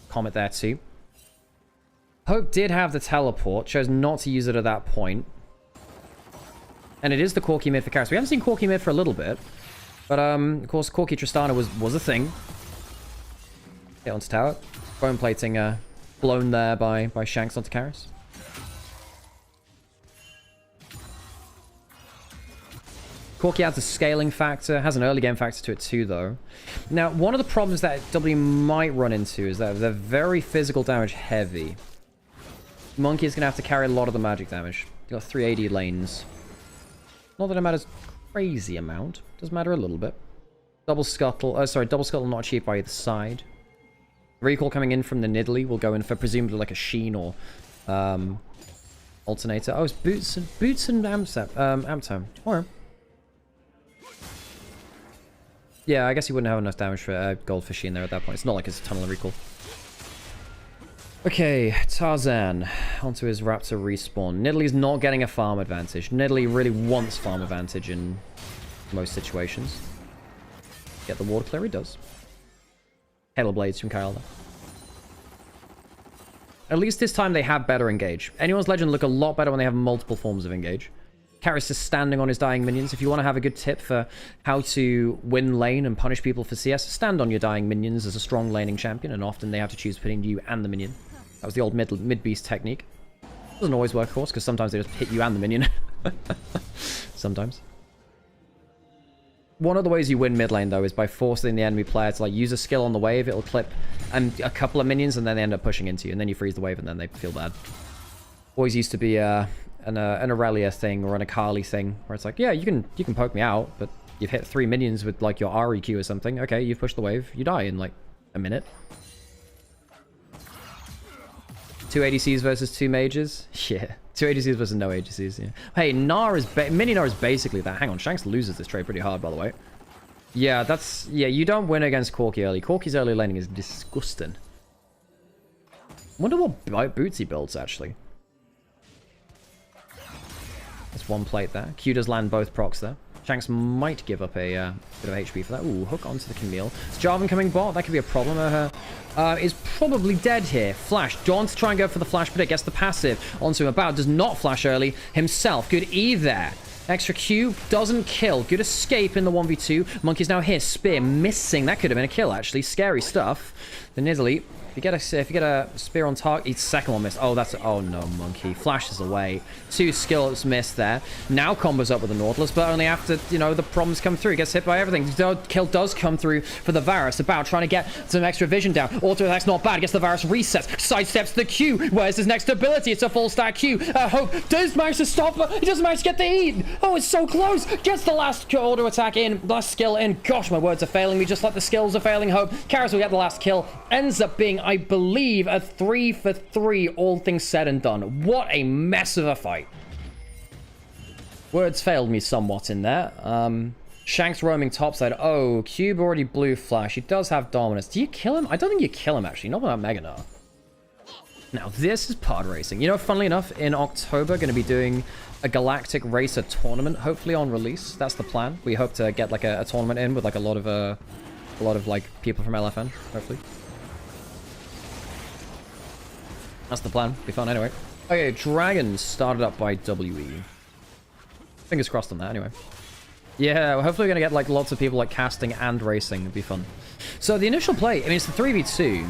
Comet there too. Hope did have the teleport, chose not to use it at that point. And it is the Corki mid for Karis. We haven't seen Corki mid for a little bit. But, of course, Corki Tristana was a thing. Get onto tower. Bone plating blown there by Shanks onto Karis. Corki adds a scaling factor, has an early game factor to it too, though. Now, one of the problems that W might run into is that they're very physical damage heavy. Monkey is going to have to carry a lot of the magic damage. You've got 380 lanes. Not that it matters crazy amount. Does matter a little bit. Double scuttle not cheap by either side. Recall coming in from the Nidalee will go in for presumably like a Sheen or alternator. Oh, it's Boots and Amtome. Or yeah, I guess he wouldn't have enough damage for gold for Sheen there at that point. It's not like it's a tunnel of recall. Okay, Tarzan onto his Raptor respawn. Nidalee's not getting a farm advantage. Nidalee really wants farm advantage in most situations. Get the water clear, he does. Halo Blades from Kyle. At least this time they have better engage. Anyone's Legend look a lot better when they have multiple forms of engage. Karis is standing on his dying minions. If you want to have a good tip for how to win lane and punish people for CS, stand on your dying minions as a strong laning champion, and often they have to choose between you and the minion. That was the old mid-beast technique. Doesn't always work, of course, because sometimes they just hit you and the minion. Sometimes. One of the ways you win mid lane, though, is by forcing the enemy player to like use a skill on the wave. It'll clip a couple of minions, and then they end up pushing into you, and then you freeze the wave, and then they feel bad. Always used to be an Aurelia thing or an Akali thing, where it's like, yeah, you can poke me out, but you've hit 3 minions with like your REQ or something. Okay, you've pushed the wave, you die in like a minute. 2 ADCs versus 2 mages? Yeah. 2 ADCs versus no ADCs, yeah. Hey, Mini Gnar is basically that. Hang on, Shanks loses this trade pretty hard, by the way. Yeah, yeah, you don't win against Corki early. Corki's early laning is disgusting. Wonder what boots he builds, actually. That's one plate there. Q does land both procs there. Shanks might give up a bit of HP for that. Ooh, hook onto the Camille. Is Jarvan coming bot? That could be a problem. Is probably dead here. Flash. Dawn to try and go for the flash, but it gets the passive onto him. About does not flash early himself. Good E there. Extra Q doesn't kill. Good escape in the 1v2. Monkey's now here. Spear missing. That could have been a kill, actually. Scary stuff. The Nidalee. If you get a spear on target, each second one missed. Oh, oh no, Monkey flashes away. 2 skills missed there. Now combos up with the Nautilus, but only after the problems come through. Gets hit by everything. The kill does come through for the Varus. About trying to get some extra vision down. Auto attack's not bad. Gets the Varus resets. Sidesteps the Q. Where's his next ability? It's a full stack Q. Hope does manage to stop, but he doesn't manage to get the E. Oh, it's so close. Gets the last auto attack in. Last skill in. Gosh, my words are failing me. Just like the skills are failing Hope. Karis will get the last kill. Ends up being, I believe, a 3 for 3, all things said and done. What a mess of a fight. Words failed me somewhat in there. Shanks roaming topside. Oh, Cube already blue flash. He does have dominance. Do you kill him? I don't think you kill him, actually. Not without Mega Gnar. Now, this is pod racing. You know, funnily enough, in October, going to be doing a Galactic Racer tournament, hopefully on release. That's the plan. We hope to get like a tournament in with like a lot of like people from LFN, hopefully. That's the plan. Be fun anyway. Okay, Dragons started up by WE. Fingers crossed on that anyway. Yeah, well, hopefully we're going to get like lots of people like casting and racing. It'd be fun. So the initial play, I mean, it's the 3v2.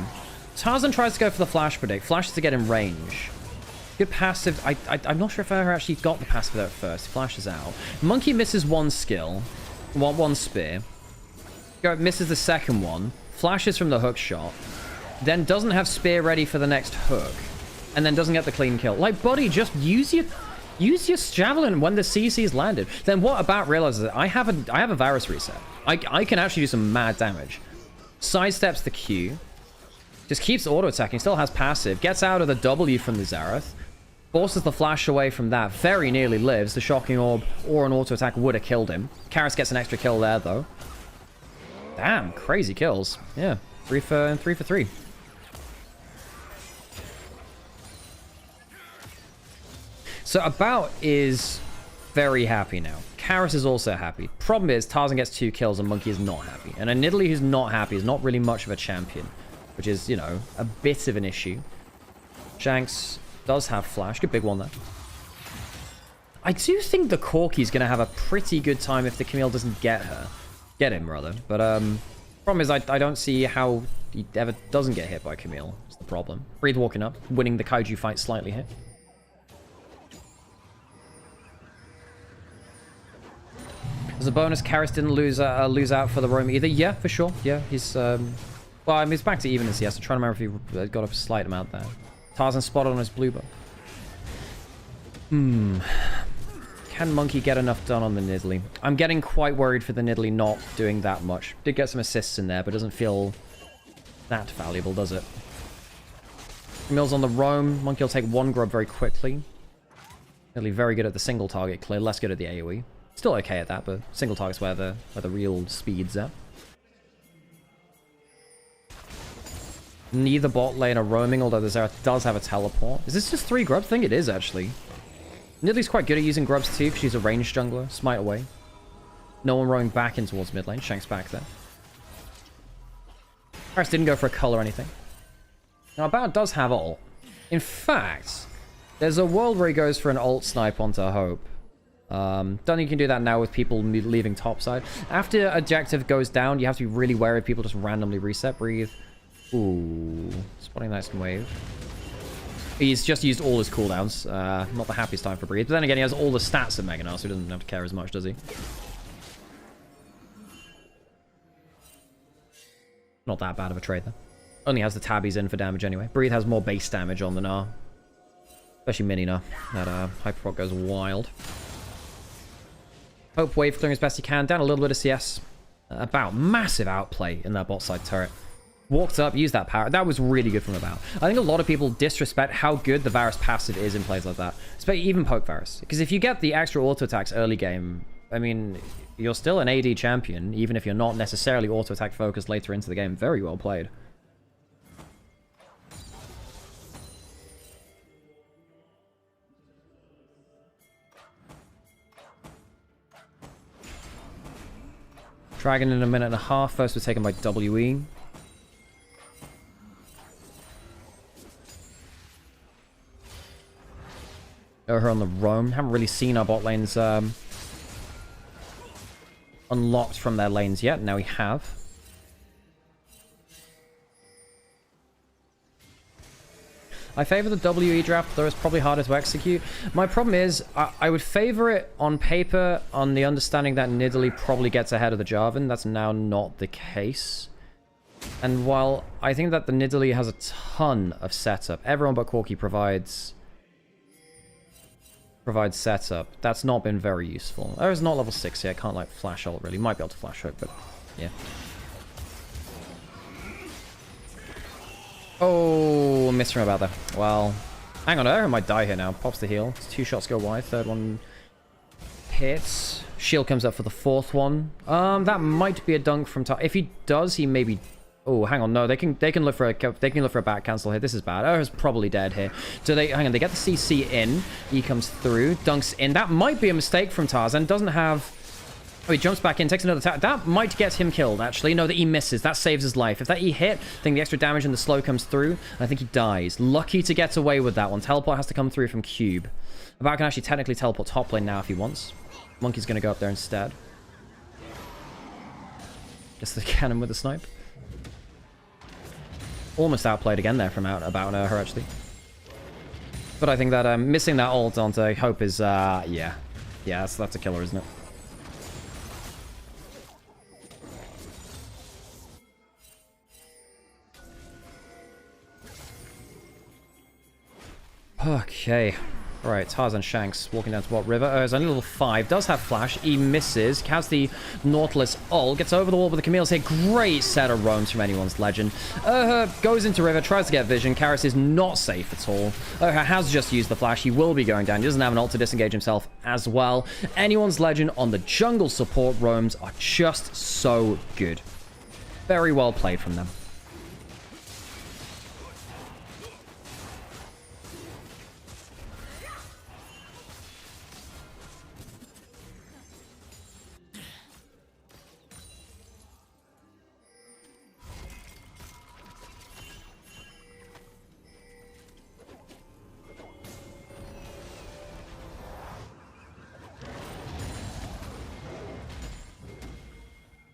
Tarzan tries to go for the flash predict. Flashes to get in range. Good passive. I'm not sure if I ever actually got the passive there at first. He flashes out. Monkey misses one skill. One spear. Misses the second one. Flashes from the hook shot. Then doesn't have spear ready for the next hook. And then doesn't get the clean kill. Like, buddy, just use your javelin when the CC's landed. Then what about realizes that I have a Varus reset. I can actually do some mad damage. Sidesteps the Q. Just keeps auto attacking. Still has passive. Gets out of the W from the Xerath. Forces the flash away from that. Very nearly lives. The shocking orb or an auto attack would have killed him. Karis gets an extra kill there though. Damn, crazy kills. Yeah, 3 for 3. So About is very happy now. Karis is also happy. Problem is, Tarzan gets 2 kills and Monkey is not happy. And a Nidalee who's not happy is not really much of a champion, which is, you know, a bit of an issue. Shanks does have flash. Good big one there. I do think the Corki's going to have a pretty good time if the Camille doesn't get her. Get him, rather. But, problem is I don't see how he ever doesn't get hit by Camille. That's the problem. Breathe walking up, winning the Kaiju fight slightly here. As a bonus, Karis didn't lose out for the roam either. Yeah, for sure. Yeah, he's, well, I mean, he's back to even in CS. I'm trying to remember if he got a slight amount there. Tarzan spotted on his blue buff. Can Monkey get enough done on the Nidalee? I'm getting quite worried for the Nidalee not doing that much. Did get some assists in there, but doesn't feel that valuable, does it? Camille's on the roam. Monkey will take one grub very quickly. Nidalee very good at the single target clear, less good at the AoE. Still okay at that, but single target's where the real speed's at. Neither bot lane are roaming, although the Xerath does have a teleport. Is this just 3 grubs? I think it is, actually. Nidalee's quite good at using grubs too, because she's a ranged jungler. Smite away. No one rowing back in towards mid lane. Shank's back there. Paris didn't go for a cull or anything. Now, About does have ult. In fact, there's a world where he goes for an ult snipe onto Hope. Don't think you can do that now with people leaving topside. After objective goes down, you have to be really wary of people just randomly reset. Breathe. Ooh. Spotting nice wave. He's just used all his cooldowns. Not the happiest time for Breathe. But then again, he has all the stats of Mega now, so he doesn't have to care as much, does he? Not that bad of a trade, though. Only has the tabbies in for damage anyway. Breathe has more base damage on than Gnar. Especially Mini Gnar. That Hyperproc goes wild. Hope wave clearing as best he can. Down a little bit of CS. About massive outplay in that bot side turret. Walked up, used that power. That was really good from About. I think a lot of people disrespect how good the Varus passive is in plays like that. Especially even poke Varus. Because if you get the extra auto attacks early game, I mean, you're still an AD champion, even if you're not necessarily auto attack focused later into the game. Very well played. Dragon in a minute and a half. First was taken by WE. Her on the roam. Haven't really seen our bot lanes unlocked from their lanes yet. Now we have. I favor the WE draft, though it's probably harder to execute. My problem is, I would favor it on paper on the understanding that Nidalee probably gets ahead of the Jarvan. That's now not the case. And while I think that the Nidalee has a ton of setup, everyone but Corki provides setup. That's not been very useful. Oh, it's not level 6 yet. Can't, like, flash ult, really. Might be able to flash hook, but yeah. Oh, missed him about that. Well, hang on. I might die here now. Pops the heal. 2 shots go wide. 3rd one hits. Shield comes up for the 4th one. That might be a dunk from top. If he does, he maybe... Oh, hang on. No, they can look for a back cancel here. This is bad. Oh, he's probably dead here. So hang on. They get the CC in. He comes through, dunks in. That might be a mistake from Tarzan. Doesn't have. Oh, he jumps back in, takes another tap. That might get him killed. Actually, no, that he misses. That saves his life. If that E hit, I think the extra damage and the slow comes through. I think he dies. Lucky to get away with that one. Teleport has to come through from Cube. About can actually technically teleport top lane now if he wants. Monkey's gonna go up there instead. Guess they can him with a snipe. Almost outplayed again there from About her, actually. But I think that missing that ult onto Hope is, yeah. Yeah, that's a killer, isn't it? Okay. Alright, Tarzan Shanks walking down to what river? Oh, it's only level 5. Does have flash. He misses. Has the Nautilus ult. Gets over the wall with the Camille's here. Great set of roams from anyone's legend. Goes into river. Tries to get vision. Karis is not safe at all. Has just used the flash. He will be going down. He doesn't have an ult to disengage himself as well. Anyone's legend on the jungle support roams are just so good. Very well played from them.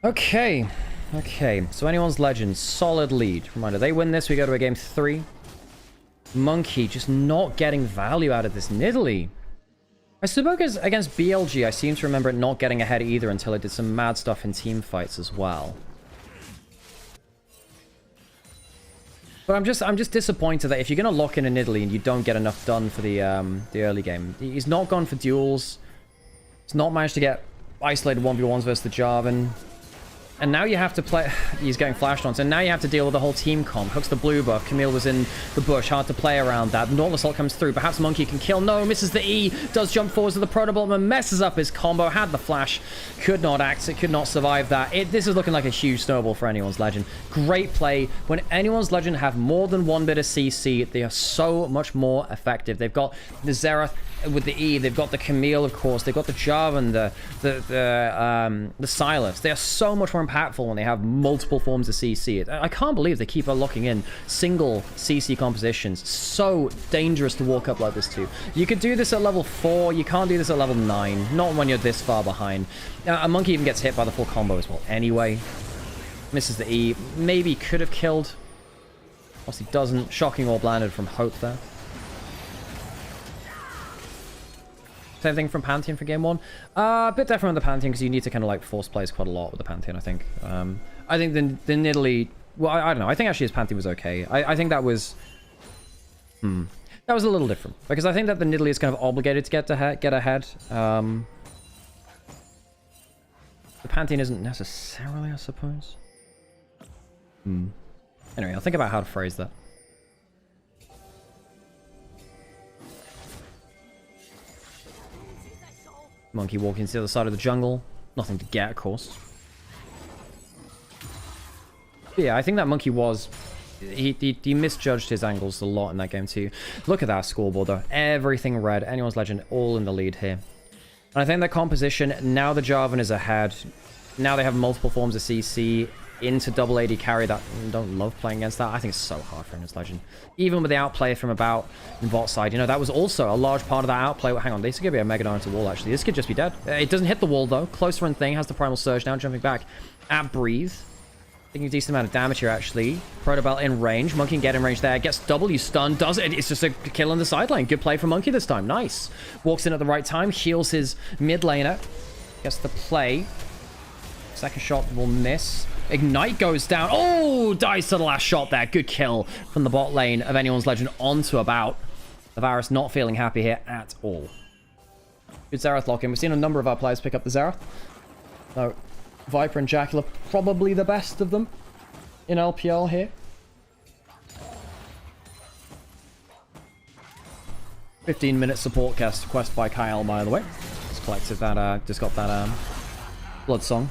Okay. Okay. So anyone's legend. Solid lead. Reminder, they win this, we go to a game 3. Monkey just not getting value out of this Nidalee. I suppose against BLG, I seem to remember it not getting ahead either until it did some mad stuff in team fights as well. But I'm just disappointed that if you're going to lock in a Nidalee and you don't get enough done for the early game. He's not gone for duels. He's not managed to get isolated 1v1s versus the Jarvan. And now you have to play... He's getting flashed on. So now you have to deal with the whole team comp. Hooks the blue buff. Camille was in the bush. Hard to play around that. Nautilus ult comes through. Perhaps Monkey can kill. No, misses the E. Does jump forwards to the Protobomb and messes up his combo. Had the flash. Could not act. It could not survive that. This is looking like a huge snowball for anyone's legend. Great play. When anyone's legend have more than one bit of CC, they are so much more effective. They've got the Xerath with the E, they've got the Camille, of course, they've got the Jarvan, the Silas. They are so much more impactful when they have multiple forms of CC. I can't believe they keep locking in single CC compositions. So dangerous to walk up like this to. You could do this at level 4, you can't do this at level 9, not when you're this far behind. A Monkey even gets hit by the full combo as well anyway. Misses the E, maybe could have killed. Obviously doesn't. Shocking orb landed from Hope there. Same thing from Pantheon for game 1. A bit different on the Pantheon because you need to kind of like force plays quite a lot with the Pantheon, I think. I think the Nidalee... Well, I don't know. I think actually his Pantheon was okay. I think that was... That was a little different. Because I think that the Nidalee is kind of obligated to get ahead. The Pantheon isn't necessarily, I suppose. Anyway, I'll think about how to phrase that. Monkey walking to the other side of the jungle. Nothing to get, of course. But yeah, I think that Monkey was... He misjudged his angles a lot in that game too. Look at that scoreboard though. Everything red. Anyone's legend all in the lead here. And I think that composition, now the Jarvan is ahead. Now they have multiple forms of CC into double AD carry. That don't love playing against that. I think it's so hard for Anyone's legend. Even with the outplay from about in bot side, you know, that was also a large part of that outplay. Hang on, this could be a Mega Nine to wall actually. This could just be dead. It doesn't hit the wall though. Close run thing, has the primal surge now, jumping back at breathe. Taking a decent amount of damage here actually. Protobell in range. Monkey can get in range there. Gets W stun. Does it. It's just a kill on the sideline. Good play from Monkey this time. Nice. Walks in at the right time. Heals his mid laner. Gets the play. Second shot will miss. Ignite goes down. Oh, dies to the last shot there. Good kill from the bot lane of Anyone's Legend onto About. The Varus not feeling happy here at all. Good Xerath lock in. We've seen a number of our players pick up the Xerath. So, Viper and Jackal are probably the best of them in LPL here. 15-minute support quest by Kyle, by the way. Just collected that, just got that Blood Song.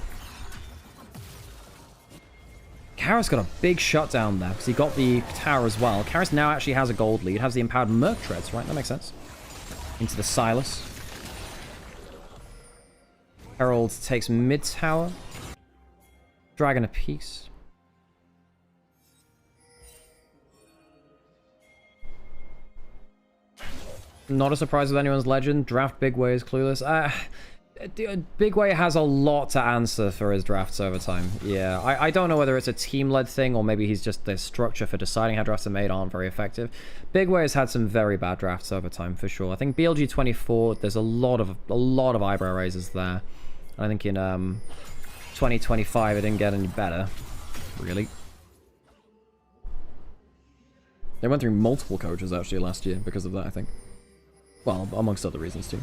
Kara's got a big shutdown there because he got the tower as well. Kara's now actually has a gold lead. Has the empowered Merc Treads, right? That makes sense. Into the Silas. Herald takes mid tower. Dragon a piece. Not a surprise with Anyone's Legend. Draft Big Way is clueless. Big Way has a lot to answer for his drafts over time. Yeah, I don't know whether it's a team-led thing or maybe he's just the structure for deciding how drafts are made aren't very effective. Big Way has had some very bad drafts over time for sure. I think BLG 24, there's a lot of eyebrow raisers there. I think in 2025 it didn't get any better, really. They went through multiple coaches actually last year because of that, I think. Well, amongst other reasons too.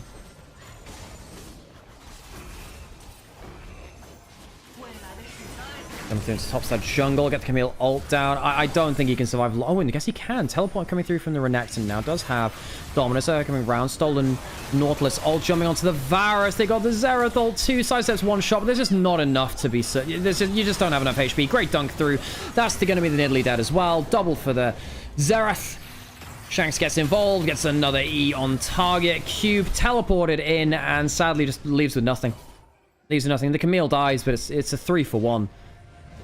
Coming through into topside jungle, get the Camille ult down. I don't think he can survive. Oh, and I guess he can. Teleport coming through from the Renekton now. Does have Dominus coming round. Stolen Nautilus ult jumping onto the Varus. They got the Xerath ult, 2 sidesteps, 1 shot, but there's just not enough to be certain. You just don't have enough HP. Great dunk through. That's going to be the Nidalee dead as well. Double for the Xerath. Shanks gets involved, gets another E on target. Cube teleported in and sadly just leaves with nothing. Leaves with nothing. The Camille dies, but it's a 3-for-1.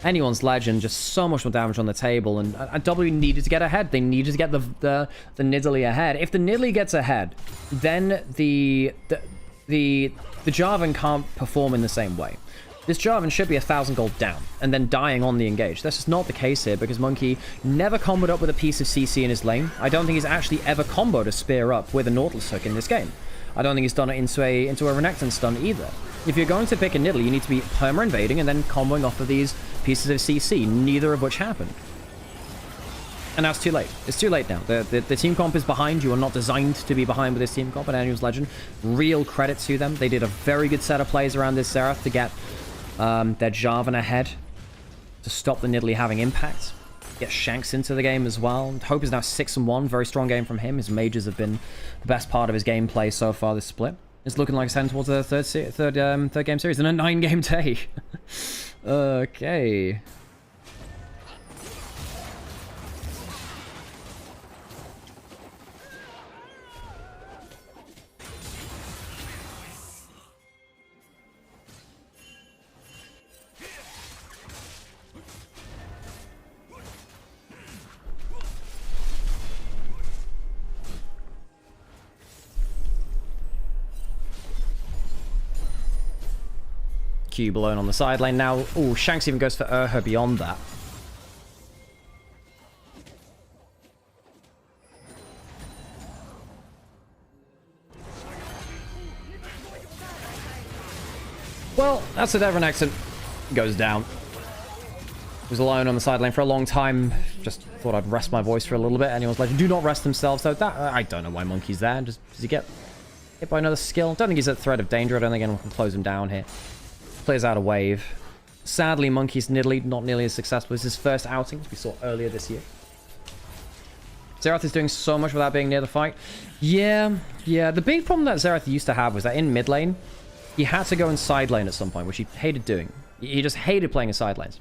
Anyone's Legend, just so much more damage on the table, and W needed to get ahead. They needed to get the Nidalee ahead. If the Nidalee gets ahead, then the Jarvan can't perform in the same way. this Jarvan should be 1,000 gold down, and then dying on the engage. This is not the case here, because Monkey never comboed up with a piece of CC in his lane. I don't think he's actually ever comboed a spear up with a Nautilus hook in this game. I don't think he's done it into a Renekton stun either. If you're going to pick a Nidalee, you need to be perma-invading and then comboing off of these pieces of CC, neither of which happened. And now it's too late. It's too late now. The team comp is behind. You are not designed to be behind with this team comp at Annual's Legend. Real credit to them. They did a very good set of plays around this Xerath to get their Jarvan ahead, to stop the Nidalee having impact. Get Shanks into the game as well. Hope is now 6-1. Very strong game from him. His mages have been the best part of his gameplay so far this split. It's looking like it's heading towards the third game series in a 9-game day. Okay. Cube alone on the side lane now. Oh, Shanks even goes for Urha beyond that. Well, that's a Renekton. Goes down. Was alone on the side lane for a long time. Just thought I'd rest my voice for a little bit. Anyone's like, do not rest themselves. So that I don't know why Monkey's there. Just does he get hit by another skill? Don't think he's at threat of danger. I don't think anyone can close him down here. Plays out a wave. Sadly, Monkey's Nidalee not nearly as successful as his first outing, as we saw earlier this year. Xerath is doing so much without being near the fight. Yeah. The big problem that Xerath used to have was that in mid lane, he had to go in side lane at some point, which he hated doing. He just hated playing in side lanes.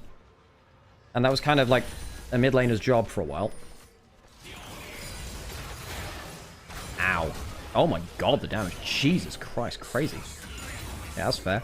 And that was kind of like a mid laner's job for a while. Ow. Oh my god, the damage. Jesus Christ, crazy. Yeah, that's fair.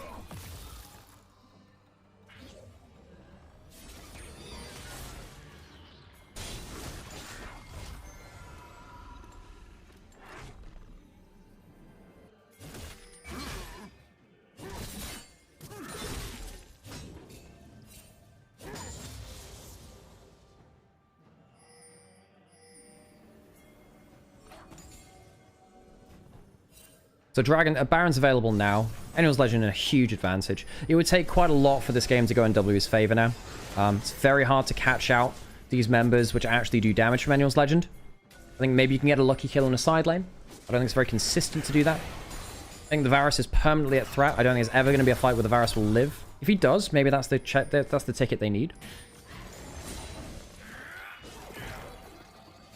So Baron's available now. Anyone's Legend in a huge advantage. It would take quite a lot for this game to go in W's favor now. It's very hard to catch out these members which actually do damage from Anyone's Legend. I think maybe you can get a lucky kill in a side lane. I don't think it's very consistent to do that. I think the Varus is permanently at threat. I don't think there's ever going to be a fight where the Varus will live. If he does, maybe that's the ticket they need.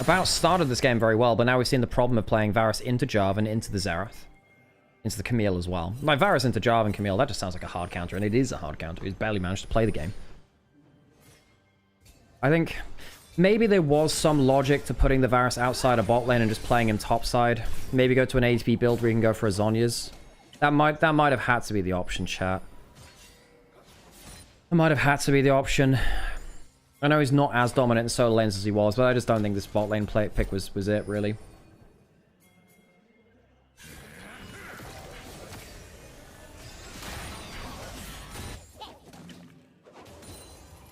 About started this game very well, but now we've seen the problem of playing Varus into Jarvan, into the Xerath. Into the Camille as well. My Varus into Jarvan Camille, that just sounds like a hard counter, and it is a hard counter. He's barely managed to play the game. I think maybe there was some logic to putting the Varus outside a bot lane and just playing him topside. Maybe go to an ADP build where you can go for a Zhonya's. That might have had to be the option, chat. That might have had to be the option. I know he's not as dominant in solo lanes as he was, but I just don't think this bot lane pick was it, really.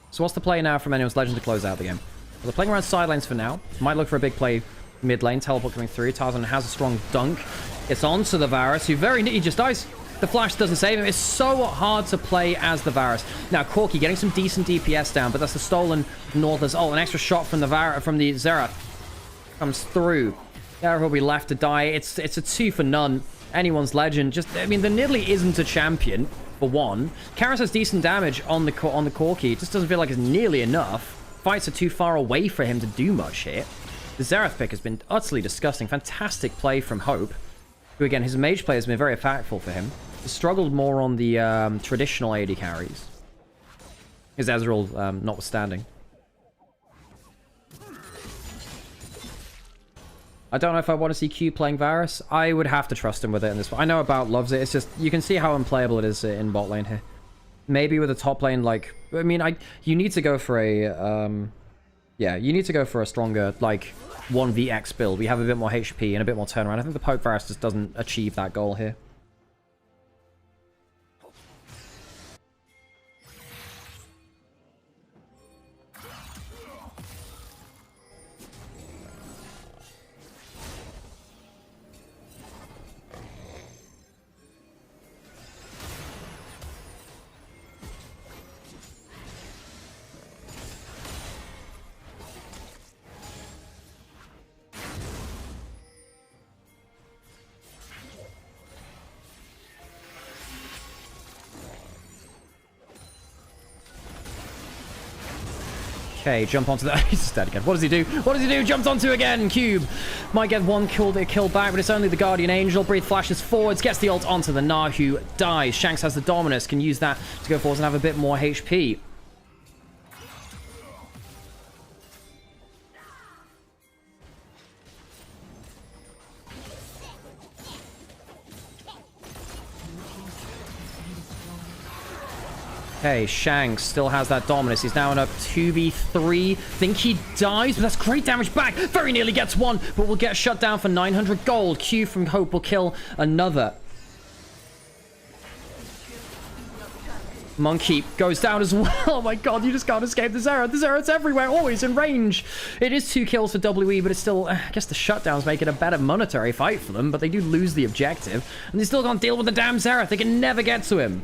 So what's the play now from Anyone's Legend to close out the game? Well, they're playing around side lanes for now. Might look for a big play mid lane. Teleport coming through. Tarzan has a strong dunk. It's onto the Varus, who he just dies. The flash doesn't save him. It's so hard to play as the Varus. Now, Corki getting some decent DPS down, but that's the stolen Northern's ult. An extra shot from the Xerath comes through. Xerath will be left to die. It's a 2 for none. Anyone's Legend. I mean, the Nidalee isn't a champion. For one, Karis has decent damage on the Corki. It just doesn't feel like it's nearly enough. Fights are too far away for him to do much here. The Xerath pick has been utterly disgusting. Fantastic play from Hope, who again, his mage play has been very impactful for him. He's struggled more on the traditional AD carries. His Ezreal notwithstanding. I don't know if I want to see Q playing Varus. I would have to trust him with it in this one. I know About loves it. It's just, you can see how unplayable it is in bot lane here. Maybe with a top lane, like, I mean, you need to go for a, yeah, you need to go for a stronger, like, 1vx build. We have a bit more HP and a bit more turnaround. I think the Poke Varus just doesn't achieve that goal here. Okay, jump onto the... He's just dead again. What does he do? What does he do? Jumps onto again. Cube might get one kill back, but it's only the Guardian Angel. Breathe flashes forwards, gets the ult onto the Nahu, dies. Shanks has the Dominus, can use that to go forwards and have a bit more HP. Okay, Shanks still has that Dominus. He's now in a 2v3. Think he dies, but that's great damage back. Very nearly gets one, but will get shut down for 900 gold. Q from Hope will kill another. Monkey goes down as well. Oh my god, you just can't escape the Xerath. The Xerath's everywhere, always in range. It is 2 kills for WE, but it's still... I guess the shutdowns make it a better monetary fight for them, but they do lose the objective. And they still can't deal with the damn Xerath. They can never get to him.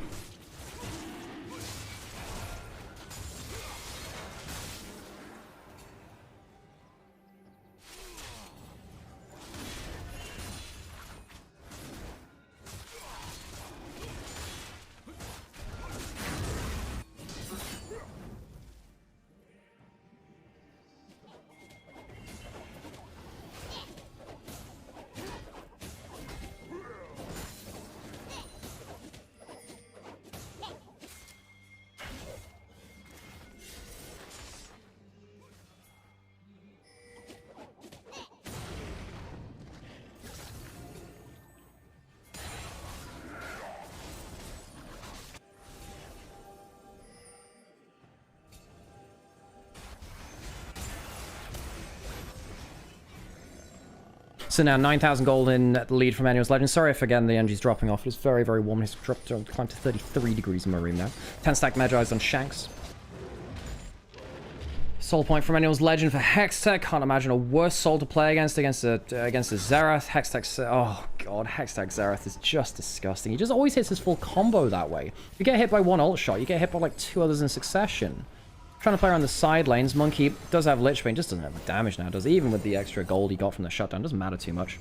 So now 9,000 gold in the lead from Annual's Legend. Sorry if again the energy's dropping off. It's very, very warm. It's dropped to climb to 33 degrees in my room now. 10 stack Magi's on Shanks. Soul point from Annual's Legend for Hextech. Can't imagine a worse soul to play against the Xerath. Hextech, oh god, Hextech Xerath is just disgusting. He just always hits his full combo that way. If you get hit by one ult shot, you get hit by like 2 others in succession. Trying to play around the side lanes. Monkey does have Lich Bane, just doesn't have the damage now, does he? Even with the extra gold he got from the shutdown, doesn't matter too much.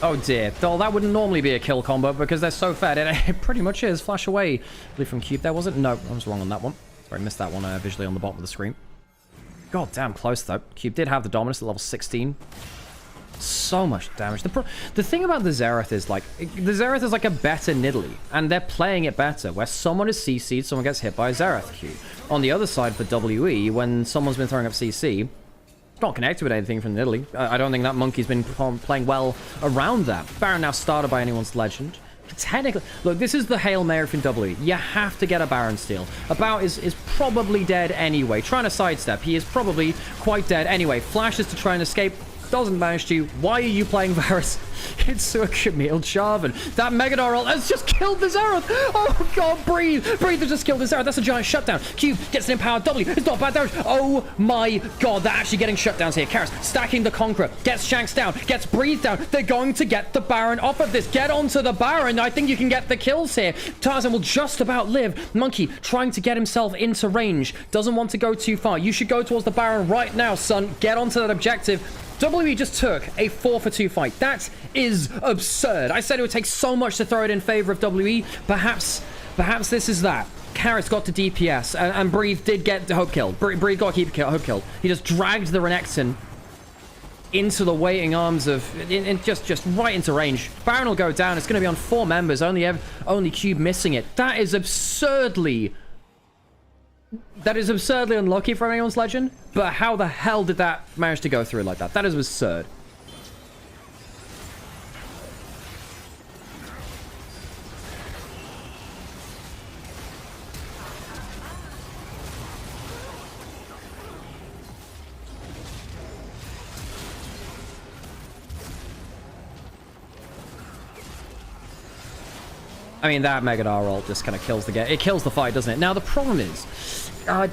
Oh dear. Well, that wouldn't normally be a kill combo because they're so fed. It pretty much is. Flash away. I believe from Cube there, was it? No, I was wrong on that one. Sorry, I missed that one visually on the bottom of the screen. God damn close though. Cube did have the Dominus at level 16. So much damage. The thing about the Xerath is like, the Xerath is like a better Nidalee, and they're playing it better, where someone is CC'd, someone gets hit by a Xerath Q. On the other side for WE, when someone's been throwing up CC, not connected with anything from Nidalee. I don't think that Monkey's been playing well around that. Baron now started by Anyone's Legend. Technically, look, this is the Hail Mary from W. You have to get a Baron steal. About is probably dead anyway. Trying to sidestep, he is probably quite dead anyway. Flashes to try and escape. Doesn't manage to. Why are you playing Varus? It's a Camille Jarvan. That Megador ult has just killed the Xerath. Oh god, breathe. Breathe has just killed the Xerath. That's a giant shutdown. Cube gets an empowered W. It's not bad damage. Oh my god, they're actually getting shutdowns here. Karis stacking the Conqueror. Gets Shanks down. Gets Breathe down. They're going to get the Baron off of this. Get onto the Baron. I think you can get the kills here. Tarzan will just about live. Monkey trying to get himself into range. Doesn't want to go too far. You should go towards the Baron right now, son. Get onto that objective. WE just took a 4-for-2 fight. That is absurd. I said it would take so much to throw it in favor of WE. Perhaps this is that. Karis got to DPS, and Breathe did get the Hope kill. Breathe got to keep Hope kill. He just dragged the Renekton into the waiting arms of... just right into range. Baron will go down. It's going to be on 4 members. Only Cube missing it. That is absurdly... That is absurdly unlucky for Anyone's Legend, but how the hell did that manage to go through like that? That is absurd. I mean, that Mega Dar ult just kind of kills the game. It kills the fight, doesn't it? Now, the problem is, I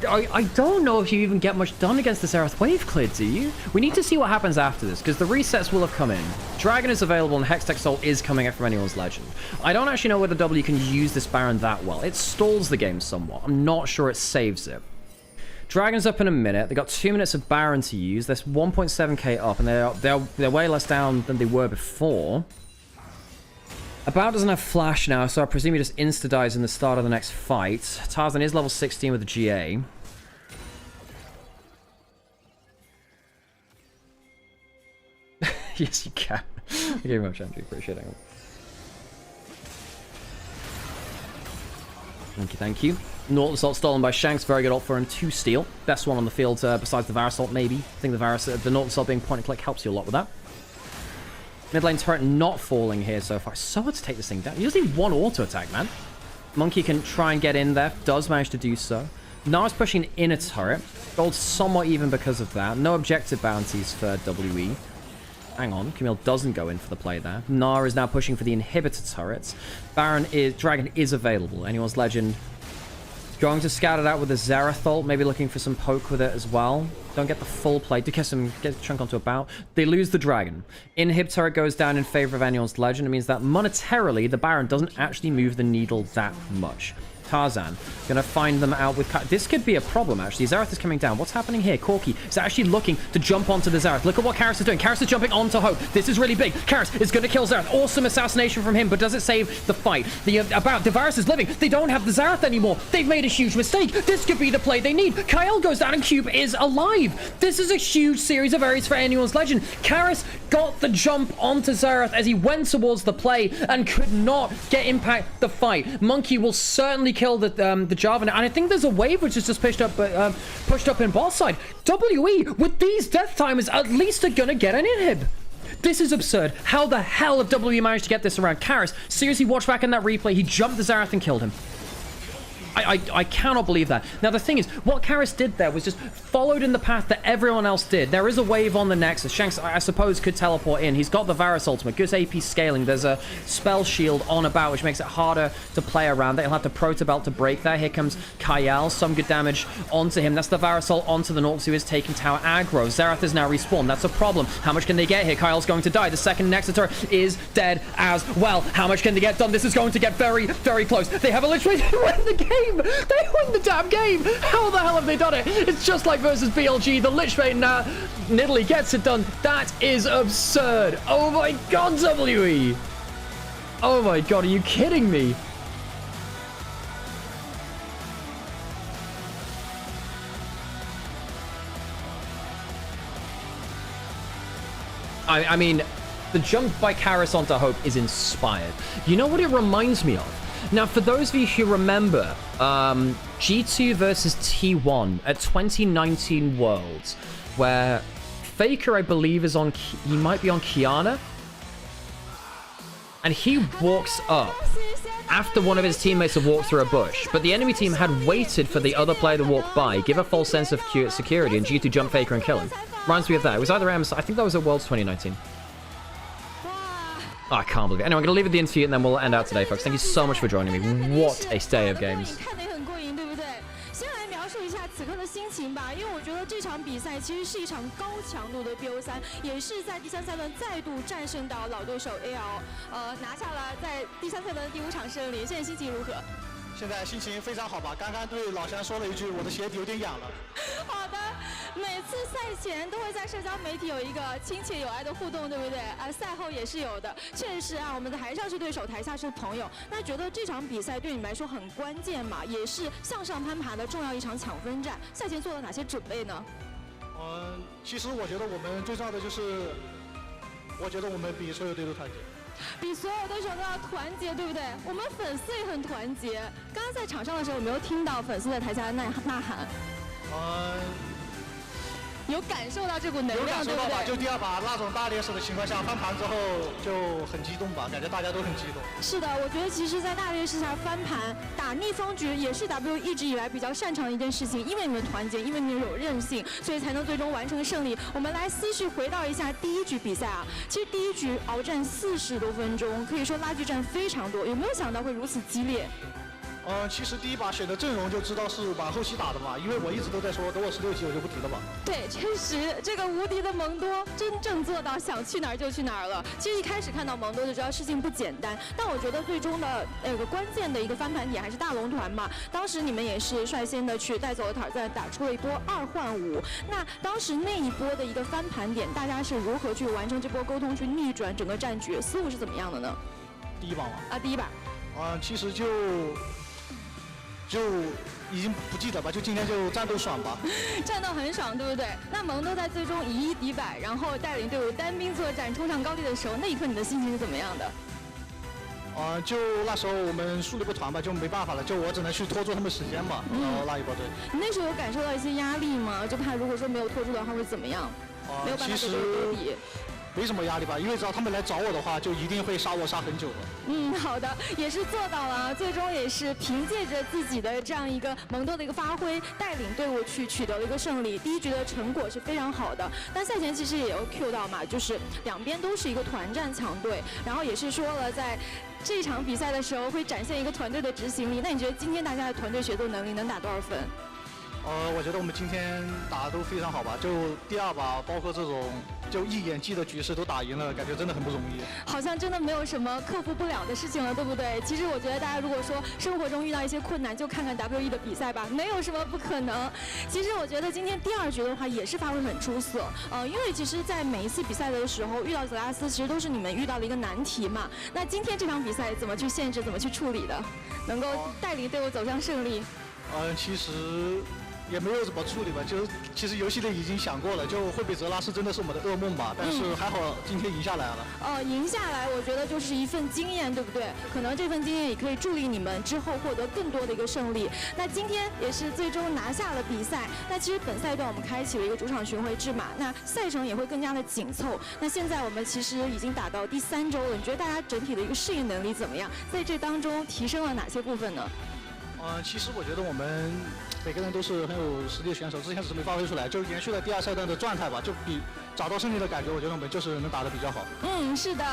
don't know if you even get much done against the Xerath wave clear, do you? We need to see what happens after this, because the resets will have come in. Dragon is available, and Hextech Soul is coming out from anyone's Legend. I don't actually know whether W can use this Baron that well. It stalls the game somewhat. I'm not sure it saves it. Dragon's up in a minute. They got 2 minutes of Baron to use. There's 1.7k up, and they're way less down than they were before. About doesn't have flash now, so I presume he just insta-dies in the start of the next fight. Tarzan is level 16 with the GA. Yes, you can. Thank you very much, Andrew. Appreciate it. Thank you, thank you. Naught Assault stolen by Shanks. Very good ult for him. 2 steal. Best one on the field besides the Varus ult, maybe. I think the Naught Assault being point and click helps you a lot with that. Mid lane turret not falling here so far. So hard to take this thing down. You just need 1 auto attack, man. Monkey can try and get in there. Does manage to do so. Nara's pushing an inner turret. Gold's somewhat even because of that. No objective bounties for WE. Hang on. Camille doesn't go in for the play there. Nara is now pushing for the inhibitor turrets. Dragon is available. Anyone's Legend going to scout it out with a Xerath ult, maybe looking for some poke with it as well. Don't get the full play. Do get a chunk onto a bow. They lose the Dragon. Inhib turret goes down in favor of anyone's Legend. It means that monetarily, the Baron doesn't actually move the needle that much. Tarzan gonna find them out with... This could be a problem, actually. Xerath is coming down. What's happening here? Corki is actually looking to jump onto the Xerath. Look at what Karis is doing. Karis is jumping onto Hope. This is really big. Karis is gonna kill Xerath. Awesome assassination from him, but does it save the fight? The Varus is living. They don't have the Xerath anymore. They've made a huge mistake. This could be the play they need. Kyle goes down and Cube is alive. This is a huge series of errors for anyone's Legend. Karis got the jump onto Xerath as he went towards the play and could not get impact the fight. Monkey will certainly kill the Jarvan, and I think there's a wave which is just pushed up in bot side. WE with these death timers at least are gonna get an inhib. This is absurd. How the hell have WE managed to get this around? Karis, seriously, watch back in that replay. He jumped the Xerath and killed him. I cannot believe that. Now, the thing is, what Karis did there was just followed in the path that everyone else did. There is a wave on the Nexus. Shanks, I suppose, could teleport in. He's got the Varus ultimate. Good AP scaling. There's a spell shield on about, which makes it harder to play around. He'll have to Protobelt to break there. Here comes Kyle. Some good damage onto him. That's the Varus ult onto the Norks, who is taking tower aggro. Xerath is now respawned. That's a problem. How much can they get here? Kyle's going to die. The second Nexus turret is dead as well. How much can they get done? This is going to get very, very close. They have a literally win the game. They win the damn game. How the hell have they done it? It's just like versus BLG. The Lich Bait now Nidalee gets it done. That is absurd. Oh my god, WE. Oh my god, are you kidding me? I mean, the jump by Karis onto Hope is inspired. You know what it reminds me of? Now, for those of you who remember, G2 versus T1 at 2019 Worlds, where Faker, I believe, is on... He might be on Kiana. And he walks up after one of his teammates have walked through a bush. But the enemy team had waited for the other player to walk by, give a false sense of security, and G2 jump Faker and kill him. Reminds me of that. It was either I think that was at Worlds 2019. Oh, I can't believe it. Anyway, I'm going to leave it at the interview and then we'll end out today, folks. Thank you so much for joining me. What a day of games. 此刻的心情吧，因为我觉得这场比赛其实是一场高强度的 BO3，也是在第3赛段再度战胜到老对手 AL，拿下了在第3赛段的第5场胜利。现在心情如何？现在心情非常好吧，刚刚对老乡说了一句，我的鞋底有点痒了。好的，每次赛前都会在社交媒体有一个亲切友爱的互动，对不对？赛后也是有的。确实啊，我们的台上是对手，台下是朋友。那觉得这场比赛对你们来说很关键嘛，也是向上攀爬的重要一场抢分战。赛前做了哪些准备呢？其实我觉得我们最重要的就是，我觉得我们比所有队都团结。 比所有对手都要团结，对不对？我们粉丝也很团结。刚刚在场上的时候，有没有听到粉丝在台下呐喊？有感受到这股能有量，感受到吧？对不对？就第二把那种大劣势的情况下翻盘之后就很激动吧，感觉大家都很激动。是的，我觉得其实，在大劣势下翻盘打逆风局也是 W 一直以来比较擅长的一件事情，因为你们团结，因为你们有韧性，所以才能最终完成胜利。我们来思绪回到一下第一局比赛啊，其实第一局鏖战40多分钟，可以说拉锯战非常多，有没有想到会如此激烈？其实第一把选的阵容就知道是往后期打的嘛，因为我一直都在说，等我16级我就不敌了嘛。对，确实，这个无敌的蒙多真正做到想去哪儿就去哪儿了。其实一开始看到蒙多就知道事情不简单，但我觉得最终的那个关键的一个翻盘点还是大龙团嘛。当时你们也是率先的去带走了塔赞，打出了一波2换5。那当时那一波的一个翻盘点，大家是如何去完成这波沟通，去逆转整个战局？思路是怎么样的呢？第一把吗？啊，第一把。其实就已经不记得吧，就今天就战斗爽吧。战斗很爽，对不对？那蒙多在最终以1敌100，然后带领队伍单兵作战，冲上高地的时候，那一刻你的心情是怎么样的？就那时候我们输了个团吧，就没办法了，就我只能去拖住他们时间嘛，然后拉一波队。你那时候有感受到一些压力吗？就怕如果说没有拖住的话会怎么样？没有办法给队伍兜底。没什么压力吧，因为只要他们来找我的话，就一定会杀我杀很久的。好的，也是做到了，最终也是凭借着自己的这样一个蒙多的一个发挥，带领队伍去取得了一个胜利。第一局的成果是非常好的，但赛前其实也有 Q 到嘛，就是两边都是一个团战强队，然后也是说了在这场比赛的时候会展现一个团队的执行力。那你觉得今天大家的团队协作能力能打多少分？我觉得我们今天打的都非常好吧，就第二把，包括这种就一眼记的局势都打赢了，感觉真的很不容易。好像真的没有什么克服不了的事情了，对不对？其实我觉得大家如果说生活中遇到一些困难，就看看 WE 的比赛吧，没有什么不可能。其实我觉得今天第二局的话也是发挥很出色，因为其实在每一次比赛的时候遇到泽拉斯，其实都是你们遇到了一个难题嘛。那今天这场比赛怎么去限制，怎么去处理的，能够带领队伍走向胜利？其实也没有怎么处理吧，就是其实游戏里已经想过了，就会被泽拉斯真的是我们的噩梦吧，但是还好今天赢下来了。赢下来我觉得就是一份经验，对不对？可能这份经验也可以助力你们之后获得更多的一个胜利。那今天也是最终拿下了比赛。那其实本赛段我们开启了一个主场巡回制嘛，那赛程也会更加的紧凑。那现在我们其实已经打到第3周了，你觉得大家整体的一个适应能力怎么样？在这当中提升了哪些部分呢？其实我觉得我们每个人都是很有实力的选手，之前只是没发挥出来，就延续了第2赛段的状态吧，就比找到胜利的感觉，我觉得我们就是能打得比较好。是的，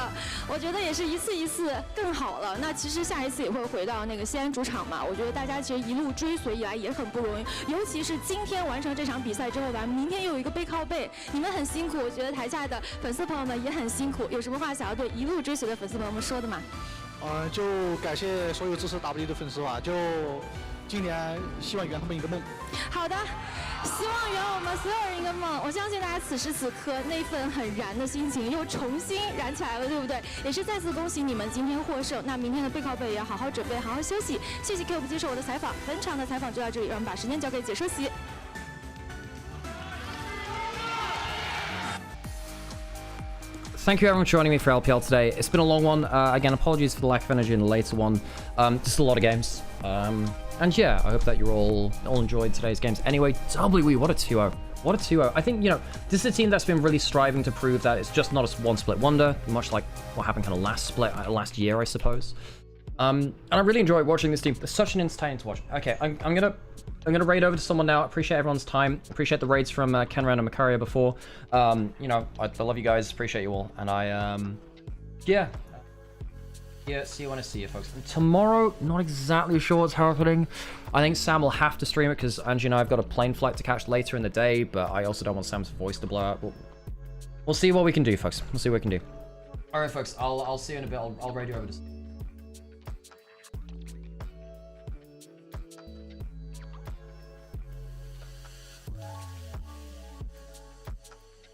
我觉得也是一次一次更好了。那其实下一次也会回到那个西安主场嘛，我觉得大家其实一路追随以来也很不容易，尤其是今天完成这场比赛之后吧，明天又有一个背靠背，你们很辛苦，我觉得台下的粉丝朋友们也很辛苦。有什么话想要对一路追随的粉丝朋友们说的吗？就感谢所有支持 WE 的粉丝吧，就今年希望圆他们一个梦。好的，希望圆我们所有人一个梦。我相信大家此时此刻那份很燃的心情又重新燃起来了，对不对？也是再次恭喜你们今天获胜。那明天的背靠背也要好好准备，好好休息。谢谢 Cube 接受我的采访，本场的采访就到这里，让我们把时间交给解说席。Thank you everyone for joining me for LPL today. It's been a long one. Again, apologies for the lack of energy in the later one. Just a lot of games. And yeah, I hope that you all enjoyed today's games. Anyway, WE, what a 2-0. What a 2-0. I think, you know, this is a team that's been really striving to prove that it's just not a one split wonder, much like what happened kind of last year, I suppose. And I really enjoy watching this team. It's such an entertaining to watch. Okay, I'm gonna raid over to someone now. Appreciate everyone's time. Appreciate the raids from Kenran and Makaria before. You know, I love you guys. Appreciate you all. And yeah, see you when I see you, folks. And tomorrow, not exactly sure what's happening. I think Sam will have to stream it because Angie and I have got a plane flight to catch later in the day. But I also don't want Sam's voice to blow out. We'll see what we can do, folks. We'll see what we can do. All right, folks. I'll see you in a bit. I'll raid you over to.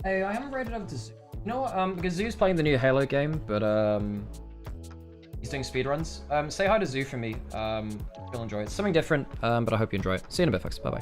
Hey, I haven't raided over to Zoo. You know what? Because Zoo's playing the new Halo game, but he's doing speedruns. Say hi to Zoo for me. You'll enjoy it. Something different, but I hope you enjoy it. See you in a bit, folks. Bye-bye.